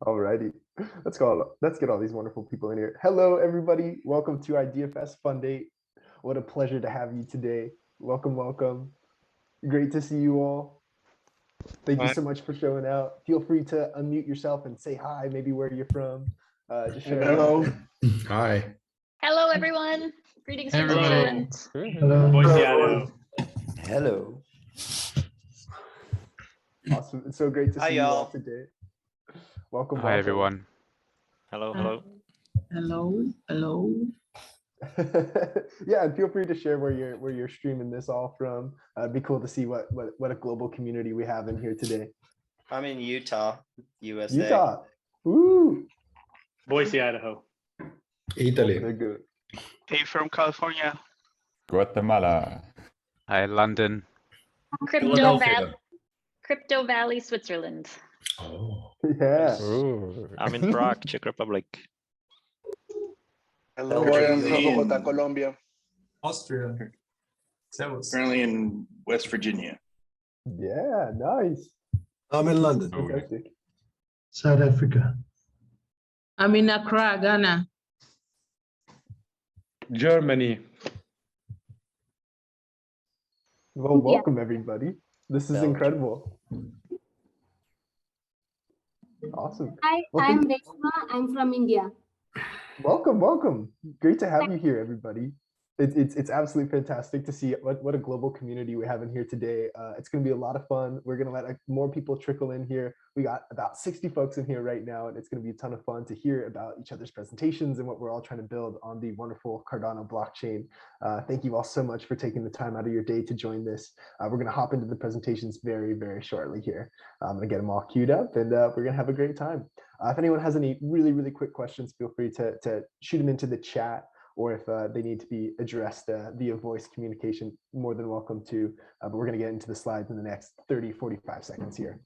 Alrighty, let's go. Let's get all these wonderful people in here. Hello, everybody. Welcome to Idea Fest Fun Date. What a pleasure to have you today. Welcome, welcome. Great to see you all. Thank you so much for showing out. Feel free to unmute yourself and say hi, maybe where you're from. Just share. Hello. Hi. Hello, everyone. Greetings from Hello. Switzerland. Hello. Boise, Idaho. Hello. Awesome. It's so great to Hi, see you all y'all. today. Welcome. Hi, everyone. Hello, hello. Hello. Yeah, and feel free to share where you're streaming this all from. It'd be cool to see what a global community we have in here today. I'm in Utah, USA. Utah. Ooh. Boise, Idaho. Italy. They're good. Hey, from California. Guatemala. Hi, London. Crypto Valley, Switzerland. Oh. Yeah. Ooh. I'm in Prague, Czech Republic. Hello, Hello, I'm from Ian. Bogota, Colombia. Austria. Currently in West Virginia. Yeah, nice. I'm in London. Fantastic. South Africa. I'm in Accra, Ghana. Germany. Well, welcome everybody. This is Belgium. incredible. Awesome. Hi, Welcome. I'm Reshma. I'm from India. Welcome. Great to have you here, everybody. It's absolutely fantastic to see what a global community we have in here today. It's going to be a lot of fun. We're going to let more people trickle in here. We got about 60 folks in here right now, and it's going to be a ton of fun to hear about each other's presentations and what we're all trying to build on the wonderful Cardano blockchain. Thank you all so much for taking the time out of your day to join this. We're going to hop into the presentations very, very shortly here. I'm going to get them all queued up, and we're going to have a great time. If anyone has any really, really quick questions, feel free to shoot them into the chat, or if they need to be addressed via voice communication, more than welcome to. But we're going to get into the slides in the next 30, 45 seconds here.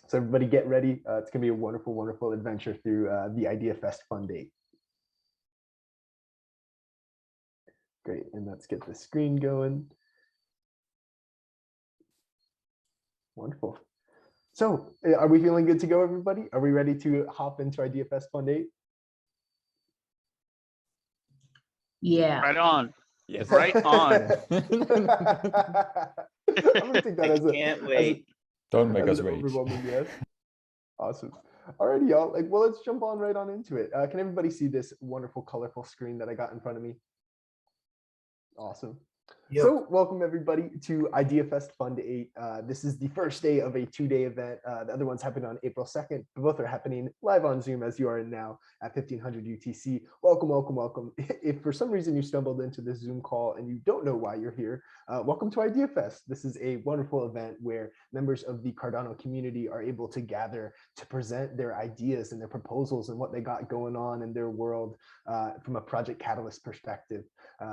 So everybody get ready. It's going to be a wonderful, wonderful adventure through the Idea Fest Fun Date. Great, and let's get the screen going. Wonderful. So are we feeling good to go, everybody? Are we ready to hop into Idea Fest Fun Date? Yeah. Right on. Yes. Right on. I'm gonna take that I can't wait. Don't make us an wait. overwhelming yes. Awesome. Alrighty, y'all. Well, let's jump on right on into it. Can everybody see this wonderful, colorful screen that I got in front of me? Awesome. Yep. So welcome everybody to Idea Fest Fun Day 8. This is the first day of a 2-day event. The other one's happening on April 2nd. Both are happening live on Zoom as you are in now at 1500 UTC. Welcome, welcome, welcome. If for some reason you stumbled into this Zoom call and you don't know why you're here, welcome to Idea Fest. This is a wonderful event where members of the Cardano community are able to gather to present their ideas and their proposals and what they got going on in their world from a Project Catalyst perspective.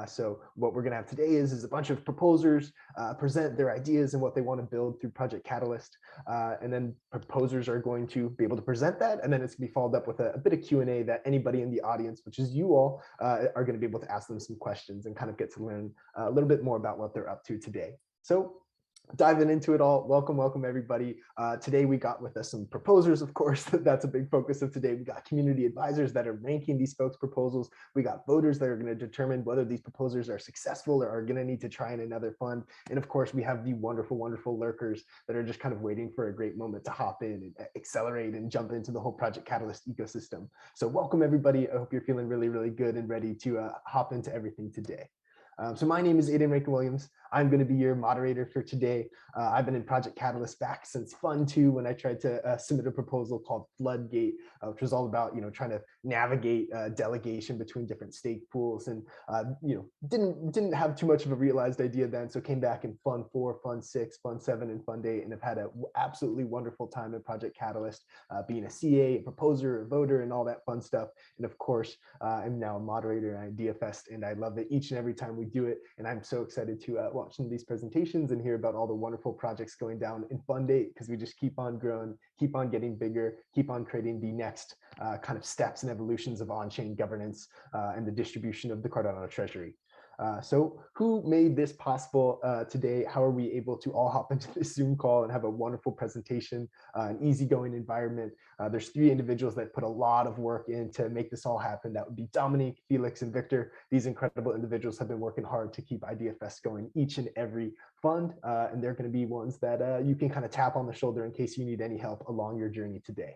So what we're gonna have today is a bunch of proposers present their ideas and what they want to build through Project Catalyst. And then proposers are going to be able to present that, and then it's gonna be followed up with a bit of Q&A that anybody in the audience, which is you all, are gonna be able to ask them some questions and kind of get to learn a little bit more about what they're up to today. So diving into it all, welcome everybody. Today we got with us some proposers, of course. That's a big focus of today. We got community advisors that are ranking these folks' proposals. We got voters that are going to determine whether these proposers are successful or are going to need to try in another fund. And of course, we have the wonderful, wonderful lurkers that are just kind of waiting for a great moment to hop in and accelerate and jump into the whole Project Catalyst ecosystem. So welcome everybody. I hope you're feeling really, really good and ready to hop into everything today. So my name is Aiden Rankin-Williams. I'm going to be your moderator for today. I've been in Project Catalyst back since Fund 2 when I tried to submit a proposal called Floodgate, which was all about trying to navigate delegation between different stake pools, and didn't have too much of a realized idea then. So came back in Fund 4, Fund 6, Fund 7, and Fund 8, and have had an absolutely wonderful time in Project Catalyst, being a CA, a proposer, a voter, and all that fun stuff. And of course, I'm now a moderator at Idea Fest, and I love it each and every time we do it. And I'm so excited to watch some of these presentations and hear about all the wonderful projects going down in Fund 8, because we just keep on growing, keep on getting bigger, keep on creating the next kind of steps and evolutions of on-chain governance and the distribution of the Cardano treasury. So who made this possible today? How are we able to all hop into this Zoom call and have a wonderful presentation, an easygoing environment? There's 3 individuals that put a lot of work in to make this all happen. That would be Dominique, Felix, and Victor. These incredible individuals have been working hard to keep IdeaFest going each and every fund, and they're going to be ones that you can kind of tap on the shoulder in case you need any help along your journey today.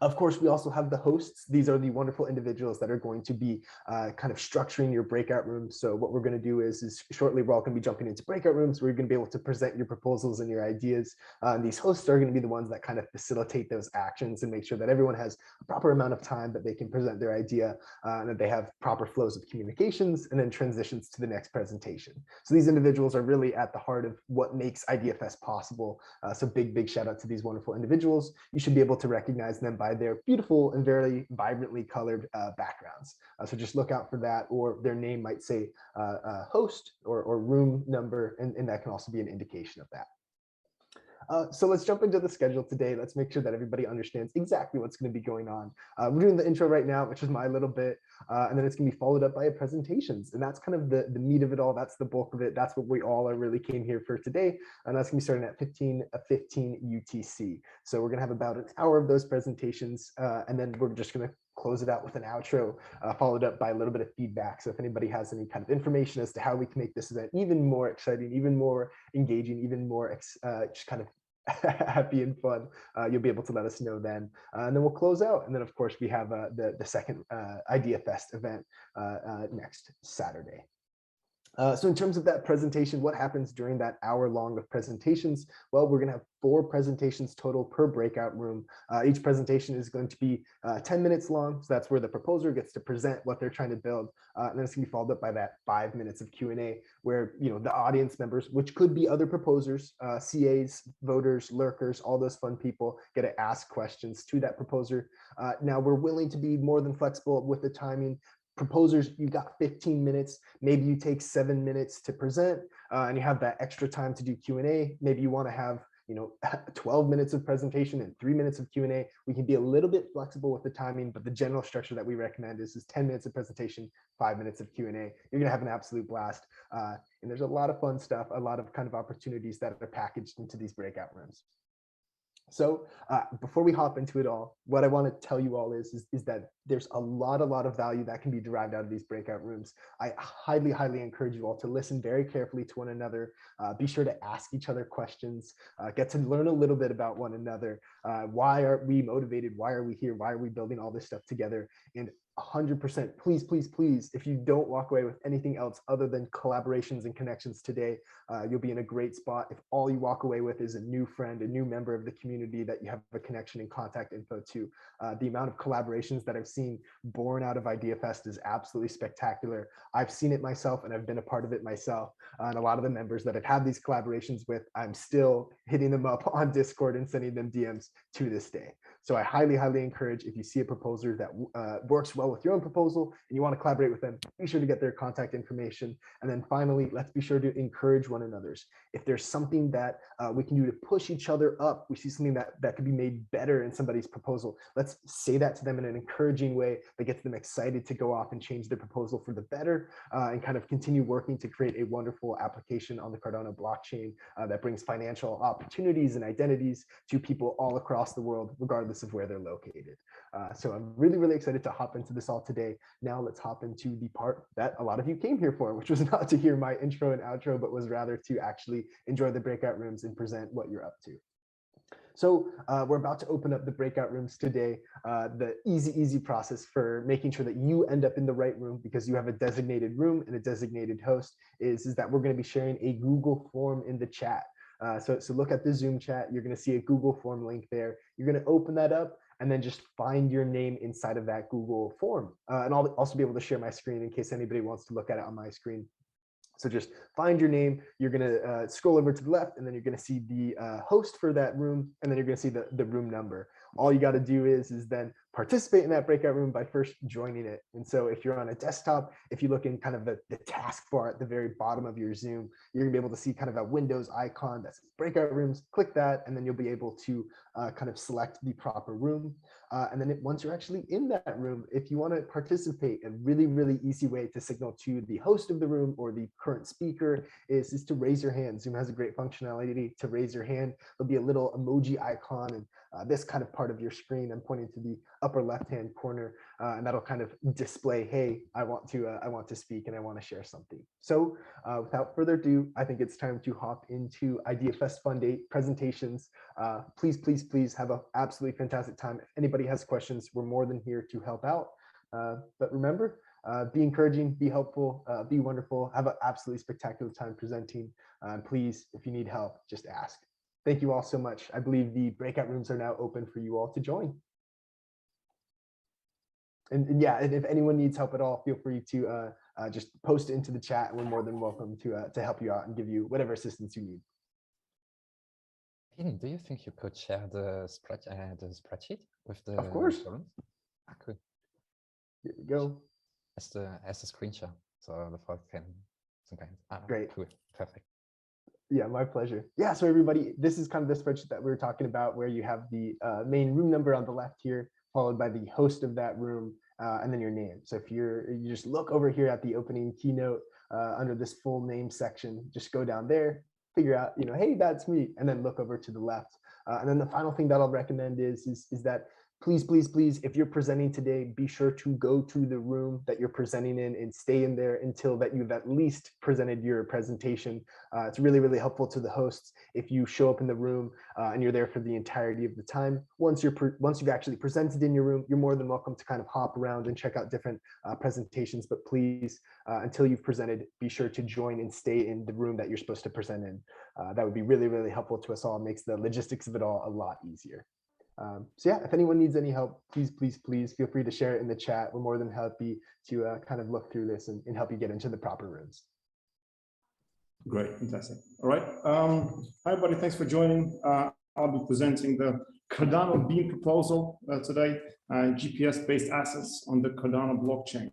Of course, we also have the hosts. These are the wonderful individuals that are going to be kind of structuring your breakout rooms. So what we're going to do is shortly we're all going to be jumping into breakout rooms where you're going to be able to present your proposals and your ideas. And these hosts are going to be the ones that kind of facilitate those actions and make sure that everyone has a proper amount of time that they can present their idea and that they have proper flows of communications and then transitions to the next presentation. So these individuals are really at the heart of what makes IdeaFest possible. So big shout out to these wonderful individuals. You should be able to recognize them by their beautiful and very vibrantly colored backgrounds. So just look out for that, or their name might say host or room number, and that can also be an indication of that. So let's jump into the schedule today. Let's make sure that everybody understands exactly what's going to be going on. We're doing the intro right now, which is my little bit, and then it's going to be followed up by presentations. And that's kind of the meat of it all. That's the bulk of it. That's what we all really came here for today. And that's going to be starting at 15:15 UTC. So we're going to have about an hour of those presentations, and then we're just going to close it out with an outro, followed up by a little bit of feedback. So if anybody has any kind of information as to how we can make this event even more exciting, even more engaging, even more just kind of happy and fun, you'll be able to let us know then. And then we'll close out. And then of course we have the second IdeaFest event next Saturday. So in terms of that presentation, what happens during that hour long of presentations? Well, we're going to have 4 presentations total per breakout room. Each presentation is going to be 10 minutes long. So that's where the proposer gets to present what they're trying to build. And then it's going to be followed up by that 5 minutes of Q&A where, you know, the audience members, which could be other proposers, CAs, voters, lurkers, all those fun people get to ask questions to that proposer. Now we're willing to be more than flexible with the timing. Proposers, you got 15 minutes, maybe you take 7 minutes to present and you have that extra time to do Q&A. Maybe you want to have, you know, 12 minutes of presentation and 3 minutes of Q&A. We can be a little bit flexible with the timing, but the general structure that we recommend is 10 minutes of presentation, 5 minutes of Q&A. You're gonna have an absolute blast. And there's a lot of fun stuff, a lot of kind of opportunities that are packaged into these breakout rooms. So before we hop into it all, what I want to tell you all is that there's a lot of value that can be derived out of these breakout rooms. I highly encourage you all to listen very carefully to one another. Be sure to ask each other questions, get to learn a little bit about one another. Why are we motivated? Why are we here? Why are we building all this stuff together? And 100%, please, if you don't walk away with anything else other than collaborations and connections today, you'll be in a great spot. If all you walk away with is a new friend, a new member of the community that you have a connection and contact info to, the amount of collaborations that I've seen born out of IdeaFest is absolutely spectacular. I've seen it myself and I've been a part of it myself. And a lot of the members that I've had these collaborations with, I'm still hitting them up on Discord and sending them DMs to this day. So I highly encourage, if you see a proposer that works well with your own proposal and you want to collaborate with them, be sure to get their contact information. And then finally, let's be sure to encourage one another's. If there's something that we can do to push each other up, we see something that could be made better in somebody's proposal, let's say that to them in an encouraging way that gets them excited to go off and change their proposal for the better and kind of continue working to create a wonderful application on the Cardano blockchain that brings financial opportunities and identities to people all across the world, regardless of where they're located. So I'm really excited to hop into this all today. Now let's hop into the part that a lot of you came here for, which was not to hear my intro and outro, but was rather to actually enjoy the breakout rooms and present what you're up to. So we're about to open up the breakout rooms today. The easy process for making sure that you end up in the right room because you have a designated room and a designated host is that we're going to be sharing a Google form in the chat. So look at the Zoom chat. You're going to see a Google form link there. You're going to open that up and then just find your name inside of that Google form. And I'll also be able to share my screen in case anybody wants to look at it on my screen. So just find your name. You're going to scroll over to the left, and then you're going to see the host for that room, and then you're going to see the room number. All you got to do is then participate in that breakout room by first joining it. And so if you're on a desktop, if you look in kind of the taskbar at the very bottom of your Zoom, you're gonna be able to see kind of a Windows icon that says breakout rooms. Click that, and then you'll be able to kind of select the proper room. And then once you're actually in that room, if you want to participate, a really, really easy way to signal to the host of the room or the current speaker is to raise your hand. Zoom has a great functionality to raise your hand. There'll be a little emoji icon and this kind of part of your screen. I'm pointing to the upper left-hand corner, and that'll kind of display, hey, I want to speak and I want to share something. So without further ado, I think it's time to hop into IdeaFest Fund 8 presentations. Please, please, please have an absolutely fantastic time. If anybody has questions, we're more than here to help out. But remember, be encouraging, be helpful, be wonderful, have an absolutely spectacular time presenting. Please, if you need help, just ask. Thank you all so much. I believe the breakout rooms are now open for you all to join. And yeah, and if anyone needs help at all, feel free to just post it into the chat. We're more than welcome to help you out and give you whatever assistance you need. Do you think you could share the spreadsheet with the? Of course. Cool. Here we go. As a screenshot, so the folk can sometimes. Great. Cool. Perfect. Yeah, my pleasure. Yeah, so everybody, this is kind of the spreadsheet that we were talking about, where you have the main room number on the left here, followed by the host of that room, and then your name. So if you just look over here at the opening keynote under this full name section, just go down there, figure out, hey, that's me, and then look over to the left. And then the final thing that I'll recommend is that please, please, please, if you're presenting today, be sure to go to the room that you're presenting in and stay in there until that you've at least presented your presentation. It's really, really helpful to the hosts if you show up in the room and you're there for the entirety of the time. Once you've actually presented in your room, you're more than welcome to kind of hop around and check out different presentations. But please, until you've presented, be sure to join and stay in the room that you're supposed to present in. That would be really, really helpful to us all. It makes the logistics of it all a lot easier. So yeah, if anyone needs any help, please, please, please feel free to share it in the chat. We're more than happy to kind of look through this and help you get into the proper rooms. Great, fantastic. All right. Hi, everybody. Thanks for joining. I'll be presenting the Cardano Beam proposal today, GPS-based assets on the Cardano blockchain.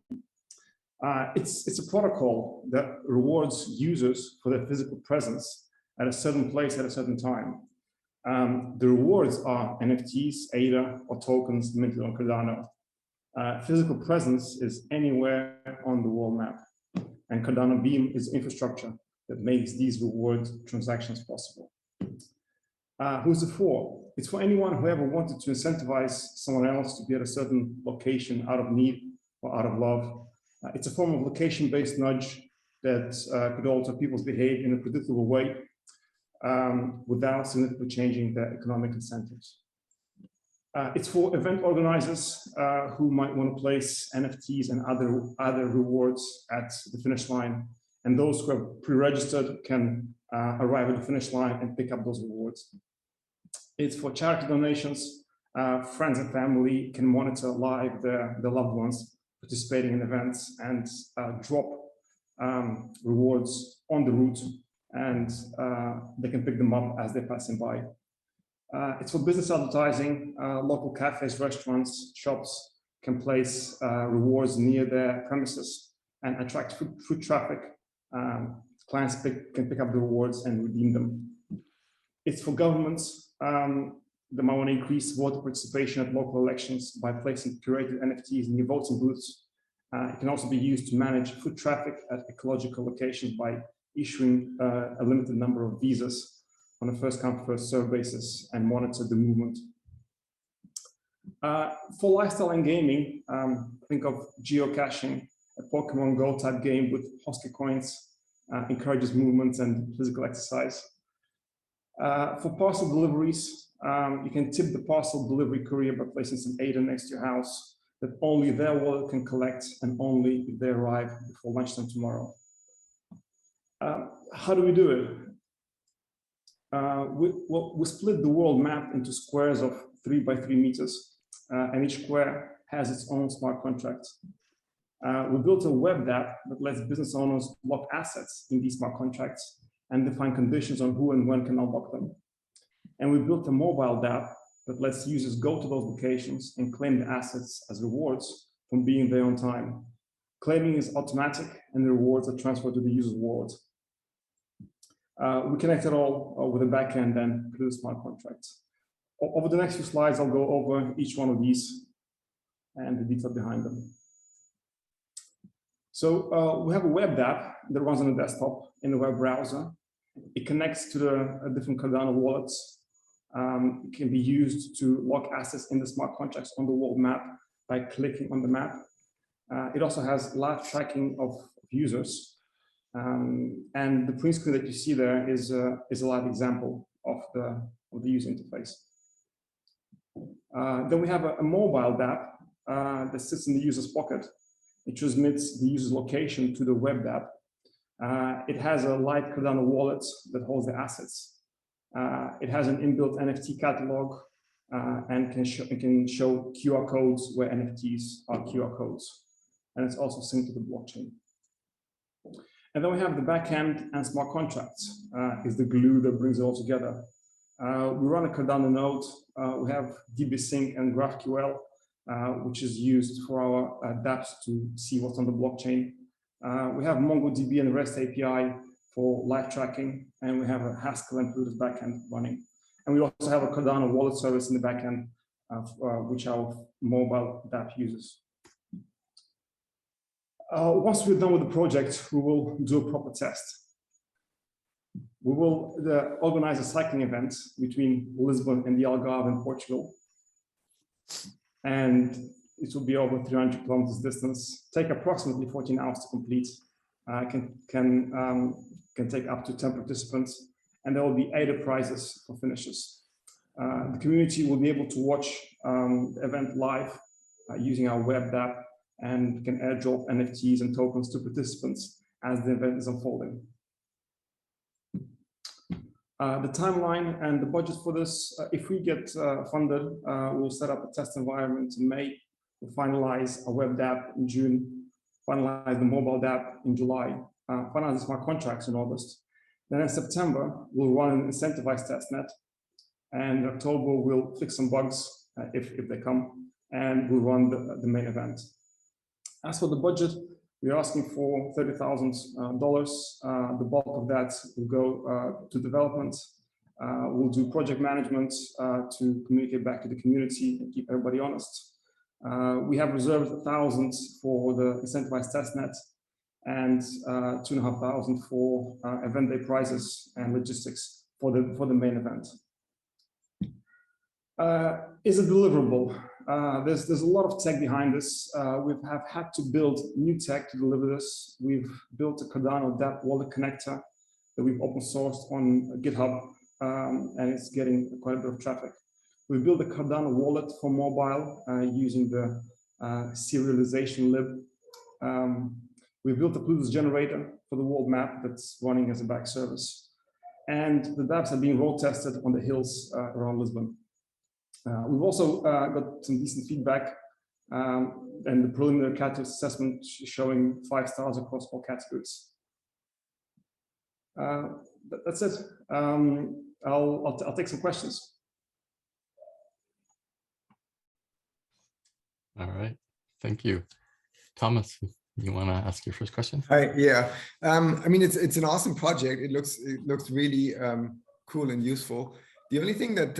It's a protocol that rewards users for their physical presence at a certain place at a certain time. The rewards are NFTs, ADA, or tokens minted on Cardano. Physical presence is anywhere on the world map, and Cardano Beam is infrastructure that makes these reward transactions possible. Who's it for? It's for anyone who ever wanted to incentivize someone else to be at a certain location out of need or out of love. It's a form of location-based nudge that could alter people's behavior in a predictable way without significantly changing their economic incentives. It's for event organizers who might want to place NFTs and other rewards at the finish line, and those who have pre-registered can arrive at the finish line and pick up those rewards. It's for charity donations. Friends and family can monitor live their loved ones participating in events and drop rewards on the route, and they can pick them up as they're passing by. It's for business advertising. Local cafes, restaurants, shops can place rewards near their premises and attract foot traffic. Clients can pick up the rewards and redeem them. It's for governments that might want to increase voter participation at local elections by placing curated NFTs near voting booths. It can also be used to manage foot traffic at ecological locations by issuing a limited number of visas on a first-come, first-served basis and monitor the movement. For lifestyle and gaming, think of geocaching, a Pokemon Go type game with Hosky coins, encourages movement and physical exercise. For parcel deliveries, you can tip the parcel delivery courier by placing some ADA next to your house that only their wallet can collect and only if they arrive before lunchtime tomorrow. How do we do it? We split the world map into squares of 3 by 3 meters, and each square has its own smart contract. We built a web app that lets business owners lock assets in these smart contracts and define conditions on who and when can unlock them. And we built a mobile app that lets users go to those locations and claim the assets as rewards from being there on time. Claiming is automatic and the rewards are transferred to the user's wallet. We connect it all with a backend and produce smart contracts. Over the next few slides, I'll go over each one of these and the detail behind them. So we have a web app that runs on the desktop in the web browser. It connects to the different Cardano wallets. It can be used to lock assets in the smart contracts on the world map by clicking on the map. It also has live tracking of users. And the print screen that you see there is a live example of the user interface. Then we have a mobile app that sits in the user's pocket. It transmits the user's location to the web app. It has a light Cardano wallet that holds the assets. It has an inbuilt NFT catalog and it can show QR codes where NFTs are QR codes. And it's also synced to the blockchain. And then we have the backend and smart contracts is the glue that brings it all together. We run a Cardano node. We have DB-Sync and GraphQL, which is used for our dApps to see what's on the blockchain. We have MongoDB and REST API for live tracking, and we have a Haskell and Plutus backend running. And we also have a Cardano wallet service in the backend, which our mobile dApp uses. Once we're done with the project, we will do a proper test. We will organize a cycling event between Lisbon and the Algarve in Portugal. And it will be over 300 kilometers distance, take approximately 14 hours to complete. Can take up to 10 participants, and there will be 8 prizes for finishers. The community will be able to watch the event live using our web app and can airdrop NFTs and tokens to participants as the event is unfolding. The timeline and the budget for this, if we get funded, we'll set up a test environment in May. We'll finalize a web app in June, finalize the mobile app in July, finalize the smart contracts in August. Then in September, we'll run an incentivized testnet. And in October, we'll fix some bugs if they come, and we'll run the main event. As for the budget, we're asking for $30,000. The bulk of that will go to development. We'll do project management to communicate back to the community and keep everybody honest. We have reserved 1,000 for the incentivized testnet and 2,500 for event day prizes and logistics for the main event. Is it deliverable? There's a lot of tech behind this. We have had to build new tech to deliver this. We've built a Cardano dApp wallet connector that we've open sourced on GitHub, and it's getting quite a bit of traffic. We built a Cardano wallet for mobile using the serialization lib. We built a Plutus generator for the world map that's running as a back service. And the dApps are being road tested on the hills around Lisbon. We've also got some decent feedback and the preliminary category assessment showing 5 stars across all categories. That's it. I'll take some questions. All right, thank you. Thomas, you want to ask your first question? Hi, yeah. I mean, it's an awesome project. It looks really cool and useful. The only thing that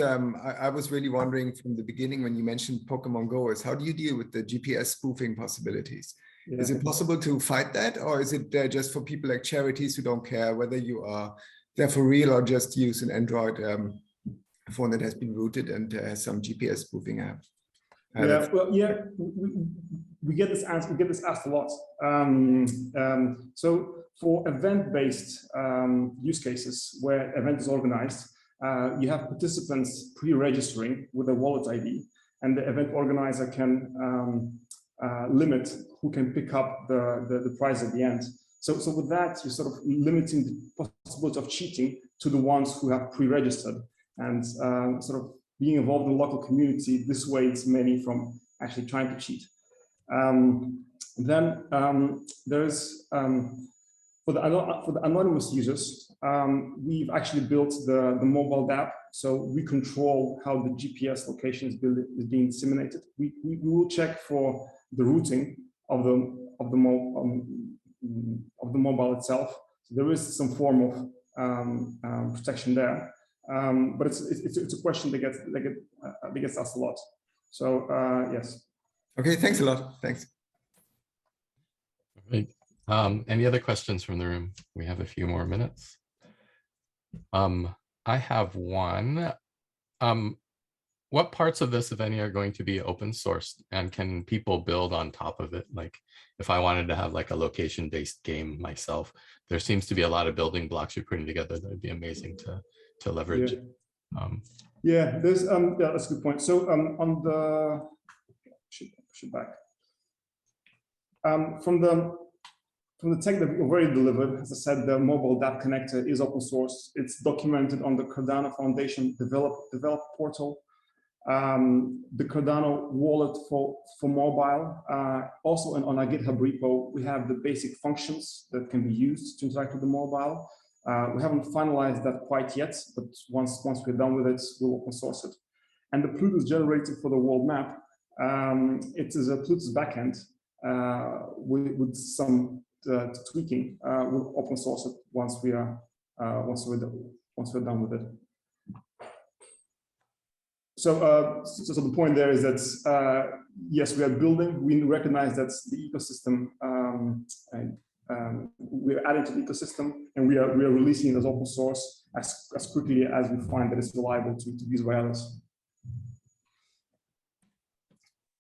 I was really wondering from the beginning when you mentioned Pokemon Go is how do you deal with the GPS spoofing possibilities? Yeah. Is it possible to fight that, or is it just for people like charities who don't care whether you are there for real or just use an Android phone that has been rooted and has some GPS spoofing app? Yeah, well, yeah, we get this asked a lot. So for event-based use cases where event is organized, you have participants pre-registering with a wallet ID, and the event organizer can limit who can pick up the prize at the end. So with that, you're sort of limiting the possibility of cheating to the ones who have pre-registered, and sort of being involved in the local community dissuades many from actually trying to cheat. Then there's for the anonymous users, we've actually built the mobile app So we control how the GPS location is being disseminated. We will check for the routing of the mobile itself. So there is some form of protection there, but it's a question that gets asked a lot. So yes. Okay, thanks a lot. Thanks. Great. Any other questions from the room? We have a few more minutes. I have one. What parts of this, if any, are going to be open sourced, and can people build on top of it? Like if I wanted to have like a location-based game myself, there seems to be a lot of building blocks you're putting together that would be amazing to leverage. Yeah, there's yeah, that's a good point. So on the should back from the tech that we already delivered, as I said, the mobile DApp connector is open source. It's documented on the Cardano Foundation develop portal. The Cardano wallet for mobile, also on our GitHub repo, we have the basic functions that can be used to interact with the mobile. We haven't finalized that quite yet, but once we're done with it, we'll open source it. And the Plutus generated for the world map, it is a Plutus backend with some tweaking. We'll open source it once we're done with it. So the point there is that yes, we are building. We recognize that the ecosystem. We're adding to the ecosystem, and we are releasing it as open source as quickly as we find that it's reliable to be used by others.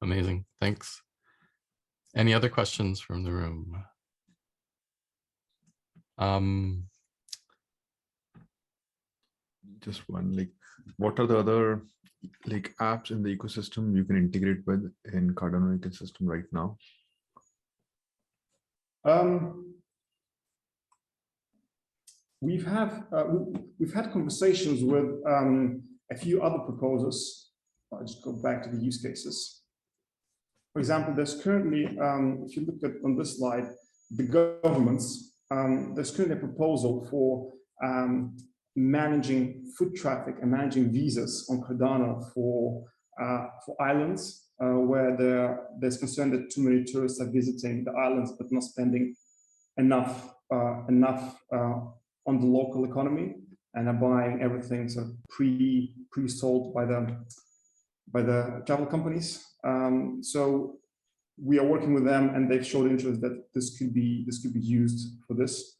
Amazing, thanks. Any other questions from the room? Just one, like, what are the other like apps in the ecosystem you can integrate with in Cardano ecosystem right now? We've had conversations with a few other proposers. I'll just go back to the use cases. For example, there's currently, if you look at on this slide, the governments, there's currently a proposal for managing foot traffic and managing visas on Cardano for islands where there's concern that too many tourists are visiting the islands but not spending enough on the local economy and are buying everything sort of pre-sold by the travel companies. So we are working with them, and they've showed interest that this could be used for this.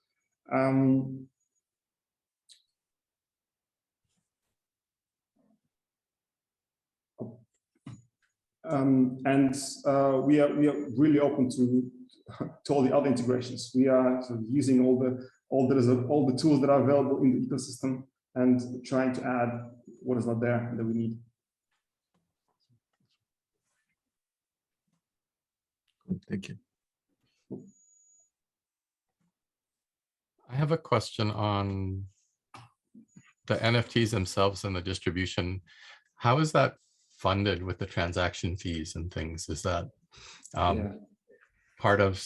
We are really open to all the other integrations. We are sort of using all the tools that are available in the ecosystem and trying to add what is not there that we need. Thank you. I have a question on the NFTs themselves and the distribution. How is that funded with the transaction fees and things? Is that part of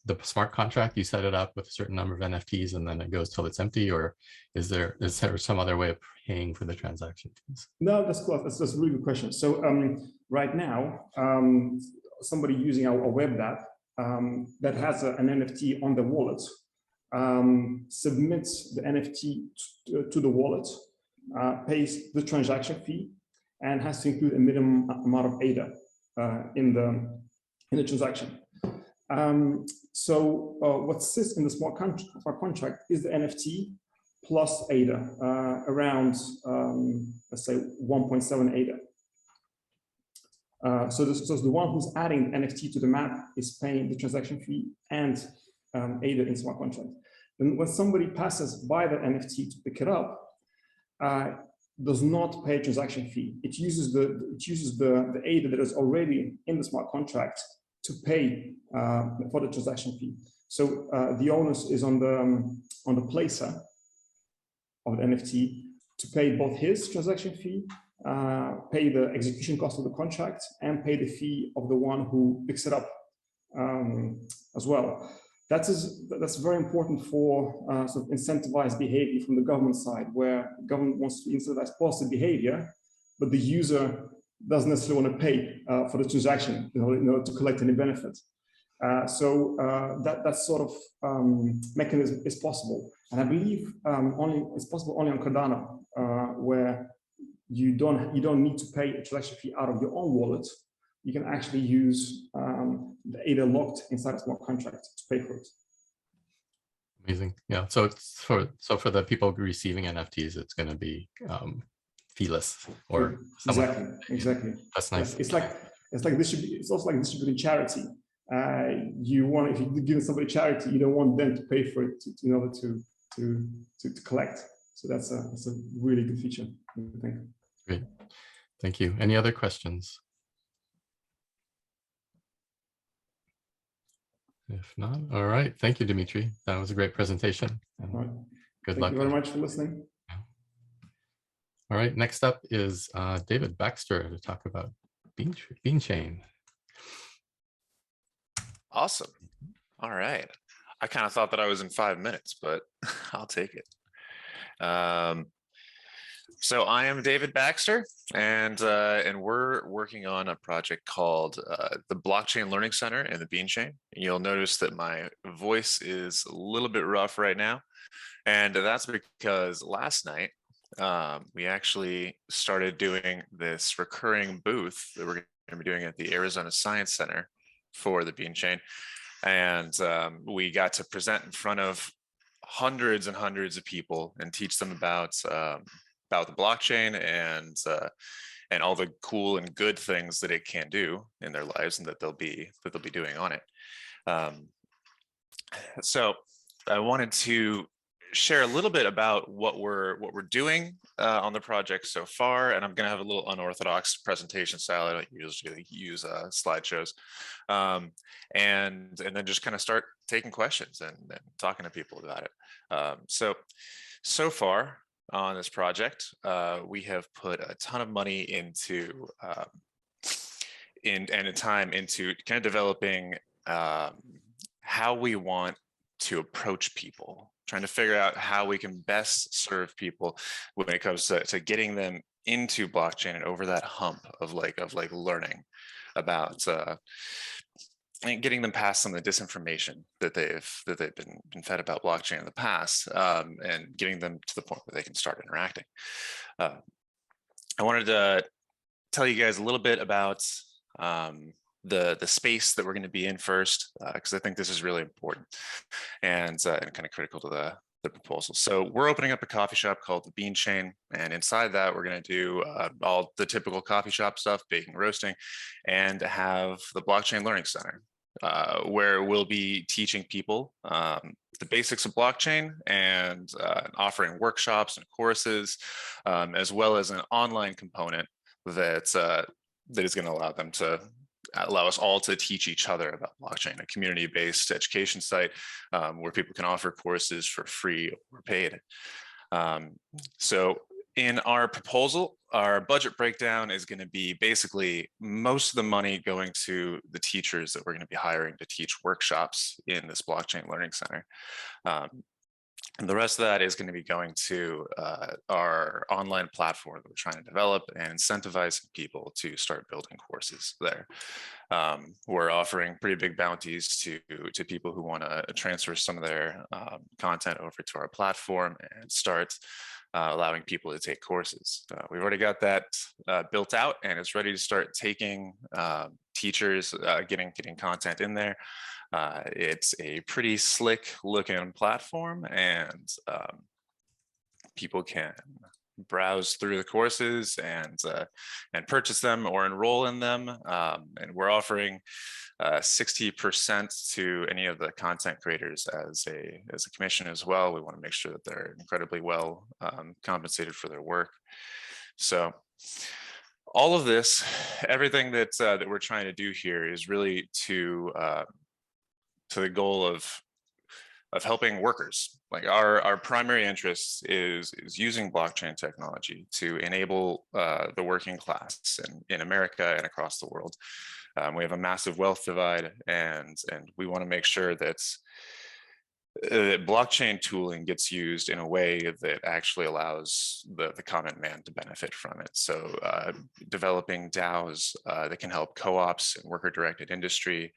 the smart contract? You set it up with a certain number of NFTs and then it goes till it's empty, or is there some other way of paying for the transaction fees? No, that's cool. That's a really good question. So right now, somebody using our web app that has an NFT on the wallet submits the NFT to the wallet, pays the transaction fee, and has to include a minimum amount of ADA in the transaction. So what sits in the smart contract is the NFT plus ADA, around let's say 1.7 ADA. So the one who's adding NFT to the map is paying the transaction fee and ADA in smart contract. And when somebody passes by the NFT to pick it up, does not pay a transaction fee. It uses the ADA that is already in the smart contract to pay for the transaction fee. So the onus is on the placer of the NFT to pay both his transaction fee, pay the execution cost of the contract, and pay the fee of the one who picks it up as well. that's very important for sort of incentivized behavior from the government side, where the government wants to incentivize positive behavior, but the user doesn't necessarily want to pay for the transaction in order to collect any benefit. So that sort of mechanism is possible, and I believe it's possible only on Cardano, where you don't need to pay a transaction fee out of your own wallet. You can actually use the ADA locked inside a smart contract to pay for it. Amazing. Yeah. So it's for the people receiving NFTs, it's going to be feeless or exactly. That's nice. It's also like distributing charity. If you give somebody charity, you don't want them to pay for it in order to collect. So that's a really good feature, I think. Great. Thank you. Any other questions? If not, all right. Thank you, Dmitry. That was a great presentation. And all right. Good luck. Thank you very much for listening. All right. Next up is David Baxter to talk about Bean Chain. Awesome. All right. I kind of thought that I was in 5 minutes, but I'll take it. So I am David Baxter, and we're working on a project called the Blockchain Learning Center in the Bean Chain. You'll notice that my voice is a little bit rough right now, and that's because last night we actually started doing this recurring booth that we're going to be doing at the Arizona Science Center for the Bean Chain, and we got to present in front of hundreds and hundreds of people and teach them about the blockchain and all the cool and good things that it can do in their lives and that they'll be doing on it. So I wanted to share a little bit about what we're doing on the project so far, and I'm going to have a little unorthodox presentation style. I don't usually use slideshows, and then just kind of start taking questions and talking to people about it. So far on this project, we have put a ton of money into time into kind of developing how we want to approach people, trying to figure out how we can best serve people when it comes to getting them into blockchain and over that hump of learning about and getting them past some of the disinformation that they've been fed about blockchain in the past, and getting them to the point where they can start interacting. I wanted to tell you guys a little bit about the space that we're going to be in first, because I think this is really important and kind of critical to the proposal. So we're opening up a coffee shop called the Bean Chain, and inside that we're going to do all the typical coffee shop stuff, baking, roasting, and have the Blockchain Learning Center, where we'll be teaching people the basics of blockchain and offering workshops and courses, as well as an online component that is going to allow us all to teach each other about blockchain, a community-based education site where people can offer courses for free or paid. So in our proposal, our budget breakdown is going to be basically most of the money going to the teachers that we're going to be hiring to teach workshops in this Blockchain Learning Center. And the rest of that is going to be going to our online platform that we're trying to develop and incentivizing people to start building courses there. We're offering pretty big bounties to people who want to transfer some of their content over to our platform and start allowing people to take courses. We've already got that built out, and it's ready to start taking teachers, getting content in there. It's a pretty slick looking platform, and people can browse through the courses and purchase them or enroll in them. And we're offering 60% to any of the content creators as a commission as well. We want to make sure that they're incredibly well compensated for their work. So all of this, everything that we're trying to do here is really to the goal of helping workers. Like our primary interest is using blockchain technology to enable the working class in America and across the world. We have a massive wealth divide, and we want to make sure that blockchain tooling gets used in a way that actually allows the common man to benefit from it. So developing DAOs that can help co-ops and worker-directed industry,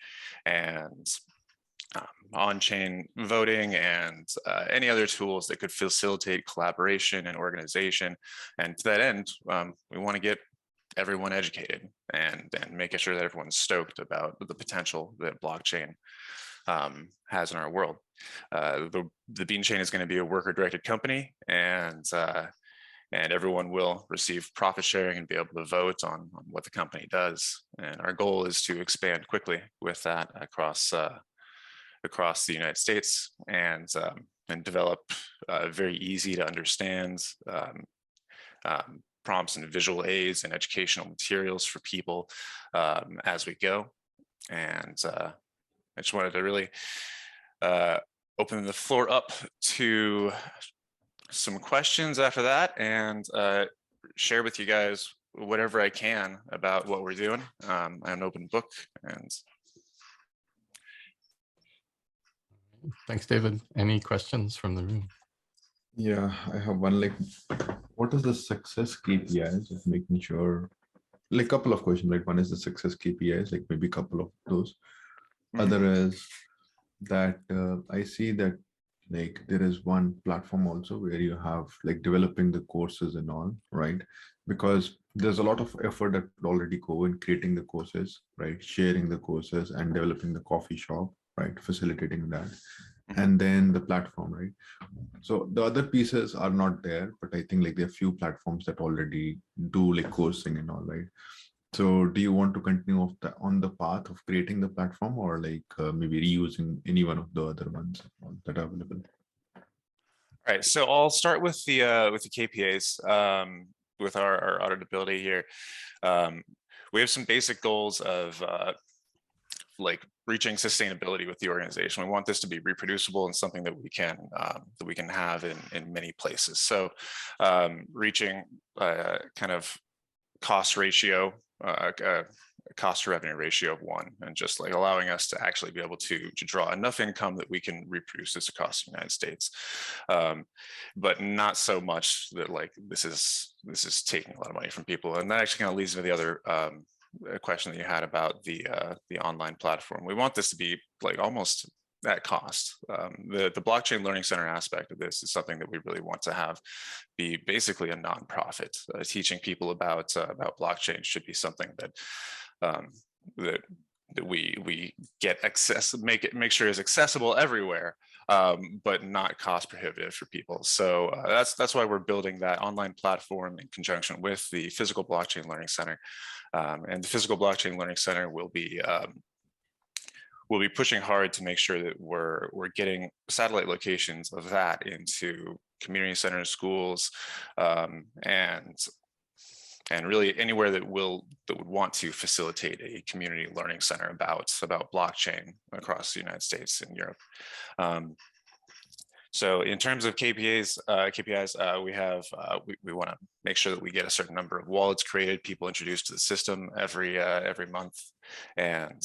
and on-chain voting, and any other tools that could facilitate collaboration and organization. And to that end, we want to get everyone educated and making sure that everyone's stoked about the potential that blockchain has in our world. The Bean Chain is going to be a worker-directed company, and everyone will receive profit sharing and be able to vote on what the company does. And our goal is to expand quickly with that across the United States, and develop very easy to understand prompts and visual aids and educational materials for people as we go. And I just wanted to really open the floor up to some questions after that, and share with you guys whatever I can about what we're doing. I'm an open book. And thanks, David. Any questions from the room? Yeah, I have one. Like, what is the success KPIs of making sure? Like, a couple of questions. Like, one is the success KPIs, like maybe a couple of those. Other is that I see that like there is one platform also where you have like developing the courses and all, right? Because there's a lot of effort that would already go in creating the courses, right? Sharing the courses and developing the coffee shop, right? Facilitating that. And then the platform, right? So the other pieces are not there, but I think like there are few platforms that already do like coursing and all, right? So do you want to continue on the path of creating the platform, or like maybe reusing any one of the other ones that are available? all right, so I'll start with the KPIs with our auditability here. We have some basic goals of like reaching sustainability with the organization. We want this to be reproducible and something that we can have in many places. So reaching kind of cost ratio, cost to revenue ratio of 1, and just like allowing us to actually be able to draw enough income that we can reproduce this across the United States, but not so much that like this is taking a lot of money from people. And that actually kind of leads to the other question that you had about the online platform. We want this to be like almost at cost. The blockchain learning center aspect of this is something that we really want to have be basically a nonprofit. Teaching people about blockchain should be something that we get access, make sure is accessible everywhere, but not cost prohibitive for people. So that's why we're building that online platform in conjunction with the physical blockchain learning center. And the physical blockchain learning center will be pushing hard to make sure that we're getting satellite locations of that into community centers, schools, and really anywhere that would want to facilitate a community learning center about blockchain across the United States and Europe. So in terms of KPIs, we want to make sure that we get a certain number of wallets created, people introduced to the system every month, and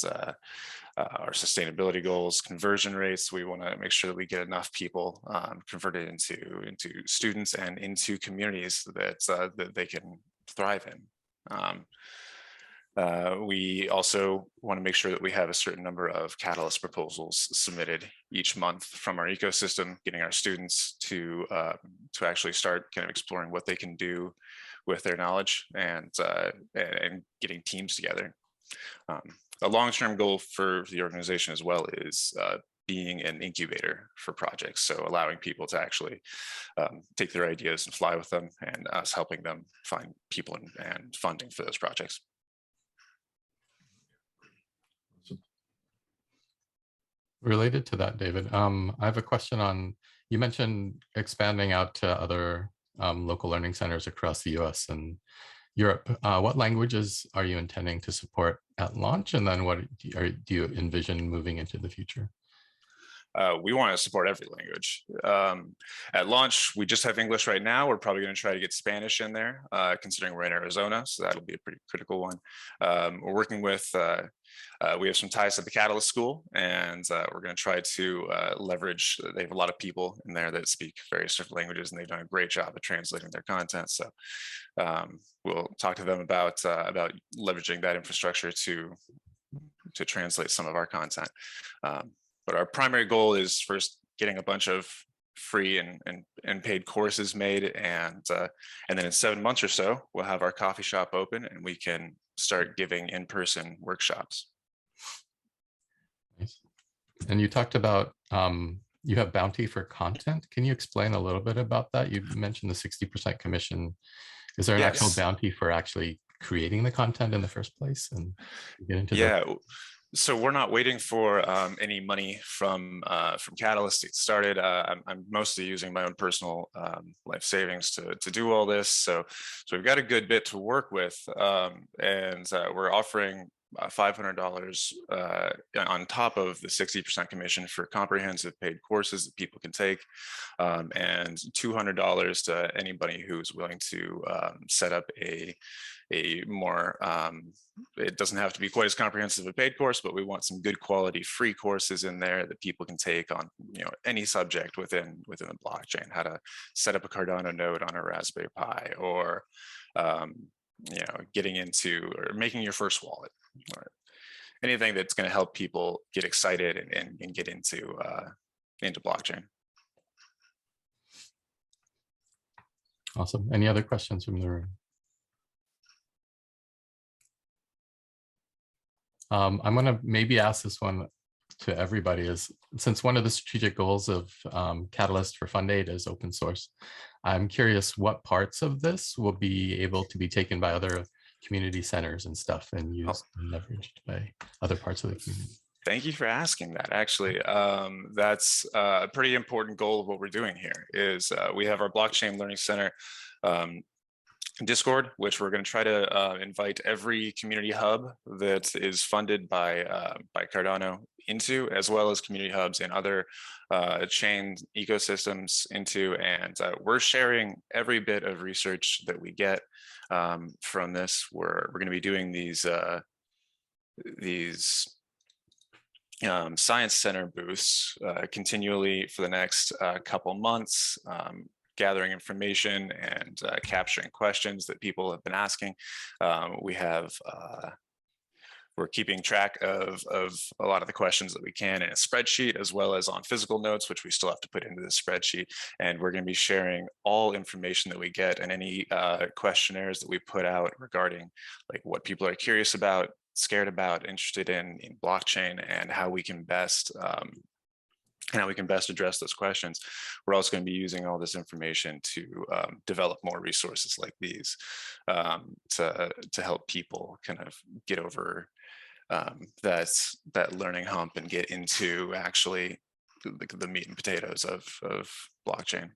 our sustainability goals, conversion rates. We want to make sure that we get enough people converted into students and into communities that they can thrive in. We also want to make sure that we have a certain number of catalyst proposals submitted each month from our ecosystem, getting our students to actually start kind of exploring what they can do with their knowledge, and getting teams together. A long-term goal for the organization as well is being an incubator for projects. So allowing people to actually take their ideas and fly with them, and us helping them find people and funding for those projects. Related to that, David, I have a question on, you mentioned expanding out to other local learning centers across the US and Europe. What languages are you intending to support at launch? And then what do you envision moving into the future? we want to support every language. At launch, we just have English right now. We're probably going to try to get Spanish in there, considering we're in Arizona, so that'll be a pretty critical one. We're working with, we have some ties to the Catalyst School, and we're going to try to leverage, they have a lot of people in there that speak various different languages, and they've done a great job of translating their content. So we'll talk to them about leveraging that infrastructure to translate some of our content. But our primary goal is first getting a bunch of free and paid courses made, and then in 7 months or so, we'll have our coffee shop open and we can start giving in-person workshops. Nice. And you talked about you have bounty for content. Can you explain a little bit about that? You mentioned the 60% commission. Is there an actual bounty for actually creating the content in the first place? And get into so we're not waiting for any money from Catalyst to get started. I'm mostly using my own personal life savings to do all this. So we've got a good bit to work with, and we're offering $500 on top of the 60% commission for comprehensive paid courses that people can take, and $200 to anybody who's willing to set up a more, it doesn't have to be quite as comprehensive a paid course, but we want some good quality free courses in there that people can take on, any subject within the blockchain, how to set up a Cardano node on a Raspberry Pi, or getting into or making your first wallet, or anything that's going to help people get excited and get into blockchain. Awesome. Any other questions from the room? I'm going to maybe ask this one to everybody, is since one of the strategic goals of Catalyst for Fund Aid is open source, I'm curious what parts of this will be able to be taken by other community centers and stuff and used and leveraged by other parts of the community. Thank you for asking that. Actually, that's a pretty important goal of what we're doing here is we have our Blockchain Learning Center Discord, which we're going to try to invite every community hub that is funded by Cardano into, as well as community hubs and other chain ecosystems into. And we're sharing every bit of research that we get from this. We're going to be doing these Science Center booths continually for the next couple months, gathering information and capturing questions that people have been asking. We're keeping track of a lot of the questions that we can in a spreadsheet, as well as on physical notes, which we still have to put into the spreadsheet. And we're going to be sharing all information that we get and any questionnaires that we put out regarding like what people are curious about, scared about, interested in blockchain, and how we can best address those questions. We're also going to be using all this information to develop more resources like these to help people kind of get over that learning hump and get into actually the meat and potatoes of blockchain.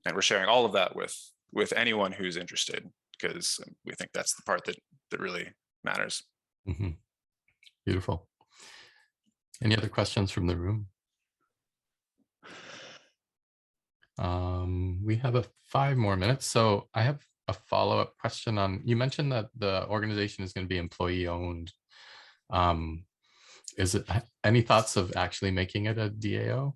And we're sharing all of that with anyone who's interested, because we think that's the part that really matters. Mm-hmm. Beautiful. Any other questions from the room? We have 5 more minutes. So I have a follow-up question on, you mentioned that the organization is going to be employee owned. Is it any thoughts of actually making it a DAO?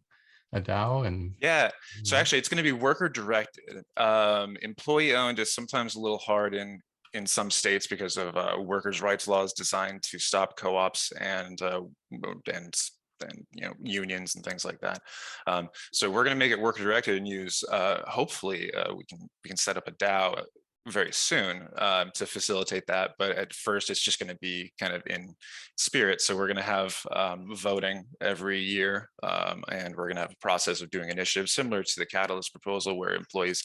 A DAO? And yeah, so actually it's going to be worker directed. Employee owned is sometimes a little hard in some states because of workers' rights laws designed to stop co-ops and unions and things like that. So we're going to make it worker directed and use hopefully we can set up a DAO very soon to facilitate that, but at first it's just going to be kind of in spirit. So we're going to have voting every year, and we're going to have a process of doing initiatives similar to the Catalyst proposal, where employees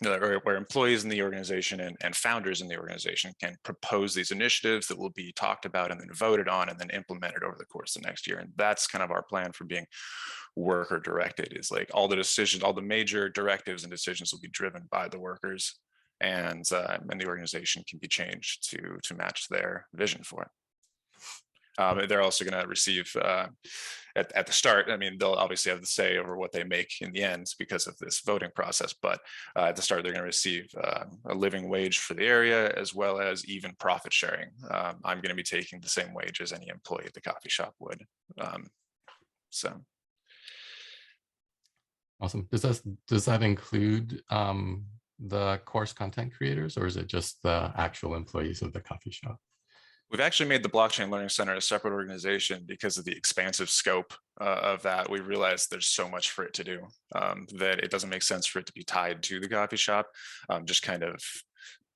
where employees in the organization and founders in the organization can propose these initiatives that will be talked about and then voted on and then implemented over the course of the next year. And that's kind of our plan for being worker directed, is like all the decisions, all the major directives and decisions will be driven by the workers, and the organization can be changed to match their vision for it. They're also going to receive at the start. I mean, they'll obviously have the say over what they make in the end because of this voting process. But at the start, they're going to receive a living wage for the area as well as even profit sharing. I'm going to be taking the same wage as any employee at the coffee shop would. So. Awesome. Does that include the course content creators, or is it just the actual employees of the coffee shop? We've actually made the Blockchain Learning Center a separate organization because of the expansive scope of that. We realized there's so much for it to do that it doesn't make sense for it to be tied to the coffee shop, just kind of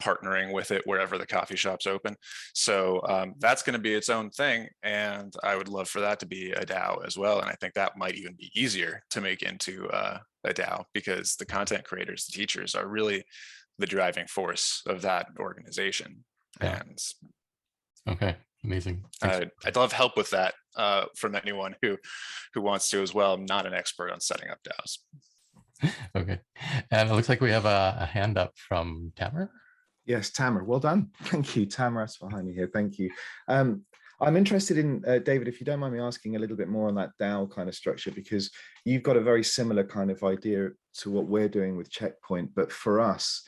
partnering with it wherever the coffee shop's open. So that's going to be its own thing. And I would love for that to be a DAO as well. And I think that might even be easier to make into a DAO because the content creators, the teachers are really the driving force of that organization. Yeah. And okay, amazing. I'd love help with that from anyone who wants to as well. I'm not an expert on setting up DAOs. Okay, and it looks like we have a hand up from Tamer. Yes, Tamer, well done. Thank you, Tamer behind me here. Thank you. I'm interested in, David, if you don't mind me asking a little bit more on that DAO kind of structure, because you've got a very similar kind of idea to what we're doing with Checkpoint. But for us,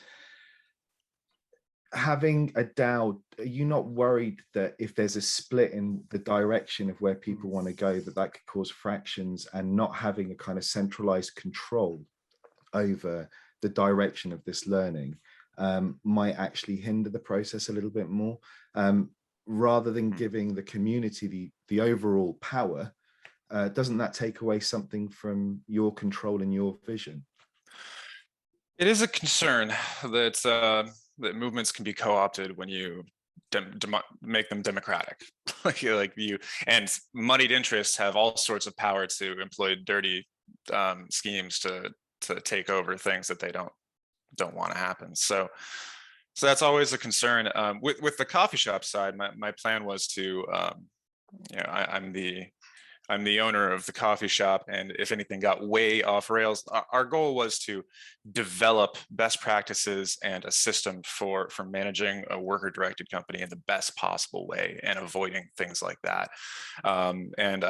having a DAO, are you not worried that if there's a split in the direction of where people want to go, that could cause fractions, and not having a kind of centralized control over the direction of this learning might actually hinder the process a little bit more, rather than giving the community the overall power? Doesn't that take away something from your control and your vision? It is a concern that that movements can be co-opted when you make them democratic. like you and moneyed interests have all sorts of power to employ dirty schemes to take over things that they don't want to happen. So that's always a concern. With the coffee shop side, my plan was to, I'm the owner of the coffee shop, and if anything got way off rails, our goal was to develop best practices and a system for managing a worker-directed company in the best possible way and avoiding things like that. And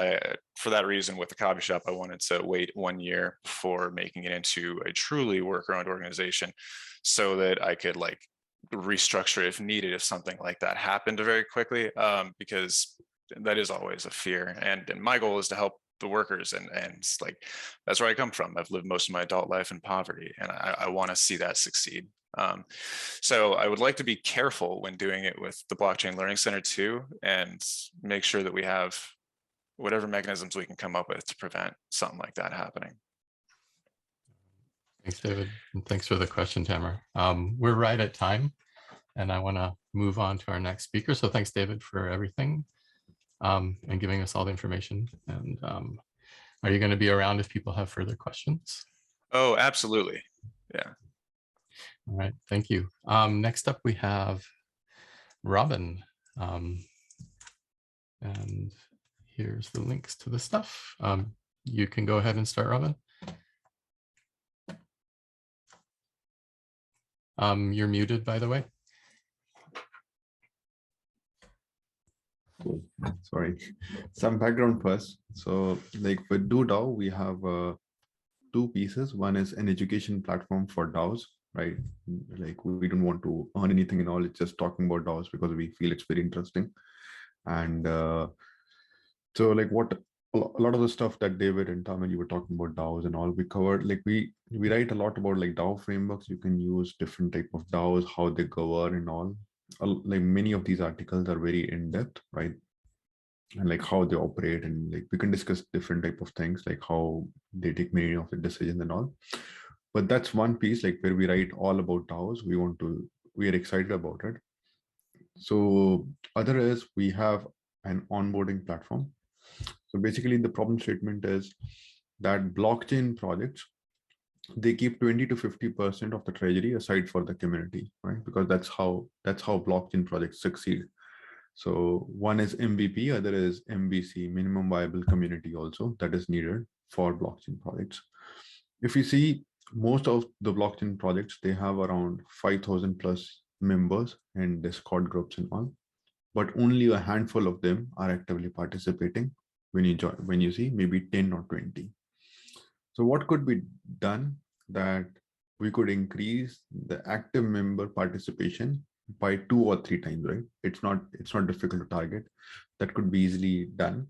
for that reason, with the coffee shop, I wanted to wait 1 year before making it into a truly worker-owned organization, so that I could restructure if needed if something like that happened very quickly, because that is always a fear. And my goal is to help the workers, and that's where I come from. I've lived most of my adult life in poverty, and I want to see that succeed. So I would like to be careful when doing it with the Blockchain Learning Center too, and make sure that we have whatever mechanisms we can come up with to prevent something like that happening. Thanks, David. And thanks for the question, Tamer. We're right at time, and I want to move on to our next speaker. So thanks, David, for everything. And giving us all the information. And are you going to be around if people have further questions? Oh, absolutely. Yeah. All right. Thank you. Next up, we have Robin. And here's the links to the stuff. You can go ahead and start, Robin. You're muted, by the way. Cool. Sorry, some background first. So with DoDAO, we have two pieces. One is an education platform for DAOs, right? We don't want to earn anything and all. It's just talking about DAOs because we feel it's very interesting. And so what a lot of the stuff that David and Tom and you were talking about DAOs and all, we covered. We write a lot about DAO frameworks. You can use different type of DAOs, how they govern and all. Many of these articles are very in-depth, right? And how they operate, and we can discuss different type of things, how they take many of the decisions and all. But that's one piece where we write all about DAOs. We are excited about it. So other is we have an onboarding platform. So basically the problem statement is that blockchain projects, they keep 20 to 50% of the treasury aside for the community, right? Because that's how blockchain projects succeed. So one is MVP, other is MVC, minimum viable community, also that is needed for blockchain projects. If you see most of the blockchain projects, they have around 5,000 plus members in Discord groups and all. but only a handful of them are actively participating when you join, when you see maybe 10 or 20. So what could be done that we could increase the active member participation by 2 or 3 times, right? It's not difficult to target. That could be easily done.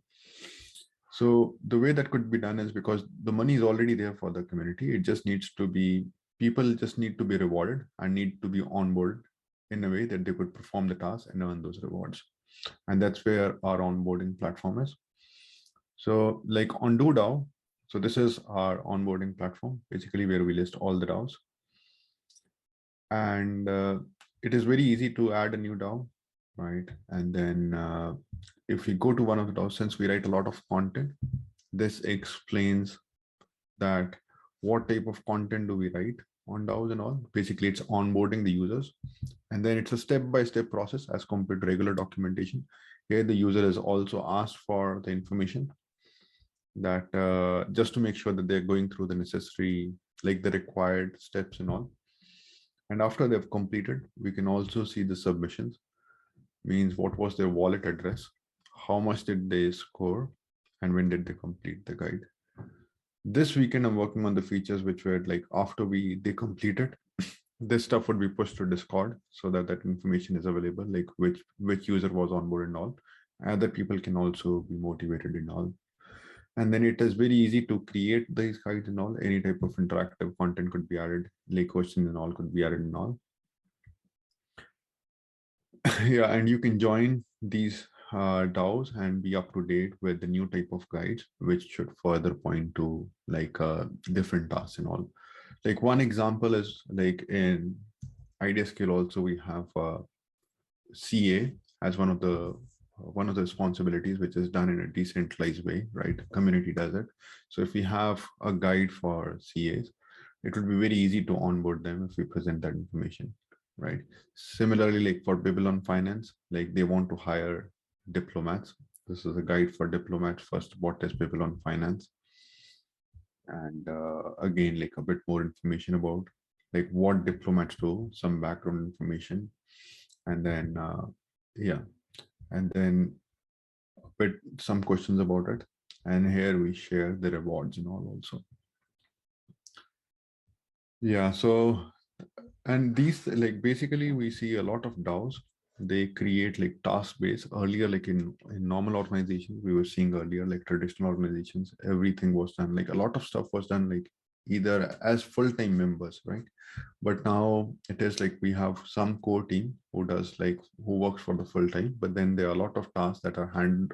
So the way that could be done is because the money is already there for the community. It just needs to be, people just need to be rewarded and need to be onboarded in a way that they could perform the task and earn those rewards. And that's where our onboarding platform is. So like on DoDAO, so this is our onboarding platform, basically where we list all the DAOs. And it is very easy to add a new DAO, right? And then if we go to one of the DAOs, since we write a lot of content, this explains that what type of content do we write on DAOs and all. Basically, it's onboarding the users. And then it's a step-by-step process as compared to regular documentation. Here, the user is also asked for the information that just to make sure that they're going through the necessary, like the required steps and all. And after they've completed, we can also see the submissions, means what was their wallet address, how much did they score, and when did they complete the guide. This weekend, I'm working on the features which were like after they completed, this stuff would be pushed to Discord so that that information is available, like which user was on board and all. Other people can also be motivated and all. And then it is very easy to create these guides and all. Any type of interactive content could be added, like questions and all could be added and all. Yeah, and you can join these DAOs and be up to date with the new type of guides, which should further point to like different tasks and all. Like one example is like in IdeaScale also we have CA as one of the responsibilities, which is done in a decentralized way, right? Community does it. So if we have a guide for CAs, it would be very easy to onboard them if we present that information, right? Similarly, like for Babylon Finance, like they want to hire diplomats. This is a guide for diplomats. First, what is Babylon Finance? And again, like a bit more information about like what diplomats do, some background information, and then yeah, and then some questions about it. And here we share the rewards and all also. Yeah, so, and these like basically we see a lot of DAOs, they create like task base. Earlier, like in normal organizations, we were seeing earlier, like traditional organizations, everything was done, like a lot of stuff was done like either as full-time members, right? But now it is like we have some core team who works for the full time, but then there are a lot of tasks that are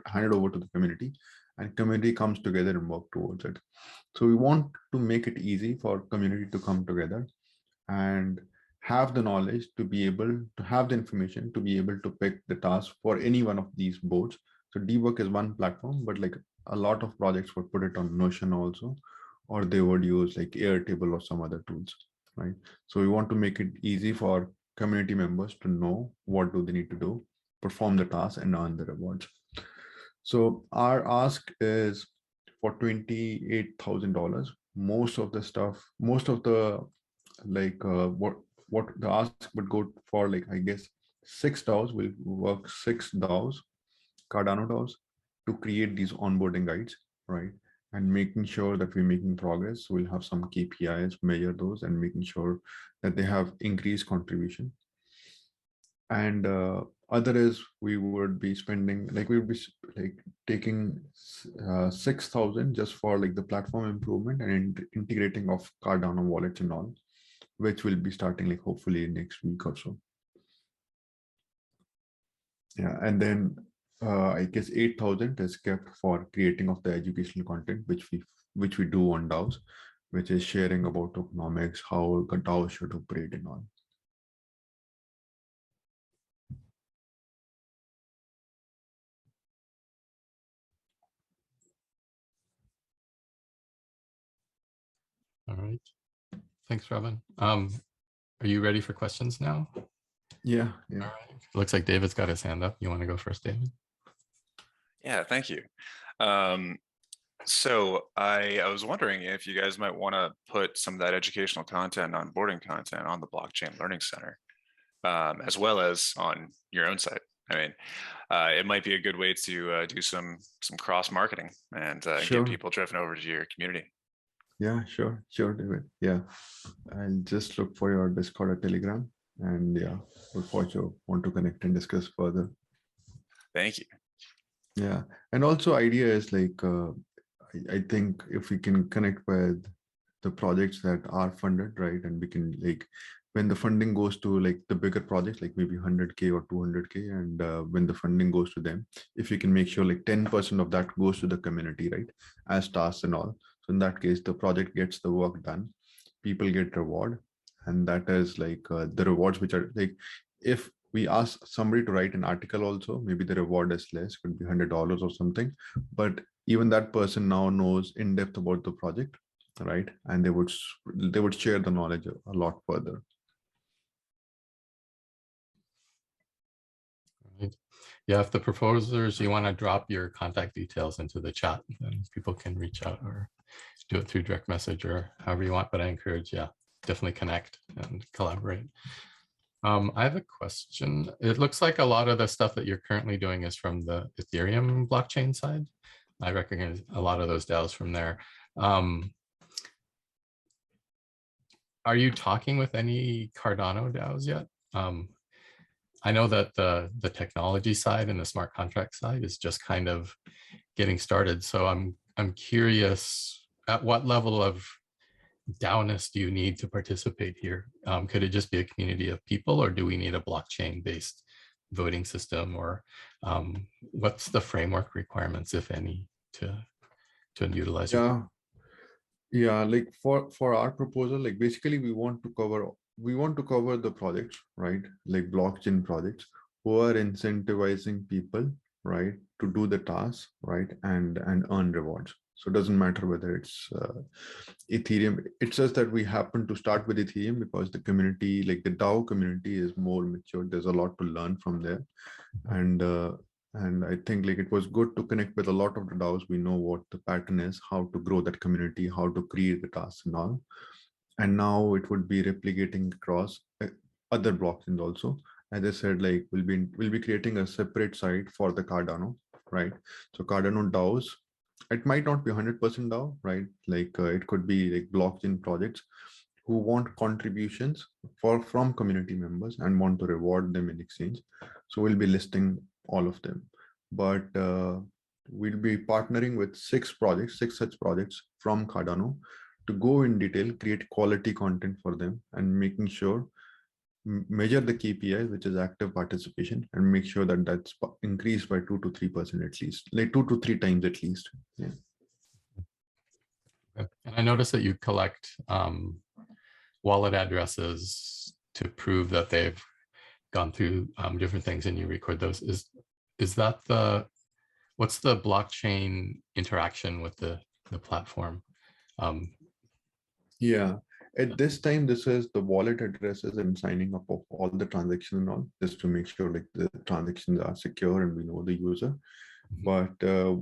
handed over to the community, and community comes together and work towards it. So we want to make it easy for community to come together and have the knowledge to be able to have the information to be able to pick the task for any one of these boards. So Dwork is one platform, but like a lot of projects would put it on Notion also, or they would use like Airtable or some other tools, right? So we want to make it easy for community members to know what do they need to do, perform the task and earn the rewards. So our ask is for $28,000. Most of the stuff, most of the like what the ask would go for, like I guess 6 DAOs will work, 6 DAOs, Cardano DAOs, to create these onboarding guides, right? And making sure that we're making progress. We'll have some KPIs, measure those, and making sure that they have increased contribution. And other is we would be spending, like we would be like taking 6,000 just for like the platform improvement and integrating of Cardano wallets and all, which will be starting like hopefully next week or so. Yeah, and then I guess 8,000 is kept for creating of the educational content, which we do on DAOs, which is sharing about tokenomics, how a DAO should operate and all. All right. Thanks, Robin. Are you ready for questions now? Yeah. All right. Looks like David's got his hand up. You want to go first, David? Yeah, thank you. So I was wondering if you guys might want to put some of that educational content, onboarding content on the Blockchain Learning Center, as well as on your own site. I mean, it might be a good way to do some cross marketing and Sure. get people driven over to your community. Yeah, sure, David. Yeah, I'll just look for your Discord or Telegram, and yeah, look forward to want to connect and discuss further. Thank you. Yeah, and also idea is like I think if we can connect with the projects that are funded, right, and we can like when the funding goes to like the bigger projects, like maybe 100K or 200K, and when the funding goes to them, if you can make sure like 10% of that goes to the community, right, as tasks and all. So in that case, the project gets the work done, people get reward, and that is like the rewards which are like, if we ask somebody to write an article also, maybe the reward is less, could be $100 or something, but even that person now knows in depth about the project, right, and they would share the knowledge a lot further. Yeah, if the proposers, you want to drop your contact details into the chat, then people can reach out or do it through direct message or however you want. But I encourage, yeah, definitely connect and collaborate. I have a question. It looks like a lot of the stuff that you're currently doing is from the Ethereum blockchain side. I recognize a lot of those DAOs from there. Are you talking with any Cardano DAOs yet? I know that the technology side and the smart contract side is just kind of getting started. So I'm curious, at what level of DAO-ness do you need to participate here? Could it just be a community of people, or do we need a blockchain-based voting system, or what's the framework requirements, if any, to utilize? Yeah, like for our proposal, like basically we want to cover the projects, right? Like blockchain projects who are incentivizing people, right, to do the tasks, right, and earn rewards. So it doesn't matter whether it's Ethereum. It's just that we happen to start with Ethereum because the community, like the DAO community, is more mature. There's a lot to learn from there, and I think like it was good to connect with a lot of the DAOs. We know what the pattern is, how to grow that community, how to create the tasks and all. And now it would be replicating across other blockchains also. As I said, like we'll be creating a separate site for the Cardano, right? So Cardano DAOs, it might not be 100% DAO, right? Like it could be like blockchain projects who want contributions from community members and want to reward them in exchange. So we'll be listing all of them, but we'll be partnering with six such projects from Cardano to go in detail, create quality content for them, and making sure measure the KPI, which is active participation, and make sure that that's increased by 2 to 3% at least, like 2 to 3 times at least. Yeah. And I noticed that you collect wallet addresses to prove that they've gone through different things, and you record those. Is that what's the blockchain interaction with the platform? Yeah, at this time, this is the wallet addresses and signing up of all the transactions and all, just to make sure like the transactions are secure and we know the user. But the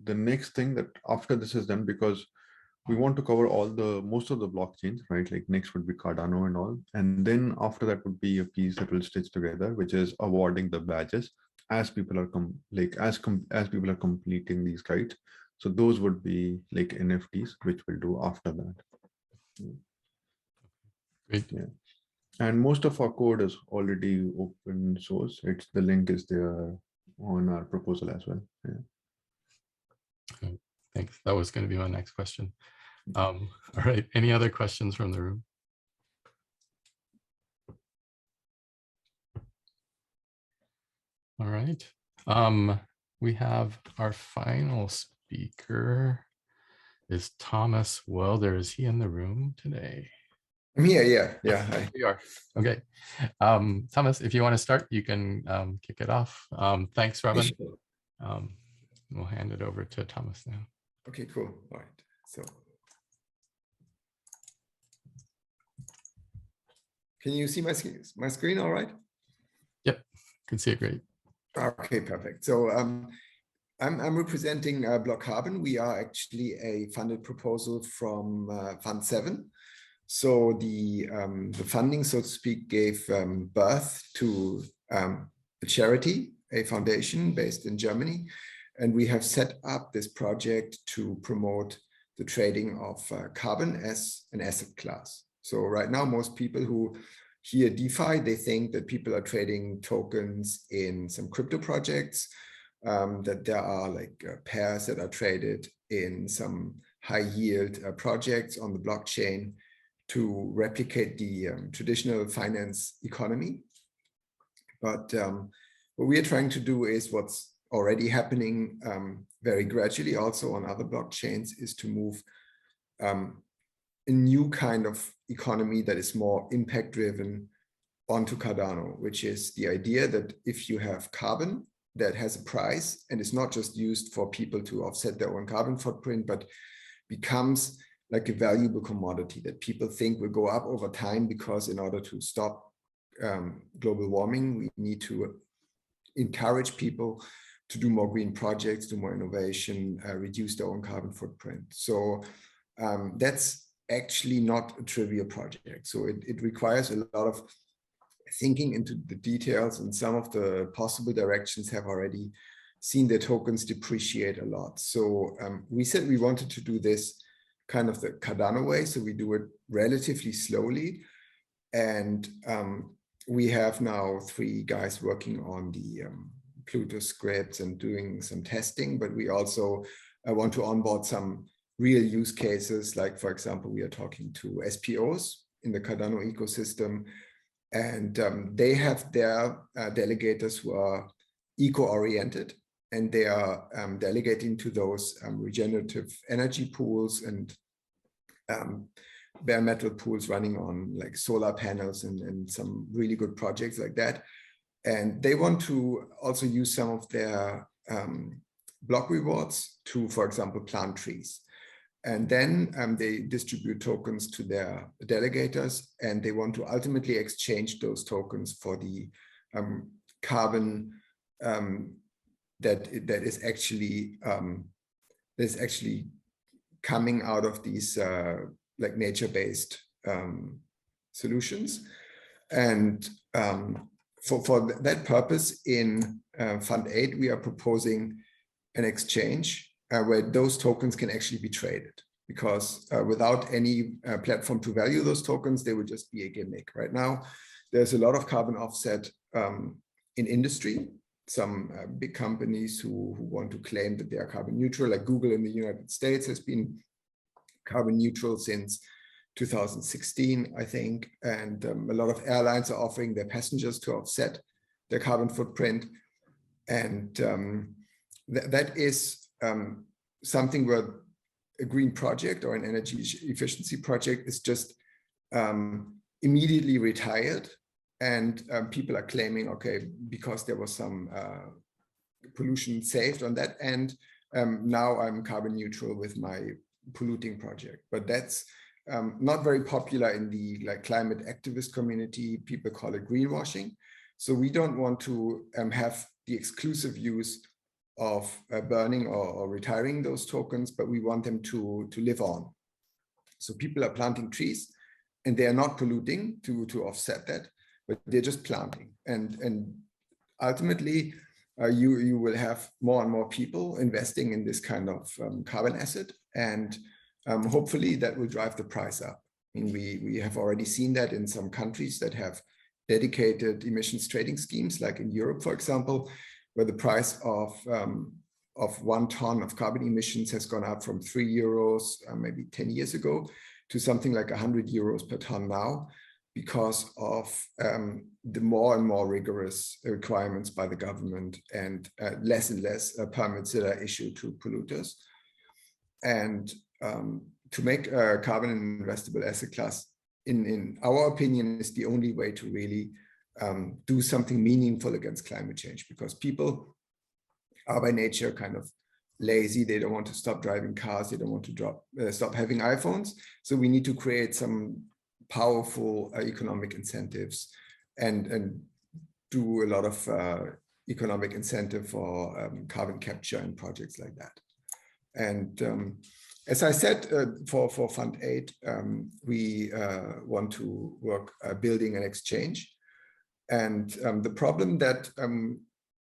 next thing that after this is done, because we want to cover most of the blockchains, right? Like next would be Cardano and all, and then after that would be a piece that will stitch together, which is awarding the badges as people are people are completing these guides. So those would be like NFTs, which we'll do after that. Great. Yeah. And most of our code is already open source. The link is there on our proposal as well. Yeah. Okay. Thanks. That was going to be my next question. All right. Any other questions from the room? All right. We have our final speaker is Thomas Welder. Is he in the room today? I'm here, yeah. Hi. You are. Okay. Thomas, if you want to start, you can kick it off. Thanks, Robin. Sure. We'll hand it over to Thomas now. Okay, cool. All right. So can you see my screen all right? Yep, can see it great. Okay, perfect. So I'm representing Block Carbon. We are actually a funded proposal from Fund 7. So the funding, so to speak, gave birth to a charity, a foundation based in Germany. And we have set up this project to promote the trading of carbon as an asset class. So right now, most people who hear DeFi, they think that people are trading tokens in some crypto projects, that there are like pairs that are traded in some high yield projects on the blockchain to replicate the traditional finance economy. But what we are trying to do is what's already happening very gradually also on other blockchains, is to move a new kind of economy that is more impact driven onto Cardano, which is the idea that if you have carbon that has a price and is not just used for people to offset their own carbon footprint, but becomes like a valuable commodity that people think will go up over time, because in order to stop global warming, we need to encourage people to do more green projects, do more innovation, reduce their own carbon footprint. So that's actually not a trivial project. So it requires a lot of thinking into the details, and some of the possible directions have already seen their tokens depreciate a lot. So we said we wanted to do this kind of the Cardano way. So we do it relatively slowly. And we have now 3 guys working on the Pluto scripts and doing some testing, but we also want to onboard some real use cases. Like, for example, we are talking to SPOs in the Cardano ecosystem, and they have their delegators who are eco-oriented, and they are delegating to those regenerative energy pools and bare metal pools running on like solar panels and some really good projects like that. And they want to also use some of their block rewards to, for example, plant trees. And then they distribute tokens to their delegators, and they want to ultimately exchange those tokens for the carbon that is actually coming out of these like nature-based solutions. And for that purpose, in Fund 8, we are proposing an exchange where those tokens can actually be traded, because without any platform to value those tokens, they would just be a gimmick. Right now, there's a lot of carbon offset in industry. Some big companies who want to claim that they are carbon neutral, like Google in the United States has been carbon neutral since 2016, I think. And a lot of airlines are offering their passengers to offset their carbon footprint. And that is something where a green project or an energy efficiency project is just immediately retired. And people are claiming, okay, because there was some pollution saved on that end, now I'm carbon neutral with my polluting project. But that's not very popular in the climate activist community. People call it greenwashing. So we don't want to have the exclusive use of burning or retiring those tokens, but we want them to live on. So people are planting trees, and they are not polluting to offset that, but they're just planting. And ultimately, you will have more and more people investing in this kind of carbon asset, and hopefully that will drive the price up. I mean, we have already seen that in some countries that have dedicated emissions trading schemes, like in Europe, for example, where the price of 1 ton of carbon emissions has gone up from €3 maybe 10 years ago to something like €100 per ton now, because of the more and more rigorous requirements by the government and less permits that are issued to polluters. And to make a carbon an investable asset class, in our opinion, is the only way to really do something meaningful against climate change, because people are by nature kind of lazy. They don't want to stop driving cars. They don't want to stop having iPhones. So we need to create some powerful economic incentives and do a lot of economic incentive for carbon capture and projects like that. And as I said, for Fund 8, we want to work building an exchange And the problem that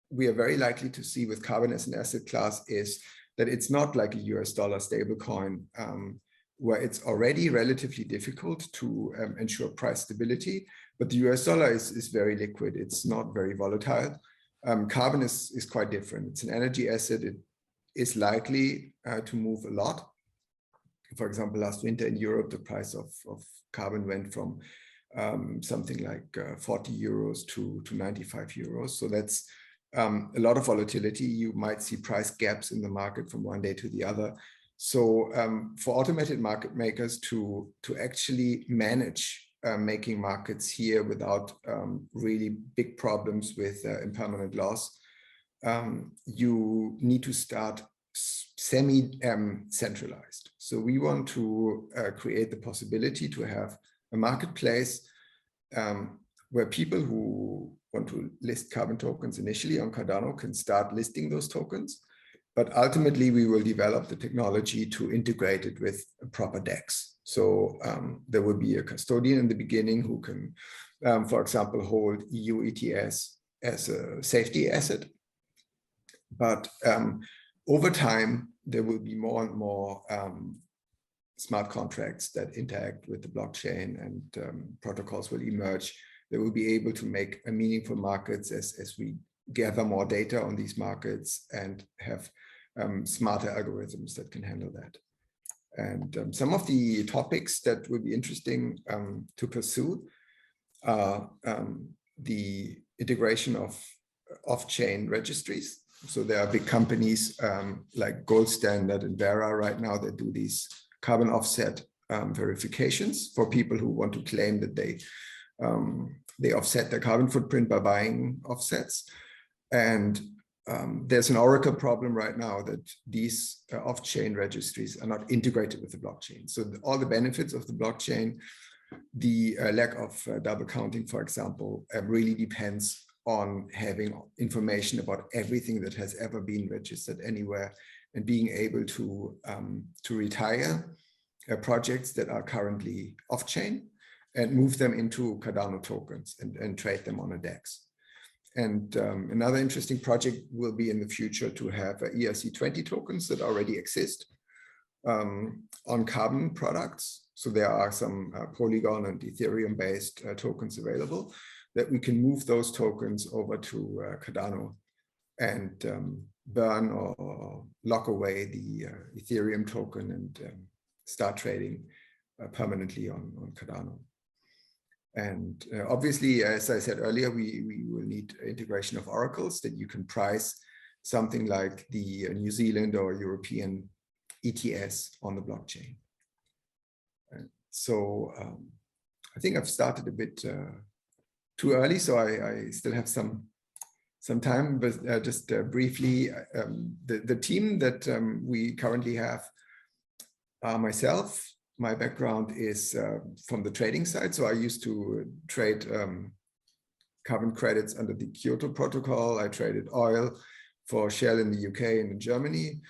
we are very likely to see with carbon as an asset class is that it's not like a US dollar stablecoin, where it's already relatively difficult to ensure price stability, but the US dollar is very liquid. It's not very volatile. Carbon is quite different. It's an energy asset. It is likely to move a lot. For example, last winter in Europe, the price of carbon went from something like 40 euros to 95 euros. So that's a lot of volatility. You might see price gaps in the market from one day to the other. So for automated market makers to actually manage making markets here without really big problems with impermanent loss, you need to start semi-centralized. So we want to create the possibility to have a marketplace where people who want to list carbon tokens initially on Cardano can start listing those tokens. But ultimately, we will develop the technology to integrate it with a proper DEX. So there will be a custodian in the beginning who can, for example, hold EU ETS as a safety asset. But over time, there will be more and more smart contracts that interact with the blockchain, and protocols will emerge that will be able to make a meaningful markets as we gather more data on these markets and have smarter algorithms that can handle that. And some of the topics that will be interesting to pursue are the integration of off-chain registries. So there are big companies like Gold Standard and Vera right now that do these carbon offset verifications for people who want to claim that they offset their carbon footprint by buying offsets. And there's an Oracle problem right now that these off-chain registries are not integrated with the blockchain. So all the benefits of the blockchain, the lack of double counting, for example, really depends on having information about everything that has ever been registered anywhere and being able to retire projects that are currently off-chain and move them into Cardano tokens and trade them on a DEX. And another interesting project will be in the future to have ERC20 tokens that already exist on carbon products. So there are some Polygon and Ethereum-based tokens available that we can move those tokens over to Cardano and burn or lock away the Ethereum token and start trading permanently on Cardano. And obviously, as I said earlier, we will need integration of oracles that you can price something like the New Zealand or European ETS on the blockchain. And so I think I've started a bit too early, so I still have some time, but just briefly, the team that we currently have are myself. My background is from the trading side. So I used to trade carbon credits under the Kyoto Protocol. I traded oil for Shell in the UK and in Germany.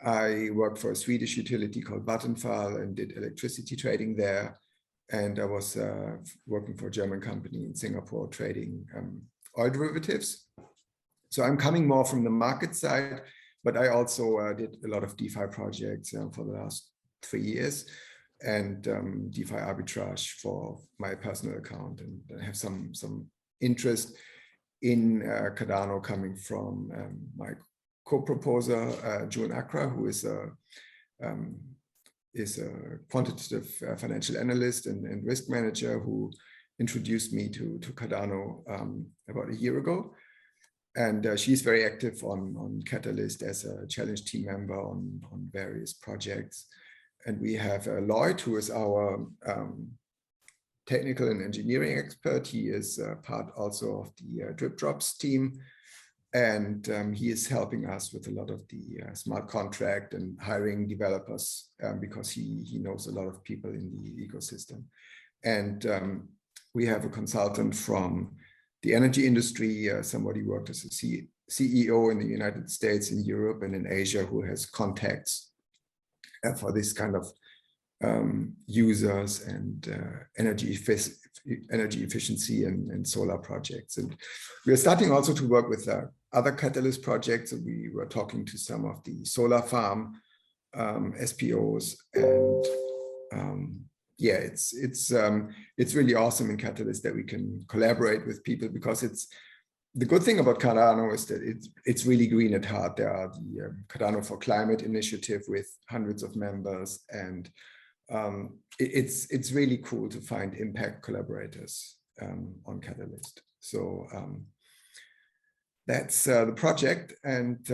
I worked for a Swedish utility called Vattenfall and did electricity trading there. And I was working for a German company in Singapore trading oil derivatives. So I'm coming more from the market side, but I also did a lot of DeFi projects for the last 3 years. And DeFi arbitrage for my personal account, and I have some interest in Cardano coming from my co-proposer June Accra, who is a quantitative financial analyst and risk manager who introduced me to Cardano about a year ago. And she's very active on Catalyst as a challenge team member on various projects. And we have Lloyd, who is our technical and engineering expert. He is part also of the Drip Drops team. And he is helping us with a lot of the smart contract and hiring developers because he knows a lot of people in the ecosystem. And we have a consultant from the energy industry, somebody who worked as a CEO in the United States, in Europe, and in Asia, who has contacts for this kind of users and energy efficiency and solar projects. And we are starting also to work with other Catalyst projects. So we were talking to some of the solar farm SPOs, and yeah, it's really awesome in Catalyst that we can collaborate with people, because it's the good thing about Cardano is that it's really green at heart. There are the Cardano for Climate initiative with hundreds of members, and it's really cool to find impact collaborators on Catalyst. So that's the project, and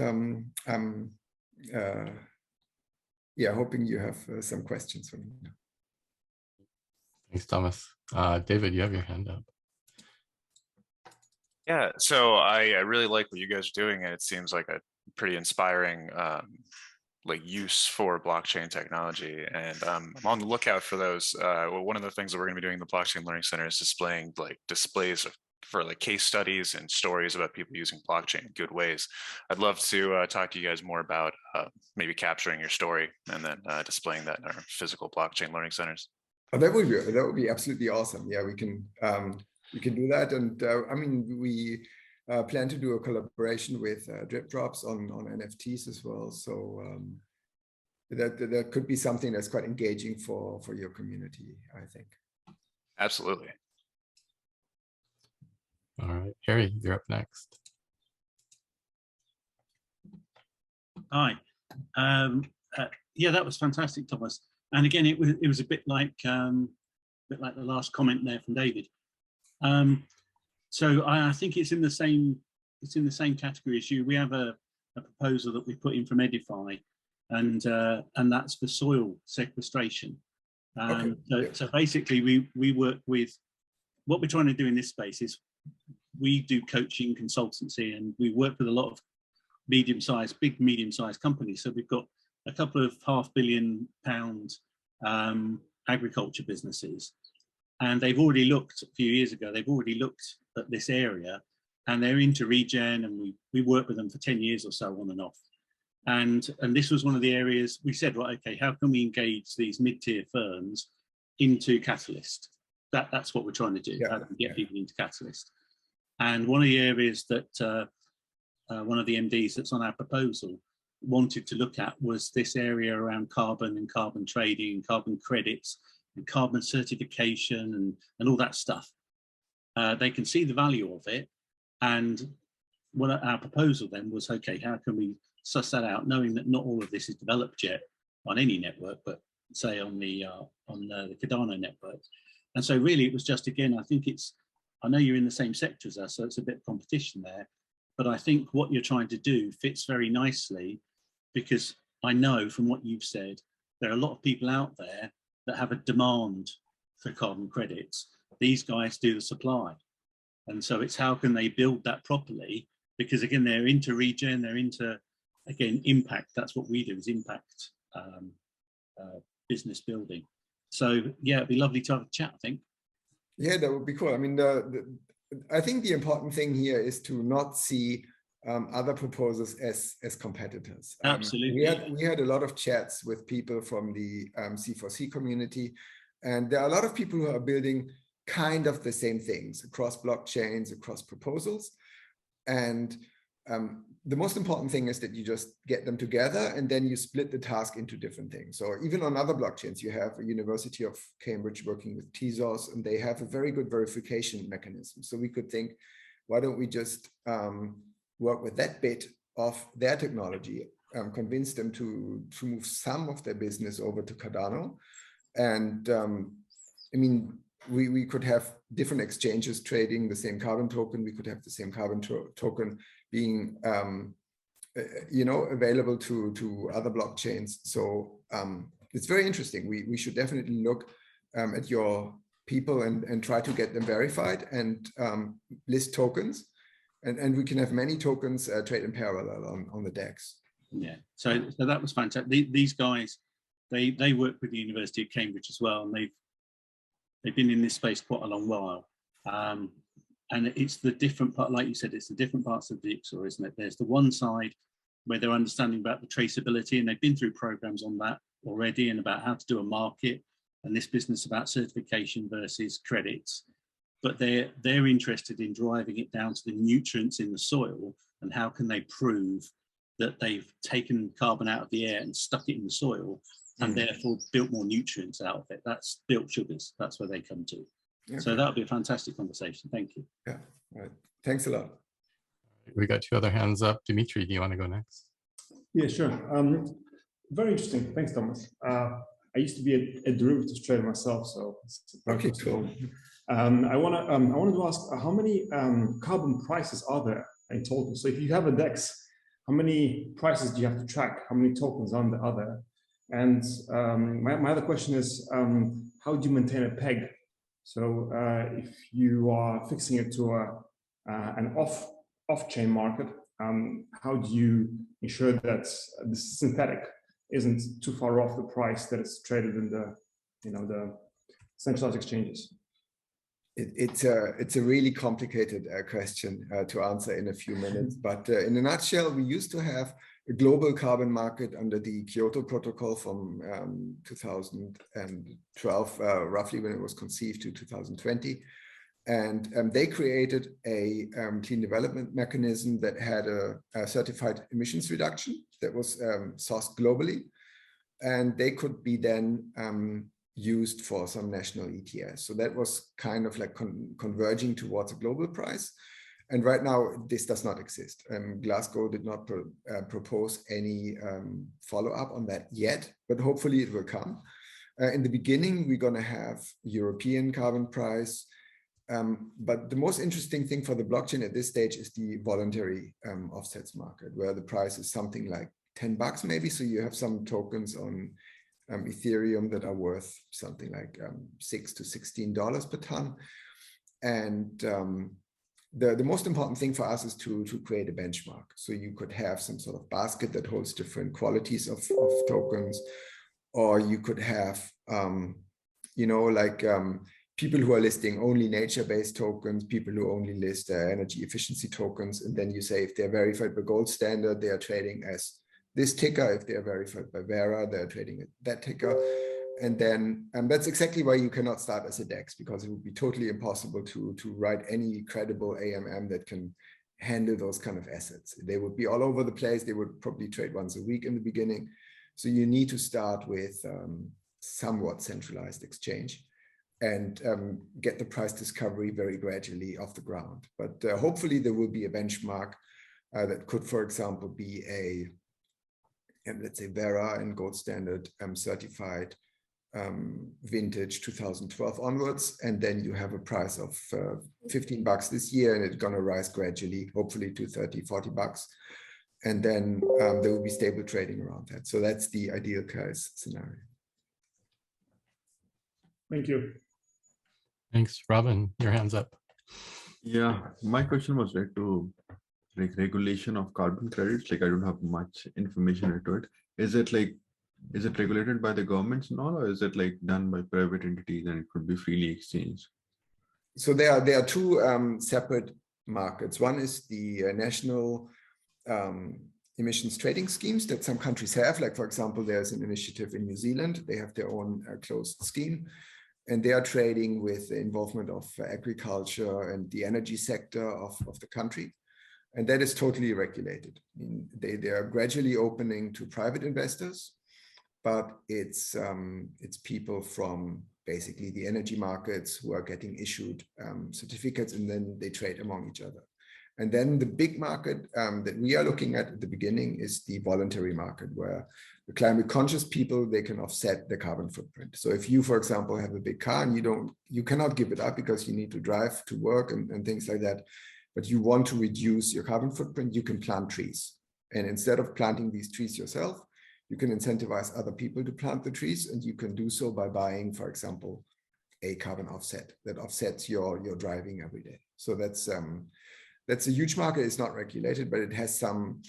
yeah, hoping you have some questions for me. Thanks, Thomas. David, you have your hand up. Yeah, so I really like what you guys are doing, and it seems like a pretty inspiring like use for blockchain technology. And I'm on the lookout for those. One of the things that we're going to be doing in the Blockchain Learning Center is displaying like displays for like case studies and stories about people using blockchain in good ways. I'd love to talk to you guys more about maybe capturing your story and then displaying that in our physical blockchain learning centers. Oh, that would be absolutely awesome. Yeah, we can do that. And I mean, we plan to do a collaboration with Drip Drops on NFTs as well. So that could be something that's quite engaging for your community, I think. Absolutely. All right, Harry, you're up next. Hi. Yeah, that was fantastic, Thomas. And again, it was a bit like the last comment there from David. So I think it's in the same category as you. We have a proposal that we put in from Edify, and that's for soil sequestration. So basically, we work with, what we're trying to do in this space is we do coaching consultancy, and we work with a lot of big medium-sized companies. So we've got a couple of £500 million agriculture businesses, and they've already looked a few years ago. They've already looked at this area, and they're into regen, and we worked with them for 10 years or so on and off. And this was one of the areas we said, right, okay, how can we engage these mid-tier firms into Catalyst? That's what we're trying to do, how do we get people into Catalyst? And one of the areas that one of the MDs that's on our proposal wanted to look at was this area around carbon and carbon trading and carbon credits and carbon certification and all that stuff. They can see the value of it. And our proposal then was, okay, how can we suss that out, knowing that not all of this is developed yet on any network, but say on the Cardano network. And so really it was just, again, I know you're in the same sector as us, so it's a bit of competition there, but I think what you're trying to do fits very nicely, because I know from what you've said, there are a lot of people out there that have a demand for carbon credits. These guys do the supply. And so it's how can they build that properly? Because again, they're into regen, they're into, again, impact. That's what we do, is impact business building. So yeah, it'd be lovely to have a chat, I think. Yeah, that would be cool. I mean, I think the important thing here is to not see other proposals as competitors. Absolutely. We had a lot of chats with people from the C4C community, and there are a lot of people who are building kind of the same things across blockchains, across proposals. And the most important thing is that you just get them together, and then you split the task into different things. So even on other blockchains, you have a University of Cambridge working with Tezos, and they have a very good verification mechanism. So we could think, why don't we just work with that bit of their technology, convince them to move some of their business over to Cardano. And I mean, we could have different exchanges trading the same carbon token. We could have the same carbon token being, available to other blockchains. So it's very interesting. We should definitely look at your people and try to get them verified and list tokens. And we can have many tokens trade in parallel on the DEX. Yeah, so that was fantastic. These guys, they work with the University of Cambridge as well, and they've been in this space quite a long while. And it's the different part, like you said, it's the different parts of the jigsaw, isn't it? There's the one side where they're understanding about the traceability, and they've been through programs on that. already and about how to do a market and this business about certification versus credits. But they're interested in driving it down to the nutrients in the soil and how can they prove that they've taken carbon out of the air and stuck it in the soil and therefore built more nutrients out of it. That's built sugars. That's where they come to. Okay. So that'll be a fantastic conversation. Thank you. Yeah, right. Thanks a lot. We got 2 other hands up. Dmitry, do you want to go next? Yeah, sure. Very interesting. Thanks, Thomas. I used to be a derivatives trader myself, so okay, cool. I wanted to ask how many carbon prices are there in total? So if you have a DEX, how many prices do you have to track? How many tokens are there? And my other question is, how do you maintain a peg? So if you are fixing it to an off-chain market, how do you ensure that the synthetic isn't too far off the price that is traded in the centralized exchanges? It's a really complicated question to answer in a few minutes, but in a nutshell, we used to have a global carbon market under the Kyoto Protocol from 2012, roughly when it was conceived, to 2020. And they created a clean development mechanism that had a certified emissions reduction that was sourced globally. And they could be then used for some national ETS. So that was kind of like converging towards a global price. And right now, this does not exist. Glasgow did not propose any follow-up on that yet, but hopefully it will come. In the beginning, we're going to have European carbon price. But the most interesting thing for the blockchain at this stage is the voluntary offsets market, where the price is something like $10 maybe. So you have some tokens on Ethereum that are worth something like $6 to $16 per ton. And the most important thing for us is to create a benchmark. So you could have some sort of basket that holds different qualities of tokens, or you could have, people who are listing only nature-based tokens, people who only list energy efficiency tokens. And then you say if they're verified by gold standard, they are trading as this ticker. If they are verified by Vera, they're trading at that ticker. And then that's exactly why you cannot start as a DEX, because it would be totally impossible to write any credible AMM that can handle those kind of assets. They would be all over the place. They would probably trade once a week in the beginning. So you need to start with somewhat centralized exchange and get the price discovery very gradually off the ground. But hopefully there will be a benchmark that could, for example, be let's say Vera and gold standard certified vintage 2012 onwards. And then you have a price of $15 this year, and it's going to rise gradually, hopefully to $30, $40. And then there will be stable trading around that. So that's the ideal case scenario. Thank you. Thanks, Robin. Your hand's up. Yeah, my question was related to regulation of carbon credits. Like I don't have much information into it. Is it regulated by the governments and all, or is it like done by private entities and it could be freely exchanged? So there are two separate markets. One is the national emissions trading schemes that some countries have. Like, for example, there's an initiative in New Zealand. They have their own closed scheme, and they are trading with the involvement of agriculture and the energy sector of the country. And that is totally regulated. I mean, they are gradually opening to private investors, but it's people from basically the energy markets who are getting issued certificates, and then they trade among each other. And then the big market that we are looking at the beginning is the voluntary market, where the climate conscious people, they can offset the carbon footprint. So if you, for example, have a big car and you cannot give it up because you need to drive to work and things like that, but you want to reduce your carbon footprint, you can plant trees. And instead of planting these trees yourself, you can incentivize other people to plant the trees, and you can do so by buying, for example, a carbon offset that offsets your driving every day. So that's a huge market. It's not regulated, but it has some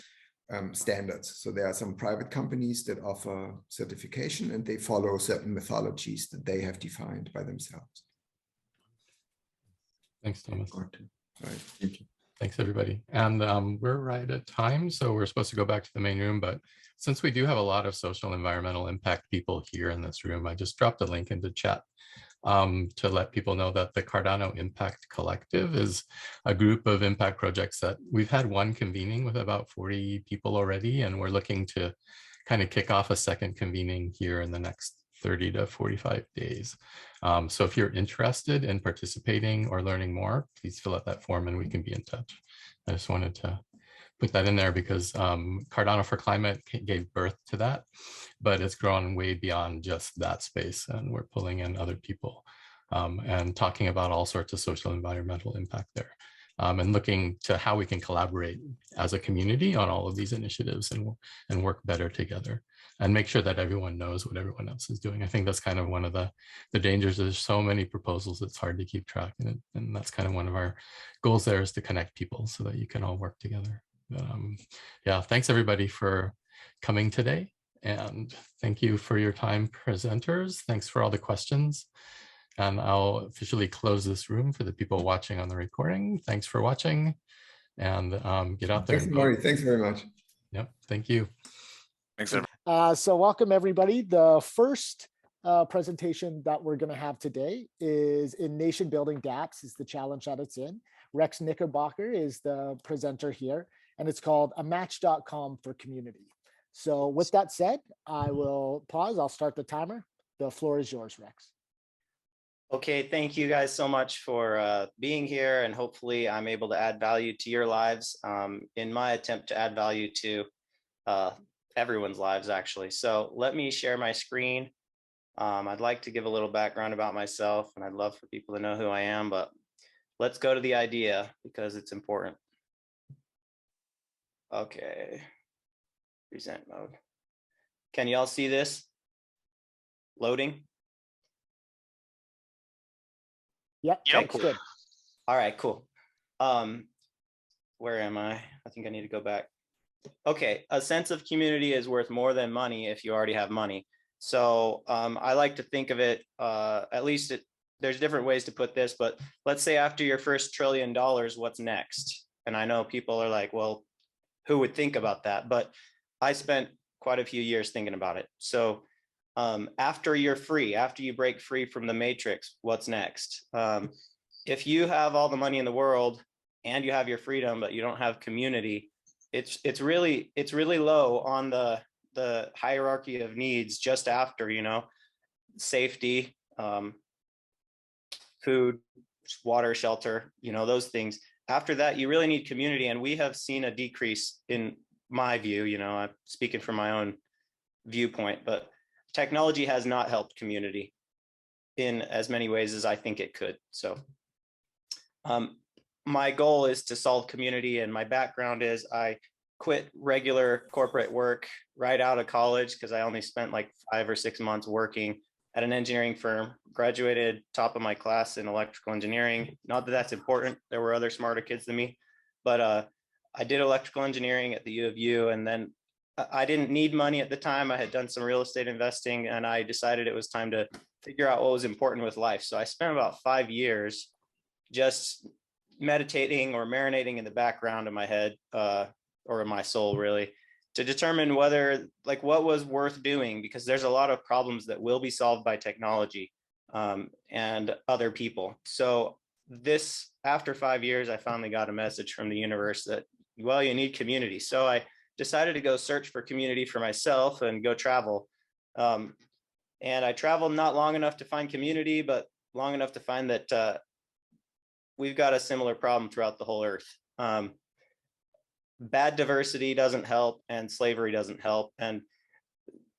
standards. So there are some private companies that offer certification, and they follow certain methodologies that they have defined by themselves. Thanks, Thomas. Right. Thanks. Thanks, everybody. And we're right at time, so we're supposed to go back to the main room. But since we do have a lot of social environmental impact people here in this room, I just dropped a link into chat to let people know that the Cardano Impact Collective is a group of impact projects that we've had one convening with about 40 people already, and we're looking to kind of kick off a second convening here in the next 30 to 45 days. So if you're interested in participating or learning more, please fill out that form and we can be in touch. I just wanted to put that in there because Cardano for Climate gave birth to that, but it's grown way beyond just that space, and we're pulling in other people and talking about all sorts of social environmental impact there. And looking to how we can collaborate as a community on all of these initiatives and work better together and make sure that everyone knows what everyone else is doing. I think that's kind of one of the dangers. There's so many proposals, it's hard to keep track. And that's kind of one of our goals there, is to connect people so that you can all work together. But, yeah, thanks everybody for coming today. And thank you for your time, presenters. Thanks for all the questions. And I'll officially close this room for the people watching on the recording. Thanks for watching, and get out there. Thanks, Maury. Thanks very much. Yep, thank you. Thanks, So welcome everybody. The first presentation that we're going to have today is in Nation Building dApps, is the challenge that it's in. Rex Knickerbocker is the presenter here, and it's called A Match.com for Community. So with that said, I will pause. I'll start the timer. The floor is yours, Rex. Okay, thank you guys so much for being here, and hopefully I'm able to add value to your lives in my attempt to add value to everyone's lives, actually. So let me share my screen. I'd like to give a little background about myself, and I'd love for people to know who I am, but let's go to the idea because it's important. Okay, present mode. Can you all see this? Loading? Yep. Okay, cool. Good. All right, cool. Where am I? I think I need to go back. Okay, a sense of community is worth more than money if you already have money. So I like to think of it, at least there's different ways to put this, but let's say after your first $1 trillion, what's next? And I know people are like, well, who would think about that? But I spent quite a few years thinking about it. So after you're free, after you break free from the matrix, what's next? If you have all the money in the world and you have your freedom, but you don't have community, it's really low on the hierarchy of needs just after, you know, safety, food, water, shelter, you know, those things. After that, you really need community. And we have seen a decrease in my view, you know, I'm speaking from my own viewpoint, but technology has not helped community in as many ways as I think it could. So my goal is to solve community, and my background is I quit regular corporate work right out of college because I only spent like 5 or 6 months working at an engineering firm, graduated top of my class in electrical engineering. Not that that's important. There were other smarter kids than me, but I did electrical engineering at the U of U, and then I didn't need money at the time. I had done some real estate investing, and I decided it was time to figure out what was important with life. So I spent about 5 years just meditating or marinating in the background of my head, or in my soul, really, to determine whether, like, what was worth doing, because there's a lot of problems that will be solved by technology and other people. So after 5 years, I finally got a message from the universe that, well, you need community. So I decided to go search for community for myself and go travel. And I traveled not long enough to find community, but long enough to find that we've got a similar problem throughout the whole earth. Bad diversity doesn't help, and slavery doesn't help. And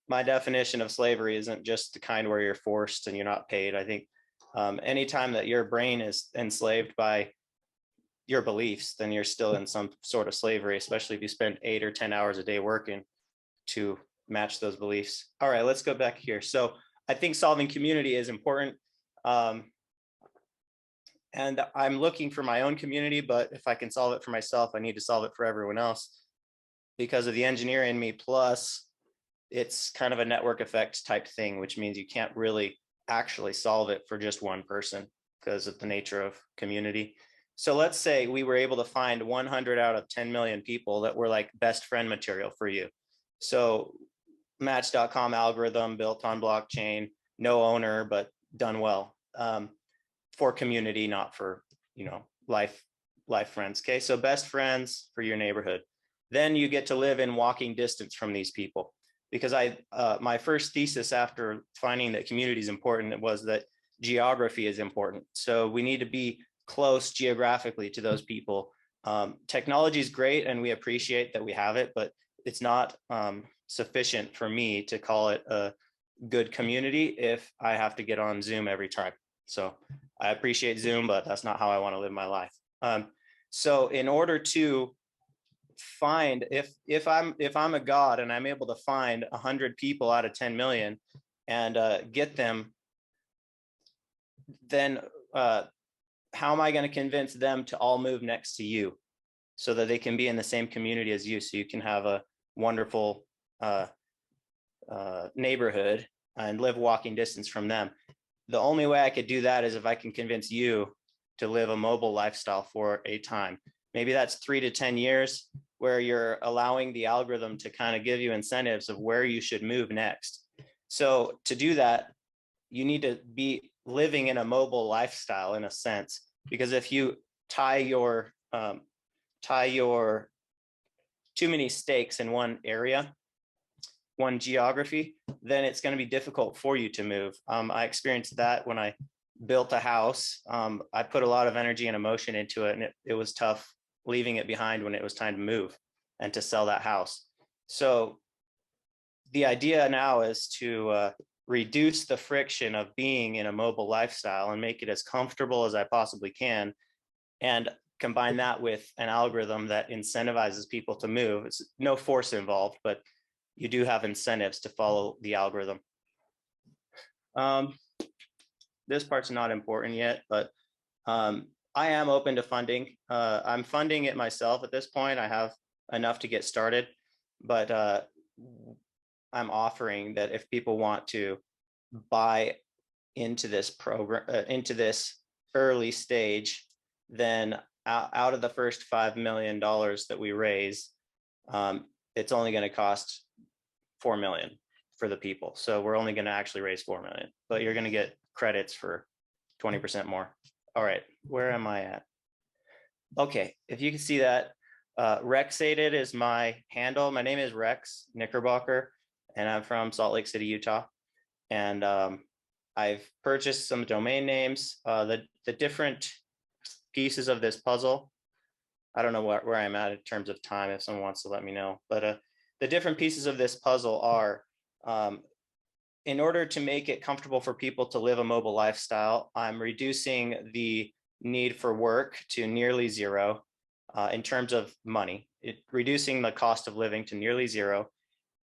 my definition of slavery isn't just the kind where you're forced and you're not paid. I think anytime that your brain is enslaved by your beliefs, then you're still in some sort of slavery, especially if you spend 8 or 10 hours a day working to match those beliefs. All right, let's go back here. So I think solving community is important. And I'm looking for my own community, but if I can solve it for myself, I need to solve it for everyone else because of the engineer in me. Plus, it's kind of a network effect type thing, which means you can't really actually solve it for just one person because of the nature of community. So let's say we were able to find 100 out of 10 million people that were like best friend material for you. So Match.com algorithm built on blockchain, no owner, but done well, for community, not for, you know, life friends. Okay, so best friends for your neighborhood. Then you get to live in walking distance from these people. Because my first thesis after finding that community is important was that geography is important. So we need to be close geographically to those people. Technology is great and we appreciate that we have it, but it's not sufficient for me to call it a good community if I have to get on Zoom every time. So I appreciate Zoom, but that's not how I want to live my life. So in order to find, if I'm a god and I'm able to find 100 people out of 10 million and get them, then how am I going to convince them to all move next to you so that they can be in the same community as you, so you can have a wonderful neighborhood and live walking distance from them? The only way I could do that is if I can convince you to live a mobile lifestyle for a time. Maybe that's 3 to 10 years, where you're allowing the algorithm to kind of give you incentives of where you should move next. So to do that, you need to be living in a mobile lifestyle in a sense, because if you tie your too many stakes in one area, one geography, then it's going to be difficult for you to move. I experienced that when I built a house. I put a lot of energy and emotion into it, and it was tough leaving it behind when it was time to move and to sell that house. So the idea now is to reduce the friction of being in a mobile lifestyle and make it as comfortable as I possibly can, and combine that with an algorithm that incentivizes people to move. It's no force involved, but you do have incentives to follow the algorithm. This part's not important yet, but I am open to funding. I'm funding it myself at this point. I have enough to get started, but I'm offering that if people want to buy into this program, into this early stage, then out of the first $5 million that we raise, it's only going to cost $4 million for the people. So we're only going to actually raise $4 million, but you're going to get credits for 20% more. All right, where am I at? Okay, if you can see that, Rexated is my handle. My name is Rex Knickerbocker, and I'm from Salt Lake City, Utah. And I've purchased some domain names. The different pieces of this puzzle, I don't know where I'm at in terms of time, if someone wants to let me know, but the different pieces of this puzzle are, in order to make it comfortable for people to live a mobile lifestyle, I'm reducing the need for work to nearly zero in terms of money, reducing the cost of living to nearly zero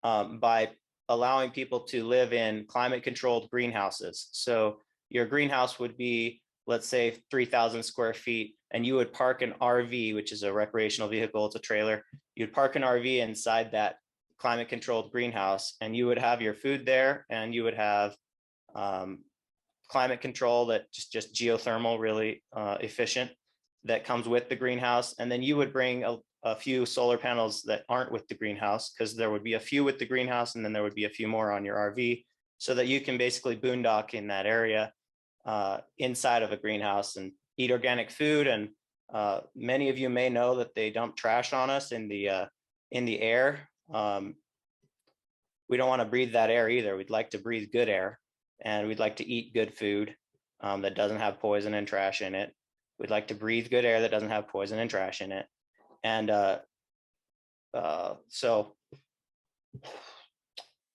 by allowing people to live in climate controlled greenhouses. So your greenhouse would be, let's say, 3,000 square feet, and you would park an RV, which is a recreational vehicle, it's a trailer. You'd park an RV inside that climate controlled greenhouse, and you would have your food there, and you would have climate control that just geothermal, really efficient, that comes with the greenhouse. And then you would bring a few solar panels that aren't with the greenhouse, because there would be a few with the greenhouse and then there would be a few more on your RV, so that you can basically boondock in that area inside of a greenhouse and eat organic food. And many of you may know that they dump trash on us in the air. We don't want to breathe that air either. We'd like to breathe good air, and we'd like to eat good food that doesn't have poison and trash in it. We'd like to breathe good air that doesn't have poison and trash in it. And so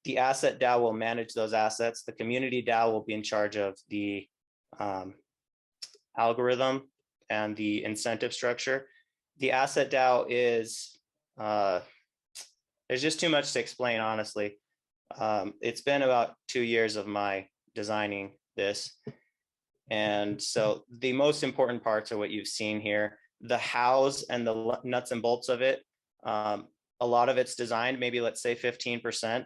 the asset DAO will manage those assets. The community DAO will be in charge of the algorithm and the incentive structure. The asset DAO is, there's just too much to explain, honestly. It's been about 2 years of my designing this. And so the most important parts are what you've seen here. The hows and the nuts and bolts of it, a lot of it's designed, maybe let's say 15%.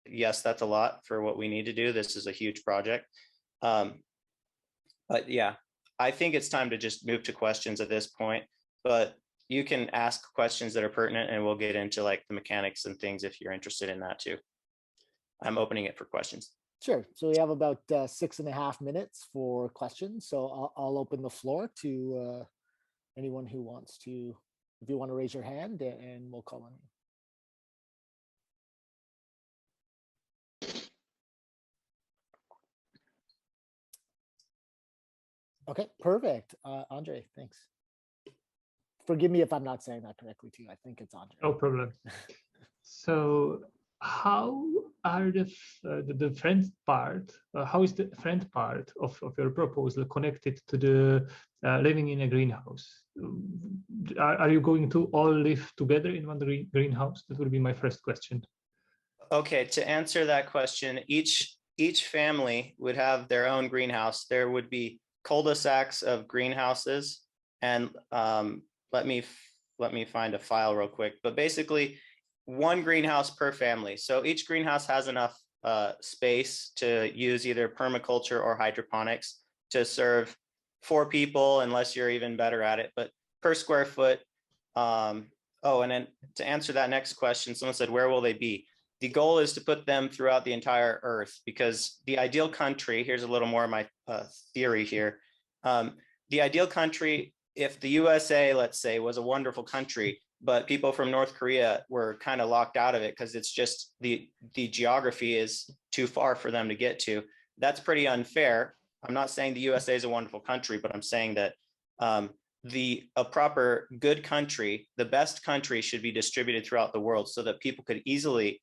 Yes, that's a lot for what we need to do. This is a huge project. But yeah, I think it's time to just move to questions at this point, but you can ask questions that are pertinent and we'll get into like the mechanics and things if you're interested in that too. I'm opening it for questions. Sure. So we have about 6.5 minutes for questions. So I'll open the floor to anyone who wants to, if you want to raise your hand and we'll call on you. Okay, perfect. Andre, thanks. Forgive me if I'm not saying that correctly too. I think it's Andre. No problem. So how are the friend part, how is the friend part of your proposal connected to the living in a greenhouse? Are you going to all live together in one greenhouse? That would be my first question. Okay, to answer that question, each family would have their own greenhouse. There would be cul-de-sacs of greenhouses, and let me find a file real quick. But basically, one greenhouse per family. So each greenhouse has enough space to use either permaculture or hydroponics to serve 4 people, unless you're even better at it. But per square foot. Oh, and then to answer that next question, someone said, where will they be? The goal is to put them throughout the entire Earth, because the ideal country, here's a little more of my theory here. The ideal country, if the USA, let's say, was a wonderful country, but people from North Korea were kind of locked out of it because it's just the geography is too far for them to get to. That's pretty unfair. I'm not saying the USA is a wonderful country, but I'm saying that a proper good country, the best country, should be distributed throughout the world so that people could easily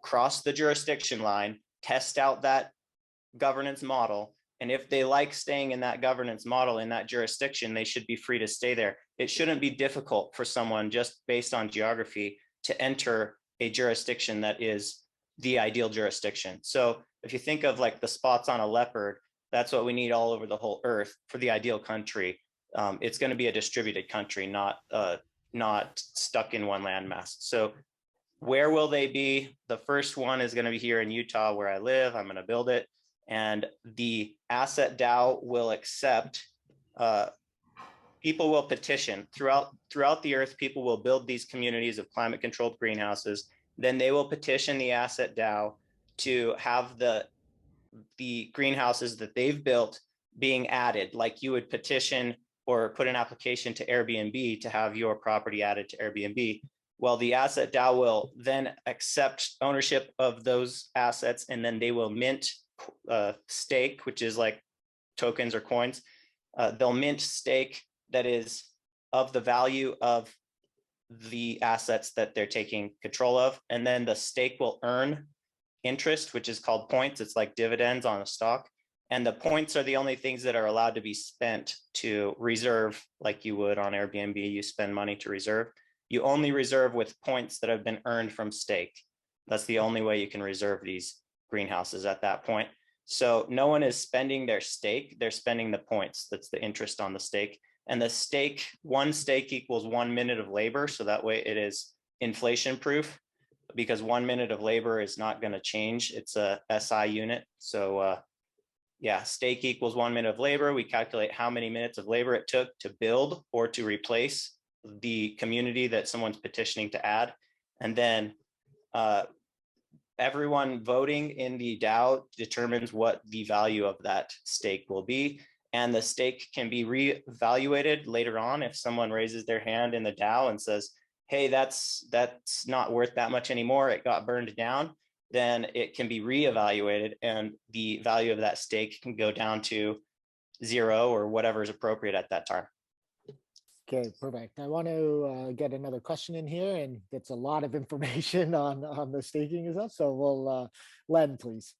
cross the jurisdiction line, test out that governance model, and if they like staying in that governance model in that jurisdiction, they should be free to stay there. It shouldn't be difficult for someone just based on geography to enter a jurisdiction that is the ideal jurisdiction. So if you think of like the spots on a leopard, that's what we need all over the whole Earth for the ideal country. It's going to be a distributed country, not stuck in one landmass. So where will they be? The first one is going to be here in Utah, where I live. I'm going to build it. And the asset DAO will accept, people will petition throughout the Earth. People will build these communities of climate controlled greenhouses. Then they will petition the asset DAO to have the greenhouses that they've built being added, like you would petition or put an application to Airbnb to have your property added to Airbnb. Well, the asset DAO will then accept ownership of those assets, and then they will mint stake, which is like tokens or coins. They'll mint stake that is of the value of the assets that they're taking control of. And then the stake will earn interest, which is called points. It's like dividends on a stock. And the points are the only things that are allowed to be spent to reserve, like you would on Airbnb. You spend money to reserve. You only reserve with points that have been earned from stake. That's the only way you can reserve these greenhouses at that point. So no one is spending their stake, they're spending the points. That's the interest on the stake. And the stake, one stake equals 1 minute of labor. So that way it is inflation proof, because 1 minute of labor is not going to change. It's a SI unit. So yeah, stake equals 1 minute of labor. We calculate how many minutes of labor it took to build or to replace the community that someone's petitioning to add. And then everyone voting in the DAO determines what the value of that stake will be. And the stake can be reevaluated later on if someone raises their hand in the DAO and says, hey, that's not worth that much anymore, it got burned down, then it can be reevaluated and the value of that stake can go down to 0 or whatever is appropriate at that time. Okay, perfect. I want to get another question in here, and it's a lot of information on the staking and stuff. So we'll, Len, please.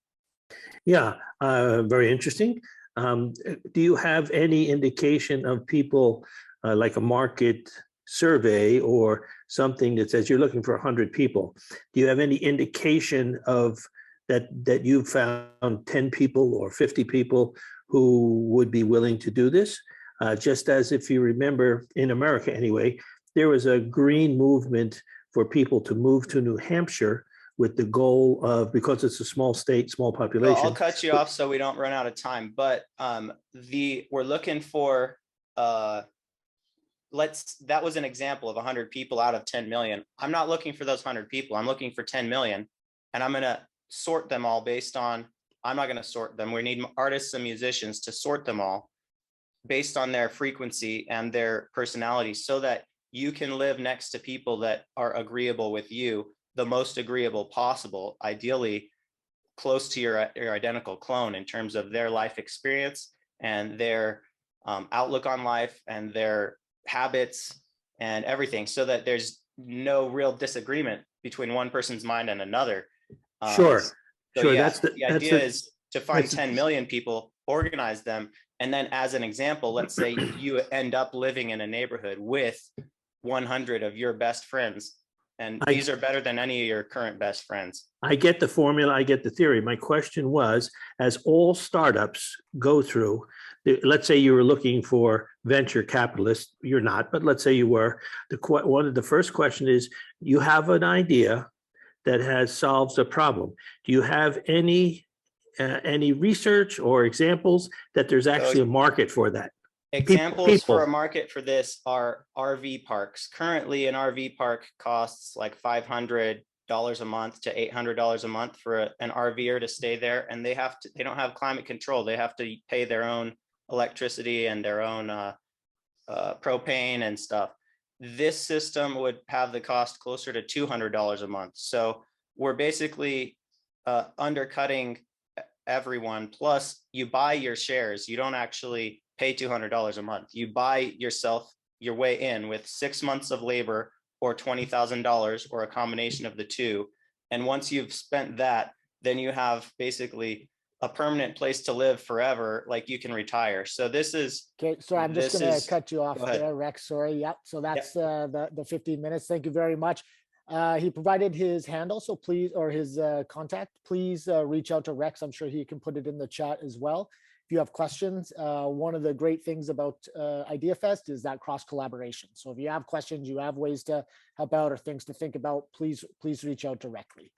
Yeah, very interesting. Do you have any indication of people, like a market survey or something that says you're looking for 100 people? Do you have any indication of that you found 10 people or 50 people who would be willing to do this? Just as if you remember, in America anyway, there was a green movement for people to move to New Hampshire with the goal of, because it's a small state, small Well, population. I'll cut you off so we don't run out of time, but we're looking for that was an example of 100 people out of 10 million. I'm not looking for those 100 people. I'm looking for 10 million, and I'm going to sort them all based on, I'm not going to sort them. We need artists and musicians to sort them all based on their frequency and their personality, so that you can live next to people that are agreeable with you, the most agreeable possible, ideally close to your identical clone in terms of their life experience and their outlook on life and their habits and everything, so that there's no real disagreement between one person's mind and another. Sure. So Sure. yeah, That's the idea is to find 10 million people, organize them, and then as an example, let's say you end up living in a neighborhood with 100 of your best friends, and these are better than any of your current best friends. I get the formula, I get the theory. My question was, as all startups go through, let's say you were looking for venture capitalists, you're not, but let's say you were. One of the first question is, you have an idea that solves a problem. Do you have any research or examples that there's actually a market for that? Examples for a market for this are RV parks. Currently, an RV park costs like $500 a month to $800 a month for an RVer to stay there, and they don't have climate control. They have to pay their own electricity and their own propane and stuff. This system would have the cost closer to $200 a month. So we're basically undercutting everyone. Plus, you buy your shares. You don't actually pay $200 a month. You buy yourself your way in with 6 months of labor or $20,000 or a combination of the two. And once you've spent that, then you have basically a permanent place to live forever, like you can retire. So this is okay. So I'm just going to cut you off there, Rex. Sorry. Yep. So that's the 15 minutes. Thank you very much. He provided his handle, so please, or his contact. Please reach out to Rex. I'm sure he can put it in the chat as well. If you have questions, one of the great things about IdeaFest is that cross collaboration. So if you have questions, you have ways to help out or things to think about, please reach out directly.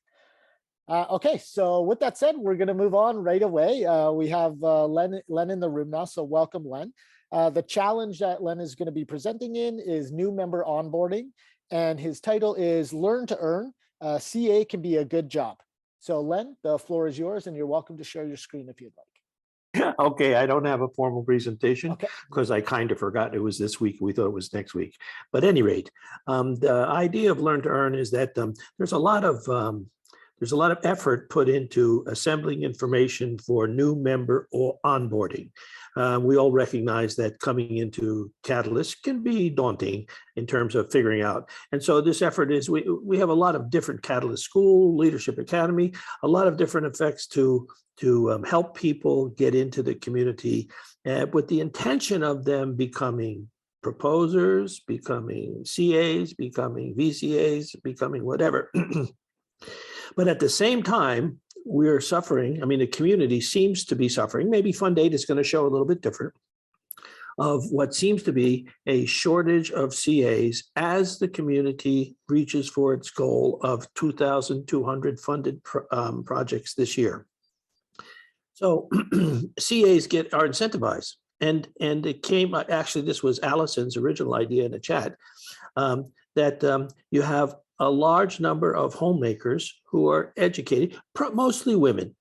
Okay, so with that said, we're going to move on right away. We have Len in the room now, so welcome, Len. The challenge that Len is going to be presenting in is new member onboarding, and his title is Learn to Earn. CA can be a good job. So Len, the floor is yours, and you're welcome to share your screen if you'd like. Okay, I don't have a formal presentation because I kind of forgot it was this week. We thought it was next week. But at any rate, the idea of Learn to Earn is that there's a lot of effort put into assembling information for new member or onboarding. We all recognize that coming into Catalyst can be daunting in terms of figuring out. And so this effort is, we have a lot of different Catalyst School, Leadership Academy, a lot of different effects to help people get into the community with the intention of them becoming proposers, becoming CAs, becoming VCAs, becoming whatever. But at the same time, we're suffering. I mean, the community seems to be suffering. Maybe Fund 8 is going to show a little bit different, of what seems to be a shortage of CAs as the community reaches for its goal of 2,200 funded projects this year. So CAs are incentivized. And it came, actually, this was Allison's original idea in the chat, that you have a large number of homemakers who are educated, mostly women,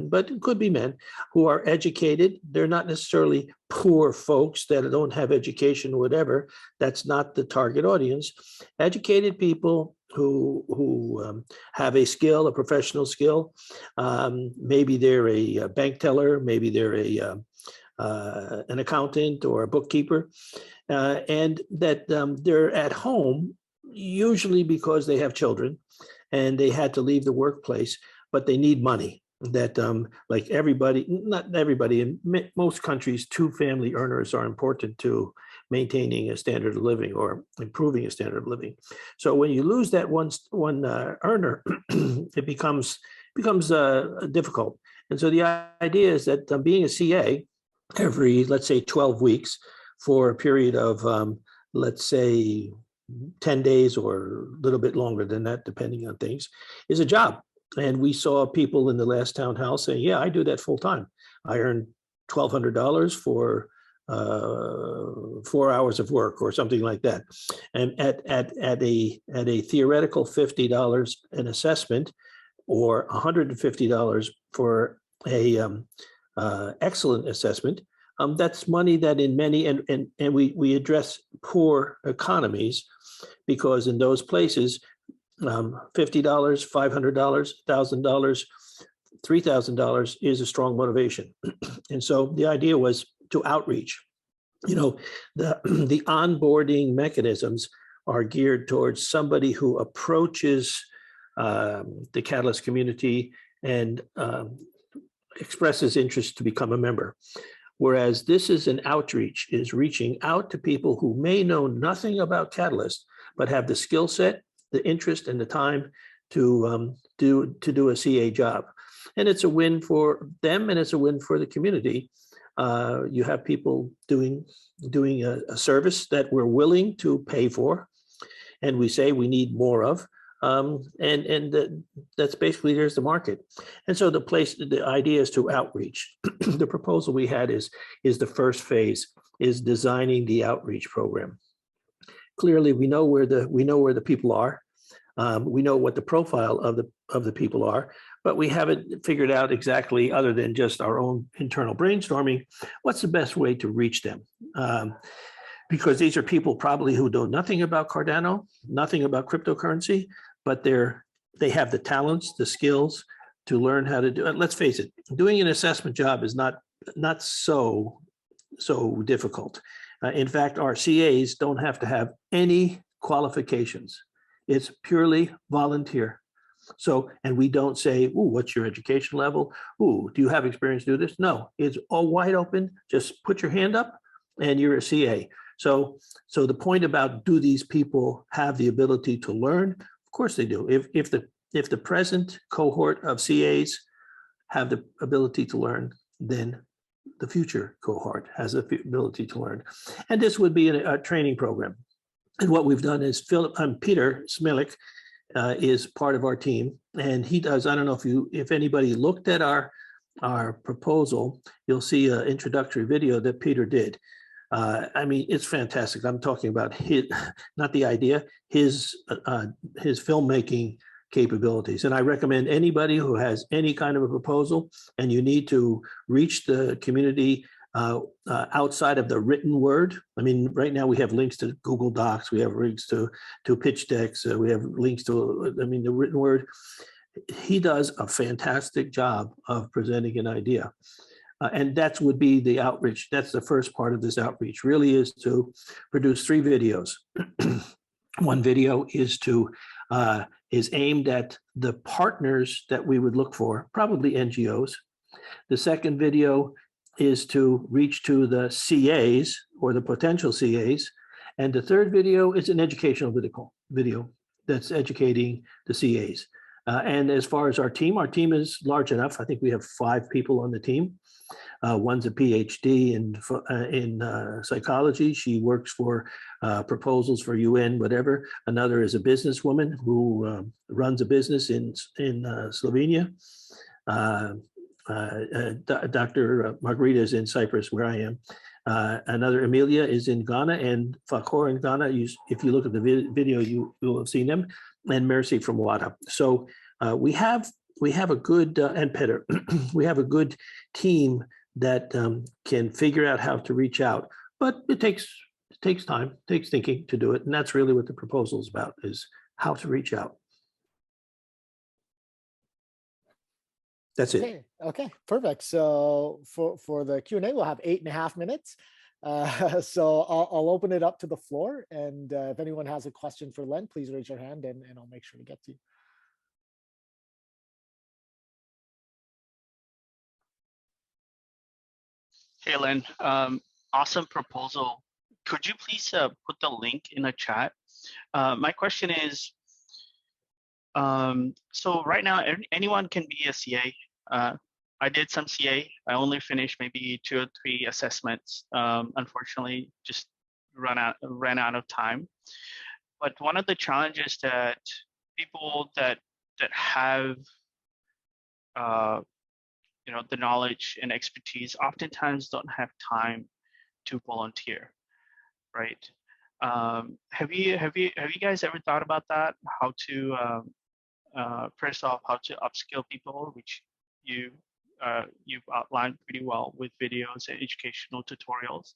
but it could be men who are educated. They're not necessarily poor folks that don't have education or whatever. That's not the target audience. Educated people who have a skill, a professional skill. Maybe they're a bank teller, maybe they're an accountant or a bookkeeper, and that they're at home, usually because they have children and they had to leave the workplace, but they need money. That like everybody, not everybody, in most countries, 2 family earners are important to maintaining a standard of living or improving a standard of living. So when you lose that one earner, it becomes difficult. And so the idea is that being a CA every, let's say, 12 weeks for a period of, let's say, 10 days or a little bit longer than that, depending on things, is a job. And we saw people in the last townhouse saying, yeah, I do that full time. I earn $1,200 for 4 hours of work or something like that. And at a theoretical $50 an assessment or $150 for a excellent assessment, that's money that in many, and we address poor economies, because in those places, $50, $500, $1,000, $3,000 is a strong motivation. And so the idea was to outreach. You know, the onboarding mechanisms are geared towards somebody who approaches the Catalyst community and expresses interest to become a member. Whereas this is an outreach, is reaching out to people who may know nothing about Catalyst, but have the skill set, the interest, and the time to do a CA job. And it's a win for them, and it's a win for the community. You have people doing a service that we're willing to pay for, and we say we need more of. That's basically, there's the market. And so the idea is to outreach. The proposal we had is the first phase, is designing the outreach program. Clearly, we know where the people are. We know what the profile of the people are, but we haven't figured out exactly, other than just our own internal brainstorming, what's the best way to reach them. Because these are people probably who know nothing about Cardano, nothing about cryptocurrency, but they have the talents, the skills to learn how to do it. Let's face it, doing an assessment job is not so difficult. In fact, our CAs don't have to have any qualifications. It's purely volunteer. So, and we don't say, ooh, what's your education level? Ooh, do you have experience to do this? No, it's all wide open. Just put your hand up and you're a CA. So the point about, do these people have the ability to learn? Of course they do. If the present cohort of CAs have the ability to learn, then the future cohort has the ability to learn. And this would be a training program. And what we've done is Peter Smilik is part of our team, and he does, I don't know if anybody looked at our proposal, you'll see an introductory video that Peter did. I mean, it's fantastic. I'm talking about his, not the idea, his filmmaking capabilities. And I recommend anybody who has any kind of a proposal and you need to reach the community outside of the written word. I mean, right now we have links to Google Docs, we have links to pitch decks, we have links to, I mean, the written word. He does a fantastic job of presenting an idea. And that would be the outreach. That's the first part of this outreach, really, is to produce 3 videos. One video is aimed at the partners that we would look for, probably NGOs. The second video is to reach to the CAs or the potential CAs. And the third video is an educational video that's educating the CAs. And as far as our team is large enough. I think we have 5 people on the team. One's a PhD in psychology. She works for proposals for UN, whatever. Another is a businesswoman who runs a business in Slovenia. Dr. Margarita is in Cyprus, where I am. Another Amelia is in Ghana, and Fakor in Ghana. If you look at the video, you will have seen them. And Mercy from WADA. So we have a good and Peter, we have a good team that can figure out how to reach out, but it takes time, it takes thinking to do it, and that's really what the proposal is about: is how to reach out. That's it. Okay, perfect. So for the Q&A, we'll have 8.5 minutes. So I'll open it up to the floor, and if anyone has a question for Len, please raise your hand, and I'll make sure to get to you. Hey, Len, awesome proposal. Could you please put the link in the chat? My question is, so right now, anyone can be a CA. I did some CA. I only finished maybe 2 or 3 assessments. Unfortunately, just ran out of time. But one of the challenges that people that have the knowledge and expertise oftentimes don't have time to volunteer, right? Have you guys ever thought about that? How to first off, how to upskill people, which you've outlined pretty well with videos and educational tutorials.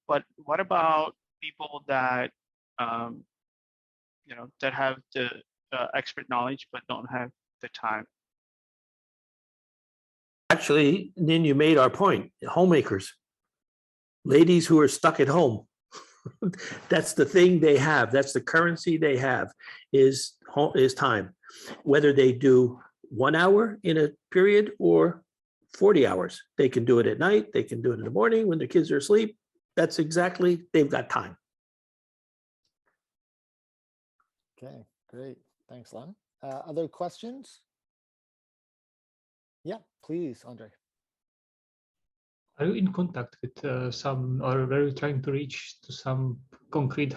But what about people that that have the expert knowledge but don't have the time? Actually, Ninh, you made our point. Homemakers, ladies who are stuck at home. That's the thing they have. That's the currency they have is time. Whether they do 1 hour in a period or 40 hours, they can do it at night. They can do it in the morning when their kids are asleep. That's exactly, they've got time. Okay, great. Thanks, Len. Other questions? Yeah, please, Audrey. Are you in contact with some, or are you trying to reach to some concrete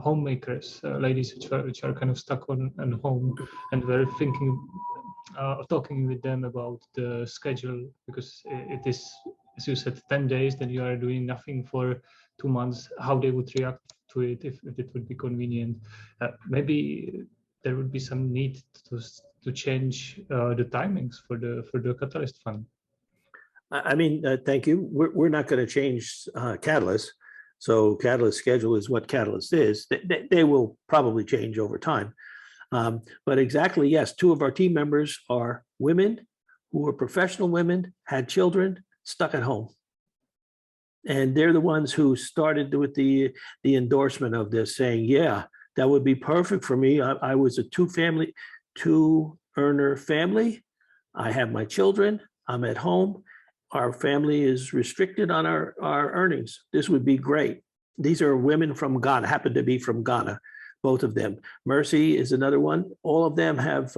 homemakers, ladies which are kind of stuck on home, and we're thinking, talking with them about the schedule, because it is, as you said, 10 days, then you are doing nothing for 2 months, how they would react to it if it would be convenient. Maybe there would be some need to change the timings for the Catalyst Fund. I mean, thank you. We're not going to change Catalyst. So Catalyst schedule is what Catalyst is. They will probably change over time. But exactly, yes, 2 of our team members are women who are professional women, had children, stuck at home. And they're the ones who started with the endorsement of this, saying, yeah, that would be perfect for me. I was a 2-earner family. I have my children. I'm at home. Our family is restricted on our earnings. This would be great. These are women from Ghana, happen to be from Ghana, both of them. Mercy is another one. All of them have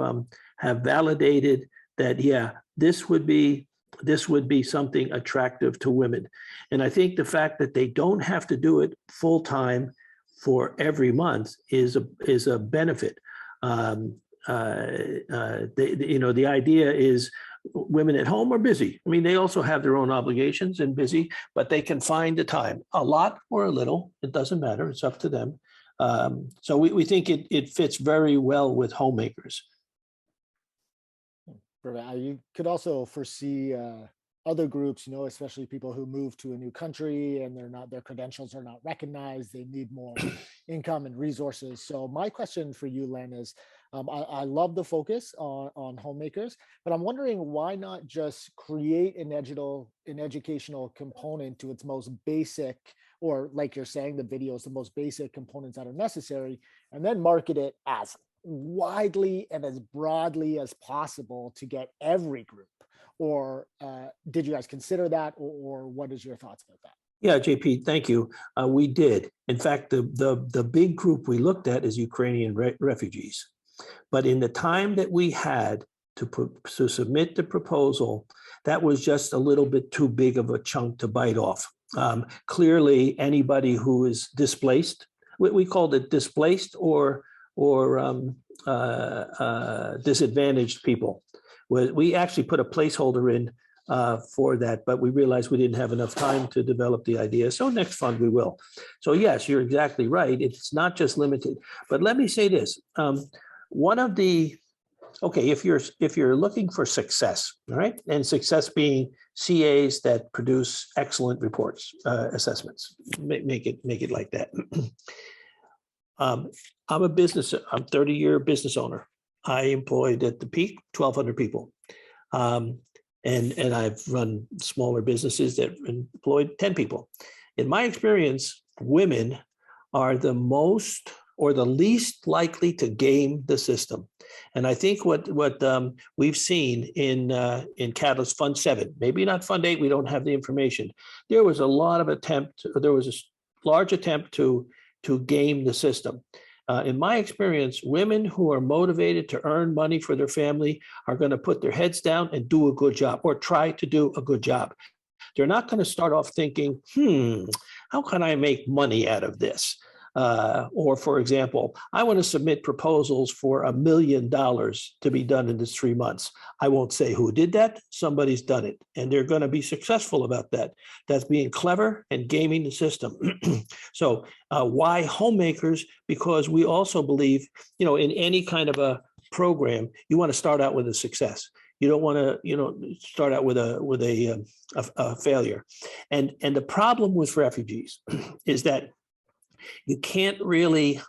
validated that, yeah, this would be something attractive to women. And I think the fact that they don't have to do it full time for every month is a benefit. The idea is women at home are busy. I mean, they also have their own obligations and busy, but they can find the time, a lot or a little. It doesn't matter. It's up to them. So we think it fits very well with homemakers. You could also foresee other groups, especially people who move to a new country and their credentials are not recognized. They need more income and resources. So my question for you, Len, is I love the focus on homemakers, but I'm wondering why not just create an educational component to its most basic, or like you're saying, the videos, the most basic components that are necessary, and then market it as widely and as broadly as possible to get every group? Or did you guys consider that, or what is your thoughts about that? Yeah, JP, thank you. We did. In fact, the big group we looked at is Ukrainian refugees. But in the time that we had to submit the proposal, that was just a little bit too big of a chunk to bite off. Clearly, anybody who is displaced, we called it displaced or disadvantaged people. We actually put a placeholder in for that, but we realized we didn't have enough time to develop the idea. So next fund we will. So yes, you're exactly right. It's not just limited. But let me say this: if you're looking for success, all right, and success being CAs that produce excellent reports, assessments, make it like that. I'm a 30-year business owner. I employed at the peak 1,200 people. And I've run smaller businesses that employed 10 people. In my experience, women are the most or the least likely to game the system. And I think what we've seen in Catalyst Fund 7, maybe not Fund 8, we don't have the information. There was a large attempt to game the system. In my experience, women who are motivated to earn money for their family are going to put their heads down and do a good job, or try to do a good job. They're not going to start off thinking, how can I make money out of this? Or for example, I want to submit proposals for $1 million to be done in this 3 months. I won't say who did that. Somebody's done it, and they're going to be successful about that. That's being clever and gaming the system. So why homemakers? Because we also believe, in any kind of a program, you want to start out with a success. You don't want to, start out with a failure. And the problem with refugees is that you can't really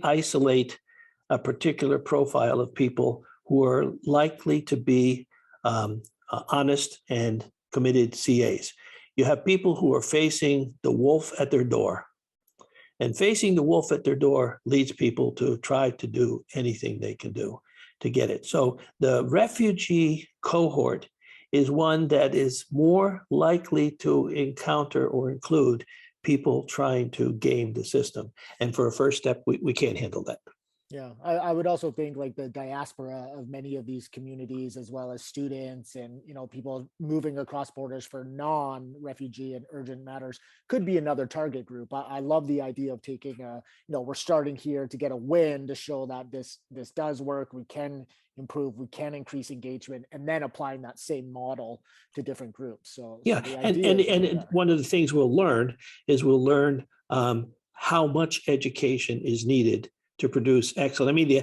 isolate a particular profile of people who are likely to be honest and committed CAs. You have people who are facing the wolf at their door, and facing the wolf at their door leads people to try to do anything they can do to get it. So the refugee cohort is one that is more likely to encounter or include people trying to game the system. And for a first step, we can't handle that. Yeah, I would also think like the diaspora of many of these communities, as well as students and, people moving across borders for non-refugee and urgent matters, could be another target group. I love the idea of taking we're starting here to get a win to show that this does work. We can improve, we can increase engagement, and then applying that same model to different groups. So yeah, and one of the things we'll learn how much education is needed to produce excellent. I mean,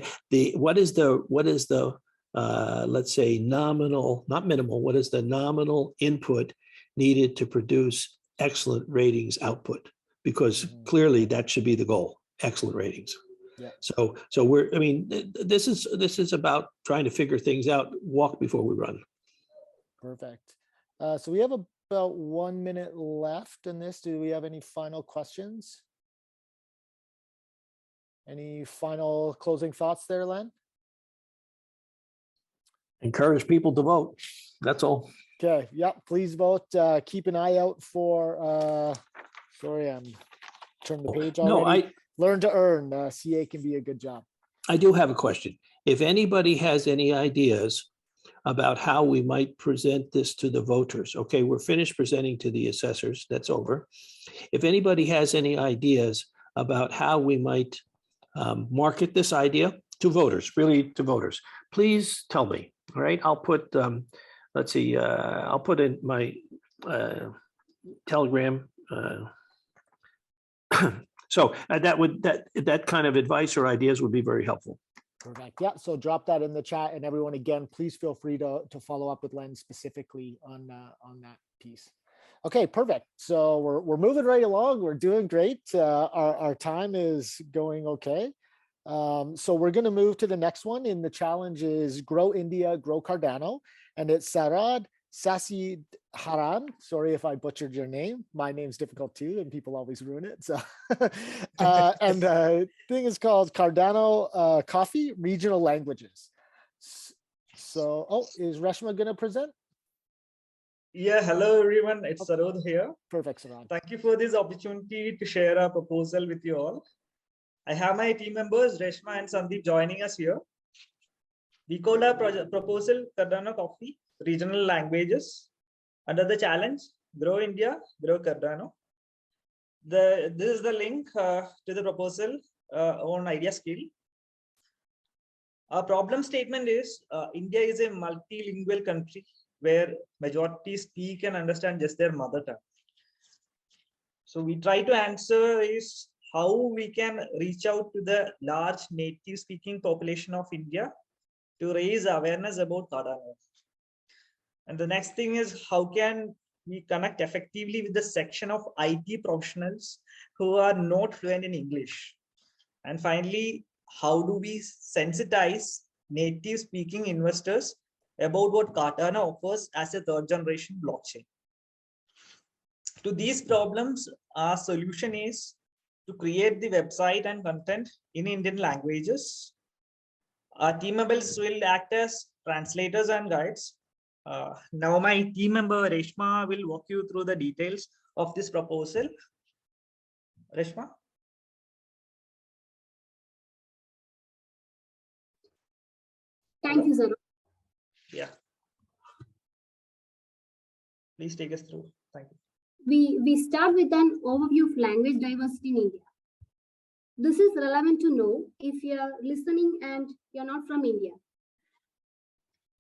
what is the let's say nominal, not minimal, what is the nominal input needed to produce excellent ratings output? Because clearly that should be the goal, excellent ratings. Yeah. So this is about trying to figure things out, walk before we run. Perfect. So we have about 1 minute left in this. Do we have any final questions? Any final closing thoughts there, Len? Encourage people to vote. That's all. Okay. Yeah. Please vote. Keep an eye out for. Sorry, I'm turning the page already. No, Learn to earn. CA can be a good job. I do have a question. If anybody has any ideas about how we might present this to the voters, okay, we're finished presenting to the assessors. That's over. If anybody has any ideas about how we might market this idea to voters, really to voters, please tell me. All right, I'll put, let's see, I'll put in my Telegram. So that kind of advice or ideas would be very helpful. Perfect. Yeah. So drop that in the chat, and everyone, again, please feel free to follow up with Len specifically on that piece. Okay, perfect. So we're moving right along. We're doing great. Our time is going okay. So we're going to move to the next one. And the challenge is Grow India, Grow Cardano, and it's Sarod Sasidharan. Sorry if I butchered your name. My name's difficult too, and people always ruin it. So, and the thing is called Cardano Coffee Regional Languages. So, is Reshma going to present? Yeah, hello everyone, it's Sarod here. Perfect, Sarod. Thank you for this opportunity to share a proposal with you all. I have my team members, Reshma and Sandeep, joining us here. We called our proposal Cardano Coffee, Regional Languages, under the challenge, Grow India, Grow Cardano. This is the link to the proposal on idea skill. Our problem statement is, India is a multilingual country where majority speak and understand just their mother tongue. So we try to answer is how we can reach out to the large native speaking population of India to raise awareness about Cardano. And the next thing is, how can we connect effectively with the section of IT professionals who are not fluent in English? And finally, how do we sensitize native speaking investors about what Cardano offers as a third generation blockchain? To these problems, our solution is to create the website and content in Indian languages. Our team members will act as translators and guides. Now my team member Reshma will walk you through the details of this proposal. Reshma? Thank you, sir. Yeah. Please take us through. Thank you. We start with an overview of language diversity in India. This is relevant to know if you are listening and you're not from India.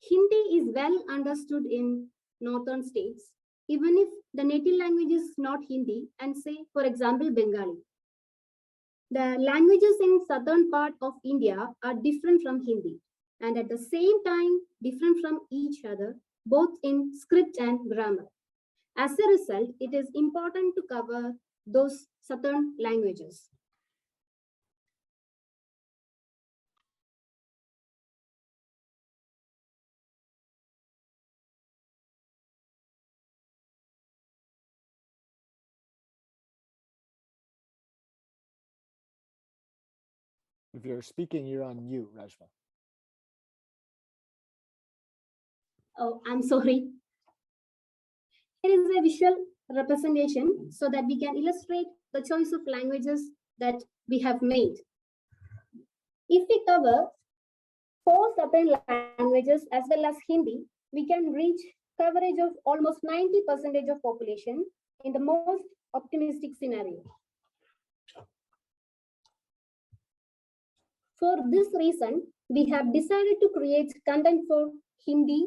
Hindi is well understood in northern states, even if the native language is not Hindi and say, for example, Bengali. The languages in southern part of India are different from Hindi and at the same time different from each other, both in script and grammar. As a result, it is important to cover those southern languages. If you're speaking, you're on mute, Rajma. Oh, I'm sorry. Here is a visual representation so that we can illustrate the choice of languages that we have made. If we cover 4 southern languages as well as Hindi, we can reach coverage of almost 90% of population in the most optimistic scenario. For this reason, we have decided to create content for Hindi,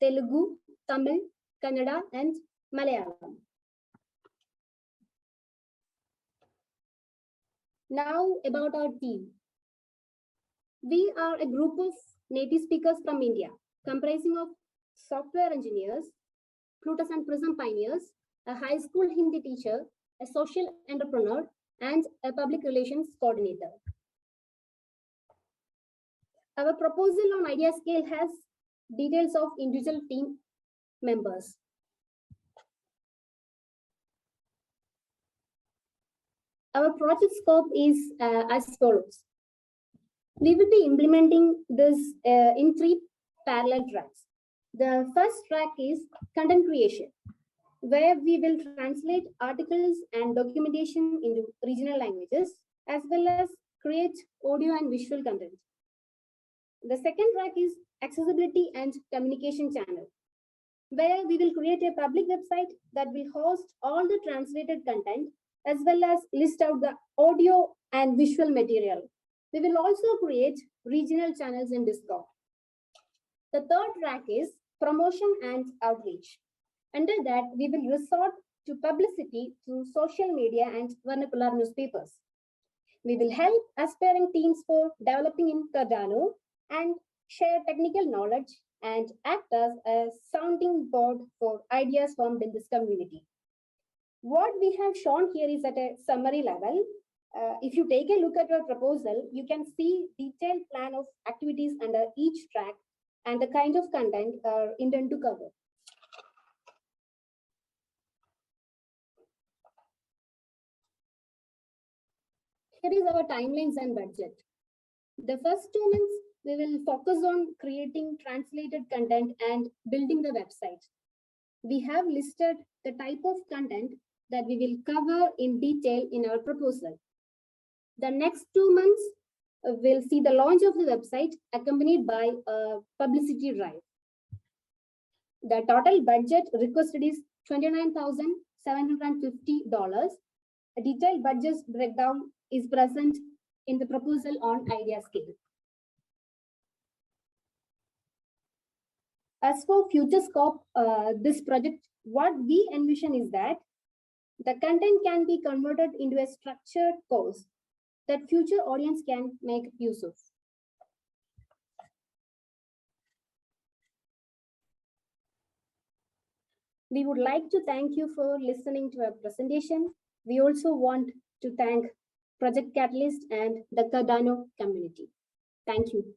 Telugu, Tamil, Kannada, and Malayalam. Now about our team. We are a group of native speakers from India, comprising of software engineers, Plutus and Prism pioneers, a high school Hindi teacher, a social entrepreneur, and a public relations coordinator. Our proposal on idea scale has details of individual team members. Our project scope is as follows. We will be implementing this in 3 parallel tracks. The first track is content creation, where we will translate articles and documentation into regional languages, as well as create audio and visual content. The second track is accessibility and communication channel, where we will create a public website that will host all the translated content as well as list out the audio and visual material. We will also create regional channels in Discord. The third track is promotion and outreach. Under that, we will resort to publicity through social media and vernacular newspapers. We will help aspiring teams for developing in Cardano and share technical knowledge and act as a sounding board for ideas formed in this community. What we have shown here is at a summary level. If you take a look at your proposal, you can see detailed plan of activities under each track and the kind of content intended to cover. Here is our timelines and budget. The first 2 months, we will focus on creating translated content and building the website. We have listed the type of content that we will cover in detail in our proposal. The next 2 months will see the launch of the website accompanied by a publicity drive. The total budget requested is $29,750. A detailed budget breakdown is present in the proposal on idea scale. As for future scope, this project, what we envision is that the content can be converted into a structured course that future audience can make use of. We would like to thank you for listening to our presentation. We also want to thank Project Catalyst and the Cardano community. Thank you.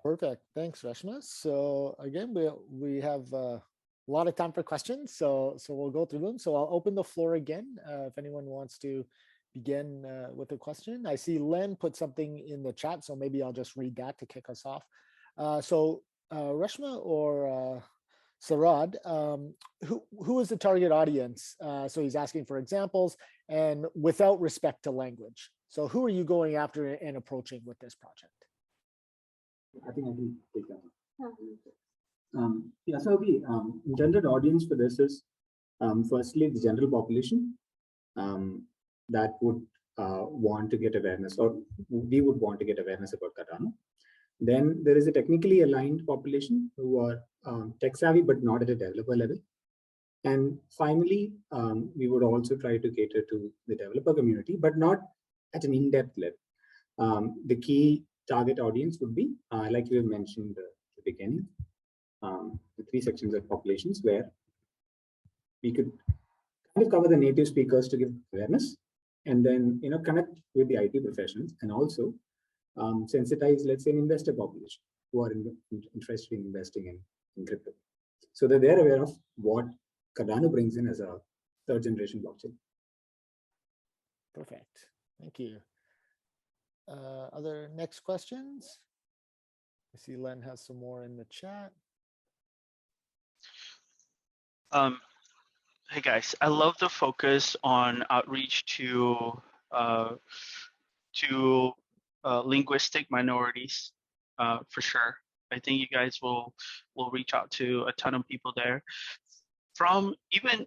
Perfect. Thanks, Reshma. So again, we have a lot of time for questions, so we'll go through them. So I'll open the floor again if anyone wants to begin with a question. I see Len put something in the chat, so maybe I'll just read that to kick us off. Reshma or Sarod, who is the target audience? So he's asking for examples and without respect to language. So who are you going after and approaching with this project? I think I can take that one. Yeah, so the intended audience for this is firstly the general population that would want to get awareness, or we would want to get awareness about Cardano. Then there is a technically aligned population who are tech savvy, but not at a developer level. And finally, we would also try to cater to the developer community, but not at an in-depth level. The key target audience would be, like you mentioned at the beginning, the 3 sections of populations where we could kind of cover the native speakers to give awareness, and then connect with the IT professionals, and also sensitize, let's say, an investor population who are interested in investing in crypto, so that they're aware of what Cardano brings in as a 3rd generation blockchain. Perfect. Thank you. Other next questions? I see Len has some more in the chat. Hey guys, I love the focus on outreach to linguistic minorities, for sure. I think you guys will reach out to a ton of people there. From even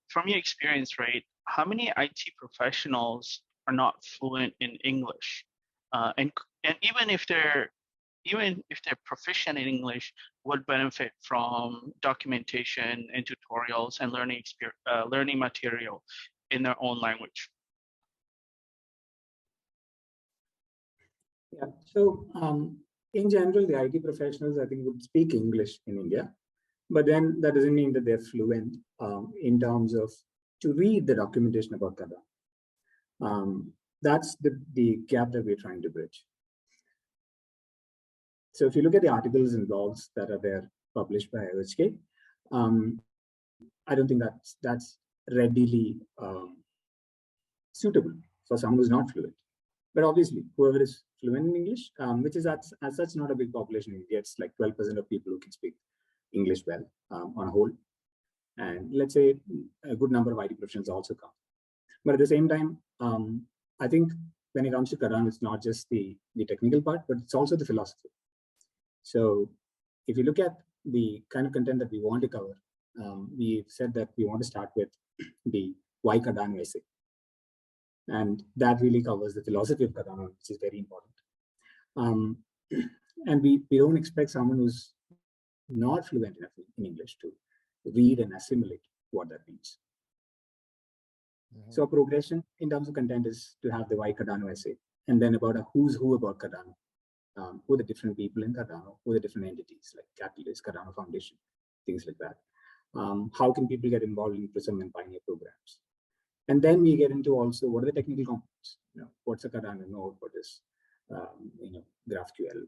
from your experience, right? How many IT professionals are not fluent in English, and even if they're proficient in English, would benefit from documentation and tutorials and learning material in their own language? Yeah. So in general, the IT professionals, I think, would speak English in India, but then that doesn't mean that they're fluent in terms of to read the documentation about Cardano. That's the gap that we're trying to bridge. So if you look at the articles and blogs that are there published by OHK, I don't think that's readily suitable for someone who's not fluent. But obviously, whoever is fluent in English, which is as such not a big population in India, it's like 12% of people who can speak English well on a whole. And let's say a good number of IT professionals also come. But at the same time, I think when it comes to Cardano, it's not just the technical part, but it's also the philosophy. So if you look at the kind of content that we want to cover, we've said that we want to start with the why Cardano essay. And that really covers the philosophy of Cardano, which is very important. And we don't expect someone who's not fluent enough in English to read and assimilate what that means. So progression in terms of content is to have the why Cardano essay, and then about a who's who about Cardano. Who are the different people in Cardano, who are the different entities like Catalyst, Cardano Foundation, things like that. How can people get involved in Prism and Pioneer programs? And then we get into also what are the technical components? What's a Cardano node? What is GraphQL?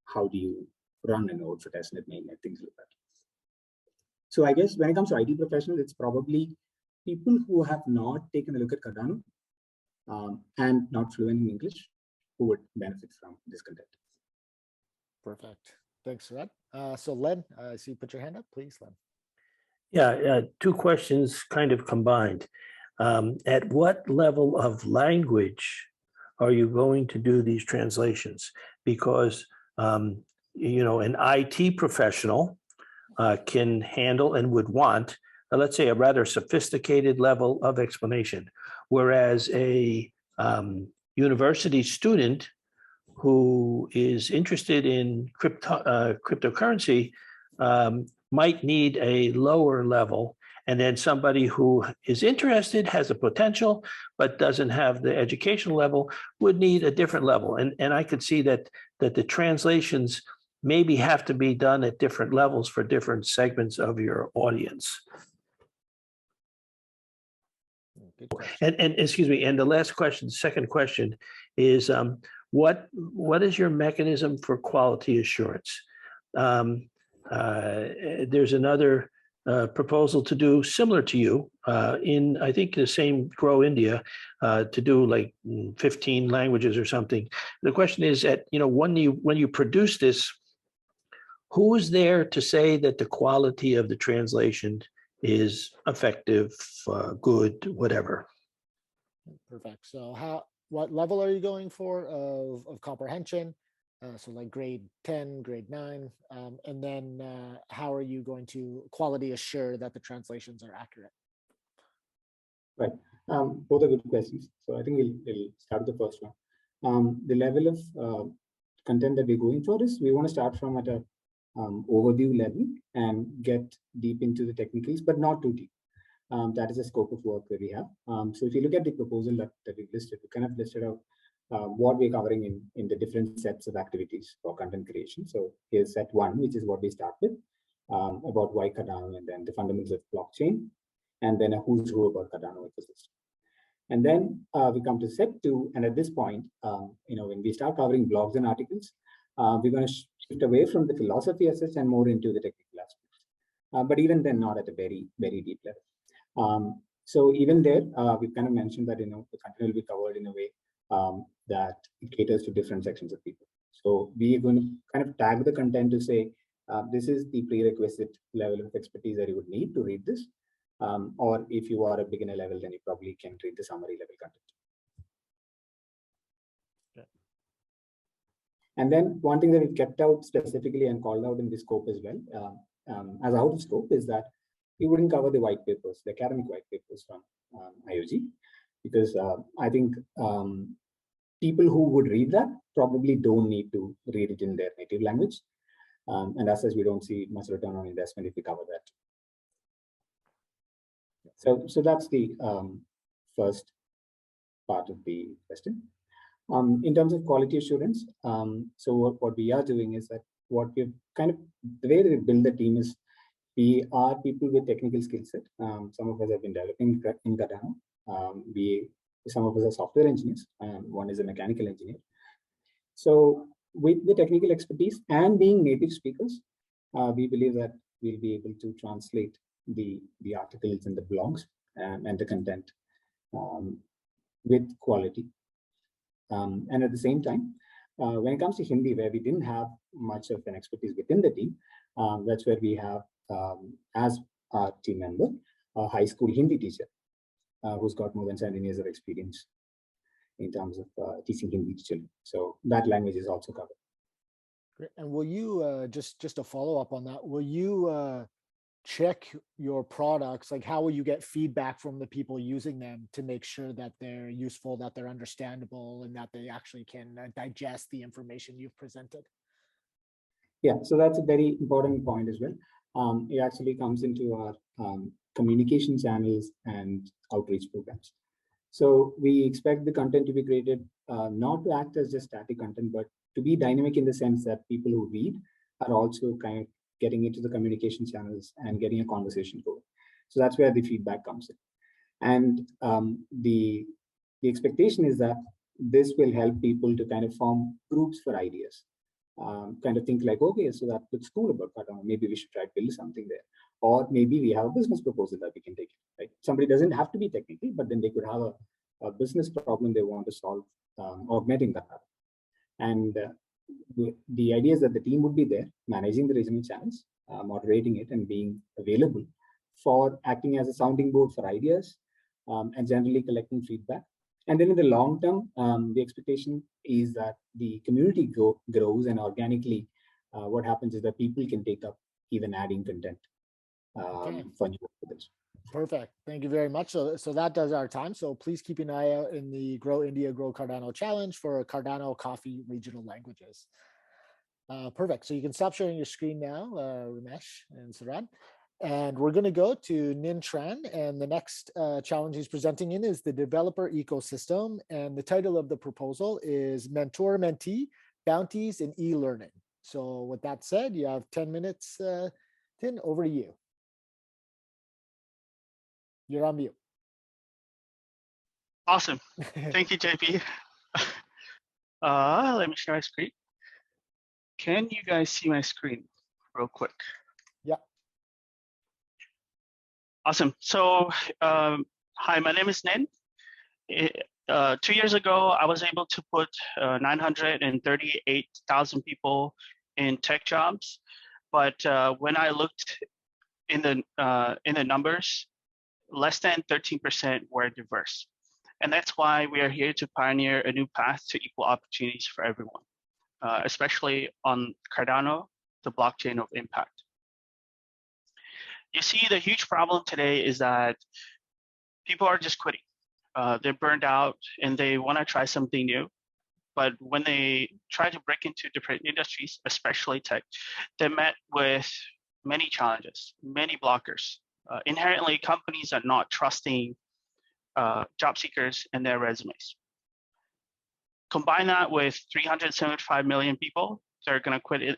How do you run a node for testnet, mainnet, things like that. So I guess when it comes to IT professionals, it's probably people who have not taken a look at Cardano and not fluent in English, who would benefit from this content. Perfect. Thanks for that. So Len, I see you put your hand up, please, Len. Yeah, 2 questions kind of combined. At what level of language are you going to do these translations? Because, an IT professional can handle and would want, let's say, a rather sophisticated level of explanation, whereas a university student who is interested in cryptocurrency might need a lower level, and then somebody who is interested, has a potential, but doesn't have the educational level would need a different level. And I could see that the translations maybe have to be done at different levels for different segments of your audience. And excuse me, and the last question, second question is, what is your mechanism for quality assurance? There's another proposal to do similar to you in, I think, the same Grow India, to do like 15 languages or something. The question is that, when you produce this, who is there to say that the quality of the translation is effective, good, whatever? Perfect. So what level are you going for of comprehension? So like grade 10, grade 9, and then how are you going to quality assure that the translations are accurate? Right. Both are good questions. So I think we'll start with the first one. The level of content that we're going for is we want to start from at a overview level and get deep into the technicals, but not too deep. That is the scope of work that we have. So if you look at the proposal that we've listed, we kind of listed out what we're covering in the different sets of activities for content creation. So here's set 1, which is what we start with, about why Cardano, and then the fundamentals of blockchain, and then a who's who about Cardano ecosystem. And then we come to set 2, and at this point, when we start covering blogs and articles, we're going to shift away from the philosophy as such and more into the technical aspects. But even then, not at a very, very deep level. So even there, we've kind of mentioned that the content will be covered in a way that it caters to different sections of people. So we're going to kind of tag the content to say, this is the prerequisite level of expertise that you would need to read this. Or if you are a beginner level, then you probably can read the summary level content. Okay. And then one thing that we've kept out specifically and called out in the scope as well, as out of scope, is that we wouldn't cover the white papers, the academic white papers from IOG, because I think people who would read that probably don't need to read it in their native language. And as such, we don't see much return on investment if we cover that. So that's the first part of the question. In terms of quality assurance, so what we are doing is that the way that we build the team is we are people with technical skill set. Some of us have been developing in Cardano. Some of us are software engineers, and one is a mechanical engineer. So with the technical expertise and being native speakers, we believe that we'll be able to translate the articles and the blogs and the content with quality. And at the same time, when it comes to Hindi, where we didn't have much of an expertise within the team, that's where we have, as our team member, a high school Hindi teacher who's got more than 17 years of experience in terms of teaching Hindi to children. So that language is also covered. Great. And will you, just to follow up on that, will you check your products? Like, how will you get feedback from the people using them to make sure that they're useful, that they're understandable, and that they actually can digest the information you've presented? Yeah, so that's a very important point as well. It actually comes into our communication channels and outreach programs. So we expect the content to be created not to act as just static content, but to be dynamic in the sense that people who read are also kind of getting into the communication channels and getting a conversation going. So that's where the feedback comes in. And the expectation is that this will help people to kind of form groups for ideas. Kind of think like, okay, so that looks cool about Cardano. Maybe we should try to build something there. Or maybe we have a business proposal that we can take, right? Somebody doesn't have to be technical, but then they could have a business problem they want to solve, augmenting that. And the idea is that the team would be there managing the regional channels, moderating it, and being available for acting as a sounding board for ideas and generally collecting feedback. And then in the long term, the expectation is that the community grows, and organically, what happens is that people can take up even adding content for new methods. Perfect. Thank you very much. So that does our time. So please keep an eye out in the Grow India, Grow Cardano challenge for Cardano coffee regional languages. Perfect. So you can stop sharing your screen now, Ramesh and Sarod. And we're going to go to Tran, and the next challenge he's presenting in is the developer ecosystem. And the title of the proposal is Mentor-mentee, Bounties, and eLearning. So with that said, you have 10 minutes, Tin, over to you. You're on mute. Awesome. Thank you, JP. Let me share my screen. Can you guys see my screen real quick? Yeah. Awesome. So, hi, my name is Ninh. 2 years ago, I was able to put 938,000 people in tech jobs, but when I looked in the numbers, less than 13% were diverse. And that's why we are here to pioneer a new path to equal opportunities for everyone, especially on Cardano, the blockchain of impact. You see, the huge problem today is that people are just quitting, They're burned out and they want to try something new. But when they try to break into different industries, especially tech, they're met with many challenges, many blockers. Inherently, companies are not trusting job seekers and their resumes. Combine that with 375 million people that are going to quit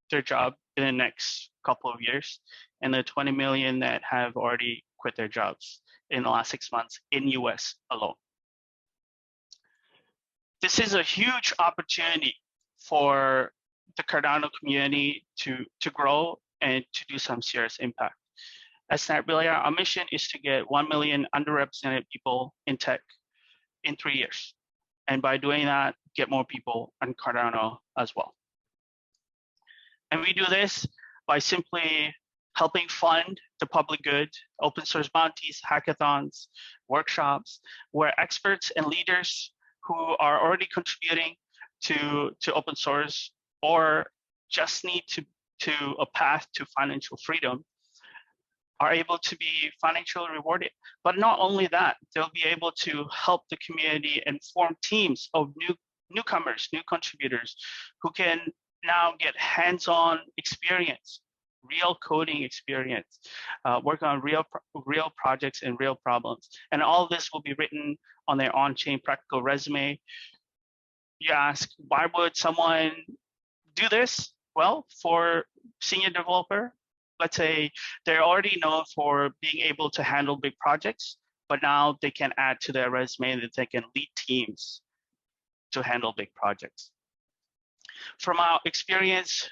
their job in the next couple of years, and the 20 million that have already quit their jobs in the last 6 months in US alone. This is a huge opportunity for the Cardano community to grow and to do some serious impact. At Snapbilliard, our mission is to get 1 million underrepresented people in tech in 3 years. And by doing that, get more people on Cardano as well. And we do this by simply helping fund the public good, open source bounties, hackathons, workshops, where experts and leaders who are already contributing to open source or just need to a path to financial freedom are able to be financially rewarded. But not only that, they'll be able to help the community and form teams of newcomers, new contributors who can now get hands-on experience, real coding experience, work on real projects and real problems. And all of this will be written on their on-chain practical resume. You ask, why would someone do this? Well, for senior developer, let's say they're already known for being able to handle big projects, but now they can add to their resume that they can lead teams to handle big projects. From our experience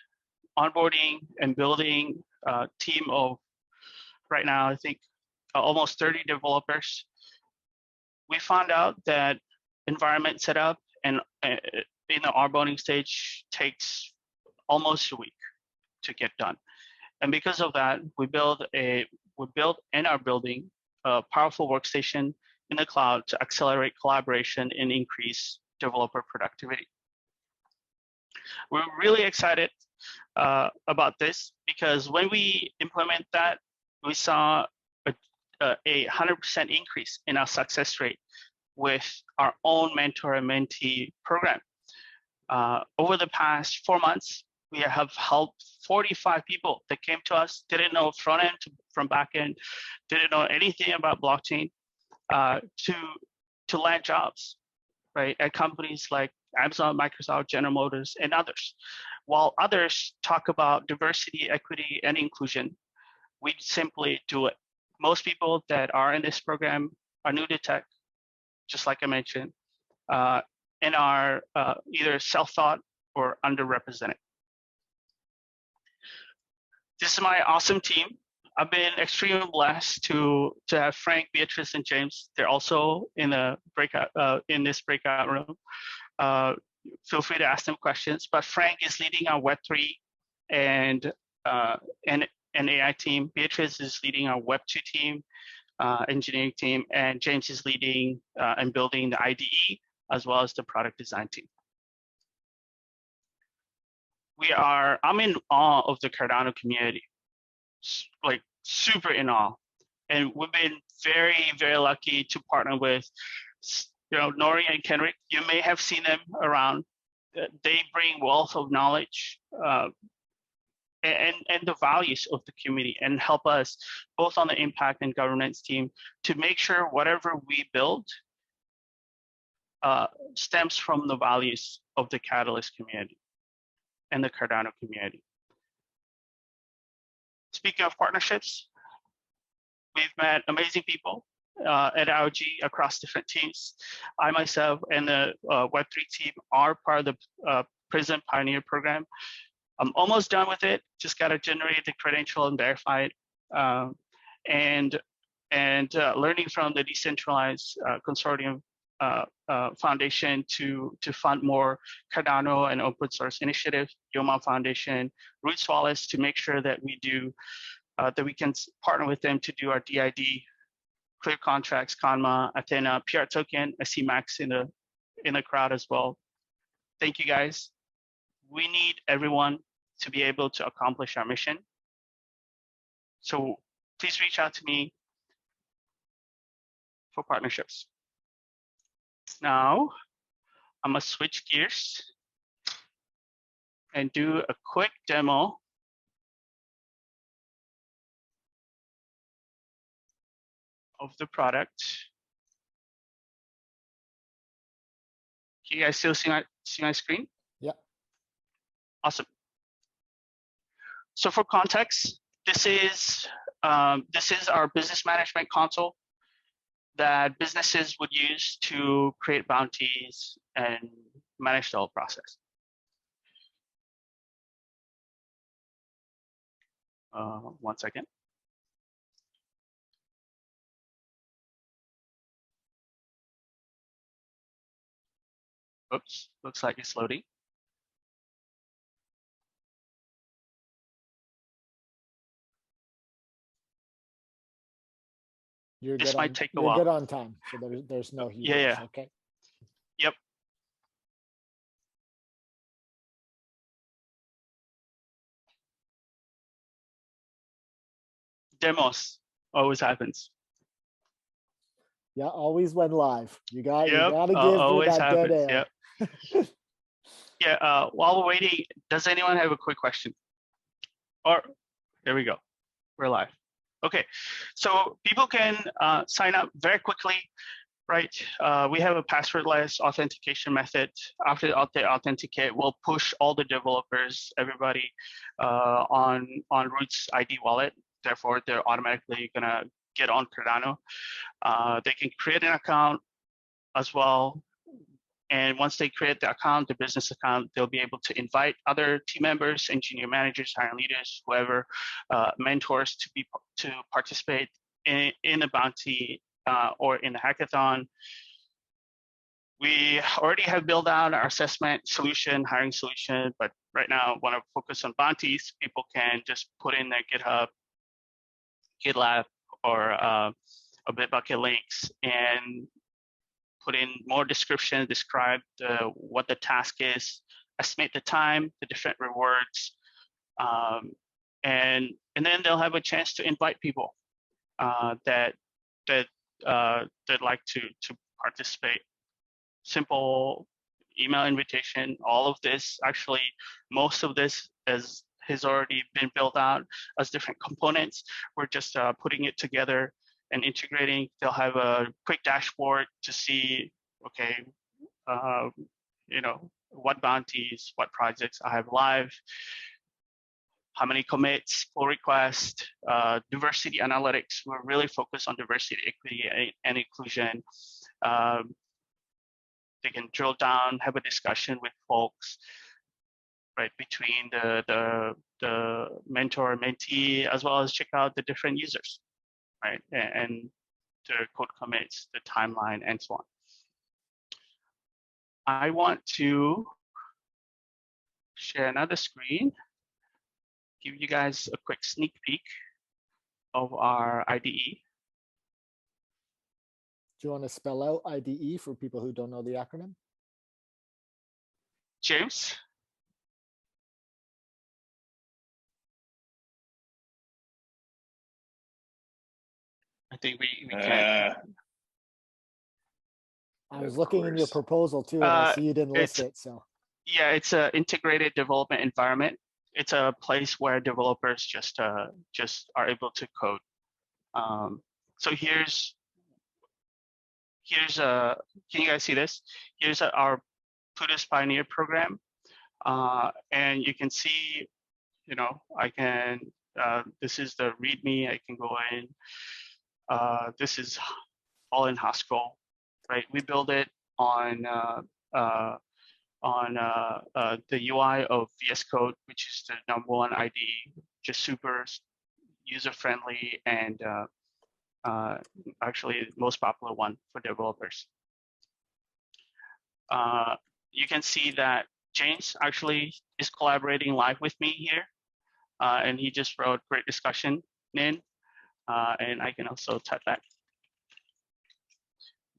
onboarding and building a team of right now, I think almost 30 developers, we found out that environment setup and in the onboarding stage takes almost a week to get done. And because of that, we built and are building a powerful workstation in the cloud to accelerate collaboration and increase developer productivity. We're really excited about this because when we implement that, we saw a 100% increase in our success rate with our own mentor and mentee program. Over the past 4 months, we have helped 45 people that came to us, didn't know front end from back end, didn't know anything about blockchain, to land jobs, right, at companies like Amazon, Microsoft, General Motors, and others. While others talk about diversity, equity, and inclusion, we simply do it. Most people that are in this program are new to tech, just like I mentioned, and are either self-taught or underrepresented. This is my awesome team. I've been extremely blessed to have Frank, Beatrice, and James. They're also in the breakout in this breakout room. Feel free to ask them questions. But Frank is leading our Web3 and AI team. Beatrice is leading our Web2 team, engineering team, and James is leading and building the IDE as well as the product design team. I'm in awe of the Cardano community, like super in awe. And we've been very, very lucky to partner with, Nori and Kenrick. You may have seen them around. They bring wealth of knowledge and the values of the community and help us both on the impact and governance team to make sure whatever we build stems from the values of the Catalyst community and the Cardano community. Speaking of partnerships, we've met amazing people at IOG across different teams. I myself and the Web3 team are part of the Prism Pioneer program. I'm almost done with it. Just got to generate the credential and verify it. And learning from the decentralized consortium foundation to fund more Cardano and open source initiatives, Goma Foundation, Roots Wallace, to make sure that we do that we can partner with them to do our DID, clear contracts, Conma, Athena, PR token. I see Max in the crowd as well. Thank you guys. We need everyone to be able to accomplish our mission. So please reach out to me for partnerships. Now, I'm gonna switch gears and do a quick demo of the product. Can you guys still see my screen? Yeah. Awesome. So for context, this is our business management console that businesses would use to create bounties and manage the whole process. One second. Oops, looks like it's loading. This might take a while. You're good on time, so there's no huge rush, okay? Yep. Demos always happens. Yeah, always when live. You gotta give always that happens. dead air. Yep. Yeah. While we're waiting, does anyone have a quick question? Or there we go. We're live. Okay, so people can sign up very quickly, right? We have a passwordless authentication method. After they authenticate, we'll push all the developers, everybody on Root's ID wallet. Therefore, they're automatically gonna get on Cardano. They can create an account as well. And once they create the account, the business account, they'll be able to invite other team members, engineer managers, hiring leaders, whoever, mentors to participate in the bounty or in the hackathon. We already have built out our assessment solution, hiring solution, but right now want to focus on bounties. People can just put in their GitHub, GitLab, or a Bitbucket links and put in more description, describe what the task is, estimate the time, the different rewards, and then they'll have a chance to invite people that like to participate. Simple email invitation. All of this, actually, most of this has already been built out as different components. We're just putting it together and integrating. They'll have a quick dashboard to see, okay, what bounties, what projects I have live, how many commits, pull requests, diversity analytics. We're really focused on diversity, equity, and inclusion. They can drill down, have a discussion with folks, right, between the mentor-mentee, as well as check out the different users, right, and the code commits, the timeline, and so on. I want to share another screen, give you guys a quick sneak peek of our IDE. Do you want to spell out IDE for people who don't know the acronym? James? I think we can. I was looking in your proposal too, and I see you didn't list it. So yeah, it's an integrated development environment. It's a place where developers just are able to code. So here's can you guys see this? Here's our Plutus Pioneer program, and you can see, I can. This is the README. I can go in. This is all in Haskell, right? We build it on the UI of VS Code, which is the #1 IDE, just super user-friendly and actually the most popular one for developers. You can see that James actually is collaborating live with me here, and he just wrote great discussion, Ninh, and I can also type that.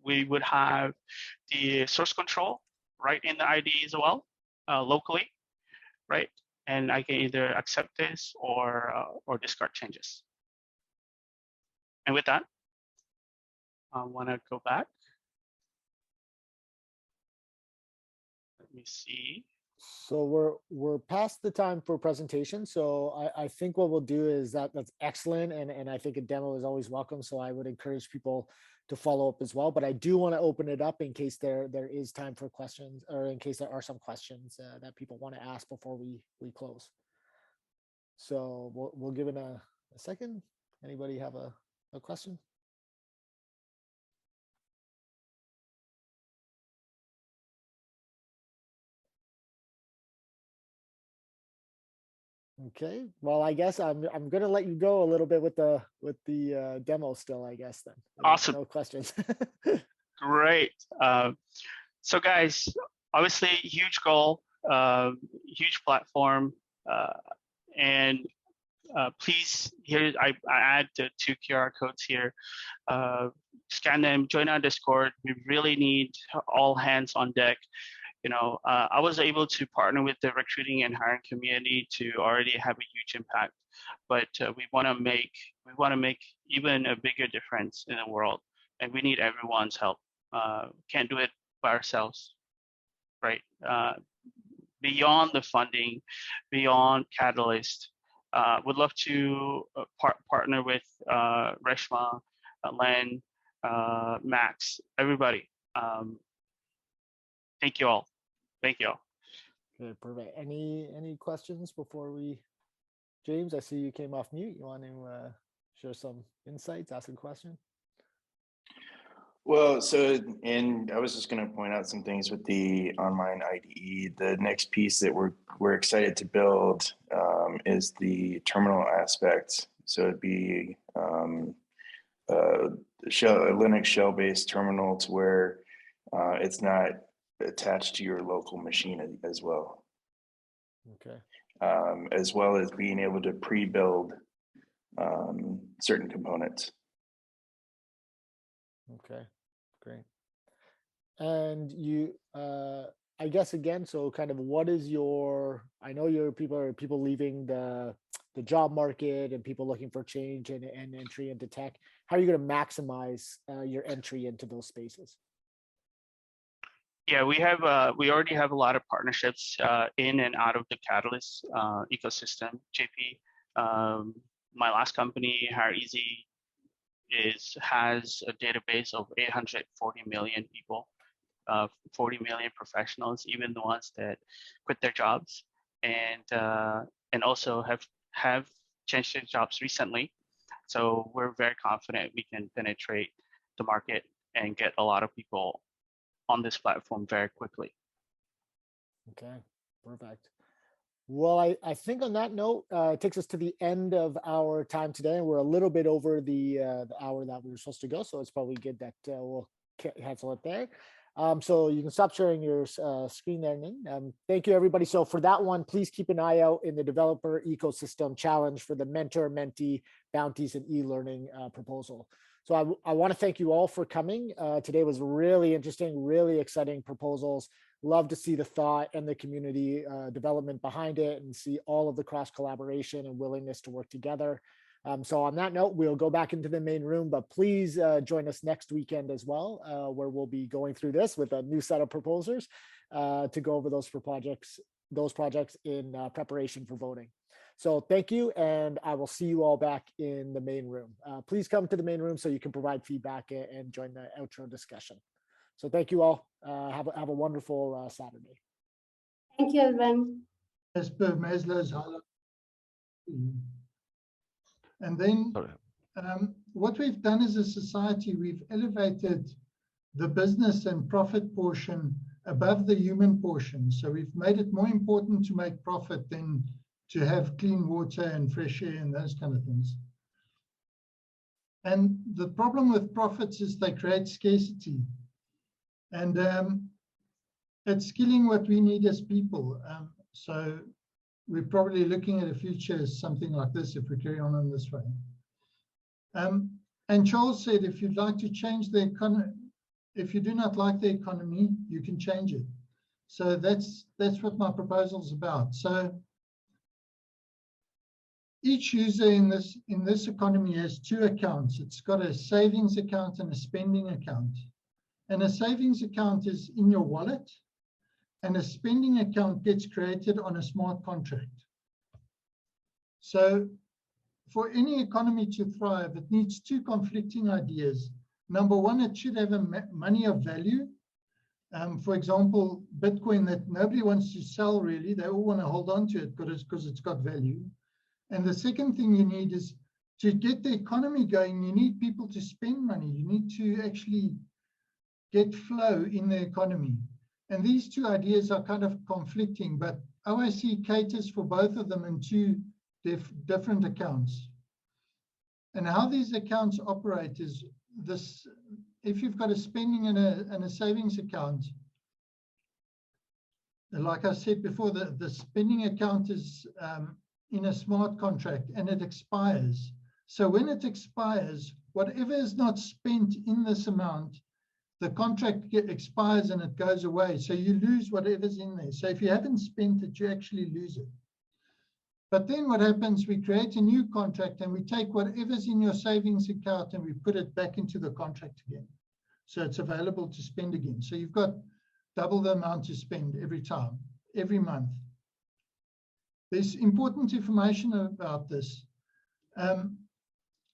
We would have the source control right in the IDE as well, locally, right? And I can either accept this or discard changes. And with that, I want to go back. me see. So we're past the time for presentation. So I think what we'll do is that's excellent. And I think a demo is always welcome. So I would encourage people to follow up as well. But I do want to open it up in case there is time for questions, or in case there are some questions that people want to ask before we close. So we'll give it a second. Anybody have a question? Okay, well, I guess I'm gonna let you go a little bit with the demo still, I guess then. Awesome. No questions. Great. So guys, obviously huge goal, huge platform, and please, here I add the 2 QR codes here. Scan them, join our Discord. We really need all hands on deck. You know, I was able to partner with the recruiting and hiring community to already have a huge impact, but we want to make even a bigger difference in the world, and we need everyone's help. Can't do it by ourselves, right? Beyond the funding, beyond Catalyst, would love to partner with Reshma, Len, Max, everybody. Thank you all. Thank you all. Good, perfect. Any questions before we? James, I see you came off mute. You want to share some insights, ask a question? Well, so, and I was just going to point out some things with the online IDE. The next piece that we're excited to build is the terminal aspect. So it'd be a Linux shell-based terminal to where it's not attached to your local machine as well. Okay. As well as being able to pre-build certain components. Okay, great. And you, I guess again, so kind of what is your, I know your people are leaving the job market and people looking for change and entry into tech. How are you going to maximize your entry into those spaces? Yeah, we already have a lot of partnerships in and out of the Catalyst ecosystem, JP. My last company, Hire Easy, has a database of 840 million people, 40 million professionals, even the ones that quit their jobs, and also have changed their jobs recently. So we're very confident we can penetrate the market and get a lot of people on this platform very quickly. Okay, perfect. Well, I think on that note, it takes us to the end of our time today. We're a little bit over the hour that we were supposed to go, so it's probably good that we'll cancel it there. So you can stop sharing your screen there, Ninh. Thank you, everybody. So for that one, please keep an eye out in the developer ecosystem challenge for the mentor-mentee bounties and e-learning proposal. So I want to thank you all for coming. Today was really interesting, really exciting proposals. Love to see the thought and the community development behind it and see all of the cross collaboration and willingness to work together. So on that note, we'll go back into the main room, but please join us next weekend as well, where we'll be going through this with a new set of proposals to go over those projects in preparation for voting. So thank you, and I will see you all back in the main room. Please come to the main room so you can provide feedback and join the outro discussion. So thank you all. Have a wonderful Saturday. Thank you, everyone. As per Maslow's hierarchy. And then what we've done as a society, we've elevated the business and profit portion above the human portion. So we've made it more important to make profit than to have clean water and fresh air and those kind of things. And the problem with profits is they create scarcity. And it's killing what we need as people. So we're probably looking at a future as something like this if we carry on in this way. And Charles said, if you'd like to change the economy, if you do not like the economy, you can change it. So that's what my proposal is about. So each user in this economy has two accounts. It's got a savings account and a spending account. And a savings account is in your wallet. and a spending account gets created on a smart contract. So for any economy to thrive, it needs two conflicting ideas. Number one, it should have a money of value. For example, Bitcoin that nobody wants to sell really, they all want to hold on to it because it's got value. And the second thing you need is to get the economy going, you need people to spend money. You need to actually get flow in the economy. And these two ideas are kind of conflicting, but OIC caters for both of them in two different accounts. And how these accounts operate is this: if you've got a spending and a savings account, like I said before, the spending account is in a smart contract and it expires. So when it expires, whatever is not spent in this amount, the contract expires and it goes away. So you lose whatever's in there. So if you haven't spent it, you actually lose it. But then what happens, we create a new contract and we take whatever's in your savings account and we put it back into the contract again. So it's available to spend again. So you've got double the amount to spend every time, every month. There's important information about this.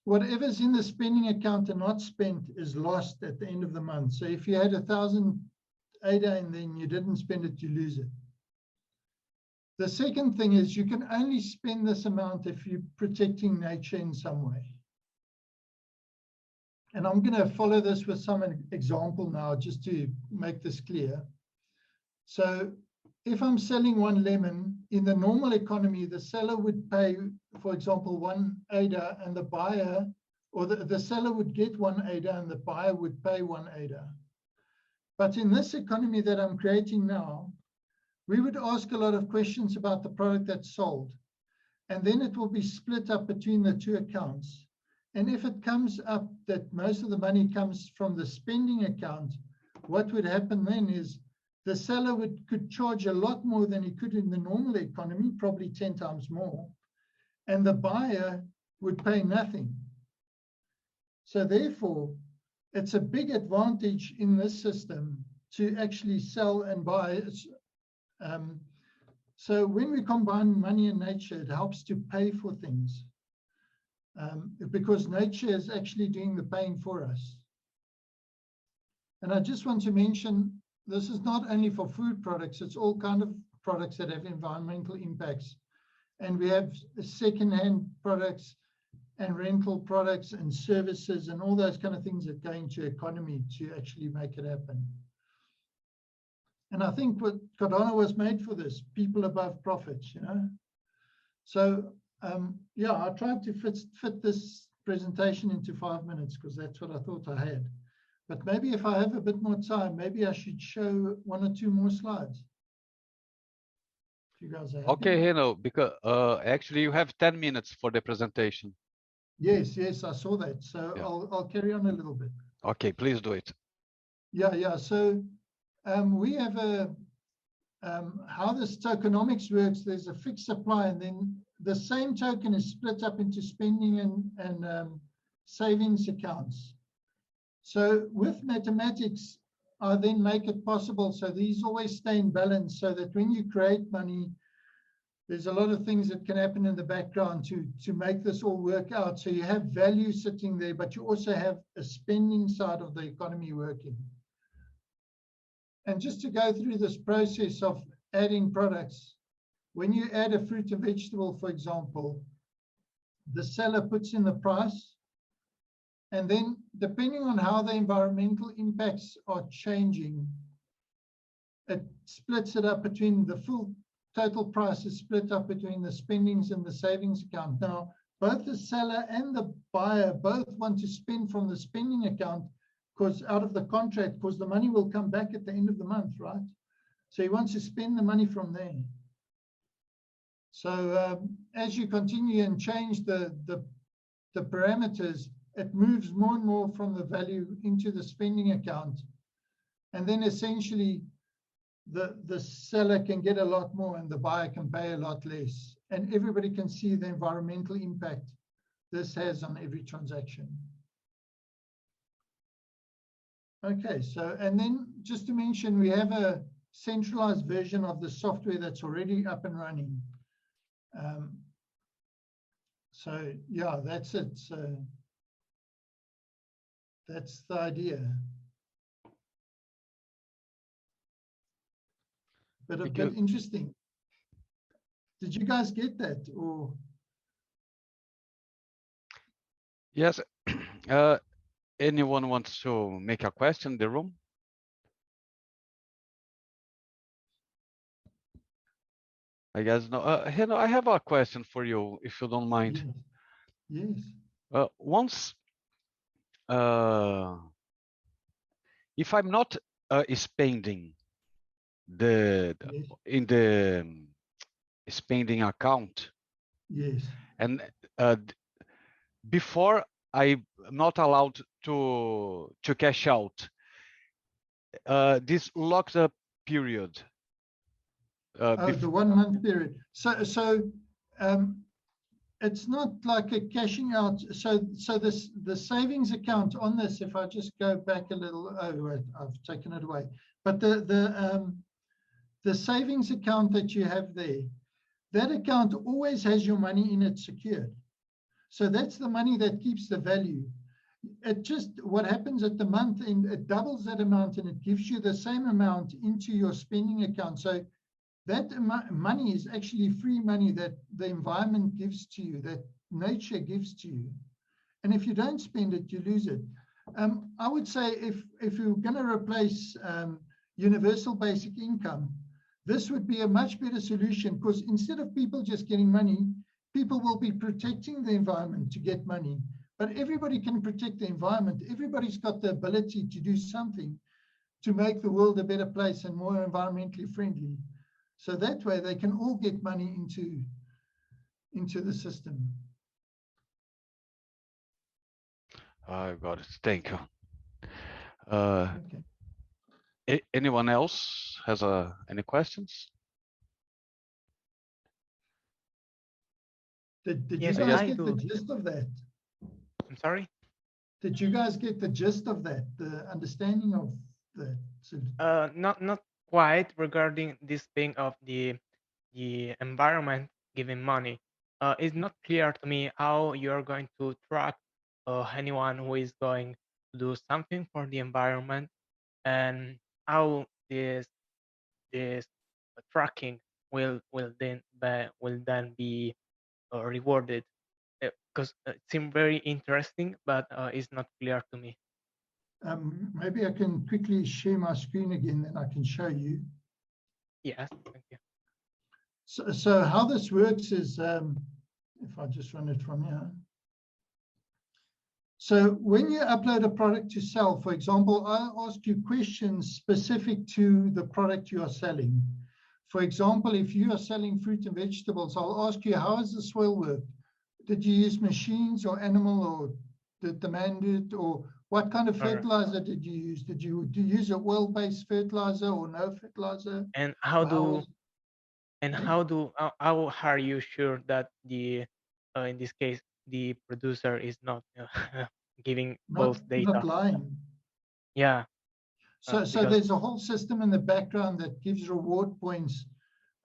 Whatever's in the spending account and not spent is lost at the end of the month. So if you had 1,000 ADA and then you didn't spend it, you lose it. The second thing is you can only spend this amount if you're protecting nature in some way. And I'm going to follow this with some example now just to make this clear. So if I'm selling 1 lemon, in the normal economy, the seller would pay, for example, 1 ADA and the buyer, or the seller would get 1 ADA and the buyer would pay 1 ADA. But in this economy that I'm creating now, we would ask a lot of questions about the product that's sold. And then it will be split up between the two accounts. And if it comes up that most of the money comes from the spending account, what would happen then is the seller could charge a lot more than he could in the normal economy, probably 10 times more. And the buyer would pay nothing. So therefore, it's a big advantage in this system to actually sell and buy. So when we combine money and nature, it helps to pay for things. Because nature is actually doing the paying for us. And I just want to mention, this is not only for food products, it's all kind of products that have environmental impacts. And we have secondhand products and rental products and services and all those kind of things that go into economy to actually make it happen. And I think what Cardano was made for this, people above profits, you know. So yeah, I tried to fit this presentation into 5 minutes because that's what I thought I had. But maybe if I have a bit more time, maybe I should show 1 or 2 more slides. If you guys are happy. Okay, Henno, because actually you have 10 minutes for the presentation. Yes, yes, I saw that. So yeah. I'll carry on a little bit. Okay, please do it. Yeah. So we have a how this tokenomics works. There's a fixed supply, and then the same token is split up into spending and savings accounts. So with mathematics, I then make it possible so these always stay in balance, so that when you create money, there's a lot of things that can happen in the background to make this all work out. So you have value sitting there, but you also have a spending side of the economy working. And just to go through this process of adding products, when you add a fruit or vegetable, for example, the seller puts in the price. And then depending on how the environmental impacts are changing, it splits it up between the full total price is split up between the spendings and the savings account. Now, both the seller and the buyer both want to spend from the spending account because out of the contract, because the money will come back at the end of the month, right? So he wants to spend the money from there. So as you continue and change the parameters, it moves more and more from the value into the spending account. And then essentially the seller can get a lot more and the buyer can pay a lot less. And everybody can see the environmental impact this has on every transaction. Okay, so, and then just to mention, we have a centralized version of the software that's already up and running. So yeah, that's it. So that's the idea. But a bit interesting. Did you guys get that? Or yes. Anyone wants to make a question in the room? I guess no. Henno, I have a question for you, if you don't mind. Yes. Once, if I'm not spending in the spending account, yes, and before I'm not allowed to cash out, this locks up period. The 1 month period. So it's not like a cashing out. So the savings account on this, if I just go back a little, I've taken it away. But the savings account that you have there, that account always has your money in it secured. So that's the money that keeps the value. It just, what happens at the month end, it doubles that amount and it gives you the same amount into your spending account. So that money is actually free money that the environment gives to you, that nature gives to you. And if you don't spend it, you lose it. I would say if you're going to replace universal basic income, this would be a much better solution, because instead of people just getting money, people will be protecting the environment to get money. But everybody can protect the environment. Everybody's got the ability to do something to make the world a better place and more environmentally friendly. So that way they can all get money into the system. I got it. Thank you. Anyone else has any questions? Did you guys get the gist of that? I'm sorry? Did you guys get the gist of that, the understanding of that? Not quite regarding this thing of the environment giving money. It's not clear to me how you're going to track anyone who is going to do something for the environment, and how this tracking will then be rewarded. Because it seemed very interesting, but it's not clear to me. Maybe I can quickly share my screen again, then I can show you. Yes, thank you. So how this works is, if I just run it from here. So when you upload a product to sell, for example, I'll ask you questions specific to the product you are selling. For example, if you are selling fruit and vegetables, I'll ask you, how has the soil worked? Did you use machines or animal, or did the man do it? Or what kind of fertilizer did you use? Did you use a oil-based fertilizer or no fertilizer? And how are you sure that the in this case the producer is not giving false data? Not lying. Yeah. So there's a whole system in the background that gives reward points,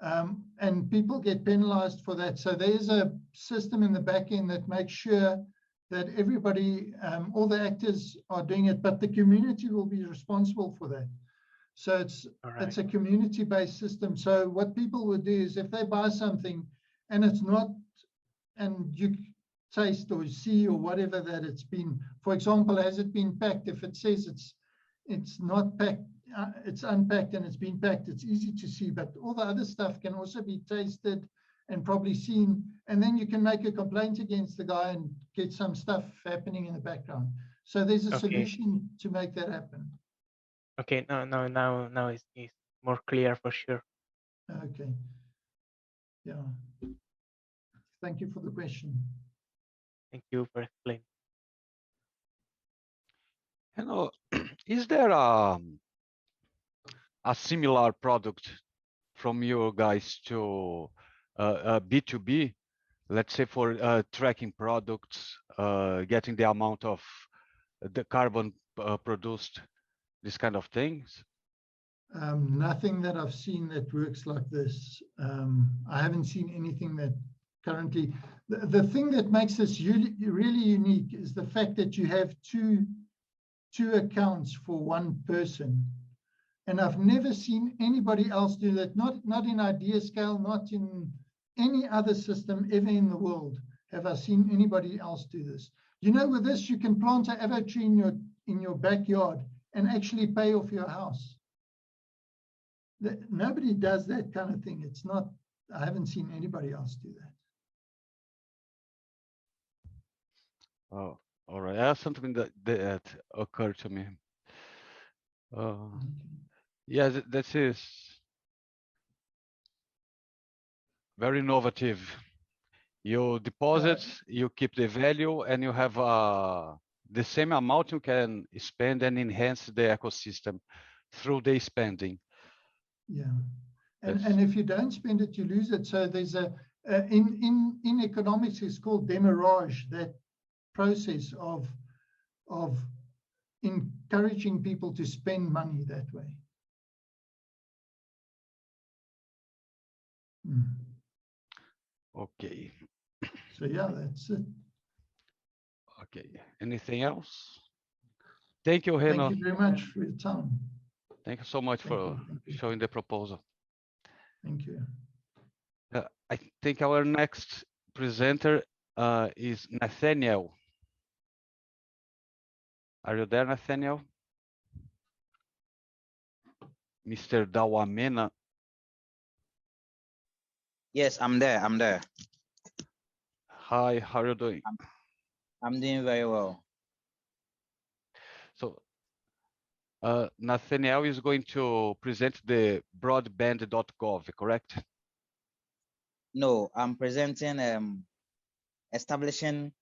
and people get penalized for that. So there's a system in the back end that makes sure that everybody, all the actors are doing it, but the community will be responsible for that. So it's a community-based system. So what people would do is, if they buy something and it's not, and you taste or see or whatever that it's been, for example, has it been packed? If it says it's not packed, it's unpacked and it's been packed, it's easy to see, but all the other stuff can also be tasted and probably seen, and then you can make a complaint against the guy and get some stuff happening in the background. So there's a solution to make that happen. Okay, now it's more clear for sure. Okay. Yeah. Thank you for the question. Thank you for explaining. Henno, is there a similar product from you guys to B2B, let's say for tracking products, getting the amount of the carbon produced, this kind of things? Nothing that I've seen that works like this. I haven't seen anything that currently. The thing that makes this really unique is the fact that you have two accounts for one person. And I've never seen anybody else do that, not in IdeaScale, not in any other system ever in the world have I seen anybody else do this. You know, with this, you can plant an avocado tree in your backyard and actually pay off your house. Nobody does that kind of thing. It's not, I haven't seen anybody else do that. Oh, all right. That's something that occurred to me. Yeah, this is very innovative. You deposit, you keep the value, and you have the same amount you can spend and enhance the ecosystem through the spending. Yeah, and if you don't spend it, you lose it. So there's in economics, it's called demurrage, that process of encouraging people to spend money that way. Okay. So yeah, that's it. Okay. Anything else? Thank you, Henno. Thank you very much for your time. Thank you so much for showing the proposal. Thank you. I think our next presenter is Nathaniel. Are you there, Nathaniel? Mr. Dwamena. Yes, I'm there. I'm there. Hi, how are you doing? I'm doing very well. So, Nathaniel is going to present the broadband.gov, correct? No, I'm presenting establishing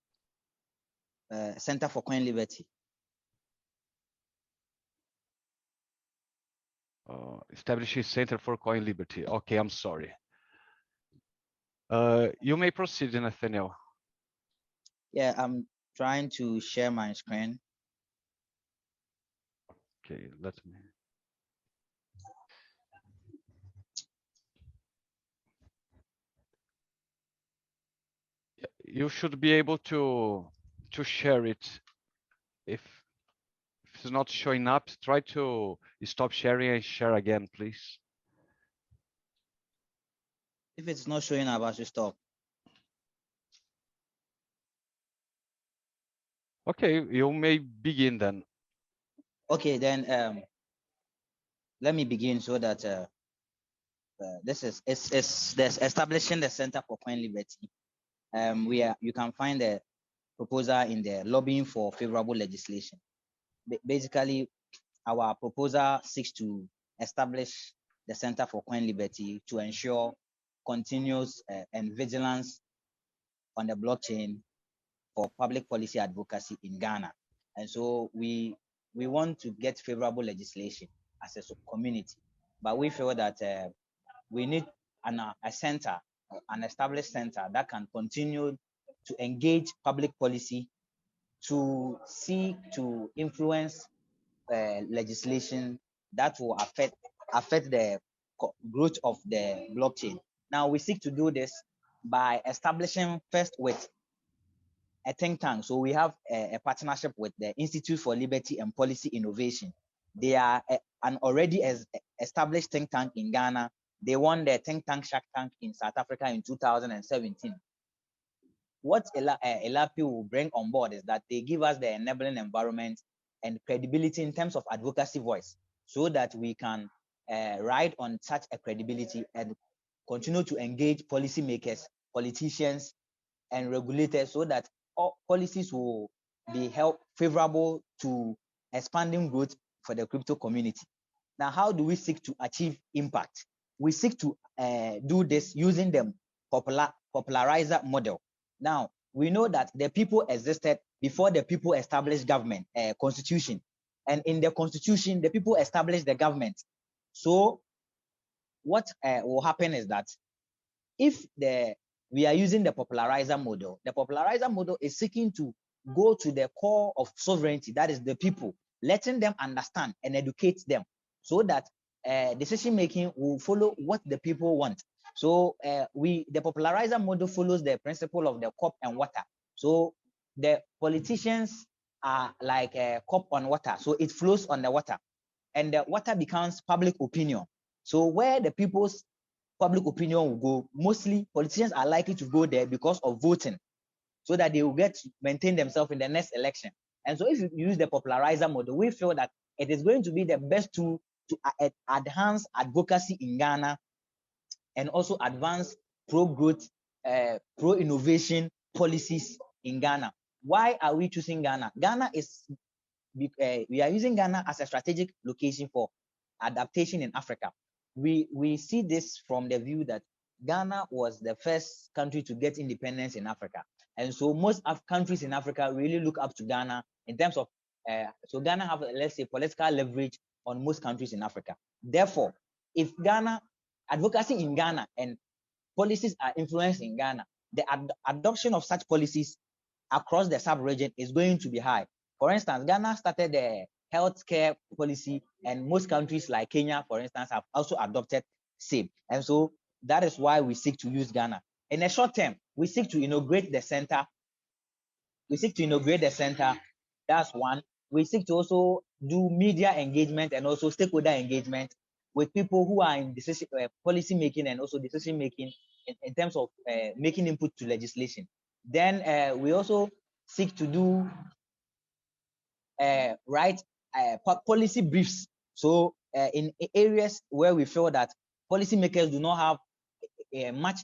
Center for Coin Liberty. Establishing Center for Coin Liberty. Okay, I'm sorry. You may proceed, Nathaniel. Yeah, I'm trying to share my screen. Okay, let me. You should be able to share it. If it's not showing up, try to stop sharing and share again, please. If it's not showing up, I should stop. Okay, you may begin then. Okay, then let me begin so that this is establishing the Center for Coin Liberty. You can find the proposal in the lobbying for favorable legislation. Basically, our proposal seeks to establish the Center for Coin Liberty to ensure continuous and vigilance on the blockchain for public policy advocacy in Ghana. And so we want to get favorable legislation as a community, but we feel that we need a center, an established center that can continue to engage public policy to seek to influence legislation that will affect the growth of the blockchain. Now we seek to do this by establishing first with a think tank. So we have a partnership with the Institute for Liberty and Policy Innovation. They are an already established think tank in Ghana. They won the think tank Shark Tank in South Africa in 2017. What ELAP will bring on board is that they give us the enabling environment and credibility in terms of advocacy voice, so that we can ride on such a credibility and continue to engage policymakers, politicians, and regulators, so that all policies will be held favorable to expanding growth for the crypto community. Now, how do we seek to achieve impact? We seek to do this using the popularizer model. Now, we know that the people existed before the people established government, constitution. And in the constitution, the people established the government. So what will happen is that if we are using the popularizer model is seeking to go to the core of sovereignty, that is the people, letting them understand and educate them, so that decision making will follow what the people want. So the popularizer model follows the principle of the cup and water. So the politicians are like a cup on water, so it flows on the water, and the water becomes public opinion. So where the people's public opinion will go, mostly politicians are likely to go there because of voting, so that they will get to maintain themselves in the next election. And so if you use the popularizer model, we feel that it is going to be the best tool to enhance advocacy in Ghana and also advance pro-growth, pro-innovation policies in Ghana. Why are we choosing Ghana? We are using Ghana as a strategic location for adaptation in Africa. We see this from the view that Ghana was the first country to get independence in Africa. And so most countries in Africa really look up to Ghana in terms of, so Ghana have, let's say, political leverage on most countries in Africa. Therefore, if advocacy in Ghana and policies are influenced in Ghana, the adoption of such policies across the sub-region is going to be high. For instance, Ghana started the healthcare policy, and most countries like Kenya, for instance, have also adopted same. And so that is why we seek to use Ghana. In the short term, we seek to inaugurate the center. That's one. We seek to also do media engagement and also stakeholder engagement with people who are in policy making and also decision making in terms of making input to legislation. Then we also seek to do policy briefs. So in areas where we feel that policymakers do not have much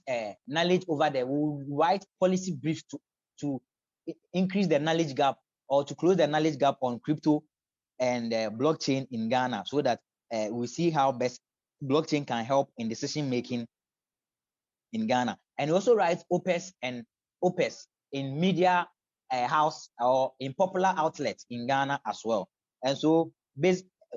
knowledge over there, we will write policy briefs to increase the knowledge gap or to close the knowledge gap on crypto and blockchain in Ghana, so that we see how best blockchain can help in decision making in Ghana. And we also write OPES and OPES in media house or in popular outlets in Ghana as well. And so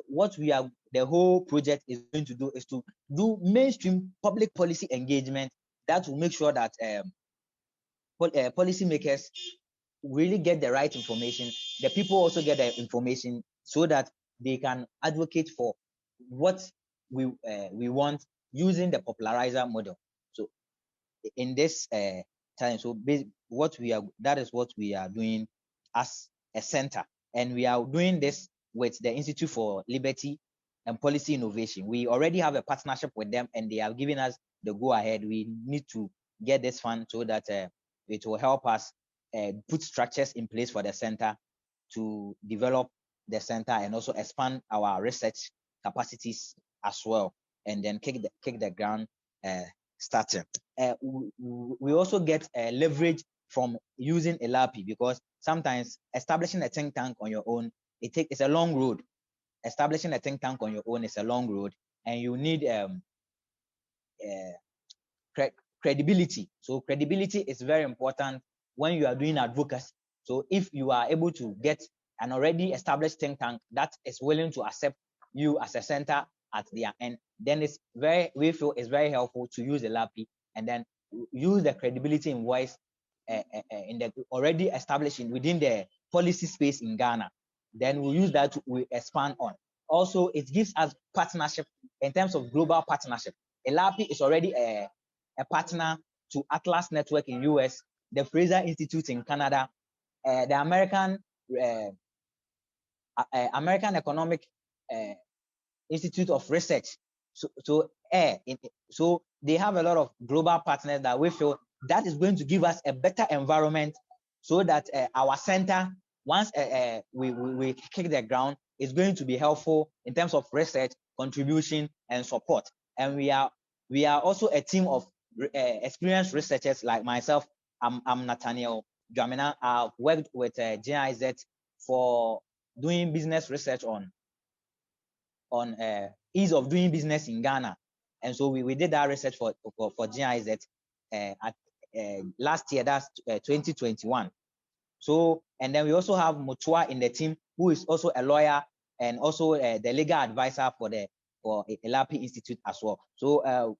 what the whole project is going to do is to do mainstream public policy engagement that will make sure that policymakers really get the right information. The people also get the information so that they can advocate for what we want using the popularizer model. So in this time, so that is what we are doing as a center, and we are doing this with the Institute for Liberty and Policy Innovation. We already have a partnership with them, and they have given us the go ahead. We need to get this fund so that it will help us put structures in place for the center to develop the center and also expand our research capacities as well, and then kick the ground starting. We also get leverage from using LRP, because sometimes establishing a think tank on your own, it's a long road. Establishing a think tank on your own is a long road, and you need credibility. So credibility is very important when you are doing advocacy. So if you are able to get an already established think tank that is willing to accept you as a center at their end, then we feel it's very helpful to use the LRP and then use the credibility in voice in the already established within the policy space in Ghana. Then we'll use that to expand on. Also, it gives us partnership in terms of global partnership. LRP is already a partner to Atlas Network in US, the Fraser Institute in Canada, the American Economic Institute of Research. So they have a lot of global partners that we feel that is going to give us a better environment, so that our center, once we kick the ground, is going to be helpful in terms of research, contribution, and support. And we are also a team of experienced researchers like myself. I'm Nathaniel. Dwamena. I've worked with GIZ for doing business research on ease of doing business in Ghana, and so we did that research for GIZ at last year, that's 2021. So, and then we also have Mutua in the team, who is also a lawyer and also the legal advisor for LRP Institute as well. So,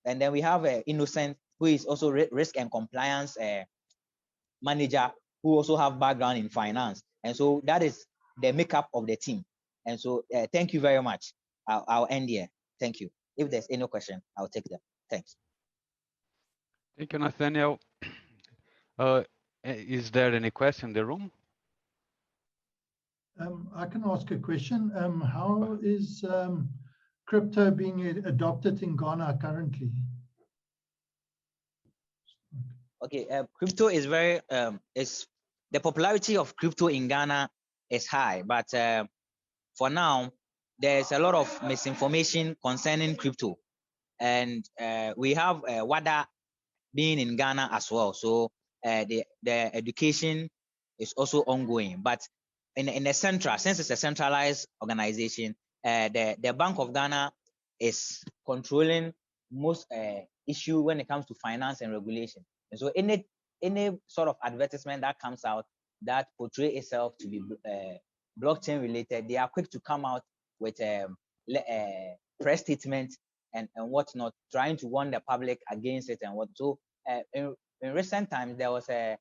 and then we have Innocent, who is also risk and compliance manager, who also have background in finance. And so that is the makeup of the team. And so thank you very much. I'll end here. Thank you. If there's any question, I'll take them. Thanks. Thank you, Nathaniel. Is there any question in the room? I can ask a question. How is crypto being adopted in Ghana currently? Okay, crypto is very the popularity of crypto in Ghana is high, but for now there's a lot of misinformation concerning crypto, and we have WADA being in Ghana as well, so the education is also ongoing. But in the central, since it's a centralized organization, the Bank of Ghana is controlling most issue when it comes to finance and regulation. And so any sort of advertisement that comes out that portray itself to be blockchain related, they are quick to come out with a press statement and whatnot, trying to warn the public against it and what. So in recent times, there was an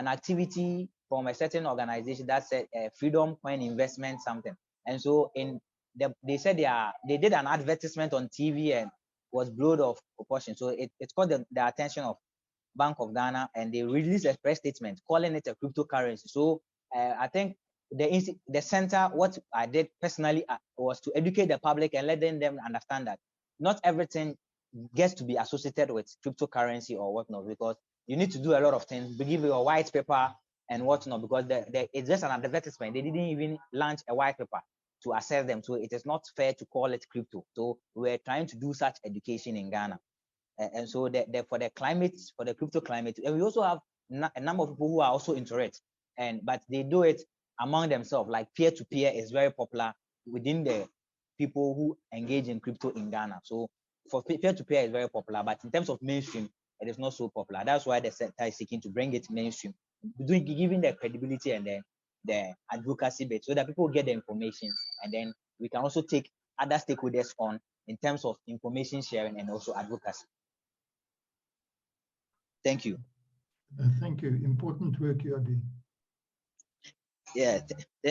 activity from a certain organization that said Freedom Coin Investment something. And so they said they did an advertisement on TV and was blown off proportion. So it caught the attention of Bank of Ghana, and they released a press statement calling it a cryptocurrency. So I think the center, what I did personally was to educate the public and letting them understand that not everything gets to be associated with cryptocurrency or whatnot, because you need to do a lot of things, give your white paper and whatnot, because it's just an advertisement. They didn't even launch a white paper to assess them. So it is not fair to call it crypto. So we're trying to do such education in Ghana. And so for the climate, for the crypto climate, and we also have a number of people who are also into it, but they do it among themselves, like peer-to-peer is very popular within the people who engage in crypto in Ghana. So for peer-to-peer is very popular, but in terms of mainstream, it is not so popular. That's why the sector is seeking to bring it mainstream, giving the credibility and the advocacy bit, so that people get the information, and then we can also take other stakeholders on in terms of information sharing and also advocacy. Thank you. Thank you. Important work you are doing. Yeah,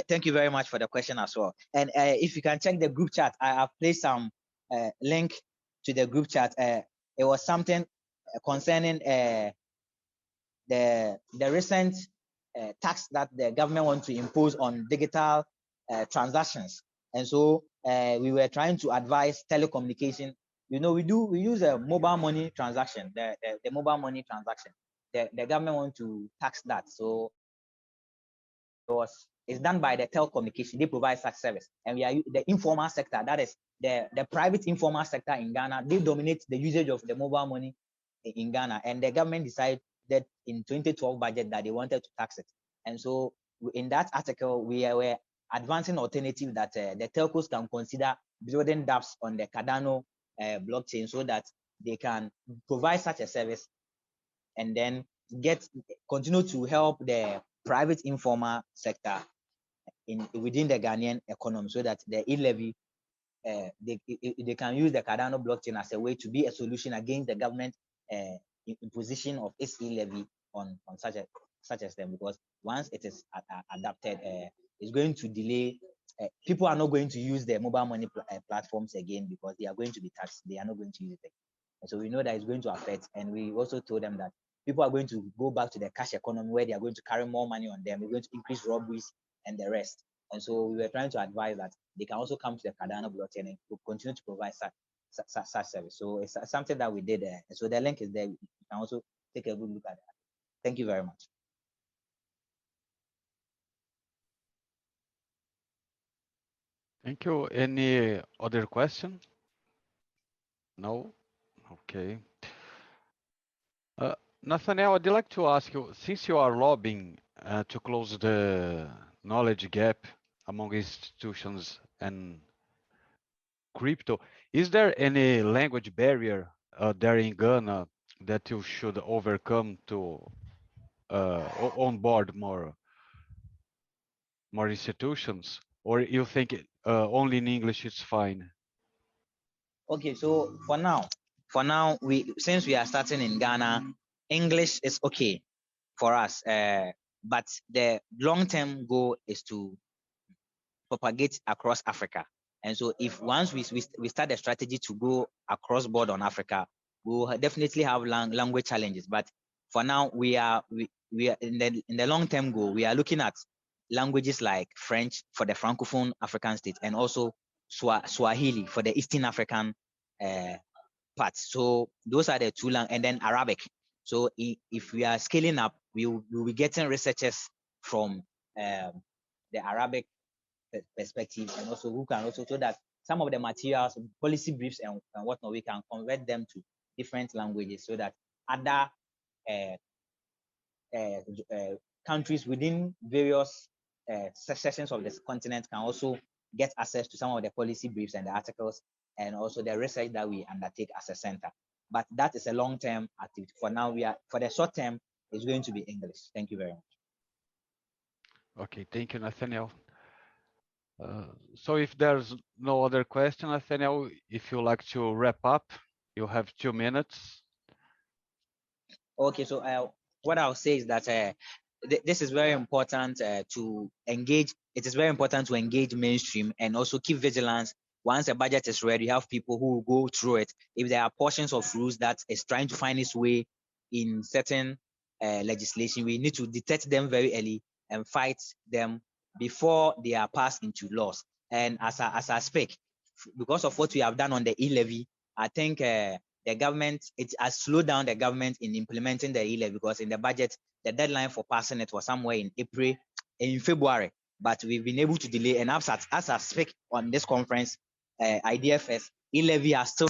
thank you very much for the question as well. And if you can check the group chat, I have placed some link to the group chat. It was something concerning the recent tax that the government wants to impose on digital transactions. And so we were trying to advise telecommunication. You know, we use a mobile money transaction, the mobile money transaction. The government wants to tax that. So it's done by the telecommunication. They provide such service. And we are the informal sector, that is the private informal sector in Ghana. They dominate the usage of the mobile money in Ghana. And the government decided that in 2012 budget that they wanted to tax it. And so in that article, we were advancing alternative that the telcos can consider building dApps on the Cardano blockchain, so that they can provide such a service and then continue to help the private informal sector within the Ghanaian economy, so that the e-levy, they can use the Cardano blockchain as a way to be a solution against the government imposition of its e-levy on such as them, because once it is adapted, it's going to delay. People are not going to use the mobile money platforms again, because they are going to be taxed. They are not going to use it. And so we know that it's going to affect. And we also told them that people are going to go back to the cash economy, where they are going to carry more money on them. We're going to increase robberies and the rest. And so we were trying to advise that they can also come to the Cardano blockchain and continue to provide such service. So it's something that we did. So the link is there. You can also take a good look at that. Thank you very much. Thank you. Any other question? No? Okay. Nathaniel, I'd like to ask you, since you are lobbying to close the knowledge gap among institutions and crypto, is there any language barrier there in Ghana that you should overcome to onboard more institutions, or you think only in English is fine? Okay, so for now, since we are starting in Ghana, English is okay for us, but the long-term goal is to propagate across Africa. And so if once we start a strategy to go across board on Africa, we will definitely have language challenges. But for now, we are in the long-term goal, we are looking at languages like French for the Francophone African states, and also Swahili for the Eastern African parts. So those are the two languages, and then Arabic. So if we are scaling up, we will be getting researchers from the Arabic perspective, and also who can also, so that some of the materials, policy briefs and whatnot, we can convert them to different languages, so that other countries within various sections of this continent can also get access to some of the policy briefs and the articles, and also the research that we undertake as a center. But that is a long-term activity. For now, for the short term, it's going to be English. Thank you very much. Okay, thank you, Nathaniel. So if there's no other question, Nathaniel, if you like to wrap up, you have 2 minutes. Okay, so what I'll say is that this is very important to engage. It is very important to engage mainstream and also keep vigilance. Once a budget is ready, you have people who will go through it. If there are portions of rules that is trying to find its way in certain legislation, we need to detect them very early and fight them before they are passed into laws. And as I speak, because of what we have done on the e-levy, I think the government, it has slowed down the government in implementing the e-levy, because in the budget, the deadline for passing it was somewhere in February, but we've been able to delay. And as I speak on this conference, IDFS, e-levy are still,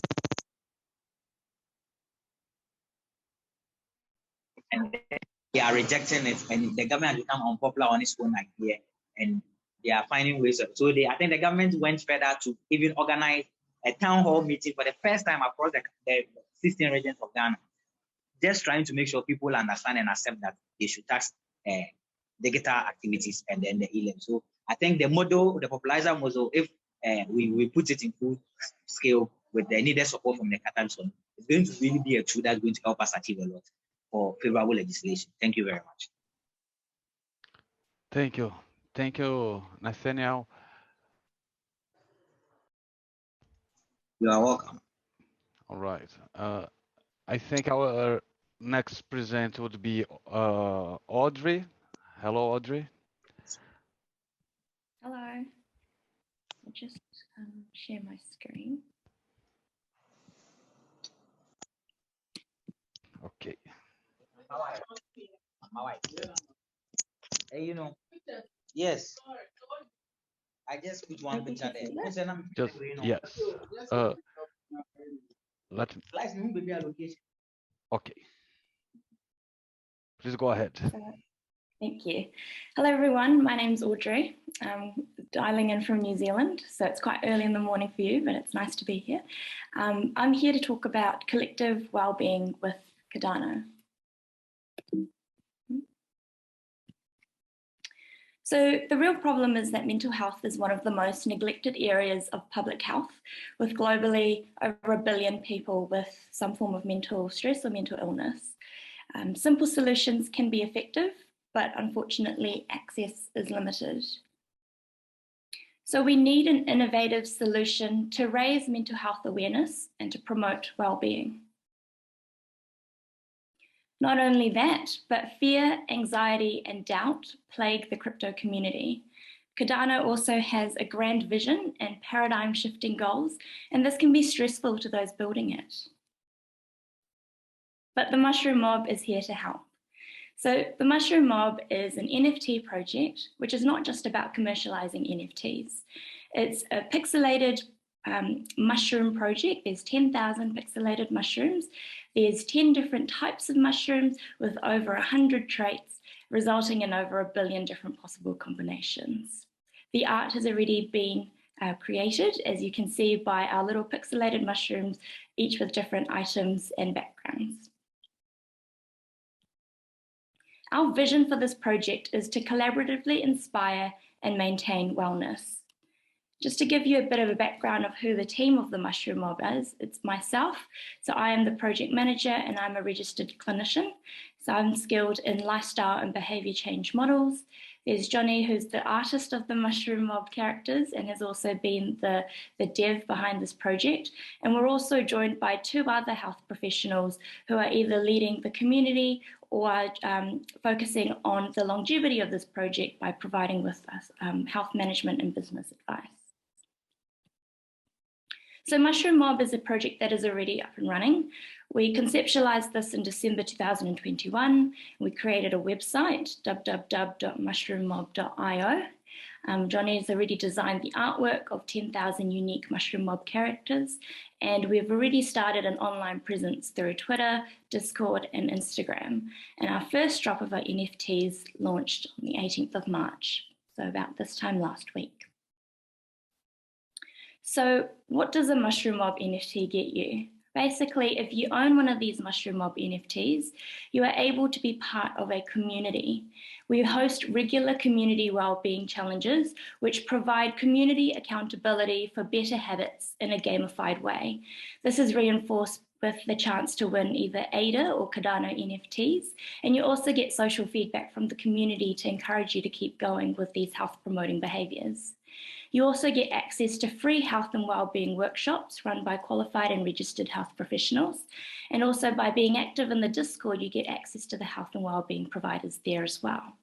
and they are rejecting it, and the government has become unpopular on its own idea, and they are finding ways of. So I think the government went further to even organize a town hall meeting for the first time across the 16 regions of Ghana, just trying to make sure people understand and accept that they should tax digital activities and then the e-levy. So I think the model, the popularizer model, if we put it in full scale with the needed support from the catalyst, it's going to really be a tool that's going to help us achieve a lot for favorable legislation. Thank you very much. Thank you. Thank you, Nathaniel. You are welcome. All right. I think our next presenter would be Audrey. Hello, Audrey. Hello. I'll just share my screen. Okay. Hey, yes. I just put one picture there. Just, yes. Okay. Please go ahead. Thank you. Hello, everyone. My name's Audrey. I'm dialing in from New Zealand, so it's quite early in the morning for you, but it's nice to be here. I'm here to talk about collective well-being with Cardano. So the real problem is that mental health is one of the most neglected areas of public health, with globally over 1 billion people with some form of mental stress or mental illness. Simple solutions can be effective, but unfortunately access is limited. So we need an innovative solution to raise mental health awareness and to promote well-being. Not only that, but fear, anxiety, and doubt plague the crypto community. Cardano also has a grand vision and paradigm-shifting goals, and this can be stressful to those building it. But the Mushroom Mob is here to help. So the Mushroom Mob is an NFT project, which is not just about commercializing NFTs. It's a pixelated mushroom project. There's 10,000 pixelated mushrooms. There's 10 different types of mushrooms with over 100 traits, resulting in over 1 billion different possible combinations. The art has already been created, as you can see by our little pixelated mushrooms, each with different items and backgrounds. Our vision for this project is to collaboratively inspire and maintain wellness. Just to give you a bit of a background of who the team of the Mushroom Mob is, it's myself. So I am the project manager and I'm a registered clinician. So I'm skilled in lifestyle and behavior change models, There's Johnny, who's the artist of the Mushroom Mob characters and has also been the dev behind this project. And we're also joined by 2 other health professionals who are either leading the community or focusing on the longevity of this project by providing with us health management and business advice. So Mushroom Mob is a project that is already up and running. We conceptualized this in December 2021. We created a website, www.mushroommob.io. Johnny has already designed the artwork of 10,000 unique Mushroom Mob characters, and we've already started an online presence through Twitter, Discord, and Instagram. And our first drop of our NFTs launched on the 18th of March, so about this time last week. So what does a Mushroom Mob NFT get you? Basically, if you own one of these Mushroom Mob NFTs, you are able to be part of a community. We host regular community wellbeing challenges, which provide community accountability for better habits in a gamified way. This is reinforced with the chance to win either ADA or Cardano NFTs, and you also get social feedback from the community to encourage you to keep going with these health promoting behaviors. You also get access to free health and wellbeing workshops run by qualified and registered health professionals. And also by being active in the Discord, you get access to the health and wellbeing providers there as well.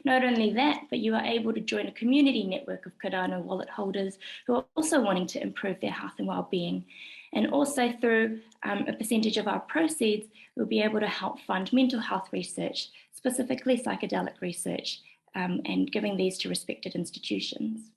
Not only that, but you are able to join a community network of Cardano wallet holders who are also wanting to improve their health and wellbeing. And also through a percentage of our proceeds, we'll be able to help fund mental health research, specifically psychedelic research, and giving these to respected institutions.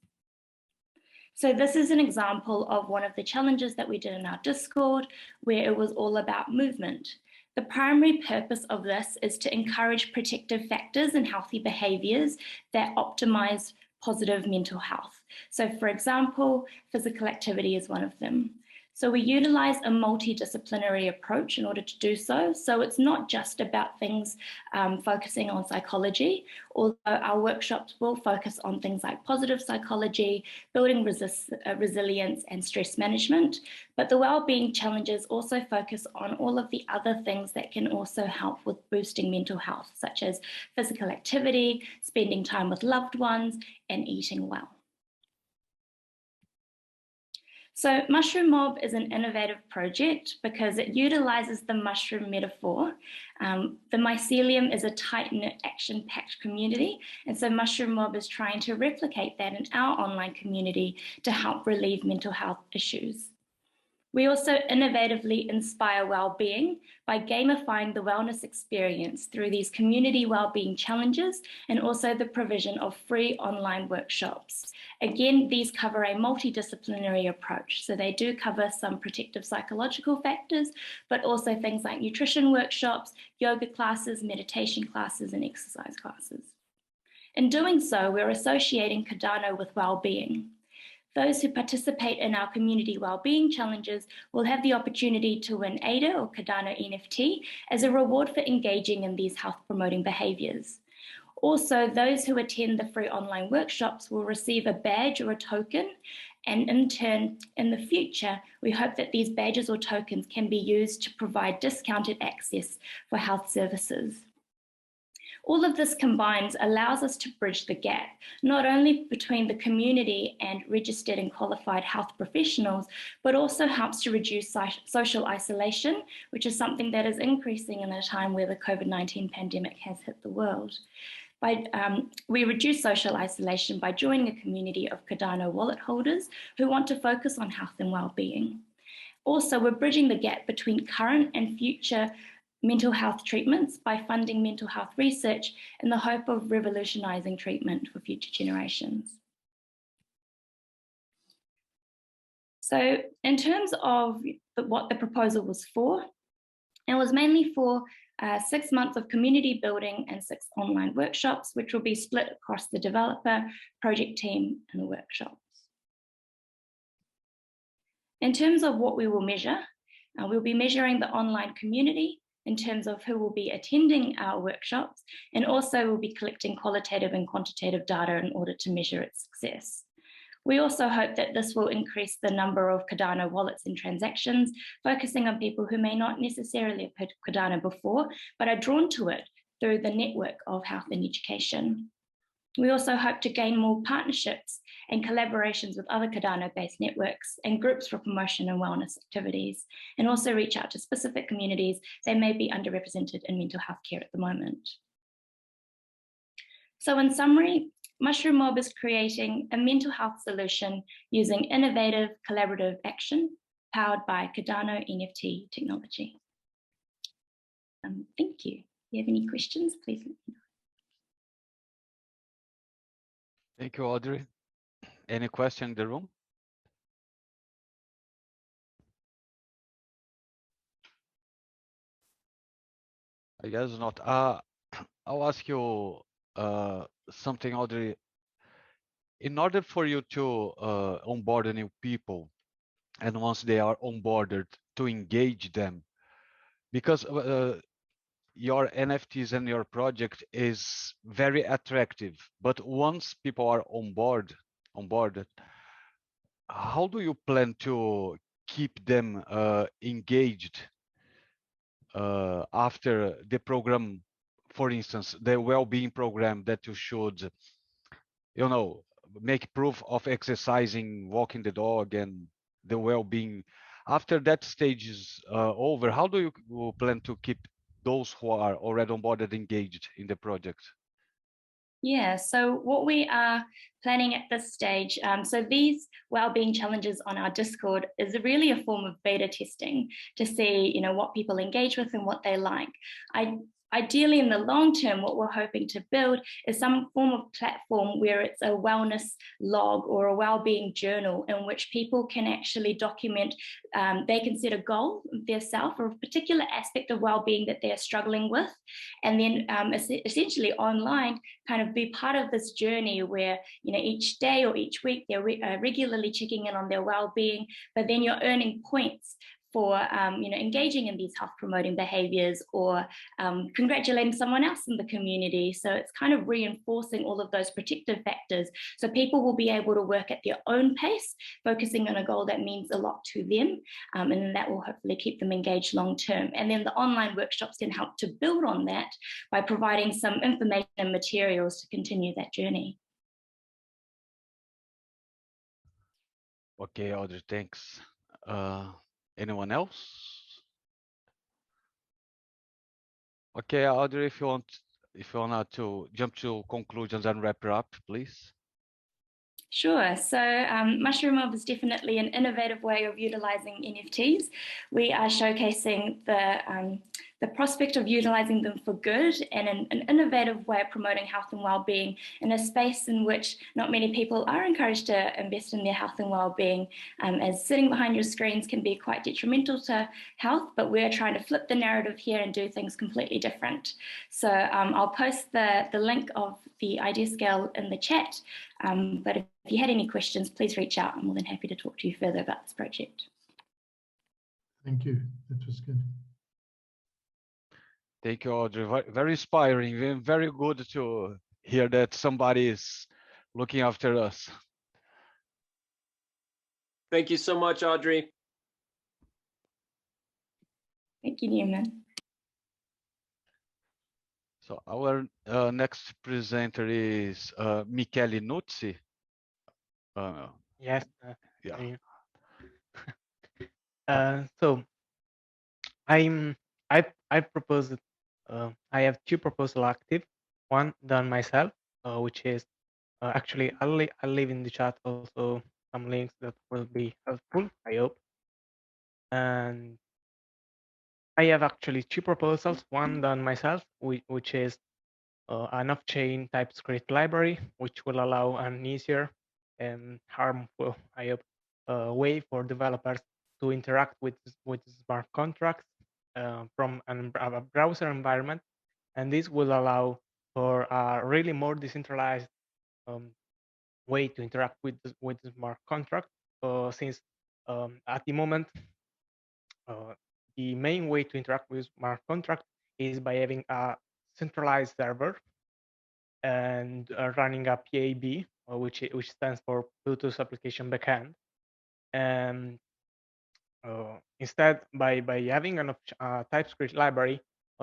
So this is an example of one of the challenges that we did in our Discord, where it was all about movement. The primary purpose of this is to encourage protective factors and healthy behaviors that optimize positive mental health. So for example, physical activity is one of them. So we utilize a multidisciplinary approach in order to do so. So it's not just about things focusing on psychology, although our workshops will focus on things like positive psychology, building resilience and stress management. But the wellbeing challenges also focus on all of the other things that can also help with boosting mental health, such as physical activity, spending time with loved ones, and eating well. So Mushroom Mob is an innovative project because it utilizes the mushroom metaphor. The mycelium is a tight-knit, action-packed community, and so Mushroom Mob is trying to replicate that in our online community to help relieve mental health issues. We also innovatively inspire well-being by gamifying the wellness experience through these community well-being challenges and also the provision of free online workshops. Again, these cover a multidisciplinary approach. So they do cover some protective psychological factors, but also things like nutrition workshops, yoga classes, meditation classes, and exercise classes. In doing so, we're associating Cardano with well-being. Those who participate in our community wellbeing challenges will have the opportunity to win ADA or Cardano NFT as a reward for engaging in these health promoting behaviors. Also, those who attend the free online workshops will receive a badge or a token, and in turn, in the future, we hope that these badges or tokens can be used to provide discounted access for health services. All of this combined allows us to bridge the gap, not only between the community and registered and qualified health professionals, but also helps to reduce social isolation, which is something that is increasing in a time where the COVID-19 pandemic has hit the world. We reduce social isolation by joining a community of Cardano wallet holders who want to focus on health and well-being. Also, we're bridging the gap between current and future mental health treatments by funding mental health research in the hope of revolutionizing treatment for future generations. So in terms of what the proposal was for, it was mainly for 6 months of community building and 6 online workshops, which will be split across the developer, project team, and the workshops. In terms of what we will measure, we'll be measuring the online community in terms of who will be attending our workshops, and also we'll be collecting qualitative and quantitative data in order to measure its success. We also hope that this will increase the number of Cardano wallets and transactions, focusing on people who may not necessarily have heard Cardano before, but are drawn to it through the network of health and education. We also hope to gain more partnerships and collaborations with other Cardano-based networks and groups for promotion and wellness activities, and also reach out to specific communities that may be underrepresented in mental health care at the moment. So in summary, Mushroom Mob is creating a mental health solution using innovative collaborative action powered by Cardano NFT technology. Thank you. If you have any questions, please let me know. Thank you, Audrey. Any question in the room? I guess not. I'll ask you something, Audrey. In order for you to onboard new people, and once they are onboarded, to engage them, because your NFTs and your project is very attractive, but once people are onboarded, how do you plan to keep them engaged after the program? For instance, the well-being program that you should, you know, make proof of exercising, walking the dog, and the well-being. After that stage is over, how do you plan to keep those who are already onboarded engaged in the project? Yeah, so what we are planning at this stage, so these wellbeing challenges on our Discord is really a form of beta testing to see, you know, what people engage with and what they like. Ideally, in the long term, what we're hoping to build is some form of platform where it's a wellness log or a well-being journal in which people can actually document, they can set a goal themselves or a particular aspect of well-being that they're struggling with, and then essentially online kind of be part of this journey where, you know, each day or each week they're regularly checking in on their well-being, but then you're earning points for you know, engaging in these health promoting behaviors or congratulating someone else in the community. So it's kind of reinforcing all of those protective factors. So people will be able to work at their own pace, focusing on a goal that means a lot to them. And then that will hopefully keep them engaged long term. And then the online workshops can help to build on that by providing some information and materials to continue that journey. Okay, Audrey, thanks. Anyone else? Okay, Audrey, if you want to jump to conclusions and wrap it up, please. Sure. So Mushroom Mob is definitely an innovative way of utilizing NFTs. We are showcasing the prospect of utilizing them for good and an innovative way of promoting health and well-being in a space in which not many people are encouraged to invest in their health and well-being, as sitting behind your screens can be quite detrimental to health, but we're trying to flip the narrative here and do things completely different. So I'll post the link of the idea scale in the chat, but if you had any questions, please reach out. I'm more than happy to talk to you further about this project. Thank you. That was good. Thank you, Audrey. Very inspiring and very good to hear that somebody is looking after us. Thank you so much, Audrey. Thank you, Newman. So our next presenter is Michele Nuzzi. Yes. Yeah. So I proposed. I have two proposals active. One done myself, which is actually I'll leave in the chat also some links that will be helpful, I hope. And I have actually two proposals. One done myself, which is an off-chain Typescript library, which will allow an easier and harmful, I hope, way for developers to interact with smart contracts from a browser environment, and this will allow for a really more decentralized way to interact with the smart contract. Since at the moment, the main way to interact with smart contract is by having a centralized server and running a PAB, which stands for Bluetooth Application Backend. And instead, by having a TypeScript library,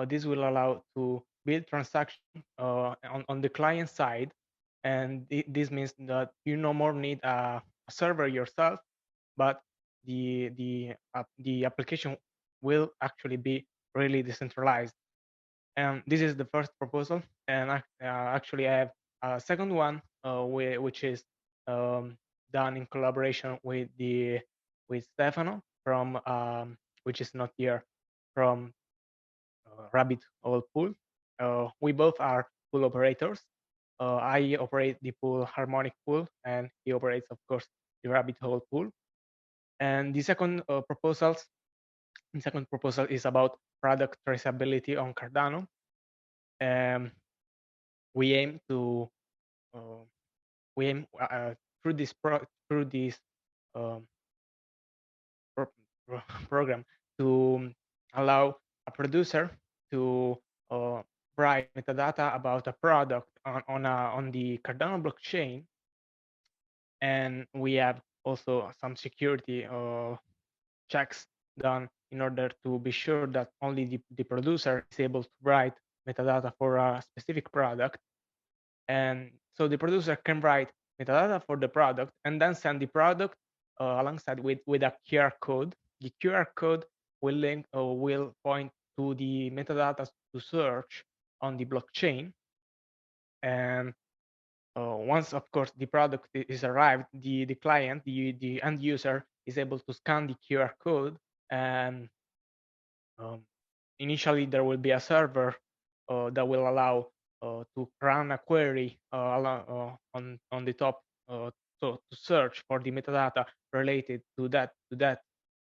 this will allow to build transactions on the client side And this means that you no more need a server yourself, but the application will actually be really decentralized. And this is the first proposal. And actually, I have a second one, which is done in collaboration with Stefano from which is not here, from Rabbit Hole Pool. We both are pool operators. I operate the pool harmonic pool, and he operates, of course, the Rabbit Hole Pool. And the second proposal is about product traceability on Cardano. We aim to through this program to allow a producer to write metadata about a product on the Cardano blockchain, and we have also some security checks done in order to be sure that only the producer is able to write metadata for a specific product. And so the producer can write metadata for the product and then send the product alongside with a QR code. The QR code will link or will point to the metadata to search on the blockchain. And once, of course, the product is arrived, the client, the end user, is able to scan the QR code, and initially there will be a server that will allow to run a query on the top, so to search for the metadata related to that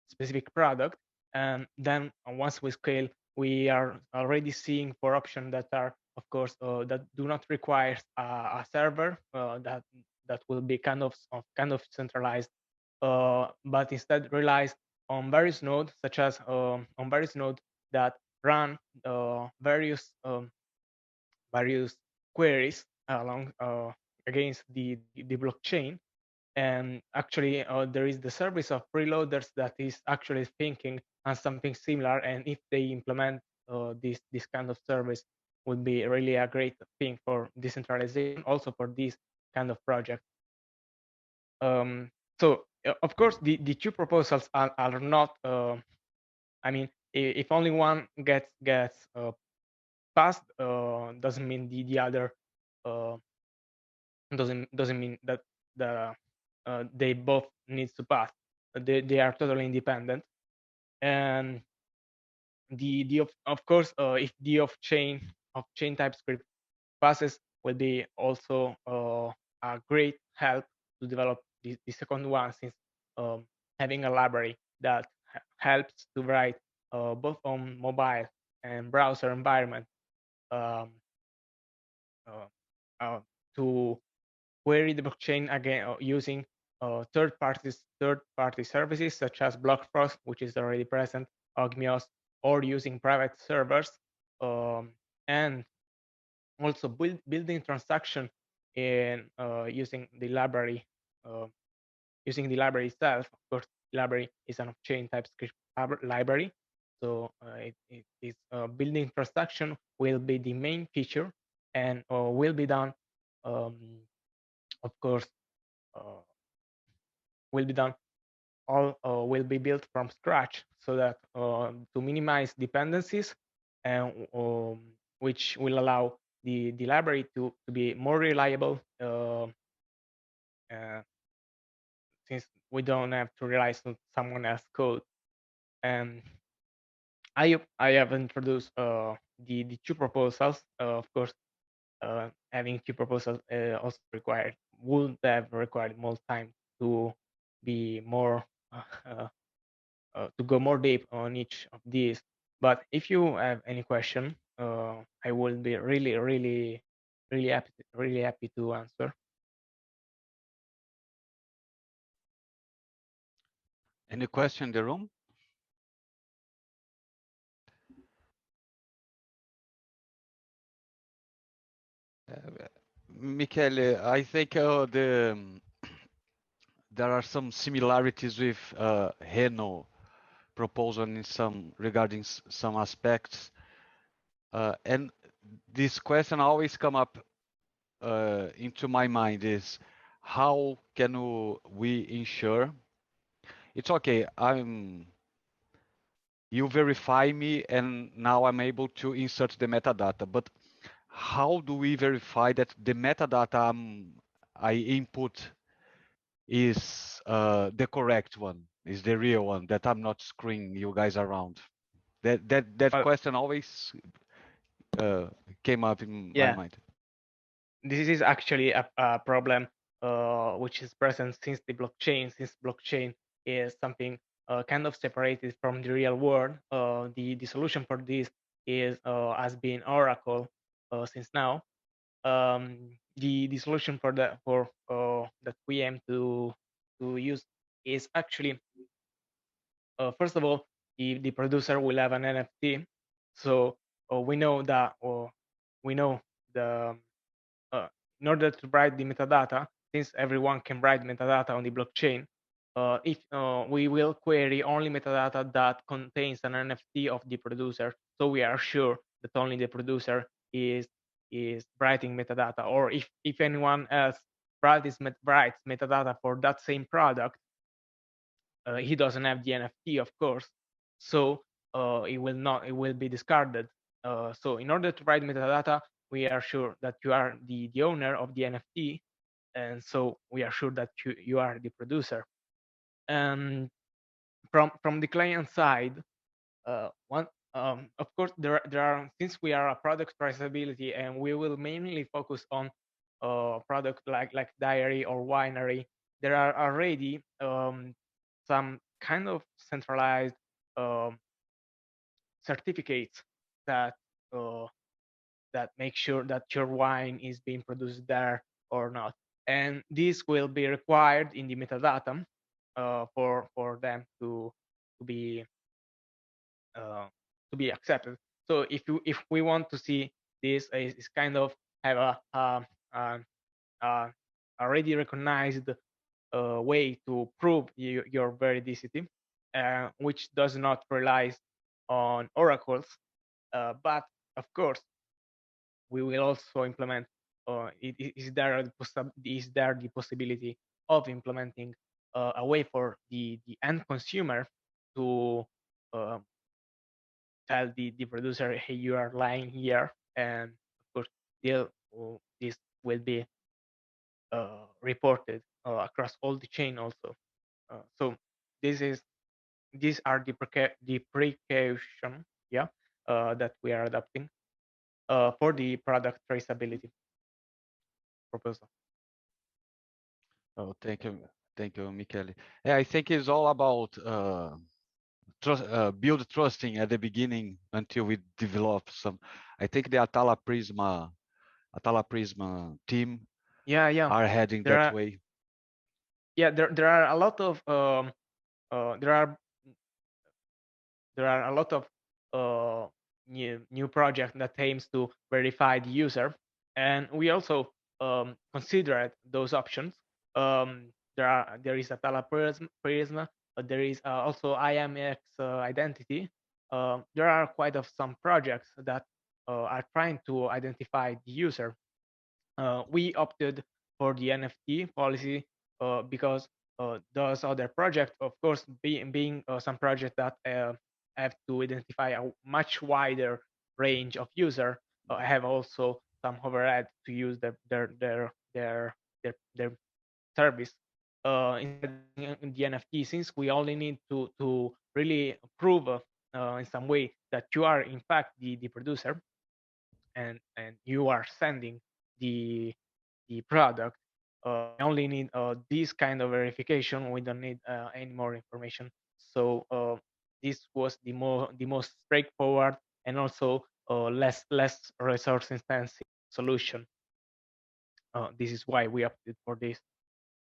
specific product. And then once we scale, we are already seeing for options that are, of course, that do not require a server, that will be kind of centralized, but instead relies on various nodes, such as on various nodes that run various queries along against the blockchain. And actually, there is the service of preloaders that is actually thinking on something similar. And if they implement this kind of service, would be really a great thing for decentralization, also for this kind of project. So of course, the two proposals are not. I mean, if only one gets passed, doesn't mean the other doesn't mean that they both need to pass. They are totally independent. And of course, if the Offchain Typescript passes, will be also a great help to develop the second one, since having a library that helps to write both on mobile and browser environment to query the blockchain again using third-party services such as BlockFrost, which is already present, Ogmios, or using private servers, and also building transaction in using the library itself. Of course, the library is an Offchain TypeScript library, so it is building transaction will be the main feature, and will be done. Of course, will be done. All will be built from scratch, so that to minimize dependencies, and which will allow the library to be more reliable, since we don't have to rely on someone else's code. And I have introduced the two proposals. Of course, having two proposals also would have required more time to be more to go more deep on each of these. But if you have any question, I will be really happy to answer. Any question in the room? Michele, I think there are some similarities with Henno proposal in regarding some aspects, and this question always come up into my mind is how can we ensure it's okay. You verify me, and now I'm able to insert the metadata. But how do we verify that the metadata I input is the correct one, is the real one, that I'm not screwing you guys around? That question always came up in my mind. This is actually a problem which is present since blockchain is something kind of separated from the real world. The solution for this is has been Oracle since now. The solution for that that we aim to use is actually first of all, the producer will have an NFT, so we know that we know the in order to write the metadata, since everyone can write metadata on the blockchain, if we will query only metadata that contains an NFT of the producer, so we are sure that only the producer is writing metadata. Or if anyone else writes metadata for that same product, he doesn't have the NFT, of course, so it will be discarded. So in order to write metadata, we are sure that you are the owner of the NFT, and so we are sure that you are the producer. And from the client side, of course there are, since we are a product traceability and we will mainly focus on product like dairy or winery, there are already some kind of centralized certificates that that make sure that your wine is being produced there or not, and this will be required in the metadata for them to be accepted. So if we want to see this is kind of have a already recognized way to prove your veridicity, which does not rely on oracles, but of course we will also implement. Is there the possibility of implementing a way for the end consumer to tell the producer, hey, you are lying here, and of course this will be reported across all the chain also. So these are the precaution, that we are adopting for the product traceability proposal. Oh, thank you, Michele. Yeah, I think it's all about build trusting at the beginning until we develop some. I think the Atala Prisma team are heading that way. Yeah, there are a lot of there are a lot of new project that aims to verify the user, and we also considered those options. There is Atala Prisma, but there is also IMX identity. There are quite some projects that are trying to identify the user. We opted for the NFT policy because those other projects, of course, being some projects that have to identify a much wider range of user, have also some overhead to use their service. In the NFT, since we only need to really prove in some way that you are in fact the producer, and you are sending the product, we only need this kind of verification. We don't need any more information. So this was the most straightforward and also less resource intensive solution. This is why we opted for this.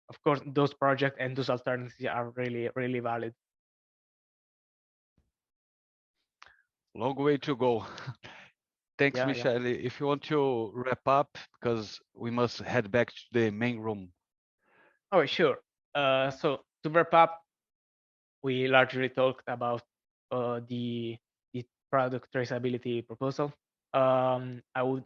Of course, those projects and those alternatives are really valid. Long way to go. Thanks, Yeah, Michele. If you want to wrap up, because we must head back to the main room. Oh, sure. So to wrap up, we largely talked about the product traceability proposal. I would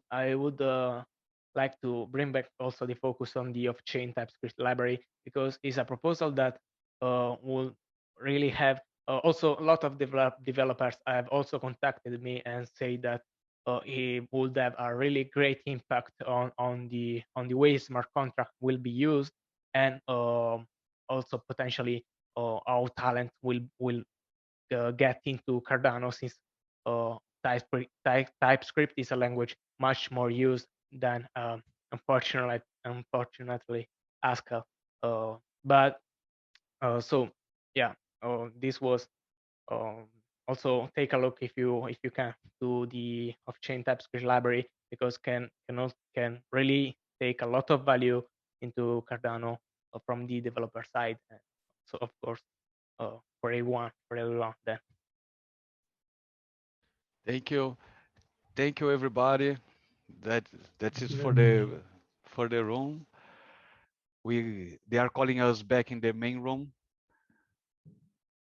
like to bring back also the focus on the off-chain TypeScript library, because it's a proposal that will really have also a lot of developers have also contacted me and say that it would have a really great impact on the way smart contract will be used, and also potentially our talent will get into Cardano, since TypeScript is a language much more used than unfortunately Haskell. But so yeah, this was also take a look if you can to the off-chain TypeScript library, because can really take a lot of value into Cardano from the developer side. So of course for everyone then. Thank you everybody. That is for the room. They are calling us back in the main room.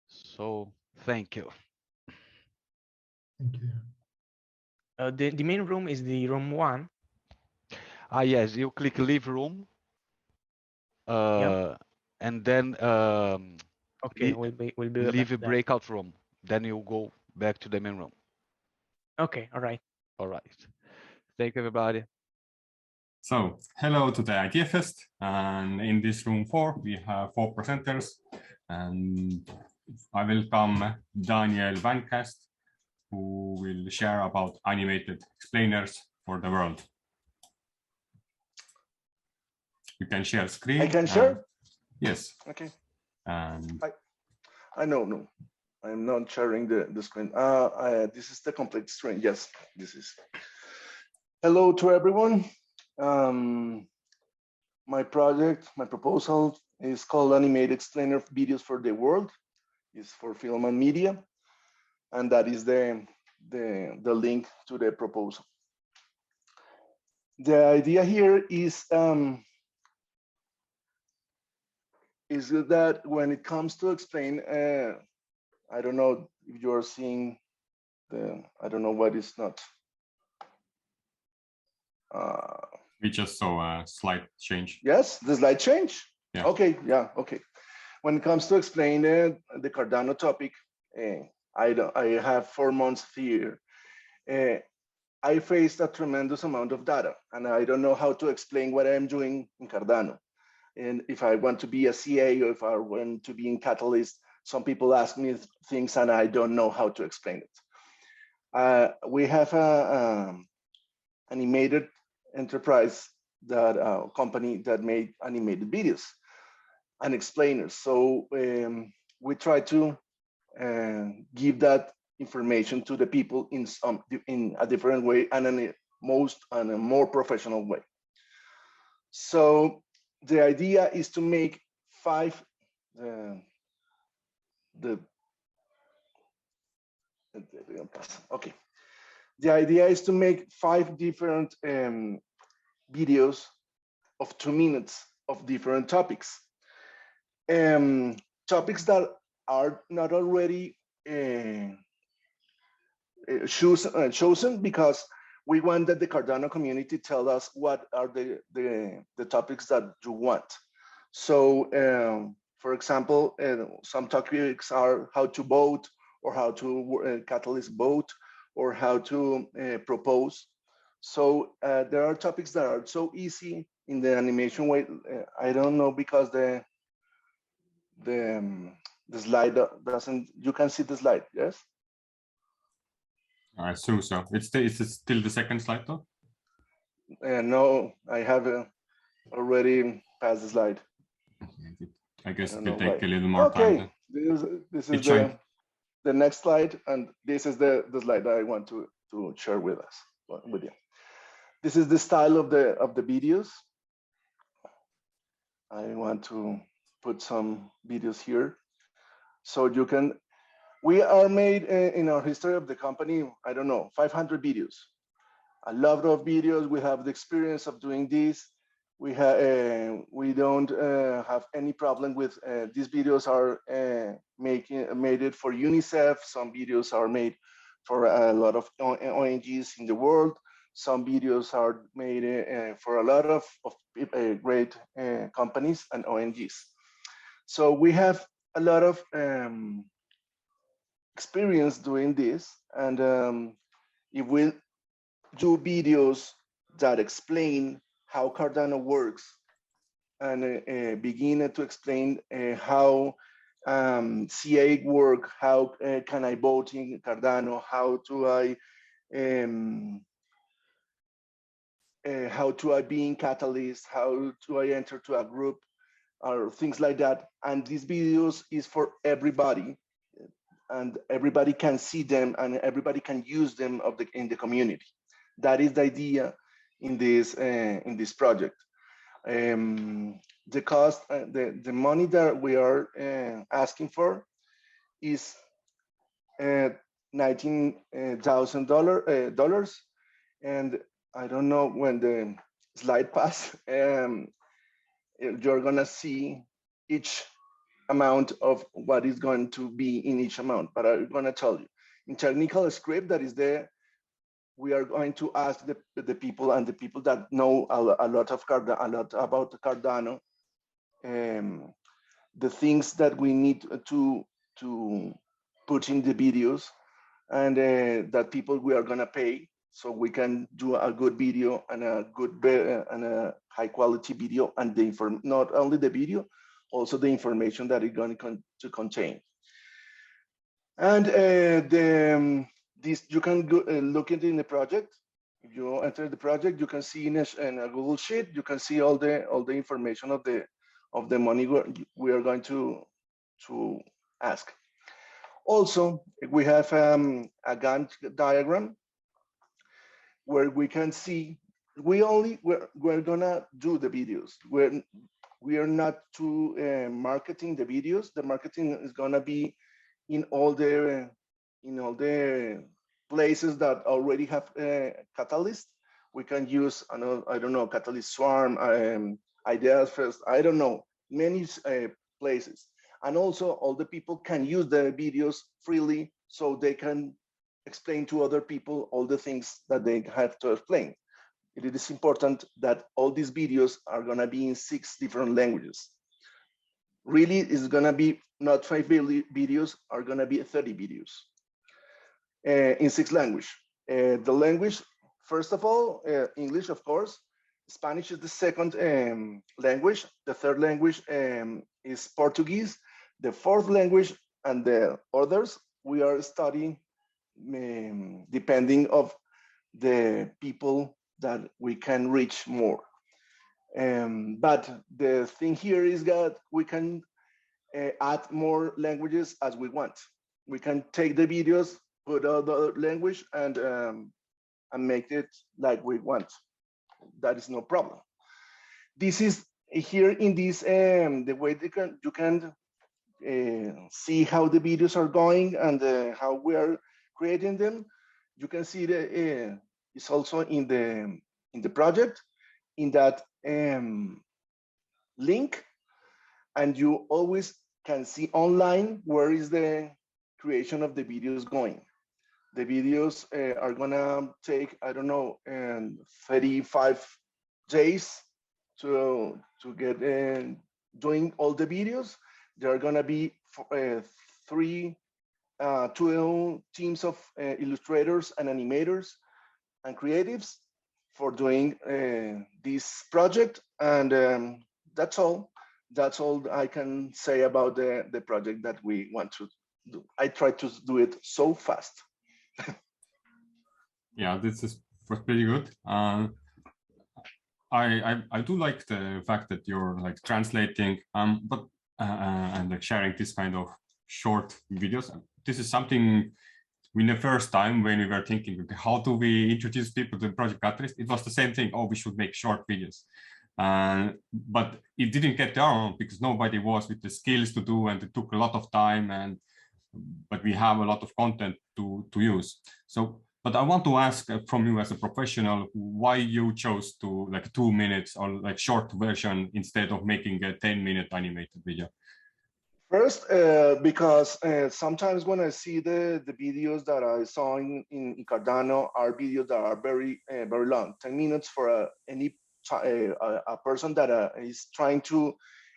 So thank you. Thank you. The main room is the room 1. Yes, you click leave room. And then okay, we'll be leave a breakout room. Then you go back to the main room. Okay, all right. All right. Thank you, everybody. So, hello to the Idea Fest, and in this room 4, we have 4 presenters, and I welcome Daniel Vancast, who will share about animated explainers for the world. You can share screen. I can share? Yes. Okay. And I know. I'm not sharing the screen. This is the complete screen. Yes, this is. Hello to everyone. My project, my proposal is called Animated Explainer Videos for the World. It's for film and media, and that is the link to the proposal. The idea here is that when it comes to explain, I don't know if you're seeing I don't know what is not. We just saw a slide change. Yes, the slide change. Yeah. Okay, yeah, okay. When it comes to explain the Cardano topic, I have 4 months here. I faced a tremendous amount of data, and I don't know how to explain what I'm doing in Cardano. And if I want to be a CA or if I want to be in Catalyst, some people ask me things and I don't know how to explain it. We have an animated enterprise company that made animated videos and explainers. So we try to give that information to the people in a different way and in a more professional way. So the idea is to make 5 okay. The idea is to make 5 different videos of 2 minutes of different topics. Topics that are not already chosen because we want that the Cardano community tell us what are the topics that you want. So, for example, some topics are how to vote, or how to catalyst vote, or how to propose. So there are topics that are so easy in the animation way. I don't know because the slide doesn't. You can see the slide, yes? I assume so. It's still the second slide though? No, I have already passed the slide. I guess it could take a little more time. Okay, this is the next slide, and this is the slide that I want to share with you. This is the style of the videos. I want to put some videos here, so you can. We are made in our history of the company, I don't know, 500 videos. A lot of videos. We have the experience of doing this. We don't have any problem with these videos are made it for UNICEF. Some videos are made for a lot of ONGs in the world. Some videos are made for a lot of great companies and ONGs. So we have a lot of experience doing this. And if we do videos that explain how Cardano works and begin to explain how CA work, how can I vote in Cardano, how do I be in Catalyst, how do I enter to a group, or things like that. And these videos is for everybody, and everybody can see them and everybody can use them in the community. That is the idea in this project. The cost, the money that we are asking for is $19,000, and I don't know when the slide pass. You're gonna see each amount of what is going to be in each amount, but I'm gonna tell you in technical script that is there. We are going to ask the people and the people that know a lot about Cardano, the things that we need to put in the videos, and that people we are gonna pay so we can do a good video and a high quality video, and not only the video, also the information that it's going to contain. And this you can go, look into in the project. If you enter the project, you can see in a Google Sheet, you can see all the information of the money we are going to ask. Also, we have a Gantt diagram where we can see we're gonna do the videos. We are not marketing the videos. The marketing is gonna be in all the places that already have Catalyst. We can use I don't know, Catalyst Swarm, Ideas First, I don't know, many places. And also all the people can use the videos freely, so they can explain to other people all the things that they have to explain. It is important that all these videos are gonna be in 6 different languages. Really, it's gonna be not 5 videos, are gonna be 30 videos in 6 languages. The language, first of all, English, of course. Spanish is the second language. The third language is Portuguese. The fourth language and the others we are studying depending of the people that we can reach more. But the thing here is that we can add more languages as we want. We can take the videos, put other language, and make it like we want. That is no problem. This is here in this the way you can see how the videos are going and how we are creating them. You can see it's also in the project in that link, and you always can see online where is the creation of the videos going. The videos are gonna take, I don't know, 35 days to get doing all the videos. There are gonna be 2 teams of illustrators and animators and creatives for doing this project, and that's all. That's all I can say about the project that we want to do. I try to do it so fast. Yeah, this is pretty good. I do like the fact that you're like translating, but and like sharing this kind of short videos. This is something when the first time when we were thinking, okay, how do we introduce people to the Project Catalyst? It was the same thing. Oh, we should make short videos. But it didn't get down because nobody was with the skills to do, and it took a lot of time. But we have a lot of content to use. So, but I want to ask from you as a professional, why you chose to like 2 minutes or like short version instead of making a 10-minute animated video? First, because sometimes when I see the videos that I saw in Cardano are videos that are very long, 10 minutes for a person that is trying to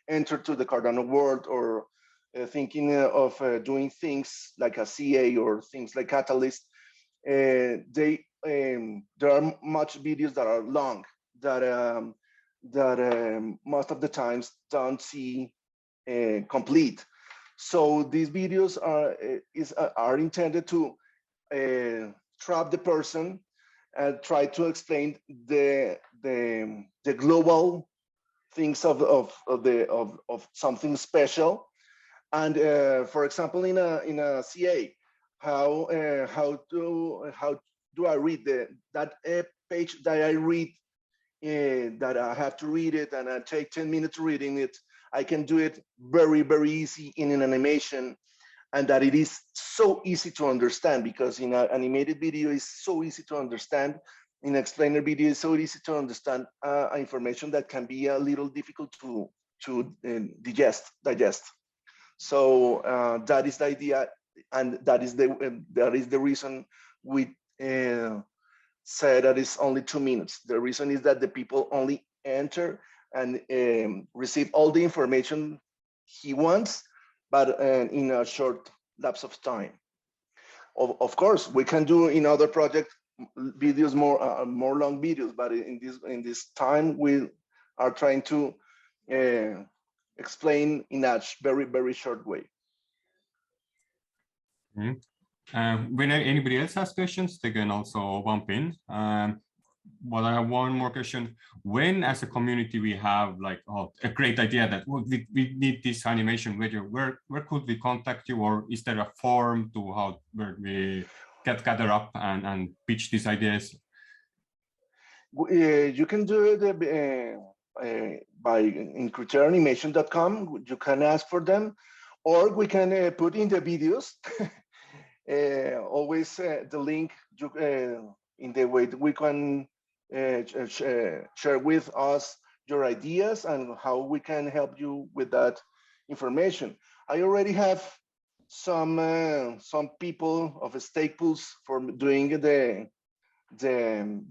enter to the Cardano world or thinking of doing things like a CA or things like Catalyst. There are much videos that are long that most of the times don't see complete. So these videos are intended to trap the person and try to explain the global things of something special. And for example, in a CA, how do I read that page that I read, that I have to read it and I take 10 minutes reading it. I can do it very, very easy in an animation, and that it is so easy to understand, because in an animated video is so easy to understand. In explainer video is so easy to understand information that can be a little difficult to digest. So that is the idea, and that is the reason we say that it's only 2 minutes. The reason is that the people only enter and receive all the information he wants, but in a short lapse of time. Of course, we can do in other projects videos, more long videos, but in this time we are trying to explain in a very, very short way. When anybody else has questions, they can also bump in. But I have one more question. When, as a community, we have like a great idea that we need this animation video, where could we contact you, or is there a form to where we gather up and pitch these ideas? You can do it by criterianimation.com. You can ask for them, or we can put in the videos. Always the link in the way that we can share with us your ideas and how we can help you with that information. I already have some people of stake pools for doing the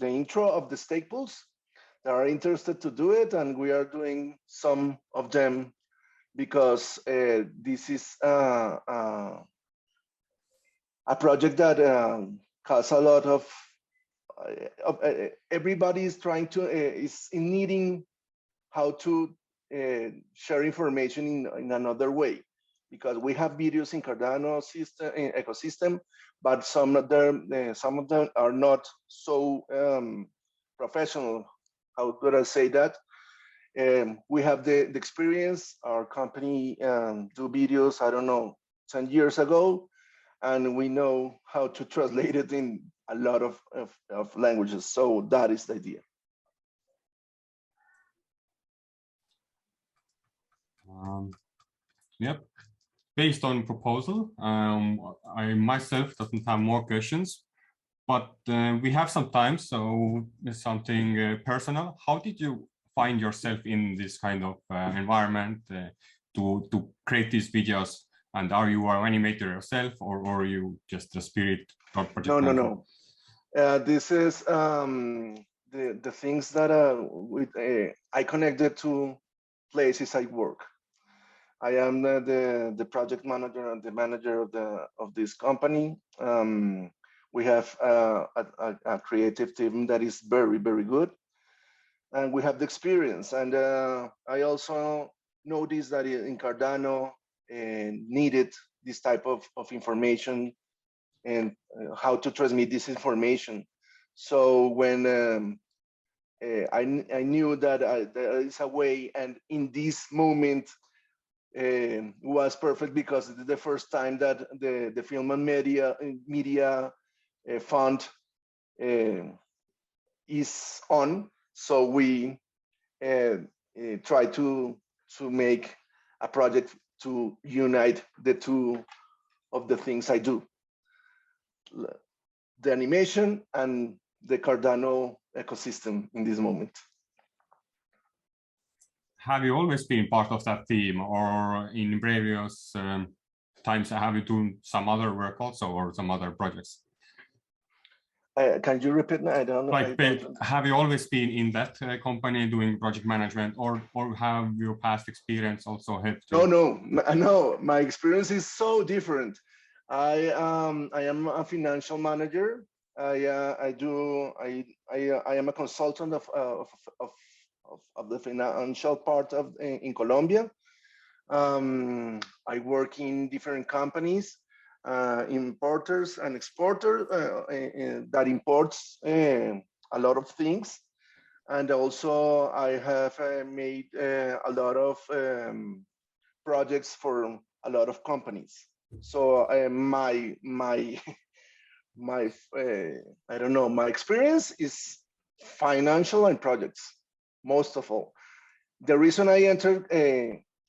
intro of the stake pools that are interested to do it, and we are doing some of them because this is a project that has a lot of everybody is trying to is needing how to share information in another way, because we have videos in Cardano ecosystem, but some of them are not so professional. How could I say that? We have the experience. Our company do videos, I don't know, 10 years ago, and we know how to translate it in a lot of languages. So that is the idea. Yep. Based on proposal, I myself doesn't have more questions, but we have some time, so something personal. How did you find yourself in this kind of environment to create these videos? And are you an animator yourself, or are you just a spirit? No. This is the things that I connected to places I work. I am the project manager and the manager of this company. We have a creative team that is very, very good, and we have the experience. And I also noticed that in Cardano needed this type of information and how to transmit this information. So when I knew that there is a way, and in this moment was perfect, because it is the first time that the film and media fund is on. So we try to make a project to unite the two of the things I do: the animation and the Cardano ecosystem in this moment. have you always been part of that team, or in previous times have you done some other work also, or some other projects? Can you repeat? I don't know. Like, have you always been in that company doing project management, or have your past experience also helped you? No. My experience is so different. I am a financial manager. I am a consultant of the financial part in Colombia. I work in different companies, importers and exporters that imports a lot of things. And also I have made a lot of projects for a lot of companies. So my I don't know, my experience is financial and projects, most of all. The reason I entered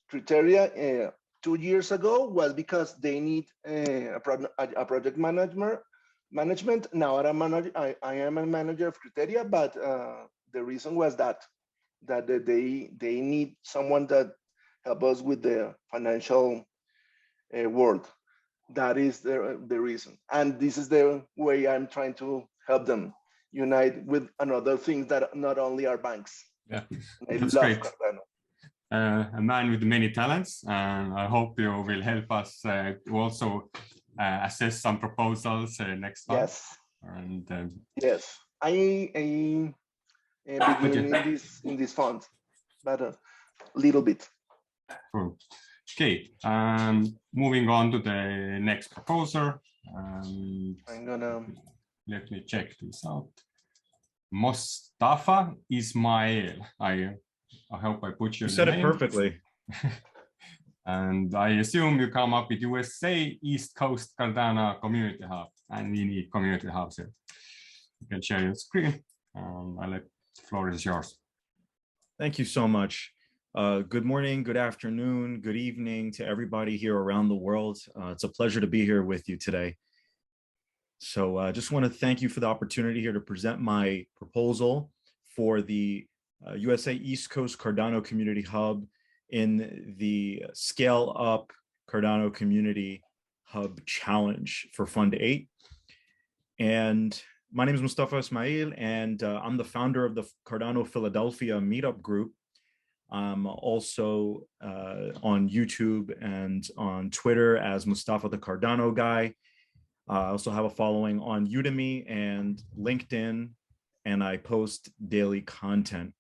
Criteria 2 years ago was because they need a project management. Now I am a manager of Criteria, but the reason was that they need someone that help us with the financial world. That is the reason, and this is the way I'm trying to help them unite with another thing that not only are banks. Yeah, that's great. A man with many talents, and I hope you will help us to also assess some proposals next time. Yes. And yes, I begin in this fund, but a little bit. Cool. Okay, moving on to the next proposer. I'm gonna let me check this out. Mostafa Ismaeil. I hope I put your name. You said it perfectly. And I assume you come up with USA East Coast Cardano Community Hub, and we need community hubs here. You can share your screen. I'll let the floor is yours. Thank you so much. Good morning, good afternoon, good evening to everybody here around the world. It's a pleasure to be here with you today. So I just want to thank you for the opportunity here to present my proposal for the USA East Coast Cardano Community Hub in the Scale Up Cardano Community Hub Challenge for Fund 8. And my name is Mostafa Ismaeil, and I'm the founder of the Cardano Philadelphia meetup group. I'm also on YouTube and on Twitter as Mostafa the Cardano Guy. I also have a following on Udemy and LinkedIn, and I post daily content.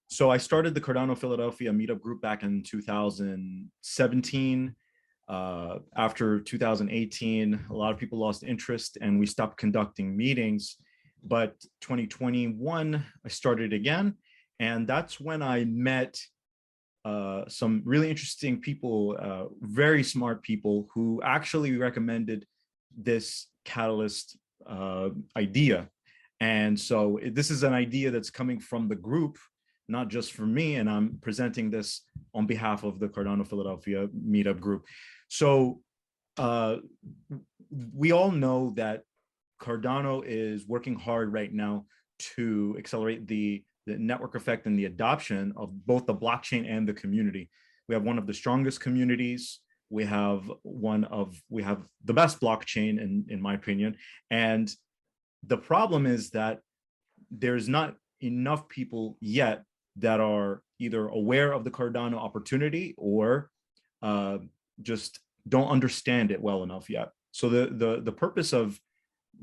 So I started the Cardano Philadelphia meetup group back in 2017. After 2018, a lot of people lost interest and we stopped conducting meetings. But 2021, I started again. And that's when I met some really interesting people, very smart people who actually recommended this Catalyst idea. And so this is an idea that's coming from the group, not just for me, and I'm presenting this on behalf of the Cardano Philadelphia meetup group. So we all know that Cardano is working hard right now to accelerate the network effect and the adoption of both the blockchain and the community. We have one of the strongest communities. We have the best blockchain in my opinion. And the problem is that there's not enough people yet that are either aware of the Cardano opportunity or just don't understand it well enough yet. So the purpose of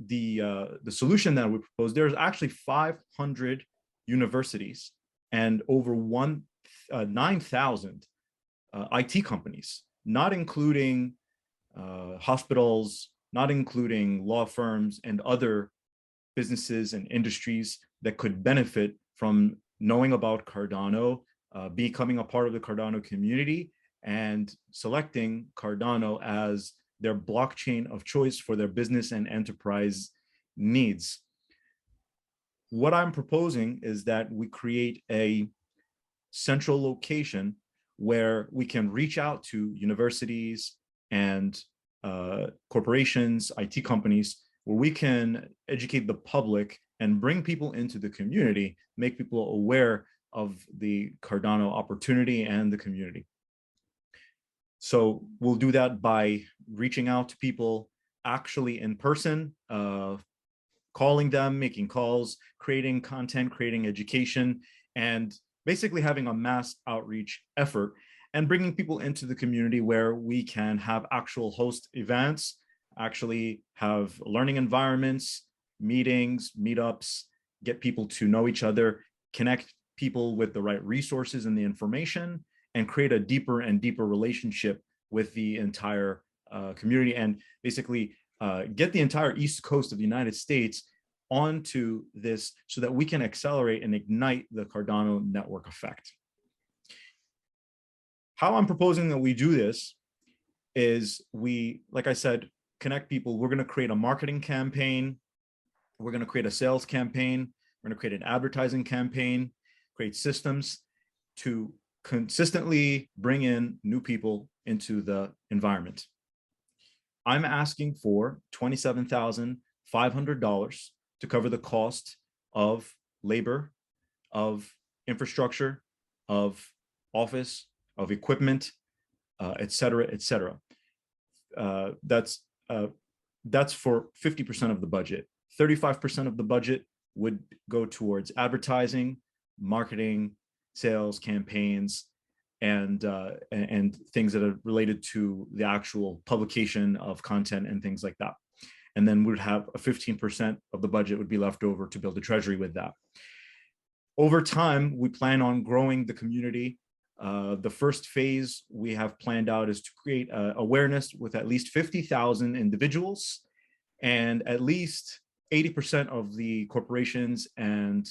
the solution that we propose, there's actually 500 universities and over 9,000 IT companies, not including hospitals, not including law firms and other businesses and industries that could benefit from knowing about Cardano, becoming a part of the Cardano community, and selecting Cardano as their blockchain of choice for their business and enterprise needs. What I'm proposing is that we create a central location where we can reach out to universities and corporations, IT companies, where we can educate the public and bring people into the community, make people aware of the Cardano opportunity and the community. So we'll do that by reaching out to people actually in person, calling them, making calls, creating content, creating education, and basically having a mass outreach effort and bringing people into the community where we can have actual host events, actually have learning environments, meetings, meetups, get people to know each other, connect people with the right resources and the information, and create a deeper and deeper relationship with the entire community, and basically get the entire East Coast of the United States onto this so that we can accelerate and ignite the Cardano network effect. How I'm proposing that we do this is we, like I said, connect people. We're going to create a marketing campaign. We're going to create a sales campaign. We're going to create an advertising campaign, create systems to consistently bring in new people into the environment. I'm asking for $27,500 to cover the cost of labor, of infrastructure, of office, of equipment, et cetera, et cetera. That's for 50% of the budget. 35% of the budget would go towards advertising, marketing, sales, campaigns, and things that are related to the actual publication of content and things like that. And then we'd have a 15% of the budget would be left over to build a treasury with that. Over time, we plan on growing the community. The first phase we have planned out is to create awareness with at least 50,000 individuals, and at least 80% of the corporations and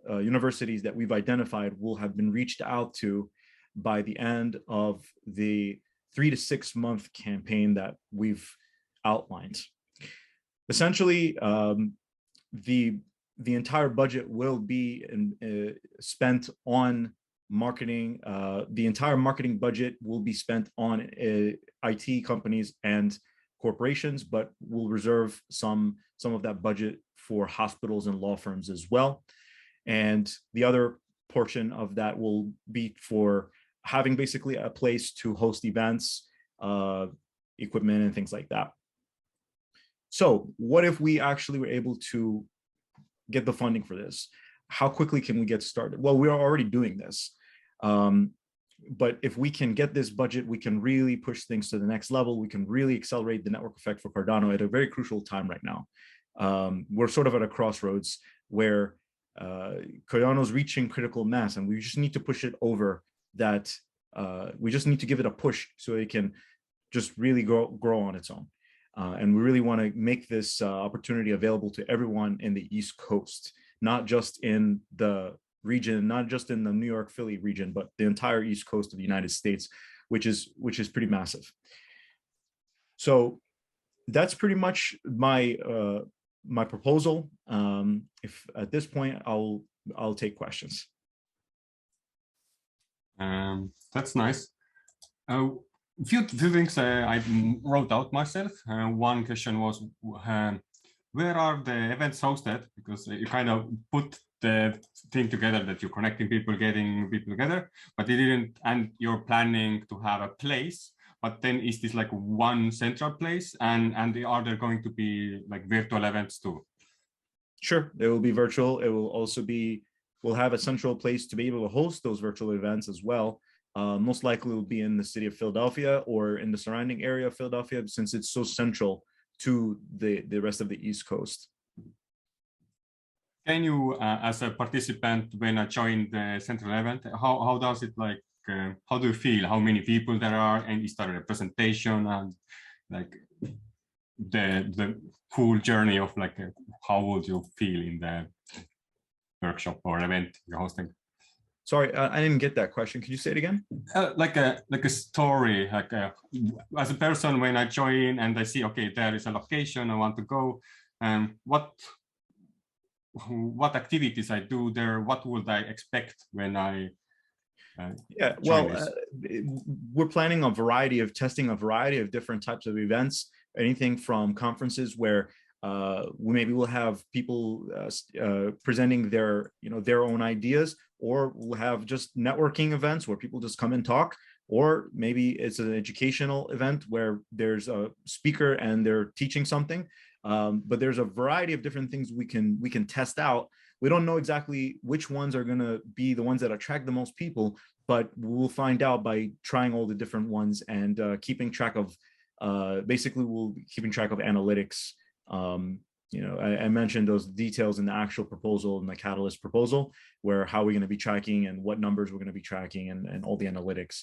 universities that we've identified will have been reached out to by the end of the 3 to 6 month campaign that we've outlined. Essentially, the entire budget will be spent on marketing. The entire marketing budget will be spent on IT companies and corporations, but we'll reserve some of that budget for hospitals and law firms as well. And the other portion of that will be for having basically a place to host events, equipment, and things like that. So what if we actually were able to get the funding for this? How quickly can we get started? Well, we are already doing this. But if we can get this budget, we can really push things to the next level. We can really accelerate the network effect for Cardano at a very crucial time right now. We're sort of at a crossroads where Cardano's reaching critical mass, and we just need to push it over that. We just need to give it a push so it can just really grow on its own. And we really want to make this opportunity available to everyone in the East Coast, not just in the region, not just in the New York, Philly region, but the entire East Coast of the United States, which is pretty massive. So that's pretty much my my proposal. If at this point, I'll take questions. That's nice. Few things I wrote out myself. One question was, where are the events hosted? Because you kind of put the thing together that you're connecting people, getting people together, but you didn't, and you're planning to have a place. But then is this like one central place, and are there going to be like virtual events too? Sure, they will be virtual. It will also be, we'll have a central place to be able to host those virtual events as well. Most likely will be in the city of Philadelphia or in the surrounding area of Philadelphia, since it's so central to the rest of the East Coast. Can you, as a participant, when I join the central event, how does it like, how do you feel? How many people there are, and is there a representation, and like the full journey of like, how would you feel in the workshop or event you're hosting? Sorry, I didn't get that question. Could you say it again? Like a story, like as a person, when I join and I see, okay, there is a location I want to go, and what activities I do there, what would I expect when I yeah, well, we're planning testing a variety of different types of events, anything from conferences where Maybe we'll have people presenting their own ideas, or we'll have just networking events where people just come and talk, or maybe it's an educational event where there's a speaker and they're teaching something. But there's a variety of different things we can test out. We don't know exactly which ones are going to be the ones that attract the most people, but we'll find out by trying all the different ones and keeping track of, basically we'll be keeping track of analytics. I mentioned those details in the actual proposal, in the Catalyst proposal, where how we're going to be tracking and what numbers we're going to be tracking, and all the analytics,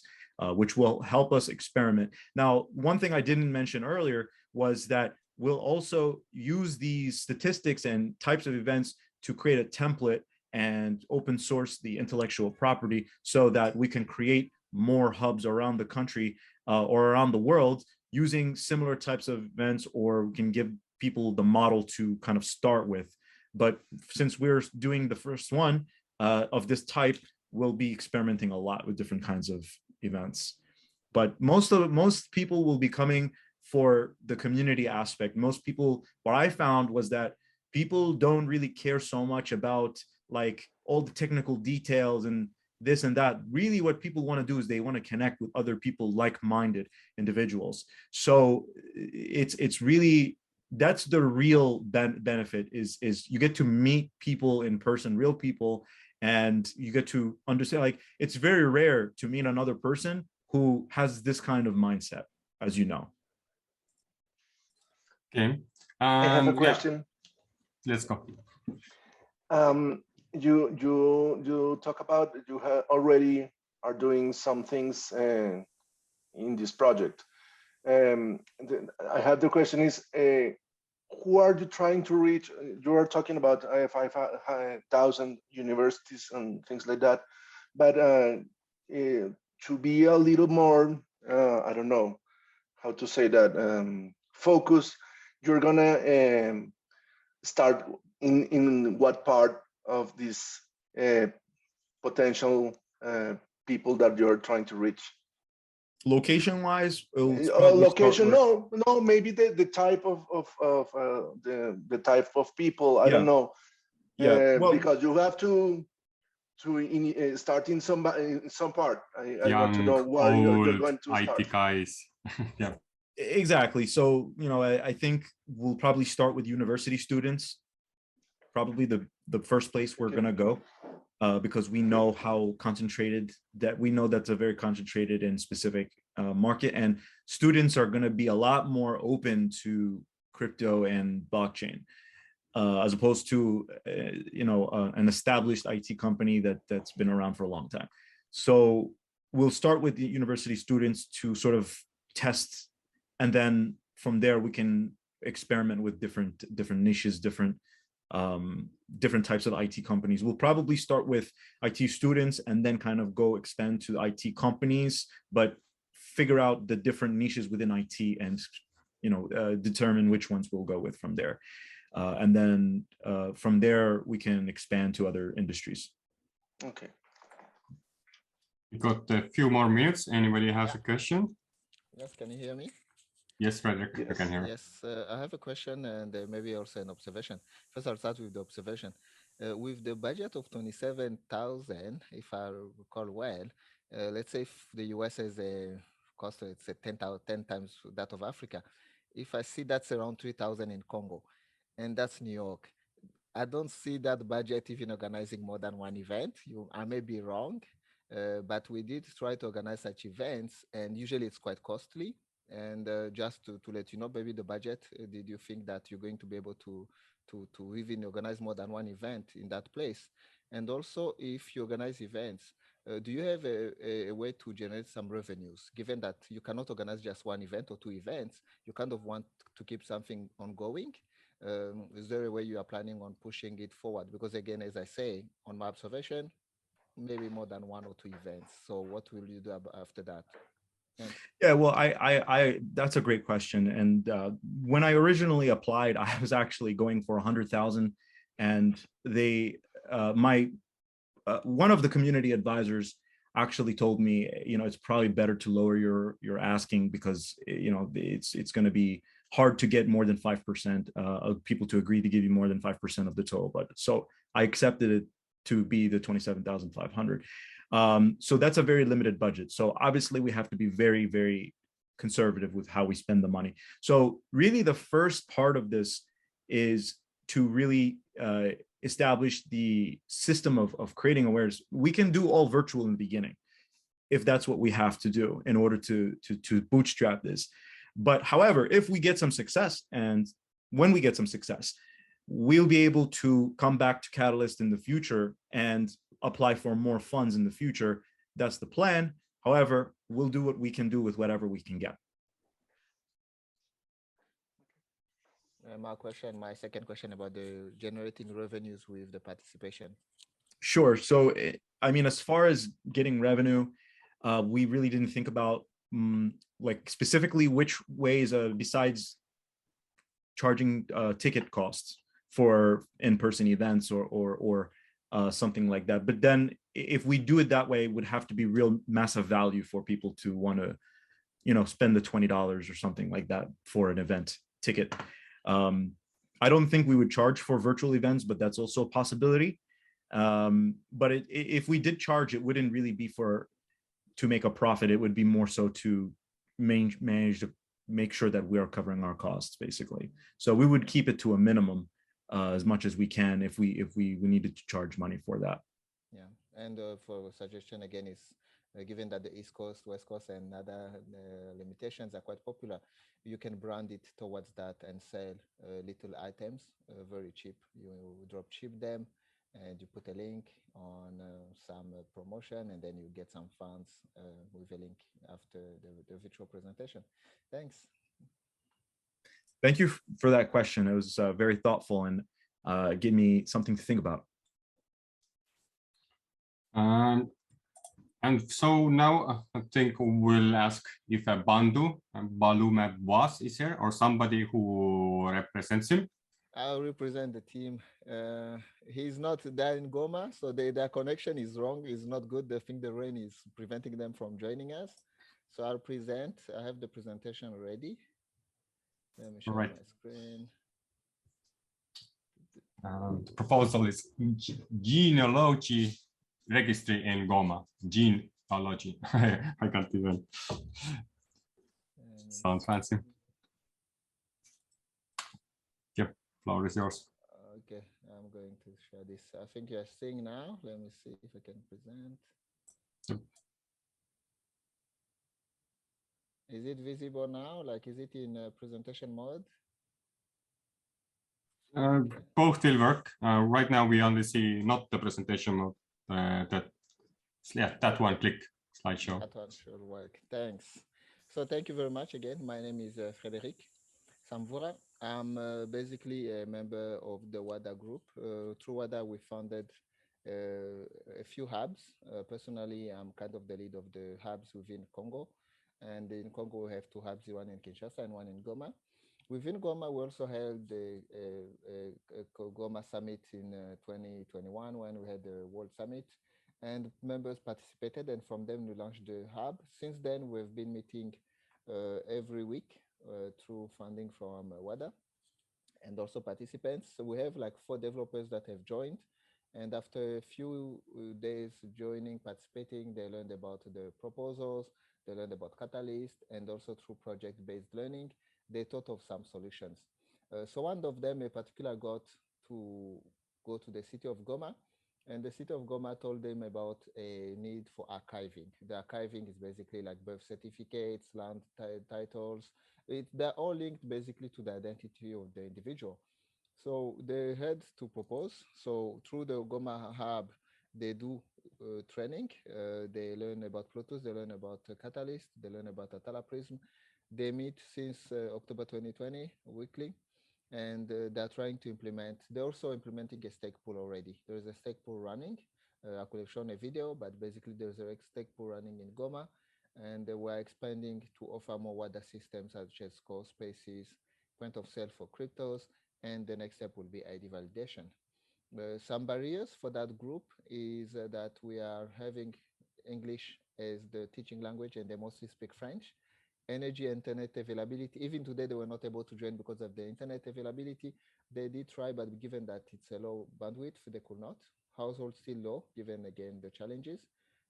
which will help us experiment. Now, one thing I didn't mention earlier was that we'll also use these statistics and types of events to create a template and open source the intellectual property so that we can create more hubs around the country or around the world using similar types of events, or we can give people the model to kind of start with. But since we're doing the first one of this type, we'll be experimenting a lot with different kinds of events. But most people will be coming for the community aspect. Most people, what I found was that people don't really care so much about like all the technical details and this and that. Really what people want to do is they want to connect with other people, like-minded individuals. So it's really, that's the real benefit is you get to meet people in person, real people, and you get to understand, like, it's very rare to meet another person who has this kind of mindset, as you know. Okay. I have a question. Yeah. Let's go. You talk about you already are doing some things in this project. I have the question is, who are you trying to reach? You are talking about 5,000 universities and things like that, but to be a little more, I don't know how to say that, focused, you're gonna start in what part of this potential people that you're trying to reach? Location wise, location, no, maybe the type of the type of people. I don't know. Yeah, well, because you have to start in some part. I want to know where you're going to start. IT guys. Yeah. Exactly. So, I think we'll probably start with university students, probably the first place we're going to go, because we know how concentrated that's a very concentrated and specific market, and students are going to be a lot more open to crypto and blockchain, as opposed to, an established IT company that's been around for a long time. So we'll start with the university students to sort of test, and then from there we can experiment with different niches, different types of IT companies. We'll probably start with IT students and then kind of go expand to IT companies, but figure out the different niches within IT and, determine which ones we'll go with from there. And then from there, we can expand to other industries. Okay. We got a few more minutes. Anybody has a question? Yes, can you hear me? Yes, Frédéric, I can hear. Yes, I have a question and maybe also an observation. First, I'll start with the observation. With the budget of 27,000, if I recall well, let's say if the US has a cost, it's 10 times that of Africa. If I see that's around 3,000 in Congo, and that's New York, I don't see that budget even organizing more than one event. I may be wrong, but we did try to organize such events, and usually it's quite costly. And just to let you know, maybe the budget, did you think that you're going to be able to even organize more than one event in that place? And also, if you organize events, do you have a way to generate some revenues, given that you cannot organize just one event or two events? You kind of want to keep something ongoing. Is there a way you are planning on pushing it forward? Because again, as I say, on my observation, maybe more than one or two events. So what will you do after that? Yeah, well, I that's a great question. And when I originally applied, I was actually going for 100,000, and they, one of the community advisors actually told me, it's probably better to lower your asking, because it's going to be hard to get more than 5% of people to agree to give you more than 5% of the total budget. So I accepted it to be the 27,500. So that's a very limited budget. So obviously we have to be very, very conservative with how we spend the money. So really the first part of this is to really establish the system of creating awareness. We can do all virtual in the beginning, if that's what we have to do in order to bootstrap this. But however, if we get some success, and when we get some success, we'll be able to come back to Catalyst in the future and apply for more funds in the future. That's the plan. However, we'll do what we can do with whatever we can get. My second question about the generating revenues with the participation. Sure. So, I mean, as far as getting revenue, we really didn't think about like specifically which ways besides charging ticket costs for in-person events or something like that. But then if we do it that way, it would have to be real massive value for people to want to, spend the $20 or something like that for an event ticket. I don't think we would charge for virtual events, but that's also a possibility. But if we did charge, it wouldn't really be to make a profit. It would be more so to manage to make sure that we are covering our costs, basically. So we would keep it to a minimum as much as we can if we needed to charge money for that. Yeah, and for a suggestion again is given that the East Coast, West Coast, and other limitations are quite popular, you can brand it towards that and sell little items very cheap. You drop ship them, and you put a link on some promotion, and then you get some funds with a link after the virtual presentation. Thanks. Thank you for that question. It was very thoughtful and gave me something to think about. And so now I think we'll ask if Balu Boss is here or somebody who represents him. I'll represent the team. He's not there in Goma, so their connection is wrong. It's not good. I think the rain is preventing them from joining us. So I'll present. I have the presentation ready. Let me show my screen. The proposal is genealogy registry in Goma. Genealogy. I can't even. Sounds fancy. Yep, floor is yours. Okay, I'm going to share this. I think you're seeing now. Let me see if I can present. Yep. Is it visible now? Like, is it in presentation mode? Both will work. Right now, we only see not the presentation mode. That one click slideshow. That one should work. Thanks. So thank you very much again. My name is Frédéric Samvura. I'm basically a member of the WADA group. Through WADA, we founded a few hubs. Personally, I'm kind of the lead of the hubs within Congo. And in Congo, we have two hubs, one in Kinshasa and one in Goma. Within Goma, we also held the Goma Summit in 2021 when we had the World Summit, and members participated, and from them we launched the hub. Since then, we've been meeting every week through funding from WADA and also participants. So we have like 4 developers that have joined, and after a few days joining, participating, they learned about the proposals, they learned about Catalyst, and also through project-based learning, they thought of some solutions. So one of them in particular got to go to the city of Goma, and the city of Goma told them about a need for archiving. The archiving is basically like birth certificates, land titles. They're all linked basically to the identity of the individual. So they had to propose. So through the Goma hub, they do training. They learn about Plutus, they learn about Catalyst, they learn about Atala Prism. They meet since October 2020 weekly, and they're trying to implement. They're also implementing a stake pool already. There's a stake pool running. I could have shown a video, but basically there's a stake pool running in Goma, and we're expanding to offer more WADA systems such as core spaces, point of sale for cryptos, and the next step will be ID validation. Some barriers for that group is that we are having English as the teaching language, and they mostly speak French. energy, internet availability. Even today, they were not able to join because of the internet availability. They did try, but given that it's a low bandwidth, they could not. Household still low, given again the challenges.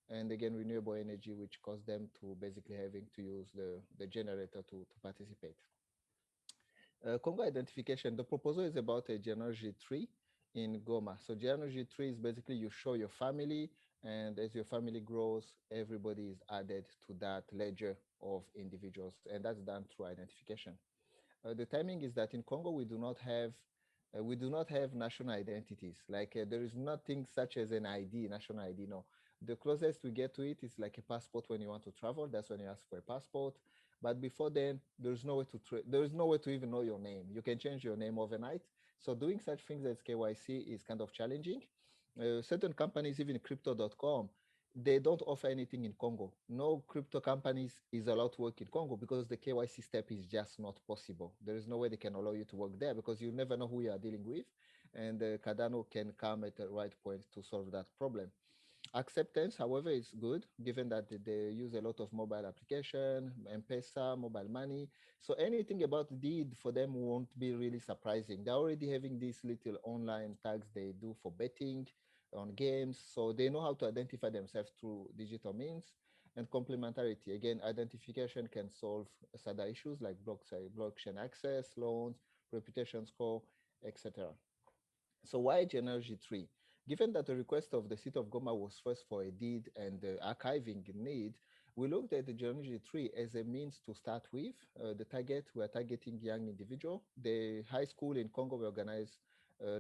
And again, renewable energy, which caused them to basically having to use the generator to participate. Congo identification, the proposal is about a genealogy tree in Goma. So genealogy tree is basically you show your family, and as your family grows, everybody is added to that ledger of individuals, and that's done through identification. The timing is that in Congo, we do not have national identities. Like there is nothing such as an ID, national ID, no. The closest we get to it is like a passport when you want to travel. That's when you ask for a passport. But before then, there's no way to even know your name. You can change your name overnight. So doing such things as KYC is kind of challenging. Certain companies, even crypto.com, they don't offer anything in Congo. No crypto companies is allowed to work in Congo because the KYC step is just not possible. There is no way they can allow you to work there because you never know who you are dealing with. And Cardano can come at the right point to solve that problem. Acceptance, however, is good, given that they use a lot of mobile application, M-Pesa, mobile money. So anything about deed for them won't be really surprising. They're already having these little online tags they do for betting on games. So they know how to identify themselves through digital means. And complementarity, again, identification can solve other issues like blockchain access, loans, reputation score, etc. So why genealogy tree? Given that the request of the city of Goma was first for a deed and the archiving need, we looked at the genealogy tree as a means to start with. We're targeting young individual. The high school in Congo, we organize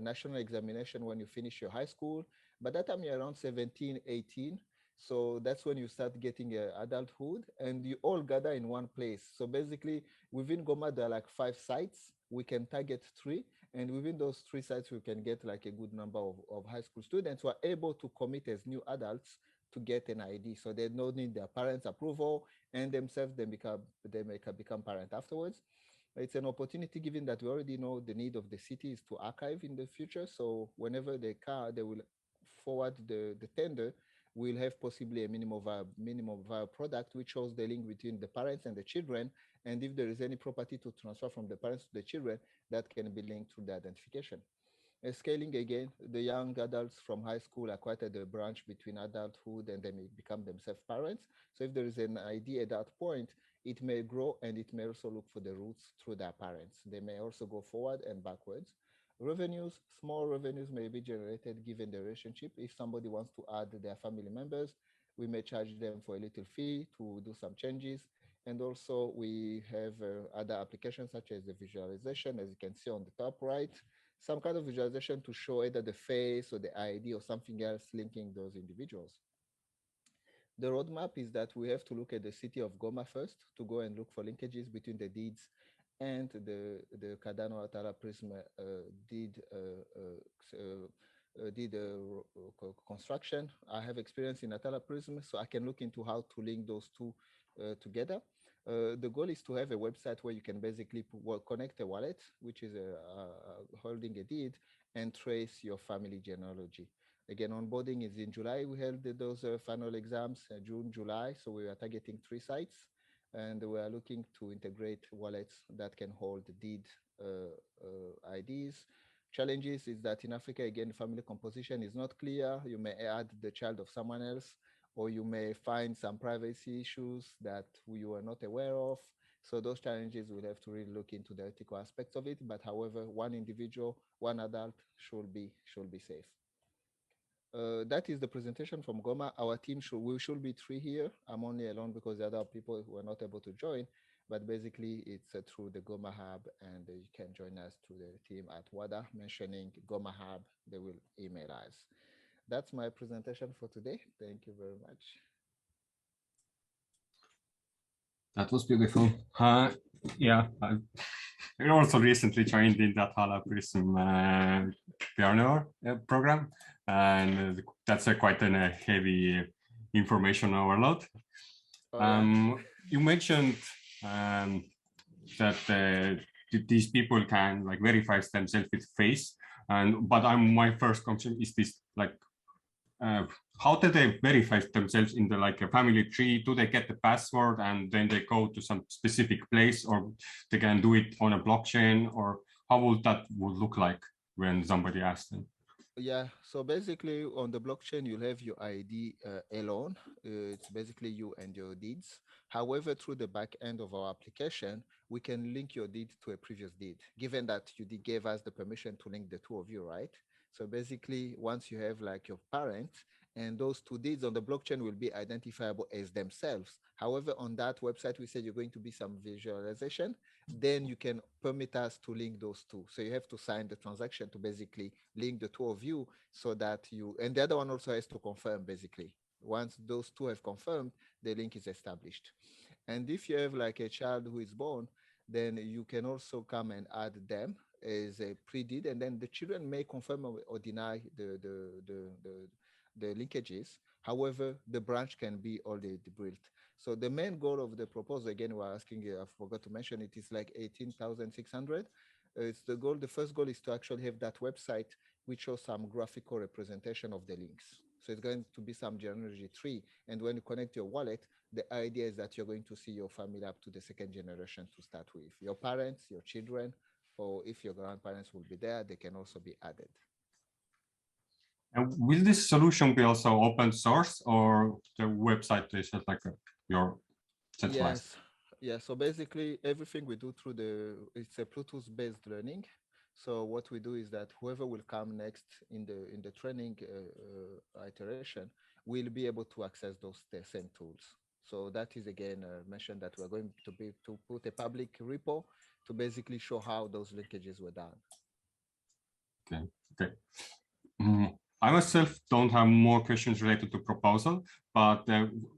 national examination when you finish your high school. By that time, you're around 17, 18. So that's when you start getting adulthood and you all gather in one place. So basically within Goma, there are like 5 sites. We can target 3. And within those 3 sites, we can get like a good number of high school students who are able to commit as new adults to get an ID. So they don't need their parents' approval, and themselves, they become parent afterwards. It's an opportunity given that we already know the need of the city is to archive in the future. So whenever they will forward the tender, we'll have possibly a minimum viable product, which shows the link between the parents and the children. And if there is any property to transfer from the parents to the children, that can be linked to the identification. Scaling again, the young adults from high school are quite at the branch between adulthood and they may become themselves parents. So if there is an ID at that point, it may grow and it may also look for the roots through their parents. They may also go forward and backwards. Revenues, small revenues may be generated given the relationship. If somebody wants to add their family members, we may charge them for a little fee to do some changes. And also we have other applications such as the visualization, as you can see on the top right, some kind of visualization to show either the face or the ID or something else linking those individuals. The roadmap is that we have to look at the city of Goma first to go and look for linkages between the deeds and the Cardano Atala Prism deed construction. I have experience in Atala Prism, so I can look into how to link those two together. The goal is to have a website where you can basically connect a wallet, which is holding a deed, and trace your family genealogy. Again, onboarding is in July. We held those final exams, June, July. So we are targeting 3 sites. And we are looking to integrate wallets that can hold deed IDs. Challenges is that in Africa, again, family composition is not clear. You may add the child of someone else, or you may find some privacy issues that you are not aware of. So those challenges, we'll have to really look into the ethical aspects of it. But however, one individual, one adult should be safe. That is the presentation from Goma. Our team we should be 3 here. I'm only alone because the other people were not able to join. But basically, it's through the Goma Hub, and you can join us through the team at WADA, mentioning Goma Hub. They will email us. That's my presentation for today. Thank you very much. That was beautiful. Yeah, I also recently joined in that Atala Prism pioneer program, and that's quite a heavy information overload. You mentioned that these people can like verify themselves with face, but my first concern is this like how do they verify themselves in the like a family tree? Do they get the password and then they go to some specific place, or they can do it on a blockchain, or how would that look like when somebody asks them? Yeah, so basically on the blockchain, you'll have your ID alone. It's basically you and your deeds. However, through the back end of our application, we can link your deed to a previous deed, given that you gave us the permission to link the two of you, right? So basically, once you have like your parents, and those two deeds on the blockchain will be identifiable as themselves. However, on that website, we said you're going to be some visualization, then you can permit us to link those two. So you have to sign the transaction to basically link the two of you so that you, and the other one also has to confirm basically. Once those two have confirmed, the link is established. And if you have like a child who is born, then you can also come and add them as a pre-deed, and then the children may confirm or deny the linkages. However, the branch can be already built. So the main goal of the proposal, again, we're asking, I forgot to mention, it is like 18,600. It's the goal. The first goal is to actually have that website which shows some graphical representation of the links. So it's going to be some genealogy tree. And when you connect your wallet, the idea is that you're going to see your family up to the second generation to start with. Your parents, your children, or if your grandparents will be there, they can also be added. And will this solution be also open source, or the website is just like your centralized? Yes. Yeah, so basically everything we do through it's a Bluetooth-based learning. So what we do is that whoever will come next in the training iteration will be able to access the same tools. So that is again mentioned that we're going to put a public repo to basically show how those linkages were done. Okay. I myself don't have more questions related to proposal, but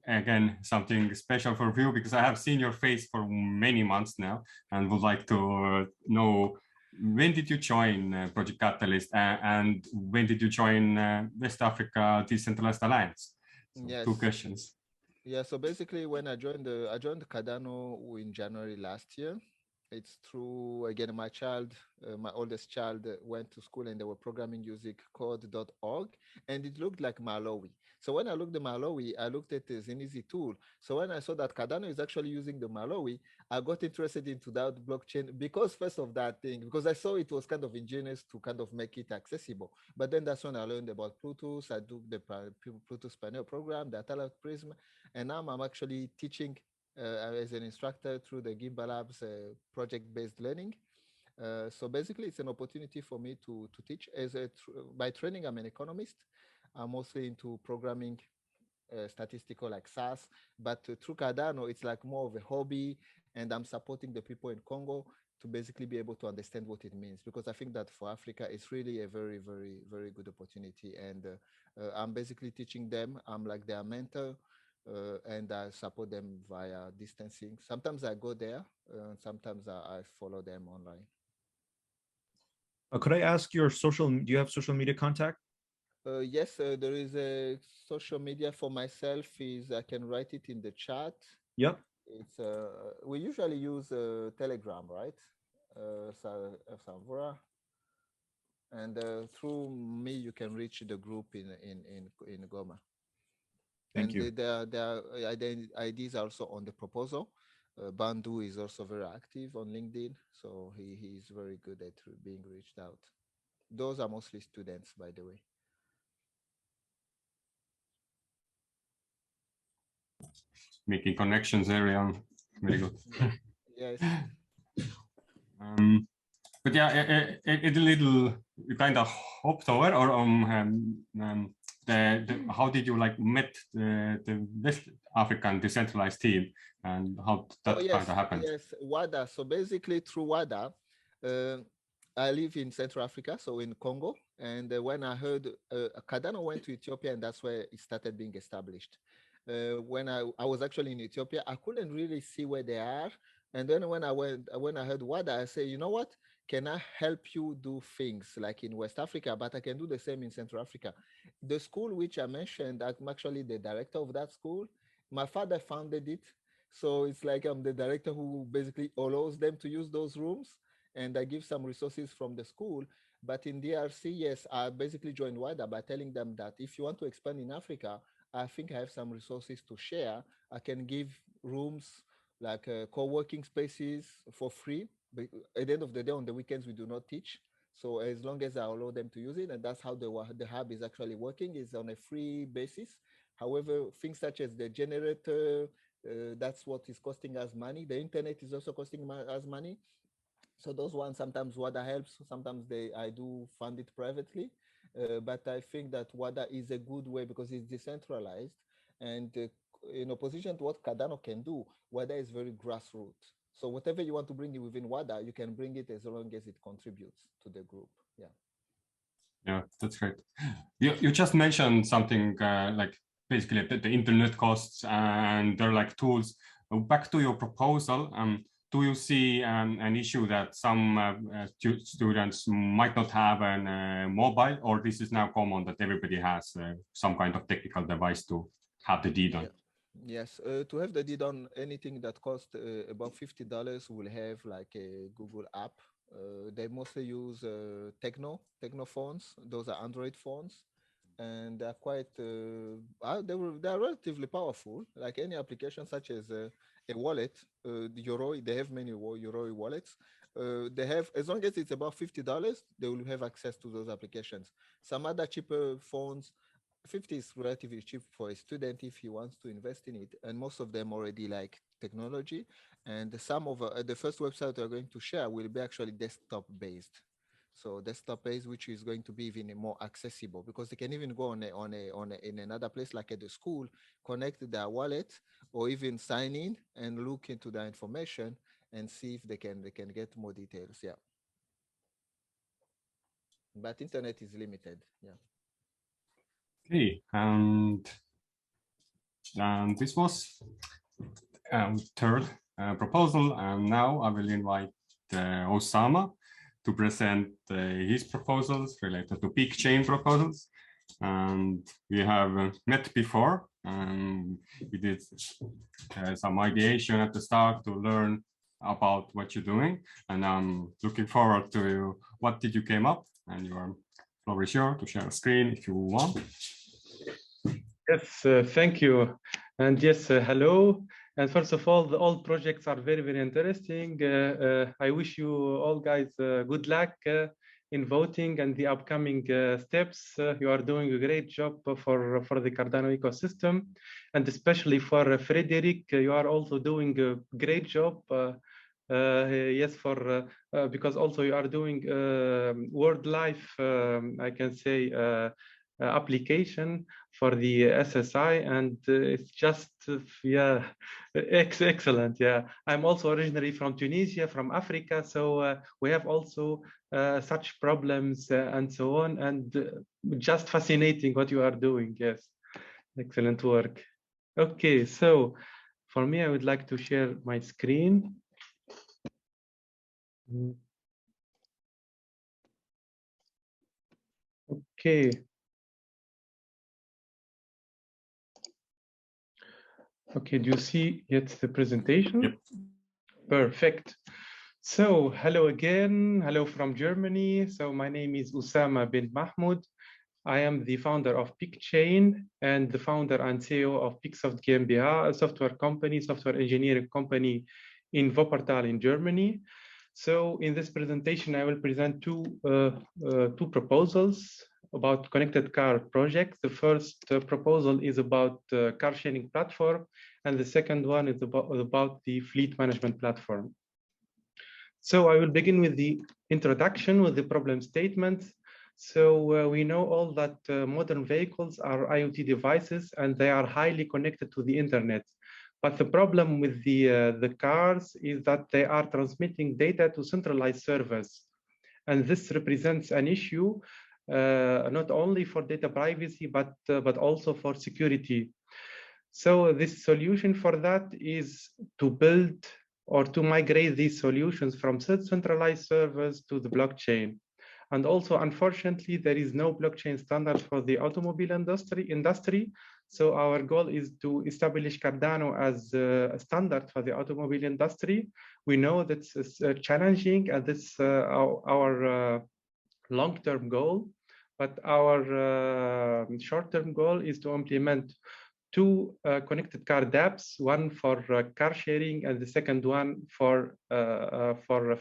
again, something special for you, because I have seen your face for many months now and would like to know, when did you join Project Catalyst, and when did you join West Africa Decentralized Alliance? So Yes. 2 questions. Yeah, so basically when I joined Cardano in January last year. It's through, again, my oldest child went to school and they were programming using code.org, and it looked like Malawi. So when I looked at Malawi, I looked at it as an easy tool. So when I saw that Cardano is actually using the Malawi, I got interested into that blockchain because first of that thing, because I saw it was kind of ingenious to kind of make it accessible. But then that's when I learned about Bluetooth. I do the Bluetooth Pioneer program, the Atala Prism, and now I'm actually teaching as an instructor through the Gimba Labs project-based learning. So basically, it's an opportunity for me to teach. By training, I'm an economist. I'm mostly into programming, statistical like SAS, but through Cardano, it's like more of a hobby, and I'm supporting the people in Congo to basically be able to understand what it means, because I think that for Africa, it's really a very, very, very good opportunity. And I'm basically teaching them. I'm like their mentor. And I support them via distancing. Sometimes I go there, sometimes I follow them online. Could I ask your do you have social media contact? Yes, there is a social media for myself. I can write it in the chat. Yep. It's we usually use Telegram, right? Savura. And through me, you can reach the group in Goma. Thank you. Their IDs are also on the proposal. Bandu is also very active on LinkedIn, so he is very good at being reached out. Those are mostly students, by the way. Making connections area, very good. Yes. But yeah, a little, you kind of hopped over, or how did you like met the West African decentralized team, and how that kind of happened? Yes, WADA. So basically through WADA, I live in Central Africa, so in Congo. And when I heard Cardano went to Ethiopia, and that's where it started being established. When I was actually in Ethiopia, I couldn't really see where they are. And then when I heard WADA, I said, you know what? Can I help you do things like in West Africa, but I can do the same in Central Africa? The school which I mentioned, I'm actually the director of that school. My father founded it. So it's like I'm the director who basically allows them to use those rooms, and I give some resources from the school. But in DRC, yes, I basically joined WADA by telling them that if you want to expand in Africa, I think I have some resources to share. I can give rooms like co-working spaces for free. But at the end of the day, on the weekends, we do not teach. So as long as I allow them to use it, and that's how the hub is actually working, is on a free basis. However, things such as the generator, that's what is costing us money. The internet is also costing us money. So those ones, sometimes WADA helps, sometimes I do fund it privately. But I think that WADA is a good way because it's decentralized. And in opposition to what Cardano can do, WADA is very grassroots. So whatever you want to bring within WADA, you can bring it as long as it contributes to the group. Yeah. Yeah, that's great. You just mentioned something like basically the internet costs and they're like tools. Back to your proposal, do you see an issue that some students might not have a mobile, or this is now common that everybody has some kind of technical device to have the deed on? Yeah. Yes, to have the deed on anything that costs about $50 will have like a Google app. They mostly use Techno phones. Those are Android phones, and they're quite they're relatively powerful. Like any application such as a wallet, Yoroi, they have many Yoroi wallets. They have, as long as it's about $50, they will have access to those applications. Some other cheaper phones, 50 is relatively cheap for a student if he wants to invest in it, and most of them already like technology. And some of the first website we're going to share will be actually desktop based. So desktop based, which is going to be even more accessible because they can even go in another place like at the school, connect their wallet, or even sign in and look into the information and see if they can get more details. Yeah. But internet is limited. Yeah. Okay, and this was third proposal, and now I will invite Osama to present his proposals related to big chain proposals. And we have met before, and we did some ideation at the start to learn about what you're doing, and I'm looking forward to what did you came up, and your floor is yours to share a screen if you want. Yes, thank you. And yes, hello. And first of all projects are very, very interesting. I wish you all guys good luck in voting and the upcoming steps. You are doing a great job for the Cardano ecosystem. And especially for Frédéric, you are also doing a great job. Yes, because also you are doing World Life, I can say, application for the SSI, and it's just yeah, excellent. Yeah, I'm also originally from Tunisia, from Africa, so we have also such problems and so on, and just fascinating what you are doing. Yes, excellent work. Okay, so for me, I would like to share my screen. Okay. Okay, do you see yet the presentation? Yep. Perfect. So hello again, hello from Germany. So my name is Osama bin Mahmoud. I am the founder of PicChain and the founder and CEO of PicSoft GmbH, a software company, software engineering company in Wuppertal in Germany. So in this presentation, I will present two proposals about connected car projects. The first proposal is about car sharing platform, and the second one is about the fleet management platform. So I will begin with the introduction with the problem statement. So we know all that modern vehicles are IoT devices and they are highly connected to the internet. But the problem with the cars is that they are transmitting data to centralized servers. And this represents an issue not only for data privacy, but also for security. So this solution for that is to build or to migrate these solutions from centralized servers to the blockchain. And also, unfortunately, there is no blockchain standard for the automobile industry. So our goal is to establish Cardano as a standard for the automobile industry. We know that it's challenging, and this our long-term goal, but our short-term goal is to implement 2 connected car dApps, one for car sharing and the second one for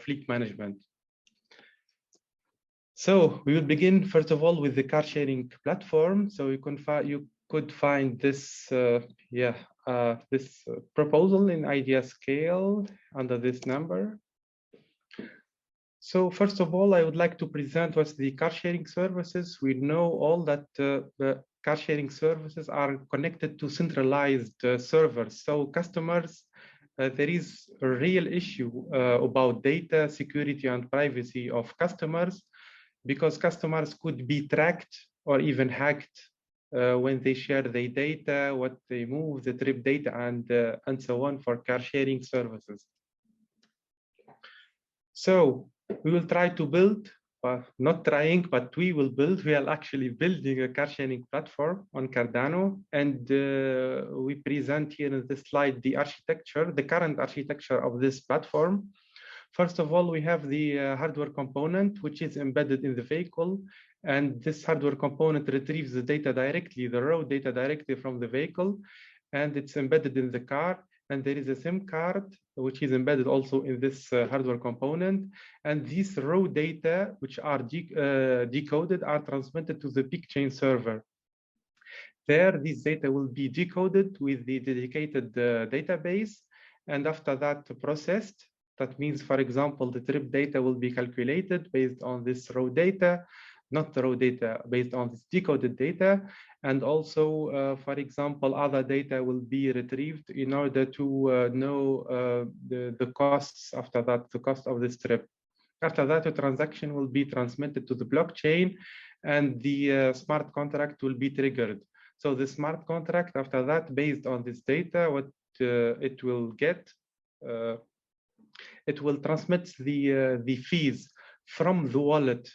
fleet management. So we will begin first of all with the car sharing platform. So you could find this this proposal in idea scale under this number. So first of all, I would like to present what's the car sharing services. We know all that the car sharing services are connected to centralized servers. So customers, there is a real issue about data security and privacy of customers, because customers could be tracked or even hacked when they share their data, what they move, the trip data, and so on for car sharing services. So we will try to build, not trying, but we will build. We are actually building a car sharing platform on Cardano, and we present here in this slide the architecture, the current architecture of this platform. First of all, we have the hardware component, which is embedded in the vehicle, and this hardware component retrieves the data directly, the raw data directly from the vehicle, and it's embedded in the car. And there is a SIM card, which is embedded also in this hardware component. And these raw data, which are decoded, are transmitted to the blockchain server. There, this data will be decoded with the dedicated database. And after that, processed. That means, for example, the trip data will be calculated based on this raw data, not the raw data, based on this decoded data. And also, for example, other data will be retrieved in order to know the costs after that, the cost of this trip. After that, the transaction will be transmitted to the blockchain, and the smart contract will be triggered. So the smart contract, after that, based on this data, what it will get, it will transmit the fees from the wallet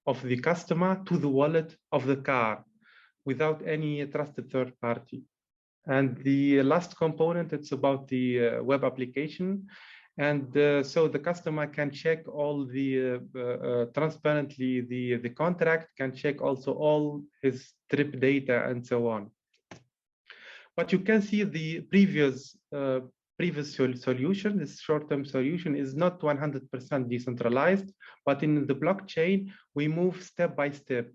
of the customer to the wallet of the car without any trusted third party. And the last component, it's about the web application. And so the customer can check all the transparently the contract, can check also all his trip data and so on. But you can see the previous solution, this short-term solution, is not 100% decentralized, but in the blockchain, we move step by step.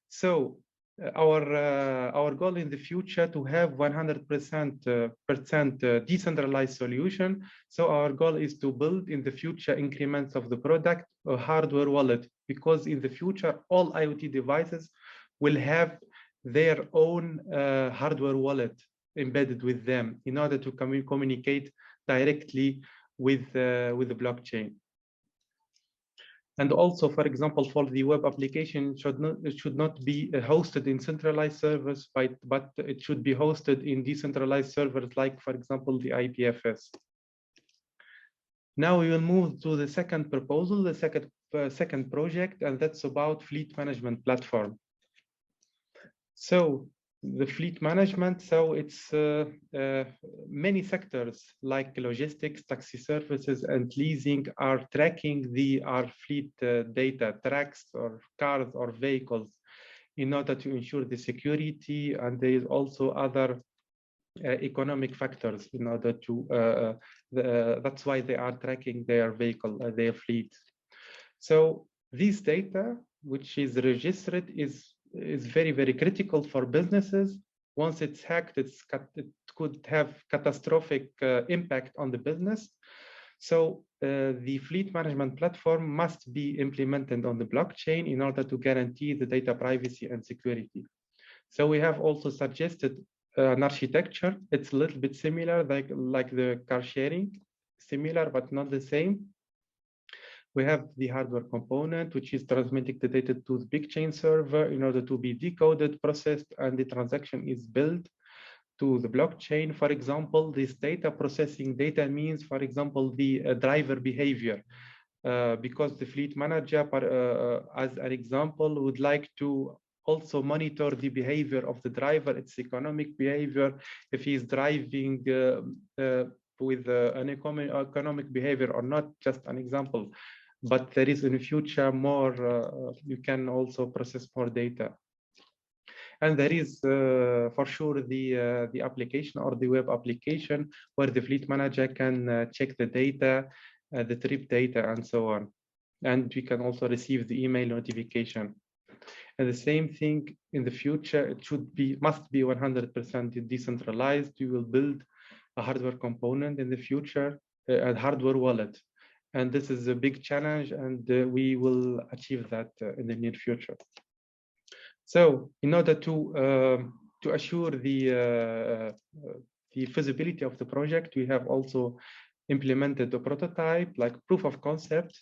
So our goal in the future to have 100% decentralized solution. So our goal is to build in the future increments of the product a hardware wallet, because in the future, all IoT devices will have their own hardware wallet embedded with them in order to communicate directly with the blockchain. And also, for example, for the web application, it should not be hosted in centralized servers, but it should be hosted in decentralized servers, like, for example, the IPFS. Now we will move to the second proposal, the second project, and that's about fleet management platform. So the fleet management, so it's many sectors like logistics, taxi services, and leasing are tracking our fleet data, tracks or cars or vehicles, in order to ensure the security. And there is also other economic factors in order to, that's why they are tracking their vehicle, their fleet. So this data, which is registered, is very, very critical for businesses. Once it's hacked, it could have catastrophic impact on the business. So the fleet management platform must be implemented on the blockchain in order to guarantee the data privacy and security. So we have also suggested an architecture. It's a little bit similar, like the car sharing, similar but not the same. We have the hardware component, which is transmitting the data to the blockchain server in order to be decoded, processed, and the transaction is billed to the blockchain. For example, this data processing data means, for example, the driver behavior, because the fleet manager, as an example, would like to also monitor the behavior of the driver, its economic behavior, if he's driving with an economic behavior or not, just an example. but there is in the future more, you can also process more data. And there is for sure the application or the web application where the fleet manager can check the data, the trip data, and so on. And we can also receive the email notification. And the same thing in the future, it must be 100% decentralized. You will build a hardware component in the future, a hardware wallet. And this is a big challenge, and we will achieve that in the near future. So in order to assure the feasibility of the project, we have also implemented a prototype, like proof of concept.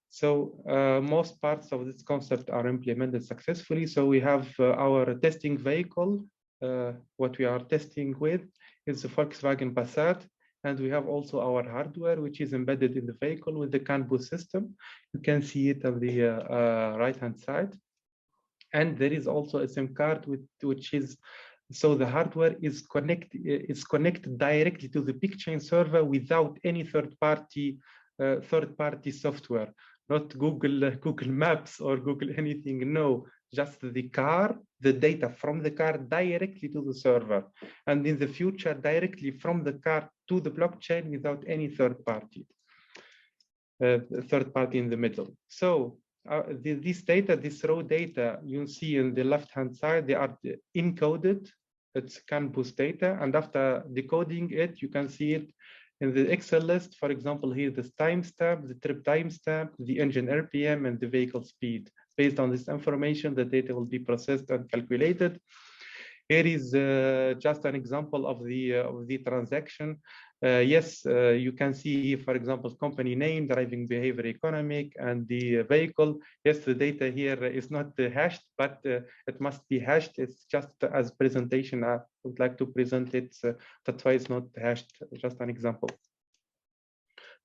So most parts of this concept are implemented successfully. So we have our testing vehicle. What we are testing with is the Volkswagen Passat. And we have also our hardware, which is embedded in the vehicle with the CAN boost system. You can see it on the right-hand side. And there is also a SIM card, which is, so the hardware is connected directly to the blockchain server without any third-party software, not Google Maps or Google anything. No, just the car, the data from the car directly to the server, and in the future directly from the car to the blockchain without any third party in the middle. So this data, this raw data, you see in the left-hand side, they are encoded. It's CAN boost data, and after decoding it, you can see it in the Excel list. For example, here the timestamp, the trip timestamp, the engine RPM, and the vehicle speed. Based on this information, the data will be processed and calculated. Here is just an example of the transaction. Yes, you can see, for example, company name, driving behavior economic, and the vehicle. Yes, the data here is not hashed, but it must be hashed. It's just as presentation. I would like to present it. That's why it's not hashed. Just an example.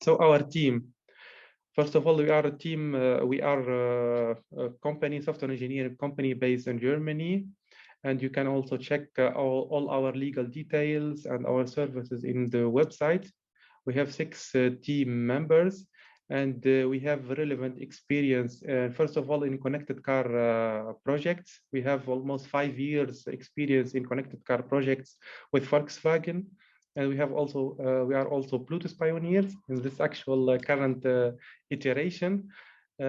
So our team. First of all, we are a team. We are a company, software engineering company based in Germany. And you can also check all our legal details and our services in the website. We have 6 team members, and we have relevant experience. First of all, in connected car projects, we have almost 5 years experience in connected car projects with Volkswagen. And we have also we are also Bluetooth pioneers in this actual current iteration. We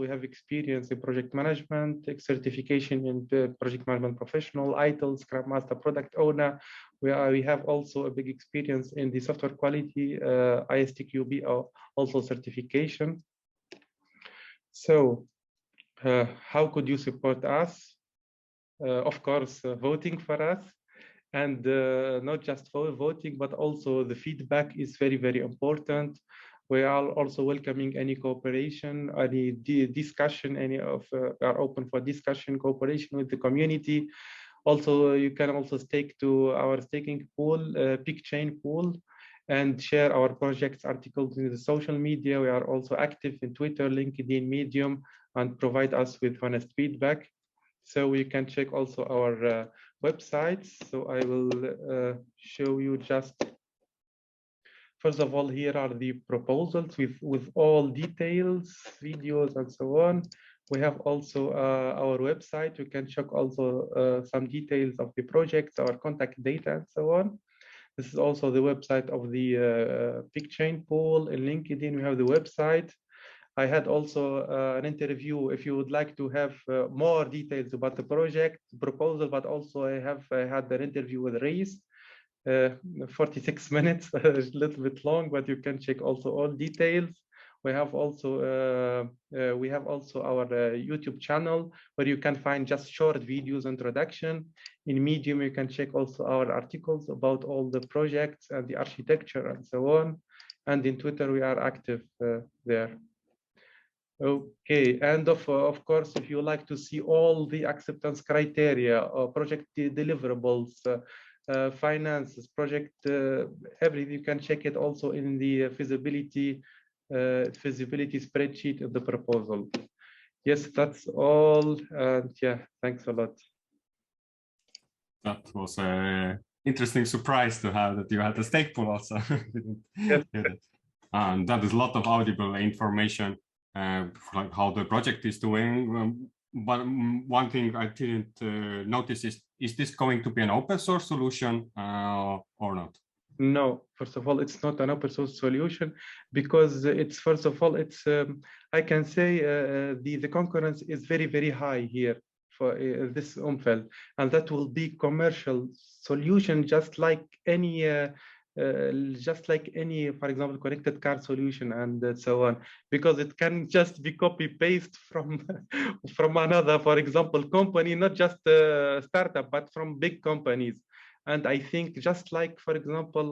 have experience in project management, certification in project management professional, ITIL, Scrum Master, product owner. We have also a big experience in the software quality, ISTQB, also certification. So how could you support us? Of course, voting for us. And not just for voting, but also the feedback is very, very important. We are also welcoming any cooperation, any discussion, are open for discussion, cooperation with the community. Also, you can also stake to our staking pool, blockchain pool, and share our projects articles in the social media. We are also active in Twitter, LinkedIn, Medium, and provide us with honest feedback. So you can check also our websites. So I will show you just. First of all, here are the proposals with all details, videos, and so on. We have also our website. You can check also some details of the projects, our contact data, and so on. This is also the website of the blockchain pool. In LinkedIn, we have the website. I had also an interview. If you would like to have more details about the project proposal, but also I had an interview with Marais. 46 minutes, a little bit long, but you can check also all details. We have also our YouTube channel where you can find just short videos introduction. In Medium, you can check also our articles about all the projects and the architecture and so on. And in Twitter, we are active there. Okay, and of course, if you like to see all the acceptance criteria or project deliverables, finances, project, everything, you can check it also in the feasibility spreadsheet of the proposal. Yes, that's all. And yeah, thanks a lot. That was an interesting surprise to have that you had the stake pool also. Yes. and that is a lot of audible information, like how the project is doing. But one thing I didn't notice is this going to be an open source solution or not? No, first of all, it's not an open source solution because it's, first of all, it's, I can say the concurrence is very, very high here for this umfeld, and that will be commercial solution just like any, for example, connected car solution and so on, because it can just be copy paste from from another, for example, company, not just a startup, but from big companies. And I think just like, for example,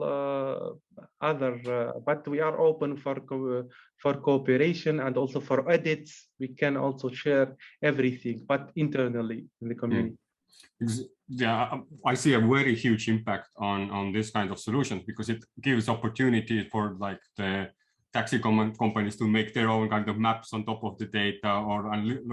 but we are open for cooperation and also for edits. We can also share everything, but internally in the community. Yeah, I see a very huge impact on this kind of solutions because it gives opportunity for like the taxi companies to make their own kind of maps on top of the data or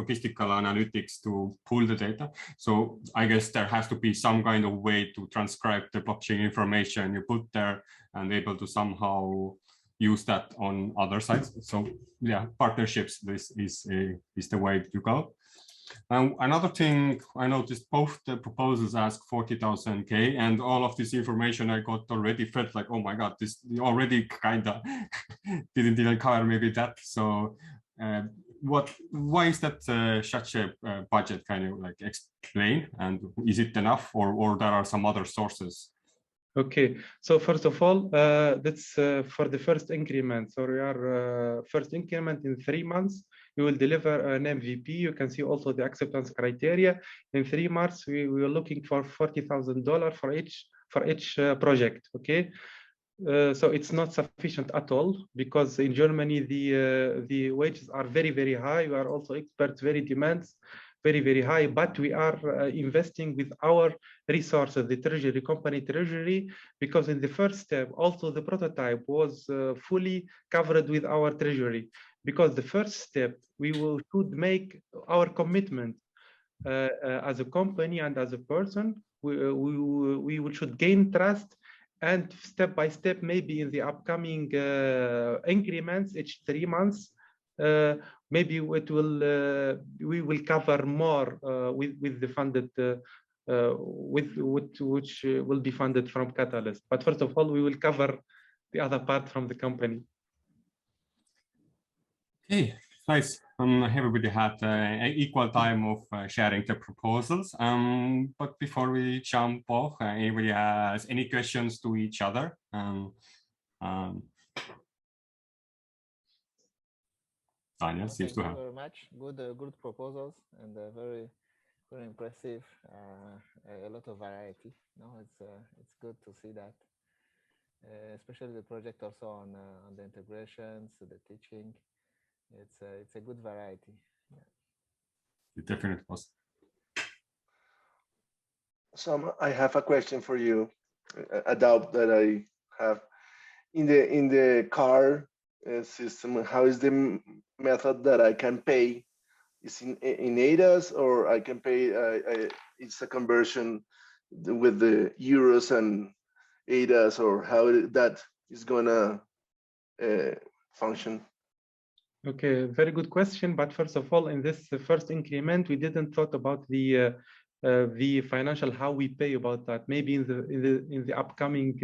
logistical analytics to pull the data. So I guess there has to be some kind of way to transcribe the blockchain information you put there and able to somehow use that on other sites. So yeah, partnerships, this is the way to go. Another thing I noticed, both the proposals ask 40,000K, and all of this information I got already felt like, oh my God, this already kind of didn't even cover maybe that. So why is that such a budget? Kind of like explain, and is it enough or there are some other sources? Okay, so first of all, that's for the first increment. So we are first increment in 3 months. We will deliver an MVP. You can see also the acceptance criteria. In 3 months, we are looking for $40,000 for each project. Okay, so it's not sufficient at all because in Germany the wages are very, very high. We are also experts, very demands, very, very high, but we are investing with our resources, the treasury, company treasury, because in the first step, also the prototype was fully covered with our treasury, because the first step, we should make our commitment as a company and as a person, we should gain trust, and step by step, maybe in the upcoming increments, each 3 months, maybe it will we will cover more with the funded which will be funded from Catalyst. But first of all, we will cover the other part from the company. Okay, nice. Everybody had equal time of sharing the proposals. But before we jump off, anybody has any questions to each other? Daniel seems to have. Thank you very much. Good proposals and very impressive. A lot of variety. No, it's good to see that, especially the project also on the integrations, the teaching. It's a good variety. Yeah. It definitely was. So I have a question for you. A doubt that I have in the car system. How is the method that I can pay? Is in ADAs, or I can pay? It's a conversion with the euros and ADAs, or how that is gonna function? Okay, very good question. But first of all, in this first increment, we didn't thought about the financial, how we pay about that. Maybe in the upcoming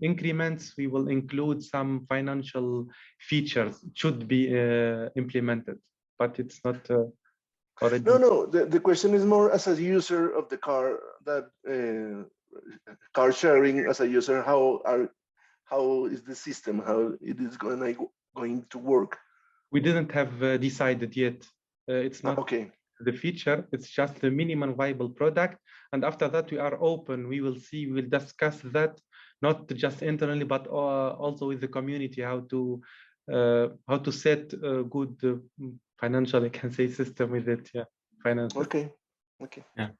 increments, we will include some financial features should be implemented, but it's not already. No. The question is more as a user of the car, that car sharing as a user. How is the system? How it is going to work? We didn't have decided yet. It's not okay. The feature, it's just the minimum viable product. And after that, we are open. We will see, we will discuss that, not just internally, but also with the community, how to set a good financial, I can say, system with it. Yeah, finance. Okay. Yeah.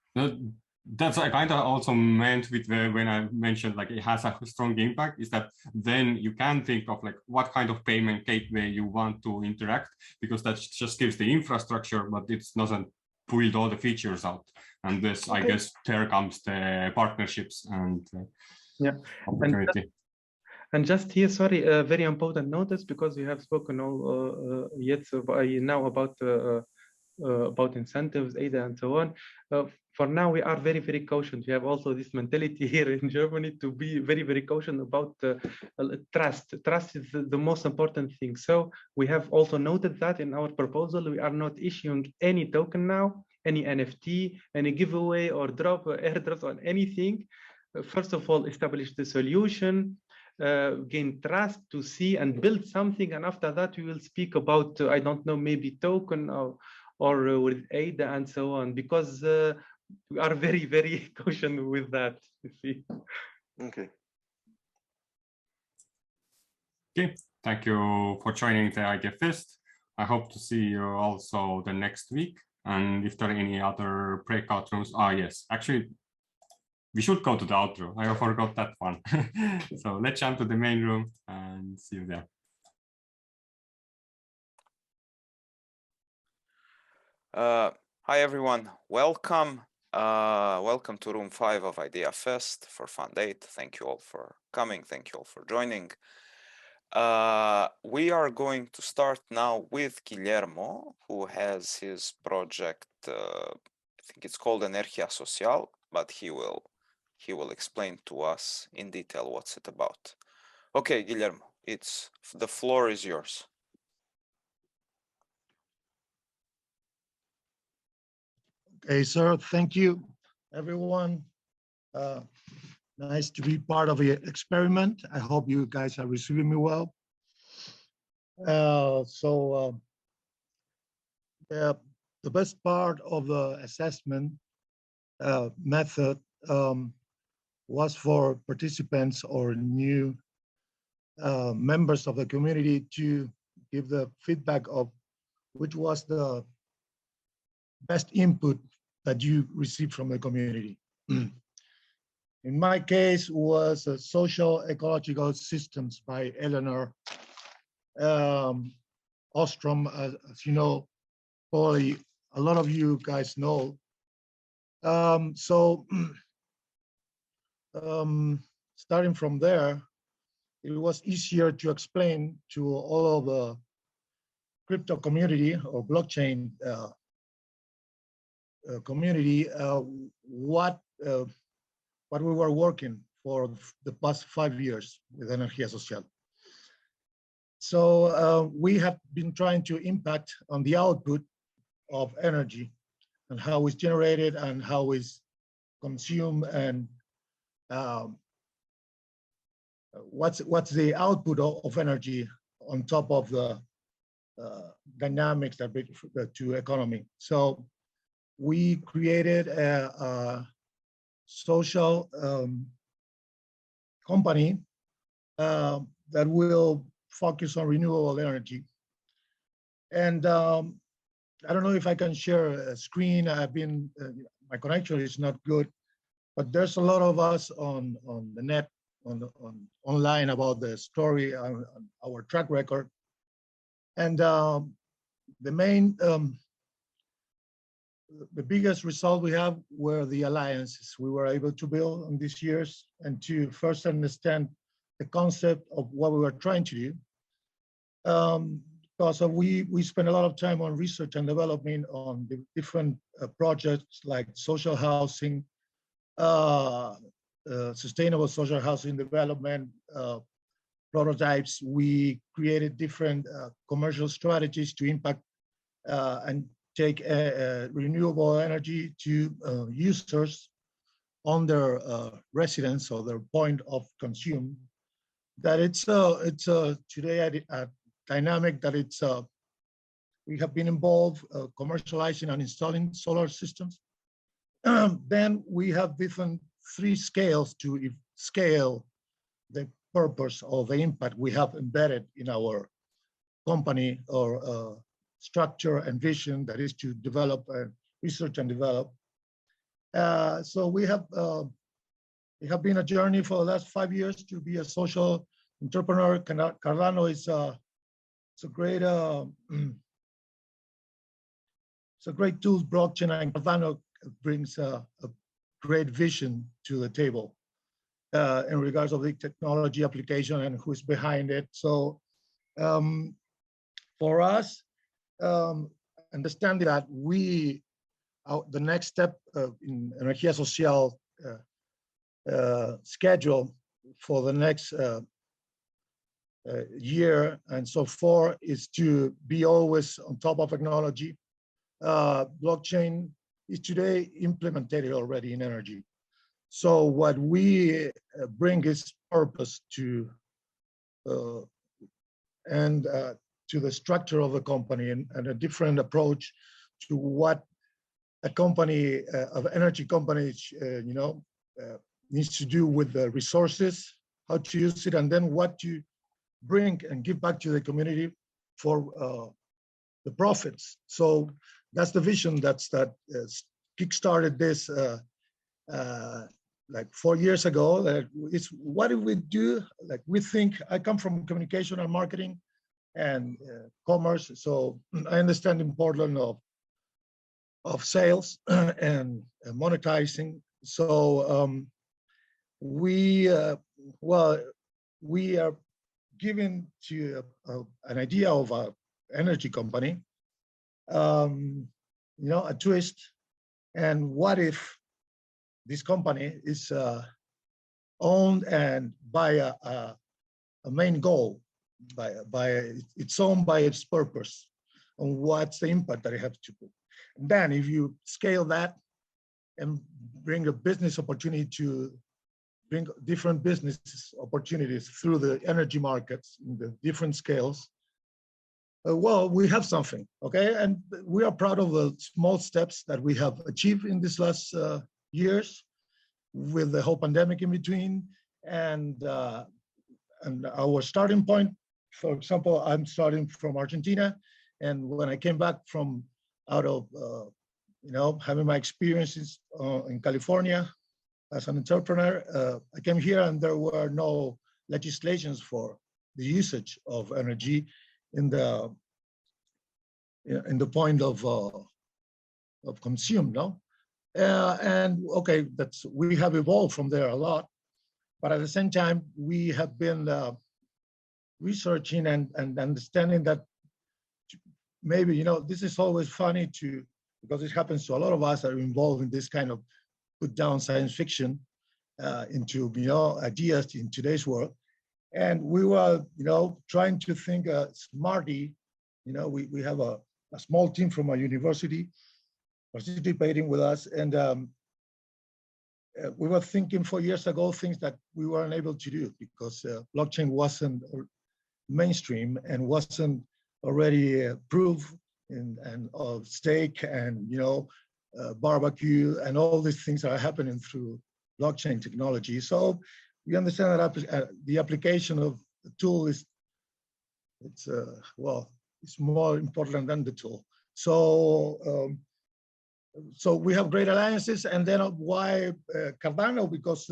That's I kind of also meant with when I mentioned like it has a strong impact, is that then you can think of like what kind of payment gateway you want to interact, because that just gives the infrastructure, but it doesn't build all the features out. And this, okay. I guess, there comes the partnerships and yeah, opportunity. And just here, sorry, a very important notice, because we have spoken all yet now about incentives, ADA, and so on. For now, we are very, very cautious. We have also this mentality here in Germany to be very, very cautious about trust. Trust is the most important thing. So we have also noted that in our proposal, we are not issuing any token now, any NFT, any giveaway or drop or airdrops on anything. First of all, establish the solution, gain trust to see and build something. And after that, we will speak about, I don't know, maybe token or with ADA and so on, because we are very, very cautious with that, you see. Okay. Okay, thank you for joining the Idea Fest. I hope to see you also the next week. And if there are any other breakout rooms, yes, actually, we should go to the outro. I forgot that one. So let's jump to the main room and see you there. Hi everyone, welcome. Welcome to room 5 of Idea Fest for Fun Date. Thank you all for coming. Thank you all for joining. We are going to start now with Guillermo, who has his project. I think it's called Energía Social, but he will explain to us in detail what's it about. Okay, Guillermo, the floor is yours. Okay, sir. Thank you, everyone. Nice to be part of the experiment. I hope you guys are receiving me well. The best part of the assessment method was for participants or new members of the community to give the feedback of which was the best input that you received from the community. In my case, was social ecological systems by Eleanor Ostrom, as you know, probably a lot of you guys know. Starting from there, it was easier to explain to all of the crypto community or blockchain community what we were working for the past 5 years with Energía Social. So we have been trying to impact on the output of energy and how it's generated and how it's consumed and what's the output of energy on top of the dynamics that bring to economy. So we created a social company that will focus on renewable energy. And I don't know if I can share a screen. I've been, my connection is not good, but there's a lot of us on the net, online about the story, our track record. And the main, the biggest result we have were the alliances we were able to build in these years and to first understand the concept of what we were trying to do. Because we spent a lot of time on research and development on the different projects like social housing, sustainable social housing development, prototypes. We created different commercial strategies to impact and take renewable energy to users on their residence or their point of consume. That it's today a dynamic that it's we have been involved commercializing and installing solar systems. Then we have different 3 scales to scale the purpose of the impact we have embedded in our company or structure and vision, that is to develop and research and develop. So we have been a journey for the last 5 years to be a social entrepreneur. Cardano is it's a great tool, blockchain, and Cardano brings a great vision to the table. in regards of the technology application and who's behind it. So for us, understanding that the next step in Energía Social schedule for the next year and so forth is to be always on top of technology. Blockchain is today implemented already in energy. So what we bring is purpose to to the structure of the company and a different approach to what a company, of energy companies, needs to do with the resources, how to use it, and then what to bring and give back to the community for the profits. So that's the vision that kickstarted this like 4 years ago. That it's what do we do? Like we think, I come from communication and marketing and commerce, so I understand the importance of sales and monetizing. So we are giving to an idea of an energy company, a twist. And what if this company is owned and by a main goal, it's owned by its purpose, and what's the impact that it has to put. And then if you scale that and bring a business opportunity to bring different business opportunities through the energy markets in the different scales, well, we have something, okay? And we are proud of the small steps that we have achieved in these last years with the whole pandemic in between. And our starting point, for example, I'm starting from Argentina. And when I came back from out of, having my experiences in California as an entrepreneur, I came here and there were no legislations for the usage of energy in the point of consume, no? And okay, we have evolved from there a lot, but at the same time, we have been researching and understanding that maybe, this is always funny because it happens to a lot of us that are involved in this kind of put down science fiction into, ideas in today's world. And we were, trying to think smartly. We have a small team from a university participating with us. And we were thinking 4 years ago things that we weren't able to do because blockchain wasn't mainstream and wasn't already proof and of stake and, barbecue and all these things that are happening through blockchain technology. So we understand that the application of the tool it's more important than the tool. So so we have great alliances. And then why Cardano? Because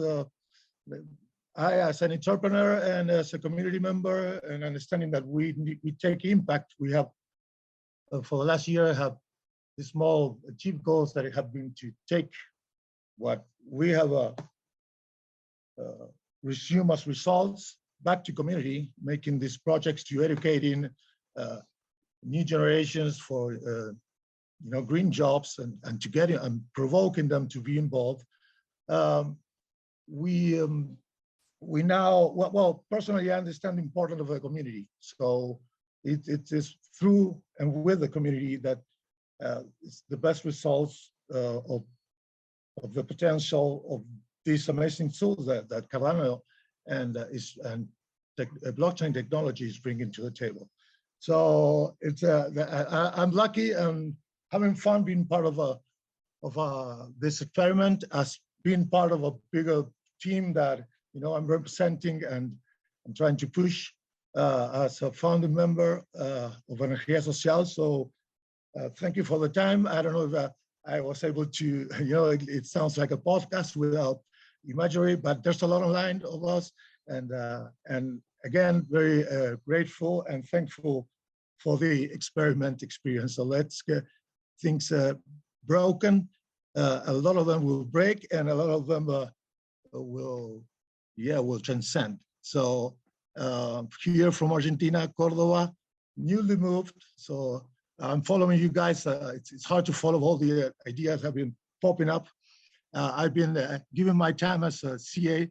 I, as an entrepreneur and as a community member, and understanding that we take impact, we have for the last year have the small achieved goals that have been to take what we have resume as results back to community, making these projects to educating new generations for green jobs and to get and provoking them to be involved. We now, personally, I understand the importance of the community. So it is through and with the community that it's the best results of the potential of these amazing tools that Cardano and blockchain technology is bringing to the table. So it's I'm lucky and having fun being part of this experiment, as being part of a bigger team that I'm representing and I'm trying to push as a founding member of Energía Social. So thank you for the time. I don't know if I was able to, it sounds like a podcast without imagery, but there's a lot online of us. And again, very grateful and thankful for the experiment experience. So let's get things broken. A lot of them will break and a lot of them will, will transcend. So here from Argentina, Cordoba, newly moved. So I'm following you guys. It's hard to follow all the ideas have been popping up. I've been giving my time as a CA,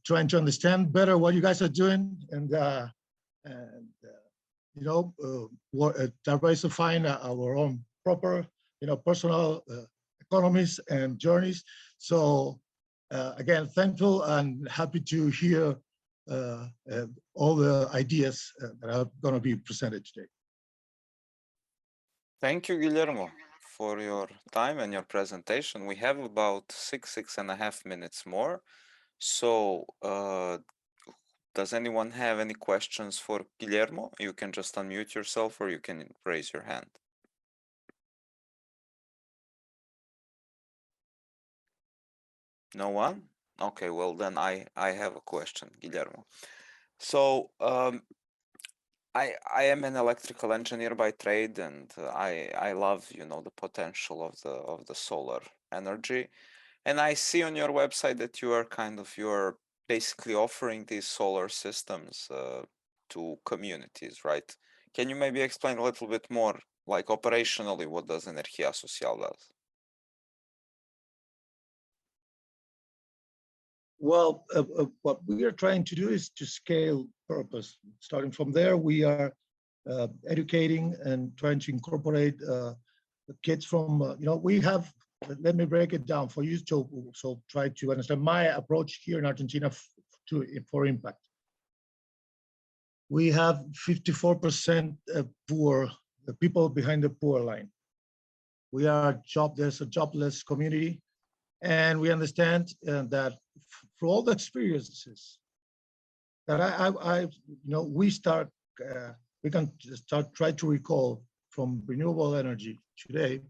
trying to understand better what you guys are doing, and diversifying our own proper, personal economies and journeys. So again, thankful and happy to hear all the ideas that are going to be presented today. Thank you, Guillermo, for your time and your presentation. We have about 6.5 minutes more. So does anyone have any questions for Guillermo? You can just unmute yourself or you can raise your hand. No one? Okay, well then I have a question, Guillermo. So I am an electrical engineer by trade, and I love the potential of the solar energy. And I see on your website that you're basically offering these solar systems to communities, right? Can you maybe explain a little bit more, like operationally, what does Energía Social does? Well, what we are trying to do is to scale purpose. Starting from there, we are educating and trying to incorporate the kids from, we have, let me break it down for you so try to understand my approach here in Argentina for impact. We have 54% poor, the people behind the poor line. We are there's a jobless community, and we understand that for all the experiences that we can try to recall from renewable energy today,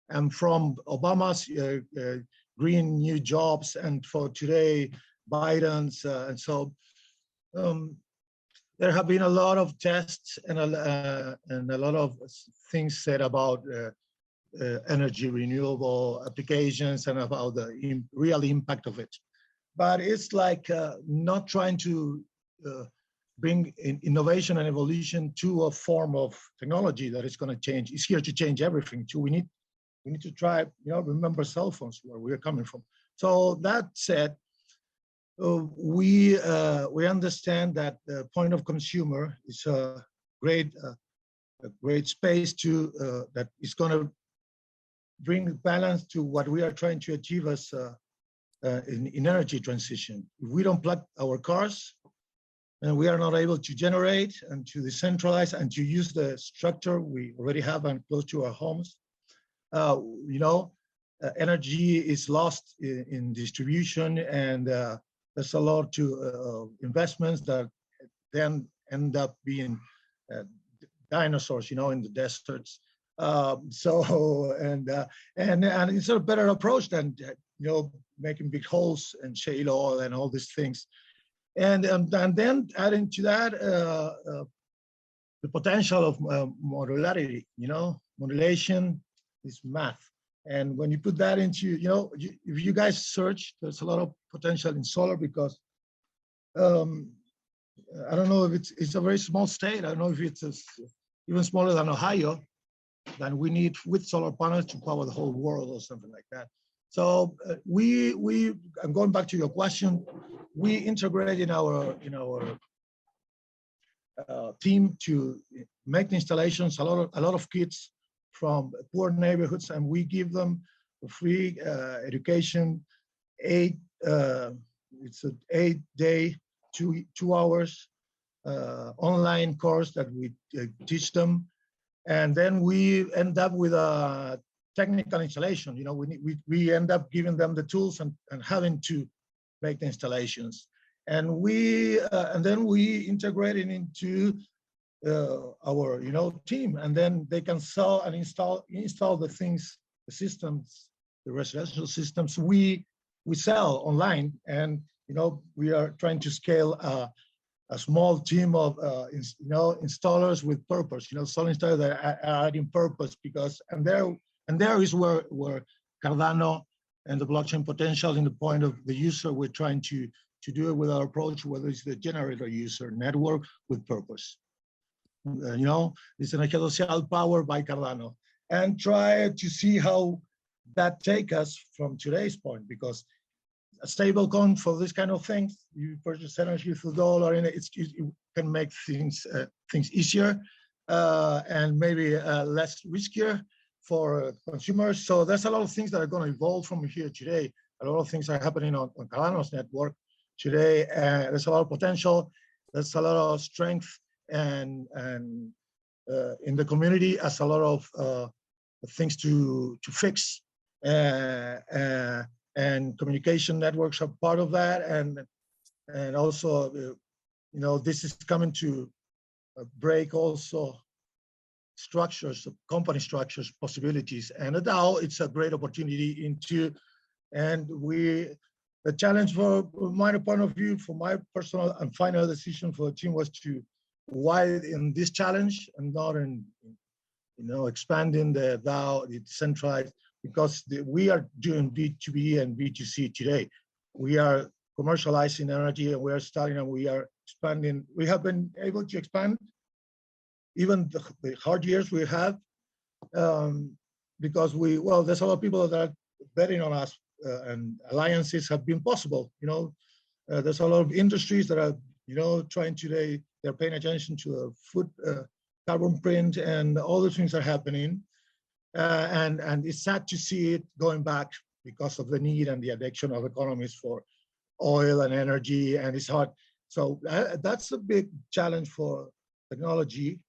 and from Obama's green new jobs, and for today Biden's, and so there have been a lot of tests and a lot of things said about energy renewable applications and about the real impact of it. But it's like not trying to bring innovation and evolution to a form of technology that is going to change. It's here to change everything too. We need to try, remember cell phones, where we're coming from. So that said, we understand that the point of consumer is a great space to that is going to bring balance to what we are trying to achieve as in energy transition. If we don't plug our cars, and we are not able to generate and to decentralize and to use the structure we already have and close to our homes, energy is lost in distribution, and there's a lot to investments that then end up being dinosaurs, in the deserts. And it's a better approach than making big holes and shale oil and all these things. And then adding to that the potential of modularity. Modulation is math. And when you put that into, if you guys search, there's a lot of potential in solar, because I don't know if it's a very small state. I don't know if it's even smaller than Ohio, than we need with solar panels to power the whole world or something like that. So I'm going back to your question. We integrate in our team to make the installations. A lot of kids from poor neighborhoods, and we give them a free education. It's an 8-day, 2 hours online course that we teach them, and then we end up with a technical installation. We end up giving them the tools and having to make the installations, and then we integrate it into our team, and then they can sell and install the things, the systems, the residential systems we sell online. And we are trying to scale a small team of installers with purpose, solar installers that are adding purpose, because and there is where Cardano and the blockchain potential in the point of the user. We're trying to do it with our approach, whether it's the generator user network with purpose. You know, it's an energía social powered by Cardano, and try to see how that take us from today's point, because a stable coin for this kind of things, you purchase energy through dollar, and it can make things easier and maybe less riskier for consumers. So there's a lot of things that are going to evolve from here today. A lot of things are happening on Cardano's network today. There's a lot of potential. There's a lot of strength and in the community, as a lot of things to fix. And communication networks are part of that, and also, you know, this is coming to break also structures, company structures, possibilities, and a DAO. It's a great opportunity into, and the challenge from my point of view, for my personal and final decision for the team was to widen in this challenge and not in, you know, expanding the DAO, the decentralized. Because we are doing B2B and B2C today. We are commercializing energy, and we are starting, and we are expanding. We have been able to expand even the hard years we have, because there's a lot of people that are betting on us, and alliances have been possible. You know, there's a lot of industries that are, you know, trying today, they're paying attention to the food carbon print, and all those things are happening. And it's sad to see it going back because of the need and the addiction of economies for oil and energy, and it's hard. So that's a big challenge for technology,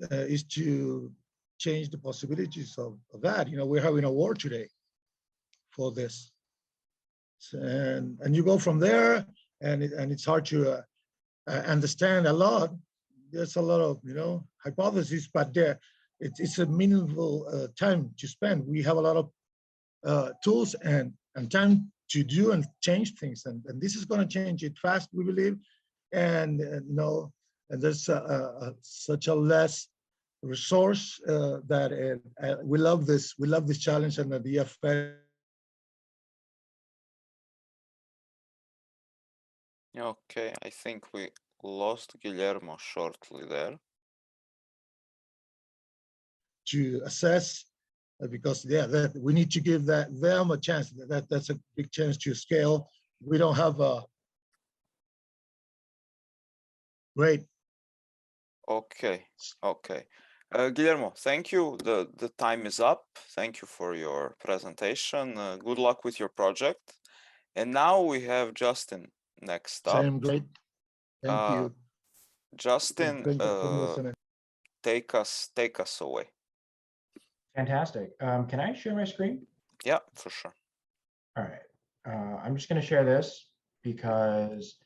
is to change the possibilities of that. You know, we're having a war today for this. And you go from there, and it's hard to understand a lot. There's a lot of, you know, hypotheses, but it's a meaningful time to spend. We have a lot of tools and time to do and change things, and this is going to change it fast, we believe. And you know, and there's such a less resource that we love this. We love this challenge and the effect. Okay, I think we lost Guillermo shortly there. To assess, because we need to give them a chance. That's a big chance to scale. We don't have a great. Okay. Guillermo, thank you. The time is up. Thank you for your presentation. Good luck with your project. And now we have Justin next up. Same, great. Thank you. Justin, take us away. Fantastic. Can I share my screen? Yeah, for sure. All right. I'm just going to share this because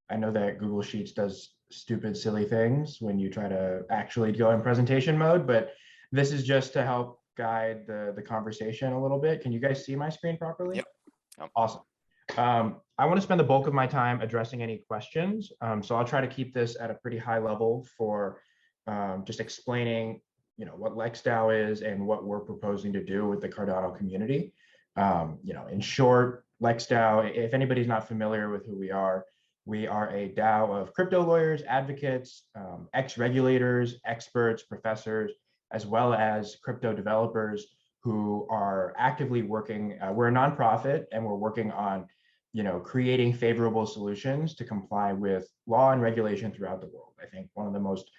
I know that Google Sheets does stupid, silly things when you try to actually go in presentation mode, but this is just to help guide the conversation a little bit. Can you guys see my screen properly? Yep. Awesome. I want to spend the bulk of my time addressing any questions. So I'll try to keep this at a pretty high level for just explaining, you know, what LexDAO is and what we're proposing to do with the Cardano community. You know, in short, LexDAO, if anybody's not familiar with who we are a DAO of crypto lawyers, advocates, ex-regulators, experts, professors, as well as crypto developers who are actively working. We're a nonprofit, and we're working on, you know, creating favorable solutions to comply with law and regulation throughout the world. I think one of the most,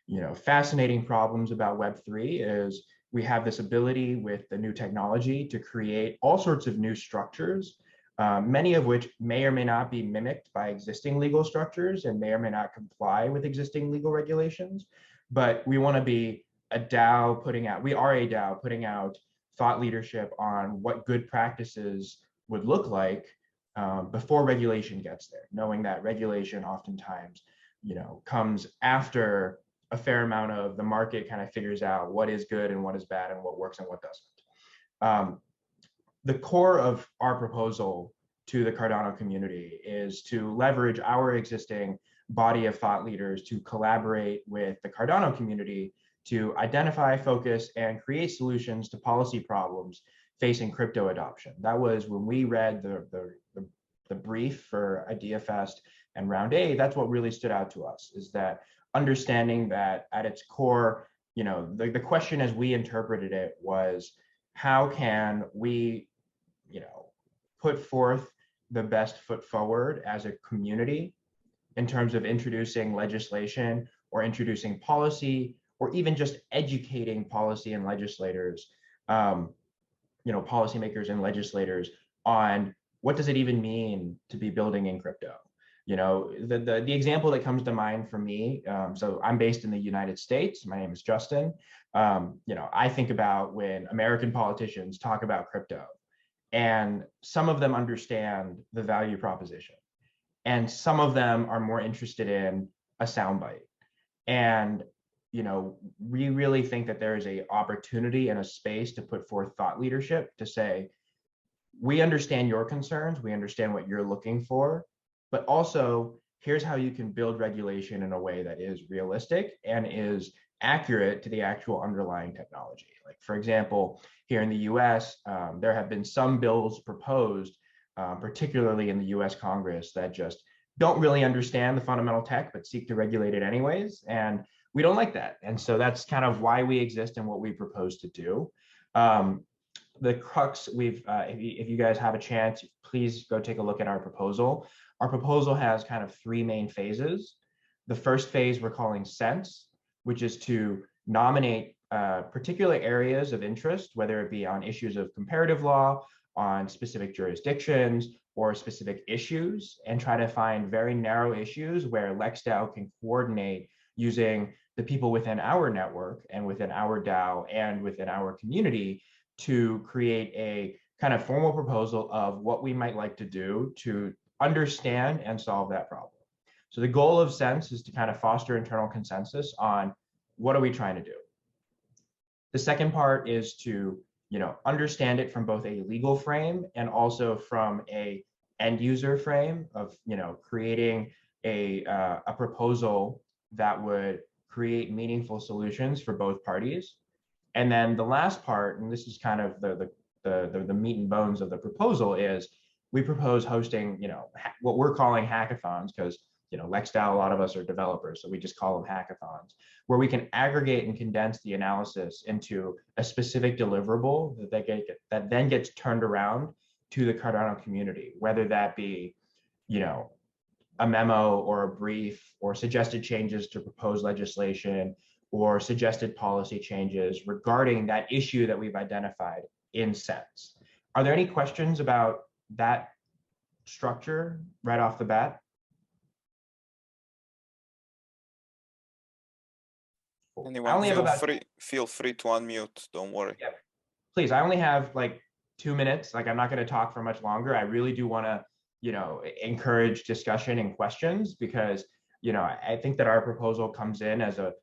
you know, fascinating problems about Web3 is we have this ability with the new technology to create all sorts of new structures, many of which may or may not be mimicked by existing legal structures and may or may not comply with existing legal regulations. But we want to be a DAO we are a DAO putting out thought leadership on what good practices would look like before regulation gets there, knowing that regulation oftentimes, you know, comes after a fair amount of the market kind of figures out what is good and what is bad and what works and what doesn't. The core of our proposal to the Cardano community is to leverage our existing body of thought leaders to collaborate with the Cardano community to identify, focus, and create solutions to policy problems facing crypto adoption. That was when we read the brief for IdeaFest and Round A. That's what really stood out to us, is that understanding that at its core, you know, the question as we interpreted it was, how can we, you know, put forth the best foot forward as a community in terms of introducing legislation or introducing policy, or even just educating policy and legislators, you know, policymakers and legislators on what does it even mean to be building in crypto. You know, the example that comes to mind for me, so I'm based in the United States. My name is Justin. You know, I think about when American politicians talk about crypto, and some of them understand the value proposition, and some of them are more interested in a soundbite. And, you know, we really think that there is an opportunity and a space to put forth thought leadership to say, we understand your concerns, we understand what you're looking for, but also here's how you can build regulation in a way that is realistic and is accurate to the actual underlying technology. Like, for example, here in the US, there have been some bills proposed, particularly in the US Congress, that just don't really understand the fundamental tech, but seek to regulate it anyways. And we don't like that. And so that's kind of why we exist and what we propose to do. The crux, if you guys have a chance, please go take a look at our proposal. Our proposal has kind of three main phases. The first phase we're calling Sense, which is to nominate particular areas of interest, whether it be on issues of comparative law, on specific jurisdictions, or specific issues, and try to find very narrow issues where LexDAO can coordinate using the people within our network and within our DAO and within our community to create a kind of formal proposal of what we might like to do to understand and solve that problem. So the goal of Sense is to kind of foster internal consensus on what are we trying to do. The second part is to, you know, understand it from both a legal frame and also from a end user frame of, you know, creating a proposal that would create meaningful solutions for both parties. And then the last part, and this is kind of the meat and bones of the proposal, is we propose hosting, you know, what we're calling hackathons, because, you know, LexDAO, a lot of us are developers, so we just call them hackathons, where we can aggregate and condense the analysis into a specific deliverable that then gets turned around to the Cardano community, whether that be, you know, a memo or a brief or suggested changes to proposed legislation or suggested policy changes regarding that issue that we've identified in Sense. Are there any questions about that structure right off the bat? Anyone, feel free to unmute, don't worry. Yeah. Please, I only have like 2 minutes. Like, I'm not going to talk for much longer. I really do want to, you know, encourage discussion and questions, because, you know, I think that our proposal comes in as a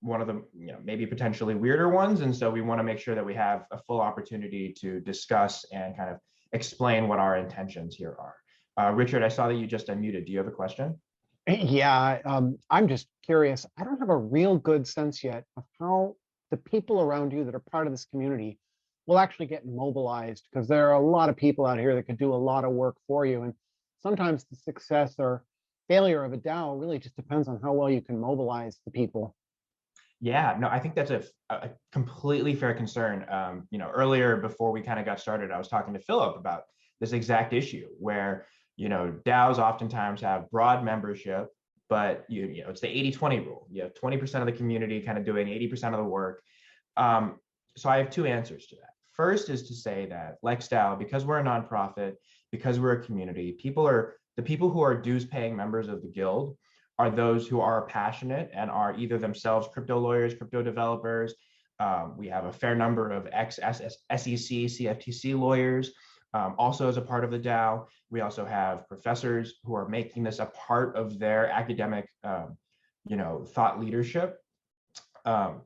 one of the, you know, maybe potentially weirder ones. And so we want to make sure that we have a full opportunity to discuss and kind of explain what our intentions here are. Richard, I saw that you just unmuted. Do you have a question? Yeah, I'm just curious. I don't have a real good sense yet of how the people around you that are part of this community will actually get mobilized, because there are a lot of people out here that could do a lot of work for you. And sometimes the success or failure of a DAO really just depends on how well you can mobilize the people. Yeah, no, I think that's a completely fair concern. You know, earlier before we kind of got started, I was talking to Philip about this exact issue where, you know, DAOs oftentimes have broad membership, but you know, it's the 80-20 rule. You have 20% of the community kind of doing 80% of the work. So I have two answers to that. First is to say that LexDAO, because we're a nonprofit, because we're a community, the people who are dues paying members of the guild are those who are passionate and are either themselves crypto lawyers, crypto developers. We have a fair number of ex-SEC, CFTC lawyers. Also, as a part of the DAO, we also have professors who are making this a part of their academic, you know, thought leadership.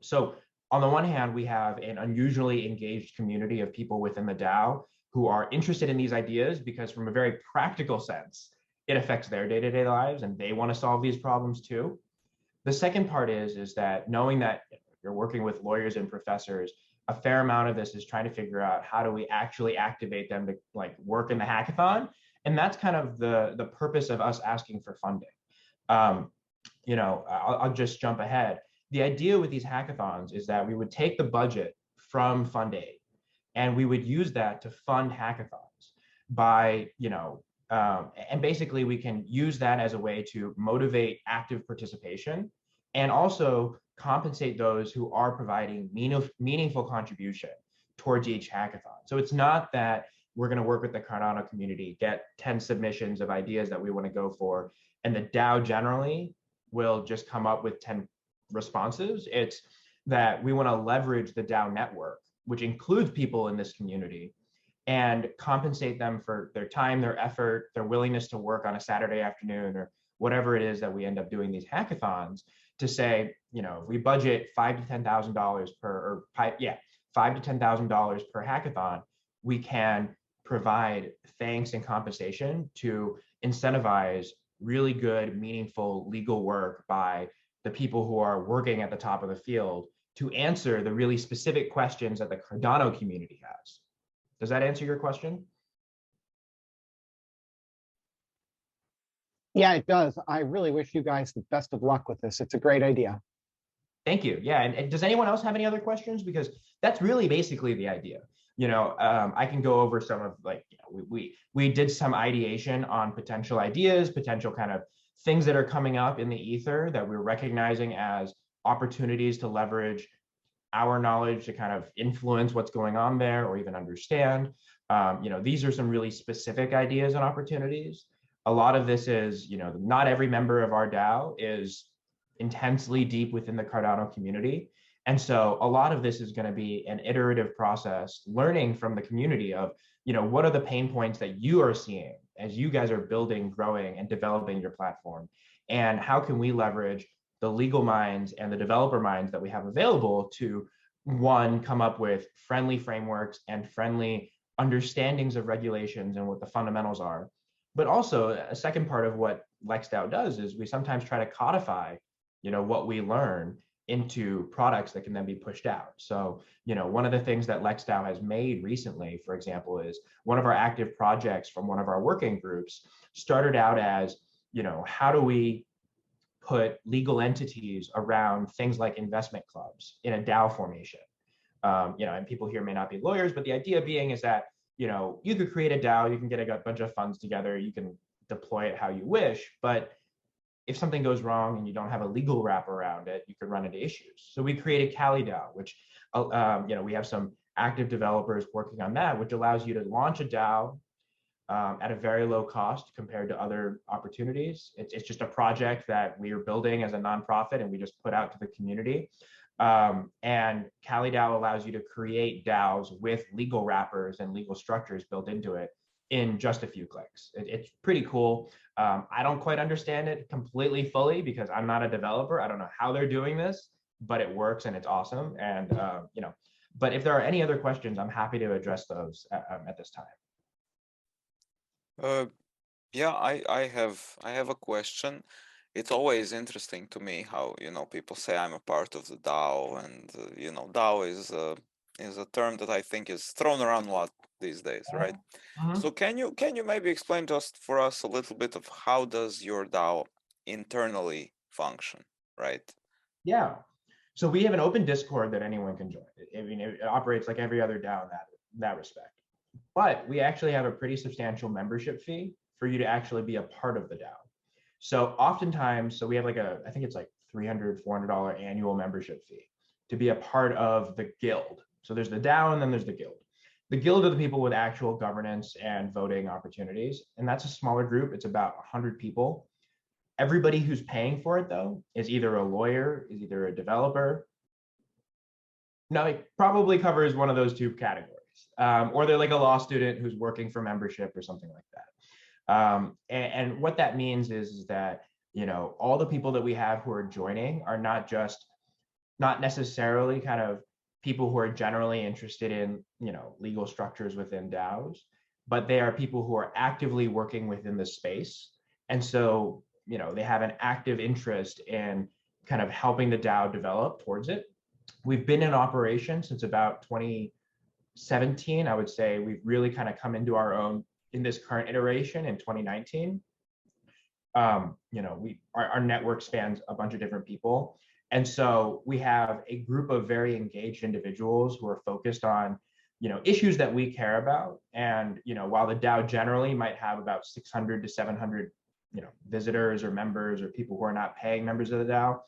So on the one hand, we have an unusually engaged community of people within the DAO who are interested in these ideas because, from a very practical sense, it affects their day-to-day lives and they want to solve these problems too. The second part is that knowing that you're working with lawyers and professors, a fair amount of this is trying to figure out how do we actually activate them to like work in the hackathon. And that's kind of the purpose of us asking for funding. You know, I'll just jump ahead. The idea with these hackathons is that we would take the budget from Fund Aid and we would use that to fund hackathons by, you know, and basically we can use that as a way to motivate active participation and also compensate those who are providing meaningful contribution towards each hackathon. So it's not that we're going to work with the Cardano community, get 10 submissions of ideas that we want to go for, and the DAO generally will just come up with 10 responses. It's that we want to leverage the DAO network, which includes people in this community, and compensate them for their time, their effort, their willingness to work on a Saturday afternoon or whatever it is that we end up doing these hackathons, to say, you know, if we budget $5,000 to $10,000 per, $5,000 to $10,000 per hackathon, we can provide thanks and compensation to incentivize really good, meaningful legal work by the people who are working at the top of the field to answer the really specific questions that the Cardano community has. Does that answer your question? Yeah, it does. I really wish you guys the best of luck with this. It's a great idea. Thank you. Yeah, and does anyone else have any other questions? Because that's really basically the idea. You know, I can go over some of, like, you know, we did some ideation on potential ideas, potential kind of things that are coming up in the ether that we're recognizing as opportunities to leverage our knowledge to kind of influence what's going on there or even understand. You know, these are some really specific ideas and opportunities. A lot of this is, you know, not every member of our DAO is intensely deep within the Cardano community. And so a lot of this is going to be an iterative process, learning from the community of, you know, what are the pain points that you are seeing as you guys are building, growing, and developing your platform? And how can we leverage the legal minds and the developer minds that we have available to, one, come up with friendly frameworks and friendly understandings of regulations and what the fundamentals are. But also a second part of what LexDAO does is we sometimes try to codify, you know, what we learn into products that can then be pushed out. So, you know, one of the things that LexDAO has made recently, for example, is one of our active projects from one of our working groups started out as, you know, how do we put legal entities around things like investment clubs in a DAO formation? You know, and people here may not be lawyers, but the idea being is that, you know, you could create a DAO, you can get a bunch of funds together, you can deploy it how you wish, but if something goes wrong and you don't have a legal wrap around it, you could run into issues. So we created CaliDAO, which, you know, we have some active developers working on that, which allows you to launch a DAO at a very low cost compared to other opportunities. It's just a project that we are building as a nonprofit and we just put out to the community. And CaliDAO allows you to create DAOs with legal wrappers and legal structures built into it in just a few clicks. It's pretty cool. I don't quite understand it completely fully because I'm not a developer. I don't know how they're doing this, but it works and it's awesome. And, you know, but if there are any other questions, I'm happy to address those at this time. Yeah, I have a question. It's always interesting to me how, you know, people say I'm a part of the DAO, and you know, DAO is a term that I think is thrown around a lot these days, right? So can you maybe explain just for us a little bit of how does your DAO internally function, right? Yeah. So we have an open Discord that anyone can join. I mean, it operates like every other DAO in that respect. But we actually have a pretty substantial membership fee for you to actually be a part of the DAO. So oftentimes, so we have like I think it's like $300, $400 annual membership fee to be a part of the guild. So there's the DAO and then there's the guild. The guild are the people with actual governance and voting opportunities. And that's a smaller group. It's about 100 people. Everybody who's paying for it, though, is either a lawyer, is either a developer. No, it probably covers one of those two categories. Or they're like a law student who's working for membership or something like that. And what that means is that, you know, all the people that we have who are joining are not necessarily kind of people who are generally interested in, you know, legal structures within DAOs, but they are people who are actively working within the space. And so, you know, they have an active interest in kind of helping the DAO develop towards it. we've been in operation since about 2017. I would say we've really kind of come into our own in this current iteration in 2019. You know, our network spans a bunch of different people. And so we have a group of very engaged individuals who are focused on, you know, issues that we care about. And, you know, while the DAO generally might have about 600 to 700, you know, visitors or members or people who are not paying members of the DAO,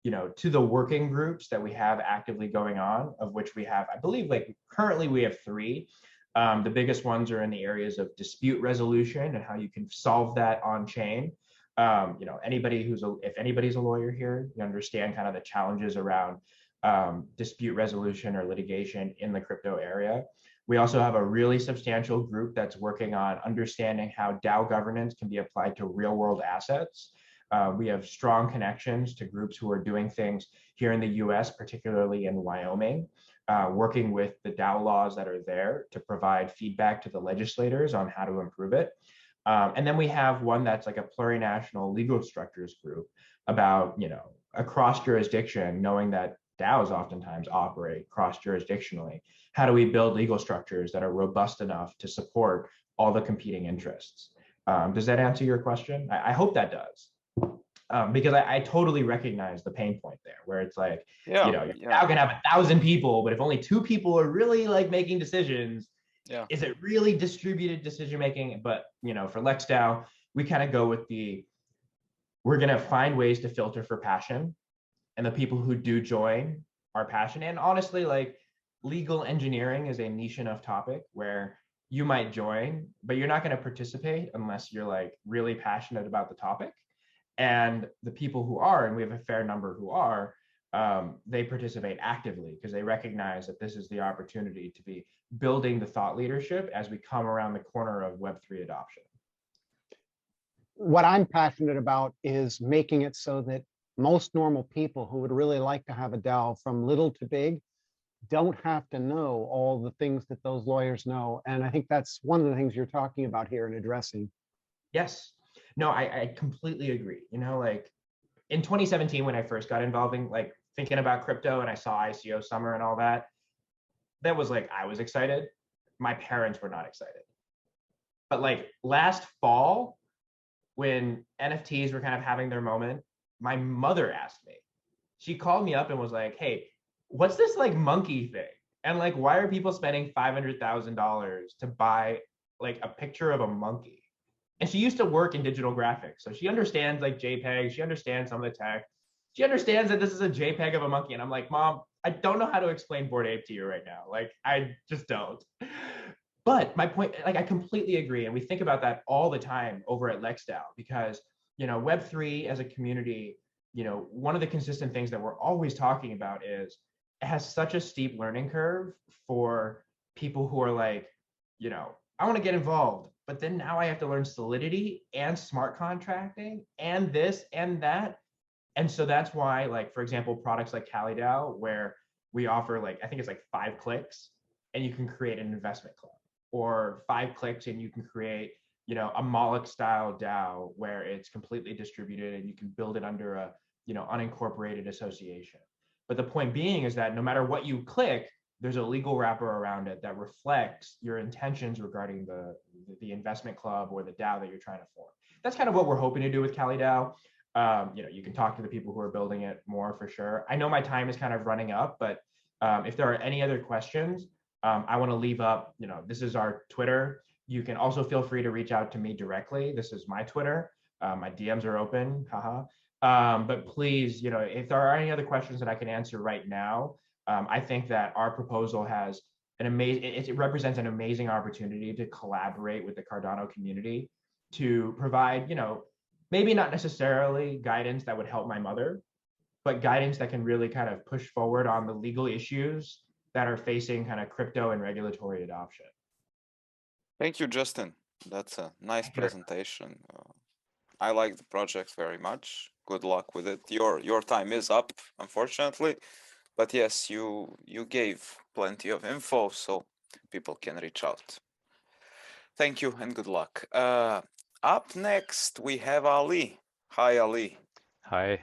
you know, to the working groups that we have actively going on, of which we have, I believe, like currently we have 3. The biggest ones are in the areas of dispute resolution and how you can solve that on chain. You know, if anybody's a lawyer here, you understand kind of the challenges around dispute resolution or litigation in the crypto area. We also have a really substantial group that's working on understanding how DAO governance can be applied to real world assets. We have strong connections to groups who are doing things here in the US, particularly in Wyoming, working with the DAO laws that are there to provide feedback to the legislators on how to improve it. And then we have one that's like a plurinational legal structures group about, you know, across jurisdiction, knowing that DAOs oftentimes operate cross-jurisdictionally. How do we build legal structures that are robust enough to support all the competing interests? Does that answer your question? I hope that does. Because I totally recognize the pain point there, where it's like, you know, you're now gonna have 1,000 people, but if only 2 people are really like making decisions, is it really distributed decision making? But, you know, for LexDAO, we kind of go with we're gonna find ways to filter for passion, and the people who do join are passionate. And honestly, like legal engineering is a niche enough topic where you might join, but you're not going to participate unless you're like really passionate about the topic. And the people who are, and we have a fair number who are, they participate actively because they recognize that this is the opportunity to be building the thought leadership as we come around the corner of Web3 adoption. What I'm passionate about is making it so that most normal people who would really like to have a DAO from little to big don't have to know all the things that those lawyers know. And I think that's one of the things you're talking about here and addressing. Yes. No, I completely agree. You know, like in 2017, when I first got involved in like thinking about crypto and I saw ICO summer and all that, that was like, I was excited. My parents were not excited. But like last fall, when NFTs were kind of having their moment, my mother asked me, she called me up and was like, hey, what's this like monkey thing? And like, why are people spending $500,000 to buy like a picture of a monkey? And she used to work in digital graphics. So she understands like JPEG, she understands some of the tech. She understands that this is a JPEG of a monkey. And I'm like, Mom, I don't know how to explain Bored Ape to you right now. Like, I just don't. But my point, like, I completely agree. And we think about that all the time over at LexDAO because, you know, Web3 as a community, you know, one of the consistent things that we're always talking about is it has such a steep learning curve for people who are like, you know, I want to get involved, but then now I have to learn Solidity and smart contracting and this and that. And so that's why, like, for example, products like CaliDAO, where we offer like, I think it's like 5 clicks and you can create an investment club, or 5 clicks and you can create, you know, a Moloch style DAO where it's completely distributed and you can build it under a, you know, unincorporated association. But the point being is that no matter what you click, there's a legal wrapper around it that reflects your intentions regarding the investment club or the DAO that you're trying to form. That's kind of what we're hoping to do with CaliDAO. You know, you can talk to the people who are building it more for sure. I know my time is kind of running up, but if there are any other questions, I want to leave up, you know, this is our Twitter. You can also feel free to reach out to me directly. This is my Twitter. My DMs are open, haha. But please, you know, if there are any other questions that I can answer right now, I think that our proposal has an amazing, it represents an amazing opportunity to collaborate with the Cardano community to provide, you know, maybe not necessarily guidance that would help my mother, but guidance that can really kind of push forward on the legal issues that are facing kind of crypto and regulatory adoption. Thank you, Justin. That's a nice presentation. I like the project very much. Good luck with it. Your time is up, unfortunately, but yes, you gave plenty of info so people can reach out. Thank you and good luck. Up next we have Ali. Hi, Ali. Hi.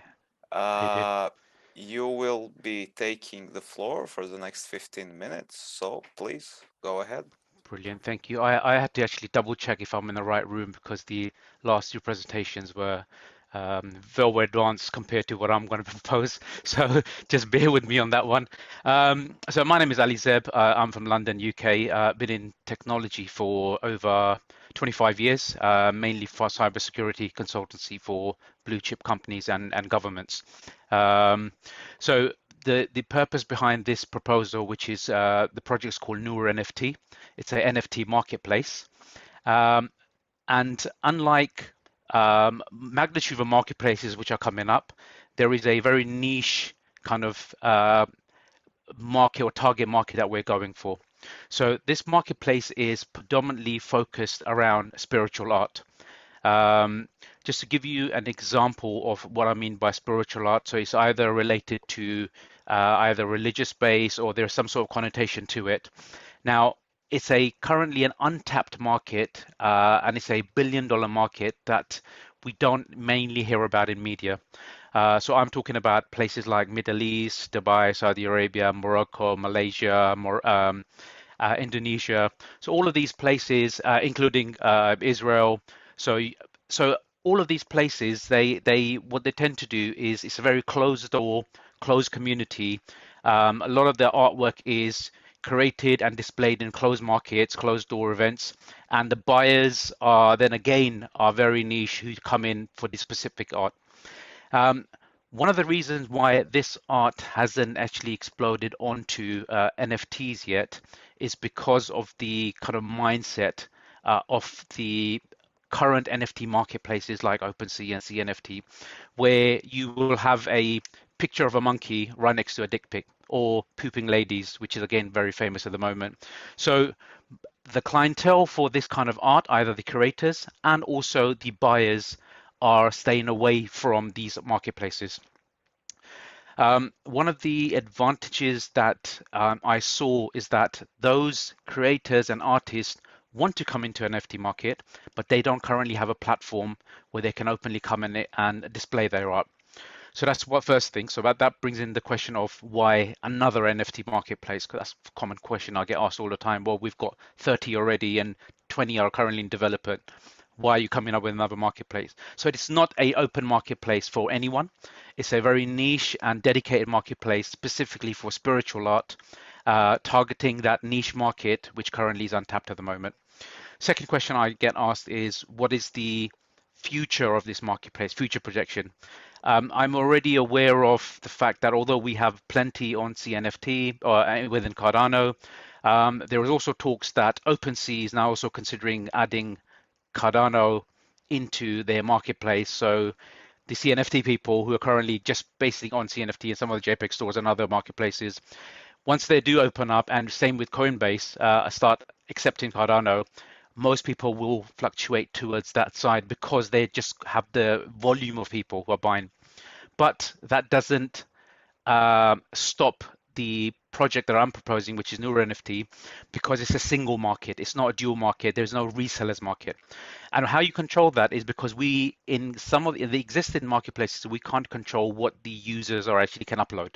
you will be taking the floor for the next 15 minutes, so please go ahead. Brilliant, thank you. I had to actually double check if I'm in the right room because the last two presentations were very advanced compared to what I'm going to propose. So just bear with me on that one. So my name is Ali Zeb. I'm from London, UK. Been in technology for over 25 years, mainly for cybersecurity consultancy for blue chip companies and governments. So the purpose behind this proposal, which is the project is called NFT. It's an NFT marketplace. And unlike magnitude of marketplaces which are coming up, there is a very niche kind of market or target market that we're going for. So this marketplace is predominantly focused around spiritual art. Just to give you an example of what I mean by spiritual art, so it's either related to either religious base or there's some sort of connotation to it. Now, it's currently an untapped market, and it's a $1 billion market that we don't mainly hear about in media. So I'm talking about places like Middle East, Dubai, Saudi Arabia, Morocco, Malaysia, Indonesia. So all of these places, including Israel. So all of these places, what they tend to do is it's a very closed door, closed community. A lot of their artwork is created and displayed in closed markets, closed door events, and the buyers are then again are very niche who come in for this specific art. One of the reasons why this art hasn't actually exploded onto NFTs yet is because of the kind of mindset of the current NFT marketplaces like OpenSea and CNFT, where you will have a picture of a monkey right next to a dick pic, or pooping ladies, which is again very famous at the moment. So the clientele for this kind of art, either the curators and also the buyers, are staying away from these marketplaces. One of the advantages that I saw is that those creators and artists want to come into an NFT market, but they don't currently have a platform where they can openly come in and display their art. So that's what first thing. So that brings in the question of why another NFT marketplace, because that's a common question I get asked all the time. Well, we've got 30 already and 20 are currently in development. Why are you coming up with another marketplace? So it's not an open marketplace for anyone. It's a very niche and dedicated marketplace specifically for spiritual art, targeting that niche market, which currently is untapped at the moment. Second question I get asked is, what is the future of this marketplace, future projection? I'm already aware of the fact that although we have plenty on CNFT or within Cardano, there is also talks that OpenSea is now also considering adding Cardano into their marketplace. So the CNFT people who are currently just basing on CNFT and some of the JPEG stores and other marketplaces, once they do open up, and same with Coinbase, start accepting Cardano, most people will fluctuate towards that side because they just have the volume of people who are buying. But that doesn't stop the project that I'm proposing, which is NFT, because it's a single market. It's not a dual market. There's no resellers market. And how you control that is because in some of the existing marketplaces, we can't control what the users are actually can upload.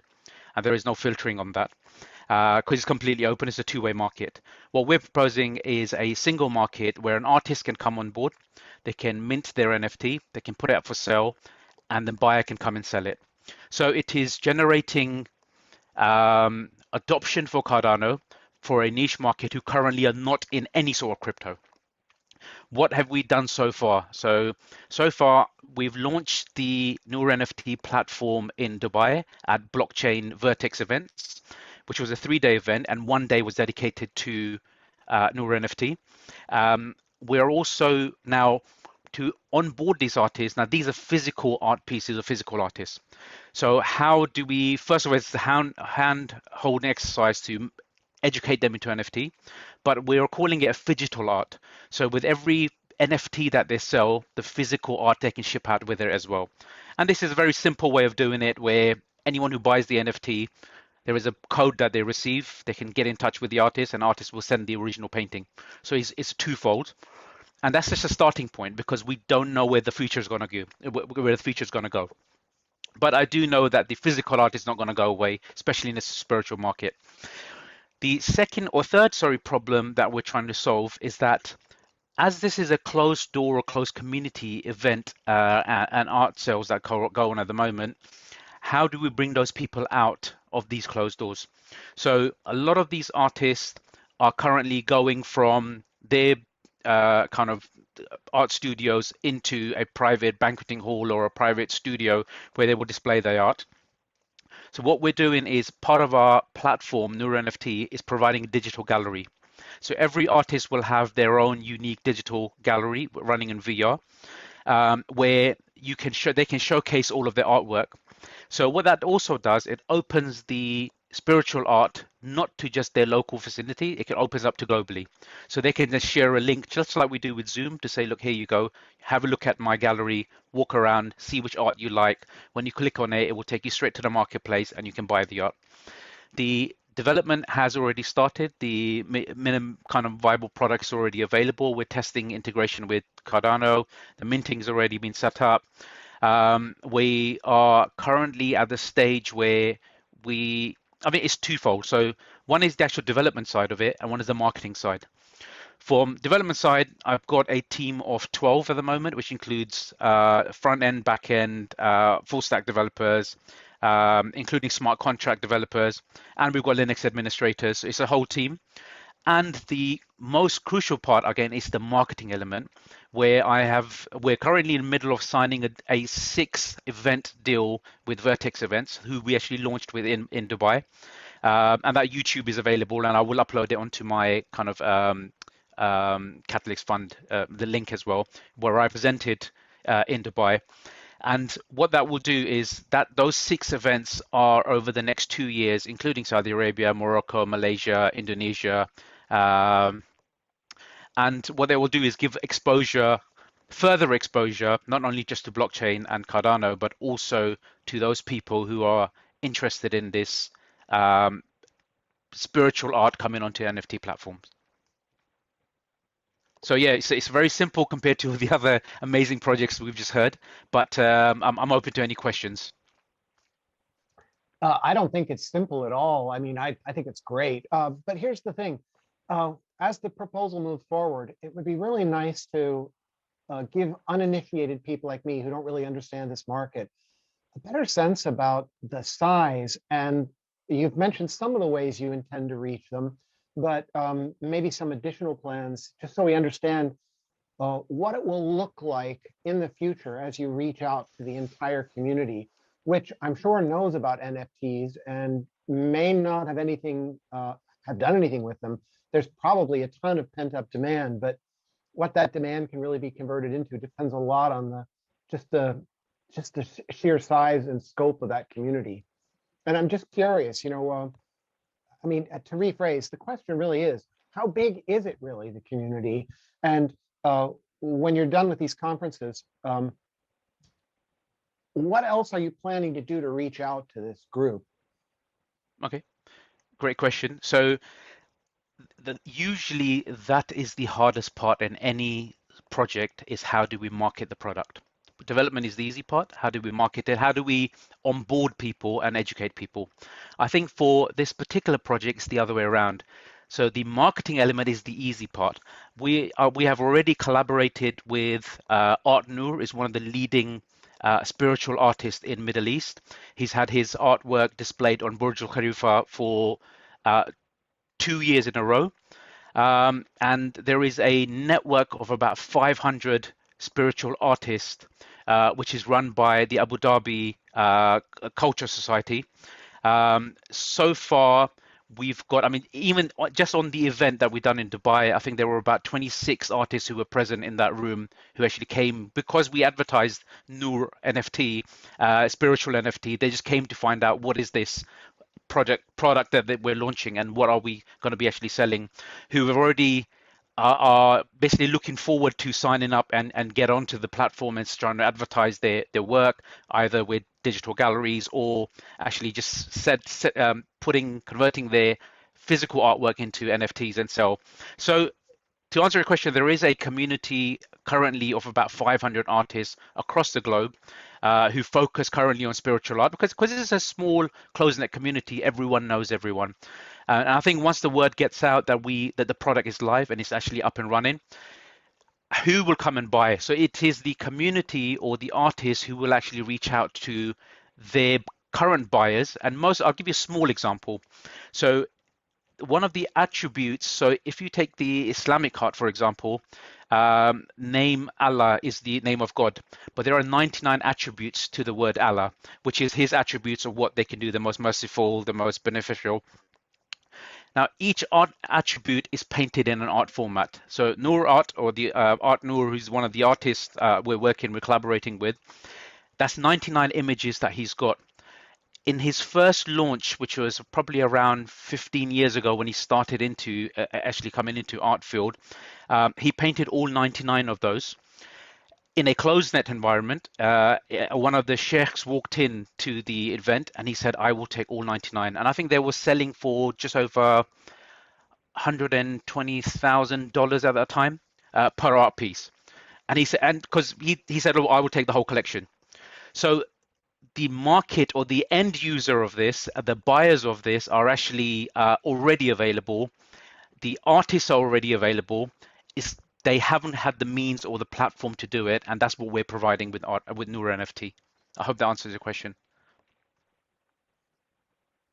And there is no filtering on that. Because it's completely open, it's a two-way market. What we're proposing is a single market where an artist can come on board, they can mint their NFT, they can put it up for sale, and the buyer can come and sell it. So it is generating adoption for Cardano for a niche market who currently are not in any sort of crypto. What have we done so far? So far, we've launched the NFT platform in Dubai at Blockchain Vertex events, which was a 3-day event, and 1 day was dedicated to NFT. We're also now to onboard these artists. Now, these are physical art pieces of physical artists. So how do we, first of all, it's the hand-holding exercise to educate them into NFT, but we're calling it a phygital art. So with every NFT that they sell, the physical art they can ship out with it as well. And this is a very simple way of doing it, where anyone who buys the NFT, there is a code that they receive. They can get in touch with the artist, and artist will send the original painting. So it's twofold. And that's just a starting point because we don't know where the future is going to go. But I do know that the physical art is not going to go away, especially in the spiritual market. The second or third, problem that we're trying to solve is that as this is a closed door or closed community event and art sales that go on at the moment, how do we bring those people out of these closed doors? So a lot of these artists are currently going from their kind of art studios into a private banqueting hall or a private studio where they will display their art. So what we're doing is part of our platform, NFT, is providing a digital gallery. So every artist will have their own unique digital gallery running in VR, where they can showcase all of their artwork. So what that also does, it opens the spiritual art not to just their local vicinity, it can open up to globally. So they can just share a link, just like we do with Zoom, to say, look, here you go, have a look at my gallery, walk around, see which art you like. When you click on it, it will take you straight to the marketplace and you can buy the art. The development has already started. The minimum kind of viable product is already available. We're testing integration with Cardano. The minting has already been set up. We are currently at the stage where it's twofold. So one is the actual development side of it, and one is the marketing side. From development side, I've got a team of 12 at the moment, which includes front end, back end, full stack developers, including smart contract developers, and we've got Linux administrators. So it's a whole team. And the most crucial part, again, is the marketing element, where we're currently in the middle of signing a 6-event deal with Vertex Events, who we actually launched with in Dubai. And that YouTube is available, and I will upload it onto my kind of Catalyst Fund, the link as well, where I presented in Dubai. And what that will do is that those 6 events are over the next 2 years, including Saudi Arabia, Morocco, Malaysia, Indonesia. And what they will do is give further exposure, not only just to blockchain and Cardano, but also to those people who are interested in this spiritual art coming onto NFT platforms. So yeah, it's very simple compared to the other amazing projects we've just heard, but I'm open to any questions. I don't think it's simple at all. I mean, I think it's great. But here's the thing. As the proposal moves forward, it would be really nice to give uninitiated people like me who don't really understand this market a better sense about the size. And you've mentioned some of the ways you intend to reach them, but maybe some additional plans, just so we understand what it will look like in the future as you reach out to the entire community, which I'm sure knows about NFTs and may not have done anything with them. There's probably a ton of pent-up demand, but what that demand can really be converted into depends a lot on just the sheer size and scope of that community. And I'm just curious, I mean, to rephrase, the question really is, how big is it really, the community? And when you're done with these conferences, what else are you planning to do to reach out to this group? Okay, great question. So usually that is the hardest part in any project, is how do we market the product? Development is the easy part. How do we market it? How do we onboard people and educate people? I think for this particular project, it's the other way around. So the marketing element is the easy part. We have already collaborated with Art Noor, is one of the leading spiritual artists in Middle East. He's had his artwork displayed on Burj Al Khalifa for 2 years in a row. And there is a network of about 500 spiritual artists, which is run by the Abu Dhabi Culture Society. So far, we've got, I mean, even just on the event that we've done in Dubai, I think there were about 26 artists who were present in that room who actually came because we advertised Noor NFT, spiritual NFT. They just came to find out what is this product that we're launching and what are we going to be actually selling, who have already are basically looking forward to signing up and get onto the platform and trying to advertise their work, either with digital galleries or actually just converting their physical artwork into NFTs and sell. So to answer your question, there is a community currently of about 500 artists across the globe who focus currently on spiritual art because this is a small close-knit community. Everyone knows everyone. And I think once the word gets out that the product is live and it's actually up and running, who will come and buy? So it is the community or the artists who will actually reach out to their current buyers. And I'll give you a small example. So one of the attributes, so if you take the Islamic art, for example, name Allah is the name of God, but there are 99 attributes to the word Allah, which is his attributes of what they can do, the most merciful, the most beneficial. Now, each art attribute is painted in an art format. So Noor Art, or the Art Noor, who's one of the artists we're collaborating with, that's 99 images that he's got. In his first launch, which was probably around 15 years ago when he started into actually coming into art field, he painted all 99 of those. In a closed net environment, one of the sheikhs walked in to the event and he said, I will take all 99. And I think they were selling for just over $120,000 at that time per art piece. And he said, and because he said, oh, I will take the whole collection. So the market or the end user of this, the buyers of this are actually already available. The artists are already available. They haven't had the means or the platform to do it, and that's what we're providing with Noor NFT. I hope that answers your question.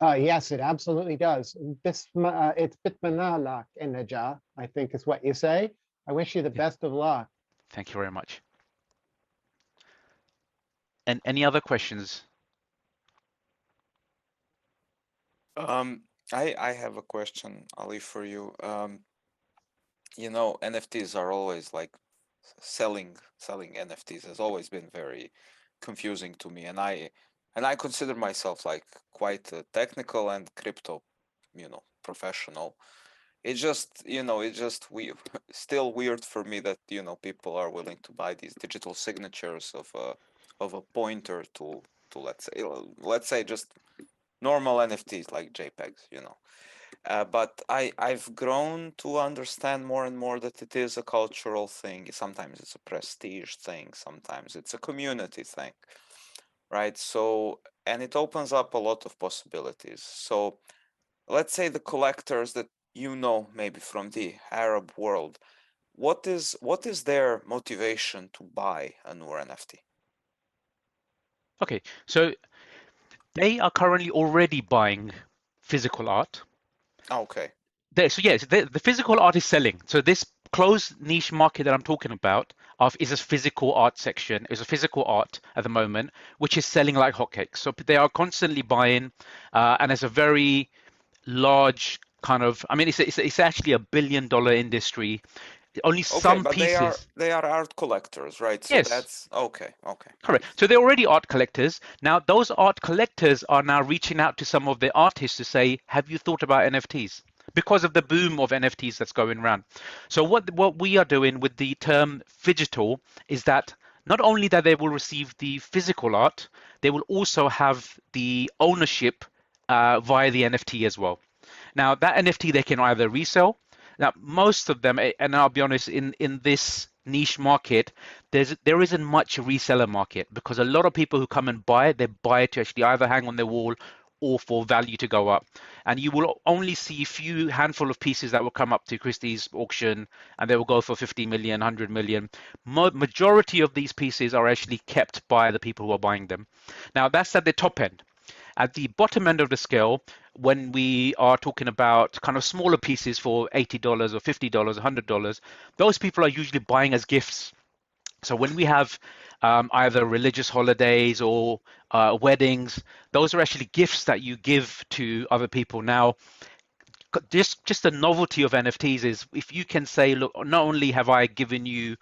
Yes, it absolutely does. It's Bitmanalak Enaja, I think is what you say. I wish you the best of luck. Thank you very much. And any other questions? I have a question, Ali, for you. You know, NFTs are always like selling NFTs has always been very confusing to me, and I consider myself like quite a technical and crypto, professional. It's just, still weird for me that, people are willing to buy these digital signatures of a pointer to let's say just normal NFTs like JPEGs, but I've grown to understand more and more that it is a cultural thing. Sometimes it's a prestige thing. Sometimes it's a community thing, right? So, and it opens up a lot of possibilities. So let's say the collectors that maybe from the Arab world, what is their motivation to buy a Noor NFT? Okay, so they are currently already buying physical art. Okay. So yes, the physical art is selling. So this closed niche market that I'm talking about is a physical art section. It's a physical art at the moment, which is selling like hotcakes. So they are constantly buying, and it's a very large kind of. I mean, it's actually $1 billion industry. Only some but pieces. They are art collectors, right? So yes. That's okay. Correct. So they're already art collectors. Now those art collectors are now reaching out to some of the artists to say, have you thought about NFTs? Because of the boom of NFTs that's going around. So what we are doing with the term phygital is that not only that they will receive the physical art, they will also have the ownership via the NFT as well. Now that NFT they can either resell. Now, most of them, and I'll be honest, in this niche market, there isn't much reseller market because a lot of people who come and buy it, they buy it to actually either hang on their wall or for value to go up. And you will only see a handful of pieces that will come up to Christie's auction and they will go for 50 million, 100 million. Majority of these pieces are actually kept by the people who are buying them. Now, that's at the top end. At the bottom end of the scale, when we are talking about kind of smaller pieces for $80 or $50, $100, those people are usually buying as gifts. So when we have either religious holidays or weddings, those are actually gifts that you give to other people. Now, just the novelty of NFTs is if you can say, look, not only have I given you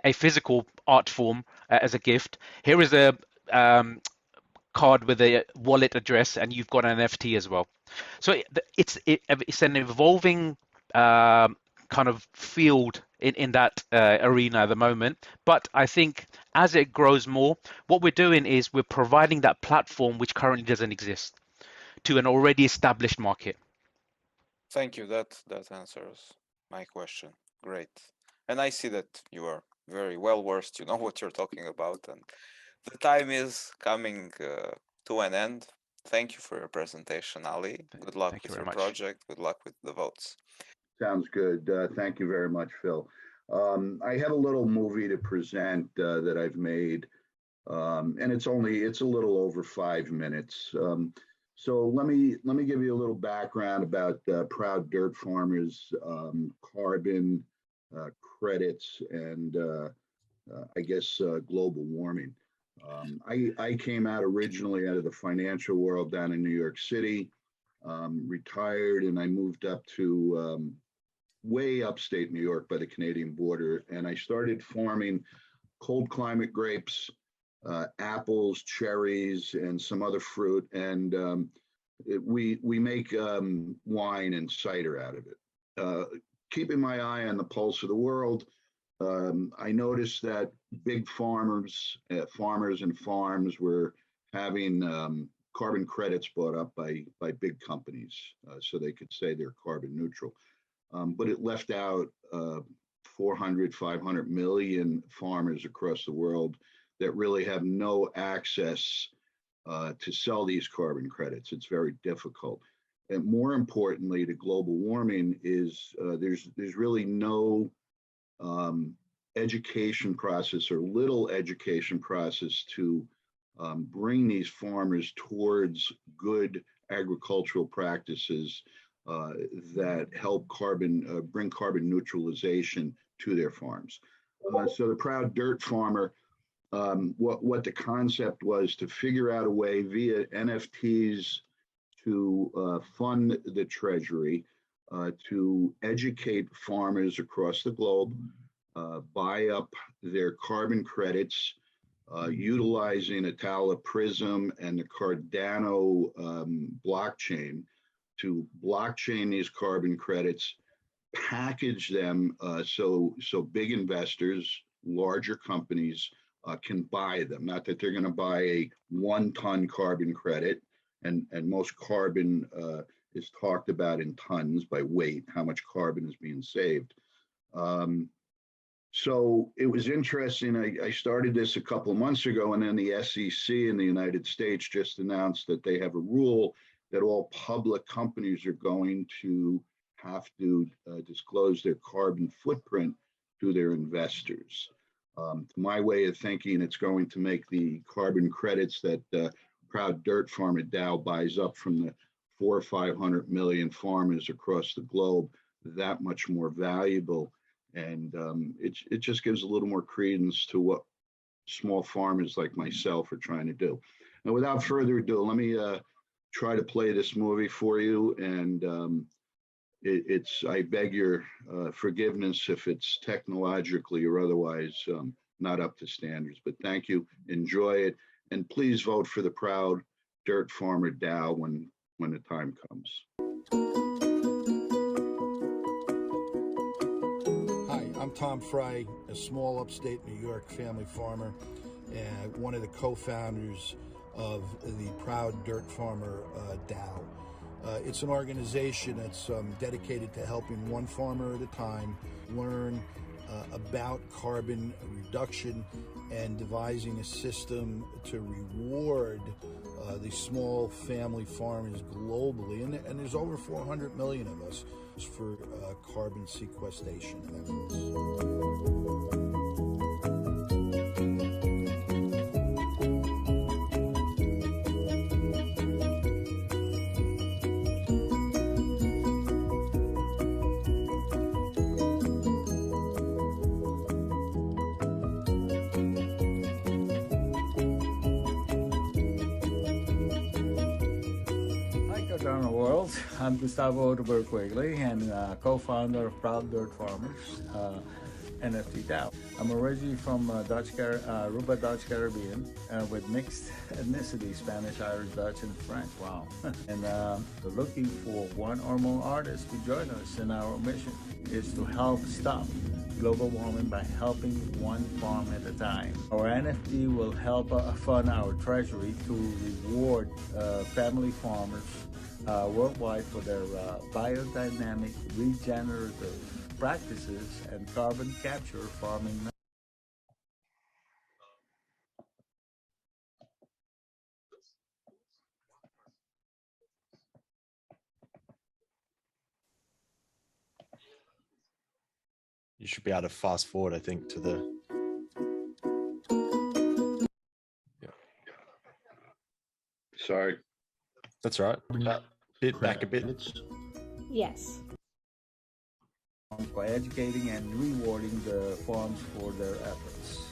a physical art form as a gift, here is a card with a wallet address and you've got an NFT as well. So it's an evolving kind of field in that arena at the moment. But I think as it grows more, what we're doing is we're providing that platform which currently doesn't exist to an already established market. Thank you. That answers my question. Great. And I see that you are very well versed. You know what you're talking about, and the time is coming to an end. Thank you for your presentation, Ali. Good luck with your project. Good luck with the votes. Sounds good. Thank you very much, Phil. I have a little movie to present that I've made, and it's a little over 5 minutes. So let me give you a little background about Proud Dirt Farmers, carbon credits, and I guess global warming. I came out originally out of the financial world down in New York City, retired, and I moved up to way upstate New York by the Canadian border, and I started farming cold climate grapes, apples, cherries, and some other fruit, and we make wine and cider out of it. Keeping my eye on the pulse of the world, I noticed that big farmers and farms were having carbon credits bought up by big companies, so they could say they're carbon neutral. But it left out 400, 500 million farmers across the world that really have no access to sell these carbon credits. It's very difficult. And more importantly, to global warming is there's really no education process or little education process to bring these farmers towards good agricultural practices that help bring carbon neutralization to their farms. So the Proud Dirt Farmer, what the concept was to figure out a way via NFTs to fund the Treasury, to educate farmers across the globe, buy up their carbon credits, utilizing Atala Prism and the Cardano blockchain to blockchain these carbon credits, package them so big investors, larger companies can buy them. Not that they're going to buy a 1-ton carbon credit, and most carbon is talked about in tons by weight, how much carbon is being saved. So it was interesting. I started this a couple of months ago, and then the SEC in the United States just announced that they have a rule that all public companies are going to have to disclose their carbon footprint to their investors. To my way of thinking, it's going to make the carbon credits that Proud Dirt Farmer DAO buys up from the 400 or 500 million farmers across the globe that much more valuable. And it just gives a little more credence to what small farmers like myself are trying to do. Now, without further ado, let me try to play this movie for you, and I beg your forgiveness if it's technologically or otherwise not up to standards, but thank you, enjoy it, and please vote for the Proud Dirt Farmer DAO when the time comes. Hi, I'm Tom Fry, a small upstate New York family farmer and one of the co-founders of the Proud Dirt Farmer DAO. It's an organization that's dedicated to helping one farmer at a time learn about carbon reduction and devising a system to reward the small family farmers globally. And there's over 400 million of us for carbon sequestration efforts. I'm Gustavo Quigley and co-founder of Proud Dirt Farmers NFT DAO. I'm originally from Aruba, Dutch Caribbean, with mixed ethnicity, Spanish, Irish, Dutch, and French. Wow. And we're looking for one or more artists to join us, and our mission is to help stop global warming by helping one farm at a time. Our NFT will help fund our treasury to reward family farmers worldwide for their biodynamic, regenerative practices and carbon capture farming you should be able to fast forward, I think, to the. Sorry. That's all right. Bit back a bit. Yes. By educating and rewarding the farms for their efforts.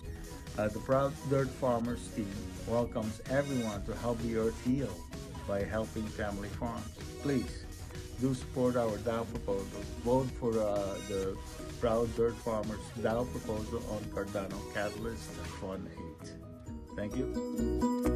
The Proud Dirt Farmers team welcomes everyone to help the earth heal by helping family farms. Please do support our DAO proposal. Vote for the Proud Dirt Farmers DAO proposal on Cardano Catalyst Fund 8. Thank you.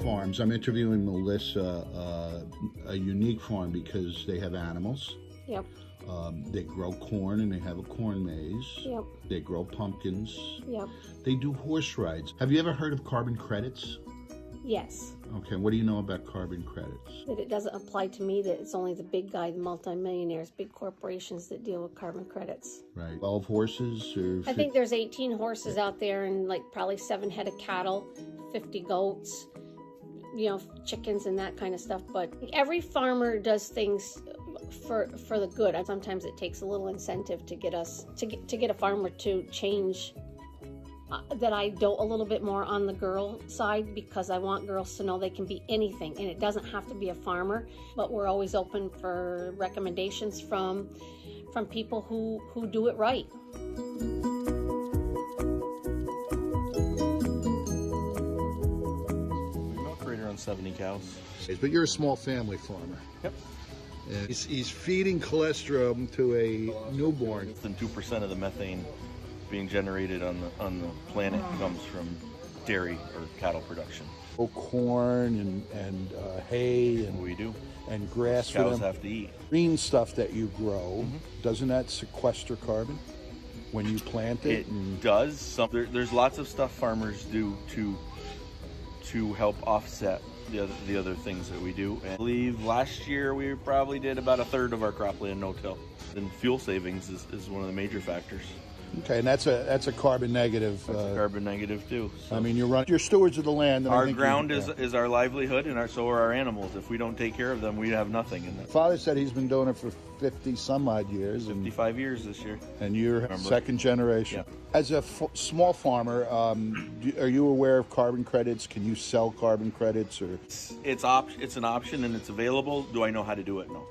Farms. I'm interviewing Melissa, a unique farm because they have animals. Yep. They grow corn and they have a corn maze. Yep. They grow pumpkins. Yep. They do horse rides. Have you ever heard of carbon credits? Yes. Okay, what do you know about carbon credits? That it doesn't apply to me, that it's only the big guy, the multimillionaires, big corporations that deal with carbon credits. Right. 12 horses? Or I think there's 18 horses out there and like probably 7 head of cattle, 50 goats, you know, chickens and that kind of stuff. But every farmer does things for the good. And sometimes it takes a little incentive to get us to get a farmer to change. That I do a little bit more on the girl side, because I want girls to know they can be anything, and it doesn't have to be a farmer. But we're always open for recommendations from people who do it right. We milk right around 70 cows. But you're a small family farmer. Yep. And he's feeding cholesterol to a newborn. Less than 2% of the methane being generated on the planet comes from dairy or cattle production. Oh, corn and hay and we do, and grass. Cows have to eat. Green stuff that you grow, doesn't that sequester carbon when you plant it? It does. There's lots of stuff farmers do to help offset the other things that we do. And I believe last year we probably did about 1/3 of our cropland no-till. And fuel savings is one of the major factors. Okay, and that's a carbon negative. That's a carbon negative too. So. I mean, you're stewards of the land. And our ground is our livelihood, and so are our animals. If we don't take care of them, we have nothing. And Father said he's been doing it for 50 some odd years. 55 years this year. And you're second generation. Yeah. As a small farmer, are you aware of carbon credits? Can you sell carbon credits? Or it's an option and it's available. Do I know how to do it? No.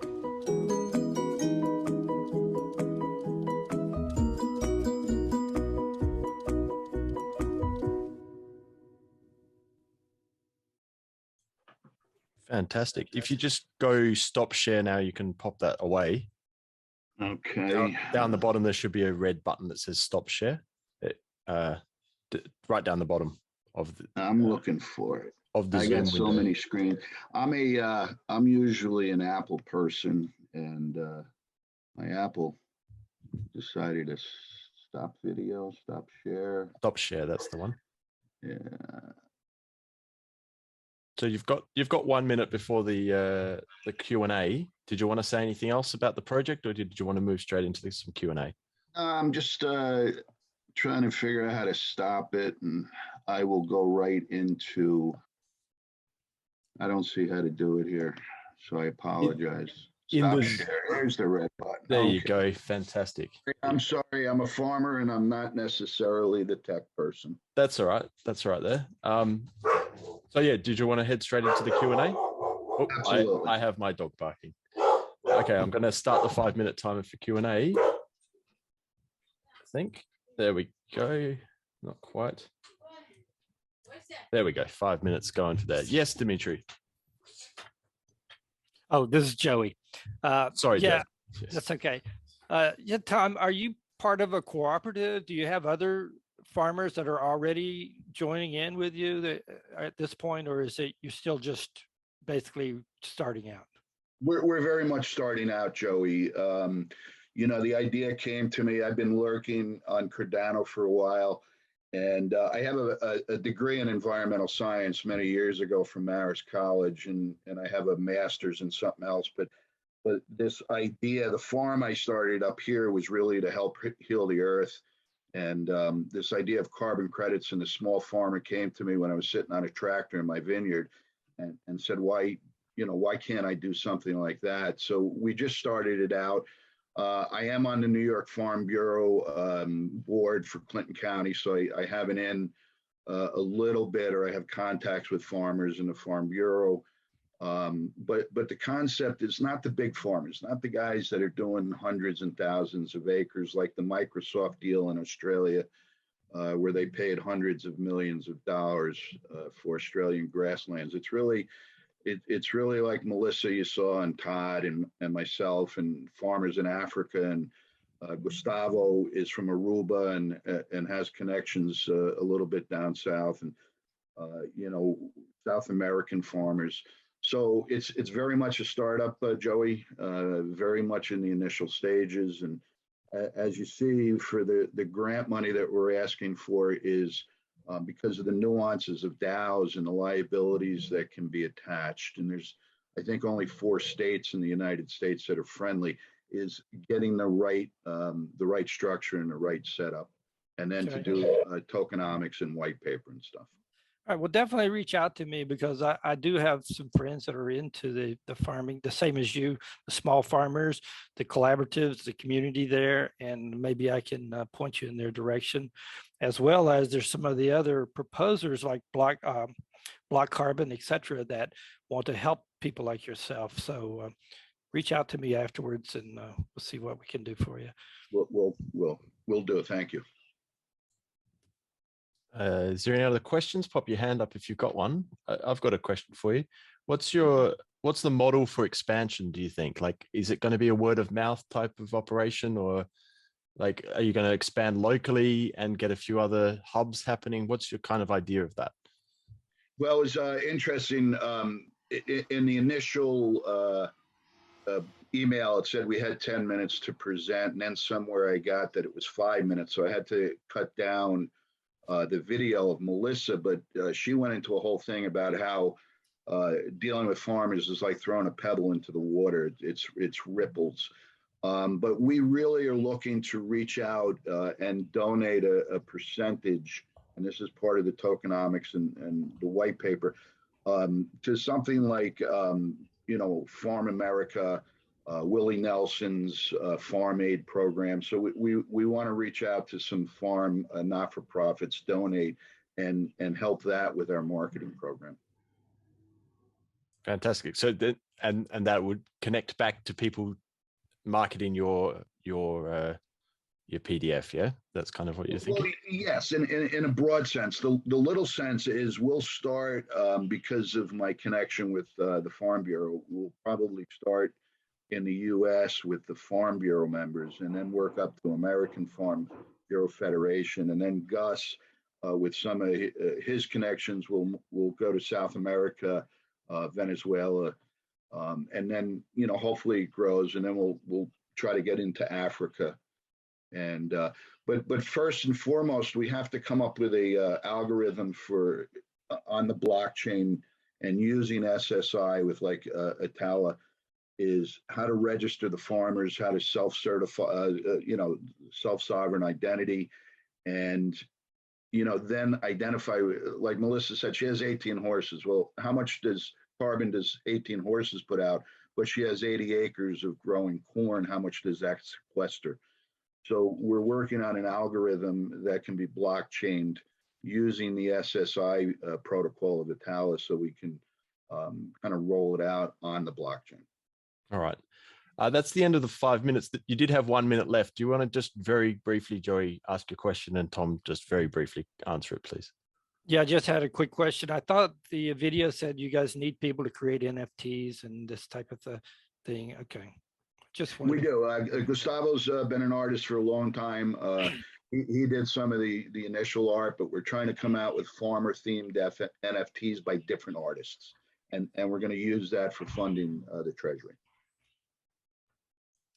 Fantastic. If you just go stop share now, you can pop that away. Okay. Down the bottom, there should be a red button that says stop share. Right down the bottom of the. I'm looking for it. Of the I Zoom got so window. many screens. I'm usually an Apple person, and my Apple decided to stop video, stop share. Stop share. That's the one. Yeah. So you've got 1 minute before the Q&A. Did you want to say anything else about the project, or did you want to move straight into some Q&A? I'm just trying to figure out how to stop it, and I will go right into. I don't see how to do it here, so I apologize. Stop share. Here's the red button. There you go. Fantastic. I'm sorry. I'm a farmer, and I'm not necessarily the tech person. That's all right. That's right there. So yeah, did you want to head straight into the Q&A? Oh, Absolutely. I have my dog barking. Okay, I'm going to start the 5-minute timer for Q&A. I think. There we go. Not quite. There we go. 5 minutes going for that. Yes, Dmitry. Oh, this is Joey. Sorry, yeah, Yes. that's okay. Yeah, Tom, are you part of a cooperative? Do you have other farmers that are already joining in with you that, at this point, or is it you're still just basically starting out? We're very much starting out, Joey. You know, the idea came to me. I've been lurking on Cardano for a while, and I have a degree in environmental science many years ago from Marais College, and I have a master's in something else. But this idea, the farm I started up here was really to help heal the earth. And this idea of carbon credits and the small farmer came to me when I was sitting on a tractor in my vineyard and said, why can't I do something like that? So we just started it out. I am on the New York Farm Bureau board for Clinton County, so I have an in a little bit, or I have contacts with farmers in the Farm Bureau. But the concept is not the big farmers, not the guys that are doing hundreds and thousands of acres like the Microsoft deal in Australia, where they paid hundreds of millions of dollars for Australian grasslands. It's really like Melissa you saw, and Todd and myself, and farmers in Africa, and Gustavo is from Aruba and has connections a little bit down south, and South American farmers. So it's very much a startup, Joey, very much in the initial stages. And as you see, for the grant money that we're asking for is because of the nuances of DAOs and the liabilities that can be attached. And there's, I think, only 4 states in the United States that are friendly, is getting the right structure and the right setup, and then to do tokenomics and white paper and stuff. All right, well, definitely reach out to me, because I do have some friends that are into the farming, the same as you, the small farmers, the collaboratives, the community there, and maybe I can point you in their direction, as well as there's some of the other proposers like Block Carbon, et cetera, that want to help people like yourself. So reach out to me afterwards, and we'll see what we can do for you. We'll do it. Thank you. Is there any other questions? Pop your hand up if you've got one. I've got a question for you. What's the model for expansion, do you think? Like, is it going to be a word of mouth type of operation, or like, are you going to expand locally and get a few other hubs happening? What's your kind of idea of that? Well, it was interesting. In the initial email, it said we had 10 minutes to present, and then somewhere I got that it was 5 minutes. So I had to cut down the video of Melissa, but she went into a whole thing about how dealing with farmers is like throwing a pebble into the water. It's ripples. But we really are looking to reach out and donate a percentage, and this is part of the tokenomics and the white paper, to something like, Farm America, Willie Nelson's farm aid program. So we want to reach out to some farm not-for-profits, donate, and help that with our marketing program. Fantastic. So and that would connect back to people marketing your PDF, yeah? That's kind of what you're thinking? Well, yes, in a broad sense. The little sense is we'll start, because of my connection with the Farm Bureau, we'll probably start in the U.S. with the Farm Bureau members, and then work up to American Farm Bureau Federation, and then Gus, with some of his connections, will go to South America, Venezuela, and then hopefully it grows, and then we'll try to get into Africa. And but first and foremost, we have to come up with a algorithm for on the blockchain, and using SSI with like Atala, is how to register the farmers, how to self-certify, self-sovereign identity, and then identify, like Melissa said, she has 18 horses. Well, how much carbon does 18 horses put out? But she has 80 acres of growing corn. How much does that sequester? So we're working on an algorithm that can be blockchained using the SSI protocol of Atala, so we can kind of roll it out on the blockchain. All right. That's the end of the 5 minutes. You did have 1 minute left. Do you want to just very briefly, Joey, ask your question, and Tom, just very briefly answer it, please? Yeah, I just had a quick question. I thought the video said you guys need people to create NFTs and this type of thing. Okay. Just we do. Gustavo's been an artist for a long time. He did some of the initial art, but we're trying to come out with farmer themed NFTs by different artists. And we're going to use that for funding the Treasury.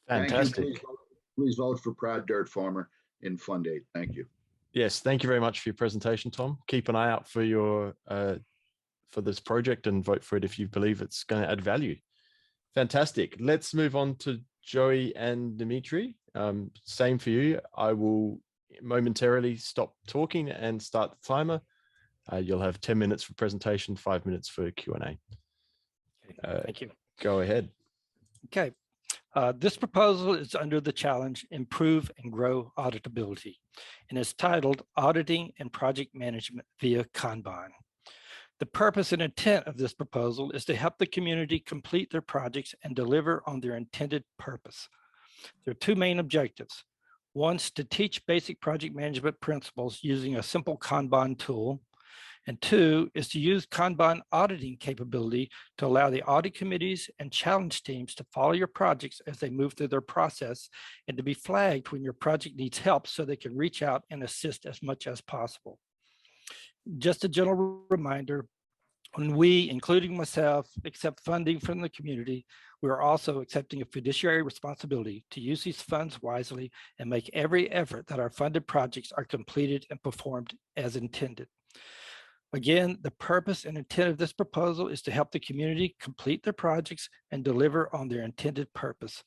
Fantastic. Thank you. Please vote for Proud Dirt Farmer in Fund 8. Thank you. Yes, thank you very much for your presentation, Tom. Keep an eye out for your for this project and vote for it if you believe it's going to add value. Fantastic. Let's move on to Joey and Dmitry. Same for you. I will momentarily stop talking and start the timer. You'll have 10 minutes for presentation, 5 minutes for Q&A. Thank you. Go ahead. Okay. This proposal is under the challenge Improve and Grow Auditability, and is titled Auditing and Project Management via Kanban. The purpose and intent of this proposal is to help the community complete their projects and deliver on their intended purpose. There are two main objectives. One is to teach basic project management principles using a simple Kanban tool. And two is to use Kanban auditing capability to allow the audit committees and challenge teams to follow your projects as they move through their process, and to be flagged when your project needs help so they can reach out and assist as much as possible. Just a general reminder, when we, including myself, accept funding from the community, we are also accepting a fiduciary responsibility to use these funds wisely and make every effort that our funded projects are completed and performed as intended. Again, the purpose and intent of this proposal is to help the community complete their projects and deliver on their intended purpose.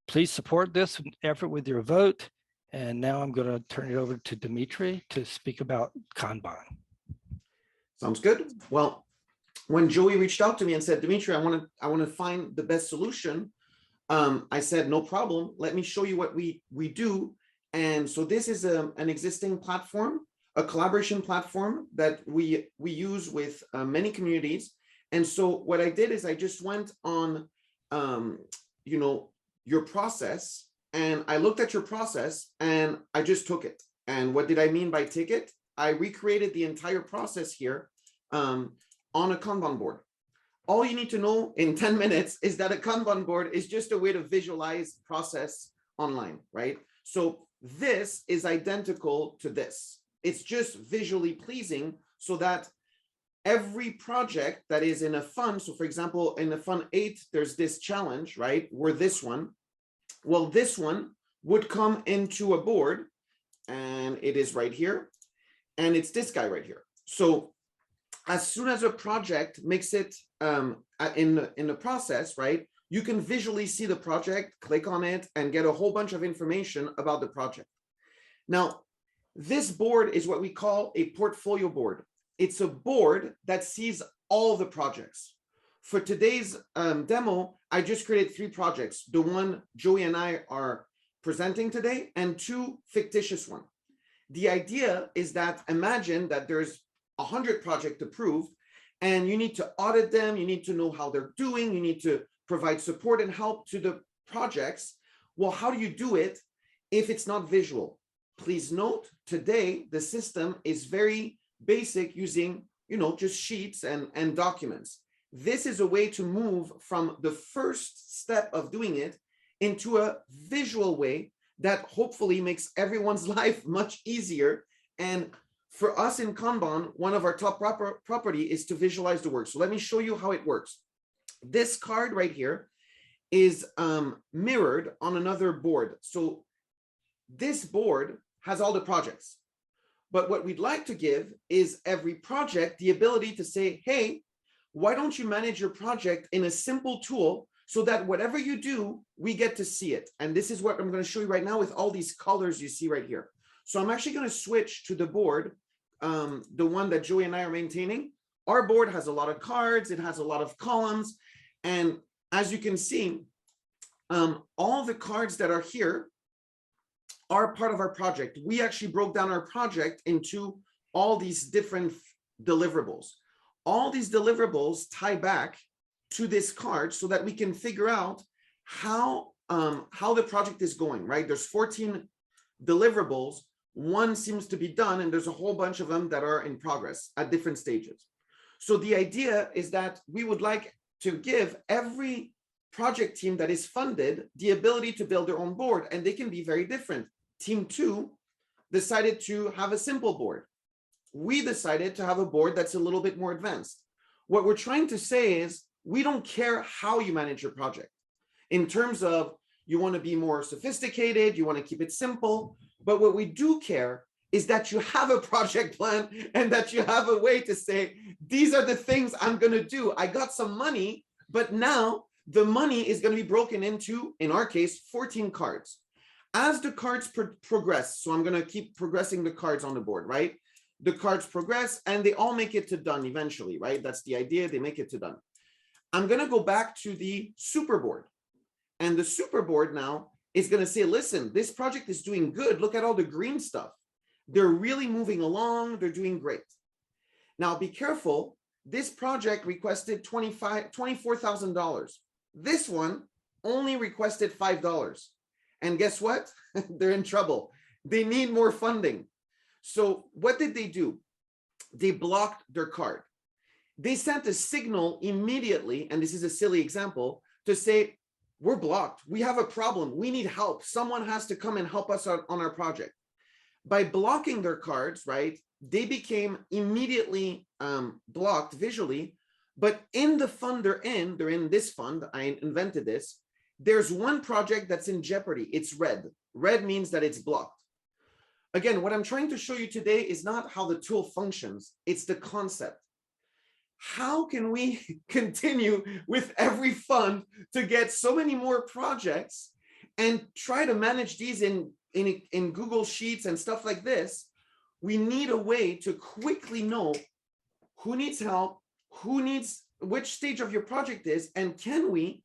Please support this effort with your vote. And now I'm going to turn it over to Dmitry to speak about Kanban. Sounds good. Well, when Joey reached out to me and said, Dmitry, I want to find the best solution, I said, no problem. Let me show you what we do. And so this is an existing platform, a collaboration platform that we use with many communities. And so what I did is I just went on, your process, and I looked at your process and I just took it. And what did I mean by take it? I recreated the entire process here on a Kanban board. All you need to know in 10 minutes is that a Kanban board is just a way to visualize process online, right? So this is identical to this. It's just visually pleasing so that every project that is in a fund, so for example, in the fund 8, there's this challenge, right? Or this one. Well, this one would come into a board, and it is right here, and it's this guy right here. So as soon as a project makes it in the process, right, you can visually see the project, click on it, and get a whole bunch of information about the project. Now, this board is what we call a portfolio board. It's a board that sees all the projects. For today's demo, I just created 3 projects, the one Joey and I are presenting today, and 2 fictitious ones. The idea is that imagine that there's 100 projects approved, and you need to audit them, you need to know how they're doing, you need to provide support and help to the projects. Well, how do you do it if it's not visual? Please note, today, the system is very basic, using, just sheets and documents. This is a way to move from the first step of doing it into a visual way that hopefully makes everyone's life much easier. And for us in Kanban, one of our top property is to visualize the work. So let me show you how it works. This card right here is mirrored on another board. So this board has all the projects. But what we'd like to give is every project the ability to say, hey, why don't you manage your project in a simple tool so that whatever you do, we get to see it. And this is what I'm going to show you right now with all these colors you see right here. So I'm actually going to switch to the board, the one that Joey and I are maintaining. Our board has a lot of cards. It has a lot of columns. And as you can see, all the cards that are here are part of our project. We actually broke down our project into all these different deliverables. All these deliverables tie back to this card so that we can figure out how the project is going, right? There's 14 deliverables. One seems to be done, and there's a whole bunch of them that are in progress at different stages. So the idea is that we would like to give every project team that is funded the ability to build their own board, and they can be very different. Team 2 decided to have a simple board. We decided to have a board that's a little bit more advanced. What we're trying to say is we don't care how you manage your project. In terms of you want to be more sophisticated, you want to keep it simple, but what we do care is that you have a project plan and that you have a way to say, these are the things I'm going to do. I got some money, but now the money is going to be broken into, in our case, 14 cards. As the cards progress, so I'm going to keep progressing the cards on the board, right? The cards progress and they all make it to done eventually, right? That's the idea. They make it to done. I'm going to go back to the super board. And the super board now is going to say, listen, this project is doing good. Look at all the green stuff. They're really moving along. They're doing great. Now be careful. This project requested $24,000. This one only requested $5. And guess what? They're in trouble. They need more funding. So what did they do? They blocked their card. They sent a signal immediately, and this is a silly example, to say, we're blocked. We have a problem. We need help. Someone has to come and help us on our project. By blocking their cards, right, they became immediately blocked visually, but in the fund they're in this fund, I invented this, there's one project that's in jeopardy. It's red. Red means that it's blocked. Again, what I'm trying to show you today is not how the tool functions, it's the concept. How can we continue with every fund to get so many more projects and try to manage these in Google Sheets and stuff like this? We need a way to quickly know who needs help, which stage of your project is, and can we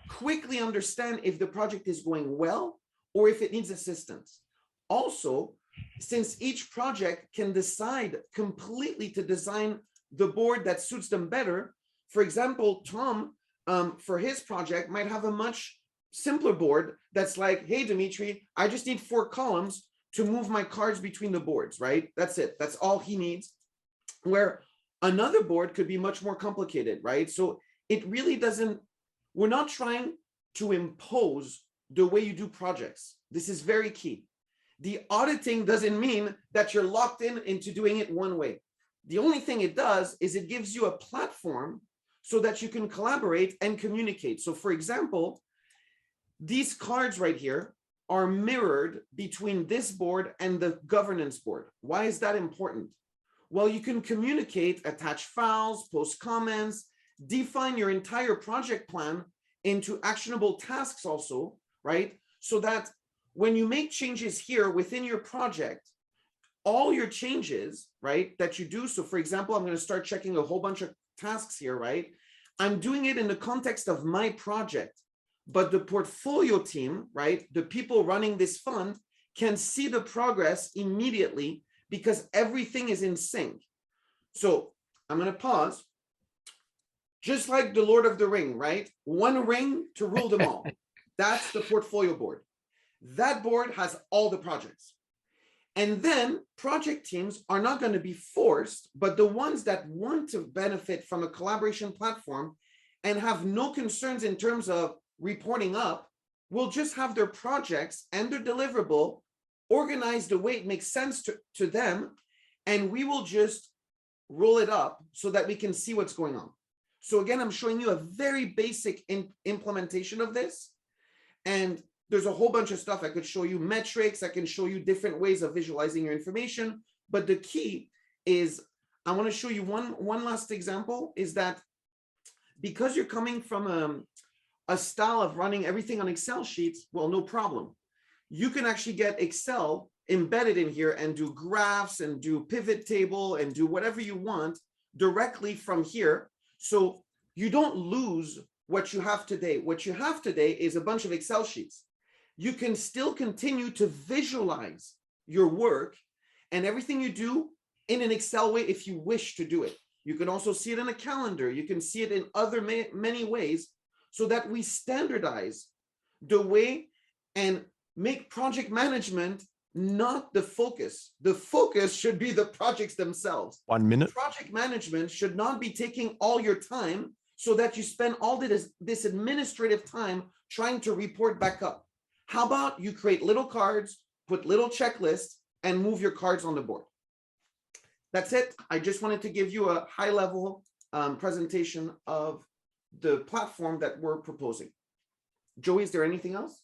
quickly understand if the project is going well or if it needs assistance. Also, since each project can decide completely to design the board that suits them better, for example, Tom, for his project, might have a much simpler board that's like, hey, Dmitry, I just need 4 columns to move my cards between the boards, right? That's it. That's all he needs. Where another board could be much more complicated, right? So it really doesn't, we're not trying to impose the way you do projects. This is very key. The auditing doesn't mean that you're locked into doing it one way. The only thing it does is it gives you a platform so that you can collaborate and communicate. So for example, these cards right here are mirrored between this board and the governance board. Why is that important? Well, you can communicate, attach files, post comments, define your entire project plan into actionable tasks also, right? So that when you make changes here within your project, all your changes, right, that you do. So for example, I'm going to start checking a whole bunch of tasks here, right? I'm doing it in the context of my project, but the portfolio team, right, the people running this fund can see the progress immediately because everything is in sync. So I'm going to pause. Just like the Lord of the Ring, right? One ring to rule them all. That's the portfolio board. That board has all the projects. And then project teams are not going to be forced, but the ones that want to benefit from a collaboration platform and have no concerns in terms of reporting up will just have their projects and their deliverable organized the way it makes sense to them. And we will just roll it up so that we can see what's going on. So again, I'm showing you a very basic implementation of this. And there's a whole bunch of stuff. I could show you metrics. I can show you different ways of visualizing your information. But the key is, I want to show you one last example, is that because you're coming from a style of running everything on Excel sheets, well, no problem. You can actually get Excel embedded in here and do graphs and do pivot table and do whatever you want directly from here. So you don't lose what you have today. What you have today is a bunch of Excel sheets. You can still continue to visualize your work and everything you do in an Excel way if you wish to do it. You can also see it in a calendar. You can see it in other many ways so that we standardize the way and make project management not the focus. The focus should be the projects themselves. 1 minute. Project management should not be taking all your time so that you spend all this administrative time trying to report back up. How about you create little cards, put little checklists, and move your cards on the board. That's it. I just wanted to give you a high level presentation of the platform that we're proposing. Joey, is there anything else?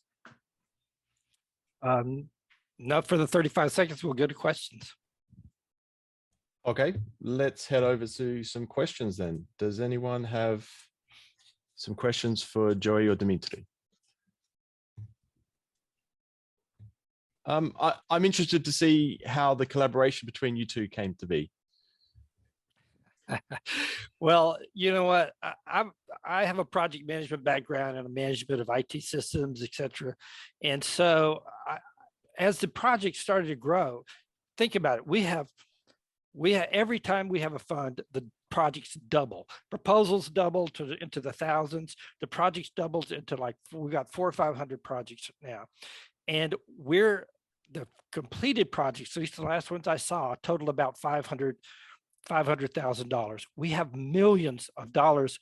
Not for the 35 seconds. We'll go to questions. Okay, let's head over to some questions then. Does anyone have some questions for Joey or Dmitry? I'm interested to see how the collaboration between you two came to be. Well, you know what? I have a project management background and a management of IT systems, et cetera. And so as the project started to grow, think about it. We have every time we have a fund, the projects double. Proposals double into the thousands. The projects doubles into like, we got 400 or 500 projects now. And the completed projects, at least the last ones I saw, total about $500,000. We have millions of dollars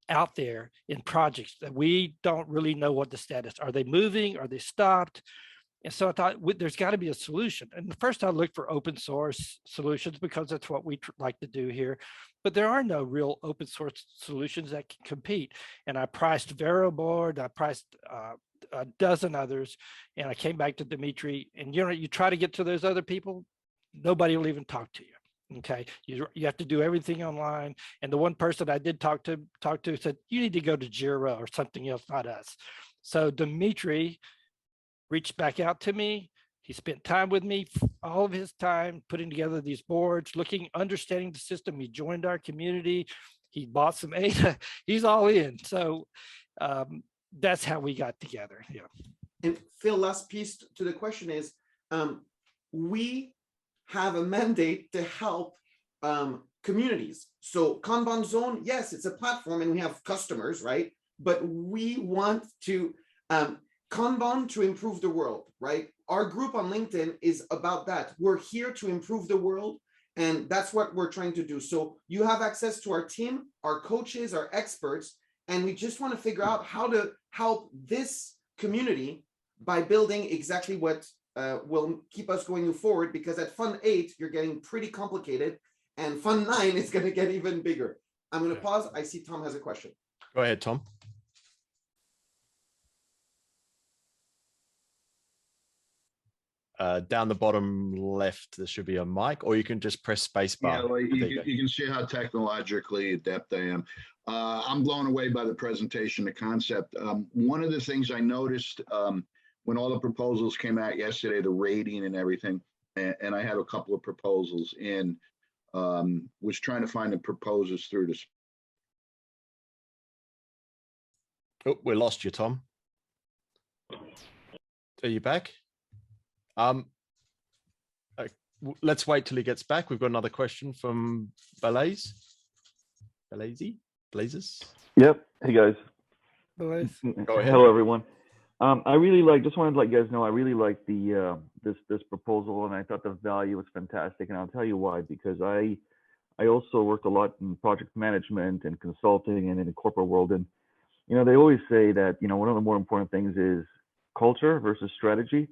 out there in projects that we don't really know what the status. Are they moving? Are they stopped? And so I thought there's got to be a solution. And first I looked for open source solutions because that's what we like to do here. But there are no real open source solutions that can compete. And I priced VeroBoard, I priced a dozen others, and I came back to Dmitry. And you try to get to those other people, nobody will even talk to you. Okay, you have to do everything online. And the one person I did talk to said, you need to go to Jira or something else, not us. So Dmitry reached back out to me. He spent time with me, all of his time putting together these boards, understanding the system. He joined our community. He bought some ADA. He's all in. So that's how we got together. Yeah. And Phil, last piece to the question is, we have a mandate to help communities. So Kanban Zone, yes, it's a platform and we have customers, right? But we want to Kanban to improve the world, right? Our group on LinkedIn is about that. We're here to improve the world, and that's what we're trying to do. So you have access to our team, our coaches, our experts, and we just want to figure out how to help this community by building exactly what will keep us going forward, because at Fund 8, you're getting pretty complicated, and Fund 9 is going to get even bigger. I'm going to pause. I see Tom has a question. Go ahead, Tom. Down the bottom left, there should be a mic, or you can just press space bar. Yeah, well, you can see how technologically adept I am. I'm blown away by the presentation, the concept. One of the things I noticed when all the proposals came out yesterday, the rating and everything, and I had a couple of proposals in, was trying to find the proposers through this. Oh, we lost you, Tom. Are you back? Let's wait till he gets back. We've got another question from Blazes. Yep. Hey guys. Go ahead. Hello everyone. I really just wanted to let you guys know I really like the this proposal, and I thought the value was fantastic, and I'll tell you why. Because I also worked a lot in project management and consulting and in the corporate world, and they always say that one of the more important things is culture versus strategy.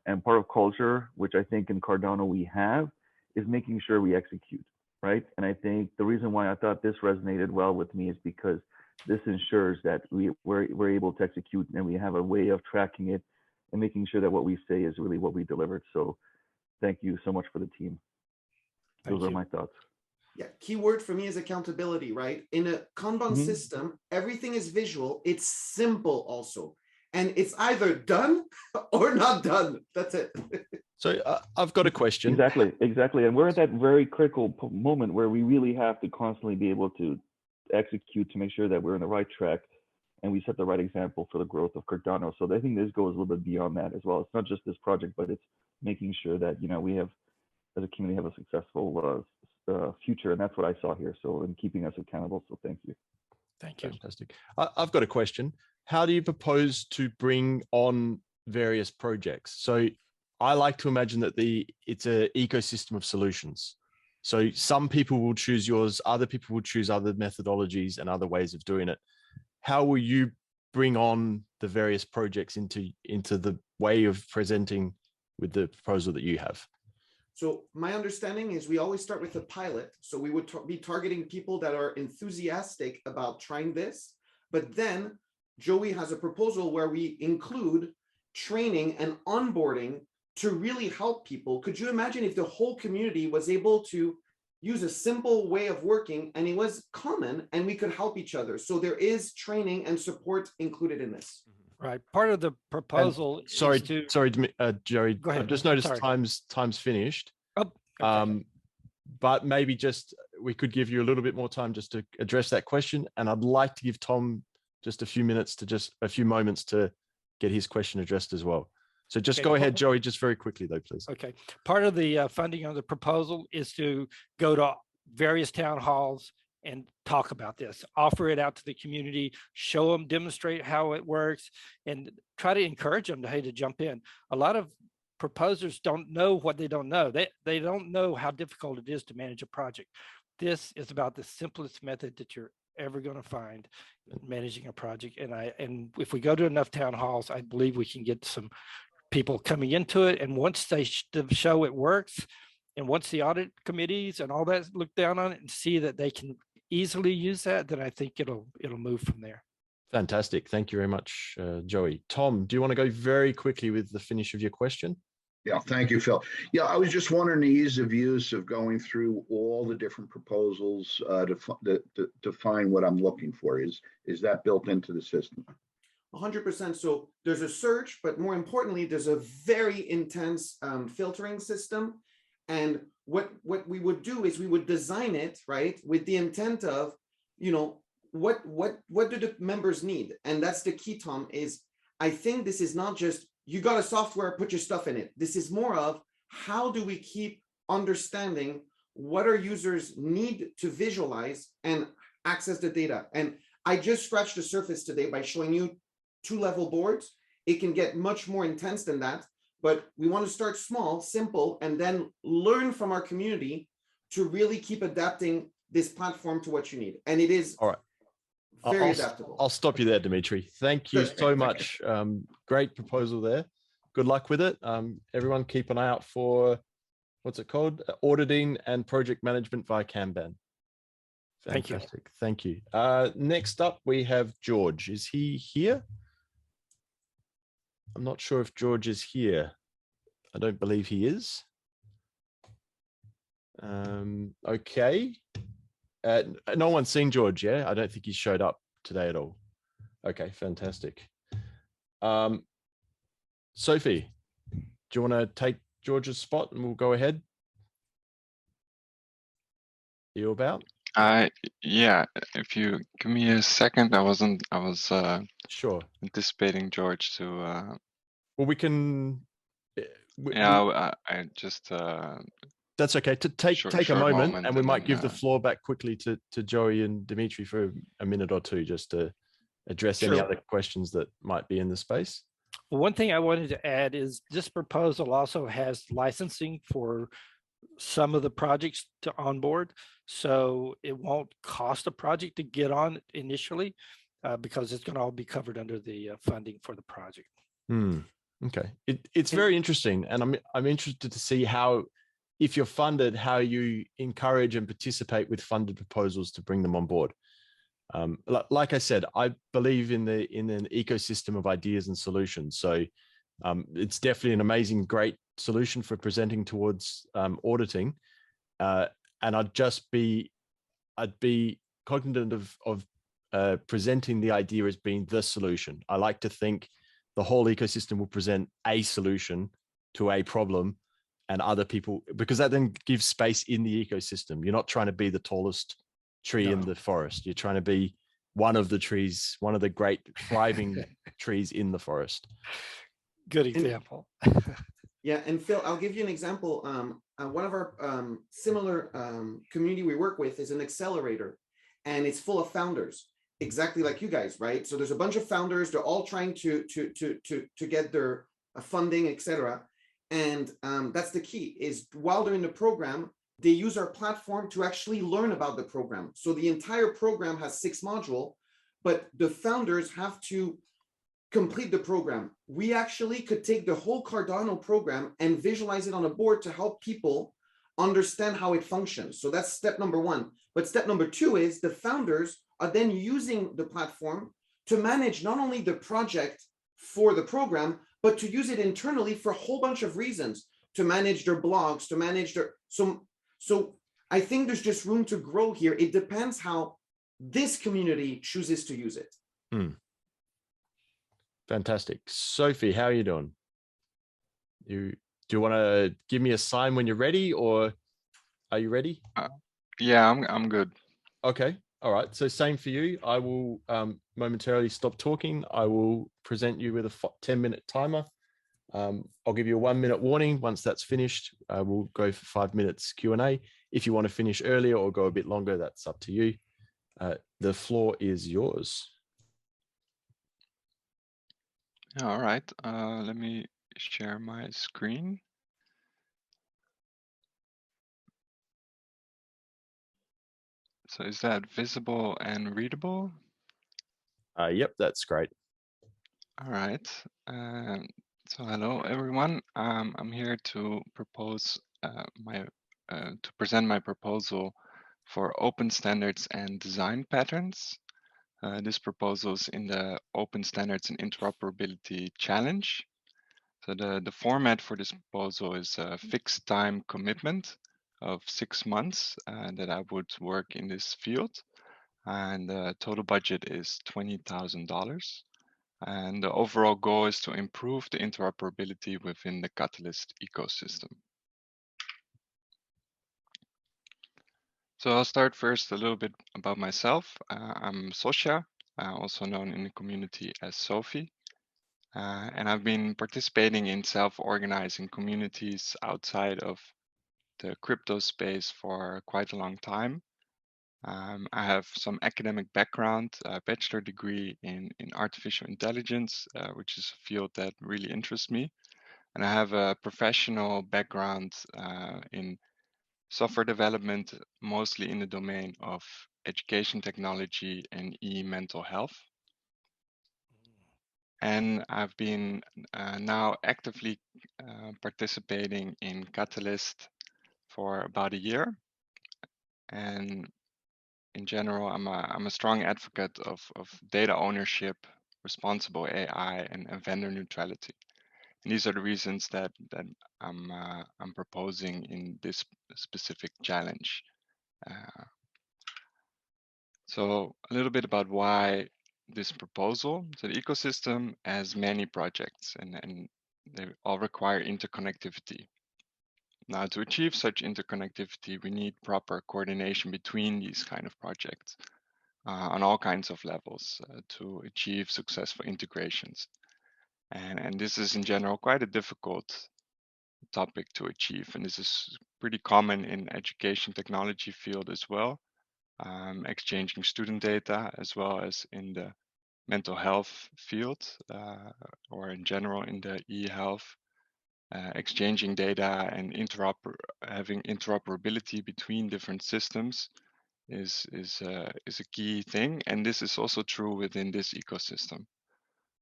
And part of culture, which I think in Cardano we have, is making sure we execute, right? And I think the reason why I thought this resonated well with me is because this ensures that we're able to execute, and we have a way of tracking it and making sure that what we say is really what we delivered. So thank you so much for the team. Those are my thoughts. Yeah, key word for me is accountability, right? In a Kanban system, everything is visual. It's simple also. And it's either done or not done. That's it. So I've got a question. Exactly. And we're at that very critical moment where we really have to constantly be able to execute to make sure that we're on the right track and we set the right example for the growth of Cardano. So I think this goes a little bit beyond that as well. It's not just this project, but it's making sure that, we have, as a community, have a successful future. And that's what I saw here. So, in keeping us accountable. So thank you. Thank you. Fantastic. I've got a question. How do you propose to bring on various projects? So I like to imagine that it's an ecosystem of solutions. So some people will choose yours, other people will choose other methodologies and other ways of doing it. How will you bring on the various projects into the way of presenting with the proposal that you have? So my understanding is we always start with a pilot. So we would be targeting people that are enthusiastic about trying this. But then Joey has a proposal where we include training and onboarding to really help people. Could you imagine if the whole community was able to use a simple way of working and it was common and we could help each other? So there is training and support included in this. Right. Part of the proposal is sorry, to... Jerry, Go ahead. I've just noticed Sorry. time's finished. Oh, okay. But maybe just we could give you a little bit more time just to address that question. And I'd like to give Tom just a few moments to get his question addressed as well. So just go ahead, Joey, just very quickly though, please. Okay. Part of the funding on the proposal is to go to various town halls and talk about this, offer it out to the community, show them, demonstrate how it works, and try to encourage them to jump in. A lot of proposers don't know what they don't know. They don't know how difficult it is to manage a project. This is about the simplest method that you're ever going to find managing a project. And if we go to enough town halls, I believe we can get some people coming into it. And once they show it works, and once the audit committees and all that look down on it and see that they can easily use that, then I think it'll move from there. Fantastic. Thank you very much, Joey. Tom, do you want to go very quickly with the finish of your question? Yeah, thank you, Phil. Yeah, I was just wondering the ease of use of going through all the different proposals to find what I'm looking for. Is that built into the system? 100%. So there's a search, but more importantly, there's a very intense filtering system. And what we would do is we would design it, right, with the intent of, what do the members need? And that's the key, Tom, is I think this is not just, you got a software, put your stuff in it. This is more of how do we keep understanding what our users need to visualize and access the data. And I just scratched the surface today by showing you 2-level boards. It can get much more intense than that. But we want to start small, simple, and then learn from our community to really keep adapting this platform to what you need. And it is all right. Very adaptable. I'll stop you there, Dmitry. Thank you so much. Great proposal there. Good luck with it. Everyone keep an eye out for, what's it called? Auditing and project management via Kanban. Fantastic. Thank you. Next up, we have George. Is he here? I'm not sure if George is here. I don't believe he is. Okay. No one's seen George, yeah? I don't think he showed up today at all. Okay, fantastic. Sophie, do you want to take George's spot and we'll go ahead? You about? Yeah, if you give me a second, I was sure anticipating George to well, we can I just that's okay. To take a moment and we might give the floor back quickly to Joey and Dmitry for a minute or two just to address any other questions that might be in the space. Well, one thing I wanted to add is this proposal also has licensing for some of the projects to onboard. So it won't cost a project to get on initially because it's going to all be covered under the funding for the project. Okay. It's very interesting. And I'm interested to see how, if you're funded, how you encourage and participate with funded proposals to bring them on board. Like I said, I believe in an ecosystem of ideas and solutions. So it's definitely an amazing, great solution for presenting towards auditing. And I'd be cognizant of presenting the idea as being the solution. I like to think the whole ecosystem will present a solution to a problem, and other people, because that then gives space in the ecosystem. You're not trying to be the tallest tree in the forest. You're trying to be one of the trees, one of the great thriving trees in the forest. Good example. Yeah, and Phil, I'll give you an example. One of our similar community we work with is an accelerator, and it's full of founders, exactly like you guys, right? So there's a bunch of founders. They're all trying to get their funding, etc. And that's the key, is while they're in the program, they use our platform to actually learn about the program. So the entire program has 6 modules, but the founders have to complete the program. We actually could take the whole Cardano program and visualize it on a board to help people understand how it functions. So that's step number one. But step number two is the founders are then using the platform to manage not only the project for the program, but to use it internally for a whole bunch of reasons, to manage their blogs, to manage their, so I think there's just room to grow here. It depends how this community chooses to use it. Fantastic. Sophie, how are you doing? Do you want to give me a sign when you're ready, or are you ready? Yeah, I'm good. Okay. All right. So same for you. I will momentarily stop talking. I will present you with a 10-minute timer. I'll give you a 1-minute warning. Once that's finished, we'll go for 5 minutes Q&A. If you want to finish earlier or go a bit longer, that's up to you. The floor is yours. All right. Let me share my screen. So is that visible and readable? Yep, that's great. All right. So hello, everyone. I'm here to propose to present my proposal for open standards and design patterns. This proposal is in the Open Standards and Interoperability Challenge. So the format for this proposal is a fixed time commitment of 6 months that I would work in this field. And the total budget is $20,000. And the overall goal is to improve the interoperability within the Catalyst ecosystem. So I'll start first a little bit about myself. I'm Sosha, also known in the community as Sophie. And I've been participating in self-organizing communities outside of the crypto space for quite a long time. I have some academic background, a bachelor degree in artificial intelligence, which is a field that really interests me. And I have a professional background in software development, mostly in the domain of education technology and mental health. And I've been now actively participating in Catalyst for about a year. And in general, I'm a strong advocate of data ownership, responsible AI, and vendor neutrality. And these are the reasons that I'm proposing in this specific challenge. So a little bit about why this proposal. So the ecosystem has many projects, and they all require interconnectivity. Now, to achieve such interconnectivity, we need proper coordination between these kind of projects on all kinds of levels to achieve successful integrations. And this is in general quite a difficult topic to achieve. And this is pretty common in education technology field as well, exchanging student data, as well as in the mental health field, or in general in the e-health. Exchanging data and having interoperability between different systems is a key thing, and this is also true within this ecosystem.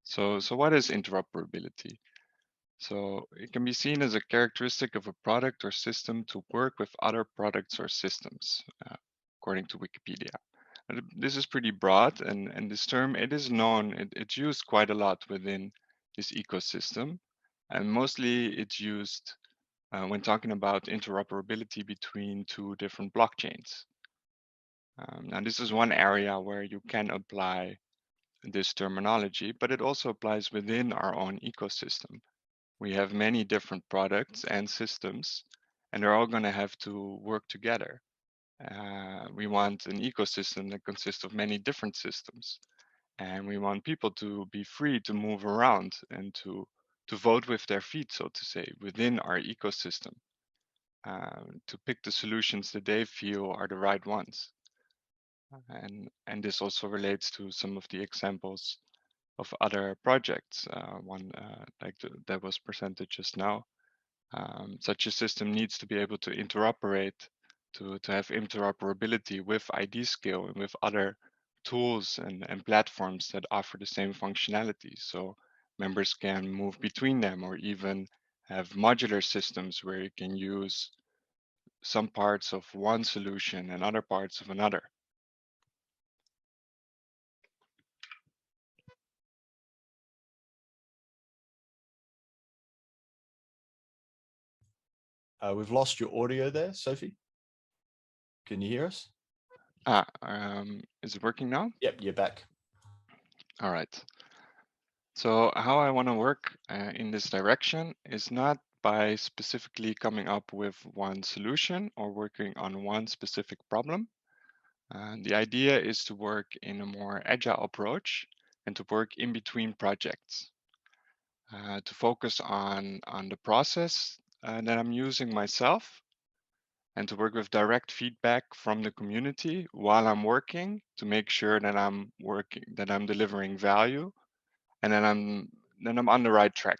So what is interoperability? So it can be seen as a characteristic of a product or system to work with other products or systems, according to Wikipedia. And this is pretty broad, and this term, it is known, it's used quite a lot within this ecosystem. And mostly it's used when talking about interoperability between two different blockchains. Now, this is one area where you can apply this terminology, but it also applies within our own ecosystem. We have many different products and systems, and they're all going to have to work together. We want an ecosystem that consists of many different systems, and we want people to be free to move around and to vote with their feet, so to say, within our ecosystem, to pick the solutions that they feel are the right ones. And this also relates to some of the examples of other projects. One that was presented just now. Such a system needs to be able to interoperate, to have interoperability with ID scale and with other tools and platforms that offer the same functionality. So members can move between them, or even have modular systems where you can use some parts of one solution and other parts of another. We've lost your audio there, Sophie. Can you hear us? Is it working now? Yep, you're back. All right. So how I want to work in this direction is not by specifically coming up with one solution or working on one specific problem. The idea is to work in a more agile approach and to work in between projects. To focus on the process that I'm using myself, and to work with direct feedback from the community while I'm working to make sure that I'm delivering value, and then I'm on the right track,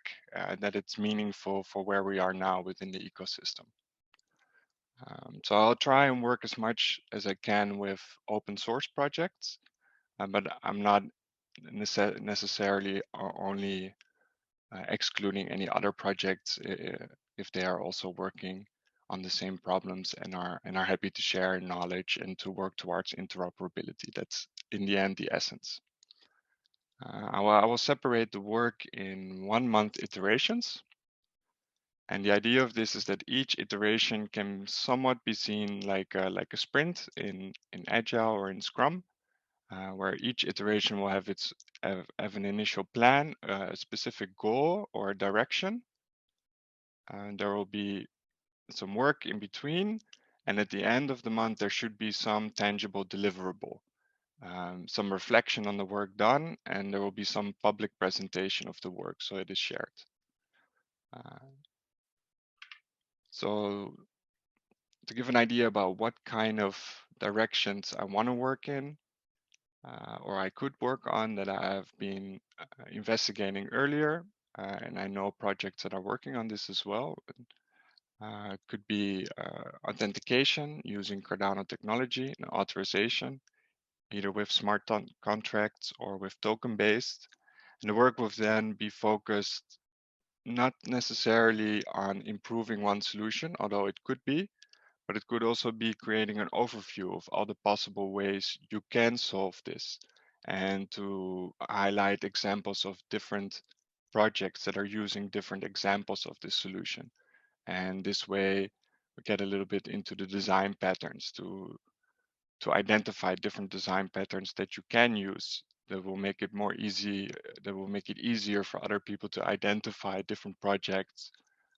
that it's meaningful for where we are now within the ecosystem. So I'll try and work as much as I can with open source projects, but I'm not necessarily only excluding any other projects if they are also working on the same problems and are happy to share knowledge and to work towards interoperability. That's in the end the essence. I will separate the work in 1 month iterations. And the idea of this is that each iteration can somewhat be seen like a sprint in Agile or in Scrum, where each iteration will have an initial plan, a specific goal or a direction. And there will be some work in between, and at the end of the month there should be some tangible deliverable, some reflection on the work done, and there will be some public presentation of the work so it is shared. So to give an idea about what kind of directions I want to work in, or I could work on, that I have been investigating earlier, and I know projects that are working on this as well. It could be authentication using Cardano technology and authorization, either with smart contracts or with token-based. And the work will then be focused not necessarily on improving one solution, although it could be, but it could also be creating an overview of all the possible ways you can solve this, and to highlight examples of different projects that are using different examples of this solution. And this way we get a little bit into the design patterns to identify different design patterns that you can use that will make it more easy, that will make it easier for other people to identify different projects,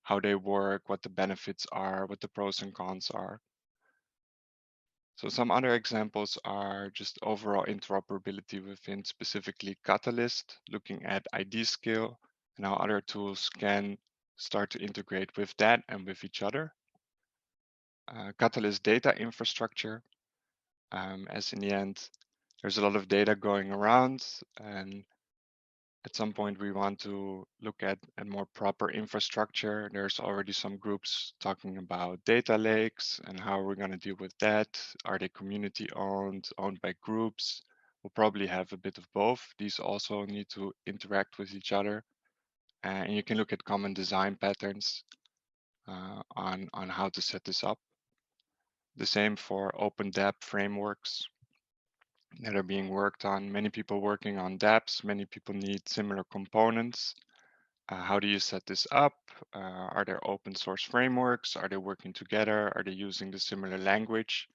how they work, what the benefits are, what the pros and cons are. So some other examples are just overall interoperability within specifically Catalyst, looking at ID scale and how other tools can start to integrate with that and with each other. Catalyst data infrastructure, as in the end, there's a lot of data going around, and at some point we want to look at a more proper infrastructure. There's already some groups talking about data lakes and how we're going to deal with that. Are they community owned by groups? We'll probably have a bit of both. These also need to interact with each other. And you can look at common design patterns on how to set this up. The same for open dApp frameworks that are being worked on. Many people working on dApps, many people need similar components. How do you set this up? Are there open source frameworks? Are they working together? Are they using the similar language?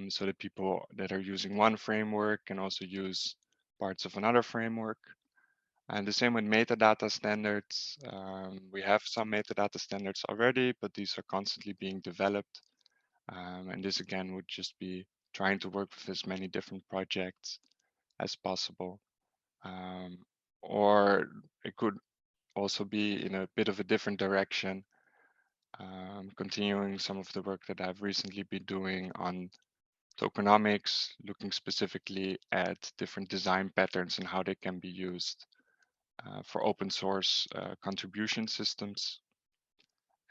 So that people that are using one framework can also use parts of another framework. And the same with metadata standards. We have some metadata standards already, but these are constantly being developed. And this again would just be trying to work with as many different projects as possible. Or it could also be in a bit of a different direction, continuing some of the work that I've recently been doing on tokenomics, looking specifically at different design patterns and how they can be used for open source contribution systems.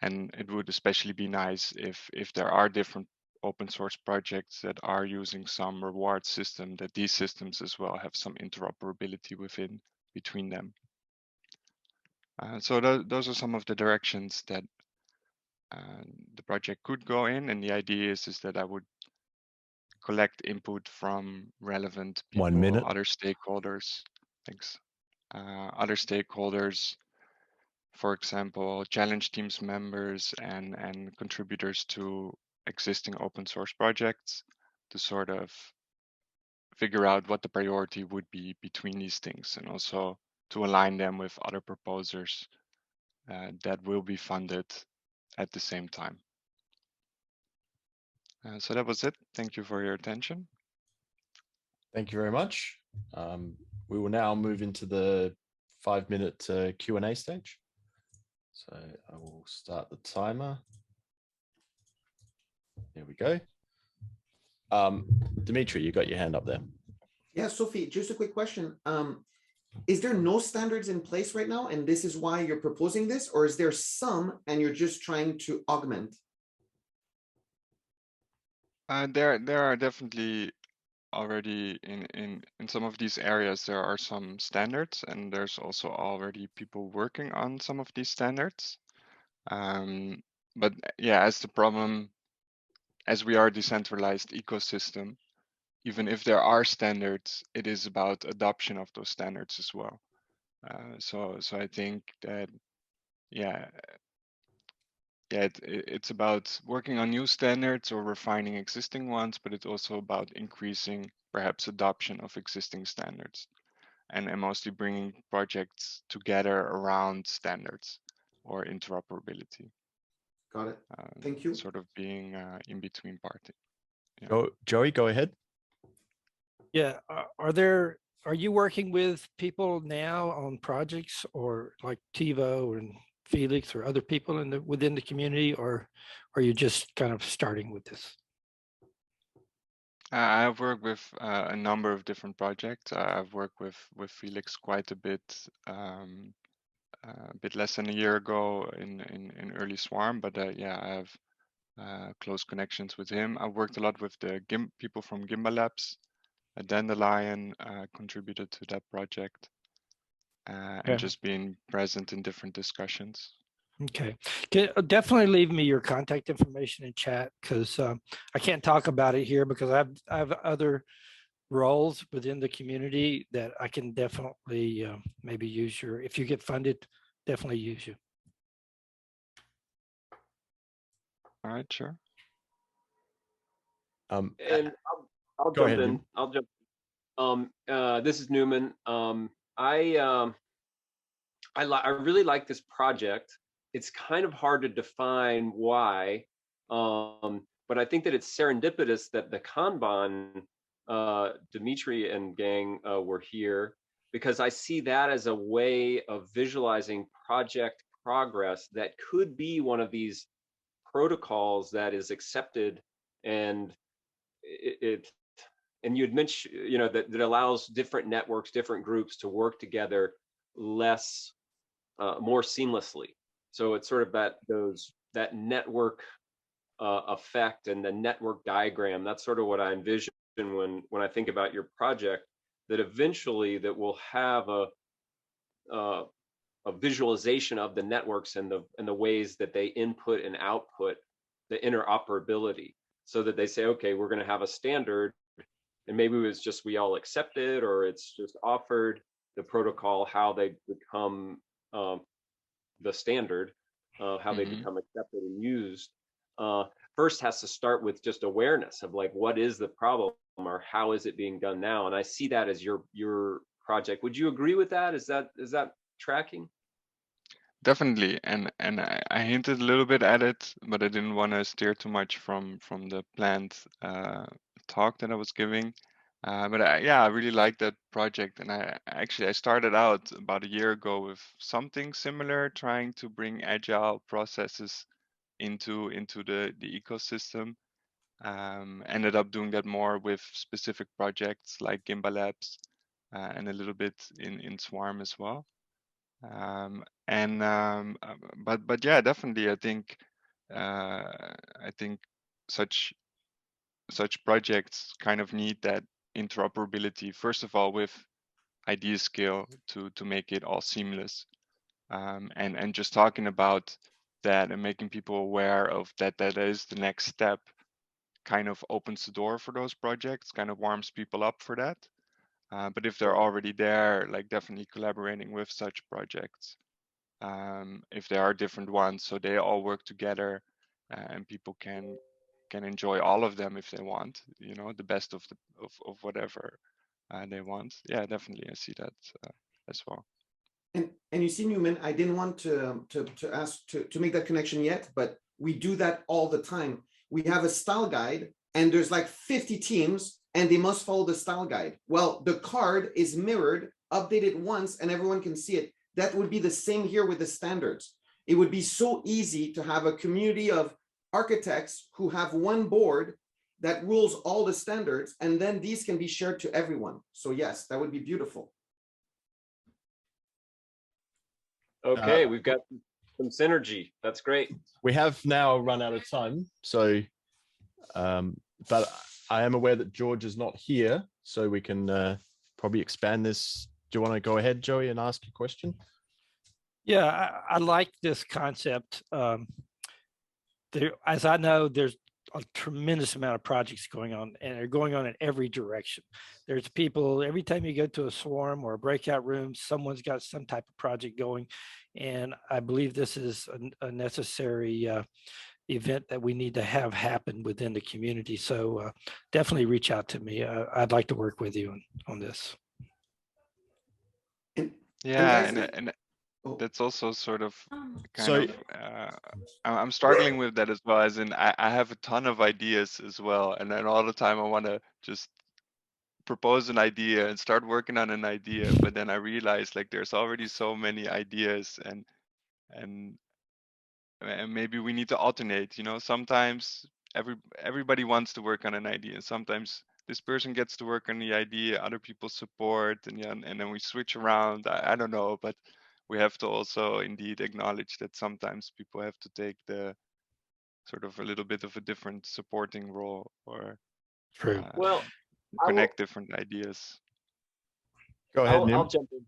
And it would especially be nice if there are different open source projects that are using some reward system, that these systems as well have some interoperability between them. So those are some of the directions that the project could go in, and the idea is that I would collect input from relevant people, 1 minute. other stakeholders. Thanks. Other stakeholders, for example, challenge teams members and contributors to existing open source projects, to sort of figure out what the priority would be between these things, and also to align them with other proposers that will be funded at the same time. So that was it. Thank you for your attention. Thank you very much. We will now move into the 5-minute Q&A stage. So I will start the timer. There we go. Dmitry, you got your hand up there. Yeah, Sophie, just a quick question. Is there no standards in place right now, and this is why you're proposing this, or is there some and you're just trying to augment? There are definitely already in some of these areas, there are some standards, and there's also already people working on some of these standards. But yeah, as we are a decentralized ecosystem, even if there are standards, it is about adoption of those standards as well. So I think that, it's about working on new standards or refining existing ones, but it's also about increasing perhaps adoption of existing standards, and mostly bringing projects together around standards or interoperability. Got it. Thank you. Sort of being in between party. Yeah. Joey, go ahead. Yeah, are you working with people now on projects, or like TiVo and Felix or other people within the community, or are you just kind of starting with this? I've worked with a number of different projects. I've worked with Felix quite a bit less than a year ago in early Swarm, but yeah, I have close connections with him. I've worked a lot with the people from Gimba Labs. Dandelion contributed to that project, and just being present in different discussions. Okay, definitely leave me your contact information in chat, because I can't talk about it here because I have other roles within the community that I can definitely maybe use your, if you get funded, definitely use you. All right, sure. And I'll jump in. Newman. I'll jump. This is Newman. I really like this project. It's kind of hard to define why, but I think that it's serendipitous that the Kanban, Dmitry and gang were here, because I see that as a way of visualizing project progress that could be one of these protocols that is accepted, and and you had mentioned, that allows different networks, different groups to work together more seamlessly. So it's sort of that network effect and the network diagram. That's sort of what I envision when I think about your project, that eventually that we'll have a visualization of the networks and the ways that they input and output the interoperability, so that they say, okay, we're going to have a standard, and maybe it's just we all accept it, or it's just offered the protocol, how they become the standard, how they become accepted and used. First has to start with just awareness of like, what is the problem, or how is it being done now? And I see that as your project. Would you agree with that? Is that tracking? Definitely, and I hinted a little bit at it, but I didn't want to steer too much from the planned talk that I was giving. But I really like that project, and I started out about a year ago with something similar, trying to bring agile processes into the ecosystem. Ended up doing that more with specific projects like Gimba Labs, and a little bit in Swarm as well. But yeah, definitely, I think such such projects kind of need that interoperability, first of all, with idea scale to make it all seamless. And just talking about that and making people aware of that is the next step kind of opens the door for those projects, kind of warms people up for that. But if they're already there, like definitely collaborating with such projects, if there are different ones, so they all work together and people can enjoy all of them if they want, you know, the best of whatever they want. Yeah, definitely, I see that as well. And you see, Newman, I didn't want to ask to make that connection yet, but we do that all the time. We have a style guide and there's like 50 teams and they must follow the style guide. Well, the card is mirrored, updated once, and everyone can see it. That would be the same here with the standards. It would be so easy to have a community of architects who have one board that rules all the standards, and then these can be shared to everyone. So yes, that would be beautiful. Okay, we've got some synergy. That's great. We have now run out of time, so but I am aware that George is not here, so we can probably expand this. Do you want to go ahead, Joey, and ask a question? Yeah, I like this concept. As I know, there's a tremendous amount of projects going on, and they're going on in every direction. There's people, every time you go to a swarm or a breakout room, someone's got some type of project going. And I believe this is a necessary event that we need to have happen within the community. So definitely reach out to me. I'd like to work with you on this. Yeah, and that's also sort of I'm struggling with that as well, as in I have a ton of ideas as well, and then all the time I want to just propose an idea and start working on an idea, but then I realize like there's already so many ideas, and maybe we need to alternate, you know. Sometimes everybody wants to work on an idea, sometimes this person gets to work on the idea, other people support, and yeah, and then we switch around. I don't know, but we have to also indeed acknowledge that sometimes people have to take the sort of a little bit of a different supporting role, or well, connect different ideas. Go ahead, Nim. I'll jump in.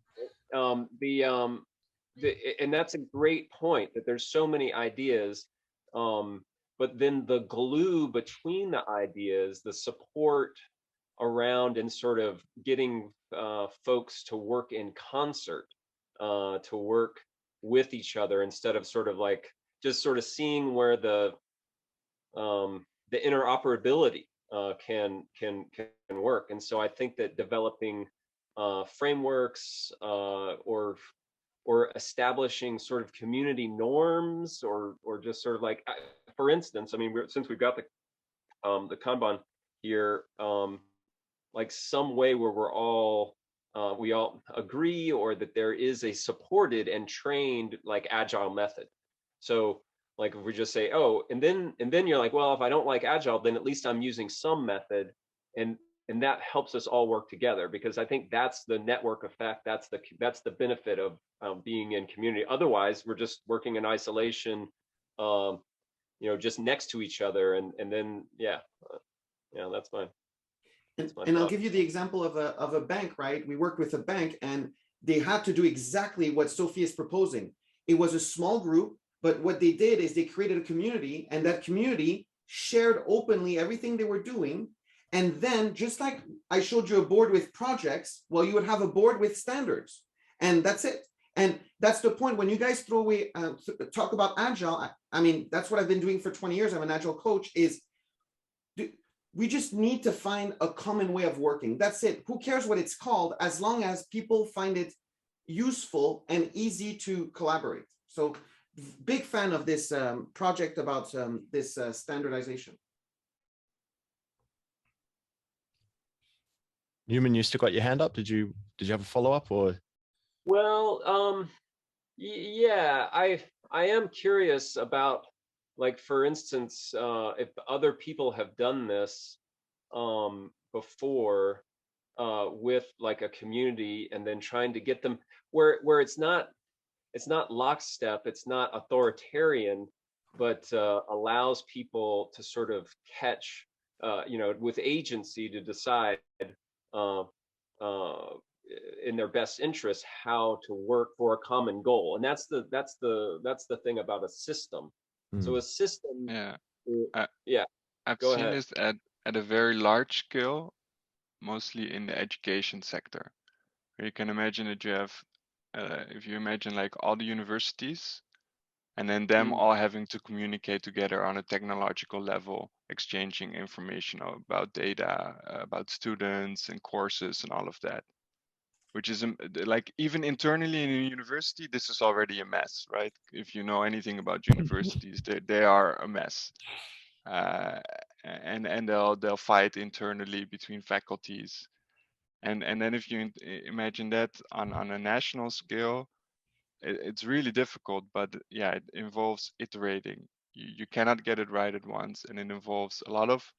And that's a great point, that there's so many ideas, but then the glue between the ideas, the support around and sort of getting folks to work in concert, to work with each other, instead of sort of like just sort of seeing where the interoperability can work. And so I think that developing frameworks or establishing sort of community norms, or just sort of like, for instance, I mean, since we've got the Kanban here, like some way where we all agree, or that there is a supported and trained like agile method. So like if we just say, oh, and then you're like, well, if I don't like agile, then at least I'm using some method, and that helps us all work together, because I think that's the network effect. That's the benefit of being in community. Otherwise, we're just working in isolation, just next to each other, and then that's fine. And I'll give you the example of a bank, right? We worked with a bank and they had to do exactly what Sophie is proposing. It was a small group, but what they did is they created a community, and that community shared openly everything they were doing. And then, just like I showed you a board with projects, well, you would have a board with standards, and that's it. And that's the point. When you guys throw away, talk about agile, I mean, that's what I've been doing for 20 years. I'm an agile coach. We just need to find a common way of working. That's it. Who cares what it's called, as long as people find it useful and easy to collaborate. So big fan of this project about this standardization. Newman, you still got your hand up. Did you have a follow-up, or? Well, yeah, I am curious about, like, for instance, if other people have done this before with like a community, and then trying to get them where it's not lockstep, it's not authoritarian, but allows people to sort of catch with agency to decide in their best interest how to work for a common goal. And that's the thing about a system. So a system. Yeah. Yeah. I've Go seen ahead. this at a very large scale, mostly in the education sector. Where you can imagine that you have, if you imagine like all the universities, and then them all having to communicate together on a technological level, exchanging information about data, about students and courses and all of that. Which is like even internally in a university, this is already a mess, right? If you know anything about universities, they are a mess. And they'll fight internally between faculties, and then if you imagine that on a national scale, it's really difficult. But yeah, it involves iterating. You cannot get it right at once, and it involves a lot of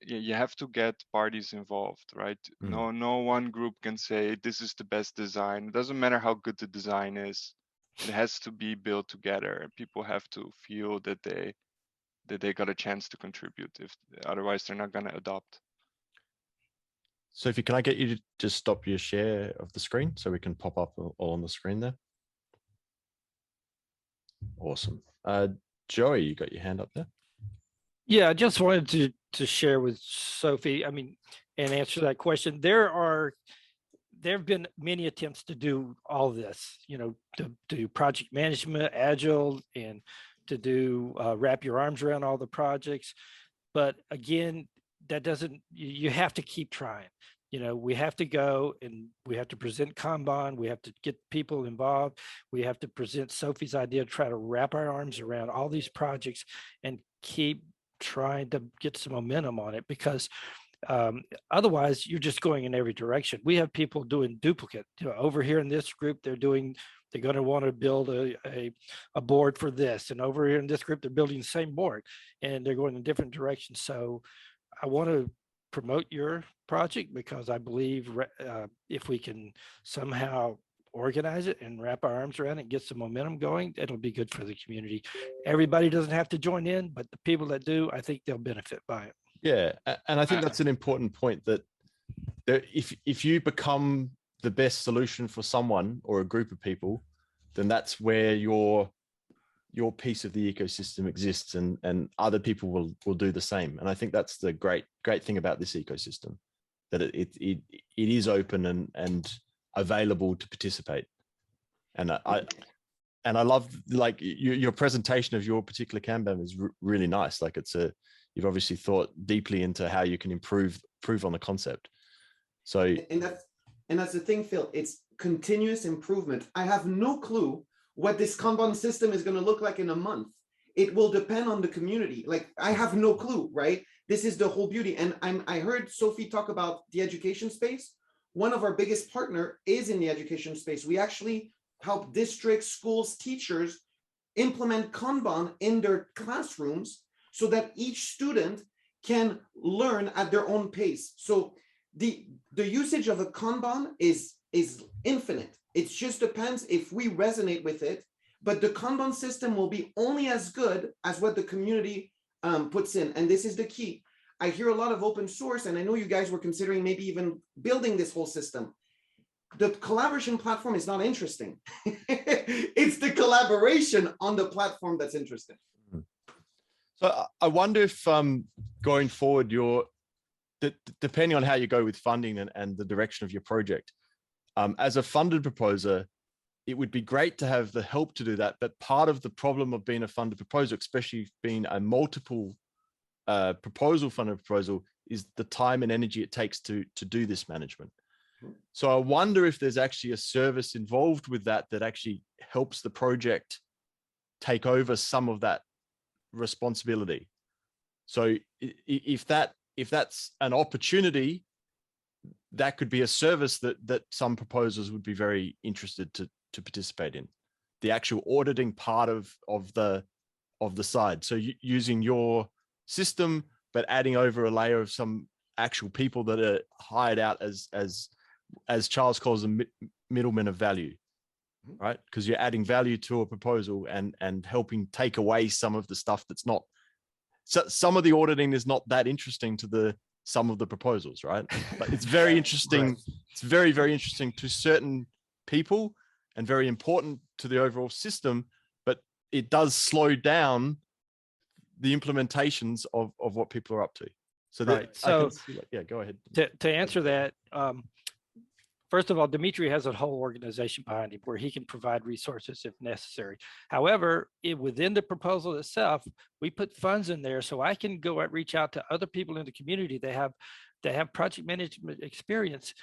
you have to get parties involved, right? No one group can say this is the best design. It doesn't matter how good the design is. It has to be built together, and people have to feel that they got a chance to contribute. If otherwise, they're not going to adopt. Sophie, can I get you to just stop your share of the screen so we can pop up all on the screen there? Awesome. Joey, you got your hand up there? Yeah, I just wanted to share with Sophie, and answer that question. There have been many attempts to do all this, to do project management, agile, and to do wrap your arms around all the projects. But again, that doesn't, you have to keep trying. We have to go and we have to present Kanban. We have to get people involved. We have to present Sophie's idea, try to wrap our arms around all these projects and keep trying to get some momentum on it, because otherwise you're just going in every direction. We have people doing duplicate, over here in this group, they're going to want to build a board for this, and over here in this group, they're building the same board and they're going in different directions. So I want to promote your project, because I believe if we can somehow organize it and wrap our arms around it and get some momentum going, it'll be good for the community. Everybody doesn't have to join in, but the people that do, I think they'll benefit by it. Yeah, and I think that's an important point, that if you become the best solution for someone or a group of people, then that's where your piece of the ecosystem exists, and other people will do the same. And I think that's the great thing about this ecosystem, that it is open and available to participate. And I love, like, your presentation of your particular Kanban is really nice. Like, you've obviously thought deeply into how you can improve on the concept. So and that's the thing, Phil. It's continuous improvement. I have no clue what this Kanban system is going to look like in a month. It will depend on the community. Like, I have no clue, right? This is the whole beauty. And I heard Sophie talk about the education space. One of our biggest partner is in the education space. We actually help districts, schools, teachers implement Kanban in their classrooms so that each student can learn at their own pace. So the usage of a Kanban is infinite. It just depends if we resonate with it, but the Kanban system will be only as good as what the community puts in. And this is the key. I hear a lot of open source, and I know you guys were considering maybe even building this whole system. The collaboration platform is not interesting. It's the collaboration on the platform that's interesting. So I wonder if going forward, depending on how you go with funding and the direction of your project, as a funded proposer, it would be great to have the help to do that. But part of the problem of being a funded proposer, especially being a multiple funded proposal, is the time and energy it takes to do this management. So I wonder if there's actually a service involved with that actually helps the project take over some of that responsibility. So if that's an opportunity, that could be a service that some proposers would be very interested to participate in, the actual auditing part of the side. So using your system, but adding over a layer of some actual people that are hired out as Charles calls them, middlemen of value, right? Because you're adding value to a proposal and helping take away some of the stuff that's not some of the auditing is not that interesting to some of the proposals, right? But it's very interesting. Right. It's very, very interesting to certain people and very important to the overall system, but it does slow down the implementations of what people are up to. So that, right. So yeah, go ahead. To answer that, first of all, Dmitry has a whole organization behind him where he can provide resources if necessary. However, within the proposal itself, we put funds in there so I can go and reach out to other people in the community that have project management experience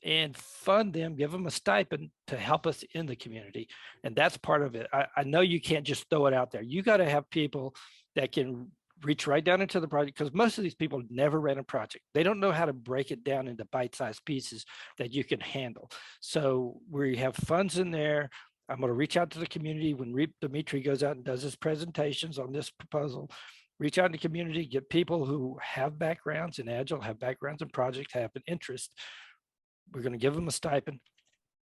and fund them, give them a stipend to help us in the community. And that's part of it. I know you can't just throw it out there. You got to have people that can reach right down into the project, because most of these people never ran a project. They don't know how to break it down into bite-sized pieces that you can handle. So we have funds in there. I'm going to reach out to the community when Dmitry goes out and does his presentations on this proposal. Reach out to the community, get people who have backgrounds in Agile, have backgrounds in projects, have an interest. We're going to give them a stipend,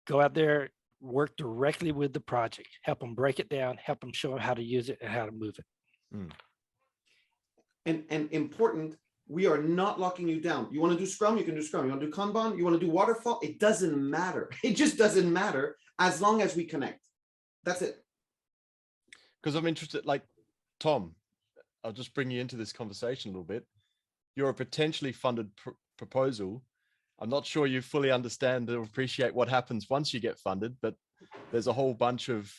go out there, work directly with the project, help them break it down, help them show them how to use it and how to move it. Mm. And important, we are not locking you down. You want to do Scrum, you can do Scrum. You want to do Kanban, you want to do Waterfall, it doesn't matter. It just doesn't matter as long as we connect. That's it. Because I'm interested, like, Tom, I'll just bring you into this conversation a little bit. You're a potentially funded proposal. I'm not sure you fully understand or appreciate what happens once you get funded, but there's a whole bunch of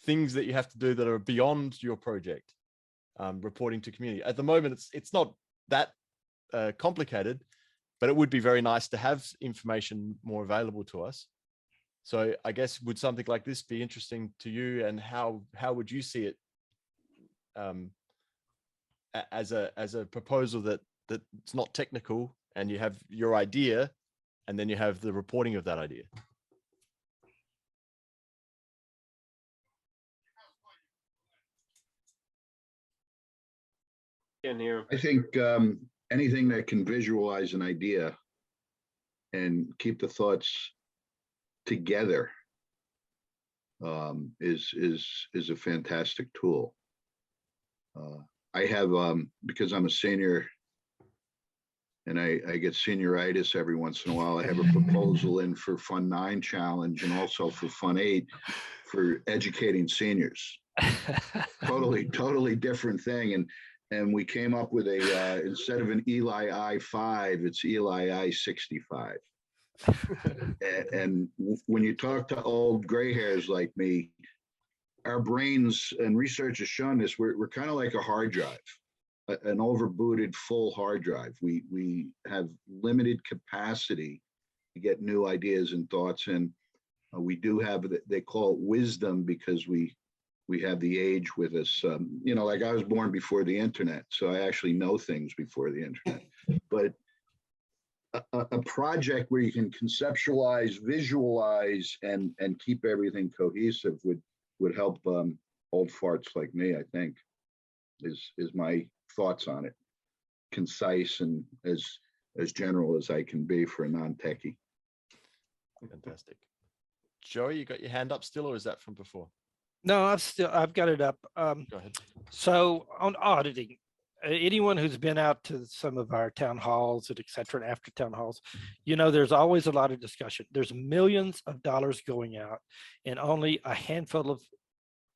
things that you have to do that are beyond your project. Reporting to community. At the moment, it's not that complicated, but it would be very nice to have information more available to us. So I guess, would something like this be interesting to you, and how would you see it as a proposal that's not technical, and you have your idea, and then you have the reporting of that idea? In here, I think anything that can visualize an idea and keep the thoughts together is a fantastic tool. I have because I'm a senior and I get senioritis every once in a while. I have a proposal in for Fund 9 challenge and also for Fund 8 for educating seniors. Totally different thing. And we came up with a, instead of an Eli I-5, it's Eli I-65. and when you talk to old gray hairs like me, our brains, and research has shown this, we're kind of like a hard drive, an overbooted full hard drive. We have limited capacity to get new ideas and thoughts in. We do have, they call it wisdom, because we have the age with us. You know, like I was born before the internet, so I actually know things before the internet. But a project where you can conceptualize, visualize, and keep everything cohesive would help old farts like me, I think, is my thoughts on it. Concise and as general as I can be for a non-techie. Fantastic. Joey, you got your hand up still, or is that from before? No, I've got it up. Go ahead. So on auditing, anyone who's been out to some of our town halls and et cetera, and after town halls, you know, there's always a lot of discussion. There's millions of dollars going out and only a handful of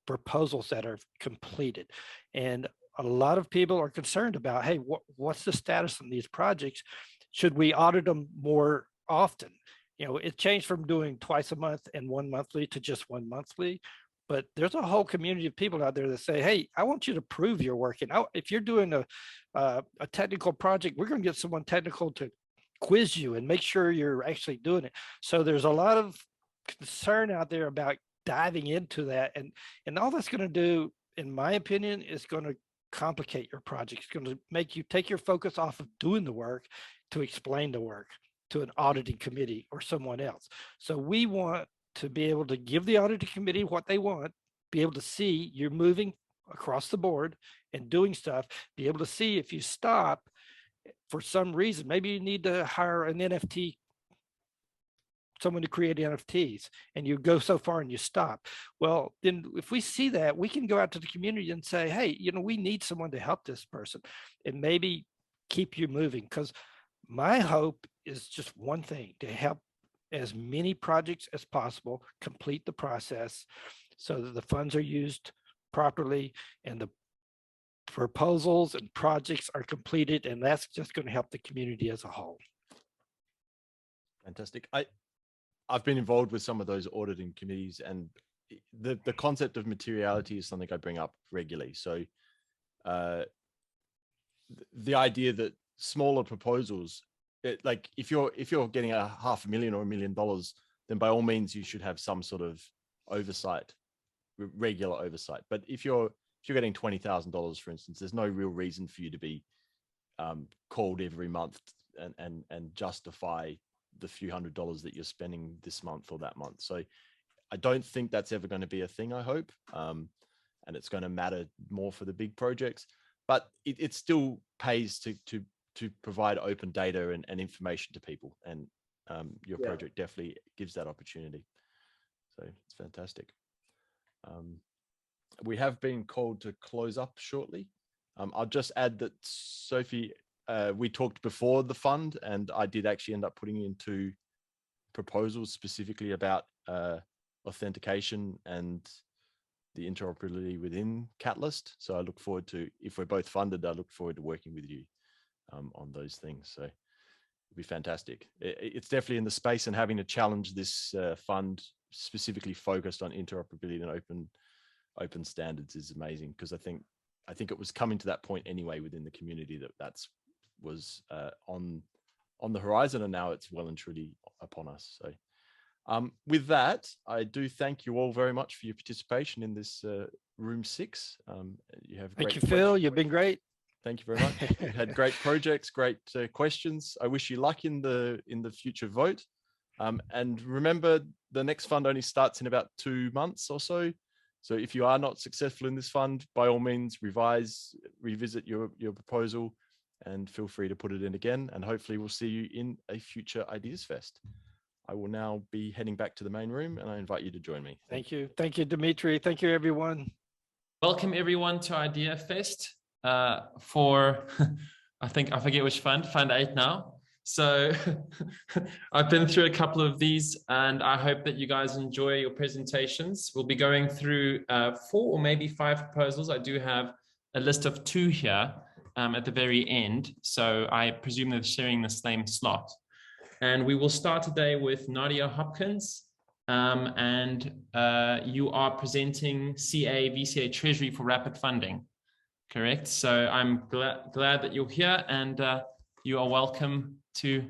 proposals that are completed. And a lot of people are concerned about, hey, what's the status on these projects? Should we audit them more often? You know, it changed from doing twice a month and one monthly to just one monthly. But there's a whole community of people out there that say, hey, I want you to prove your work. And if you're doing a technical project, we're going to get someone technical to quiz you and make sure you're actually doing it. So there's a lot of concern out there about diving into that. And all that's going to do, in my opinion, is going to complicate your project. It's going to make you take your focus off of doing the work to explain the work to an auditing committee or someone else. So we want to be able to give the auditing committee what they want, be able to see you're moving across the board and doing stuff, be able to see if you stop for some reason, maybe you need to hire an NFT someone to create NFTs, and you go so far and you stop. Well, then if we see that, we can go out to the community and say, hey, we need someone to help this person and maybe keep you moving. Because my hope is just one thing, to help as many projects as possible complete the process so that the funds are used properly and the proposals and projects are completed, and that's just going to help the community as a whole. Fantastic. I've been involved with some of those auditing committees, and the concept of materiality is something I bring up regularly. So the idea that smaller proposals, like if you're getting $500,000 or $1 million, then by all means you should have some sort of oversight, regular oversight. But if you're getting $20,000, for instance, there's no real reason for you to be called every month and justify the few $100s that you're spending this month or that month. So I don't think that's ever going to be a thing, I hope. And it's going to matter more for the big projects, but it still pays to provide open data and information to people. And your project definitely gives that opportunity. So it's fantastic. We have been called to close up shortly. I'll just add that, Sophie, we talked before the fund, and I did actually end up putting into proposals specifically about authentication and the interoperability within Catalyst. So I look forward to, if we're both funded, I look forward to working with you on those things. So it'll be fantastic. It's definitely in the space, and having to challenge this fund specifically focused on interoperability and open standards is amazing, because I think it was coming to that point anyway within the community that was on the horizon, and now it's well and truly upon us. So with that, I do thank you all very much for your participation in this room 6. You have Thank you, Phil. You've been great. Thank you very much. You had great projects, great questions. I wish you luck in the future vote. And remember, the next fund only starts in about 2 months or so. So if you are not successful in this fund, by all means, revisit your proposal, and feel free to put it in again. And hopefully we'll see you in a future Ideas Fest. I will now be heading back to the main room, and I invite you to join me. Thank you. Thank you, Dmitry. Thank you, everyone. Welcome everyone to Idea Fest for, I forget which fund 8 now. So I've been through a couple of these, and I hope that you guys enjoy your presentations. We'll be going through 4 or maybe 5 proposals. I do have a list of 2 here at the very end. So I presume they're sharing the same slot. And we will start today with Nadia Hopkins. And you are presenting CA VCA Treasury for rapid funding, correct? So I'm glad that you're here, and you are welcome to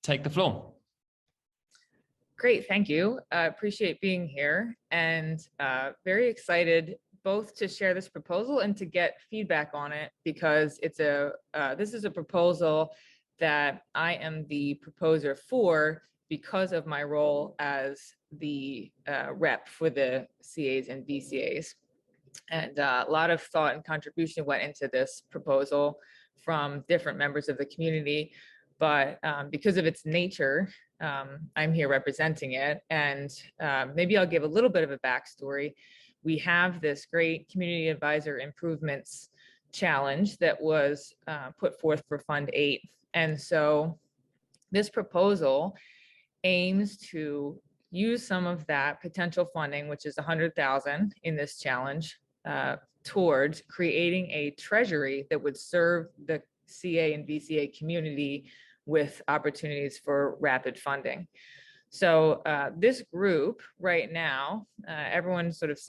take the floor. Great, thank you. I appreciate being here, and very excited both to share this proposal and to get feedback on it, because it's this is a proposal that I am the proposer for because of my role as the rep for the CAs and VCAs. And a lot of thought and contribution went into this proposal from different members of the community. But because of its nature, I'm here representing it. And maybe I'll give a little bit of a backstory. We have this great community advisor improvements challenge that was put forth for Fund 8. And so this proposal aims to use some of that potential funding, which is $100,000 in this challenge, towards creating a treasury that would serve the CA and VCA community with opportunities for rapid funding. So this group right now, everyone sort of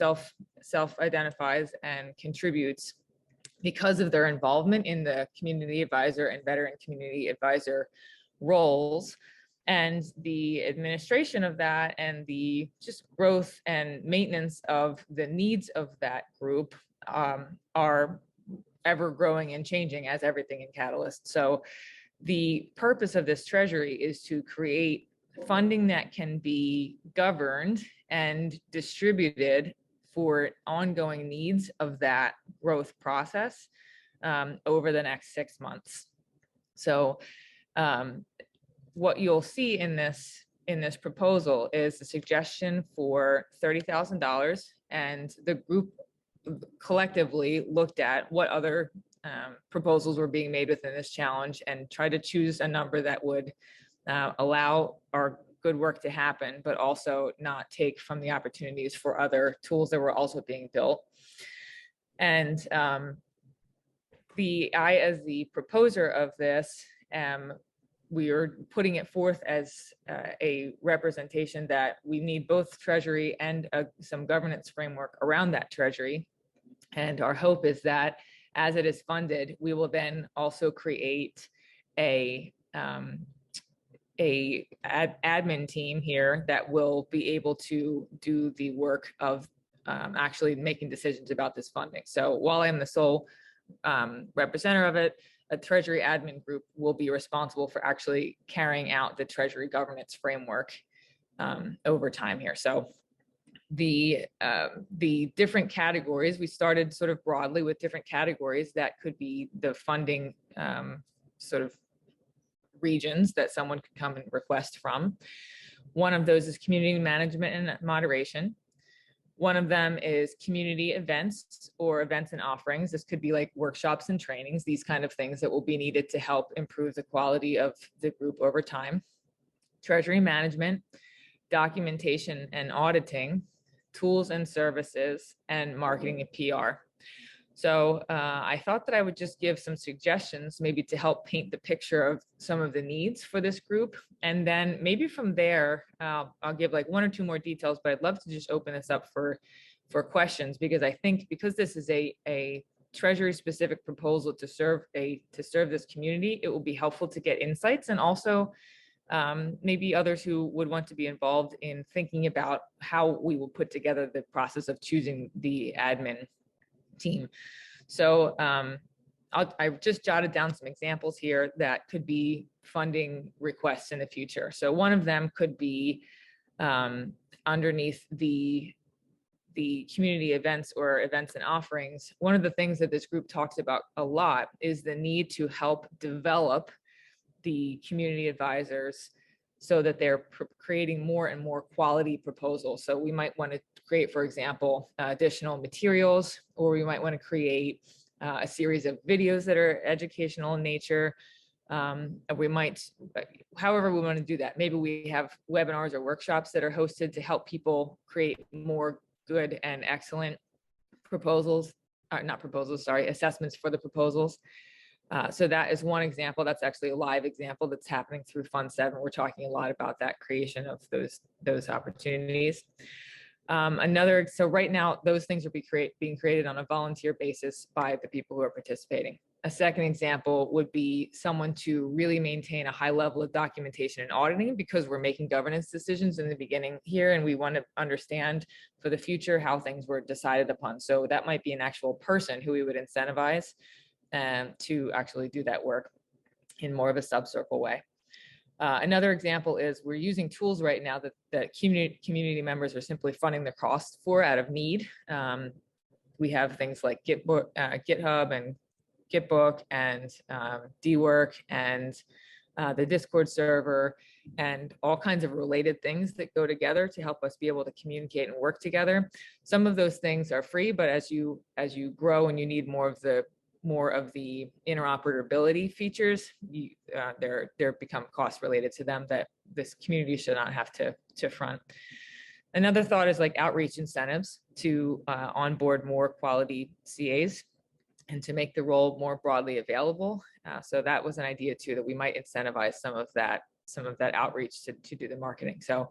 self-identifies and contributes because of their involvement in the community advisor and veteran community advisor roles. And the administration of that and the just growth and maintenance of the needs of that group are ever growing and changing, as everything in Catalyst. So the purpose of this treasury is to create funding that can be governed and distributed for ongoing needs of that growth process over the next 6 months. So what you'll see in this in this proposal is a suggestion for $30,000, and the group collectively looked at what other proposals were being made within this challenge and tried to choose a number that would allow our good work to happen, but also not take from the opportunities for other tools that were also being built. And I, as the proposer of this, we are putting it forth as a representation that we need both Treasury and some governance framework around that Treasury. And our hope is that as it is funded, we will then also create a admin team here that will be able to do the work of actually making decisions about this funding. So while I'm the sole representative of it, a Treasury admin group will be responsible for actually carrying out the Treasury governance framework over time here. So the different categories, we started sort of broadly with different categories that could be the funding sort of regions that someone could come and request from. One of those is community management and moderation. One of them is community events or events and offerings. This could be like workshops and trainings, these kind of things that will be needed to help improve the quality of the group over time. Treasury management, documentation and auditing, tools and services, and marketing and PR. So I thought that I would just give some suggestions maybe to help paint the picture of some of the needs for this group. And then maybe from there, I'll give like one or two more details, but I'd love to just open this up for questions, because I think because this is a Treasury specific proposal to serve this community, it will be helpful to get insights, and also maybe others who would want to be involved in thinking about how we will put together the process of choosing the admin team. So I've just jotted down some examples here that could be funding requests in the future. So one of them could be underneath the community events or events and offerings. One of the things that this group talks about a lot is the need to help develop the community advisors so that they're creating more and more quality proposals. So we might want to create, for example, additional materials, or we might want to create a series of videos that are educational in nature. We might, however we want to do that. Maybe we have webinars or workshops that are hosted to help people create more good and excellent assessments for the proposals. So that is one example. That's actually a live example that's happening through Fund 7. We're talking a lot about that creation of those opportunities. So right now, those things are being created on a volunteer basis by the people who are participating. A second example would be someone to really maintain a high level of documentation and auditing, because we're making governance decisions in the beginning here, and we want to understand for the future how things were decided upon. So that might be an actual person who we would incentivize to actually do that work in more of a subcircle way. Another example is we're using tools right now that community members are simply funding the cost for out of need. We have things like GitHub and Gitbook and dwork and the Discord server and all kinds of related things that go together to help us be able to communicate and work together. Some of those things are free, but as you grow and you need more of the interoperability features, there become costs related to them that this community should not have to front. Another thought is like outreach incentives to onboard more quality CAs and to make the role more broadly available. So that was an idea too, that we might incentivize some of that outreach to do the marketing. So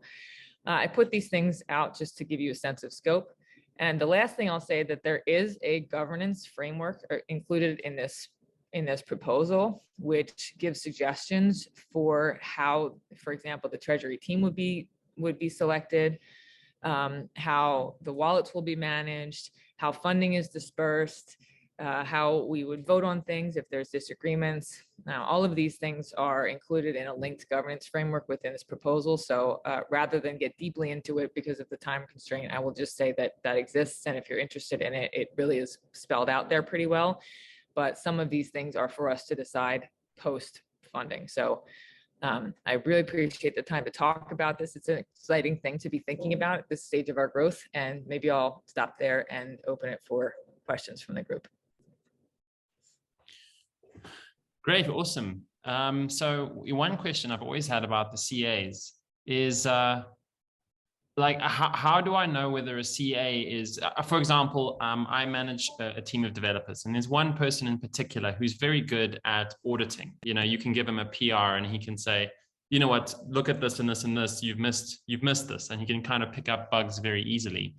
I put these things out just to give you a sense of scope. And the last thing I'll say, that there is a governance framework included in this proposal, which gives suggestions for how, for example, the Treasury team would be selected, how the wallets will be managed, how funding is dispersed, how we would vote on things if there's disagreements. Now, all of these things are included in a linked governance framework within this proposal. So rather than get deeply into it because of the time constraint, I will just say that that exists. And if you're interested in it, it really is spelled out there pretty well. But some of these things are for us to decide post funding. So I really appreciate the time to talk about this. It's an exciting thing to be thinking about at this stage of our growth, and maybe I'll stop there and open it for questions from the group. Great, awesome. So one question I've always had about the CAs is like, how do I know whether a CA is, for example, I manage a team of developers, and there's one person in particular who's very good at auditing. You know, you can give him a PR and he can say, you know what, look at this and this and this, you've missed this, and he can kind of pick up bugs very easily.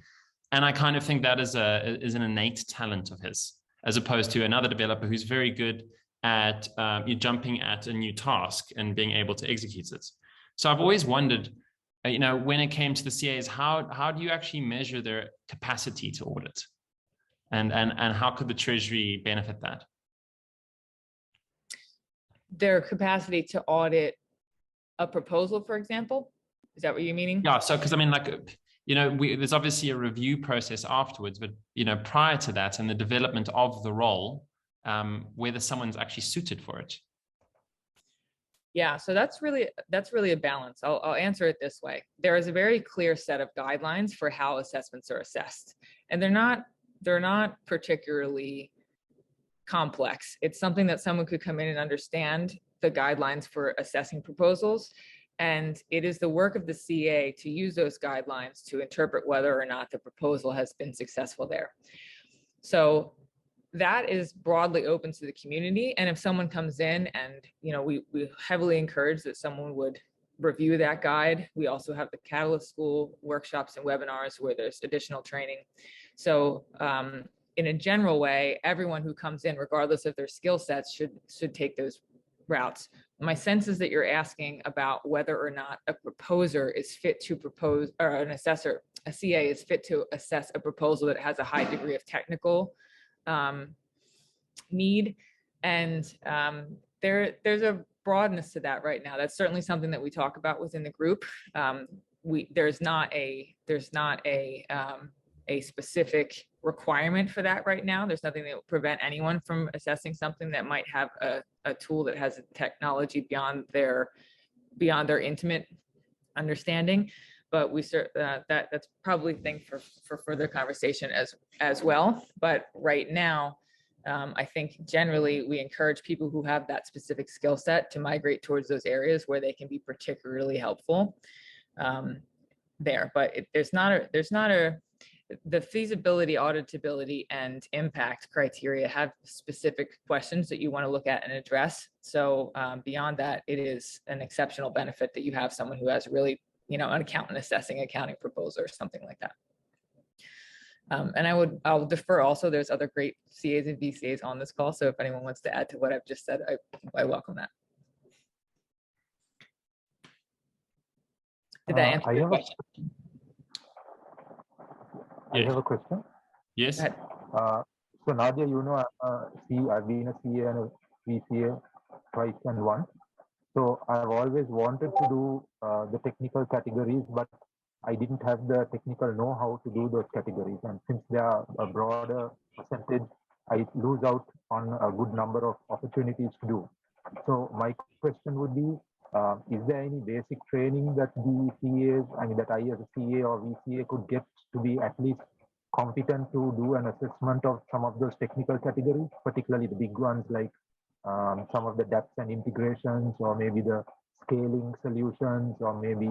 And I kind of think that is an innate talent of his, as opposed to another developer who's very good at jumping at a new task and being able to execute it. So I've always wondered, you know, when it came to the CAs, how do you actually measure their capacity to audit, and how could the Treasury benefit that? Their capacity to audit a proposal, for example, is that what you're meaning? Yeah. So, because I mean, like, you know, there's obviously a review process afterwards, but you know, prior to that and the development of the role, whether someone's actually suited for it. Yeah, so that's really a balance. I'll answer it this way. There is a very clear set of guidelines for how assessments are assessed, and they're not particularly complex. It's something that someone could come in and understand the guidelines for assessing proposals, and it is the work of the CA to use those guidelines to interpret whether or not the proposal has been successful there. So that is broadly open to the community. And if someone comes in and, you know, we heavily encourage that someone would review that guide. We also have the Catalyst School workshops and webinars where there's additional training. So in a general way, everyone who comes in, regardless of their skill sets, should take those routes. My sense is that you're asking about whether or not a proposer is fit to propose, or an assessor, a CA is fit to assess a proposal that has a high degree of technical need, and there's a broadness to that right now. That's certainly something that we talk about within the group. There's not a specific requirement for that right now. There's nothing that will prevent anyone from assessing something that might have a tool that has a technology beyond their intimate understanding. But that's probably a thing for further conversation as well. But right now, I think generally we encourage people who have that specific skill set to migrate towards those areas where they can be particularly helpful there. But the feasibility, auditability, and impact criteria have specific questions that you want to look at and address. So beyond that, it is an exceptional benefit that you have someone who has really, you know, an accountant assessing accounting proposal or something like that. And I'll defer also. There's other great CAs and VCAs on this call. So if anyone wants to add to what I've just said, I welcome that. Did that answer your question? I have a question. Yes. So Nadia, you know, I've been a CA and a VCA twice and once. So I've always wanted to do the technical categories, but I didn't have the technical know-how to do those categories. And since they are a broader percentage, I lose out on a good number of opportunities to do. So my question would be, is there any basic training that the CAs, I mean, that I as a CA or VCA could get to be at least competent to do an assessment of some of those technical categories, particularly the big ones like some of the depths and integrations, or maybe the scaling solutions, or maybe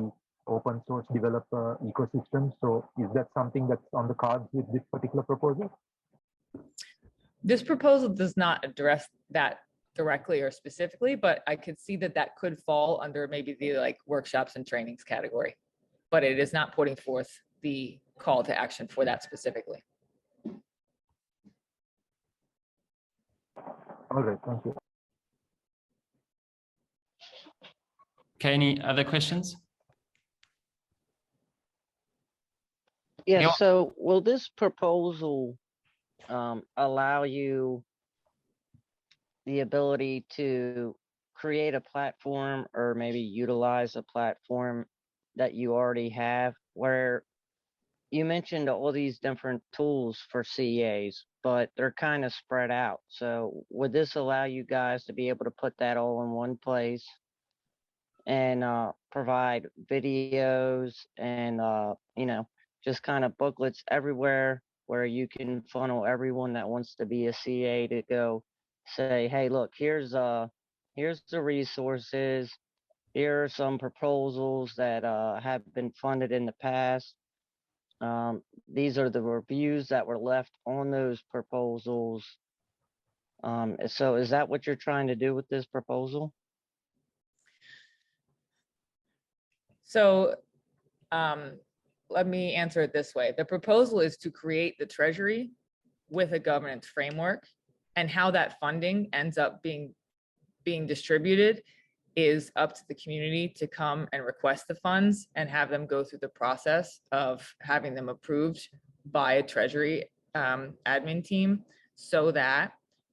open source developer ecosystem? So is that something that's on the cards with this particular proposal? This proposal does not address that directly or specifically, but I could see that that could fall under maybe the like workshops and trainings category, but it is not putting forth the call to action for that specifically. All right, thank you. Okay, any other questions? Yeah, so will this proposal allow you the ability to create a platform or maybe utilize a platform that you already have, where you mentioned all these different tools for CAs, but they're kind of spread out. So would this allow you guys to be able to put that all in one place and provide videos and just kind of booklets everywhere where you can funnel everyone that wants to be a CA to go say, hey, look, here's the resources. Here are some proposals that have been funded in the past. These are the reviews that were left on those proposals. So is that what you're trying to do with this proposal? So let me answer it this way. The proposal is to create the treasury with a governance framework, and how that funding ends up being distributed is up to the community to come and request the funds and have them go through the process of having them approved by a treasury admin team, so that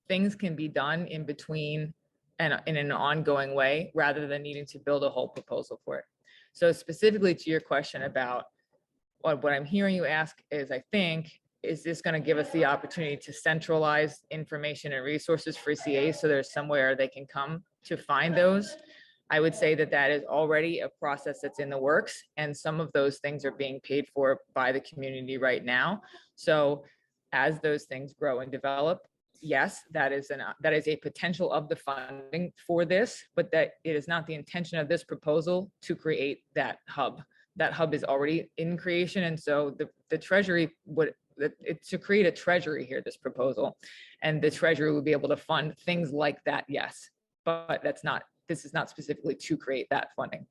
things can be done in between and in an ongoing way rather than needing to build a whole proposal for it. So specifically to your question about what I'm hearing you ask is, I think, is this going to give us the opportunity to centralize information and resources for CAs so there's somewhere they can come to find those? I would say that that is already a process that's in the works, and some of those things are being paid for by the community right now. So as those things grow and develop, yes, that is a potential of the funding for this, but that it is not the intention of this proposal to create that hub. That hub is already in creation, and so the treasury it's to create a treasury here, this proposal, and the treasury will be able to fund things like that, yes, but this is not specifically to create that funding,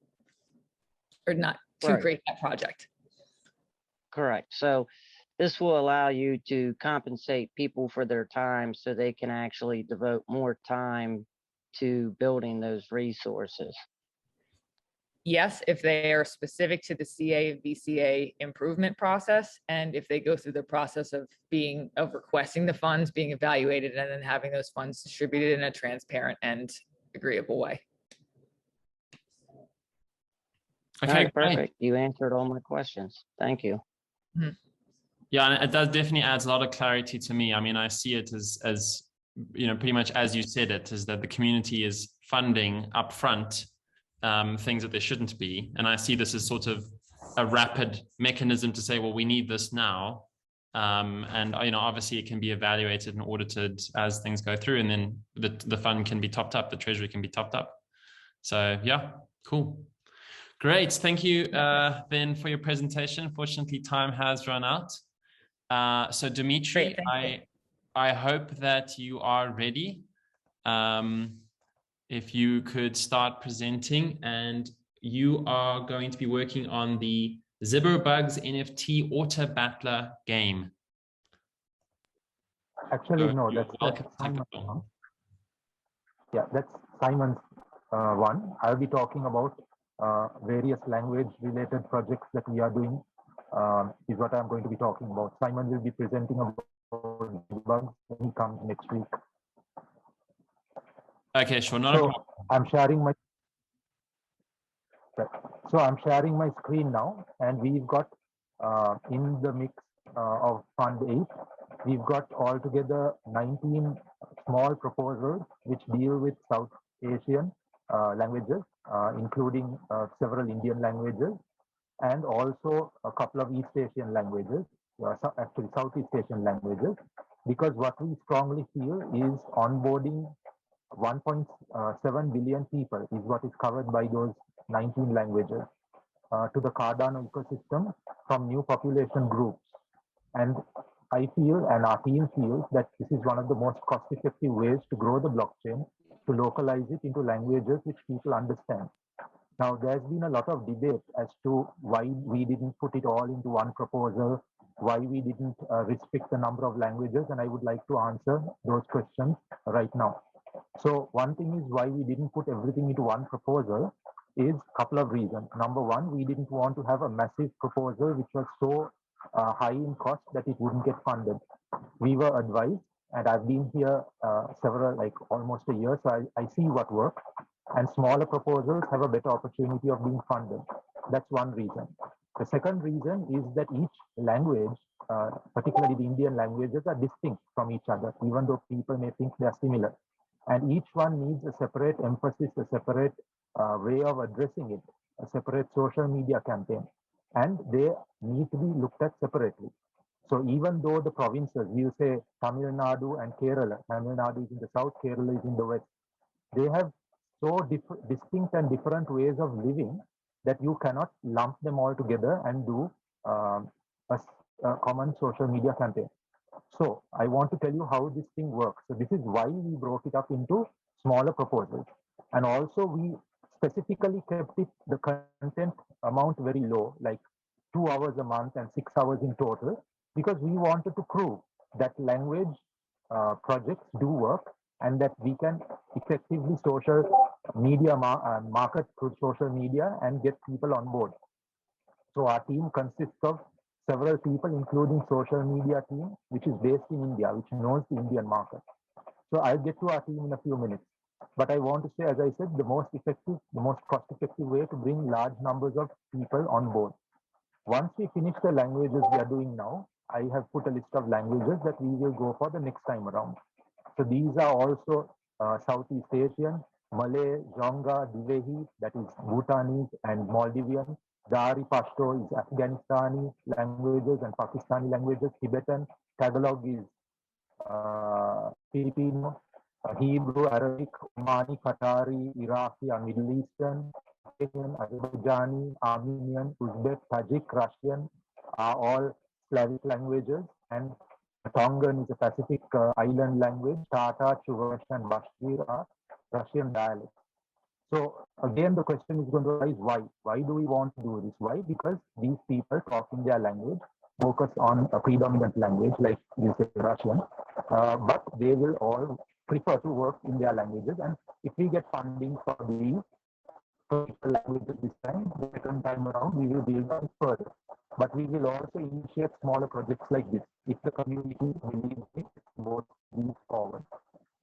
or not to create that project. Correct. So this will allow you to compensate people for their time so they can actually devote more time to building those resources. Yes, if they are specific to the CA VCA improvement process, and if they go through the process of requesting the funds, being evaluated, and then having those funds distributed in a transparent and agreeable way. Okay, all right, perfect. You answered all my questions. Thank you. Mm-hmm. Yeah, and it does definitely adds a lot of clarity to me. I mean, I see it as pretty much as you said it, is that the community is funding upfront things that they shouldn't be. And I see this as sort of a rapid mechanism to say, well, we need this now. And obviously it can be evaluated and audited as things go through, and then the fund can be topped up, the treasury can be topped up. So yeah, cool. Great, thank you Ben for your presentation. Fortunately, time has run out. So Dmitry, I hope that you are ready. If you could start presenting, and you are going to be working on the Zibberbugs NFT Auto Battler game. Actually, no, that's Simon. Yeah, that's Simon's one. I'll be talking about various language-related projects that we are doing. Is what I'm going to be talking about. Simon will be presenting about bugs when he comes next week. Okay, sure, not a problem. I'm sharing my screen now, and we've got in the mix of Fund 8, we've got altogether 19 small proposals which deal with South Asian languages, including several Indian languages, and also a couple of East Asian languages, actually Southeast Asian languages, because what we strongly feel is onboarding 1.7 billion people is what is covered by those 19 languages to the Cardano ecosystem from new population groups. And I feel, and our team feels, that this is one of the most cost-effective ways to grow the blockchain, to localize it into languages which people understand. Now, there's been a lot of debate as to why we didn't put it all into one proposal, why we didn't restrict the number of languages, and I would like to answer those questions right now. So one thing is why we didn't put everything into one proposal is a couple of reasons. Number one, we didn't want to have a massive proposal which was so high in cost that it wouldn't get funded. We were advised, and I've been here almost a year, so I see what works. And smaller proposals have a better opportunity of being funded. That's one reason. The second reason is that each language, particularly the Indian languages, are distinct from each other, even though people may think they're similar. And each one needs a separate emphasis, a separate way of addressing it, a separate social media campaign, and they need to be looked at separately. So even though the provinces, you say Tamil Nadu and Kerala, Tamil Nadu is in the south, Kerala is in the west, they have so distinct and different ways of living that you cannot lump them all together and do a common social media campaign. So I want to tell you how this thing works. So this is why we broke it up into smaller proposals. And also we specifically kept it, the content amount very low, like 2 hours a month and 6 hours in total, because we wanted to prove that language projects do work and that we can effectively social media market through social media and get people on board. So our team consists of several people, including social media team, which is based in India, which knows the Indian market. So I'll get to our team in a few minutes. But I want to say, as I said, the most effective, the most cost-effective way to bring large numbers of people on board. Once we finish the languages we are doing now, I have put a list of languages that we will go for the next time around. So these are also Southeast Asian, Malay, Jonga, Divehi, that is Bhutanese and Maldivian. Dari Pashto is Afghanistani languages and Pakistani languages. Tibetan, Tagalog is Filipino, Hebrew, Arabic, Omani, Qatari, Iraqi, and Middle Eastern, Azerbaijani, Armenian, Uzbek, Tajik, Russian are all Slavic languages, and Tongan is a Pacific island language. Tata, Chuvash, and Bashkir are Russian dialects. So again, the question is going to arise, why? Why do we want to do this? Why? Because these people talk in their language, focus on a predominant language like you say Russian, but they will all prefer to work in their languages. And if we get funding for these languages this time, the second time around, we will build on further. But we will also initiate smaller projects like this if the community believes it, both these forward.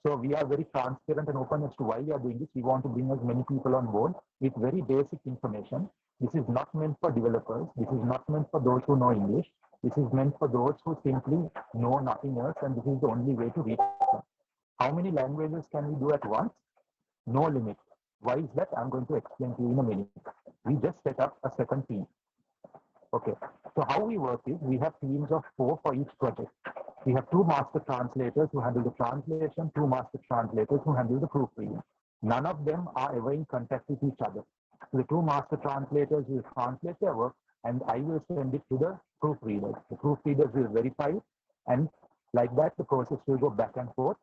So we are very transparent and open as to why we are doing this. We want to bring as many people on board with very basic information. This is not meant for developers. This is not meant for those who know English. This is meant for those who simply know nothing else, and this is the only way to reach them. How many languages can we do at once? No limit. Why is that? I'm going to explain to you in a minute. We just set up a second team. Okay, so how we work is we have teams of 4 for each project. We have 2 master translators who handle the translation, 2 master translators who handle the proofreading. None of them are ever in contact with each other. So the 2 master translators will translate their work and I will send it to the proofreaders. The proofreaders will verify it, and like that the process will go back and forth.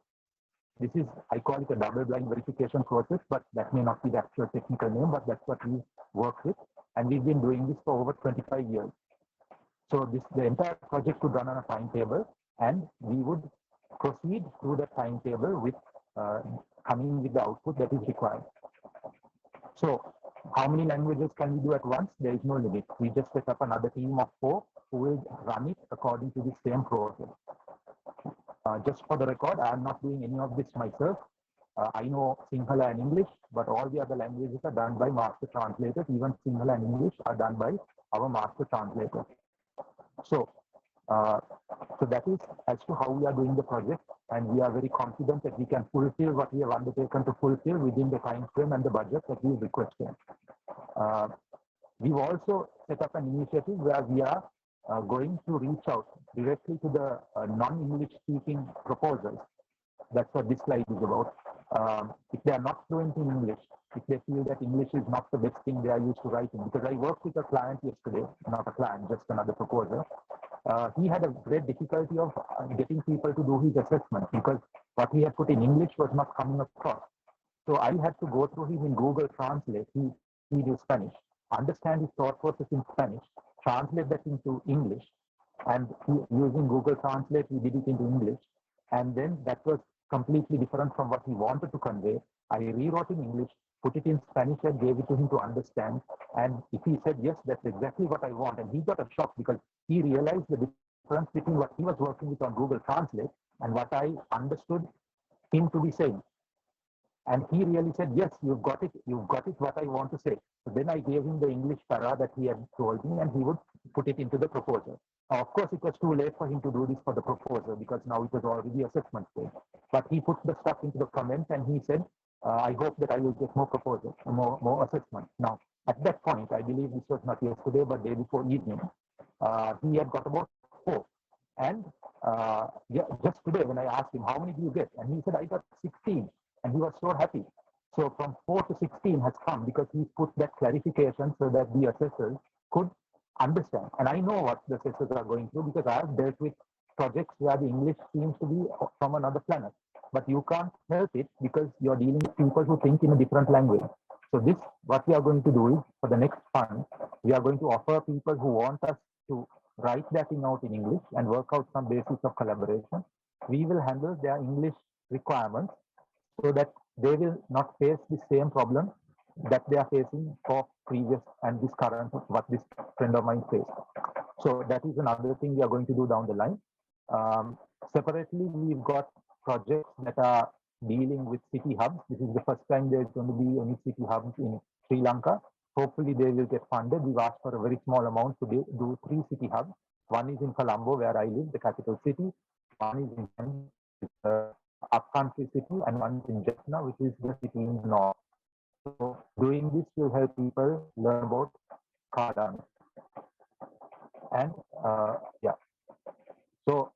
This is, I call it a double-blind verification process, but that may not be the actual technical name, but that's what we work with. And we've been doing this for over 25 years. So the entire project would run on a timetable, and we would proceed through the timetable with coming with the output that is required. So how many languages can we do at once? There is no limit. We just set up another team of 4 who will run it according to the same process. Just for the record, I am not doing any of this myself. I know Sinhala and English, but all the other languages are done by master translators. Even Sinhala and English are done by our master translators. So, so that is as to how we are doing the project, and we are very confident that we can fulfill what we have undertaken to fulfill within the time frame and the budget that we requested. We've also set up an initiative where we are going to reach out directly to the non-English speaking proposals. That's what this slide is about. If they are not fluent in English, if they feel that English is not the best thing they are used to writing, because I worked with a client yesterday, not a client, just another proposer. He had a great difficulty of getting people to do his assessment because what he had put in English was not coming across. So I had to go through him in Google Translate. He knew Spanish, understand his thought process in Spanish, translate that into English, and using Google Translate, we did it into English. And then that was completely different from what he wanted to convey. I rewrote in English, put it in Spanish and gave it to him to understand. And if he said, yes, that's exactly what I want. And he got a shock because he realized the difference between what he was working with on Google Translate and what I understood him to be saying. And he really said, yes, you've got it what I want to say. So then I gave him the English para that he had told me, and he would put it into the proposal. Now, of course, it was too late for him to do this for the proposal because now it was already assessment stage. But he put the stuff into the comments and he said, I hope that I will get more proposals, more assessments. Now, at that point, I believe this was not yesterday, but day before evening, he had got about 4. And yeah, just today, when I asked him, how many do you get? And he said, I got 16. And he was so happy. So from 4 to 16 has come because he put that clarification so that the assessors could understand. And I know what the assessors are going through because I have dealt with projects where the English seems to be from another planet. But you can't help it because you're dealing with people who think in a different language. So this, what we are going to do is, for the next fund, we are going to offer people who want us to write that thing out in English and work out some basis of collaboration. We will handle their English requirements so that they will not face the same problem that they are facing for previous and this current, what this friend of mine faced. So that is another thing we are going to do down the line. Separately, we've got projects that are dealing with city hubs. This is the first time there's going to be any city hubs in Sri Lanka. Hopefully they will get funded. We've asked for a very small amount to do 3 city hubs. One is in Colombo, where I live, the capital city. One is in the upcountry city, and one is in Jaffna, which is the city in the north. So doing this will help people learn about Cardano. And yeah, so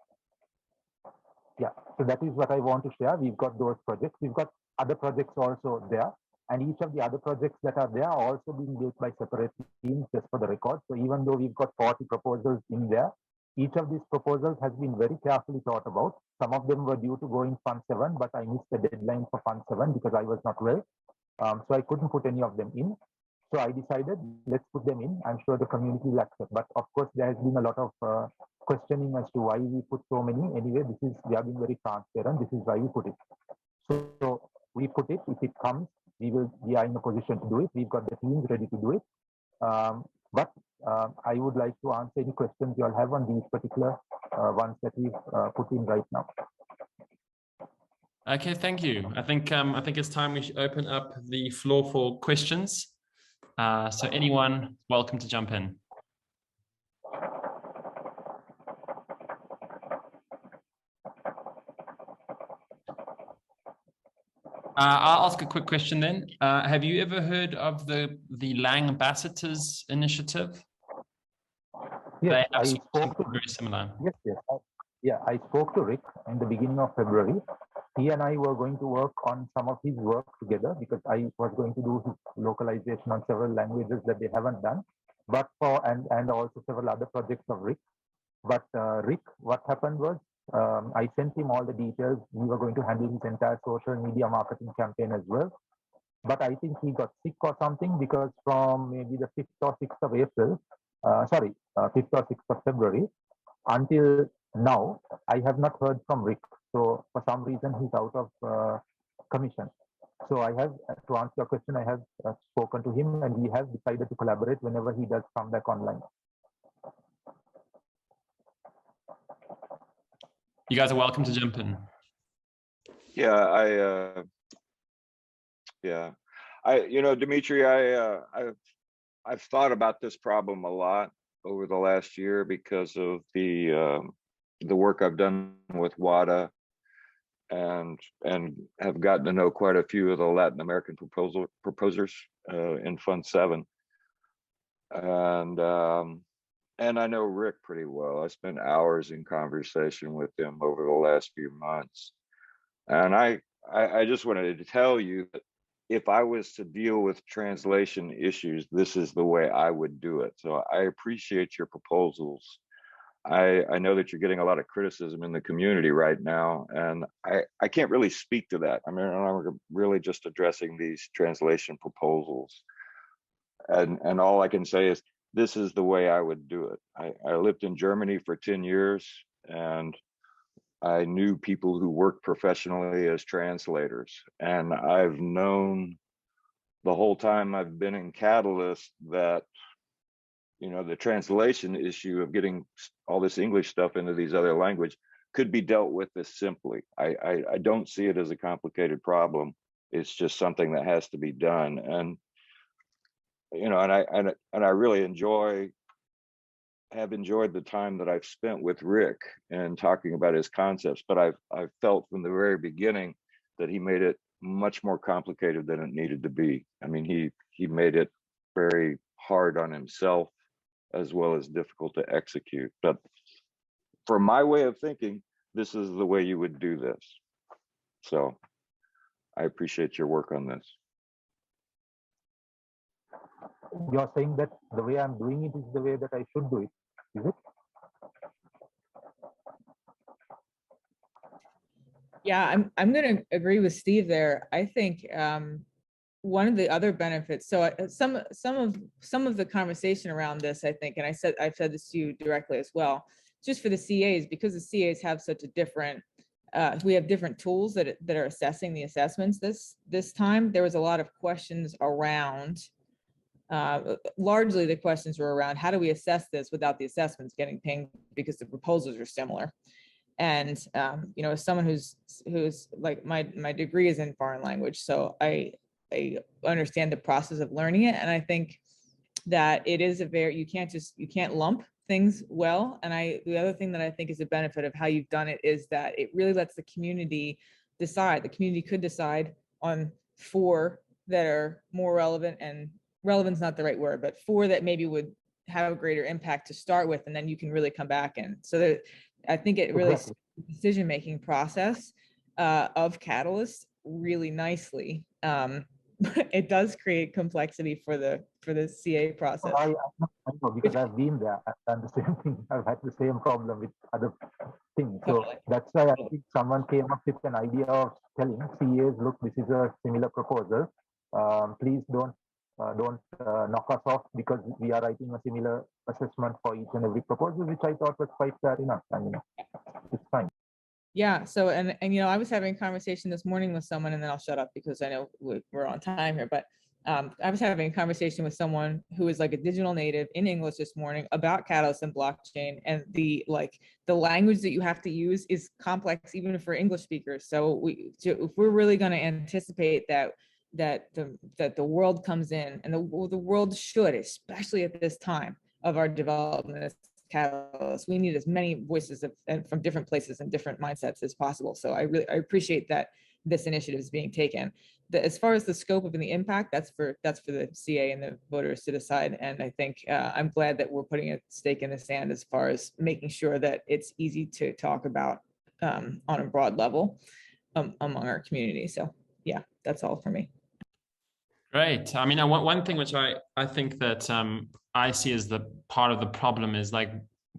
that is what I want to share. We've got those projects. We've got other projects also there. And each of the other projects that are there are also being built by separate teams, just for the record. So even though we've got 40 proposals in there, each of these proposals has been very carefully thought about. Some of them were due to go in Fund 7, but I missed the deadline for Fund 7 because I was not well. So I couldn't put any of them in. So I decided, let's put them in. I'm sure the community will accept. But of course, there has been a lot of questioning as to why we put so many. Anyway, we have been very transparent. This is why we put it. So we put it. If it comes, we are in a position to do it. We've got the teams ready to do it. But I would like to answer any questions you all have on these particular ones that we've put in right now. Okay, thank you. I think it's time we should open up the floor for questions. So anyone, welcome to jump in. I'll ask a quick question then. Have you ever heard of the Lang Ambassadors initiative? Yes, I spoke to very similar. Yes. I spoke to Rick in the beginning of February. He and I were going to work on some of his work together because I was going to do his localization on several languages that they haven't done, but and also several other projects of Rick. But Rick, what happened was I sent him all the details. We were going to handle his entire social media marketing campaign as well. But I think he got sick or something because from maybe the 5th or 6th of April, 5th or 6th of February, until now, I have not heard from Rick. So for some reason, he's out of commission. So I have, to answer your question, I have spoken to him and we have decided to collaborate whenever he does come back online. You guys are welcome to jump in. Yeah, you know, Dmitry, I've thought about this problem a lot over the last year because of the work I've done with WADA and have gotten to know quite a few of the Latin American proposers in Fund 7. And I know Rick pretty well. I spent hours in conversation with him over the last few months. And I just wanted to tell you that if I was to deal with translation issues, this is the way I would do it. So I appreciate your proposals. I know that you're getting a lot of criticism in the community right now, and I can't really speak to that. I mean, I'm really just addressing these translation proposals. And all I can say is, this is the way I would do it. I lived in Germany for 10 years, and I knew people who worked professionally as translators. And I've known the whole time I've been in Catalyst that, you know, the translation issue of getting all this English stuff into these other languages could be dealt with this simply. I don't see it as a complicated problem. It's just something that has to be done. And you know, and I really have enjoyed the time that I've spent with Rick and talking about his concepts. But I've felt from the very beginning that he made it much more complicated than it needed to be. I mean, he made it very hard on himself as well as difficult to execute. But from my way of thinking, this is the way you would do this. So I appreciate your work on this. You're saying that the way I'm doing it is the way that I should do it, is it? Yeah, I'm going to agree with Steve there. I think one of the other benefits. So some of the conversation around this, I think, and I've said this to you directly as well, just for the CAs, because the CAs have such a different. We have different tools that are assessing the assessments this time. There was a lot of questions around. Largely, the questions were around how do we assess this without the assessments getting pinged because the proposals are similar. And you know, as someone who's like my degree is in foreign language, so I understand the process of learning it, and I think that it is you can't lump things well. And the other thing that I think is a benefit of how you've done it is that it really lets the community decide. The community could decide on 4 that are more relevant, and relevant's not the right word, but 4 that maybe would have a greater impact to start with, and then you can really come back and so that I think it really decision-making process of Catalyst really nicely. It does create complexity for the CA process. I know because I've been there. I've done the same thing. I've had the same problem with other things. So that's why I think someone came up with an idea of telling CAs, look, this is a similar proposal. Please don't knock us off because we are writing a similar assessment for each and every proposal, which I thought was quite fair enough. I mean, it's fine. Yeah. So, and you know, I was having a conversation this morning with someone, and then I'll shut up because I know we're on time here, but I was having a conversation with someone who is like a digital native in English this morning about Catalyst and blockchain, and the language that you have to use is complex even for English speakers. So if we're really going to anticipate that the world comes in, and the world should, especially at this time of our development as Catalyst, we need as many voices from different places and different mindsets as possible. So I appreciate that this initiative is being taken. As far as the scope of the impact, that's for the CA and the voters to decide. And I think I'm glad that we're putting a stake in the sand as far as making sure that it's easy to talk about on a broad level among our community. So yeah, that's all for me. Great. I mean, one thing which I think that I see as the part of the problem is, like,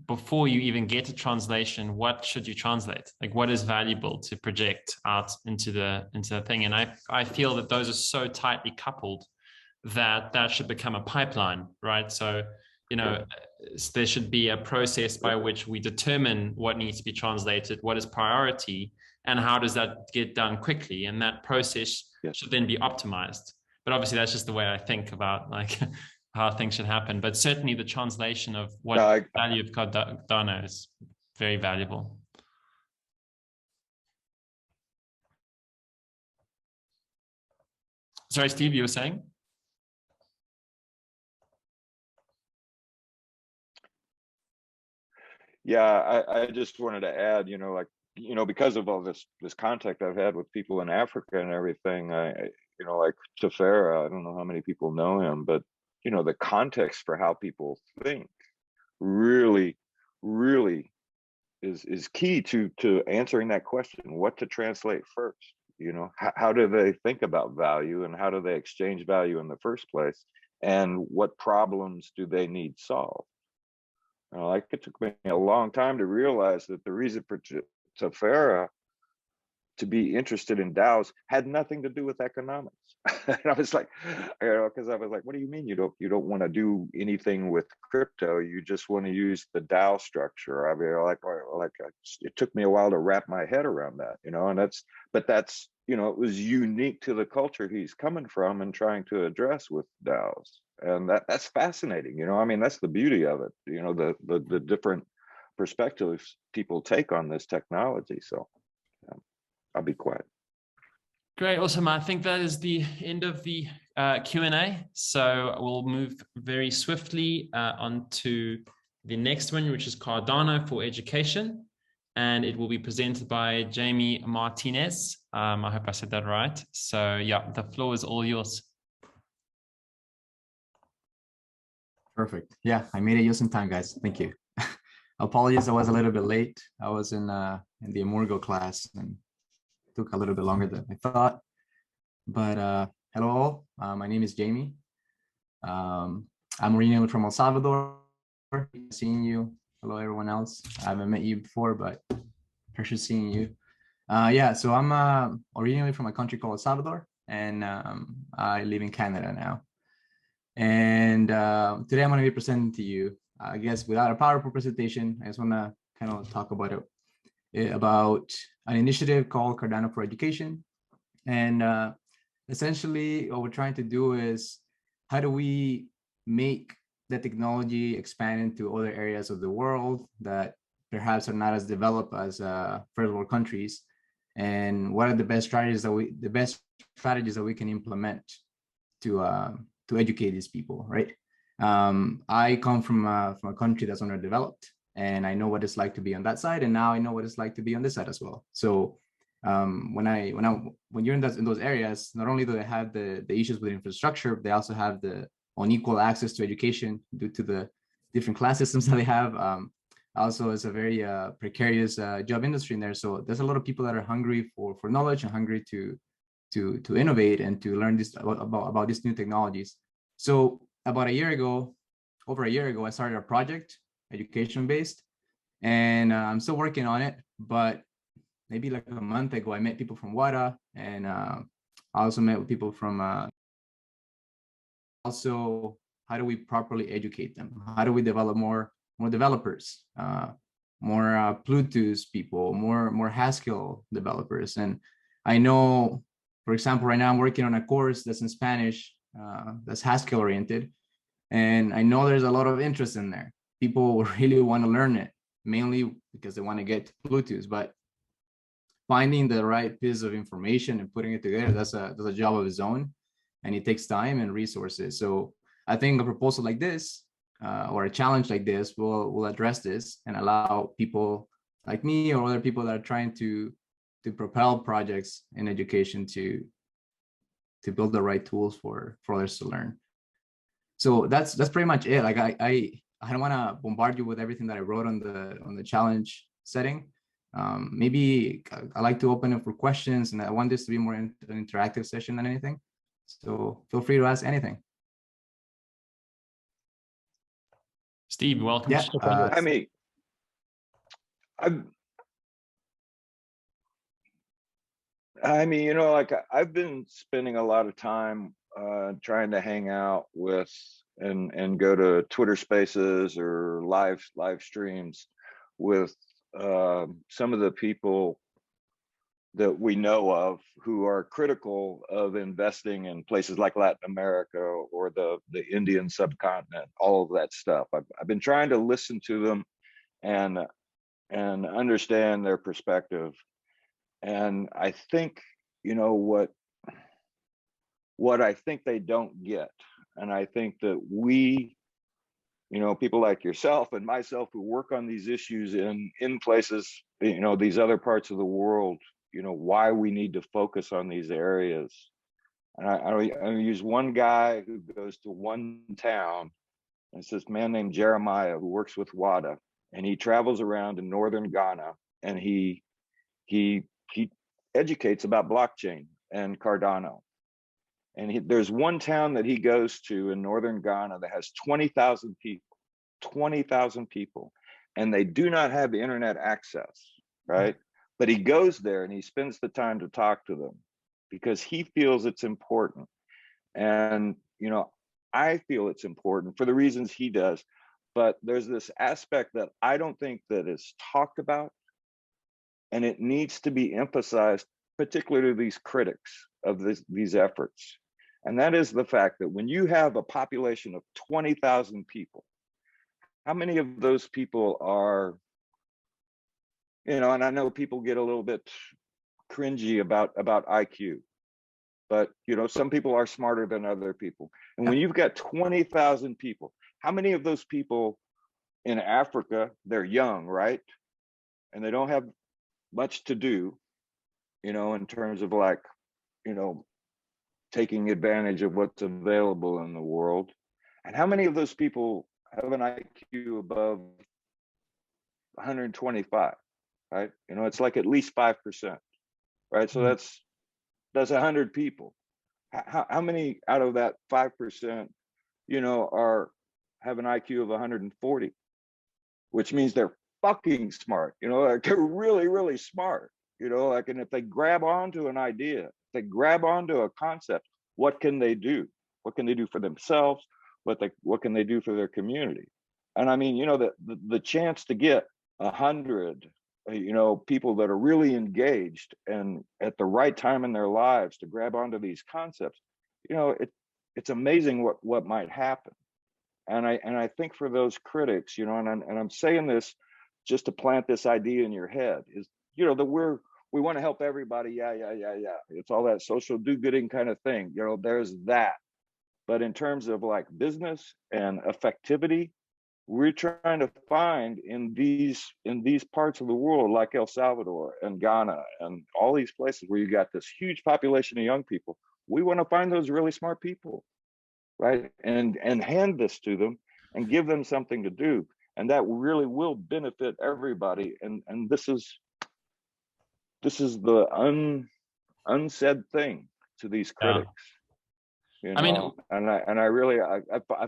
before you even get a translation, what should you translate? Like, what is valuable to project out into the thing? And I feel that those are so tightly coupled that should become a pipeline, right? So, you know, there should be a process by which we determine what needs to be translated, what is priority, and how does that get done quickly? And that process should then be optimized. But obviously, that's just the way I think about, like, how things should happen. But certainly the translation of what value of Cardano is very valuable. Sorry, Steve, you were saying? Yeah, I just wanted to add, you know, like, you know, because of all this contact I've had with people in Africa and everything, you know, like Tefera, I don't know how many people know him, but, you know, the context for how people think really is key to answering that question, what to translate first. You know, how do they think about value, and how do they exchange value in the first place, and what problems do they need solved? You know, like, it took me a long time to realize that the reason for Tefera to be interested in DAOs had nothing to do with economics. And I was like, you know, because I was like, what do you mean you don't want to do anything with crypto? You just want to use the DAO structure. I mean, it took me a while to wrap my head around that, you know, and that's, you know, it was unique to the culture he's coming from and trying to address with DAOs. And that's fascinating, you know, I mean, that's the beauty of it, you know, the different perspectives people take on this technology. So I'll be quiet. Great, awesome. I think that is the end of the Q&A. So we'll move very swiftly on to the next one, which is Cardano for education. and it will be presented by Jamie Martinez. I hope I said that right. So yeah, the floor is all yours. Perfect. Yeah, I made it just in time, guys. Thank you. Apologies, I was a little bit late. I was in the Amurgo class and took a little bit longer than I thought. But hello all. My name is Jamie. I'm originally from El Salvador. Seeing you. Hello, everyone else. I haven't met you before, but pleasure seeing you. Yeah, so I'm originally from a country called El Salvador, and I live in Canada now. And today I'm going to be presenting to you, I guess, without a PowerPoint presentation. I just want to kind of talk about about an initiative called Cardano for Education. And essentially, what we're trying to do is, how do we make the technology expand into other areas of the world that perhaps are not as developed as first world countries? And what are the best strategies that we can implement to educate these people, right? I come from a country that's underdeveloped, and I know what it's like to be on that side, and now I know what it's like to be on this side as well. So when you're in those areas, not only do they have the issues with infrastructure, they also have the unequal access to education due to the different class systems that they have. Also, it's a very precarious job industry in there. So there's a lot of people that are hungry for knowledge and hungry to innovate and to learn about these new technologies. So about over a year ago, I started a project, education-based, and I'm still working on it. But maybe like a month ago, I met people from WADA, and I also met with people from also, how do we properly educate them? How do we develop more developers, more Bluetooth people, more Haskell developers? And I know, for example, right now I'm working on a course that's in Spanish, that's Haskell oriented. And I know there's a lot of interest in there. People really want to learn it, mainly because they want to get Bluetooth, but finding the right piece of information and putting it together, that's a job of its own, and it takes time and resources. So I think a proposal like this, or a challenge like this will address this and allow people like me or other people that are trying to propel projects in education to build the right tools for others to learn. So that's pretty much it. Like I don't want to bombard you with everything that I wrote on the challenge setting. Maybe I like to open up for questions, and I want this to be more an interactive session than anything. So feel free to ask anything. Steve, welcome. Yeah, I mean, you know, like I've been spending a lot of time trying to hang out with and go to Twitter Spaces or live streams with some of the people that we know of who are critical of investing in places like Latin America or the Indian subcontinent, all of that stuff. I've been trying to listen to them and understand their perspective. And I think, you know, what I think they don't get, and I think that we, you know, people like yourself and myself who work on these issues in places, you know, these other parts of the world, you know, why we need to focus on these areas. And I use one guy who goes to one town. It's this man named Jeremiah who works with WADA, and he travels around in northern Ghana, and he educates about blockchain and Cardano. And there's one town that he goes to in northern Ghana that has 20,000 people, and they do not have internet access, right? But he goes there and he spends the time to talk to them because he feels it's important. And, you know, I feel it's important for the reasons he does, but there's this aspect that I don't think that is talked about, and it needs to be emphasized, particularly to these critics of these efforts. And that is the fact that when you have a population of 20,000 people, how many of those people are, you know, and I know people get a little bit cringy about IQ, but, you know, some people are smarter than other people. And when you've got 20,000 people, how many of those people in Africa, they're young, right? and they don't have much to do, you know, in terms of like, you know, taking advantage of what's available in the world. And how many of those people have an IQ above 125, right? You know, it's like at least 5%, right? So that's 100 people. How many out of that 5%, you know, have an IQ of 140, which means they're fucking smart, you know, like they're really, really smart, you know, like, and if they grab onto an idea, if they grab onto a concept, what can they do? What can they do for themselves? What can they do for their community? And I mean, you know, the chance to get 100, you know, people that are really engaged and at the right time in their lives to grab onto these concepts, you know, it's amazing what might happen. And I think for those critics, you know, and I'm saying this just to plant this idea in your head is, you know, that we want to help everybody. Yeah. It's all that social do-gooding kind of thing. You know, there's that. But in terms of like business and effectivity, we're trying to find in these parts of the world, like El Salvador and Ghana and all these places where you got this huge population of young people, we want to find those really smart people, right? And hand this to them and give them something to do. And that really will benefit everybody. And this is the unsaid thing to these critics. You know? I mean, and I really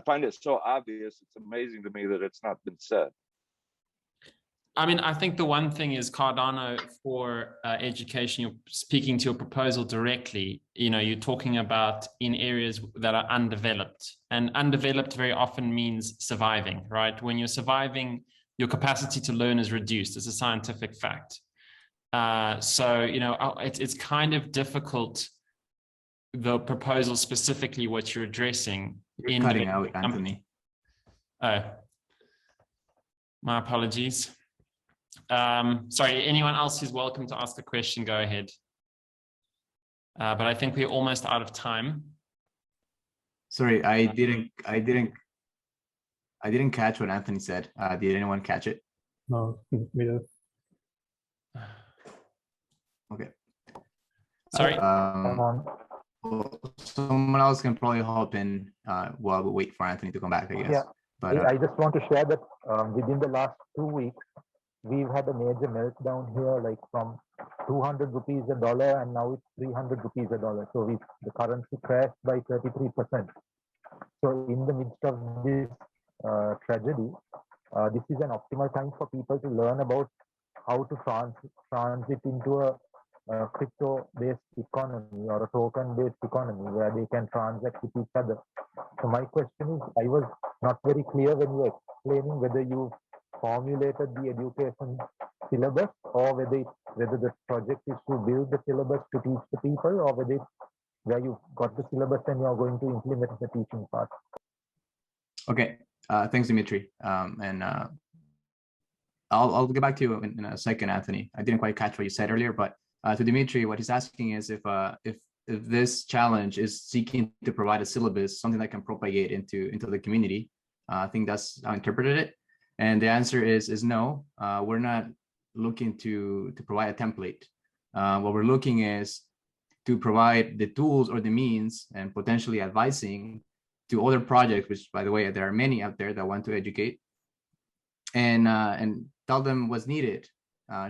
find it so obvious. It's amazing to me that it's not been said. I mean, I think the one thing is Cardano for education, you're speaking to your proposal directly, you know, you're talking about in areas that are undeveloped, and undeveloped very often means surviving, right? When you're surviving, your capacity to learn is reduced. It's a scientific fact. So, you know, it's kind of difficult, the proposal specifically what you're addressing. You're cutting out, Anthony. Oh, my apologies. Sorry, anyone else who's welcome to ask a question, go ahead. But I think we're almost out of time. Sorry, I didn't catch what Anthony said. Did anyone catch it? No, me neither. Okay. Sorry. Someone else can probably hop in while we wait for Anthony to come back, I guess. Yeah, but I just want to share that within the last 2 weeks, we've had a major meltdown here, like from 200 rupees a dollar, and now it's 300 rupees a dollar. So the currency crashed by 33%. So in the midst of this tragedy, this is an optimal time for people to learn about how to transit into a crypto-based economy or a token-based economy where they can transact with each other. So my question is, I was not very clear when you were explaining whether you formulated the education syllabus or whether the project is to build the syllabus to teach the people, or where you got the syllabus and you're going to implement the teaching part. Okay, thanks, Dmitry. I'll get back to you in a second, Anthony. I didn't quite catch what you said earlier, but to Dmitry, what he's asking is if this challenge is seeking to provide a syllabus, something that can propagate into the community. I think that's how I interpreted it. And the answer is no. We're not looking to provide a template. What we're looking is to provide the tools or the means and potentially advising to other projects, which, by the way, there are many out there that want to educate, and tell them what's needed,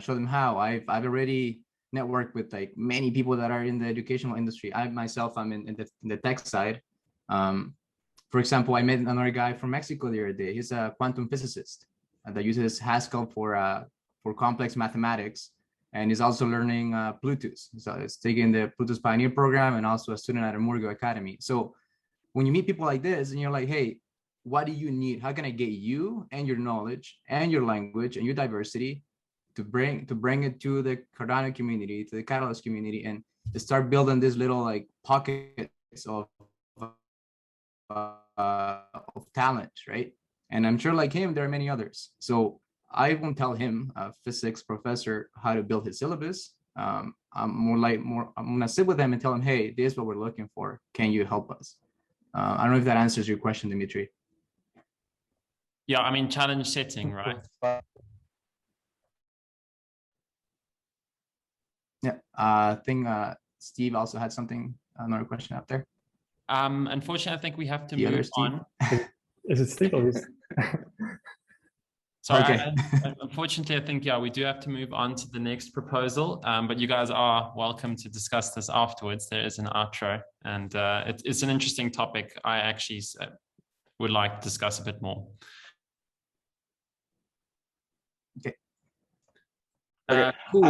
show them how. I've already networked with like many people that are in the educational industry. I'm in the tech side. For example, I met another guy from Mexico the other day. He's a quantum physicist that uses Haskell for complex mathematics, and he's also learning Bluetooth. So he's taking the Bluetooth Pioneer program and also a student at Amurgo Academy. So when you meet people like this and you're like, hey, what do you need? How can I get you and your knowledge and your language and your diversity to bring it to the Cardano community, to the Catalyst community, and to start building this little like pockets of talent, right? And I'm sure like him, there are many others. So I won't tell him, a physics professor, how to build his syllabus. I'm gonna sit with him and tell him, hey, this is what we're looking for. Can you help us? I don't know if that answers your question, Dmitry. Yeah, I mean, challenge setting, right? Yeah, I think Steve also had something, another question up there. Unfortunately, I think we have to The other move Steve. on. Is it Steve or is Sorry, Okay. unfortunately, I think, yeah, we do have to move on to the next proposal, but you guys are welcome to discuss this afterwards. There is an outro, and it's an interesting topic. I actually would like to discuss a bit more. Okay. Okay. Cool.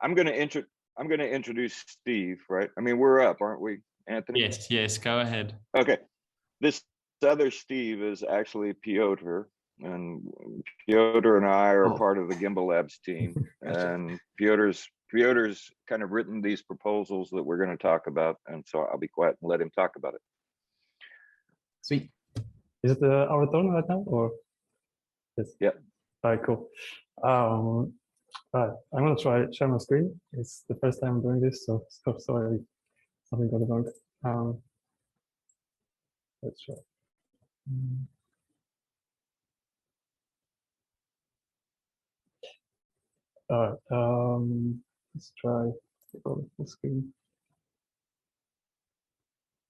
I'm gonna introduce Steve, right? I mean, we're up, aren't we, Anthony? Yes, yes, go ahead. Okay. This other Steve is actually Piotr, and Piotr and I are part of the Gimbal Labs team. And Piotr's kind of written these proposals that we're going to talk about, and so I'll be quiet and let him talk about it. Sweet. Is it our turn right now, or? Yes. Yeah. All right, cool. All right, I'm gonna try share my screen. It's the first time I'm doing this, so sorry, something got wrong. Let's try. All right, let's try the screen.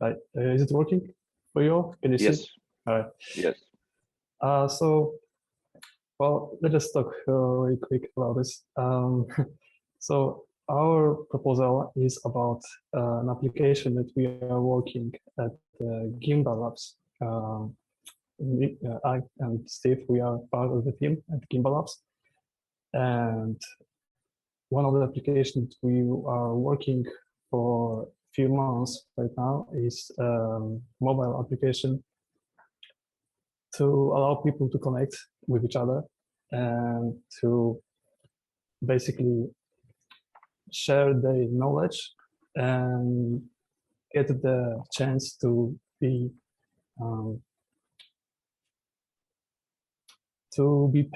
All right, is it working for you all? Can you Yes. see? All right. Yes. So, well, let us talk really quick about this. So our proposal is about an application that we are working at Gimbal Labs. I and Steve, we are part of the team at Gimbal Labs. And one of the applications we are working for a few months right now is mobile application to allow people to connect with each other and to basically share their knowledge and get the chance to be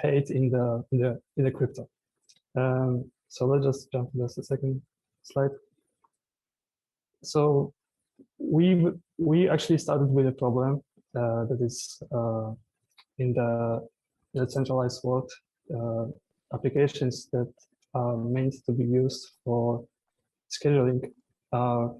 paid in the crypto. So let's just jump to the second slide. So we actually started with a problem that is in the centralized world, applications that are meant to be used for scheduling are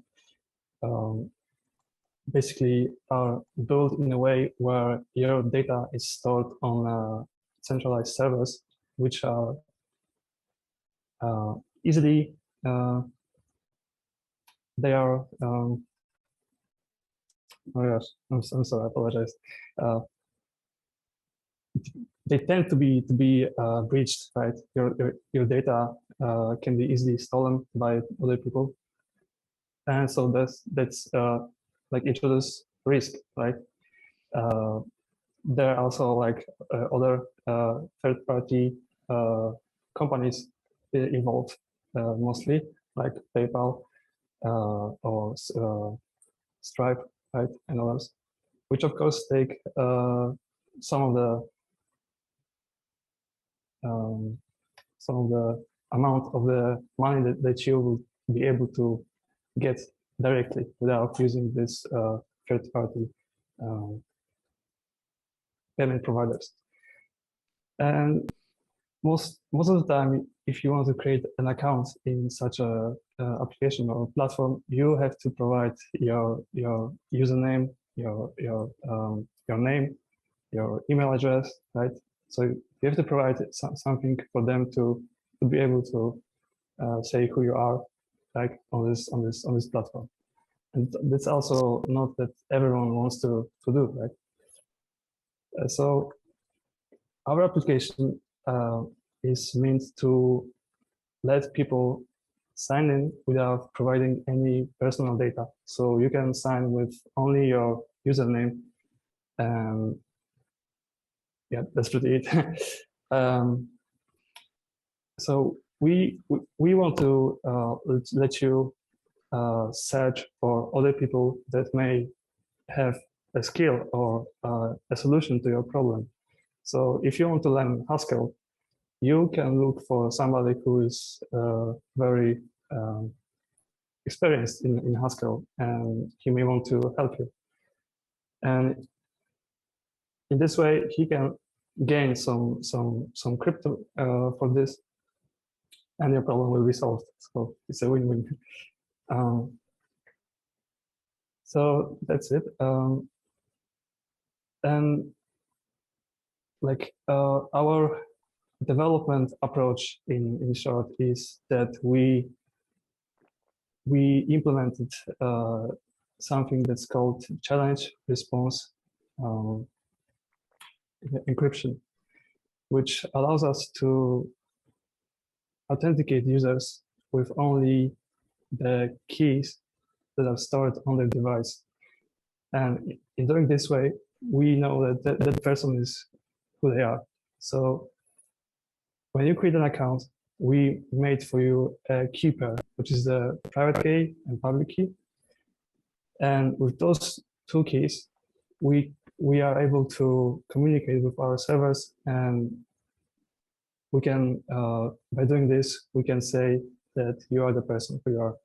basically are built in a way where your data is stored on centralized servers, which are easily they are oh gosh, I'm sorry, I apologize. They tend to be breached, right? Your data can be easily stolen by other people, and so that's like introduce risk, right? There are also like other third-party companies involved, mostly like PayPal or Stripe, right, and others, which of course take some of the amount of the money that you will be able to get directly without using this third-party payment providers. And most of the time, if you want to create an account in such a application or platform, you have to provide your username, your name, your email address, right? So you have to provide something for them to be able to say who you are, like on this platform. And that's also not that everyone wants to do, right? So our application is meant to let people sign in without providing any personal data. So you can sign with only your username. Yeah, that's pretty it. So we want to let you search for other people that may have a skill or a solution to your problem. So if you want to learn Haskell, you can look for somebody who is very experienced in Haskell, and he may want to help you. And in this way, he can gain some crypto for this, and your problem will be solved. So it's a win-win. So that's it. And like our development approach in short is that we implemented something that's called challenge response encryption, which allows us to authenticate users with only the keys that are stored on their device. And in doing this way, we know that that person is who they are. So when you create an account, we made for you a key pair, which is the private key and public key. And with those two keys, we are able to communicate with our servers, and we can, by doing this, we can say that you are the person who you are.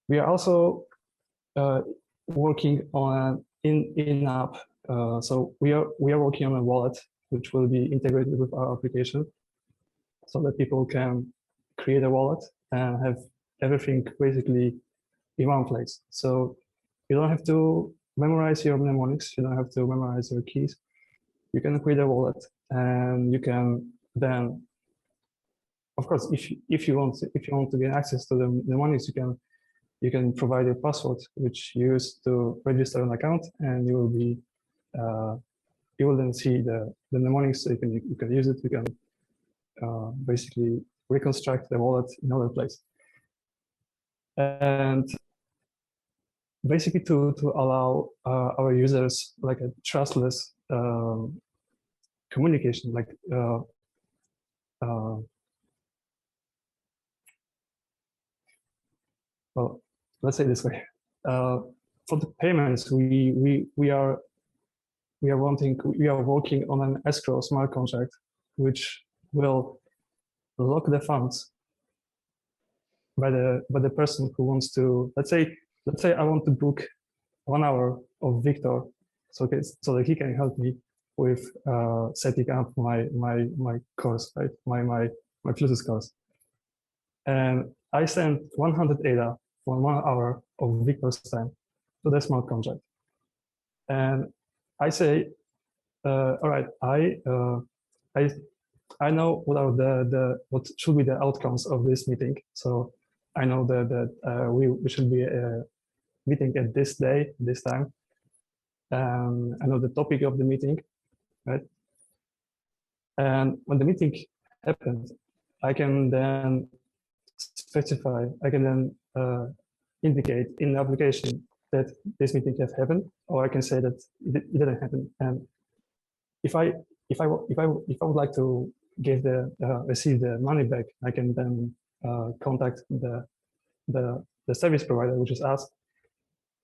We are also working on an in-app. So we are working on a wallet which will be integrated with our application, so that people can create a wallet and have everything basically in one place. So you don't have to memorize your mnemonics. You don't have to memorize your keys. You can create a wallet, and you can then, of course, if you want to get access to the mnemonics, you can provide your password, which you use to register an account, and you will be you will then see the mnemonics. So you can use it. You can basically reconstruct the wallet in another place, and basically to allow our users like a trustless communication, like well, let's say this way. For the payments, we are working on an escrow smart contract, which will lock the funds by the person who wants to. Let's say I want to book 1 hour of Victor, so that he can help me with setting up my course, right? My Bluetooth course, and I send 100 ADA for 1 hour of Victor's time to the smart contract, and I say, all right, I know what are what should be the outcomes of this meeting. So I know that we should be meeting at this day, this time. I know the topic of the meeting, right? And when the meeting happens, I can then specify, I can then indicate in the application that this meeting has happened, or I can say that it didn't happen. And if I would like to give receive the money back, I can then contact the service provider, which is us,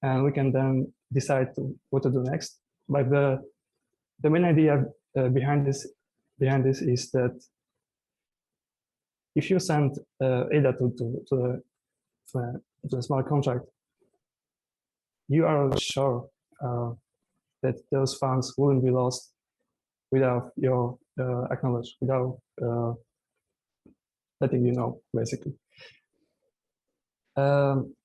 and we can then decide what to do next. But the main idea behind this is that if you send ADA to the smart contract, you are sure that those funds wouldn't be lost without your acknowledge, without letting you know, basically. And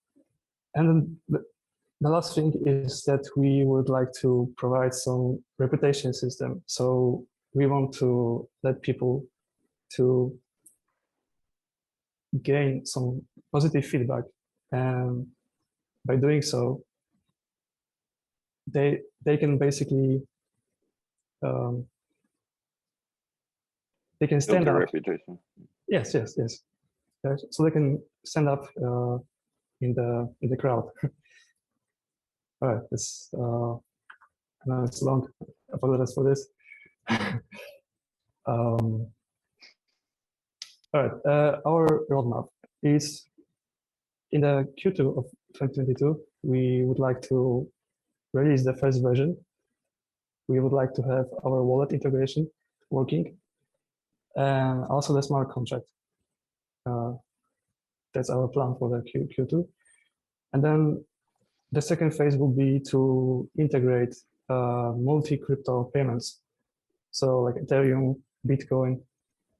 then the last thing is that we would like to provide some reputation system. So we want to let people to gain some positive feedback, and by doing so, they can basically they can stand Build up. their reputation. Yes. So they can stand up in the crowd. All right, this I know it's long. I apologize for this. All right, our roadmap is in the Q2 of 2022. We would like to release the first version. We would like to have our wallet integration working, and also the smart contract. That's our plan for the Q2. And then the second phase will be to integrate multi-crypto payments. So like Ethereum, Bitcoin,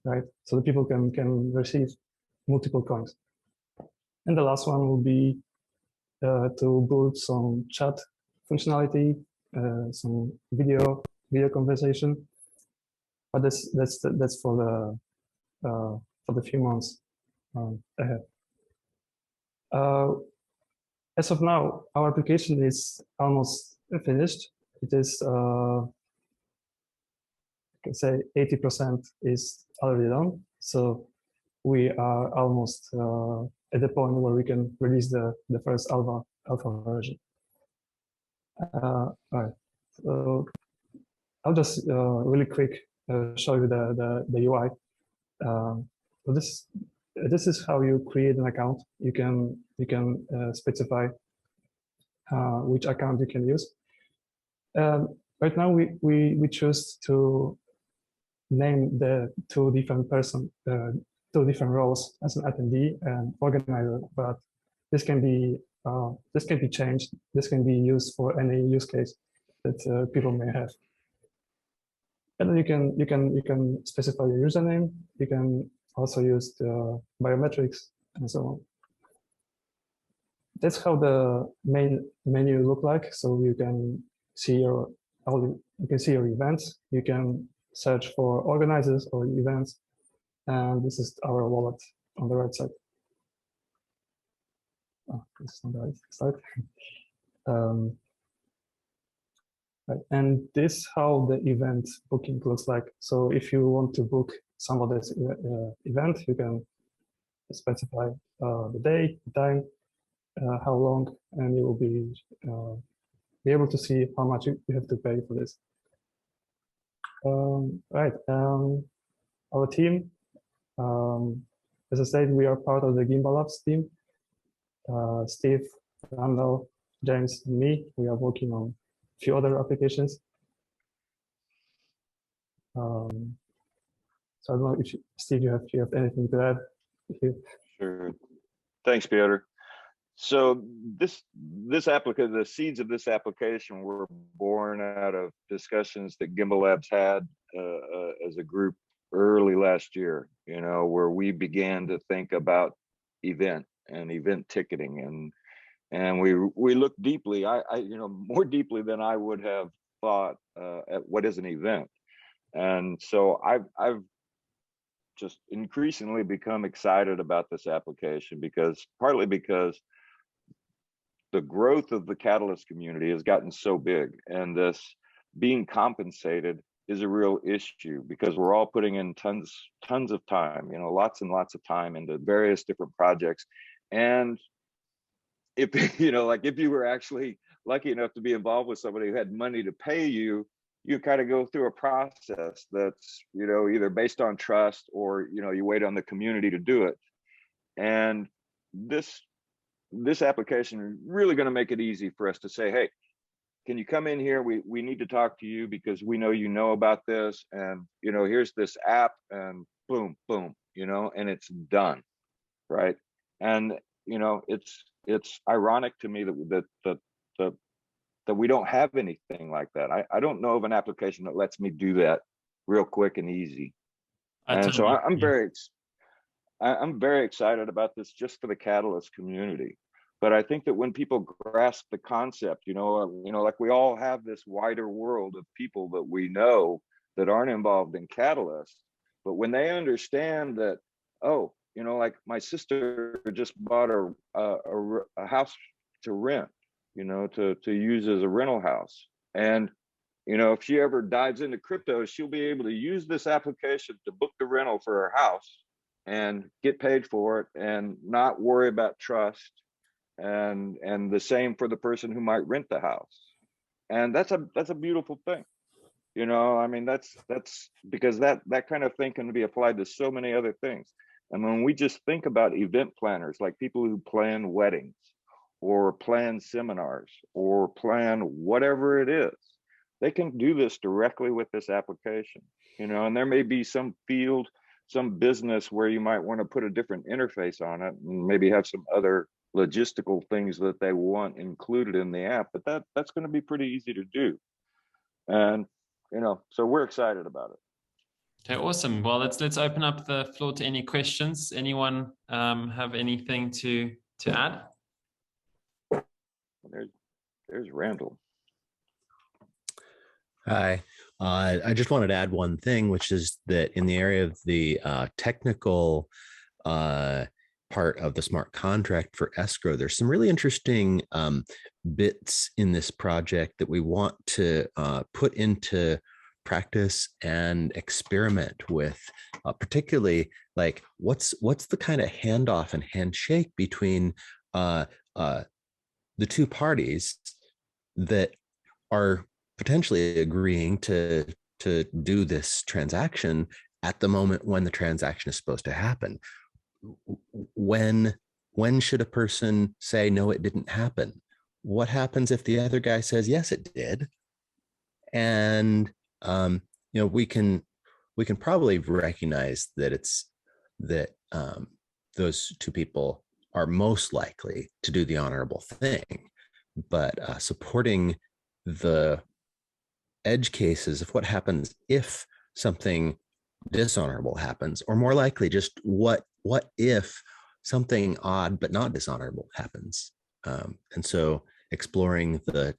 right? So the people can receive multiple coins. And the last one will be to build some chat functionality, some video conversation. But that's for the few months ahead. As of now, our application is almost finished. It is, I can say 80% is already done. So we are almost at the point where we can release the first alpha version. All right, so I'll just really quick show you the UI. So this is how you create an account. You can specify which account you can use. Right now we choose to name the two different roles as an attendee and organizer, but this can be changed. This can be used for any use case that people may have. And then you can specify your username. You can also use the biometrics and so on. That's how the main menu look like. So you can see your events. You can search for organizers or events, and this is our wallet on the right side. Oh, this is on the right side. Right. And this is how the event booking looks like. So if you want to book somebody's event, you can specify the day, the time, how long, and you will be able to see how much you have to pay for this. Right. Our team, as I said, we are part of the Gimbal Labs team. Steve, Randall, James, and me, we are working on a few other applications. So I don't know if Steve, you have anything to add? Sure. Thanks, Peter. So the seeds of this application were born out of discussions that Gimbal Labs had as a group early last year, where we began to think about event ticketing, and we looked deeply, more deeply than I would have thought at what is an event. And so I've just increasingly become excited about this application partly because the growth of the Catalyst community has gotten so big, and this being compensated is a real issue because we're all putting in tons of time, lots and lots of time into various different projects. And if if you were actually lucky enough to be involved with somebody who had money to pay you, you kind of go through a process that's either based on trust or you wait on the community to do it. And this application is really going to make it easy for us to say, hey, can you come in here? We need to talk to you because we know about this, and here's this app, and boom, boom, and it's done, right? And it's ironic to me that we don't have anything like that. I don't know of an application that lets me do that real quick and easy. And so I'm very excited about this just for the Catalyst community. But I think that when people grasp the concept, like we all have this wider world of people that we know that aren't involved in Catalyst, but when they understand that, oh, like my sister just bought a house to rent, to use as a rental house. And, if she ever dives into crypto, she'll be able to use this application to book the rental for her house and get paid for it and not worry about trust. And the same for the person who might rent the house. And that's a beautiful thing. I mean, that's because that kind of thing can be applied to so many other things. And when we just think about event planners, like people who plan weddings or plan seminars or plan whatever it is, they can do this directly with this application, and there may be some field, some business where you might want to put a different interface on it and maybe have some other logistical things that they want included in the app, but that's going to be pretty easy to do. And, so we're excited about it. Okay, awesome. Well, let's open up the floor to any questions. Anyone have anything to add? There's Randall. Hi. I just wanted to add one thing, which is that in the area of the technical part of the smart contract for escrow, there's some really interesting bits in this project that we want to put into practice and experiment with, particularly like what's the kind of handoff and handshake between the two parties that are potentially agreeing to do this transaction at the moment when the transaction is supposed to happen. When should a person say, no, it didn't happen? What happens if the other guy says, yes, it did? And we can probably recognize that those two people are most likely to do the honorable thing, but supporting the edge cases of what happens if something dishonorable happens, or more likely just what if something odd but not dishonorable happens. And so exploring the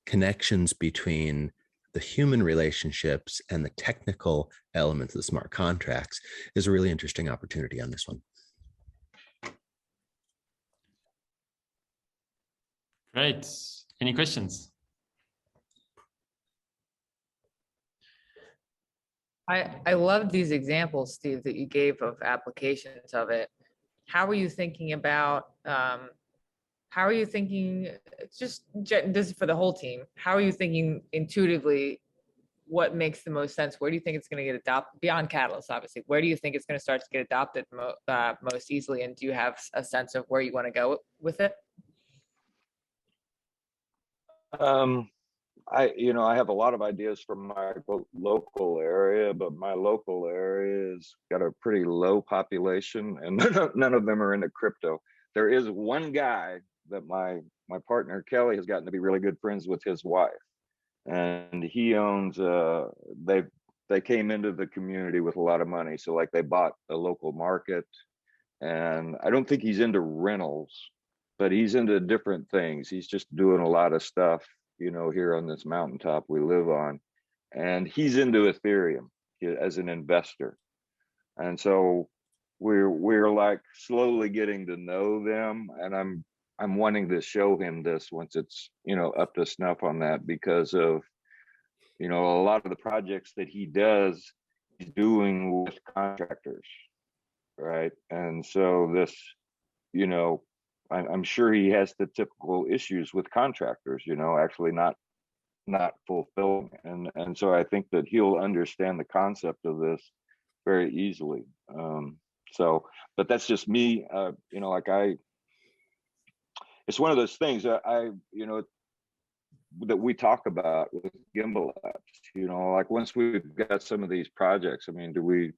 connections between the human relationships and the technical elements of the smart contracts is a really interesting opportunity on this one. Great. Any questions? I love these examples, Steve, that you gave of applications of it. How are you thinking about, how are you thinking, just this is for the whole team, how are you thinking intuitively what makes the most sense? Where do you think it's going to get adopted beyond Catalyst, obviously? Where do you think it's going to start to get adopted most easily? And do you have a sense of where you want to go with it? I have a lot of ideas from my local area, but my local area has got a pretty low population and none of them are into crypto. There is one guy that my partner Kelly has gotten to be really good friends with, his wife, and he owns they came into the community with a lot of money, so like they bought a local market, and I don't think he's into rentals, but he's into different things. He's just doing a lot of stuff, here on this mountaintop we live on, and he's into Ethereum as an investor. And so we're like slowly getting to know them, and I'm wanting to show him this once it's up to snuff on that, because of a lot of the projects that he does, he's doing with contractors, right? And so this, I'm sure he has the typical issues with contractors, actually not fulfilling. And so I think that he'll understand the concept of this very easily. But that's just me, it's one of those things that that we talk about with Gimbal apps, like once we've got some of these projects, I mean, do we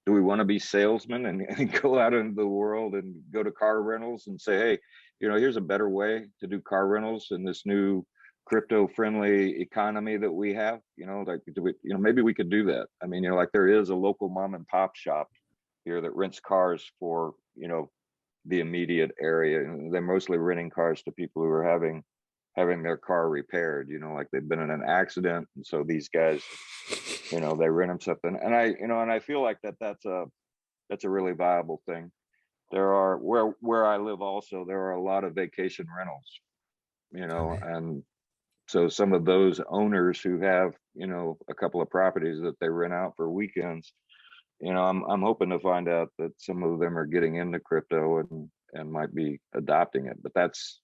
want to be salesmen and go out into the world and go to car rentals and say, hey, here's a better way to do car rentals in this new crypto friendly economy that we have, maybe we could do that. I mean, like there is a local mom and pop shop here that rents cars for, the immediate area. And they're mostly renting cars to people who are having their car repaired, like they've been in an accident. And so these guys, they rent them something. And I feel like that's a really viable thing. There are where I live also, there are a lot of vacation rentals, and so some of those owners who have, a couple of properties that they rent out for weekends, I'm hoping to find out that some of them are getting into crypto and might be adopting it. But that's,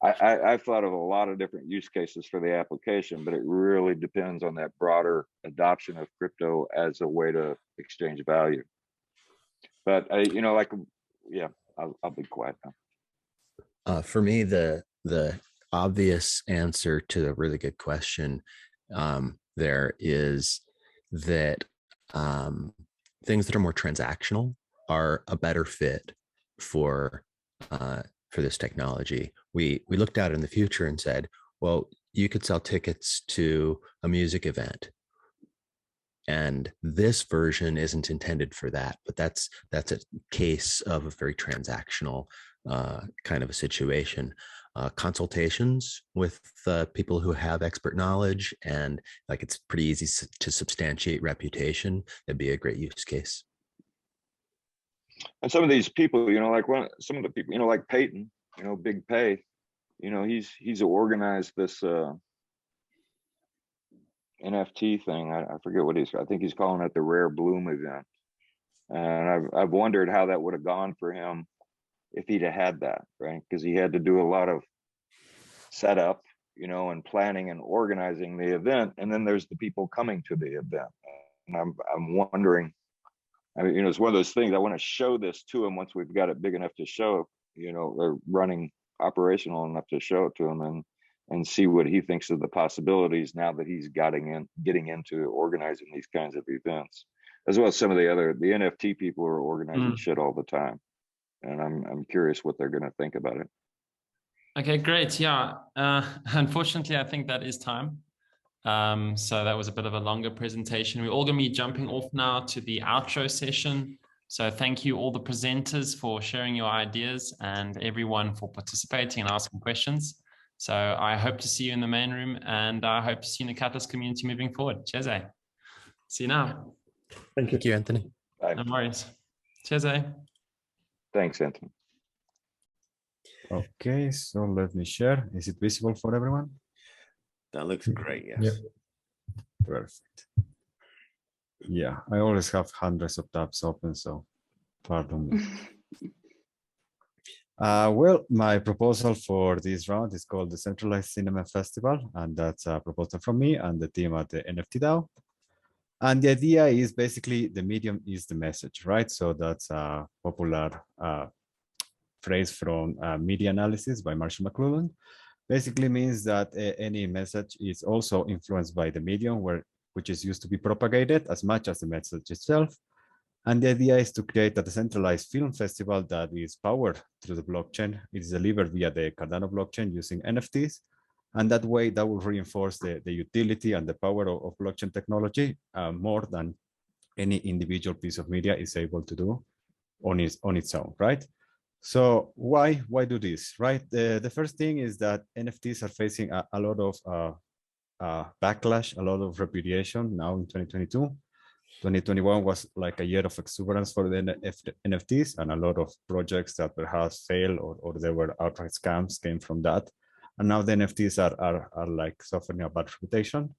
I've thought of a lot of different use cases for the application, but it really depends on that broader adoption of crypto as a way to exchange value. But I'll be quiet now. For me, the obvious answer to the really good question there is that things that are more transactional are a better fit for this technology. We looked out in the future and said, well, you could sell tickets to a music event. And this version isn't intended for that, but that's a case of a very transactional kind of a situation. Consultations with people who have expert knowledge, and like it's pretty easy to substantiate reputation. That'd be a great use case. And some of these people, like some of the people, like Peyton, Big Pay, he's organized this NFT thing. I forget what I think he's calling it the Rare Bloom event. And I've wondered how that would have gone for him if he'd have had that, right? Because he had to do a lot of setup, and planning and organizing the event. And then there's the people coming to the event. And I'm wondering, it's one of those things. I want to show this to him once we've got it big enough to show, or running operational enough to show it to him, and see what he thinks of the possibilities now that he's getting into organizing these kinds of events, as well as some of the NFT people who are organizing shit all the time. And I'm curious what they're going to think about it. Okay, great. Yeah. Unfortunately, I think that is time. So that was a bit of a longer presentation. We're all going to be jumping off now to the outro session. So thank you all the presenters for sharing your ideas and everyone for participating and asking questions. So I hope to see you in the main room, and I hope to see you in the Catalyst community moving forward. Cheers. See you now. Thank you, Anthony. Bye. No worries. Cheers. Thanks, Anthony. Okay, so let me share. Is it visible for everyone? That looks great, yes. Yep. Perfect. Yeah, I always have hundreds of tabs open, so pardon me. Well, my proposal for this round is called the Centralized Cinema Festival, and that's a proposal from me and the team at the NFT DAO. And the idea is basically the medium is the message, right? So that's a popular phrase from media analysis by Marshall McLuhan. Basically means that any message is also influenced by the medium which is used to be propagated as much as the message itself. And the idea is to create a decentralized film festival that is powered through the blockchain. It is delivered via the Cardano blockchain using NFTs. And that way, that will reinforce the utility and the power of blockchain technology more than any individual piece of media is able to do on its own, right? So why do this, right? The first thing is that NFTs are facing a lot of backlash, a lot of repudiation now in 2022. 2021 was like a year of exuberance for the NFTs, and a lot of projects that perhaps failed or there were outright scams came from that. And now the NFTs are like suffering a bad reputation,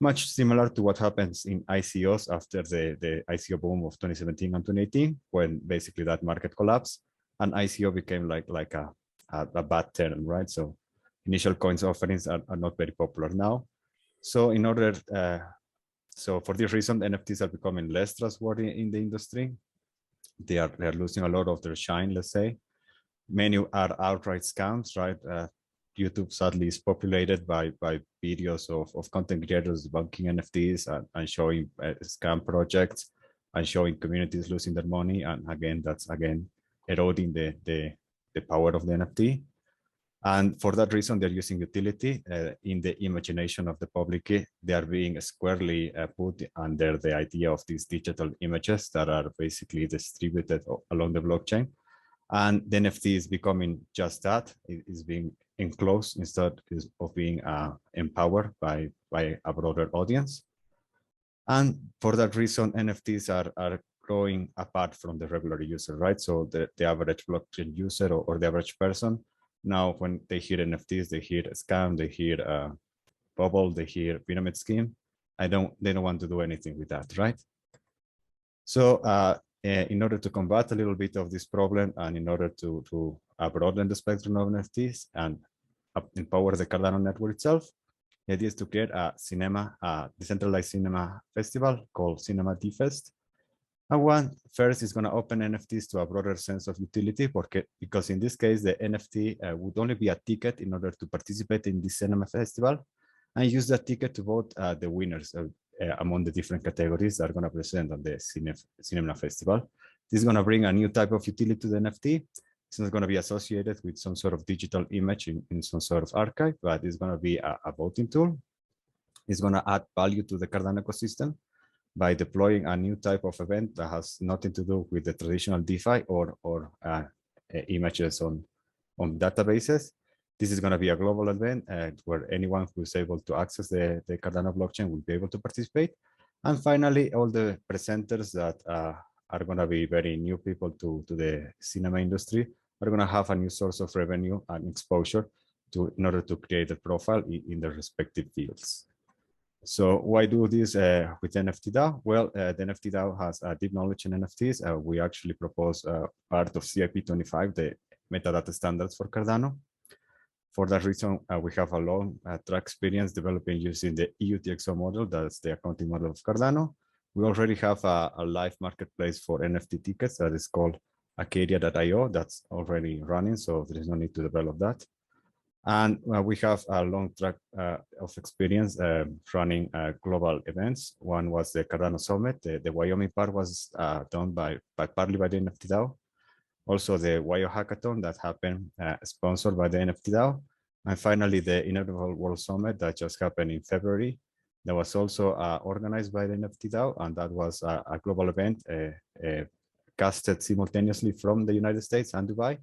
much similar to what happens in ICOs after the ICO boom of 2017 and 2018, when basically that market collapsed and ICO became like a bad term, right? So initial coins offerings are not very popular now. So in order, so for this reason, NFTs are becoming less trustworthy in the industry. They are losing a lot of their shine, let's say. Many are outright scams, right? YouTube sadly is populated by videos of content creators debunking NFTs and showing scam projects and showing communities losing their money. And again, that's eroding the power of the NFT. And for that reason, they're using utility in the imagination of the public. They are being squarely put under the idea of these digital images that are basically distributed along the blockchain. And the NFT is becoming just that. It is being enclosed instead of being empowered by a broader audience. And for that reason, NFTs are growing apart from the regular user, right? So the average blockchain user or the average person, now when they hear NFTs, they hear a scam, they hear a bubble, they hear pyramid scheme. They don't want to do anything with that, right? So in order to combat a little bit of this problem and in order to broaden the spectrum of NFTs and empower the Cardano network itself, the idea is to create a decentralized cinema festival called Cinema D-Fest. And one first is going to open NFTs to a broader sense of utility because in this case, the NFT would only be a ticket in order to participate in this cinema festival and use that ticket to vote the winners among the different categories that are going to present on the cinema festival. This is going to bring a new type of utility to the NFT. It's not going to be associated with some sort of digital image in some sort of archive, but it's going to be a voting tool. It's going to add value to the Cardano ecosystem. by deploying a new type of event that has nothing to do with the traditional DeFi or images on databases. This is going to be a global event where anyone who is able to access the Cardano blockchain will be able to participate. And finally, all the presenters that are going to be very new people to the cinema industry are going to have a new source of revenue and exposure in order to create a profile in their respective fields. So why do this with NFT DAO? Well, the NFT DAO has a deep knowledge in NFTs. We actually propose part of CIP25, the metadata standards for Cardano. For that reason, we have a long track experience developing using the EUTXO model, that's the accounting model of Cardano. We already have a live marketplace for NFT tickets that is called Acadia.io. That's already running, so there is no need to develop that. And we have a long track of experience running global events. One was the Cardano Summit. The Wyoming part was done partly by the NFT DAO. Also the Wyo Hackathon that happened sponsored by the NFT DAO. And finally, the Inevitable World Summit that just happened in February. That was also organized by the NFT DAO, and that was a global event casted simultaneously from the United States and Dubai,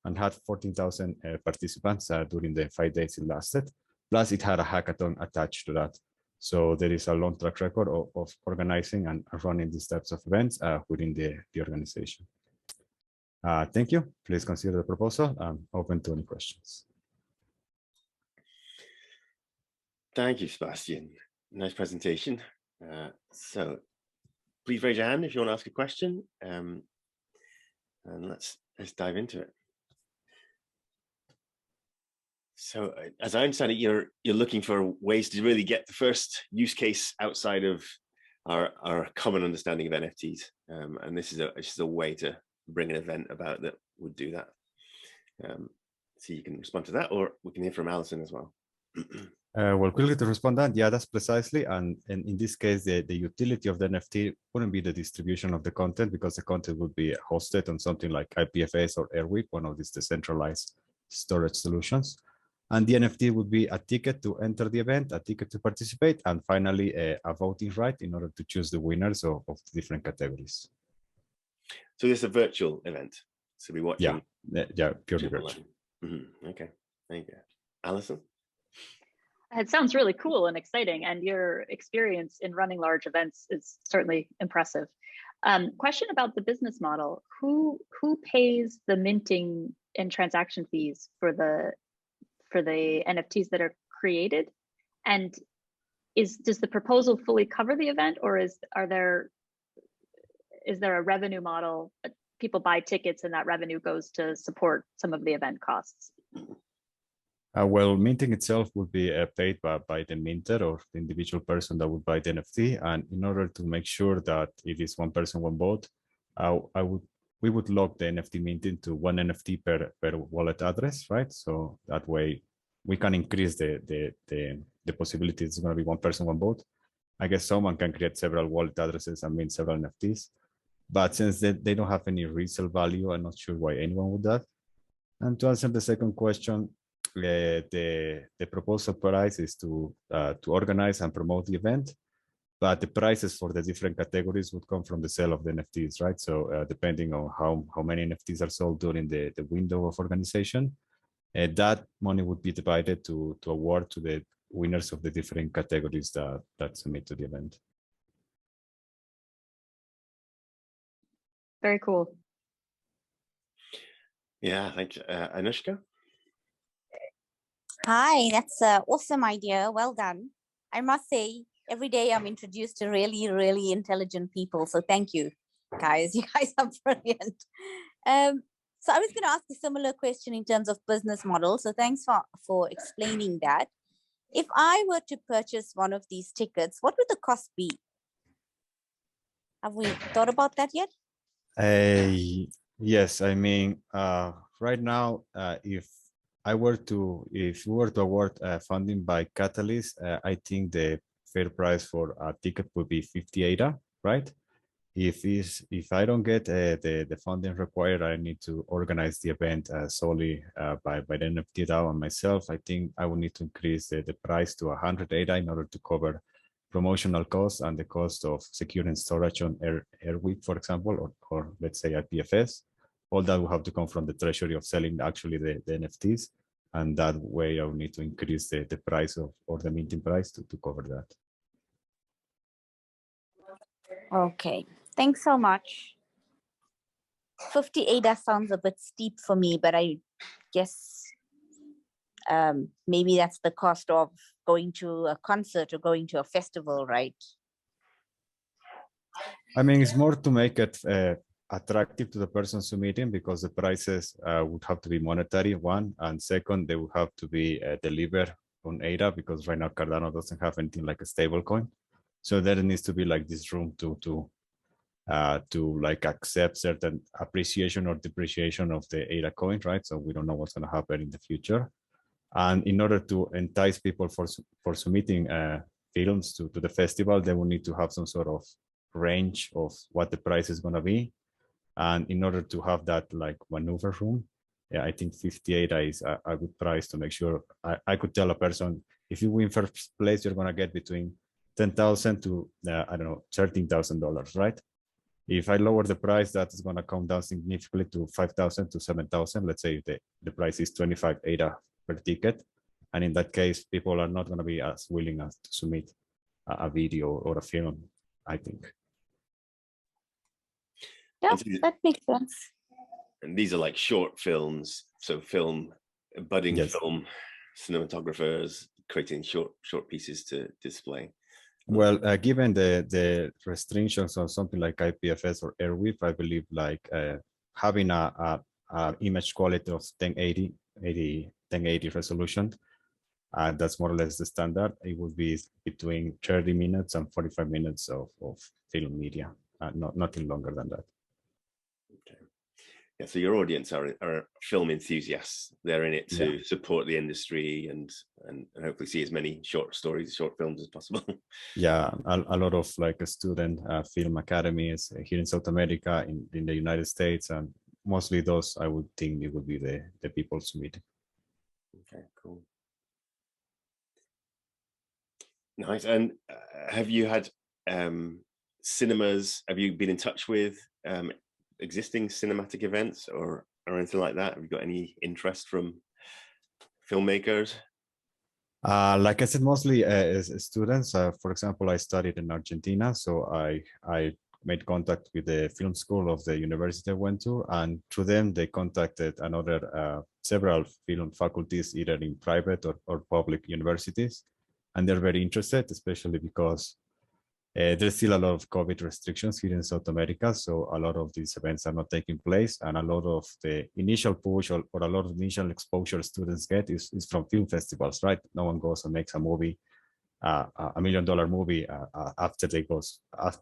and had 14,000 participants during the 5 days it lasted. Plus, it had a hackathon attached to that. So there is a long track record of organizing and running these types of events within the organization. Thank you. Please consider the proposal. I'm open to any questions. Thank you, Sebastian. Nice presentation. So please raise your hand if you want to ask a question, and let's dive into it. So as I understand it, you're looking for ways to really get the first use case outside of our common understanding of NFTs, and this is just a way to bring an event about that would do that. So you can respond to that, or we can hear from Alison as well. Well, quickly to respond that, yeah, that's precisely. And in this case, the utility of the NFT wouldn't be the distribution of the content, because the content would be hosted on something like IPFS or Airwheel, one of these decentralized storage solutions. And the NFT would be a ticket to enter the event, a ticket to participate, and finally a voting right in order to choose the winners of the different categories. So this is a virtual event. So we're watching. Yeah, purely virtual. Okay, thank you. Alison? It sounds really cool and exciting, and your experience in running large events is certainly impressive. Question about the business model: who pays the minting and transaction fees for the NFTs that are created? And does the proposal fully cover the event, or is there a revenue model? People buy tickets and that revenue goes to support some of the event costs. Well, minting itself would be paid by the minter or the individual person that would buy the NFT. And in order to make sure that it is one person, one vote, we would lock the NFT minting to one NFT per wallet address, right? So that way we can increase the possibility it's going to be one person, one vote. I guess someone can create several wallet addresses and mint several NFTs. But since they don't have any resale value, I'm not sure why anyone would do that. And to answer the second question, the proposal price is to organize and promote the event, but the prices for the different categories would come from the sale of the NFTs, right? So depending on how many NFTs are sold during the window of organization, that money would be divided to award to the winners of the different categories that submit to the event. Very cool. Yeah, thanks. Anushka? Hi, that's an awesome idea. Well done. I must say, every day I'm introduced to really, really intelligent people. So thank you, guys. You guys are brilliant. So I was going to ask a similar question in terms of business model. So thanks for explaining that. If I were to purchase one of these tickets, what would the cost be? Have we thought about that yet? Yes, I mean, right now, if we were to award funding by Catalyst, I think the fair price for a ticket would be 50 ADA, right? If I don't get the funding required, I need to organize the event solely by the NFT DAO and myself. I think I will need to increase the price to 100 ADA in order to cover promotional costs and the cost of securing storage on Airwave, for example, or let's say IPFS. All that will have to come from the treasury of selling actually the NFTs. And that way I will need to increase the price of, or the minting price to cover that. Okay, thanks so much. 50 ADA sounds a bit steep for me, but I guess maybe that's the cost of going to a concert or going to a festival, right? I mean, it's more to make it attractive to the person submitting, because the prices would have to be monetary, one, and second, they would have to be delivered on ADA, because right now Cardano doesn't have anything like a stable coin. So there needs to be like this room to like accept certain appreciation or depreciation of the ADA coin, right? So we don't know what's going to happen in the future. And in order to entice people for submitting films to the festival, they will need to have some sort of range of what the price is going to be. And in order to have that like maneuver room, yeah, I think 58 is a good price to make sure I could tell a person, if you win first place, you're going to get between $10,000 to I don't know, $13,000, right? If I lower the price, that is going to come down significantly to 5,000 to 7,000. Let's say the price is 25 ADA per ticket, and in that case, people are not going to be as willing as to submit a video or a film, I think. Yeah, that makes sense. And these are like short films, so budding film cinematographers creating short pieces to display. Well, given the restrictions on something like IPFS or Airwave, I believe like having a image quality of 1080 resolution, that's more or less the standard. It would be between 30 minutes and 45 minutes of film media, nothing longer than that. Okay. Yeah, so your audience are film enthusiasts. They're in it to support the industry and hopefully see as many short films as possible. Yeah, a lot of like student film academies here in South America, in the United States, and mostly those, I would think it would be the people submitting. Okay, cool. Nice. And have you had cinemas, have you been in touch with existing cinematic events or anything like that? Have you got any interest from filmmakers? Like I said, mostly as students. For example, I studied in Argentina, so I made contact with the film school of the university I went to, and through them they contacted several film faculties, either in private or public universities, and they're very interested, especially because there's still a lot of COVID restrictions here in South America, so a lot of these events are not taking place, and a lot of the initial push or a lot of initial exposure students get is from film festivals, right? No one goes and makes a movie, $1 million movie after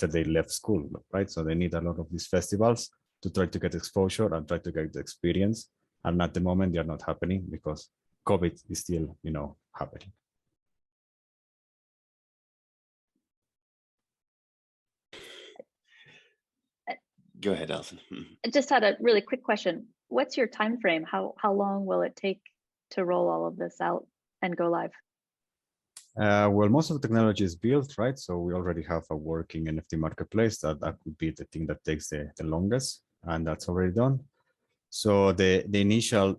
they left school, right? So they need a lot of these festivals to try to get exposure and try to get the experience, and at the moment they are not happening because COVID is still, happening. Go ahead, Alison. I just had a really quick question. What's your time frame? How long will it take to roll all of this out and go live? Well, most of the technology is built, right? So we already have a working NFT marketplace that could be the thing that takes the longest, and that's already done. So the initial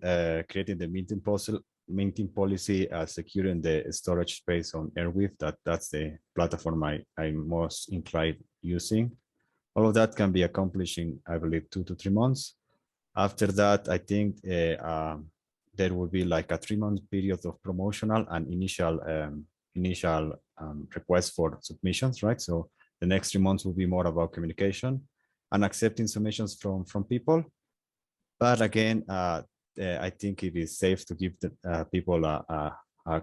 creating the minting policy, securing the storage space on Airwave, that's the platform I'm most inclined using. All of that can be accomplished in, I believe, 2 to 3 months. After that, I think there will be like a 3-month period of promotional and initial requests for submissions, right? So the next 3 months will be more about communication and accepting submissions from people. But again, I think it is safe to give the people a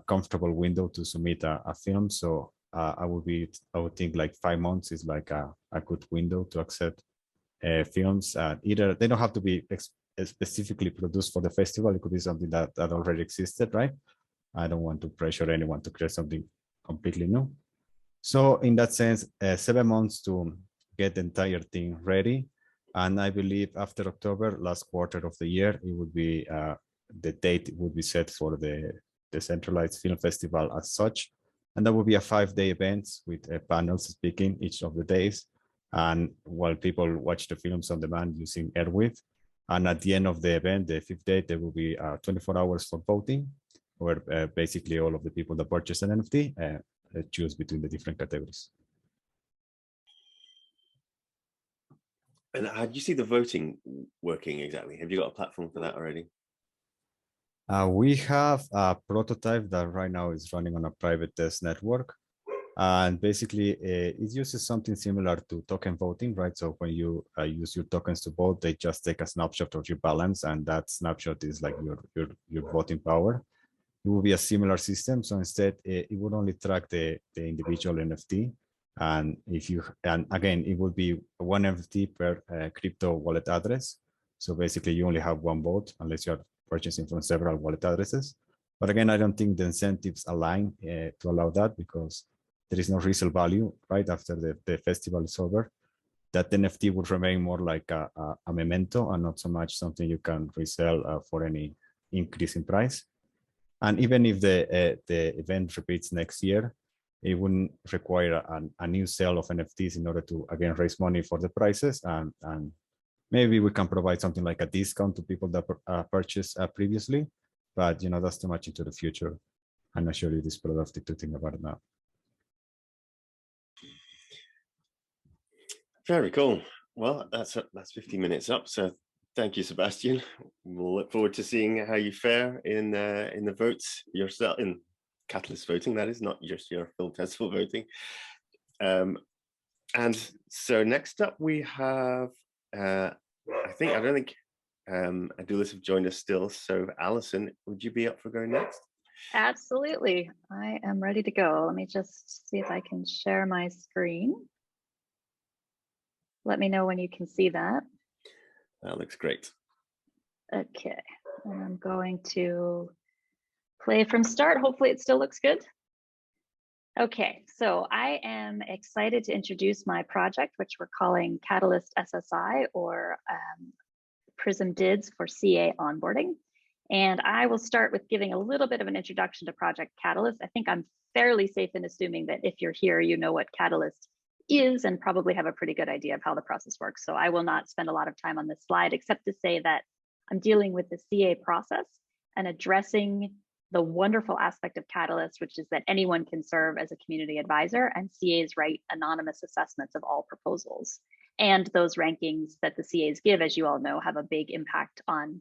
comfortable window to submit a film. So I would think like 5 months is like a good window to accept films. Either they don't have to be specifically produced for the festival. It could be something that already existed, right? I don't want to pressure anyone to create something completely new. So in that sense, 7 months to get the entire thing ready. And I believe after October, last quarter of the year, it would be the date would be set for the decentralized film festival as such. And that will be a 5-day event with panels speaking each of the days. And while people watch the films on demand using Airwave. And at the end of the event, the 5th day, there will be 24 hours for voting, where basically all of the people that purchase an NFT choose between the different categories. And how do you see the voting working exactly? Have you got a platform for that already? We have a prototype that right now is running on a private test network. And basically, it uses something similar to token voting, right? So when you use your tokens to vote, they just take a snapshot of your balance, and that snapshot is like your voting power. It will be a similar system. So instead, it would only track the individual NFT. And again, it would be one NFT per crypto wallet address. So basically, you only have one vote unless you're purchasing from several wallet addresses. But again, I don't think the incentives align to allow that, because there is no resale value right after the festival is over. That NFT would remain more like a memento and not so much something you can resell for any increase in price. And even if the event repeats next year, it wouldn't require a new sale of NFTs in order to, again, raise money for the prices. And maybe we can provide something like a discount to people that purchased previously. But, you know, that's too much into the future. I'm not sure it is productive to think about it now. Very cool. Well, that's 15 minutes up. So thank you, Sebastian. We'll look forward to seeing how you fare in the votes yourself, in Catalyst voting, that is, not just your film festival voting. And so next up we have, I don't think Adulis have joined us still. So Alison, would you be up for going next? Absolutely. I am ready to go. Let me just see if I can share my screen. Let me know when you can see that. That looks great. Okay, and I'm going to play from start. Hopefully it still looks good. Okay, so I am excited to introduce my project, which we're calling Catalyst SSI, or Prism DIDs for CA onboarding. And I will start with giving a little bit of an introduction to Project Catalyst. I think I'm fairly safe in assuming that if you're here, you know what Catalyst is and probably have a pretty good idea of how the process works. So I will not spend a lot of time on this slide, except to say that I'm dealing with the CA process and addressing the wonderful aspect of Catalyst, which is that anyone can serve as a community advisor, and CAs write anonymous assessments of all proposals. And those rankings that the CAs give, as you all know, have a big impact on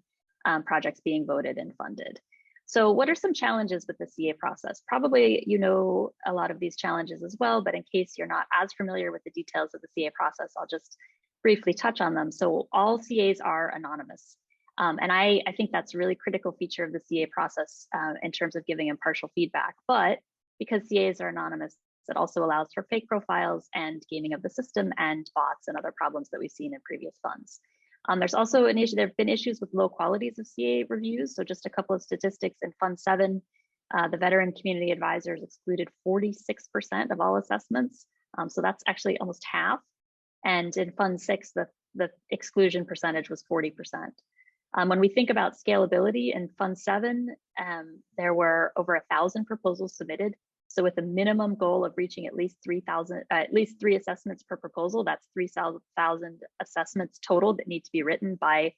projects being voted and funded. So what are some challenges with the CA process? Probably you know a lot of these challenges as well, but in case you're not as familiar with the details of the CA process, I'll just briefly touch on them. So all CAs are anonymous. And I think that's a really critical feature of the CA process in terms of giving impartial feedback. But because CAs are anonymous, it also allows for fake profiles and gaming of the system and bots and other problems that we've seen in previous funds. There's also an issue, there have been issues with low qualities of CA reviews. So just a couple of statistics: in Fund 7, the veteran community advisors excluded 46% of all assessments. So that's actually almost half. And in Fund 6, the exclusion percentage was 40%. When we think about scalability in Fund 7, there were over 1,000 proposals submitted. So with a minimum goal of reaching at least 3 assessments per proposal, that's 3,000 assessments total that need to be written by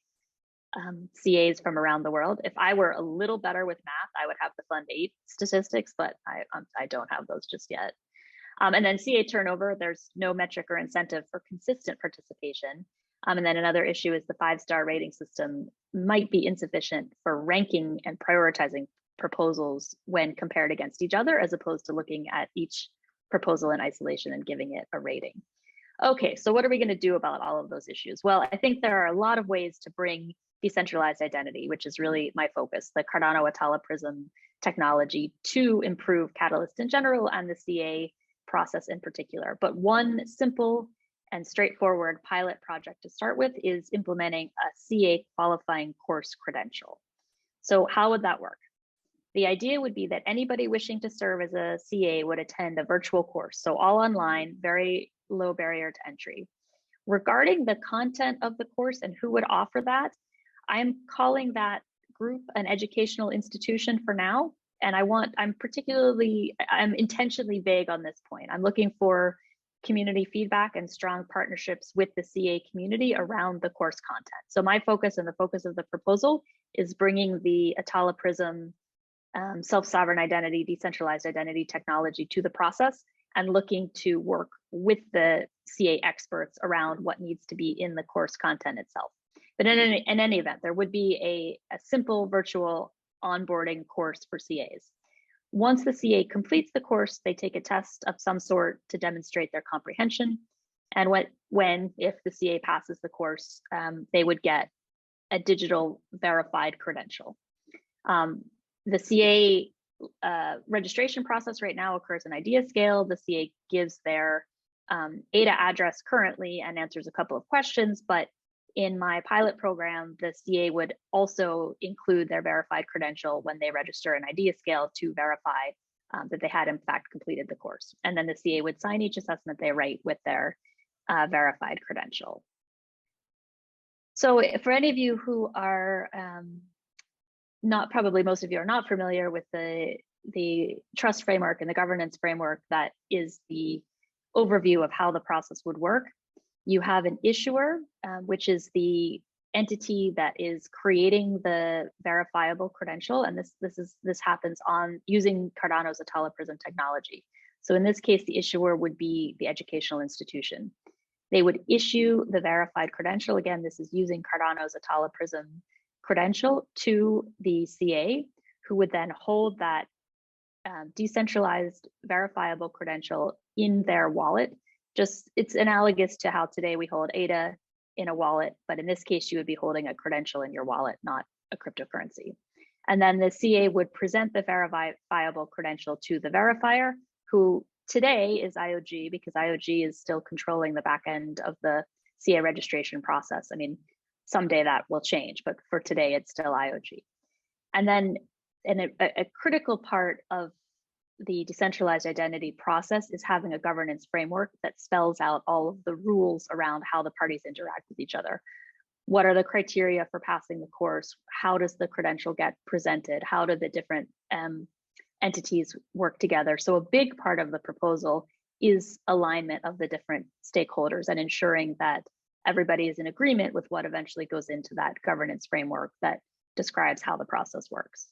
CAs from around the world. If I were a little better with math, I would have the Fund 8 statistics, but I don't have those just yet. And then CA turnover, there's no metric or incentive for consistent participation. And then another issue is the 5-star rating system might be insufficient for ranking and prioritizing proposals when compared against each other, as opposed to looking at each proposal in isolation and giving it a rating. Okay, so what are we going to do about all of those issues? Well, I think there are a lot of ways to bring decentralized identity, which is really my focus, the Cardano Atala Prism technology, to improve Catalyst in general and the CA process in particular. But one simple and straightforward pilot project to start with is implementing a CA qualifying course credential. So how would that work? The idea would be that anybody wishing to serve as a CA would attend a virtual course, so all online, very low barrier to entry. Regarding the content of the course and who would offer that, I'm calling that group an educational institution for now. I'm intentionally vague on this point. I'm looking for community feedback and strong partnerships with the CA community around the course content. So my focus and the focus of the proposal is bringing the Atala Prism self-sovereign identity, decentralized identity technology to the process and looking to work with the CA experts around what needs to be in the course content itself. But in any event, there would be a simple virtual onboarding course for CAs. Once the CA completes the course, they take a test of some sort to demonstrate their comprehension. And if the CA passes the course, they would get a digital verified credential. The CA registration process right now occurs in IdeaScale. The CA gives their ADA address currently and answers a couple of questions, but in my pilot program, the CA would also include their verified credential when they register in IdeaScale to verify that they had in fact completed the course. And then the CA would sign each assessment they write with their verified credential. So for any of you who are probably most of you are not familiar with the trust framework and the governance framework that is the overview of how the process would work. You have an issuer, which is the entity that is creating the verifiable credential, and this happens on using Cardano's Atala Prism technology. So in this case, the issuer would be the educational institution. They would issue the verified credential. Again, this is using Cardano's Atala Prism credential to the CA, who would then hold that decentralized verifiable credential in their wallet. It's analogous to how today we hold ADA in a wallet, but in this case, you would be holding a credential in your wallet, not a cryptocurrency. And then the CA would present the verifiable credential to the verifier, who today is IOG, because IOG is still controlling the back end of the CA registration process. I mean, someday that will change, but for today, it's still IOG. And then a critical part of the decentralized identity process is having a governance framework that spells out all of the rules around how the parties interact with each other. What are the criteria for passing the course? How does the credential get presented? How do the different entities work together? So a big part of the proposal is alignment of the different stakeholders and ensuring that everybody is in agreement with what eventually goes into that governance framework that describes how the process works.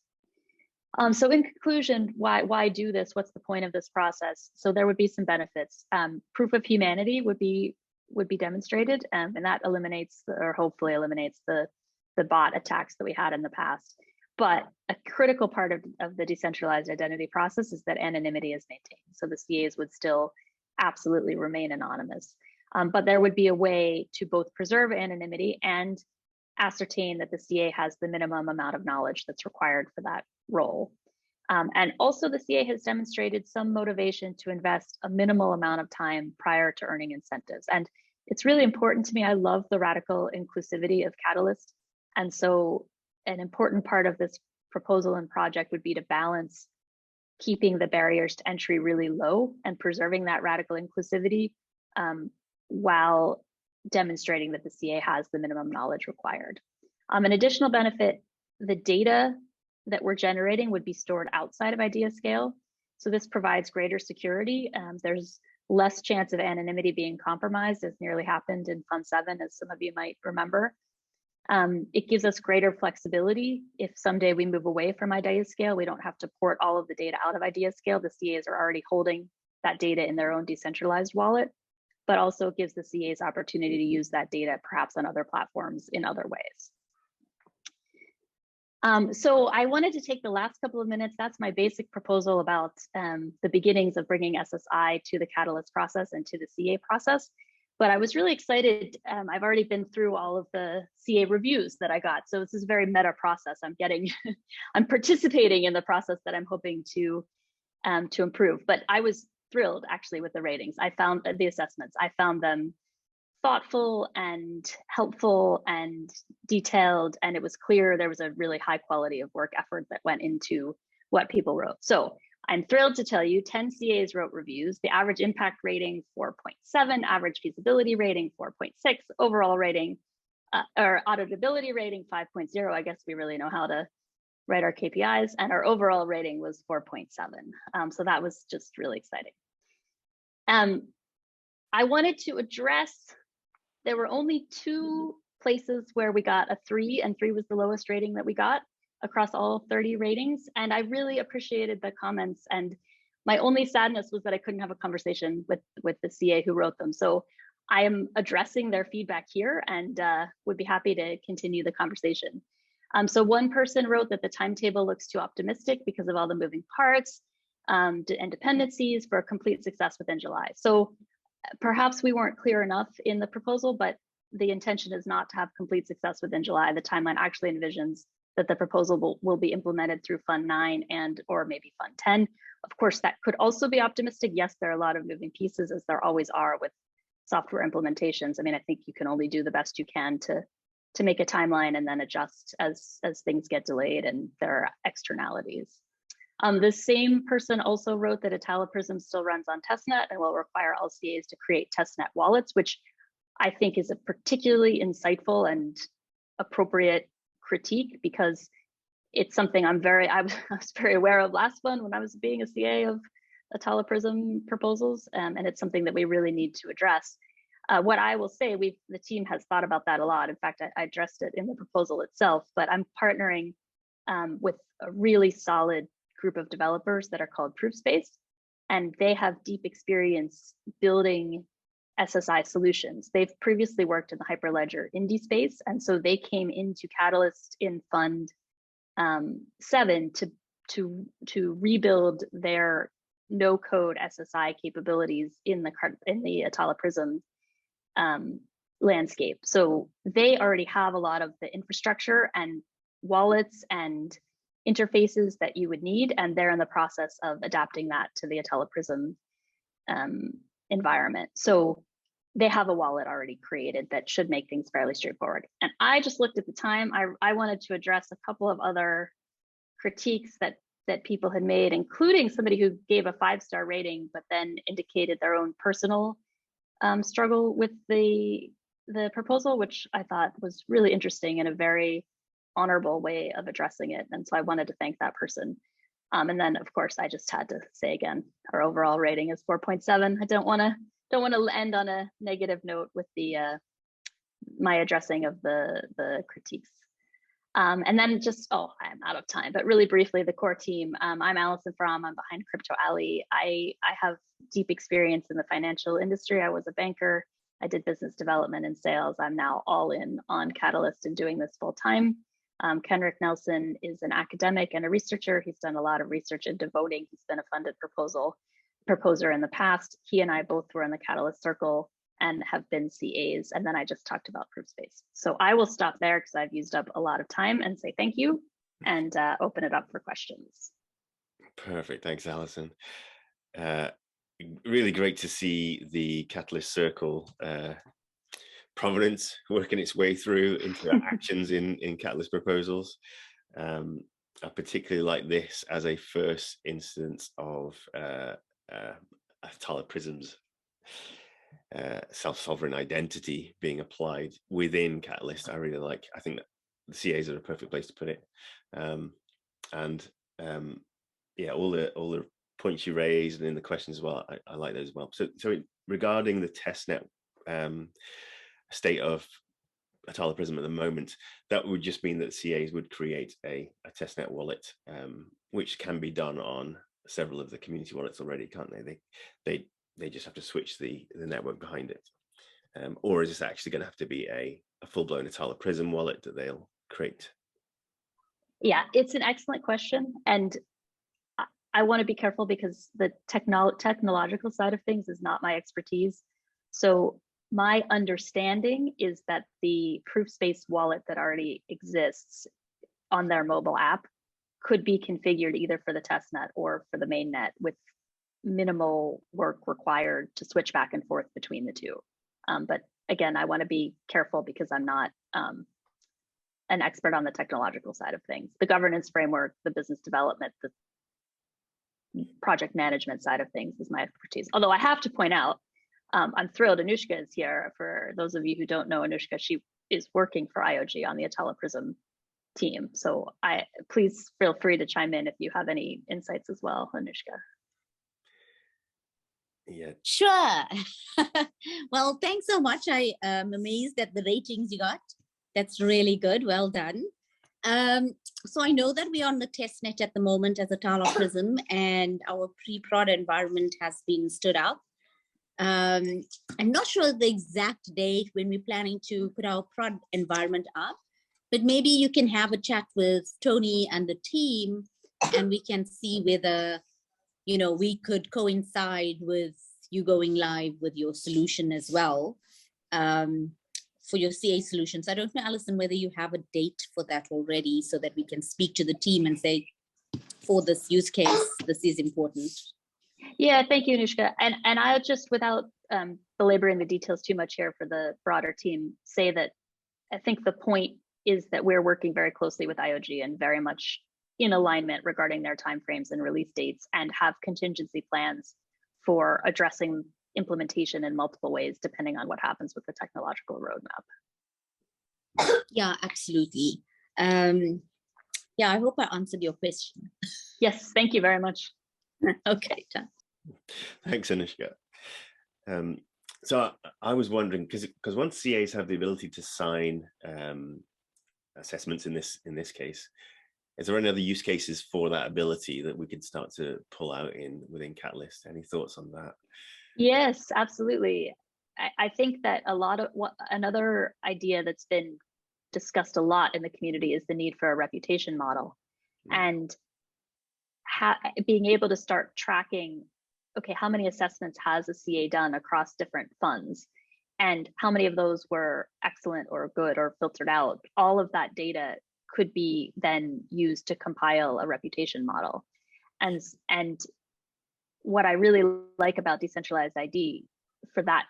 So in conclusion, why do this? What's the point of this process? So there would be some benefits. Proof of humanity would be demonstrated, and that eliminates, or hopefully eliminates, the bot attacks that we had in the past. But a critical part of the decentralized identity process is that anonymity is maintained. So the CAs would still absolutely remain anonymous. But there would be a way to both preserve anonymity and ascertain that the CA has the minimum amount of knowledge that's required for that role. And also the CA has demonstrated some motivation to invest a minimal amount of time prior to earning incentives. And it's really important to me. I love the radical inclusivity of Catalyst. And so an important part of this proposal and project would be to balance keeping the barriers to entry really low and preserving that radical inclusivity while demonstrating that the CA has the minimum knowledge required. An additional benefit, the data that we're generating would be stored outside of IdeaScale. So this provides greater security. There's less chance of anonymity being compromised, as nearly happened in Fund 7, as some of you might remember. It gives us greater flexibility. If someday we move away from IdeaScale, we don't have to port all of the data out of IdeaScale. The CAs are already holding that data in their own decentralized wallet, but also gives the CAs opportunity to use that data perhaps on other platforms in other ways. So I wanted to take the last couple of minutes. That's my basic proposal about the beginnings of bringing SSI to the Catalyst process and to the CA process. But I was really excited. I've already been through all of the CA reviews that I got. So this is a very meta process. I'm participating in the process that I'm hoping to improve. But I was thrilled actually with the ratings. I found the assessments. I found them thoughtful and helpful and detailed, and it was clear there was a really high quality of work effort that went into what people wrote. So I'm thrilled to tell you 10 CAs wrote reviews. The average impact rating 4.7, average feasibility rating 4.6, overall rating or auditability rating 5.0. I guess we really know how to write our KPIs, and our overall rating was 4.7. So that was just really exciting. I wanted to address, there were only 2 places where we got a 3, and 3 was the lowest rating that we got across all 30 ratings. And I really appreciated the comments, and my only sadness was that I couldn't have a conversation with the CA who wrote them. So I am addressing their feedback here, and would be happy to continue the conversation. So one person wrote that the timetable looks too optimistic because of all the moving parts and dependencies for complete success within July. So perhaps we weren't clear enough in the proposal, but the intention is not to have complete success within July. The timeline actually envisions that the proposal will be implemented through Fund 9 and or maybe Fund 10. Of course, that could also be optimistic. Yes, there are a lot of moving pieces, as there always are with software implementations. I mean, I think you can only do the best you can to make a timeline and then adjust as things get delayed and there are externalities. The same person also wrote that ItaloPrism still runs on testnet and will require all CAs to create testnet wallets, which I think is a particularly insightful and appropriate critique, because it's something I was very aware of last fund when I was being a CA of ItaloPrism proposals, and it's something that we really need to address. What I will say, the team has thought about that a lot. In fact, I addressed it in the proposal itself, but I'm partnering with a really solid group of developers that are called Proofspace, and they have deep experience building SSI solutions. They've previously worked in the Hyperledger indie space, and so they came into Catalyst in Fund 7 to rebuild their no-code SSI capabilities in the ItaloPrism landscape. So they already have a lot of the infrastructure and wallets and interfaces that you would need, and they're in the process of adapting that to the ItaloPrism environment. So they have a wallet already created that should make things fairly straightforward. And I just looked at the time. I wanted to address a couple of other critiques that people had made, including somebody who gave a 5-star rating, but then indicated their own personal struggle with the proposal, which I thought was really interesting and a very honorable way of addressing it. And so I wanted to thank that person. And then of course, I just had to say again, our overall rating is 4.7. I don't want to end on a negative note with the my addressing of the critiques. And then just, I'm out of time, but really briefly, the core team. I'm Allison Fromm, I'm behind Crypto Alley. I have deep experience in the financial industry. I was a banker. I did business development and sales. I'm now all in on Catalyst and doing this full time. Kenrick Nelson is an academic and a researcher. He's done a lot of research into voting. He's been a funded proposer in the past. He and I both were in the Catalyst Circle and have been CAs. And then I just talked about Proofspace. So I will stop there because I've used up a lot of time and say thank you and open it up for questions. Perfect. Thanks, Allison. Really great to see the Catalyst Circle provenance working its way through into actions in Catalyst proposals. I particularly like this as a first instance of ItaloPrism's self-sovereign identity being applied within Catalyst. I think that the CAs are a perfect place to put it. Yeah, all the points you raised and in the questions as well, I like those as well. So regarding the testnet state of ItaloPrism at the moment, that would just mean that CAs would create a testnet wallet, which can be done on several of the community wallets already, can't they? They just have to switch the network behind it. Or is this actually going to have to be a full-blown ItaloPrism wallet that they'll create? Yeah, it's an excellent question. And I want to be careful because the technological side of things is not my expertise. So my understanding is that the Proofspace wallet that already exists on their mobile app could be configured either for the testnet or for the mainnet with minimal work required to switch back and forth between the two. But again, I want to be careful because I'm not an expert on the technological side of things. The governance framework, the business development, the project management side of things is my expertise. Although I have to point out, I'm thrilled Anushka is here. For those of you who don't know Anushka, she is working for IOG on the ItaloPrism team. So please feel free to chime in if you have any insights as well, Anushka. Yeah. Sure. Well, thanks so much. I am amazed at the ratings you got. That's really good. Well done. So I know that we're on the testnet at the moment as a Tala Prism, and our pre-prod environment has been stood up. I'm not sure the exact date when we're planning to put our prod environment up, but maybe you can have a chat with Tony and the team, and we can see whether, you know, we could coincide with you going live with your solution as well, for your CA solutions. I don't know, Alison, whether you have a date for that already so that we can speak to the team and say, for this use case, this is important. Yeah, thank you, Anushka. And I'll just, without belaboring the details too much here for the broader team, say that I think the point is that we're working very closely with IOG and very much in alignment regarding their timeframes and release dates, and have contingency plans for addressing implementation in multiple ways, depending on what happens with the technological roadmap. Yeah, absolutely. Yeah, I hope I answered your question. Yes, thank you very much. Okay, done. Thanks, Anushka. So I was wondering, because once CAs have the ability to sign assessments in this case, is there any other use cases for that ability that we could start to pull out within Catalyst? Any thoughts on that? Yes, absolutely. I think that another idea that's been discussed a lot in the community is the need for a reputation model, and being able to start tracking, okay, how many assessments has a CA done across different funds, and how many of those were excellent or good or filtered out. All of that data could be then used to compile a reputation model. And what I really like about decentralized ID for that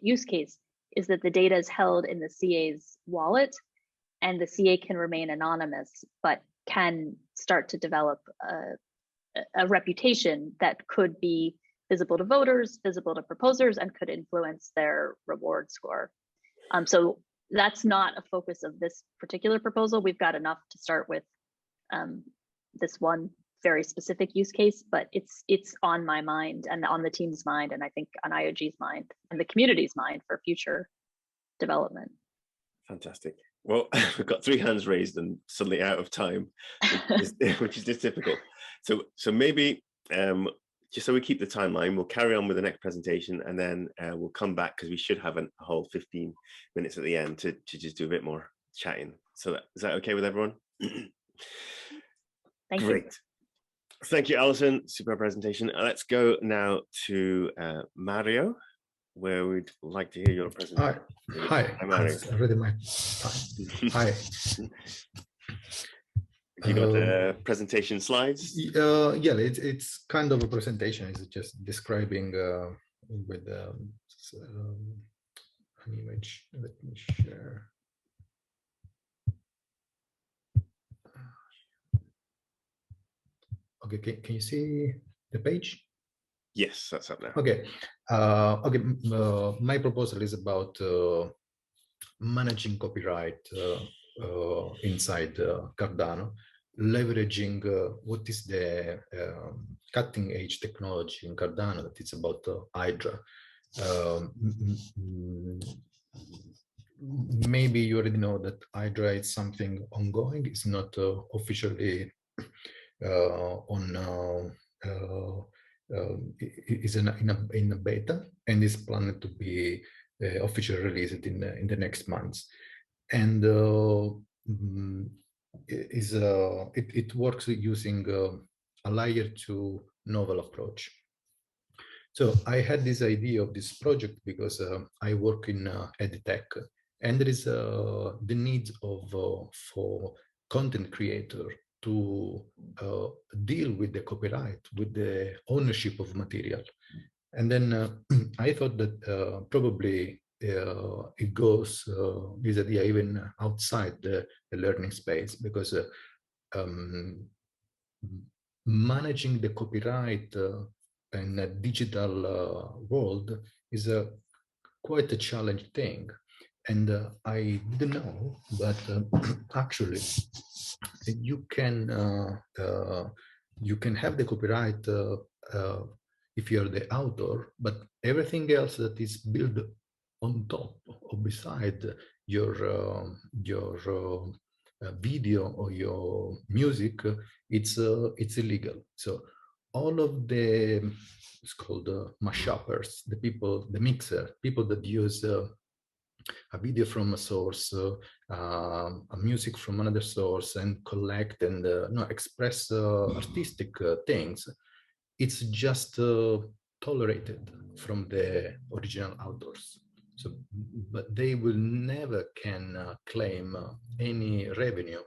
use case is that the data is held in the CA's wallet, and the CA can remain anonymous, but can start to develop a reputation that could be visible to voters, visible to proposers, and could influence their reward score. So that's not a focus of this particular proposal. We've got enough to start with this one very specific use case, but it's on my mind and on the team's mind, and I think on IOG's mind and the community's mind for future development. Fantastic. Well, we've got 3 hands raised and suddenly out of time, which is just typical. So maybe just so we keep the timeline, we'll carry on with the next presentation, and then we'll come back because we should have a whole 15 minutes at the end to just do a bit more chatting. So is that okay with everyone? Thank Great. you. Thank you, Alison. Super presentation. Let's go now to Mario, where we'd like to hear your presentation. Hi, Mario. I've already my time. Hi. Have you got the presentation slides? Yeah, it's kind of a presentation. It's just describing with an image. Let me share. Okay, can you see the page? Yes, that's up now. Okay. My proposal is about managing copyright inside Cardano, leveraging what is the cutting edge technology in Cardano, that it's about Hydra. Maybe you already know that Hydra is something ongoing. It's not officially is in a beta, and is planned to be officially released in the next months. And it works using a layer 2 novel approach. So I had this idea of this project because I work in EdTech, and there is the need for content creator to deal with the copyright, with the ownership of material. And then I thought that probably it goes, this idea, even outside the learning space, because managing the copyright in a digital world is quite a challenging thing. And I didn't know, but actually, you can have the copyright if you're the author, but everything else that is built on top or beside your video or your music, it's illegal. So all of the, it's called mashuppers, the people, the mixer, people that use a video from a source, a music from another source, and collect and express artistic things. It's just tolerated from the original authors. So, but they will never can claim any revenue.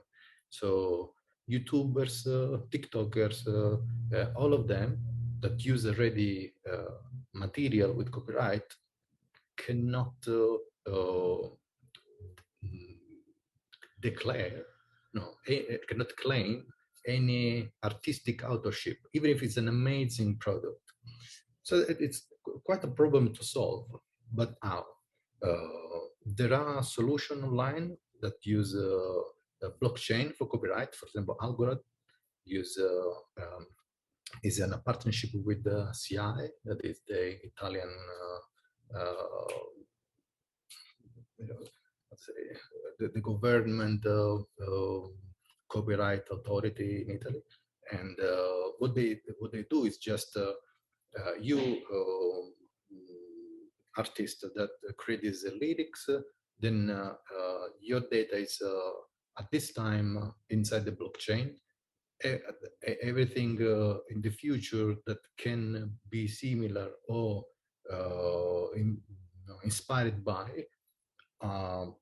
So YouTubers, TikTokers, all of them that use already material with copyright cannot declare, cannot claim any artistic authorship, even if it's an amazing product. So it's quite a problem to solve. But how? There are solutions online that use blockchain for copyright. For example, Algorand use is in a partnership with the CI, that is the Italian let's say the government copyright authority in Italy. And what they do is just you artist that creates the lyrics, then your data is at this time inside the blockchain. Everything in the future that can be similar or inspired by are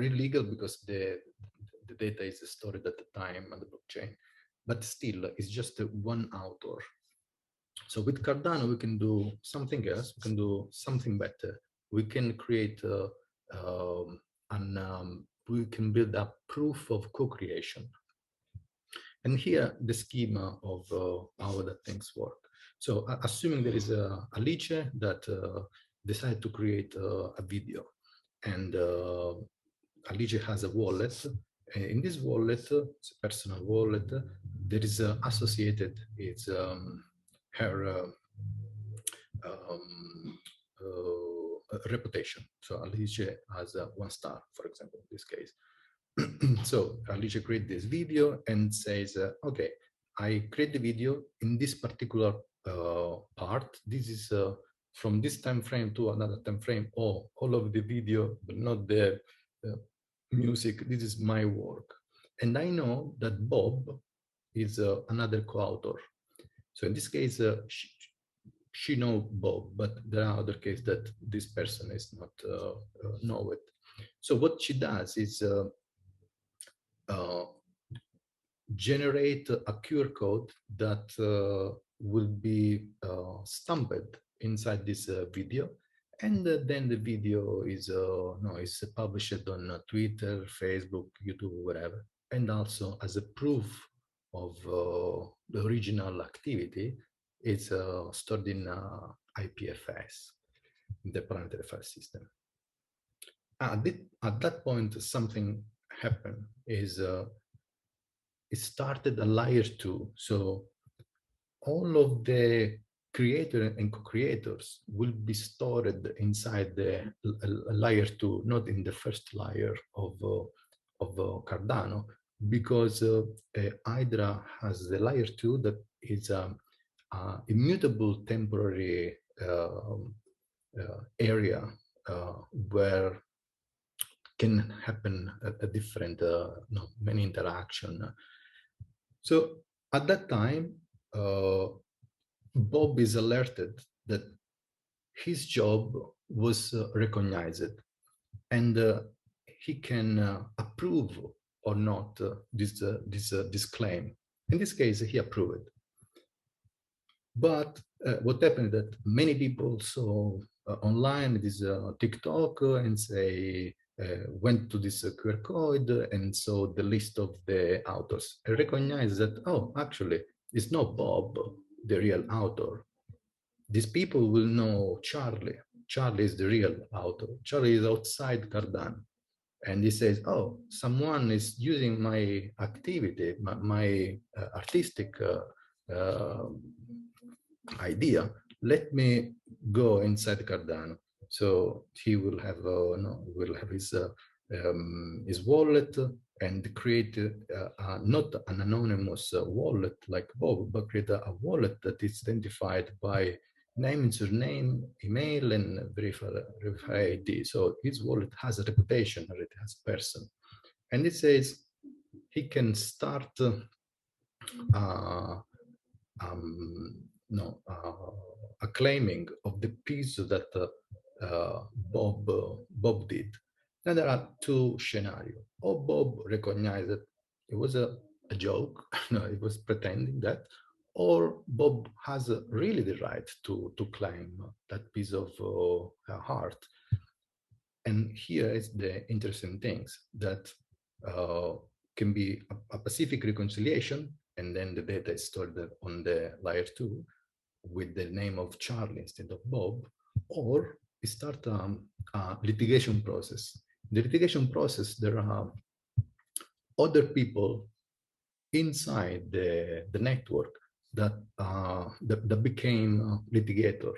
illegal because the data is stored at the time on the blockchain, but still it's just one author. So with Cardano we can do something else, we can do something better. We can create we can build a proof of co-creation. And here the schema of how the things work. So assuming there is a Alice that decided to create a video, and Alice has a wallet. In this wallet, it's a personal wallet, there is associated its her reputation. So Alice has 1 star, for example, in this case. So Alice creates this video and says, okay, I create the video in this particular part. This is from this time frame to another time frame, or all of the video, but not the music. This is my work. And I know that Bob is another co-author. So in this case, she knows Bob, but there are other cases that this person is not know it. So what she does is generate a QR code that will be stamped inside this video, and then the video is is published on Twitter, Facebook, YouTube, whatever, and also as a proof of the original activity. It's stored in IPFS, the planetary file system. At that point, something happened. Is it started a layer 2. So all of the creator and co-creators will be stored inside the layer 2, not in the first layer of Cardano, because Hydra has the layer 2 that is immutable temporary area where can happen a different many interaction. So at that time, Bob is alerted that his job was recognized, and he can approve or not this claim. In this case, he approved. But what happened that many people saw online this TikTok and say went to this QR code and saw the list of the authors and recognized that, oh, actually, it's not Bob, the real author. These people will know Charlie. Charlie is the real author. Charlie is outside Cardano. And he says, oh, someone is using my activity, my artistic idea. Let me go inside Cardano. So he will have his wallet and create not an anonymous wallet like Bob, but create a wallet that is identified by name and surname, email, and verify ID. So his wallet has a reputation already, has a person. And it says he can start a claiming of the piece that Bob did. And there are two scenarios. Or Bob recognized that it was a joke, it was pretending that, or Bob has really the right to claim that piece of art. And here is the interesting things that can be a pacific reconciliation, and then the data is stored on the layer 2 with the name of Charlie instead of Bob, or we start a litigation process. In the litigation process, there are other people inside the network that became litigator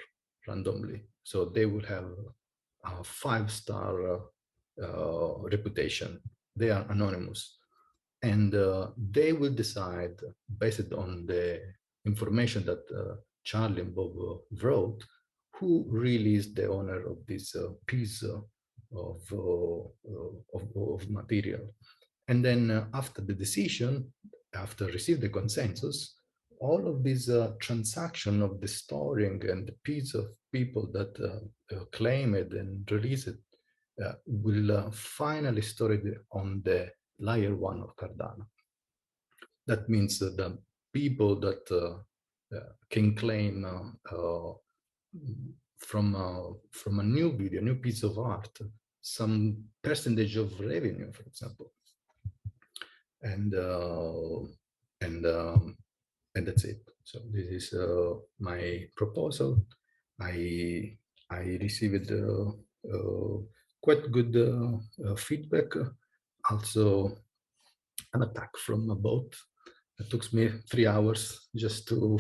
randomly. So they will have a 5-star reputation. They are anonymous. And they will decide, based on the information that Charlie and Bob wrote, who really is the owner of this piece of material. And then after the decision, after receive the consensus, all of these transaction of the storing and the piece of people that claim it and release it will finally store it on the layer 1 of Cardano. That means that the people that can claim from a new video, new piece of art, some percentage of revenue, for example, and that's it. So this is my proposal. I received quite good feedback. Also, an attack from a bot. It took me 3 hours just to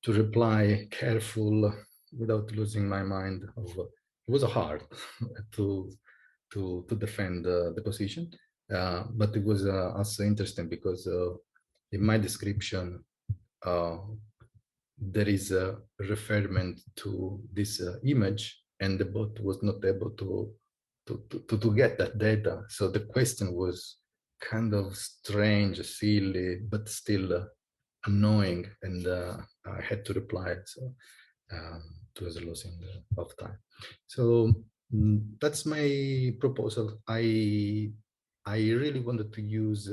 reply careful without losing my mind. It was hard to defend the position, but it was also interesting because in my description there is a reference to this image, and the bot was not able to get that data. So the question was kind of strange, silly, but still annoying, and I had to reply. So it was a losing of time. So that's my proposal. I really wanted to use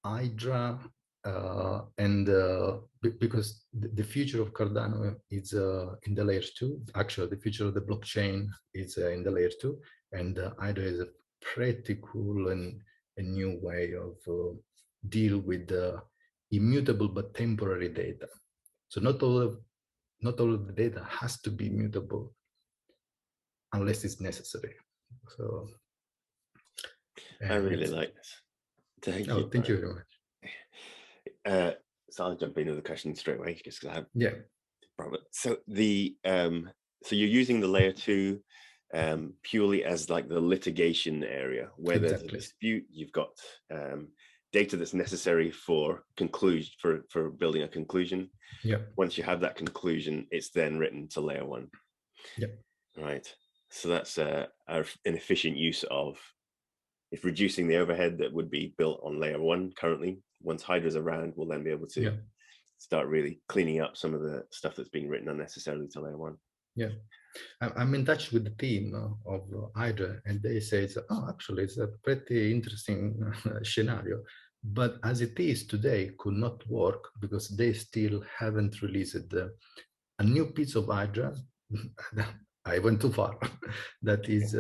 Hydra and because the future of Cardano is in the layer 2. Actually, the future of the blockchain is in the layer 2, and Hydra is a pretty cool and a new way of deal with immutable but temporary data. So not all of the data has to be mutable unless it's necessary. So I really like this. Thank you. Thank you very much. So I'll jump in with a question straight away because I have problem. So the so you're using the layer 2 purely as like the litigation area where there's a dispute. You've got data that's necessary for conclusion for building a conclusion. Yeah. Once you have that conclusion, it's then written to layer 1. Yeah. Right. So that's an efficient use of if reducing the overhead that would be built on layer 1 currently. Once Hydra's around, we'll then be able to start really cleaning up some of the stuff that's being written unnecessarily to layer 1. Yeah, I'm in touch with the team of Hydra, and they say, oh, actually, it's a pretty interesting scenario. But as it is today, could not work because they still haven't released a new piece of Hydra. I went too far. That is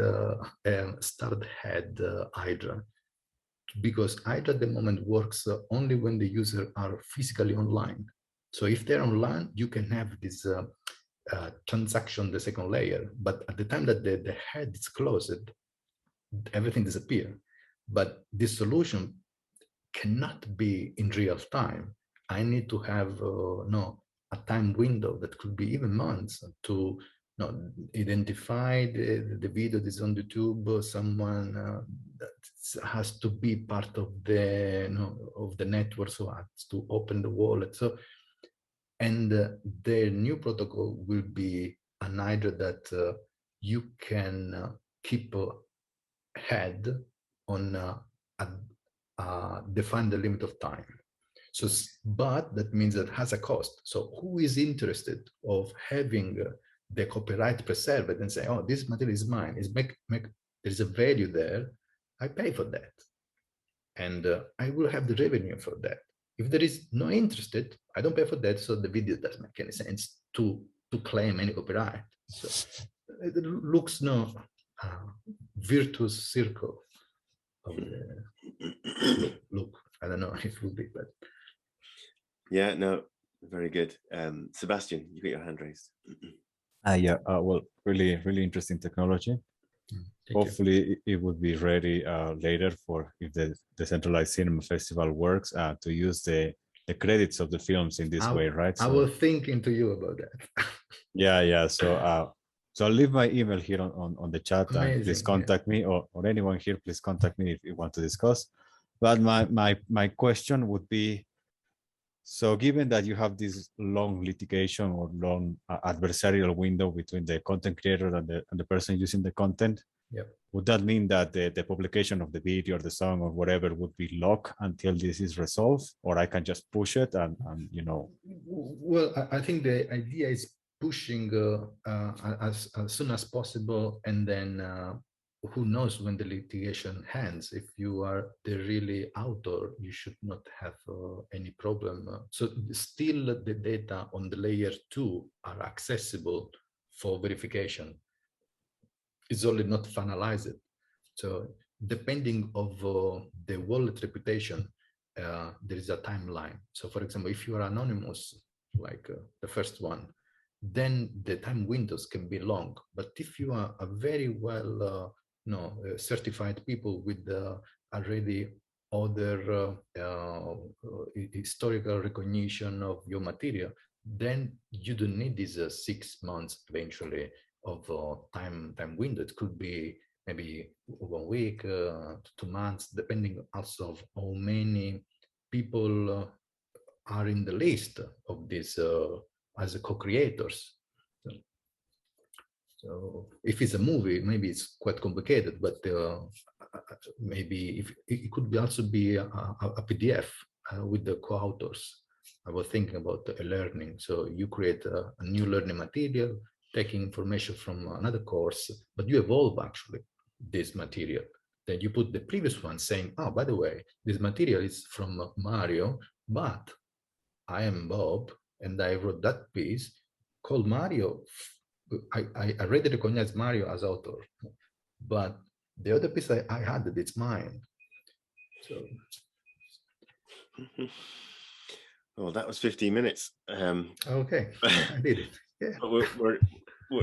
starred head Hydra. Because Hydra at the moment works only when the user are physically online. So if they're online, you can have this transaction, the second layer. But at the time that the head is closed, everything disappears. But this solution cannot be in real time. I need to have a time window that could be even months to identify the video that's on YouTube, or someone that has to be part of the of the network, so has to open the wallet. So, and the new protocol will be an idea that you can keep a head on define the limit of time. So, but that means that has a cost. So who is interested of having the copyright preserved and say, oh, this material is mine, is there's a value there, I pay for that. And I will have the revenue for that. If there is no interested, I don't pay for that. So the video doesn't make any sense to claim any copyright. So it looks virtuous circle of the look. I don't know if it will be, but yeah, no, very good. Sebastian, you got your hand raised. Yeah, well, really interesting technology. Hopefully it would be ready later for, if the decentralized cinema festival works, to use the credits of the films in this way, right? I was thinking to you about that. Yeah. So so I'll leave my email here on the chat. And please contact me, or anyone here, please contact me if you want to discuss. But my question would be, so given that you have this long litigation or long adversarial window between the content creator and the person using the content, would that mean that the publication of the video or the song or whatever would be locked until this is resolved, or I can just push it and Well, I think the idea is pushing as soon as possible, and then who knows when the litigation ends. If you are the really author, you should not have any problem. So still the data on the layer 2 are accessible for verification. It's only not finalized. So depending of the wallet reputation, there is a timeline. So for example, if you are anonymous, like the first one, then the time windows can be long. But if you are a very well certified people with already other historical recognition of your material, then you don't need these 6 months eventually of time window. It could be maybe 1 week, 2 months, depending also of how many people are in the list of this as co-creators. So if it's a movie, maybe it's quite complicated, but maybe if it could be also be a PDF with the co-authors. I was thinking about eLearning. So you create a new learning material, taking information from another course, but you evolve actually this material. Then you put the previous one saying, oh, by the way, this material is from Mario, but I am Bob, and I wrote that piece called Mario. I already recognize Mario as author, but the other piece I had, it's mine. So. Well, that was 15 minutes. Okay, I did it. Yeah. We're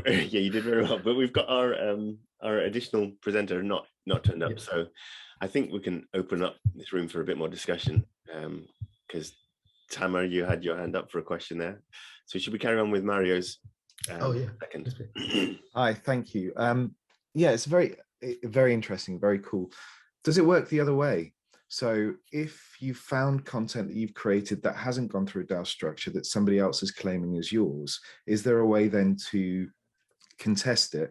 yeah, you did very well. But we've got our additional presenter not turned up, so I think we can open up this room for a bit more discussion. Because Tamer, you had your hand up for a question there. So should we carry on with Mario's? Second. Hi, thank you. Yeah, it's very interesting, very cool. Does it work the other way? So if you found content that you've created that hasn't gone through a DAO structure that somebody else is claiming as yours, is there a way then to contest it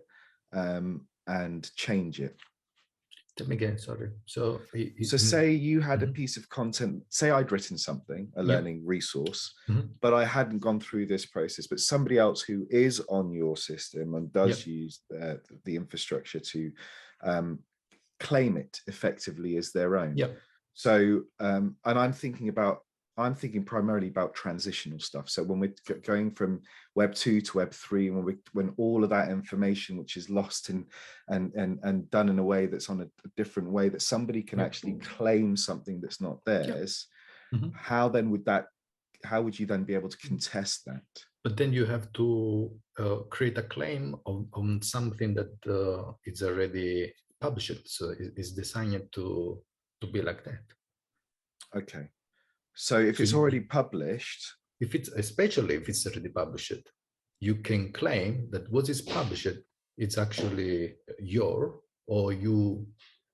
and change it? Tell me again, sorry. So say you had a piece of content, say I'd written something, a learning resource, but I hadn't gone through this process, but somebody else who is on your system and does use the infrastructure to claim it effectively as their own. So, and I'm thinking primarily about transitional stuff. So when we're going from Web 2 to Web 3, and when all of that information, which is lost and done in a way that's on a different way, that somebody can actually claim something that's not theirs, how would you then be able to contest that? But then you have to create a claim on something that is already published. So it's designed to be like that. Okay. So if it's already published, if it's especially if it's already published, you can claim that what is published, it's actually your, or you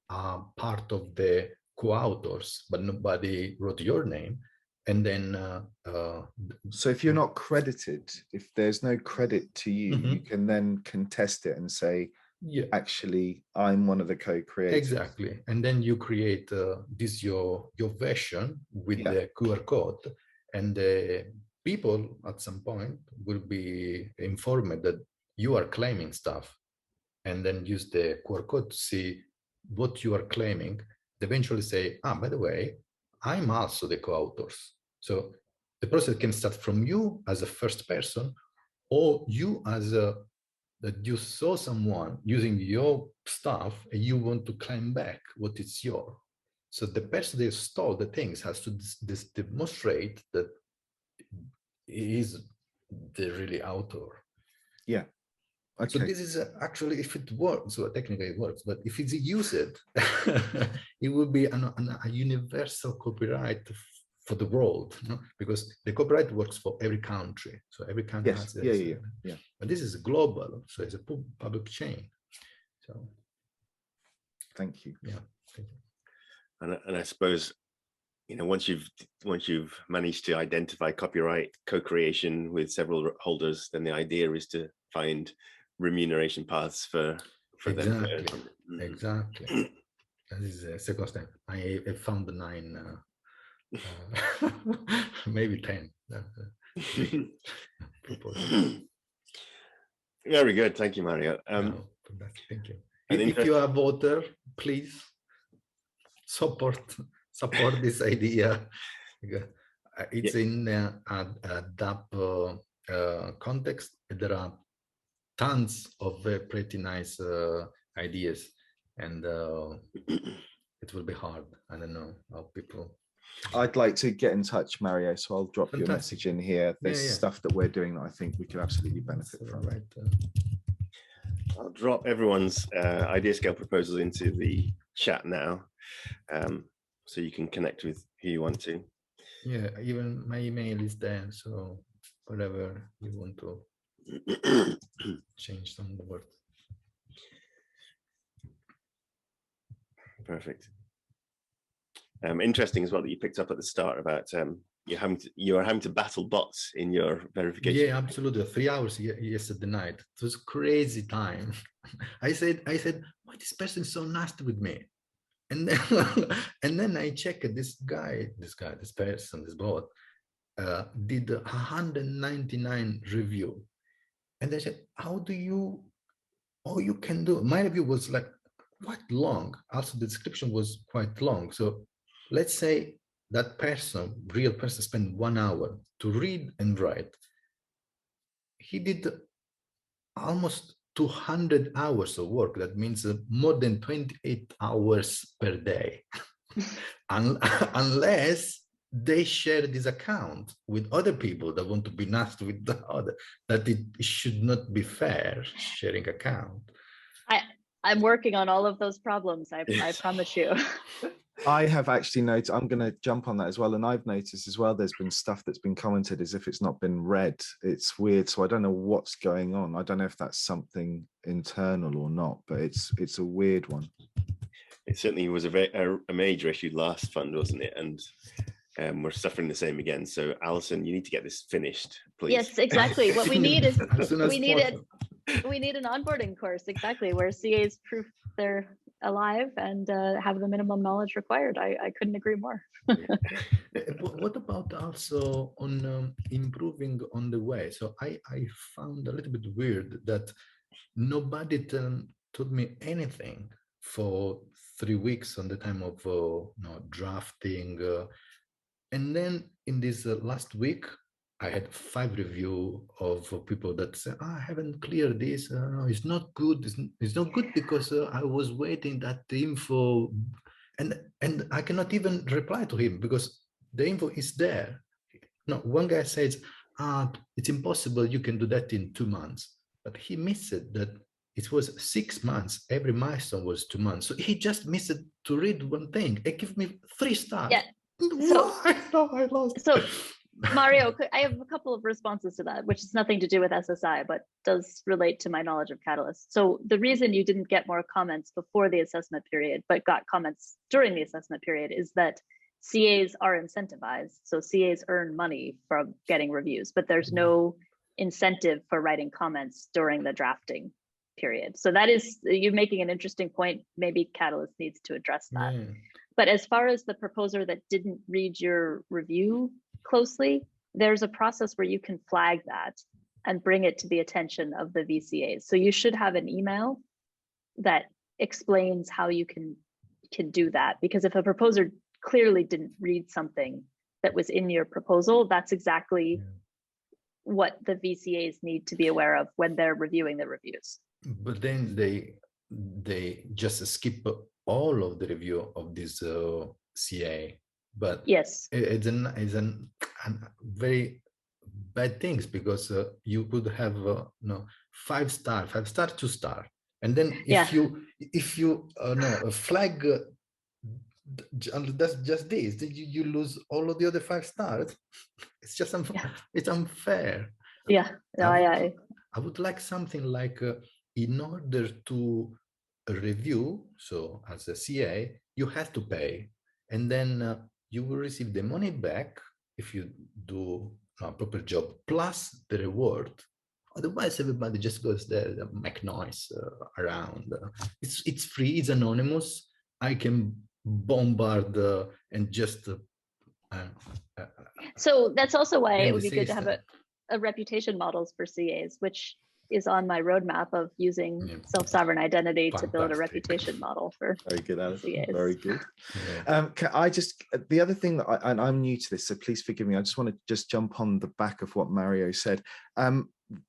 are part of the co-authors, but nobody wrote your name. And then so if you're not credited, if there's no credit to you, you can then contest it and say, yeah, actually, I'm one of the co-creators. Exactly. And then you create this your version with the QR code, and the people at some point will be informed that you are claiming stuff, and then use the QR code to see what you are claiming. They eventually say, by the way, I'm also the co-authors. So the process can start from you as a first person, or you as a that you saw someone using your stuff and you want to claim back what is yours. So the person that stole the things has to demonstrate that he is the really author. Yeah. Okay. So this is actually, if it works, so technically it works, but if it's used, it will be a universal copyright for the world, no? Because the copyright works for every country. So every country has this. Yeah. But this is global, so it's a public chain. So thank you. Yeah. Thank you. And I suppose, you know, once you've managed to identify copyright co-creation with several holders, then the idea is to find remuneration paths for them. Exactly. That is the second step. I found the 9, maybe 10. Very good. Thank you, Mario. Thank you. If you are a voter, please support this idea. It's in a DApp context. There are tons of pretty nice ideas, and it will be hard. I don't know how people. I'd like to get in touch, Mario, so I'll drop you a message in here. There's stuff that we're doing that I think we could absolutely benefit from. Right. I'll drop everyone's idea scale proposals into the chat now, so you can connect with who you want to. Yeah, even my email is there, so whatever you want to change some words. Perfect. Interesting as well that you picked up at the start about you are having to battle bots in your verification. Yeah, absolutely. 3 hours yesterday night. It was crazy time. I said, why this person is so nasty with me? And then I checked this person, this bot, did 199 review. And I said, you can do, my review was like quite long. Also the description was quite long. So let's say that person, real person, spent 1 hour to read and write. He did almost 200 hours of work. That means more than 28 hours per day. Unless they share this account with other people that want to be nasty with the other, that it should not be fair sharing account. I'm working on all of those problems. I promise you. I have actually noticed, I'm going to jump on that as well. And I've noticed as well, there's been stuff that's been commented as if it's not been read. It's weird. So I don't know what's going on. I don't know if that's something internal or not, but it's a weird one. It certainly was a major issue last fund, wasn't it? And we're suffering the same again. So Alison, you need to get this finished, please. Yes, exactly. What we need is we need an onboarding course, exactly, where CAs prove they're alive and have the minimum knowledge required. I couldn't agree more. What about also on improving on the way? So I found a little bit weird that nobody told me anything for 3 weeks on the time of drafting. And then in this last week, I had 5 reviews of people that said, I haven't cleared this. No, it's not good. It's not good because I was waiting that the info, and I cannot even reply to him because the info is there. No, one guy says, it's impossible, you can do that in 2 months. But he missed it, that it was 6 months, every milestone was 2 months. So he just missed it to read one thing. It gave me 3 stars. Yeah. So Mario, I have a couple of responses to that, which has nothing to do with SSI, but does relate to my knowledge of Catalyst. So the reason you didn't get more comments before the assessment period, but got comments during the assessment period, is that CAs are incentivized. So CAs earn money from getting reviews, but there's no incentive for writing comments during the drafting period. So that is, you're making an interesting point. Maybe Catalyst needs to address that. But as far as the proposer that didn't read your review closely, there's a process where you can flag that and bring it to the attention of the VCAs. So you should have an email that explains how you can do that. Because if a proposer clearly didn't read something that was in your proposal, that's exactly what the VCAs need to be aware of when they're reviewing the reviews. But then they just skip all of the review of this CA. But yes, it's an very bad things, because you could have 5 star, 2 star, and then if you flag that's just this, you lose all of the other 5 stars. It's just it's unfair. Yeah, no, I would like something like in order to review, so as a CA, you have to pay, and then you will receive the money back if you do a proper job, plus the reward. Otherwise, everybody just goes there and make noise around. It's free, it's anonymous. I can bombard and just. So that's also why it would be good to have a reputation models for CAs, which is on my roadmap of using self-sovereign identity to build a reputation model for very good, Alison. CAs. Very good. Can I just, the other thing that and I'm new to this, so please forgive me, I just want to just jump on the back of what Mario said.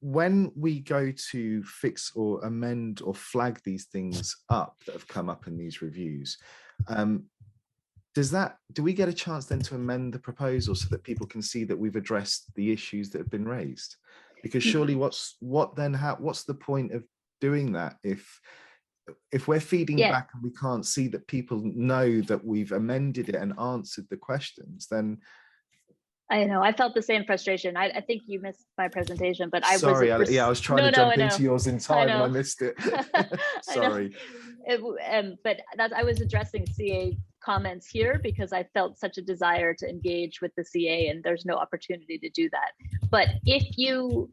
When we go to fix or amend or flag these things up that have come up in these reviews, do we get a chance then to amend the proposal so that people can see that we've addressed the issues that have been raised? Because surely what's the point of doing that if we're feeding back and we can't see that people know that we've amended it and answered the questions? Then I know, I felt the same frustration. I think you missed my presentation, but I sorry, I was trying to jump into yours in time and I missed it. Sorry. But I was addressing CA comments here because I felt such a desire to engage with the CA, and there's no opportunity to do that. But if you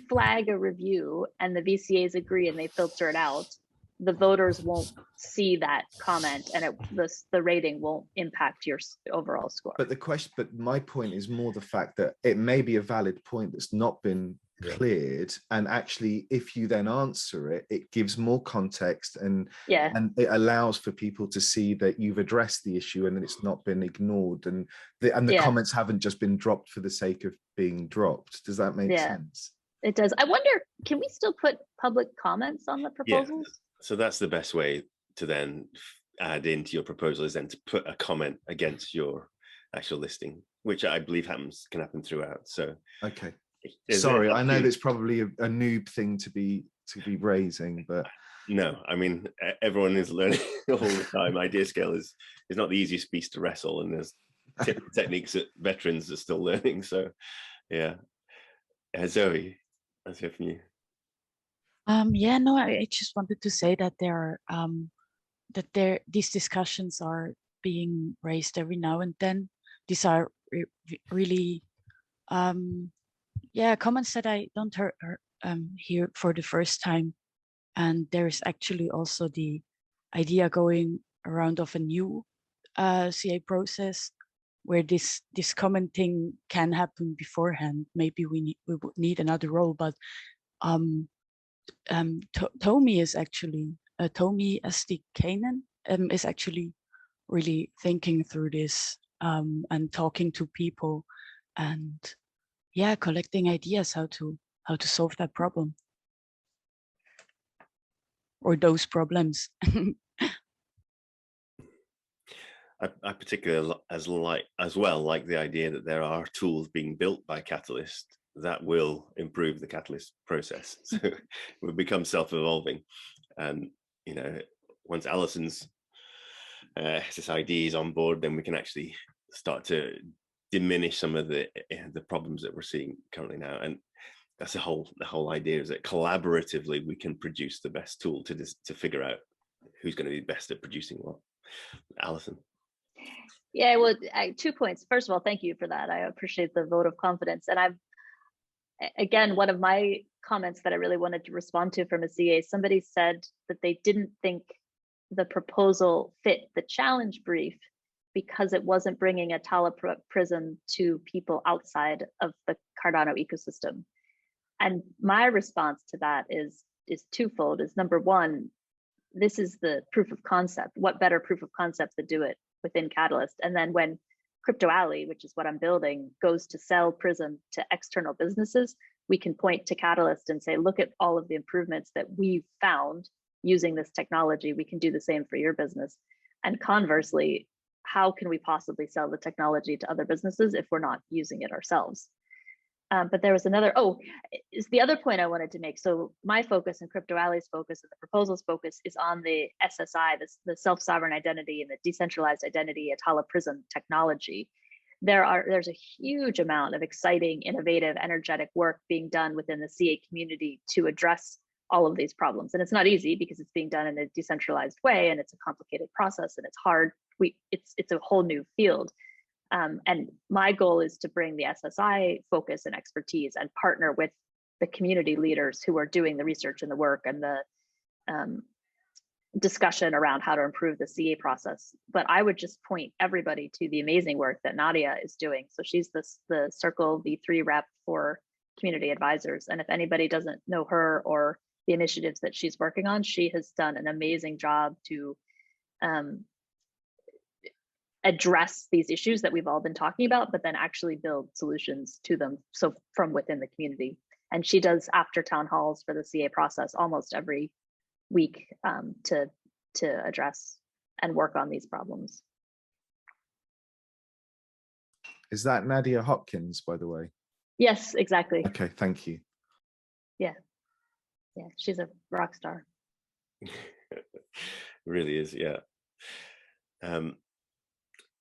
flag a review and the VCAs agree and they filter it out, the voters won't see that comment, and the rating won't impact your overall score. But my point is more the fact that it may be a valid point that's not been cleared, and actually if you then answer it, it gives more context and it allows for people to see that you've addressed the issue and that it's not been ignored, and the comments haven't just been dropped for the sake of being dropped. Does that make sense? It does. I wonder, can we still put public comments on the proposals? So that's the best way to then add into your proposal, is then to put a comment against your actual listing, which I believe can happen throughout. So okay. Sorry, I know that's probably a noob thing to be raising, but no, I mean, everyone is learning all the time. Idea scale is not the easiest beast to wrestle, and there's techniques that veterans are still learning. So yeah, Zoe, let's hear from you. Yeah, no, I just wanted to say that these discussions are being raised every now and then. These are really comments that I don't hear for the first time. And there's actually also the idea going around of a new CA process where this commenting can happen beforehand. Maybe we would need another role, but Tomi is actually Tomi Astikainen is actually really thinking through this and talking to people and collecting ideas how to solve that problem or those problems. I particularly as well like the idea that there are tools being built by Catalyst that will improve the Catalyst process. So it will become self-evolving. And, you know, once Alison's SSID is on board, then we can actually start to diminish some of the problems that we're seeing currently now. And that's the whole idea, is that collaboratively we can produce the best tool to figure out who's going to be best at producing what. Alison. Yeah, well, 2 points. First of all, thank you for that. I appreciate the vote of confidence. And again, one of my comments that I really wanted to respond to from a CA, somebody said that they didn't think the proposal fit the challenge brief because it wasn't bringing a Tala Prism to people outside of the Cardano ecosystem. And my response to that is twofold. Is number one, this is the proof of concept. What better proof of concept to do it within Catalyst? And then when Crypto Alley, which is what I'm building, goes to sell Prism to external businesses, we can point to Catalyst and say, look at all of the improvements that we've found using this technology. We can do the same for your business. And conversely, how can we possibly sell the technology to other businesses if we're not using it ourselves? But there was another, is the other point I wanted to make. So my focus and Crypto Alley's focus and the proposal's focus is on the SSI, the self-sovereign identity and the decentralized identity Atala Prism technology. There's a huge amount of exciting, innovative, energetic work being done within the CA community to address all of these problems. And it's not easy because it's being done in a decentralized way and it's a complicated process and it's hard. It's a whole new field. And my goal is to bring the SSI focus and expertise and partner with the community leaders who are doing the research and the work and the discussion around how to improve the CA process. But I would just point everybody to the amazing work that Nadia is doing. So she's the Circle V3 rep for community advisors. And if anybody doesn't know her or the initiatives that she's working on, she has done an amazing job to address these issues that we've all been talking about, but then actually build solutions to them. So from within the community. And she does after town halls for the CA process almost every week to address and work on these problems. Is that Nadia Hopkins, by the way? Yes, exactly. Okay, thank you. Yeah, she's a rock star. Really is, yeah.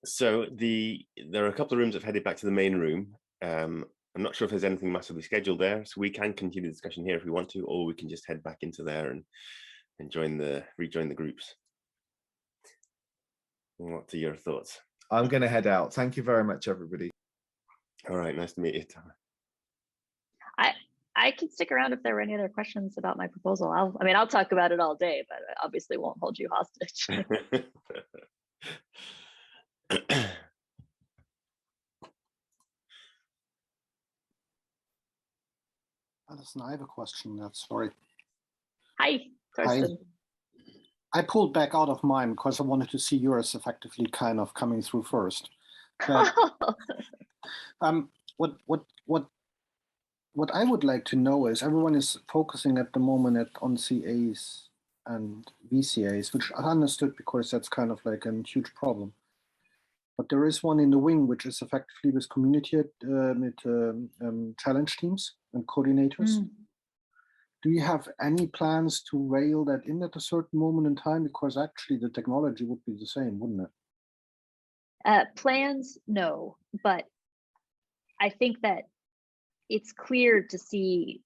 So there are a couple of rooms that have headed back to the main room. I'm not sure if there's anything massively scheduled there, so we can continue the discussion here if we want to, or we can just head back into there and rejoin the groups. What are your thoughts? I'm going to head out. Thank you very much, everybody. All right, nice to meet you, Tara. I can stick around if there were any other questions about my proposal. I'll talk about it all day, but I obviously won't hold you hostage. Alison, I have a question. Sorry. Hi, Thorsten. I pulled back out of mine because I wanted to see yours effectively kind of coming through first. But, what I would like to know is everyone is focusing at the moment on CAs and VCAs, which I understood because that's kind of like a huge problem. But there is one in the wing, which is effectively with community challenge teams and coordinators. Do you have any plans to rail that in at a certain moment in time? Because actually the technology would be the same, wouldn't it? Plans, no, but I think that it's clear to see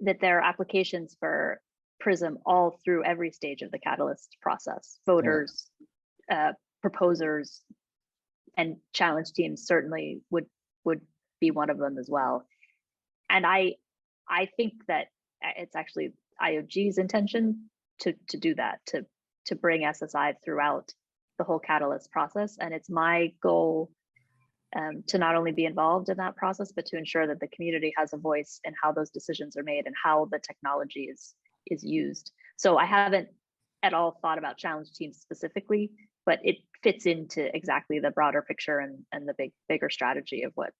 that there are applications for Prism all through every stage of the Catalyst process. Voters, proposers, and challenge teams certainly would be one of them as well. And I think that it's actually IOG's intention to do that, to bring SSI throughout the whole Catalyst process. And it's my goal to not only be involved in that process, but to ensure that the community has a voice in how those decisions are made and how the technology is used. So I haven't at all thought about challenge teams specifically, but it fits into exactly the broader picture and the bigger strategy of what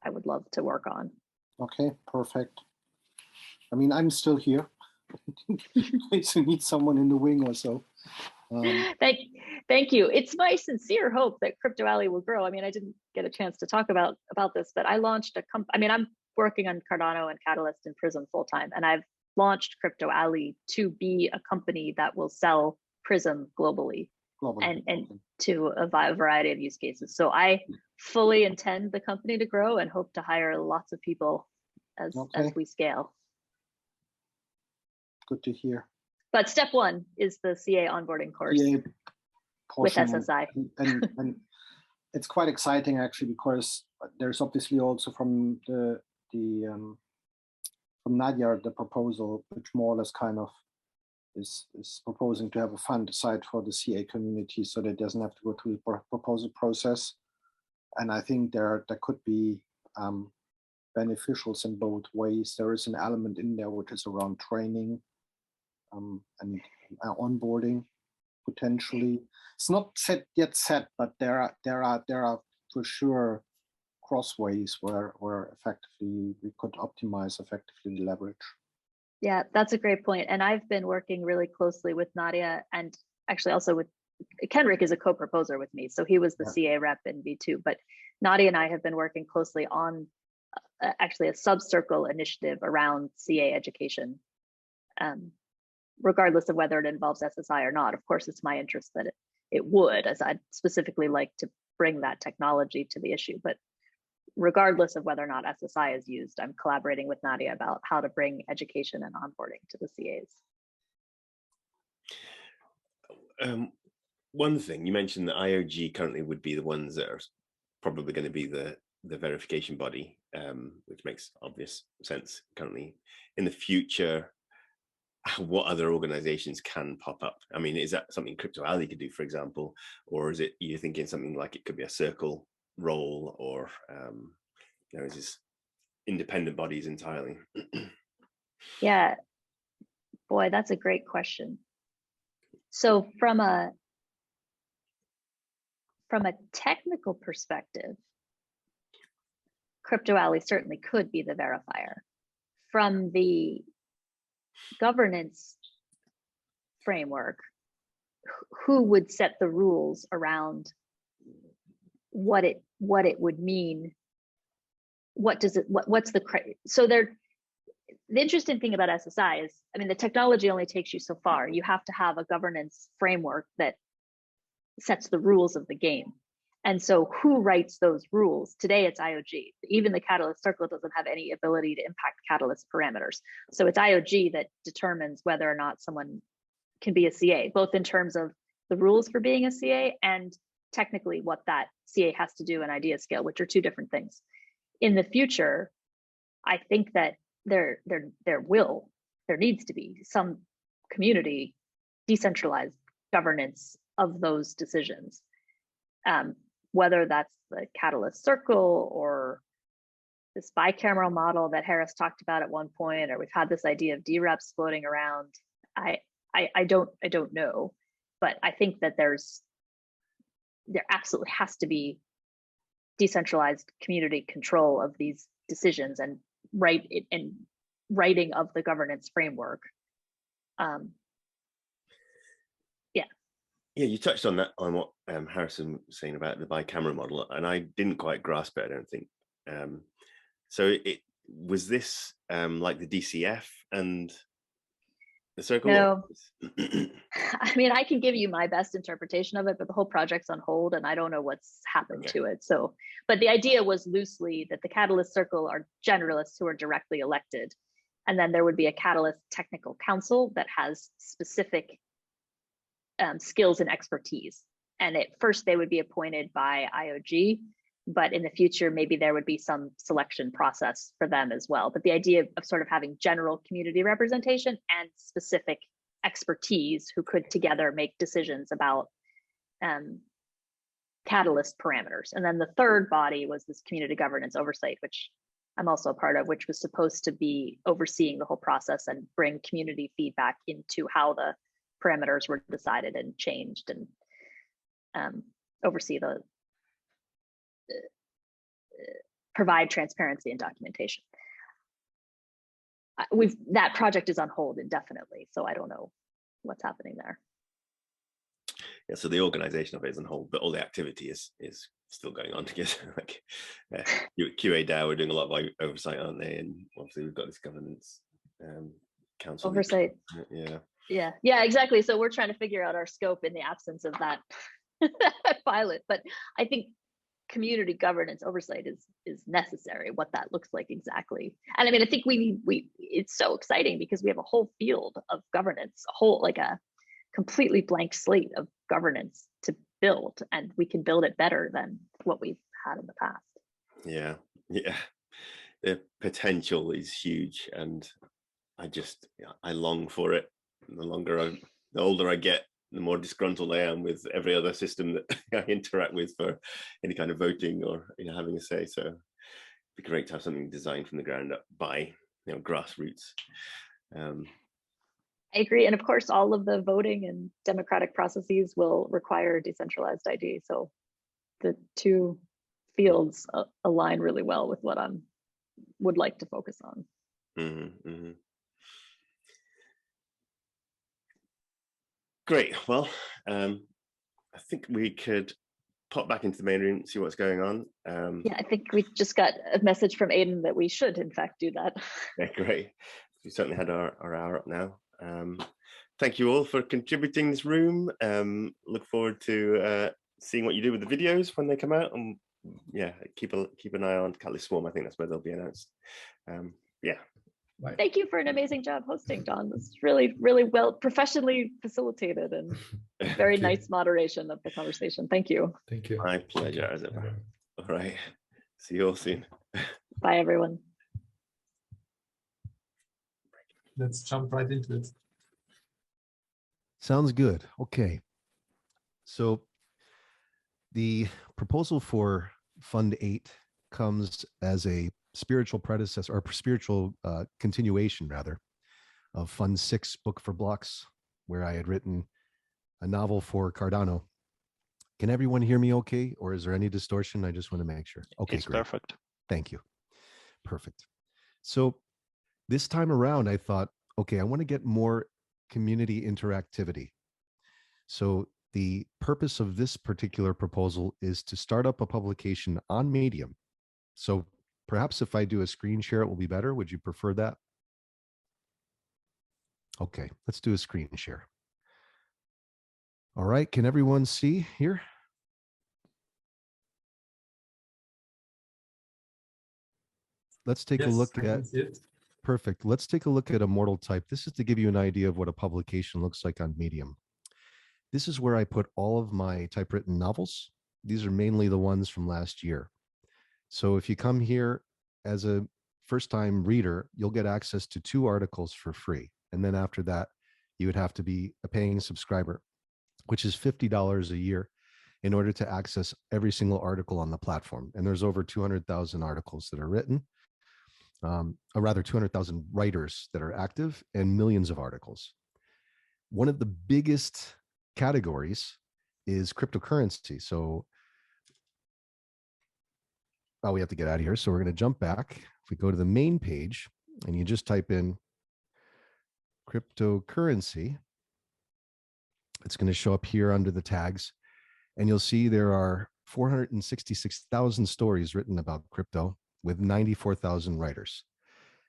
I would love to work on. Okay, perfect. I mean, I'm still here. In case you need someone in the wing or so. Thank you. It's my sincere hope that Crypto Alley will grow. I mean, I didn't get a chance to talk about this, but I launched a company. I mean, I'm working on Cardano and Catalyst and Prism full time, and I've launched Crypto Alley to be a company that will sell Prism globally. And to a variety of use cases. So I fully intend the company to grow and hope to hire lots of people as we scale. Good to hear. But step one is the CA onboarding course with SSI. And it's quite exciting actually, because there's obviously also from from Nadia the proposal, which more or less kind of is proposing to have a fund aside for the CA community so that it doesn't have to go through the proposal process. And I think there could be beneficials in both ways. There is an element in there which is around training and onboarding potentially. It's not set, but there are for sure crossways where effectively we could optimize effectively the leverage. Yeah, that's a great point. And I've been working really closely with Nadia, and actually also with Kenrick is a co-proposer with me. So he was the CA rep in V2, but Nadia and I have been working closely on actually a sub-circle initiative around CA education, regardless of whether it involves SSI or not. Of course, it's my interest that it would, as I'd specifically like to bring that technology to the issue. But regardless of whether or not SSI is used, I'm collaborating with Nadia about how to bring education and onboarding to the CAs. One thing, you mentioned that IOG currently would be the ones that are probably going to be the verification body, which makes obvious sense currently. In the future, what other organizations can pop up? I mean, is that something Crypto Alley could do, for example, or is it you're thinking something like it could be a circle role, or is this independent bodies entirely? Yeah, boy, that's a great question. So from a technical perspective, Crypto Alley certainly could be the verifier. From the governance framework, who would set the rules around what it would mean? What's so the interesting thing about SSI is, I mean, the technology only takes you so far. You have to have a governance framework that sets the rules of the game. And so who writes those rules? Today it's IOG. Even the Catalyst Circle doesn't have any ability to impact Catalyst parameters. So it's IOG that determines whether or not someone can be a CA, both in terms of the rules for being a CA and technically what that CA has to do in idea scale, which are two different things. In the future, I think that there needs to be some community decentralized governance of those decisions. Whether that's the Catalyst Circle or this bicameral model that Harris talked about at one point, or we've had this idea of DREPs floating around. I don't know, but I think that there absolutely has to be decentralized community control of these decisions and writing of the governance framework. Yeah, you touched on that, on what Harrison was saying about the bicameral model, and I didn't quite grasp it, I don't think. So it was this like the DCF and the circle? No. I mean, I can give you my best interpretation of it, but the whole project's on hold and I don't know what's happened to it. So, but the idea was loosely that the Catalyst Circle are generalists who are directly elected. And then there would be a Catalyst Technical Council that has specific skills and expertise. And at first they would be appointed by IOG, but in the future, maybe there would be some selection process for them as well. But the idea of sort of having general community representation and specific expertise who could together make decisions about catalyst parameters. And then the third body was this community governance oversight, which I'm also a part of, which was supposed to be overseeing the whole process and bring community feedback into how the parameters were decided and changed, and oversee the provide transparency and documentation. That project is on hold indefinitely, so I don't know what's happening there. yeah, so the organization of it as a whole, but all the activity is still going on together. Like QA DAO are doing a lot of oversight, aren't they? And obviously we've got this governance council oversight. Yeah, exactly. So we're trying to figure out our scope in the absence of that pilot. But I think community governance oversight is necessary. What that looks like exactly, and I mean, I think it's so exciting because we have a whole field of governance, a completely blank slate of governance to build, and we can build it better than what we've had in the past. Yeah, the potential is huge, and I long for it. The older I get, the more disgruntled I am with every other system that I interact with for any kind of voting or having a say. So it'd be great to have something designed from the ground up by grassroots. I agree, and of course, all of the voting and democratic processes will require decentralized ID. So the two fields align really well with what I would like to focus on. Mm-hmm, mm-hmm. Great. Well, I think we could pop back into the main room, see what's going on. Yeah, I think we just got a message from Aiden that we should, in fact, do that. Yeah, great. We certainly had our hour up now. Thank you all for contributing this room. Look forward to seeing what you do with the videos when they come out. And yeah, keep an eye on Catalyst Swarm. I think that's where they'll be announced. Yeah. Right. Thank you for an amazing job hosting, Don. It's really, really well professionally facilitated and very nice moderation of the conversation. Thank you. Thank you. My pleasure, as ever. All right. See you all soon. Bye, everyone. Let's jump right into it. Sounds good. Okay. So the proposal for Fund 8 comes as a spiritual predecessor or spiritual continuation rather of Fund 6, Book for Blocks, where I had written a novel for Cardano. Can everyone hear me okay? Or is there any distortion? I just want to make sure. Okay, it's great. perfect. Thank you. Perfect. So this time around, I thought, okay, I want to get more community interactivity. So the purpose of this particular proposal is to start up a publication on Medium. So perhaps if I do a screen share, it will be better. Would you prefer that? Okay, let's do a screen share. All right, can everyone see here? Let's take a look at, perfect. Let's take a look at Immortal Type. This is to give you an idea of what a publication looks like on Medium. This is where I put all of my typewritten novels. These are mainly the ones from last year. So if you come here as a first-time reader, you'll get access to 2 articles for free. And then after that, you would have to be a paying subscriber, which is $50 a year in order to access every single article on the platform. And there's over 200,000 articles that are written, or rather 200,000 writers that are active and millions of articles. One of the biggest categories is cryptocurrency. So we have to get out of here. So we're going to jump back. If we go to the main page and you just type in cryptocurrency, it's going to show up here under the tags. And you'll see there are 466,000 stories written about crypto with 94,000 writers.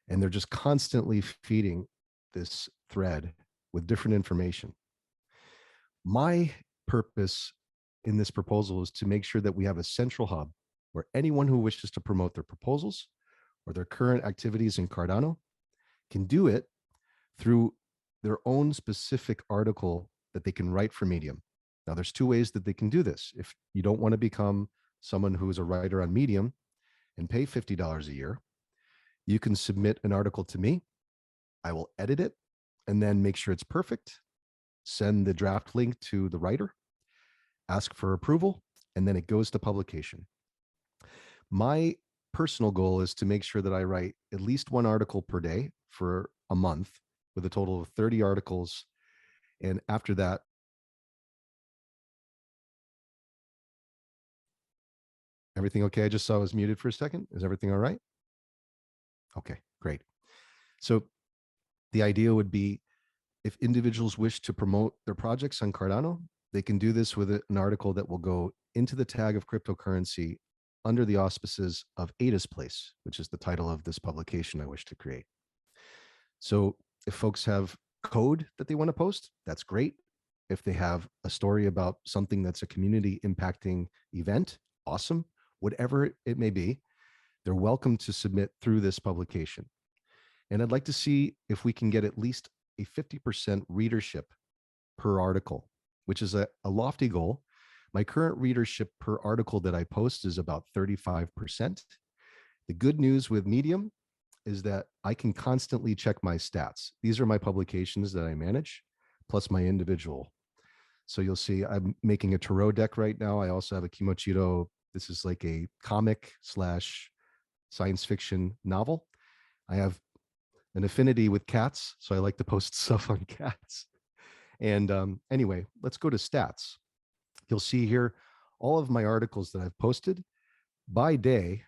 And they're just constantly feeding this thread with different information. My purpose in this proposal is to make sure that we have a central hub where anyone who wishes to promote their proposals or their current activities in Cardano can do it through their own specific article that they can write for Medium. Now, there's 2 ways that they can do this. If you don't want to become someone who is a writer on Medium and pay $50 a year, you can submit an article to me. I will edit it and then make sure it's perfect, send the draft link to the writer, ask for approval, and then it goes to publication. My personal goal is to make sure that I write at least 1 article per day for a month with a total of 30 articles. And after that, everything okay? I just saw I was muted for a second. Is everything all right? Okay, great. So the idea would be if individuals wish to promote their projects on Cardano, They can do this with an article that will go into the tag of cryptocurrency under the auspices of Ada's Place, which is the title of this publication I wish to create. So if folks have code that they want to post, that's great. If they have a story about something that's a community impacting event, awesome. Whatever it may be, they're welcome to submit through this publication. And I'd like to see if we can get at least a 50% readership per article, which is a lofty goal. My current readership per article that I post is about 35%. The good news with Medium is that I can constantly check my stats. These are my publications that I manage, plus my individual. So you'll see I'm making a tarot deck right now. I also have a Kimochiro. This is like a comic / science fiction novel. I have an affinity with cats, so I like to post stuff on cats. And anyway, let's go to stats. You'll see here all of my articles that I've posted by day,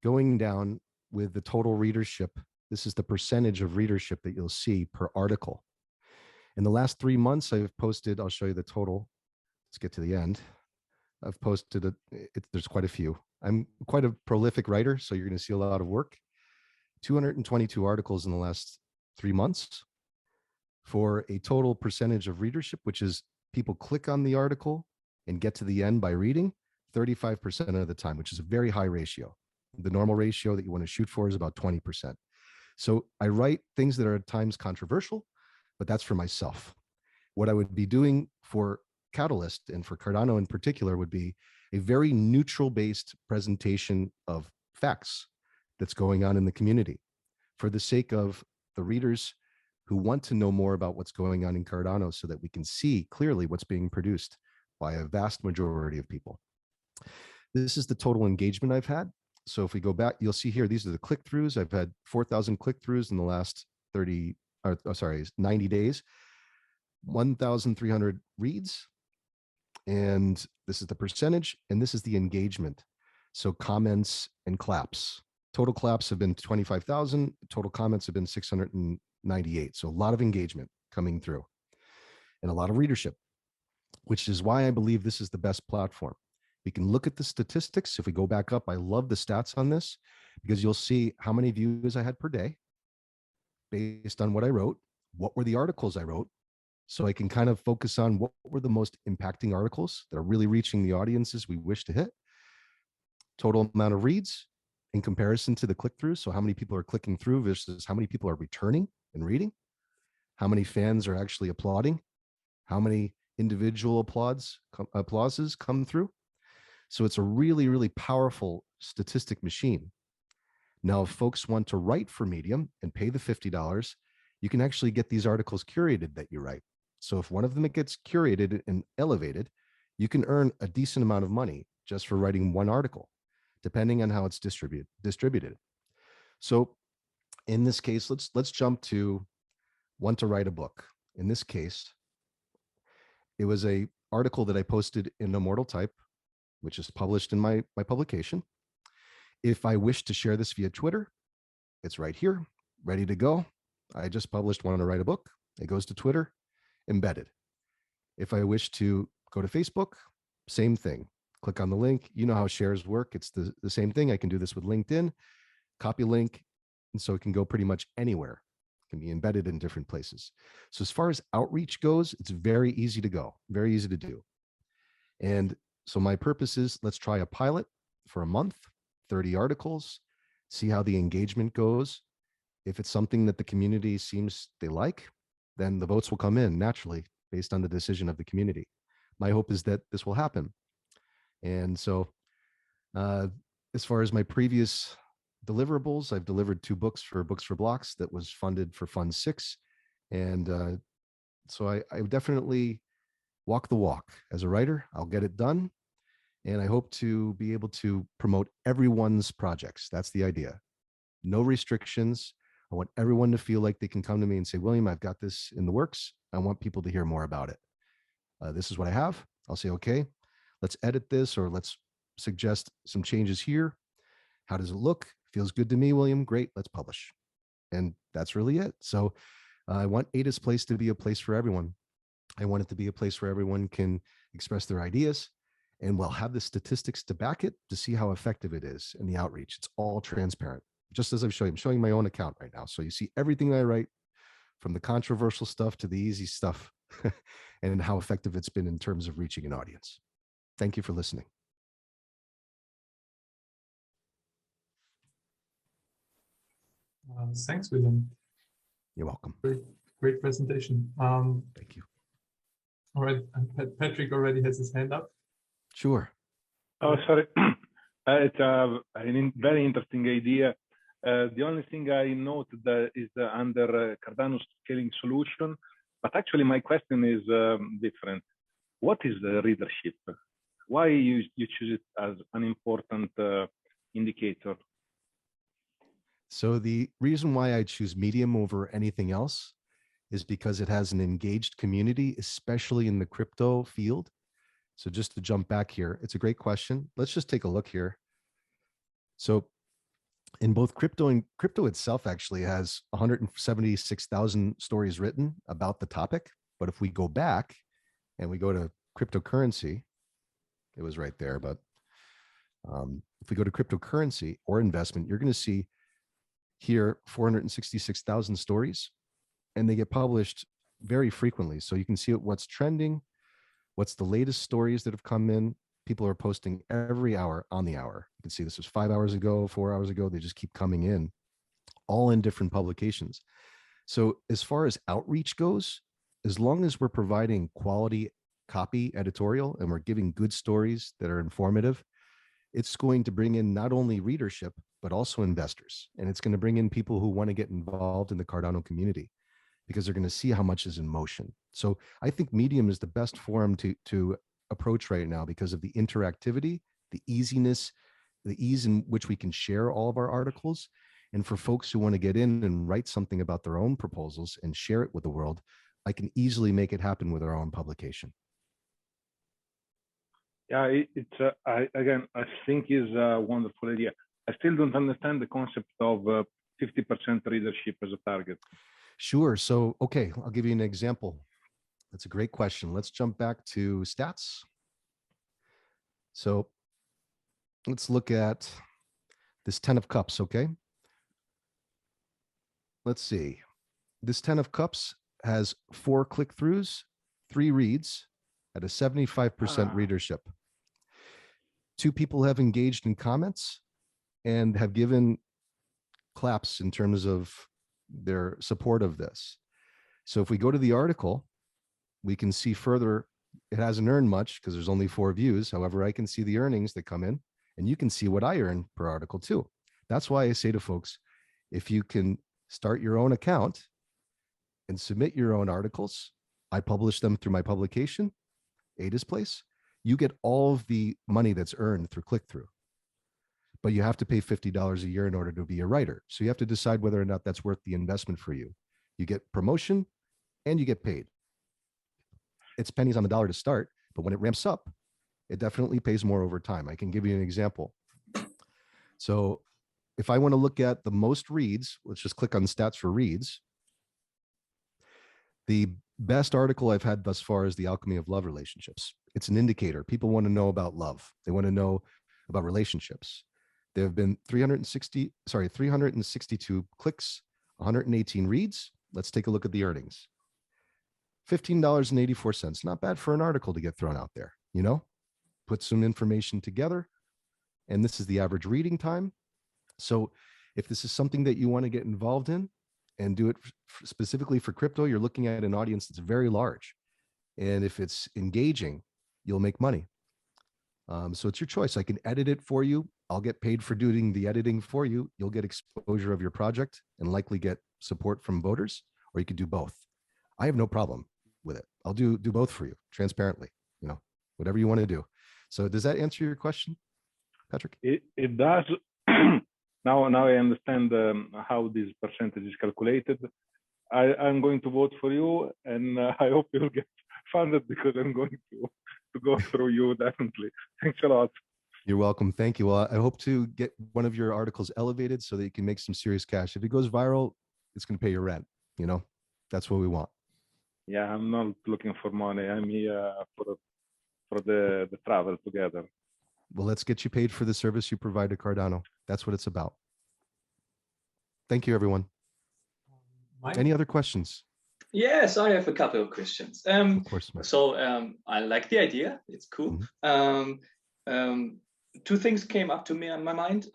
going down with the total readership. This is the percentage of readership that you'll see per article. In the last 3 months, I've posted, I'll show you the total. Let's get to the end. I've posted, there's quite a few. I'm quite a prolific writer, so you're going to see a lot of work. 222 articles in the last 3 months for a total percentage of readership, which is people click on the article and get to the end by reading 35% of the time, which is a very high ratio. The normal ratio that you want to shoot for is about 20%. So I write things that are at times controversial, but that's for myself. What I would be doing for Catalyst and for Cardano in particular would be a very neutral based presentation of facts that's going on in the community for the sake of the readers who want to know more about what's going on in Cardano so that we can see clearly what's being produced by a vast majority of people. This is the total engagement I've had. So if we go back, you'll see here, these are the click-throughs. I've had 4,000 click-throughs in the last 90 days, 1,300 reads. And this is the percentage, and this is the engagement. So comments and claps. Total claps have been 25,000. Total comments have been 698. So a lot of engagement coming through and a lot of readership, which is why I believe this is the best platform. We can look at the statistics. If we go back up, I love the stats on this because you'll see how many views I had per day based on what I wrote. What were the articles I wrote? So I can kind of focus on what were the most impacting articles that are really reaching the audiences we wish to hit. Total amount of reads in comparison to the click-throughs. So how many people are clicking through versus how many people are returning and reading? How many fans are actually applauding? How many individual applauses come through? So it's a really, really powerful statistic machine. Now, if folks want to write for Medium and pay the $50, you can actually get these articles curated that you write. So if one of them gets curated and elevated, you can earn a decent amount of money just for writing one article, depending on how it's distributed. So in this case, let's jump to want to write a book. In this case, it was a article that I posted in Immortal Type, which is published in my publication. If I wish to share this via Twitter, it's right here, ready to go. I just published Want to Write a Book. It goes to Twitter, embedded. If I wish to go to Facebook, same thing. Click on the link. You know how shares work. It's the same thing. I can do this with LinkedIn, copy link, and so it can go pretty much anywhere. It can be embedded in different places. So as far as outreach goes, it's very easy to go, very easy to do. And so my purpose is, let's try a pilot for a month, 30 articles, see how the engagement goes. If it's something that the community seems they like, then the votes will come in naturally based on the decision of the community. My hope is that this will happen. And so as far as my previous deliverables, I've delivered 2 books for Blocks that was funded for Fund 6. And so I definitely walk the walk. As a writer, I'll get it done. And I hope to be able to promote everyone's projects. That's the idea. No restrictions. I want everyone to feel like they can come to me and say, William, I've got this in the works. I want people to hear more about it. This is what I have. I'll say, okay, let's edit this, or let's suggest some changes here. How does it look? Feels good to me, William. Great, let's publish. And that's really it. So I want Ada's Place to be a place for everyone. I want it to be a place where everyone can express their ideas, and we'll have the statistics to back it to see how effective it is in the outreach. It's all transparent, just as I'm showing my own account right now. So you see everything I write, from the controversial stuff to the easy stuff, and how effective it's been in terms of reaching an audience. Thank you for listening. Thanks, William. You're welcome. Great presentation. Thank you. All right, and Patrick already has his hand up. Sure. Oh, sorry. It's a very interesting idea. The only thing I noted is under Cardano's scaling solution, but actually my question is different. What is the readership? Why you choose it as an important indicator? So the reason why I choose Medium over anything else is because it has an engaged community, especially in the crypto field. So just to jump back here, it's a great question. Let's just take a look here. So in both crypto and crypto itself actually has 176,000 stories written about the topic. But if we go back and we go to cryptocurrency, it was right there. But if we go to cryptocurrency or investment, you're going to see here 466,000 stories, and they get published very frequently. So you can see what's trending, what's the latest stories that have come in. People are posting every hour on the hour. You can see this was 5 hours ago, 4 hours ago. They just keep coming in, all in different publications. So as far as outreach goes, as long as we're providing quality copy editorial and we're giving good stories that are informative, it's going to bring in not only readership, but also investors. And it's going to bring in people who want to get involved in the Cardano community because they're going to see how much is in motion. So I think Medium is the best forum to approach right now because of the interactivity, the easiness, the ease in which we can share all of our articles. And for folks who want to get in and write something about their own proposals and share it with the world, I can easily make it happen with our own publication. Yeah, again, I think is a wonderful idea. I still don't understand the concept of 50% readership as a target. Sure. So, okay, I'll give you an example. That's a great question. Let's jump back to stats. So let's look at this 10 of cups, okay? Let's see. This 10 of cups has 4 click-throughs, 3 reads at a 75% readership. 2 people have engaged in comments and have given claps in terms of their support of this. So if we go to the article, we can see further, it hasn't earned much because there's only 4 views. However, I can see the earnings that come in, and you can see what I earn per article too. That's why I say to folks, if you can start your own account and submit your own articles, I publish them through my publication, Ada's Place. You get all of the money that's earned through click-through. But you have to pay $50 a year in order to be a writer. So you have to decide whether or not that's worth the investment for you. You get promotion and you get paid. It's pennies on the dollar to start, but when it ramps up, it definitely pays more over time. I can give you an example. So if I want to look at the most reads, let's just click on stats for reads. The best article I've had thus far is The Alchemy of Love Relationships. It's an indicator. People want to know about love. They want to know about relationships. There have been 362 clicks, 118 reads. Let's take a look at the earnings. $15.84. Not bad for an article to get thrown out there, you know? Put some information together. And this is the average reading time. So if this is something that you want to get involved in and do it specifically for crypto, you're looking at an audience that's very large. And if it's engaging, you'll make money. So it's your choice. I can edit it for you. I'll get paid for doing the editing for you. You'll get exposure of your project and likely get support from voters, or you could do both. I have no problem with it. I'll do both for you transparently, you know, whatever you want to do. So does that answer your question, Patrick? It does. Now I understand how this percentage is calculated. I'm going to vote for you, and I hope you'll get funded because I'm going to go through you definitely. Thanks a lot. You're welcome. Thank you. Well, I hope to get one of your articles elevated so that you can make some serious cash. If it goes viral, it's going to pay your rent. You know, that's what we want. Yeah, I'm not looking for money. I'm here for the travel together. Well, let's get you paid for the service you provide to Cardano. That's what it's about. Thank you, everyone. Any other questions? Yes, I have a couple of questions. Of course. So I like the idea. It's cool. Two things came up to me in my mind.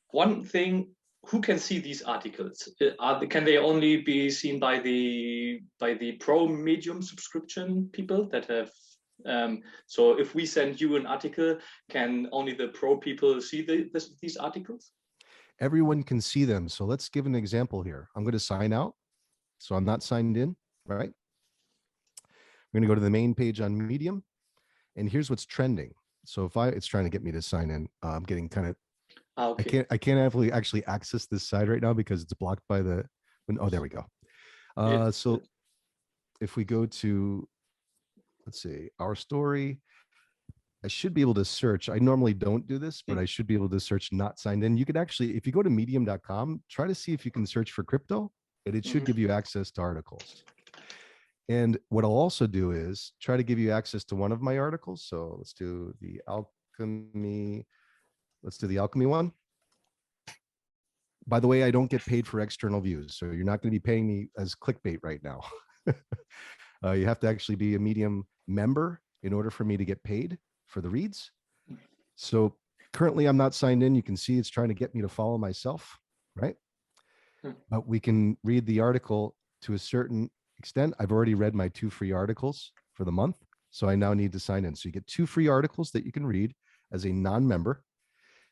One thing, who can see these articles? Can they only be seen by the pro medium subscription people that have? So if we send you an article, can only the pro people see these articles? Everyone can see them. So let's give an example here. I'm going to sign out. So I'm not signed in, right? We're going to go to the main page on Medium. And here's what's trending. So if it's trying to get me to sign in, I'm getting kind of, okay. I can't actually access this side right now because it's blocked by the, oh, there we go. So if we go to, let's see, our story, I should be able to search. I normally don't do this, but I should be able to search not signed in. You could actually, if you go to medium.com, try to see if you can search for crypto, and it should give you access to articles. And what I'll also do is try to give you access to one of my articles. So let's do the alchemy. Let's do the alchemy one. By the way, I don't get paid for external views, so you're not going to be paying me as clickbait right now. You have to actually be a Medium member in order for me to get paid for the reads. So currently I'm not signed in. You can see it's trying to get me to follow myself, right? But we can read the article to a certain extent. I've already read my 2 free articles for the month, so I now need to sign in. So you get 2 free articles that you can read as a non-member,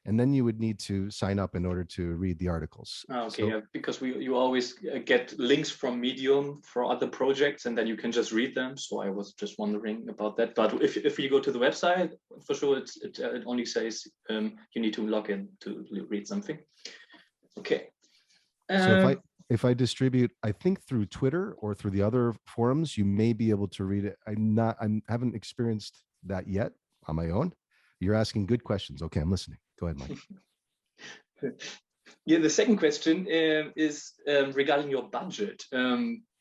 and then you would need to sign up in order to read the articles. Okay, yeah, because you always get links from Medium for other projects, and then you can just read them. So I was just wondering about that. But if you go to the website, for sure, it only says you need to log in to read something. Okay. So if I distribute, I think through Twitter or through the other forums, you may be able to read it. I haven't experienced that yet on my own. You're asking good questions. Okay, I'm listening. Go ahead, Mike. Yeah, the second question is regarding your budget,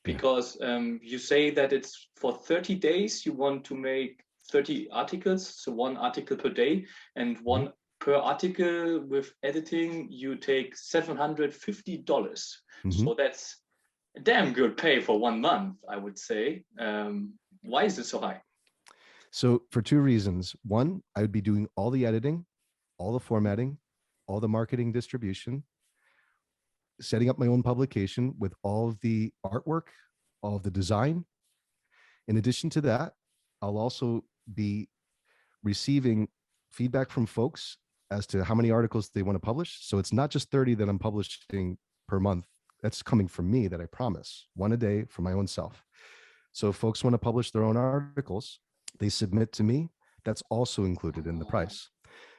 because you say that it's for 30 days, you want to make 30 articles, so 1 article per day, and 1 per article with editing, you take $750. So that's a damn good pay for 1 month, I would say. Why is it so high? So for 2 reasons. One, I would be doing all the editing, all the formatting, all the marketing distribution, setting up my own publication with all of the artwork, all of the design. In addition to that, I'll also be receiving feedback from folks as to how many articles they want to publish. So it's not just 30 that I'm publishing per month. That's coming from me, that I promise, 1 a day for my own self. So if folks want to publish their own articles, they submit to me. That's also included in the price.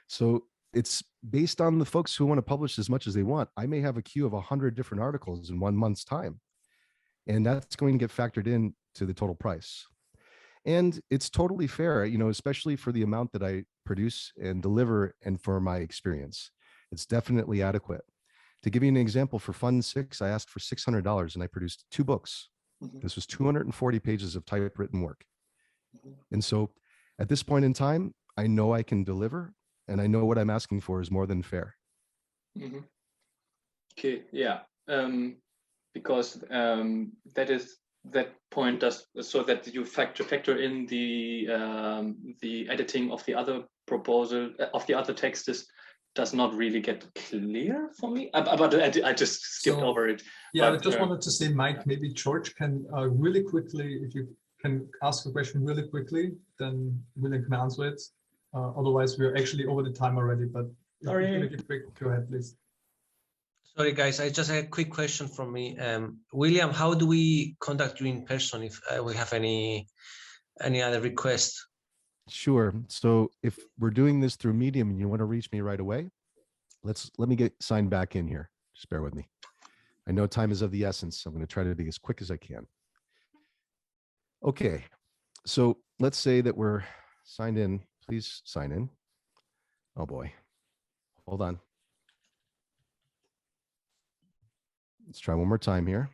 So it's based on the folks who want to publish as much as they want. I may have a queue of 100 different articles in 1 month's time, and that's going to get factored in to the total price. And it's totally fair, you know, especially for the amount that I produce and deliver and for my experience. It's definitely adequate. To give you an example, for Fund 6, I asked for $600 and I produced 2 books. This was 240 pages of typewritten work. And so at this point in time, I know I can deliver, and I know what I'm asking for is more than fair. Okay, yeah, because that point does, so that you factor in the editing of the other proposal of the other texts does not really get clear for me. But I just skipped over it. Yeah, but, I just wanted to say, Mike, maybe George can really quickly, if you can ask a question really quickly, then William can answer it. Otherwise, we're actually over the time already. But really quick, go ahead, please. Sorry, guys, I just had a quick question from me. William, how do we contact you in person if we have any other requests? Sure. So if we're doing this through Medium and you want to reach me right away, let me get signed back in here. Just bear with me. I know time is of the essence. I'm going to try to be as quick as I can. Okay. So let's say that we're signed in. Please sign in. Oh boy. Hold on. Let's try one more time here.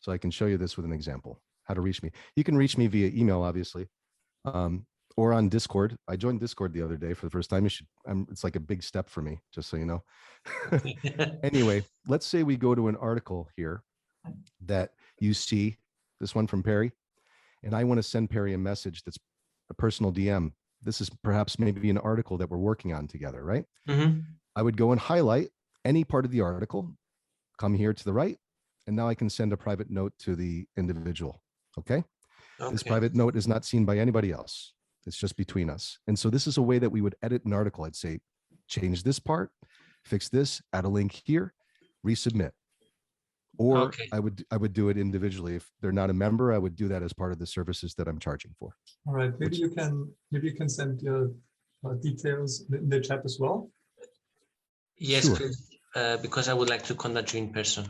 So I can show you this with an example, how to reach me. You can reach me via email, obviously, or on Discord. I joined Discord the other day for the first time. It's like a big step for me, just so you know. Anyway, let's say we go to an article here that you see, this one from Perry, and I want to send Perry a message that's a personal DM. This is perhaps maybe an article that we're working on together, right? Mm-hmm. I would go and highlight any part of the article, come here to the right, and now I can send a private note to the individual, okay? This private note is not seen by anybody else. It's just between us. And so this is a way that we would edit an article. I'd say, change this part, fix this, add a link here, resubmit. Or I would do it individually. If they're not a member, I would do that as part of the services that I'm charging for. All right, maybe you can send your details in the chat as well. Yes, Sure. please, because I would like to contact you in person.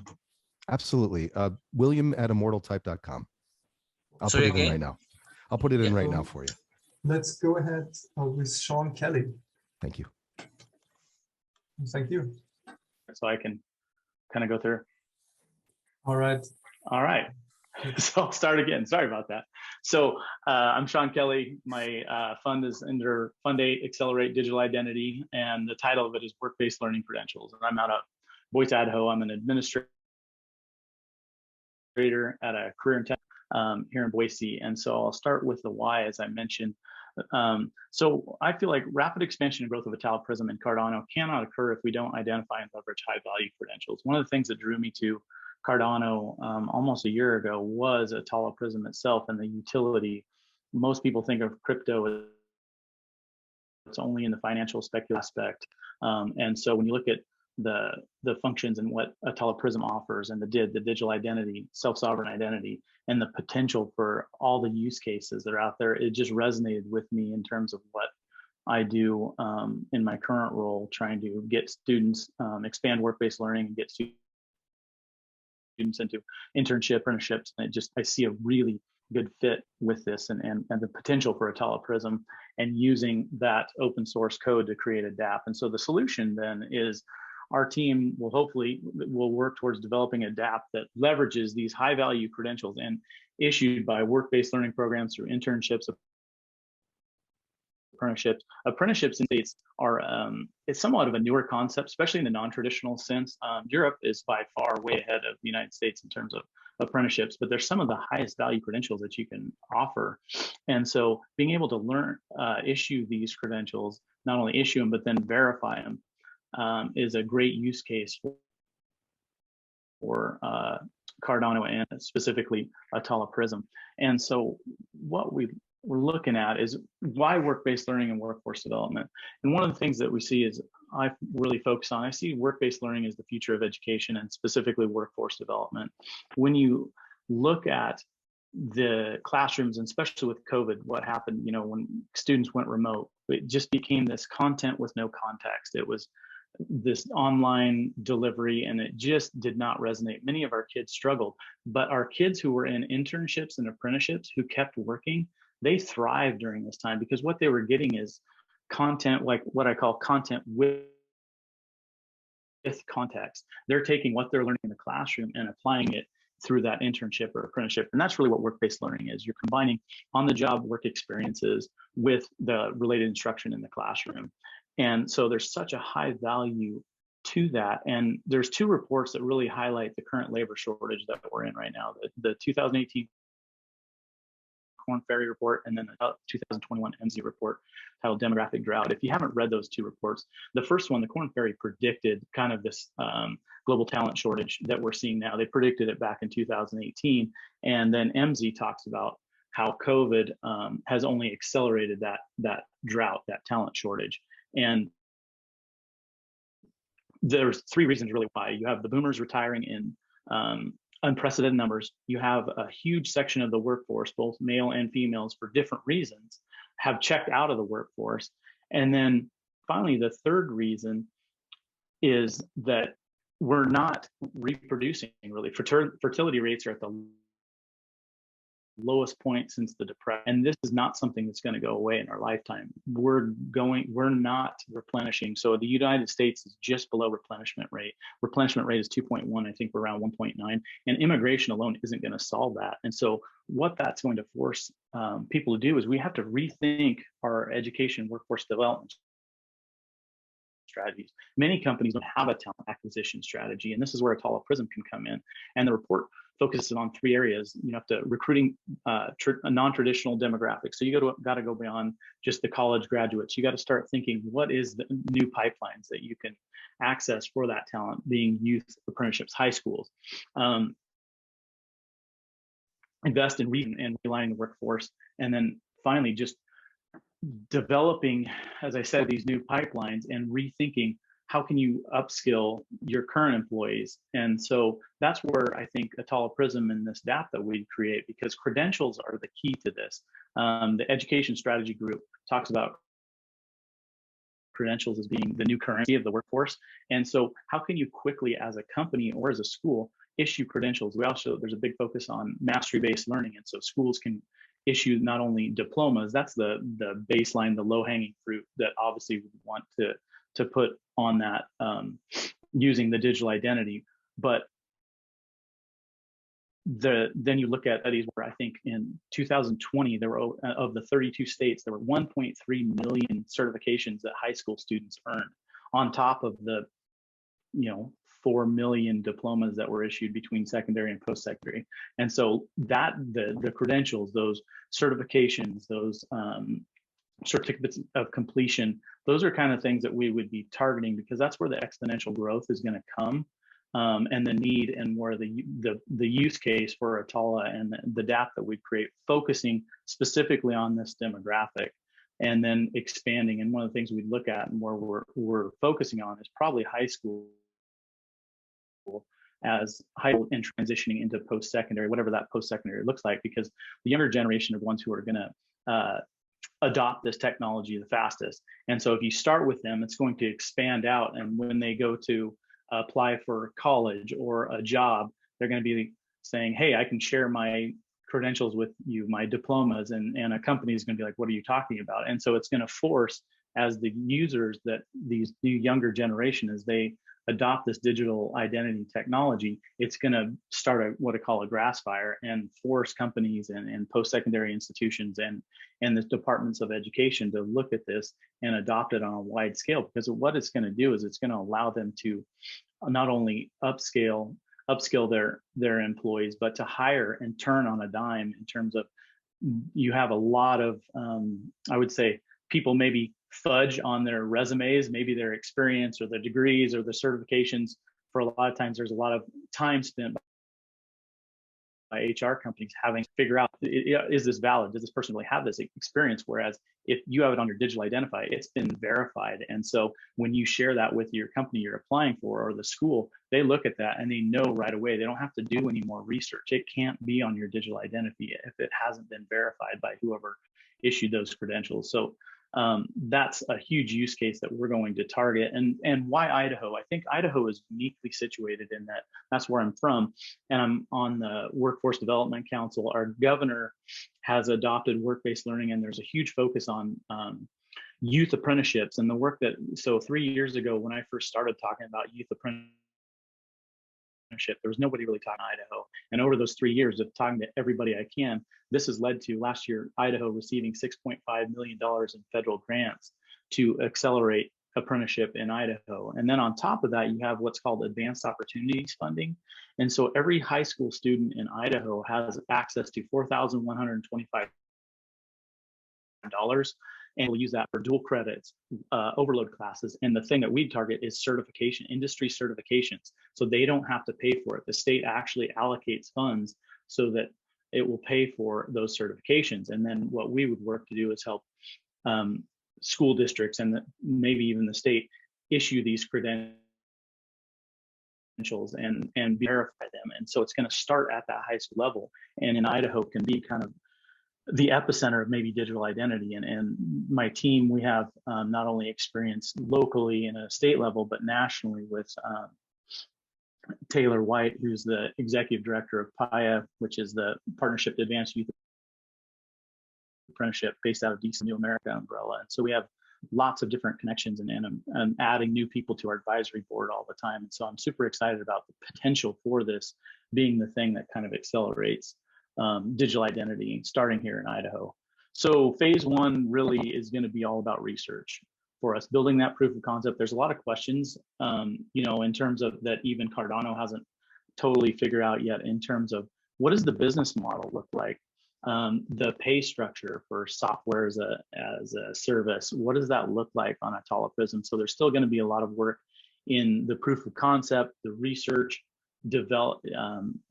Absolutely. William@immortaltype.com. I'll Sorry, put it in again? right now. I'll put it in right now for you. Let's go ahead with Sean Kelly. Thank you. Thank you. So I can kind of go through. All right. All right. So I'll start again. Sorry about that. So I'm Sean Kelly. My fund is under Fund 8, Accelerate Digital Identity, and the title of it is Work-Based Learning Credentials. And I'm out of Boise, Idaho. I'm an administrator at a career in tech here in Boise. And so I'll start with the why, as I mentioned. So I feel like rapid expansion and growth of ItaliPrism and Cardano cannot occur if we don't identify and leverage high-value credentials. One of the things that drew me to Cardano almost a year ago was ItaliPrism itself and the utility. Most people think of crypto as it's only in the financial speculative aspect. And so when you look at the functions and what ItaliPrism offers and the digital identity, self-sovereign identity, and the potential for all the use cases that are out there, it just resonated with me in terms of what I do in my current role, trying to get students, expand work-based learning and get students into internship, apprenticeships. And I see a really good fit with this and the potential for ItaliPrism and using that open source code to create a DApp. And so the solution then is our team will work towards developing a DApp that leverages these high value credentials and issued by work-based learning programs through internships, apprenticeships. Apprenticeships in states are it's somewhat of a newer concept, especially in the non-traditional sense. Europe is by far way ahead of the United States in terms of apprenticeships, but there's some of the highest value credentials that you can offer. And so being able to learn, issue these credentials, not only issue them, but then verify them is a great use case for Cardano and specifically ItaliPrism. And so what we're looking at is why work-based learning and workforce development. And one of the things that we see is I really focus on, I see work-based learning as the future of education and specifically workforce development. When you look at the classrooms, and especially with COVID, what happened, when students went remote, it just became this content with no context. It was this online delivery and it just did not resonate. Many of our kids struggled, but our kids who were in internships and apprenticeships who kept working, they thrived during this time because what they were getting is content, like what I call content with context. They're taking what they're learning in the classroom and applying it through that internship or apprenticeship. And that's really what work-based learning is. You're combining on-the-job work experiences with the related instruction in the classroom. And so there's such a high value to that. And there's two reports that really highlight the current labor shortage that we're in right now. The 2018 Korn Ferry report and then the 2021 MZ report titled Demographic Drought. If you haven't read those two reports, the first one, the Korn Ferry, predicted kind of this global talent shortage that we're seeing now. They predicted it back in 2018. And then MZ talks about how COVID has only accelerated that drought, that talent shortage. And there's three reasons really why. You have the boomers retiring in unprecedented numbers. You have a huge section of the workforce, both male and females for different reasons, have checked out of the workforce. And then finally, the third reason is that we're not reproducing really. Fertility rates are at the lowest point since the Depression. And this is not something that's going to go away in our lifetime. We're not replenishing. So the United States is just below replenishment rate. Replenishment rate is 2.1. I think we're around 1.9. And immigration alone isn't going to solve that. And so what that's going to force people to do is we have to rethink our education workforce development strategies. Many companies don't have a talent acquisition strategy, and this is where Atala Prism can come in. And the report focuses on 3 areas. You have to recruiting non-traditional demographics. So you got to go beyond just the college graduates. You got to start thinking, what is the new pipelines that you can access for that talent, being youth apprenticeships, high schools. Invest in reading and realigning the workforce, and then finally just developing, as I said, these new pipelines and rethinking how can you upskill your current employees. And so that's where I think Atala Prism and this DAP that we create, because credentials are the key to this. The education strategy group talks about credentials as being the new currency of the workforce. And so how can you quickly, as a company or as a school, issue credentials? There's a big focus on mastery-based learning. And so schools can issue not only diplomas, that's the baseline, the low-hanging fruit that obviously we want to put on that using the digital identity. But then you look at studies where I think in 2020, there were, of the 32 states, there were 1.3 million certifications that high school students earned, on top of the 4 million diplomas that were issued between secondary and post-secondary. And so that the credentials, those certifications, those certificates of completion, those are kind of things that we would be targeting, because that's where the exponential growth is going to come, and the need, and where the use case for Atala and the DAP that we create, focusing specifically on this demographic, and then expanding. And one of the things we look at and where we're focusing on is probably high school, as high school and transitioning into post-secondary, whatever that post-secondary looks like, because the younger generation are ones who are going to adopt this technology the fastest. And so if you start with them, it's going to expand out. And when they go to apply for college or a job, they're going to be saying, hey, I can share my credentials with you, my diplomas, and a company is going to be like, what are you talking about? And so it's going to force, as the users, that these new younger generation, as they adopt this digital identity technology, it's going to start what I call a grass fire, and force companies and post-secondary institutions and the departments of education to look at this and adopt it on a wide scale. Because what it's going to do is it's going to allow them to not only upskill their employees, but to hire and turn on a dime, in terms of, you have a lot of, I would say, people maybe fudge on their resumes, maybe their experience or the degrees or the certifications. For a lot of times, there's a lot of time spent by HR companies having to figure out, is this valid? Does this person really have this experience? Whereas if you have it on your digital identifier, it's been verified. And so when you share that with your company you're applying for, or the school, they look at that and they know right away. They don't have to do any more research. It can't be on your digital identity if it hasn't been verified by whoever issued those credentials. So that's a huge use case that we're going to target. And why Idaho? I think Idaho is uniquely situated in that that's where I'm from, and I'm on the Workforce Development Council. Our governor has adopted work-based learning, and there's a huge focus on youth apprenticeships and the work that, so 3 years ago, when I first started talking about youth apprenticeship, there was nobody really talking Idaho. And over those 3 years of talking to everybody I can, this has led to last year, Idaho receiving $6.5 million in federal grants to accelerate apprenticeship in Idaho. And then on top of that, you have what's called advanced opportunities funding. And so every high school student in Idaho has access to $4,125. And we'll use that for dual credits, overload classes. And the thing that we target is certification, industry certifications. So they don't have to pay for it. The state actually allocates funds so that it will pay for those certifications. And then what we would work to do is help school districts and maybe even the state issue these credentials and verify them. And so it's going to start at that high school level. And in Idaho can be kind of the epicenter of maybe digital identity. And my team, we have not only experience locally in a state level, but nationally with Taylor White, who's the executive director of PIA, which is the Partnership to Advance Youth apprenticeship based out of DC New America umbrella. And so we have lots of different connections and adding new people to our advisory board all the time. And so I'm super excited about the potential for this being the thing that kind of accelerates digital identity starting here in Idaho. So phase one really is going to be all about research for us, building that proof of concept. There's a lot of questions, in terms of that even Cardano hasn't totally figured out yet in terms of what does the business model look like? The pay structure for software as a service, what does that look like on Atala Prism? So there's still going to be a lot of work in the proof of concept, the research,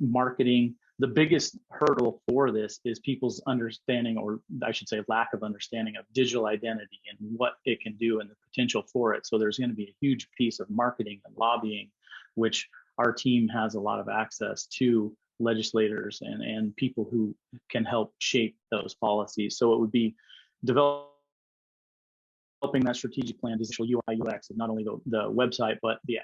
marketing. The biggest hurdle for this is people's understanding, or I should say lack of understanding, of digital identity and what it can do and the potential for it. So there's going to be a huge piece of marketing and lobbying, which our team has a lot of access to legislators and people who can help shape those policies. So it would be developing that strategic plan, digital UI UX of not only the website but the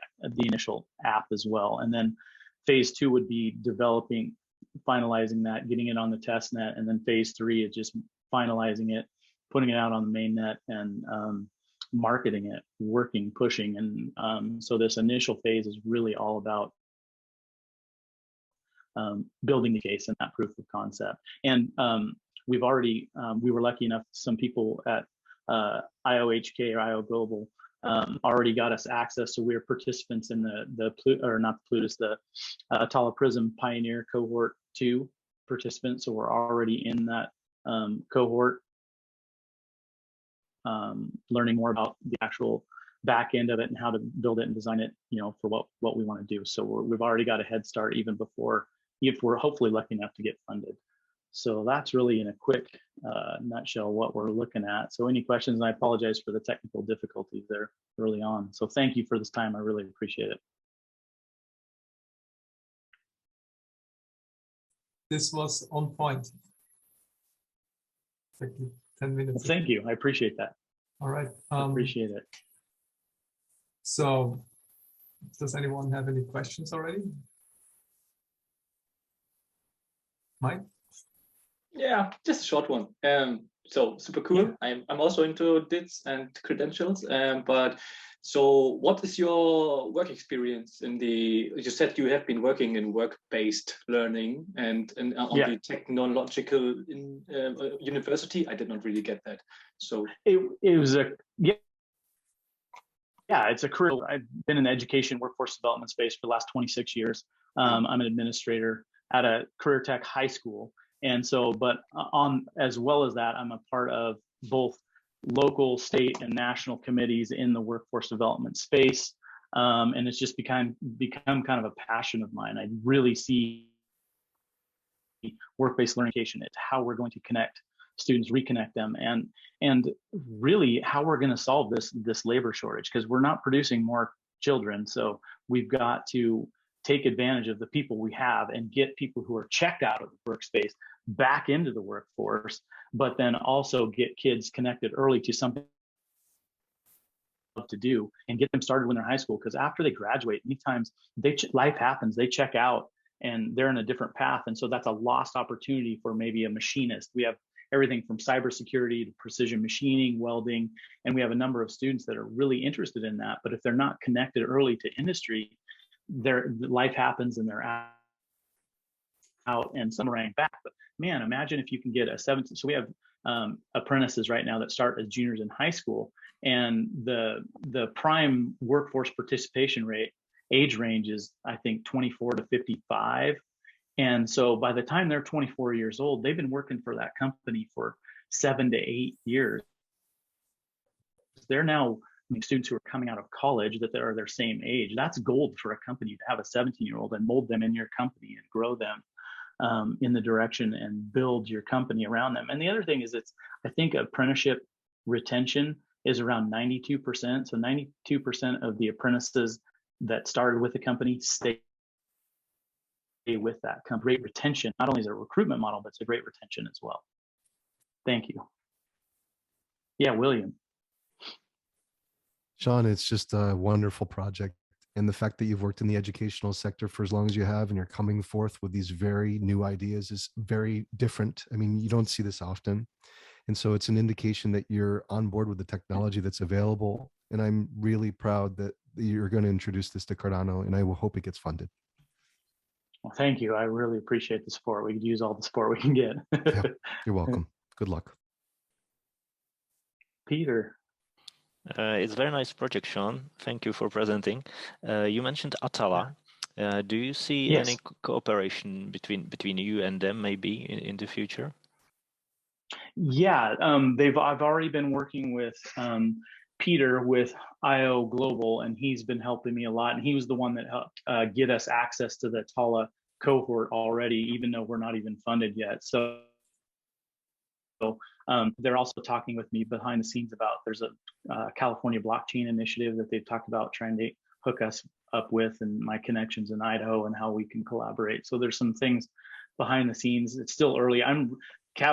initial app as well. And then phase two would be developing, finalizing that, getting it on the test net, and then phase three is just finalizing it, putting it out on the main net, and marketing it, working, pushing. And so this initial phase is really all about building the case and that proof of concept. And we've already, we were lucky enough, some people at IOHK or IO Global already got us access. So we're participants in the Atala Prism Pioneer Cohort 2 participants. So we're already in that cohort, learning more about the actual back end of it and how to build it and design it, for what we want to do. So we've already got a head start even before, if we're hopefully lucky enough to get funded. So that's really in a quick nutshell what we're looking at. So any questions, and I apologize for the technical difficulties there early on. So thank you for this time. I really appreciate it. This was on point. Exactly 10 minutes. Well, thank you. I appreciate that. All right. Appreciate it. So does anyone have any questions already? Mike? Yeah, just a short one. So super cool. I'm also into DITs and credentials. But so what is your work experience in you said you have been working in work-based learning and on the technological university. I did not really get that. So it was it's a career. I've been in the education workforce development space for the last 26 years. I'm an administrator at a career tech high school. And so, but as well as that, I'm a part of both local, state, and national committees in the workforce development space. And it's just become kind of a passion of mine. I really see work-based learning education. It's how we're going to connect students, reconnect them, and really how we're going to solve this labor shortage, because we're not producing more children. So we've got to take advantage of the people we have and get people who are checked out of the workspace back into the workforce, but then also get kids connected early to something to do and get them started when they're in high school. Because after they graduate, many times life happens, they check out and they're in a different path. And so that's a lost opportunity for maybe a machinist. We have everything from cybersecurity to precision machining, welding, and we have a number of students that are really interested in that. But if they're not connected early to industry, their life happens and they're out and some rank back. But man, imagine if you can get a 17. So we have apprentices right now that start as juniors in high school, and the prime workforce participation rate age range is, I think, 24 to 55. And so by the time they're 24 years old, they've been working for that company for 7 to 8 years. They're now students who are coming out of college that are their same age. That's gold for a company to have a 17-year-old and mold them in your company and grow them in the direction and build your company around them. And the other thing is, I think apprenticeship retention is around 92%. So 92% of the apprentices that started with the company stay with that company. Great retention. Not only is it a recruitment model, but it's a great retention as well. Thank you. Yeah, William. Sean, it's just a wonderful project. And the fact that you've worked in the educational sector for as long as you have and you're coming forth with these very new ideas is very different. I mean, you don't see this often. And so it's an indication that you're on board with the technology that's available. And I'm really proud that you're going to introduce this to Cardano, and I will hope it gets funded. Well, thank you. I really appreciate the support. We could use all the support we can get. Yeah, you're welcome. Good luck. Peter. It's a very nice project, Sean. Thank you for presenting. You mentioned Atala. Do you see Yes. any cooperation between you and them maybe in the future? Yeah, I've already been working with Peter with IO Global, and he's been helping me a lot. And he was the one that helped get us access to the Tala cohort already, even though we're not even funded yet. So they're also talking with me behind the scenes about there's a California blockchain initiative that they've talked about trying to hook us up with, and my connections in Idaho and how we can collaborate. So there's some things behind the scenes. It's still early.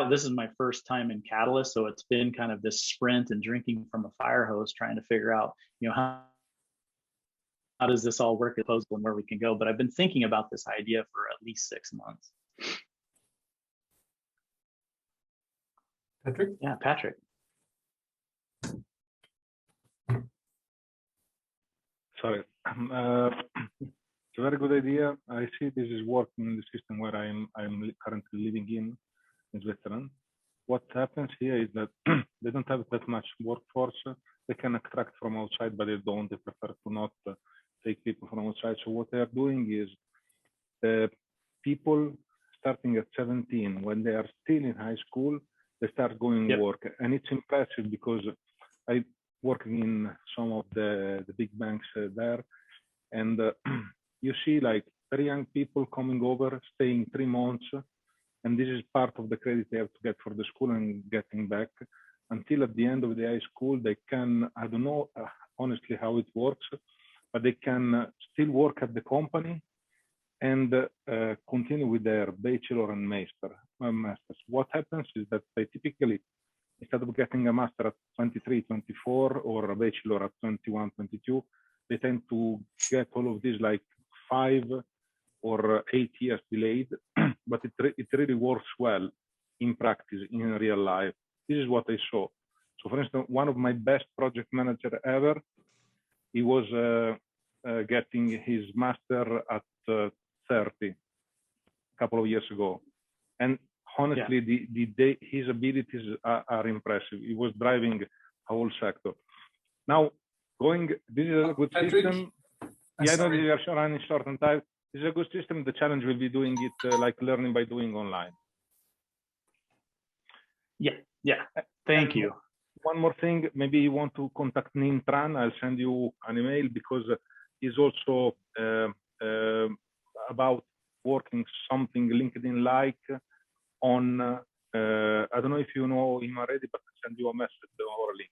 This is my first time in Catalyst, so it's been kind of this sprint and drinking from a fire hose, trying to figure out, how does this all work at proposal and where we can go. But I've been thinking about this idea for at least 6 months. Patrick? Yeah, Patrick. Sorry. It's a very good idea. I see this is working in the system where I'm currently living in Switzerland. What happens here is that they don't have that much workforce. They can extract from outside, but they don't. They prefer to not take people from outside. So what they are doing is the people starting at 17, when they are still in high school, they start going work. And it's impressive because I working in some of the big banks there, and you see like very young people coming over, staying 3 months, and this is part of the credit they have to get for the school and getting back until at the end of the high school. They can, I don't know honestly how it works, but they can still work at the company and continue with their bachelor and masters. What happens is that they typically, instead of getting a master at 23, 24, or a bachelor at 21, 22, they tend to get all of this like 5 or 8 years delayed, but it really works well in practice, in real life. This is what I saw. So for instance, one of my best project manager ever, he was getting his master at 30 a couple of years ago. And honestly, his abilities are impressive. He was driving a whole sector. Now, this is a good system. Yeah, I know we are running short on time. This is a good system. The challenge will be doing it like learning by doing online. Yeah. Thank you. One more thing, maybe you want to contact Ninh Tran. I'll send you an email because he's also about working something LinkedIn-like on, I don't know if you know him already, but I'll send you a message or a link.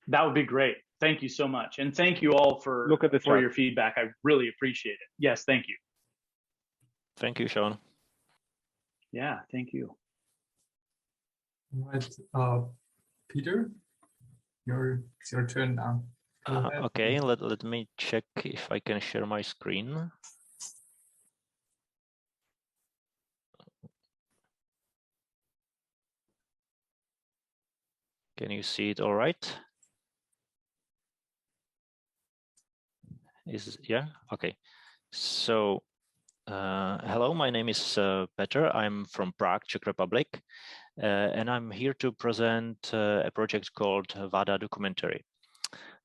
That would be great. Thank you so much. And thank you all for your feedback. I really appreciate it. Yes, thank you. Thank you, Sean. Yeah, thank you. All right, Peter, it's your turn now. Okay, let me check if I can share my screen. Can you see it all right? Yeah, okay. So hello, my name is Petr. I'm from Prague, Czech Republic, and I'm here to present a project called VADA Documentary.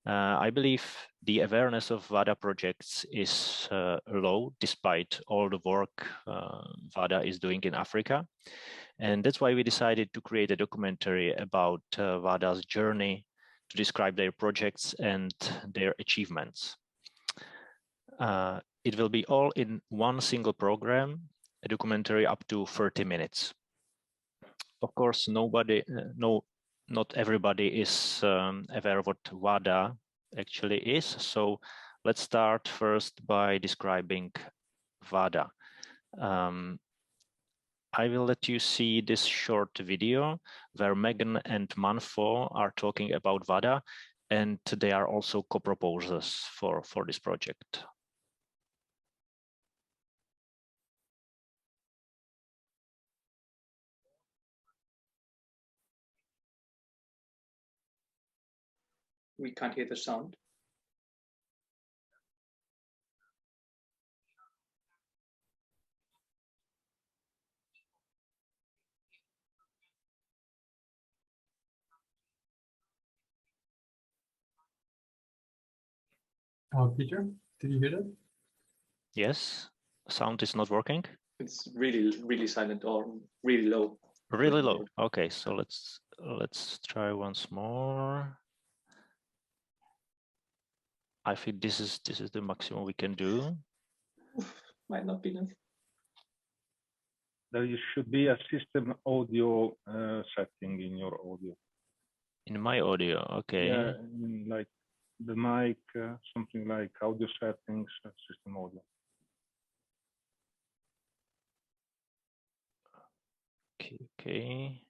I believe the awareness of VADA projects is low despite all the work VADA is doing in Africa. And that's why we decided to create a documentary about VADA's journey to describe their projects and their achievements. It will be all in one single program, a documentary up to 30 minutes. Of course, not everybody is aware of what VADA actually is. So let's start first by describing VADA. I will let you see this short video where Megan and Manfo are talking about VADA, and they are also co-proposers for this project. We can't hear the sound. Peter, did you hear that? Yes, sound is not working. It's really, really silent or really low. Really low. Okay, so let's try once more. I think this is the maximum we can do. Might not be enough. There should be a system audio setting in your audio. In my audio, okay. Yeah, like the mic, something like audio settings, system audio. Okay.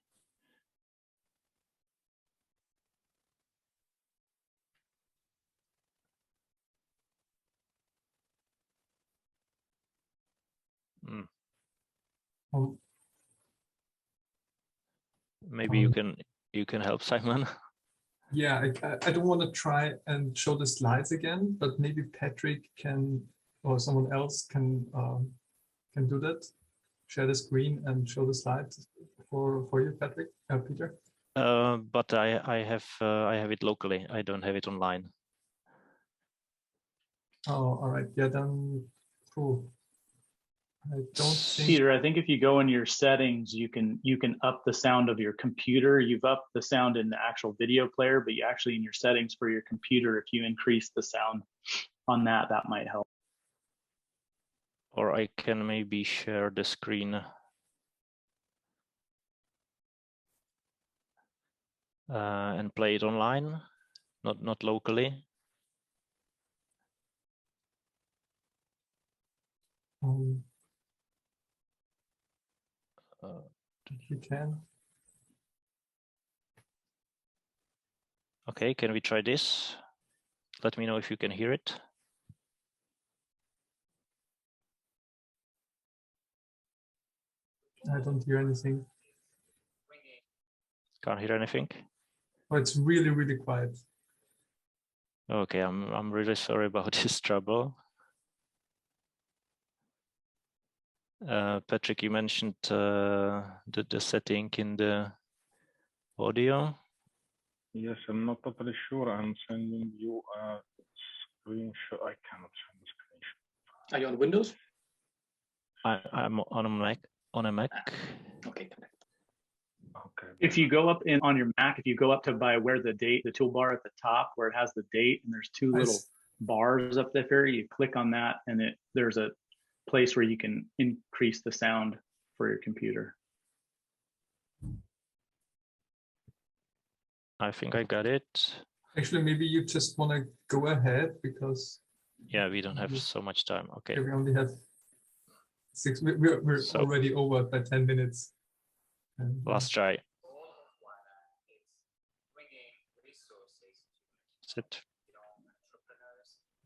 Maybe you can help, Simon. Yeah, I don't want to try and show the slides again, but maybe Patrick can, or someone else can do that. Share the screen and show the slides for you, Patrick, Peter. But I have it locally. I don't have it online. Oh, all right. Yeah, then cool. I don't think... Peter, I think if you go in your settings, you can up the sound of your computer. You've upped the sound in the actual video player, but you actually in your settings for your computer, if you increase the sound on that might help. Or I can maybe share the screen. And play it online, not locally. You can. Okay, can we try this? Let me know if you can hear it. I don't hear anything. Can't hear anything? Oh, it's really, really quiet. Okay, I'm really sorry about this trouble. Patrick, you mentioned the setting in the audio. Yes, I'm not totally sure. I'm sending you a screenshot. I cannot send a screenshot. Are you on Windows? I'm on a Mac. Okay. Okay. If you go up on your Mac, if you go up to by where the toolbar at the top where it has the date, and there's two little bars up there, you click on that, and there's a place where you can increase the sound for your computer. I think I got it. Actually, maybe you just want to go ahead because... Yeah, we don't have so much time. Okay. We only have 6. We're already over by 10 minutes. Last try. Sit.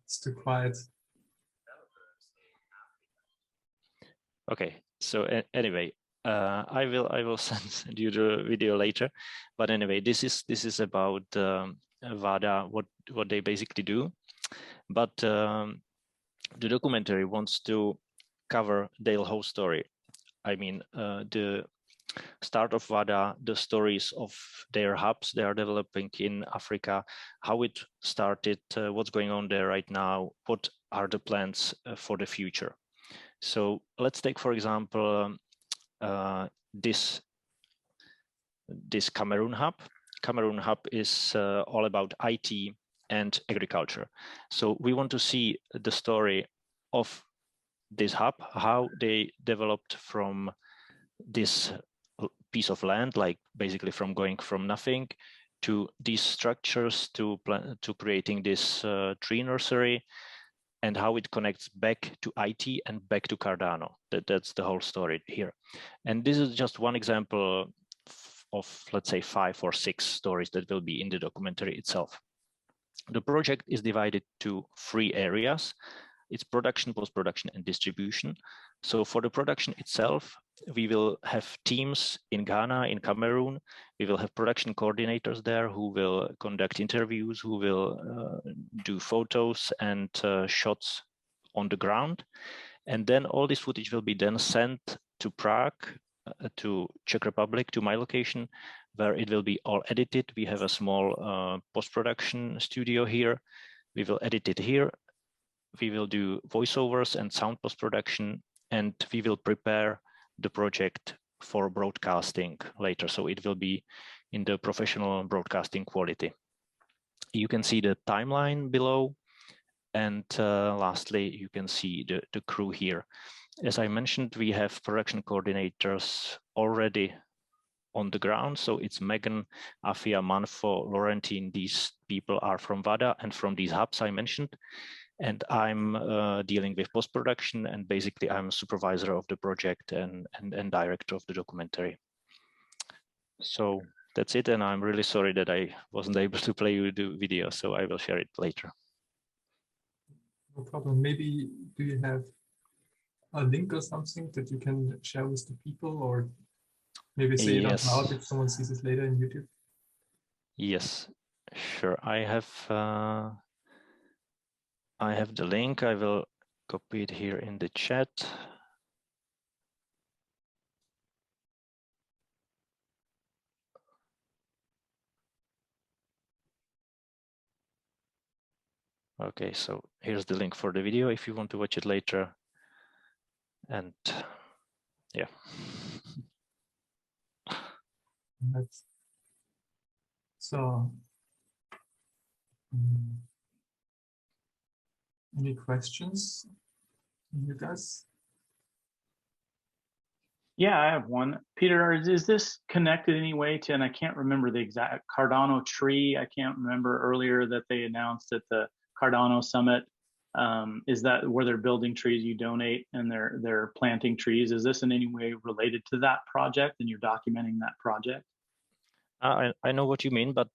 It's too quiet. Okay, so anyway, I will send you the video later. But anyway, this is about VADA, what they basically do. But the documentary wants to cover their whole story. I mean, the start of VADA, the stories of their hubs they are developing in Africa, how it started, what's going on there right now, what are the plans for the future. So let's take, for example, this Cameroon hub. Cameroon hub is all about IT and agriculture. So we want to see the story of this hub, how they developed from this piece of land, like basically from going from nothing to these structures to creating this tree nursery, and how it connects back to IT and back to Cardano. That's the whole story here. And this is just one example of, let's say, 5 or 6 stories that will be in the documentary itself. The project is divided to 3 areas. it's production, post-production, and distribution. So for the production itself, we will have teams in Ghana, in Cameroon. We will have production coordinators there who will conduct interviews, who will do photos and shots on the ground. And then all this footage will be then sent to Prague, to Czech Republic, to my location, where it will be all edited. We have a small post-production studio here. We will edit it here. We will do voiceovers and sound post-production, and we will prepare the project for broadcasting later. So it will be in the professional broadcasting quality. You can see the timeline below. And lastly, you can see the crew here. As I mentioned, we have production coordinators already on the ground. So it's Megan, Afia, Manfo, Laurentine. These people are from VADA and from these hubs I mentioned. And I'm dealing with post-production, and basically I'm supervisor of the project and director of the documentary. So that's it. And I'm really sorry that I wasn't able to play you the video, so I will share it later. No problem. Maybe do you have a link or something that you can share with the people, or maybe say it out loud if someone sees it later in YouTube? Yes, sure. I have the link. I will copy it here in the chat. Okay, so here's the link for the video if you want to watch it later. And yeah. So, any questions, you guys? Yeah, I have one. Peter, is this connected in any way to, and I can't remember the exact Cardano tree. I can't remember earlier that they announced at the Cardano Summit. Is that where they're building trees, you donate, and they're planting trees? Is this in any way related to that project, and you're documenting that project? I know what you mean, but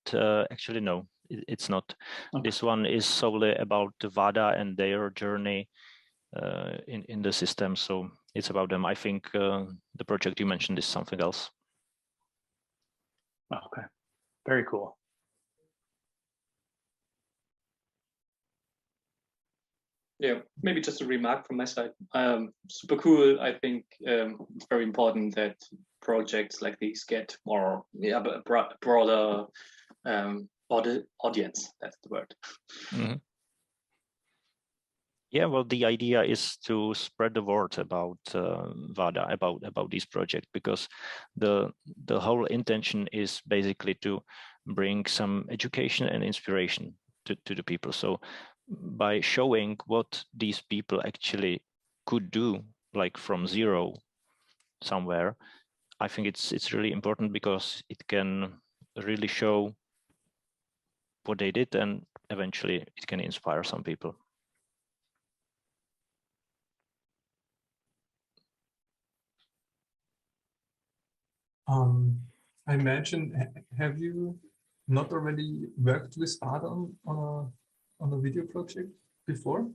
actually, no, it's not. Okay. This one is solely about the VADA and their journey in the system. So it's about them. I think the project you mentioned is something else. Okay, very cool. Yeah, maybe just a remark from my side. Super cool. I think it's very important that projects like these get more, broader audience. That's the word. Mm-hmm. Yeah, well, the idea is to spread the word about VADA, about this project, because the whole intention is basically to bring some education and inspiration to the people. So by showing what these people actually could do, like from zero somewhere, I think it's really important, because it can really show what they did, and eventually it can inspire some people. I imagine, have you not already worked with VADA on a video project before?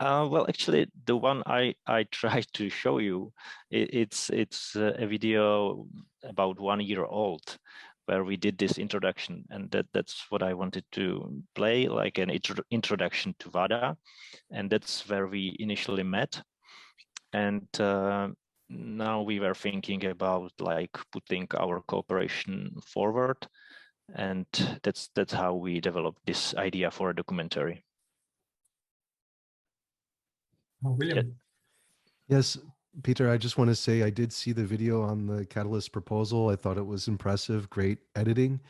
Well, actually, the one I tried to show you, it's a video about 1 year old, where we did this introduction, and that's what I wanted to play, like an introduction to VADA, and that's where we initially met. And now we were thinking about like putting our cooperation forward, and that's how we developed this idea for a documentary. Oh, William. Yes, Peter, I just want to say I did see the video on the Catalyst proposal. I thought it was impressive, great editing,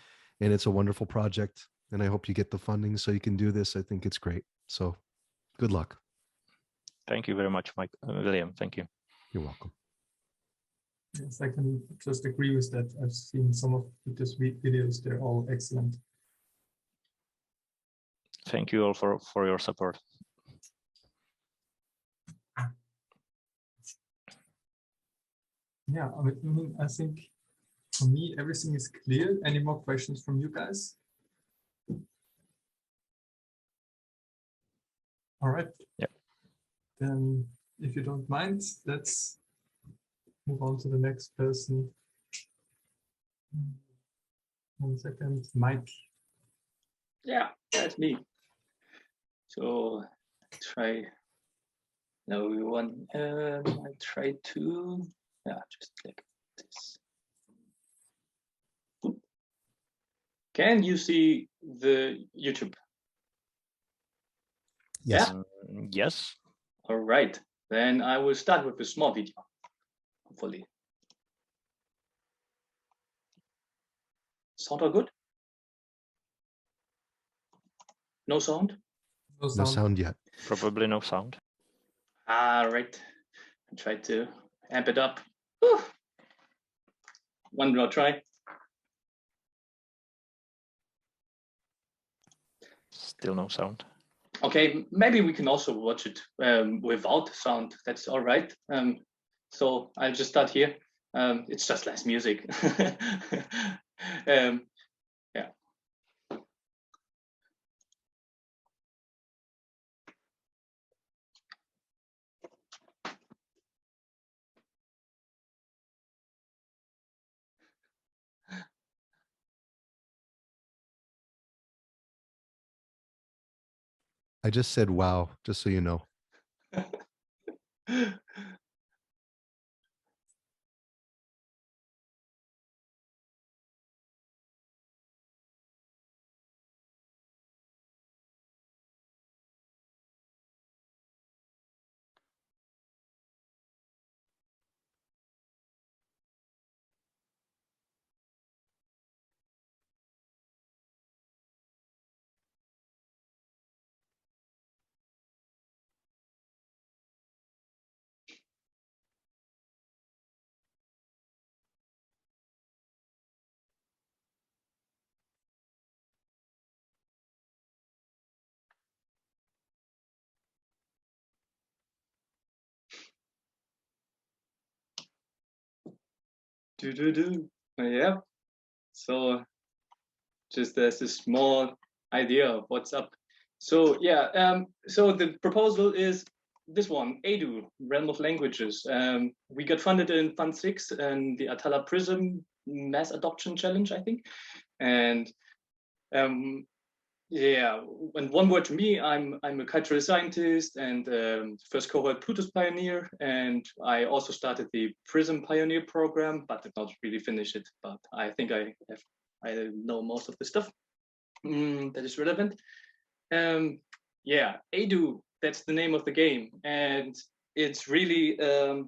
and it's a wonderful project. And I hope you get the funding so you can do this. I think it's great. So good luck. Thank you very much, William. Thank you. You're welcome. Yes, I can just agree with that. I've seen some of Peter's videos. They're all excellent. Thank you all for your support. Yeah, I think for me, everything is clear. Any more questions from you guys? All right. Yeah. Then, if you don't mind, let's move on to the next person. 1 second, Mike. Yeah, that's me. So try. No, we want. I try to. Yeah, just like this. Can you see the YouTube? Yes. Yeah? Yes. All right. Then I will start with a small video, hopefully. Sound all good? No sound? No sound yet. Probably no sound. All right. I try to amp it up. Whew. One more try. Still no sound. Okay, maybe we can also watch it without sound. That's all right. So I'll just start here. It's just less music. Yeah. I just said wow, just so you know. Yeah. So just as a small idea of what's up. So yeah, so the proposal is this one, EDU, Realm of Languages. We got funded in Fund 6 and the Atala Prism Mass Adoption Challenge, I think. And yeah, and one word to me, I'm a cultural scientist and first cohort Plutus Pioneer, and I also started the Prism Pioneer program, but did not really finish it. But I think I know most of the stuff that is relevant. Yeah, EDU, that's the name of the game, and it's really a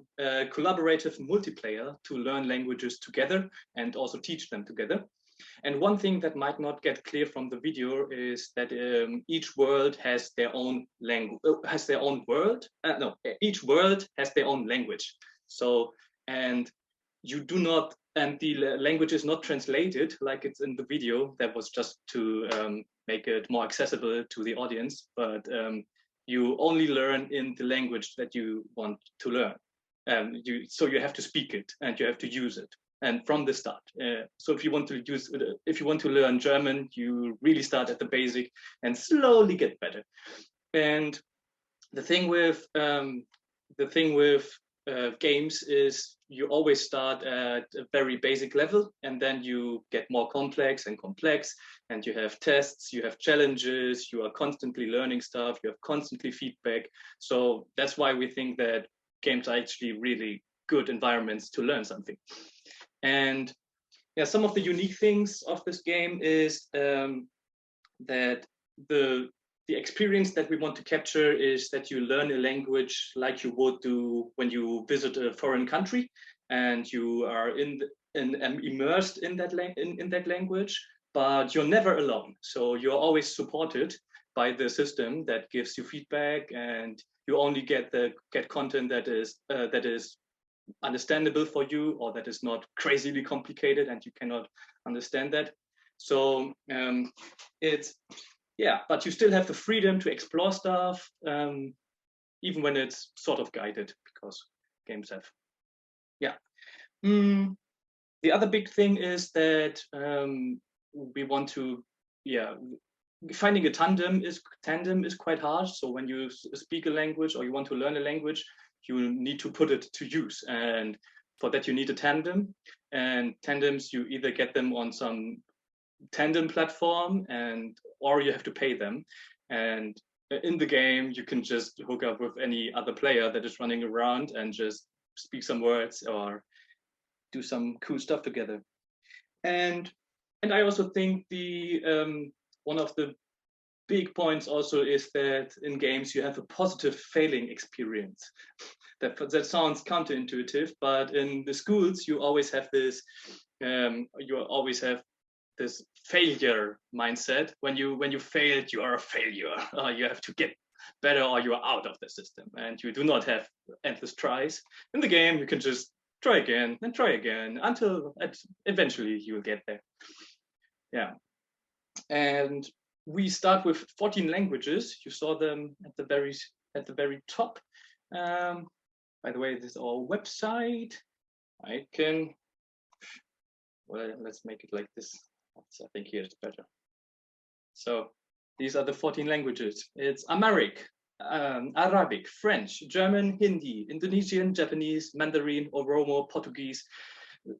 collaborative multiplayer to learn languages together and also teach them together. And one thing that might not get clear from the video is that each world has their own language, has their own world. No, each world has their own language. So, and you do not, and the language is not translated like it's in the video. That was just to make it more accessible to the audience, but you only learn in the language that you want to learn. So you have to speak it and you have to use it. And from the start. So if you want to learn German, you really start at the basic and slowly get better. And the thing with games is you always start at a very basic level, and then you get more complex, and you have tests, you have challenges, you are constantly learning stuff, you have constantly feedback. So that's why we think that games are actually really good environments to learn something. And yeah, some of the unique things of this game is that the experience that we want to capture is that you learn a language like you would do when you visit a foreign country, and you are immersed in that language, but you're never alone. So you're always supported by the system that gives you feedback, and you only get content that is understandable for you, or that is not crazily complicated and you cannot understand that. So it's, yeah, but you still have the freedom to explore stuff, even when it's sort of guided, because games have, yeah. The other big thing is that we want to, yeah, finding a tandem is quite hard. So when you speak a language or you want to learn a language, you need to put it to use, and for that you need a tandem. And tandems, you either get them on some tandem platform, or you have to pay them. And in the game, you can just hook up with any other player that is running around and just speak some words or do some cool stuff together. And I also think the one of the big points also is that in games you have a positive failing experience. That sounds counterintuitive, but in the schools you always have this this failure mindset. When you failed, you are a failure. You have to get better or you are out of the system, and you do not have endless tries. In the game, you can just try again and try again until eventually you will get there. Yeah, and we start with 14 languages. You saw them at the very top. By the way, this is our website. Well, let's make it like this. I think here it's better. So these are the 14 languages. It's Amharic, Arabic, French, German, Hindi, Indonesian, Japanese, Mandarin, Oromo, Portuguese,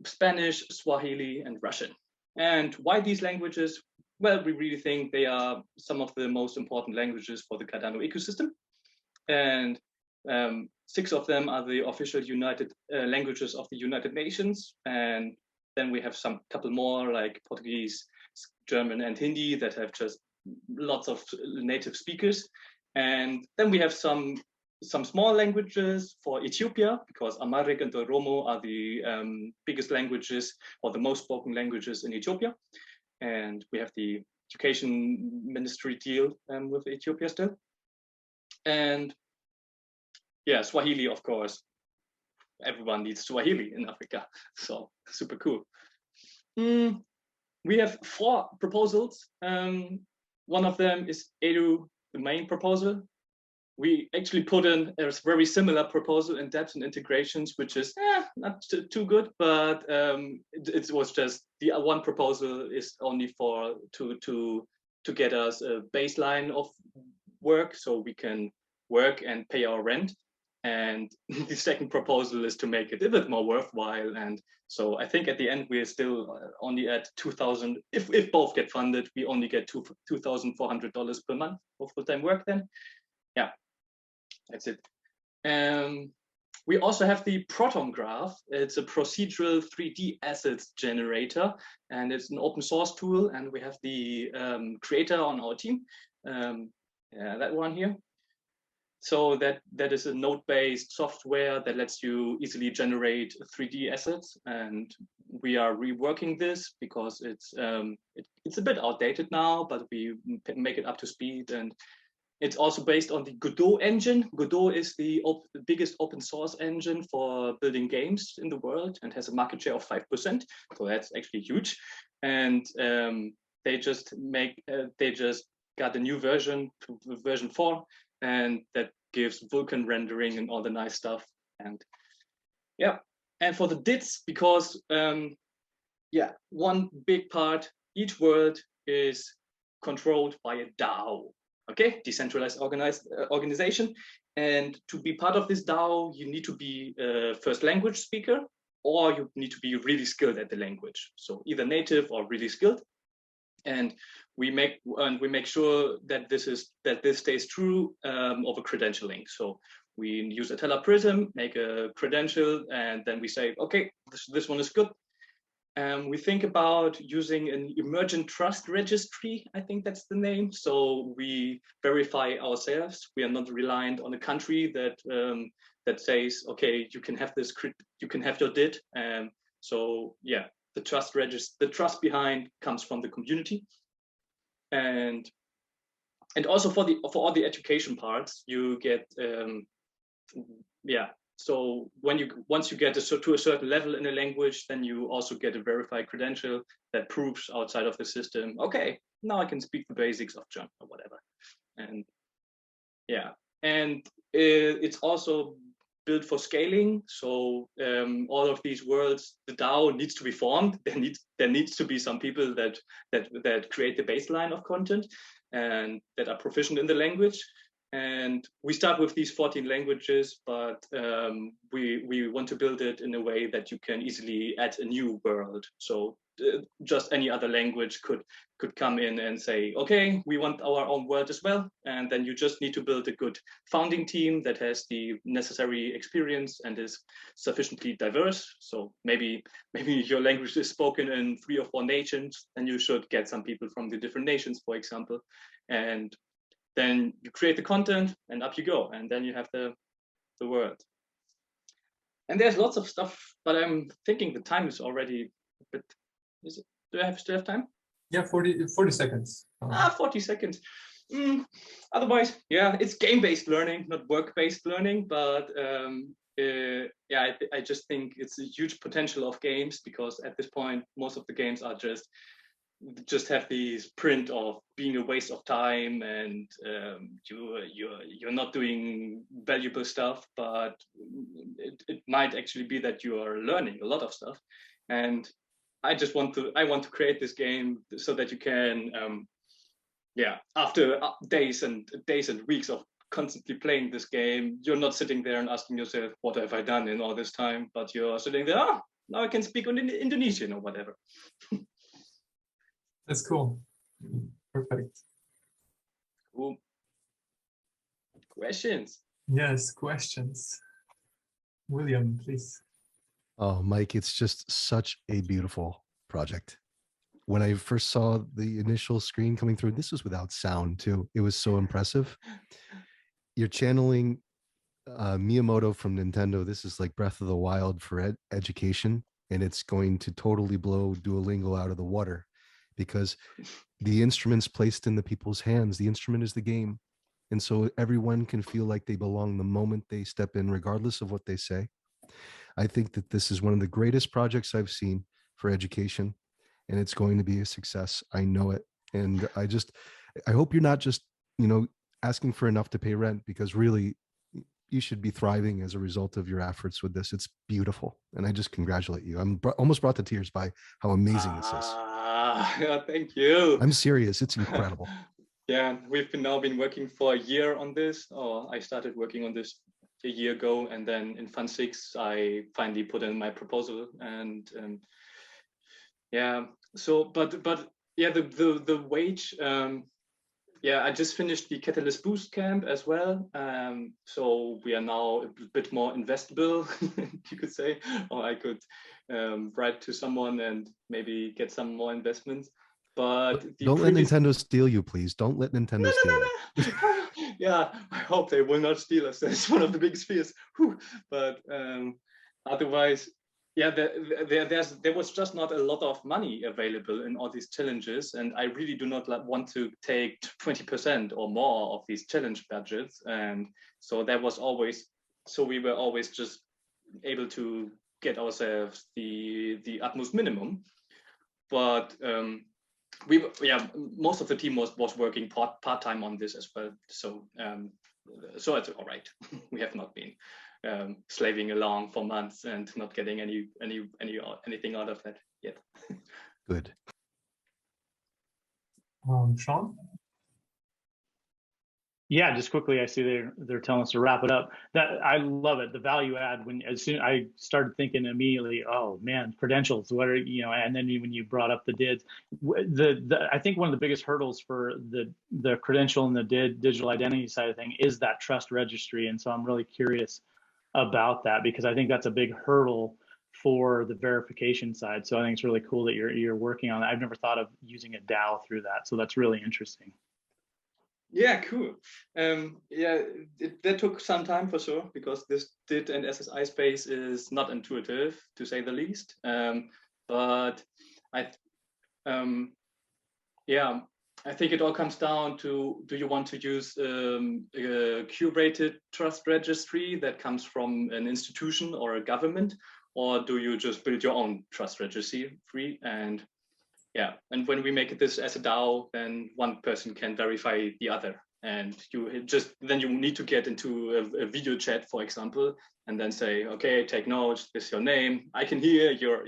Spanish, Swahili, and Russian. And why these languages? Well, we really think they are some of the most important languages for the Cardano ecosystem. And 6 of them are the official languages of the United Nations. And then we have some couple more like Portuguese, German, and Hindi that have just lots of native speakers. And then we have some small languages for Ethiopia, because Amharic and Oromo are the biggest languages or the most spoken languages in Ethiopia. And we have the education ministry deal with Ethiopia still. And yeah, Swahili, of course. Everyone needs Swahili in Africa, so super cool. We have 4 proposals. One of them is Edu, the main proposal. We actually put in a very similar proposal in depth and integrations, which is not too good, but it was just the one proposal is only to get us a baseline of work so we can work and pay our rent. And the second proposal is to make it a bit more worthwhile. And so I think at the end, we're still only at 2,000. If both get funded, we only get $2,400 per month for full-time work then. Yeah, that's it. We also have the Proton Graph. It's a procedural 3D assets generator, and it's an open source tool. And we have the creator on our team, that one here. So that is a node-based software that lets you easily generate 3D assets, and we are reworking this because it's a bit outdated now, but we make it up to speed. And it's also based on the Godot engine. Godot is the biggest open source engine for building games in the world and has a market share of 5%. So that's actually huge. And they just got a new version, version 4. And that gives Vulkan rendering and all the nice stuff. And yeah, and for the DITs, because one big part, each world is controlled by a DAO, okay, decentralized organization. And to be part of this DAO, you need to be a first language speaker, or you need to be really skilled at the language. So either native or really skilled. And we make sure that this stays true over credentialing. So we use a Teller Prism, make a credential, and then we say, okay, this one is good. We think about using an emergent trust registry. I think that's the name. So we verify ourselves. We are not reliant on a country that says, okay, you can have this, you can have your DIT. So yeah. The trust behind comes from the community, and also for all the education parts, you get So once you get to a certain level in a language, then you also get a verified credential that proves outside of the system. Okay, now I can speak the basics of German or whatever, and yeah, and it's also built for scaling. So all of these worlds, the DAO needs to be formed. There needs to be some people that create the baseline of content. and that are proficient in the language. And we start with these 14 languages, but we want to build it in a way that you can easily add a new world. So just any other language could come in and say, okay, we want our own world as well. And then you just need to build a good founding team that has the necessary experience and is sufficiently diverse. So maybe your language is spoken in 3 or 4 nations, and you should get some people from the different nations, for example. And then you create the content and up you go. And then you have the word. And there's lots of stuff, but I'm thinking the time is already a bit, do I still have time? Yeah, 40 seconds. 40 seconds. Otherwise, yeah, it's game-based learning, not work-based learning, but yeah, I just think it's a huge potential of games, because at this point, most of the games are just have this print of being a waste of time, and you're not doing valuable stuff, but it might actually be that you are learning a lot of stuff. And I want to create this game so that you can yeah, after days and weeks of constantly playing this game, you're not sitting there and asking yourself, what have I done in all this time? But you're sitting there, now I can speak Indonesian or whatever. That's cool. Perfect. Cool. Questions? Yes, questions. William, please. Oh, Mike, it's just such a beautiful project. When I first saw the initial screen coming through, this was without sound too. It was so impressive. You're channeling Miyamoto from Nintendo. This is like Breath of the Wild for education, and it's going to totally blow Duolingo out of the water, because the instrument's placed in the people's hands. The instrument is the game. And so everyone can feel like they belong the moment they step in, regardless of what they say. I think that this is one of the greatest projects I've seen for education, and it's going to be a success. I know it. And I hope you're not just, asking for enough to pay rent, because really you should be thriving as a result of your efforts with this. It's beautiful. And I just congratulate you. I'm almost brought to tears by how amazing this is. Yeah, thank you. I'm serious. It's incredible. Yeah, we've now been working for a year on this. I started working on this a year ago, and then in Fund 6, I finally put in my proposal. And yeah, so but yeah, the wage. Yeah, I just finished the Catalyst Boost camp as well. So we are now a bit more investable, you could say, or I could write to someone and maybe get some more investments. But don't let Nintendo steal you, please. Don't let Nintendo steal you. Yeah, I hope they will not steal us. That's one of the biggest fears. But otherwise, yeah, there was just not a lot of money available in all these challenges, and I really do not want to take 20% or more of these challenge budgets. And so we were always just able to get ourselves the utmost minimum. But most of the team was working part-time on this as well. So so it's all right. We have not been slaving along for months and not getting anything out of that yet. Good. Sean? Yeah, just quickly, I see they're telling us to wrap it up. That I love it. The value add, as soon I started thinking immediately, oh man, credentials. What are And then when you brought up the DIDs, I think one of the biggest hurdles for the credential and the digital identity side of thing is that trust registry. And so I'm really curious about that, because I think that's a big hurdle for the verification side. So I think it's really cool that you're working on that. I've never thought of using a DAO through that. So that's really interesting. Yeah, cool. Yeah, that took some time for sure, because this DID and SSI space is not intuitive, to say the least. But I think it all comes down to, do you want to use a curated trust registry that comes from an institution or a government, or do you just build your own trust registry? And yeah, and when we make this as a DAO, then one person can verify the other, and then you need to get into a video chat, for example, and then say, okay, take notes. This is your name. I can hear your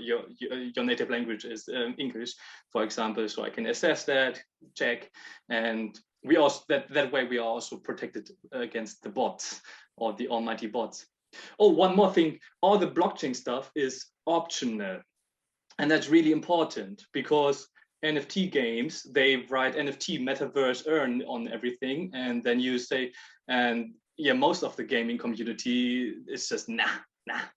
native language is English, for example, so I can assess that, check, and we also that way we are also protected against the bots or the almighty bots. Oh, one more thing, all the blockchain stuff is optional, and that's really important because NFT games, they write NFT metaverse earn on everything, and then you say, and yeah, most of the gaming community is just nah,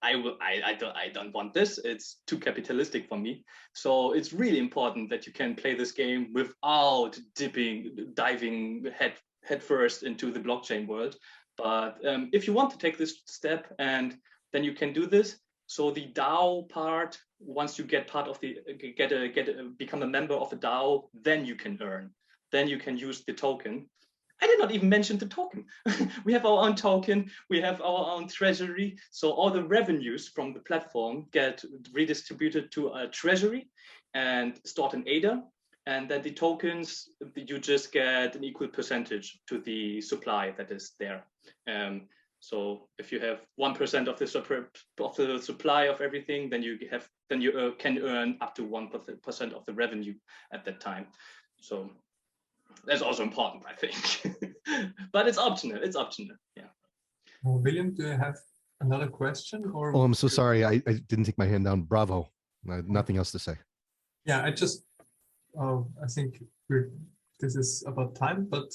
I don't want this. It's too capitalistic for me. So it's really important that you can play this game without diving head first into the blockchain world. But if you want to take this step, and then you can do this. So the DAO part, once you get part of the become a member of a DAO, then you can earn. Then you can use the token. I did not even mention the token. We have our own token. We have our own treasury. So all the revenues from the platform get redistributed to a treasury and stored in ADA. And then the tokens, you just get an equal percentage to the supply that is there. So if you have 1% of the supply of everything, then you can earn up to 1% of the revenue at that time. So that's also important, I think. But it's optional. It's optional. Yeah. Well, William, do you have another question? Or Oh, I'm so sorry. I didn't take my hand down. Bravo. Nothing else to say. Yeah, I think this is about time, but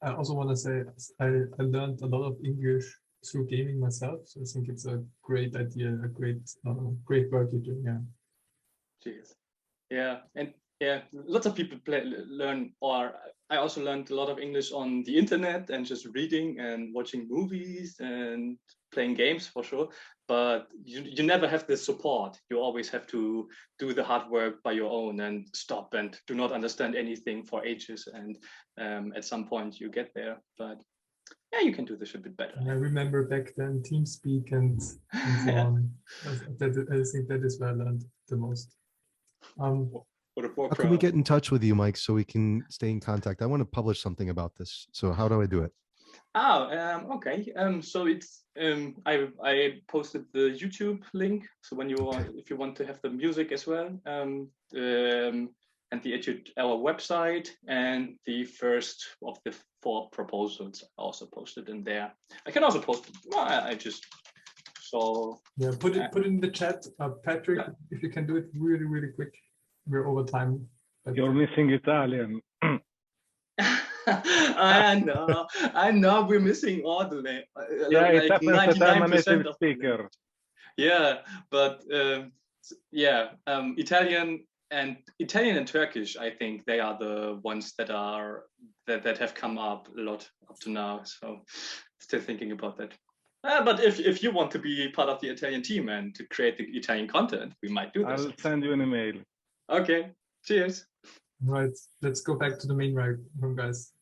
I also want to say I learned a lot of English through gaming myself. So I think it's a great idea, a great work you're doing. Yeah. Cheers. Yeah, and yeah, lots of people learn, or I also learned a lot of English on the internet and just reading and watching movies and playing games for sure. But you never have the support. You always have to do the hard work by your own and stop and do not understand anything for ages. And at some point you get there. But yeah, you can do this a bit better. And I remember back then TeamSpeak and so on. I think that is where I learned the most. How can we get in touch with you, Mike, so we can stay in contact? I want to publish something about this. So how do I do it? Oh, okay. So it's I posted the YouTube link. So when if you want to have the music as well, and our website, and the first of the 4 proposals I also posted in there. I can also post it. Well, I just so yeah. Put it in the chat, Patrick. Yeah. If you can do it really, really quick. We're over time. You're missing Italian. I know we're missing Audrey. Yeah, like it happens that I'm a native speaker. Yeah, but Italian and Turkish, I think they are the ones that have come up a lot up to now. So still thinking about that. But if you want to be part of the Italian team and to create the Italian content, we might do this. I'll send you an email. Okay, cheers. Right, let's go back to the main room, guys.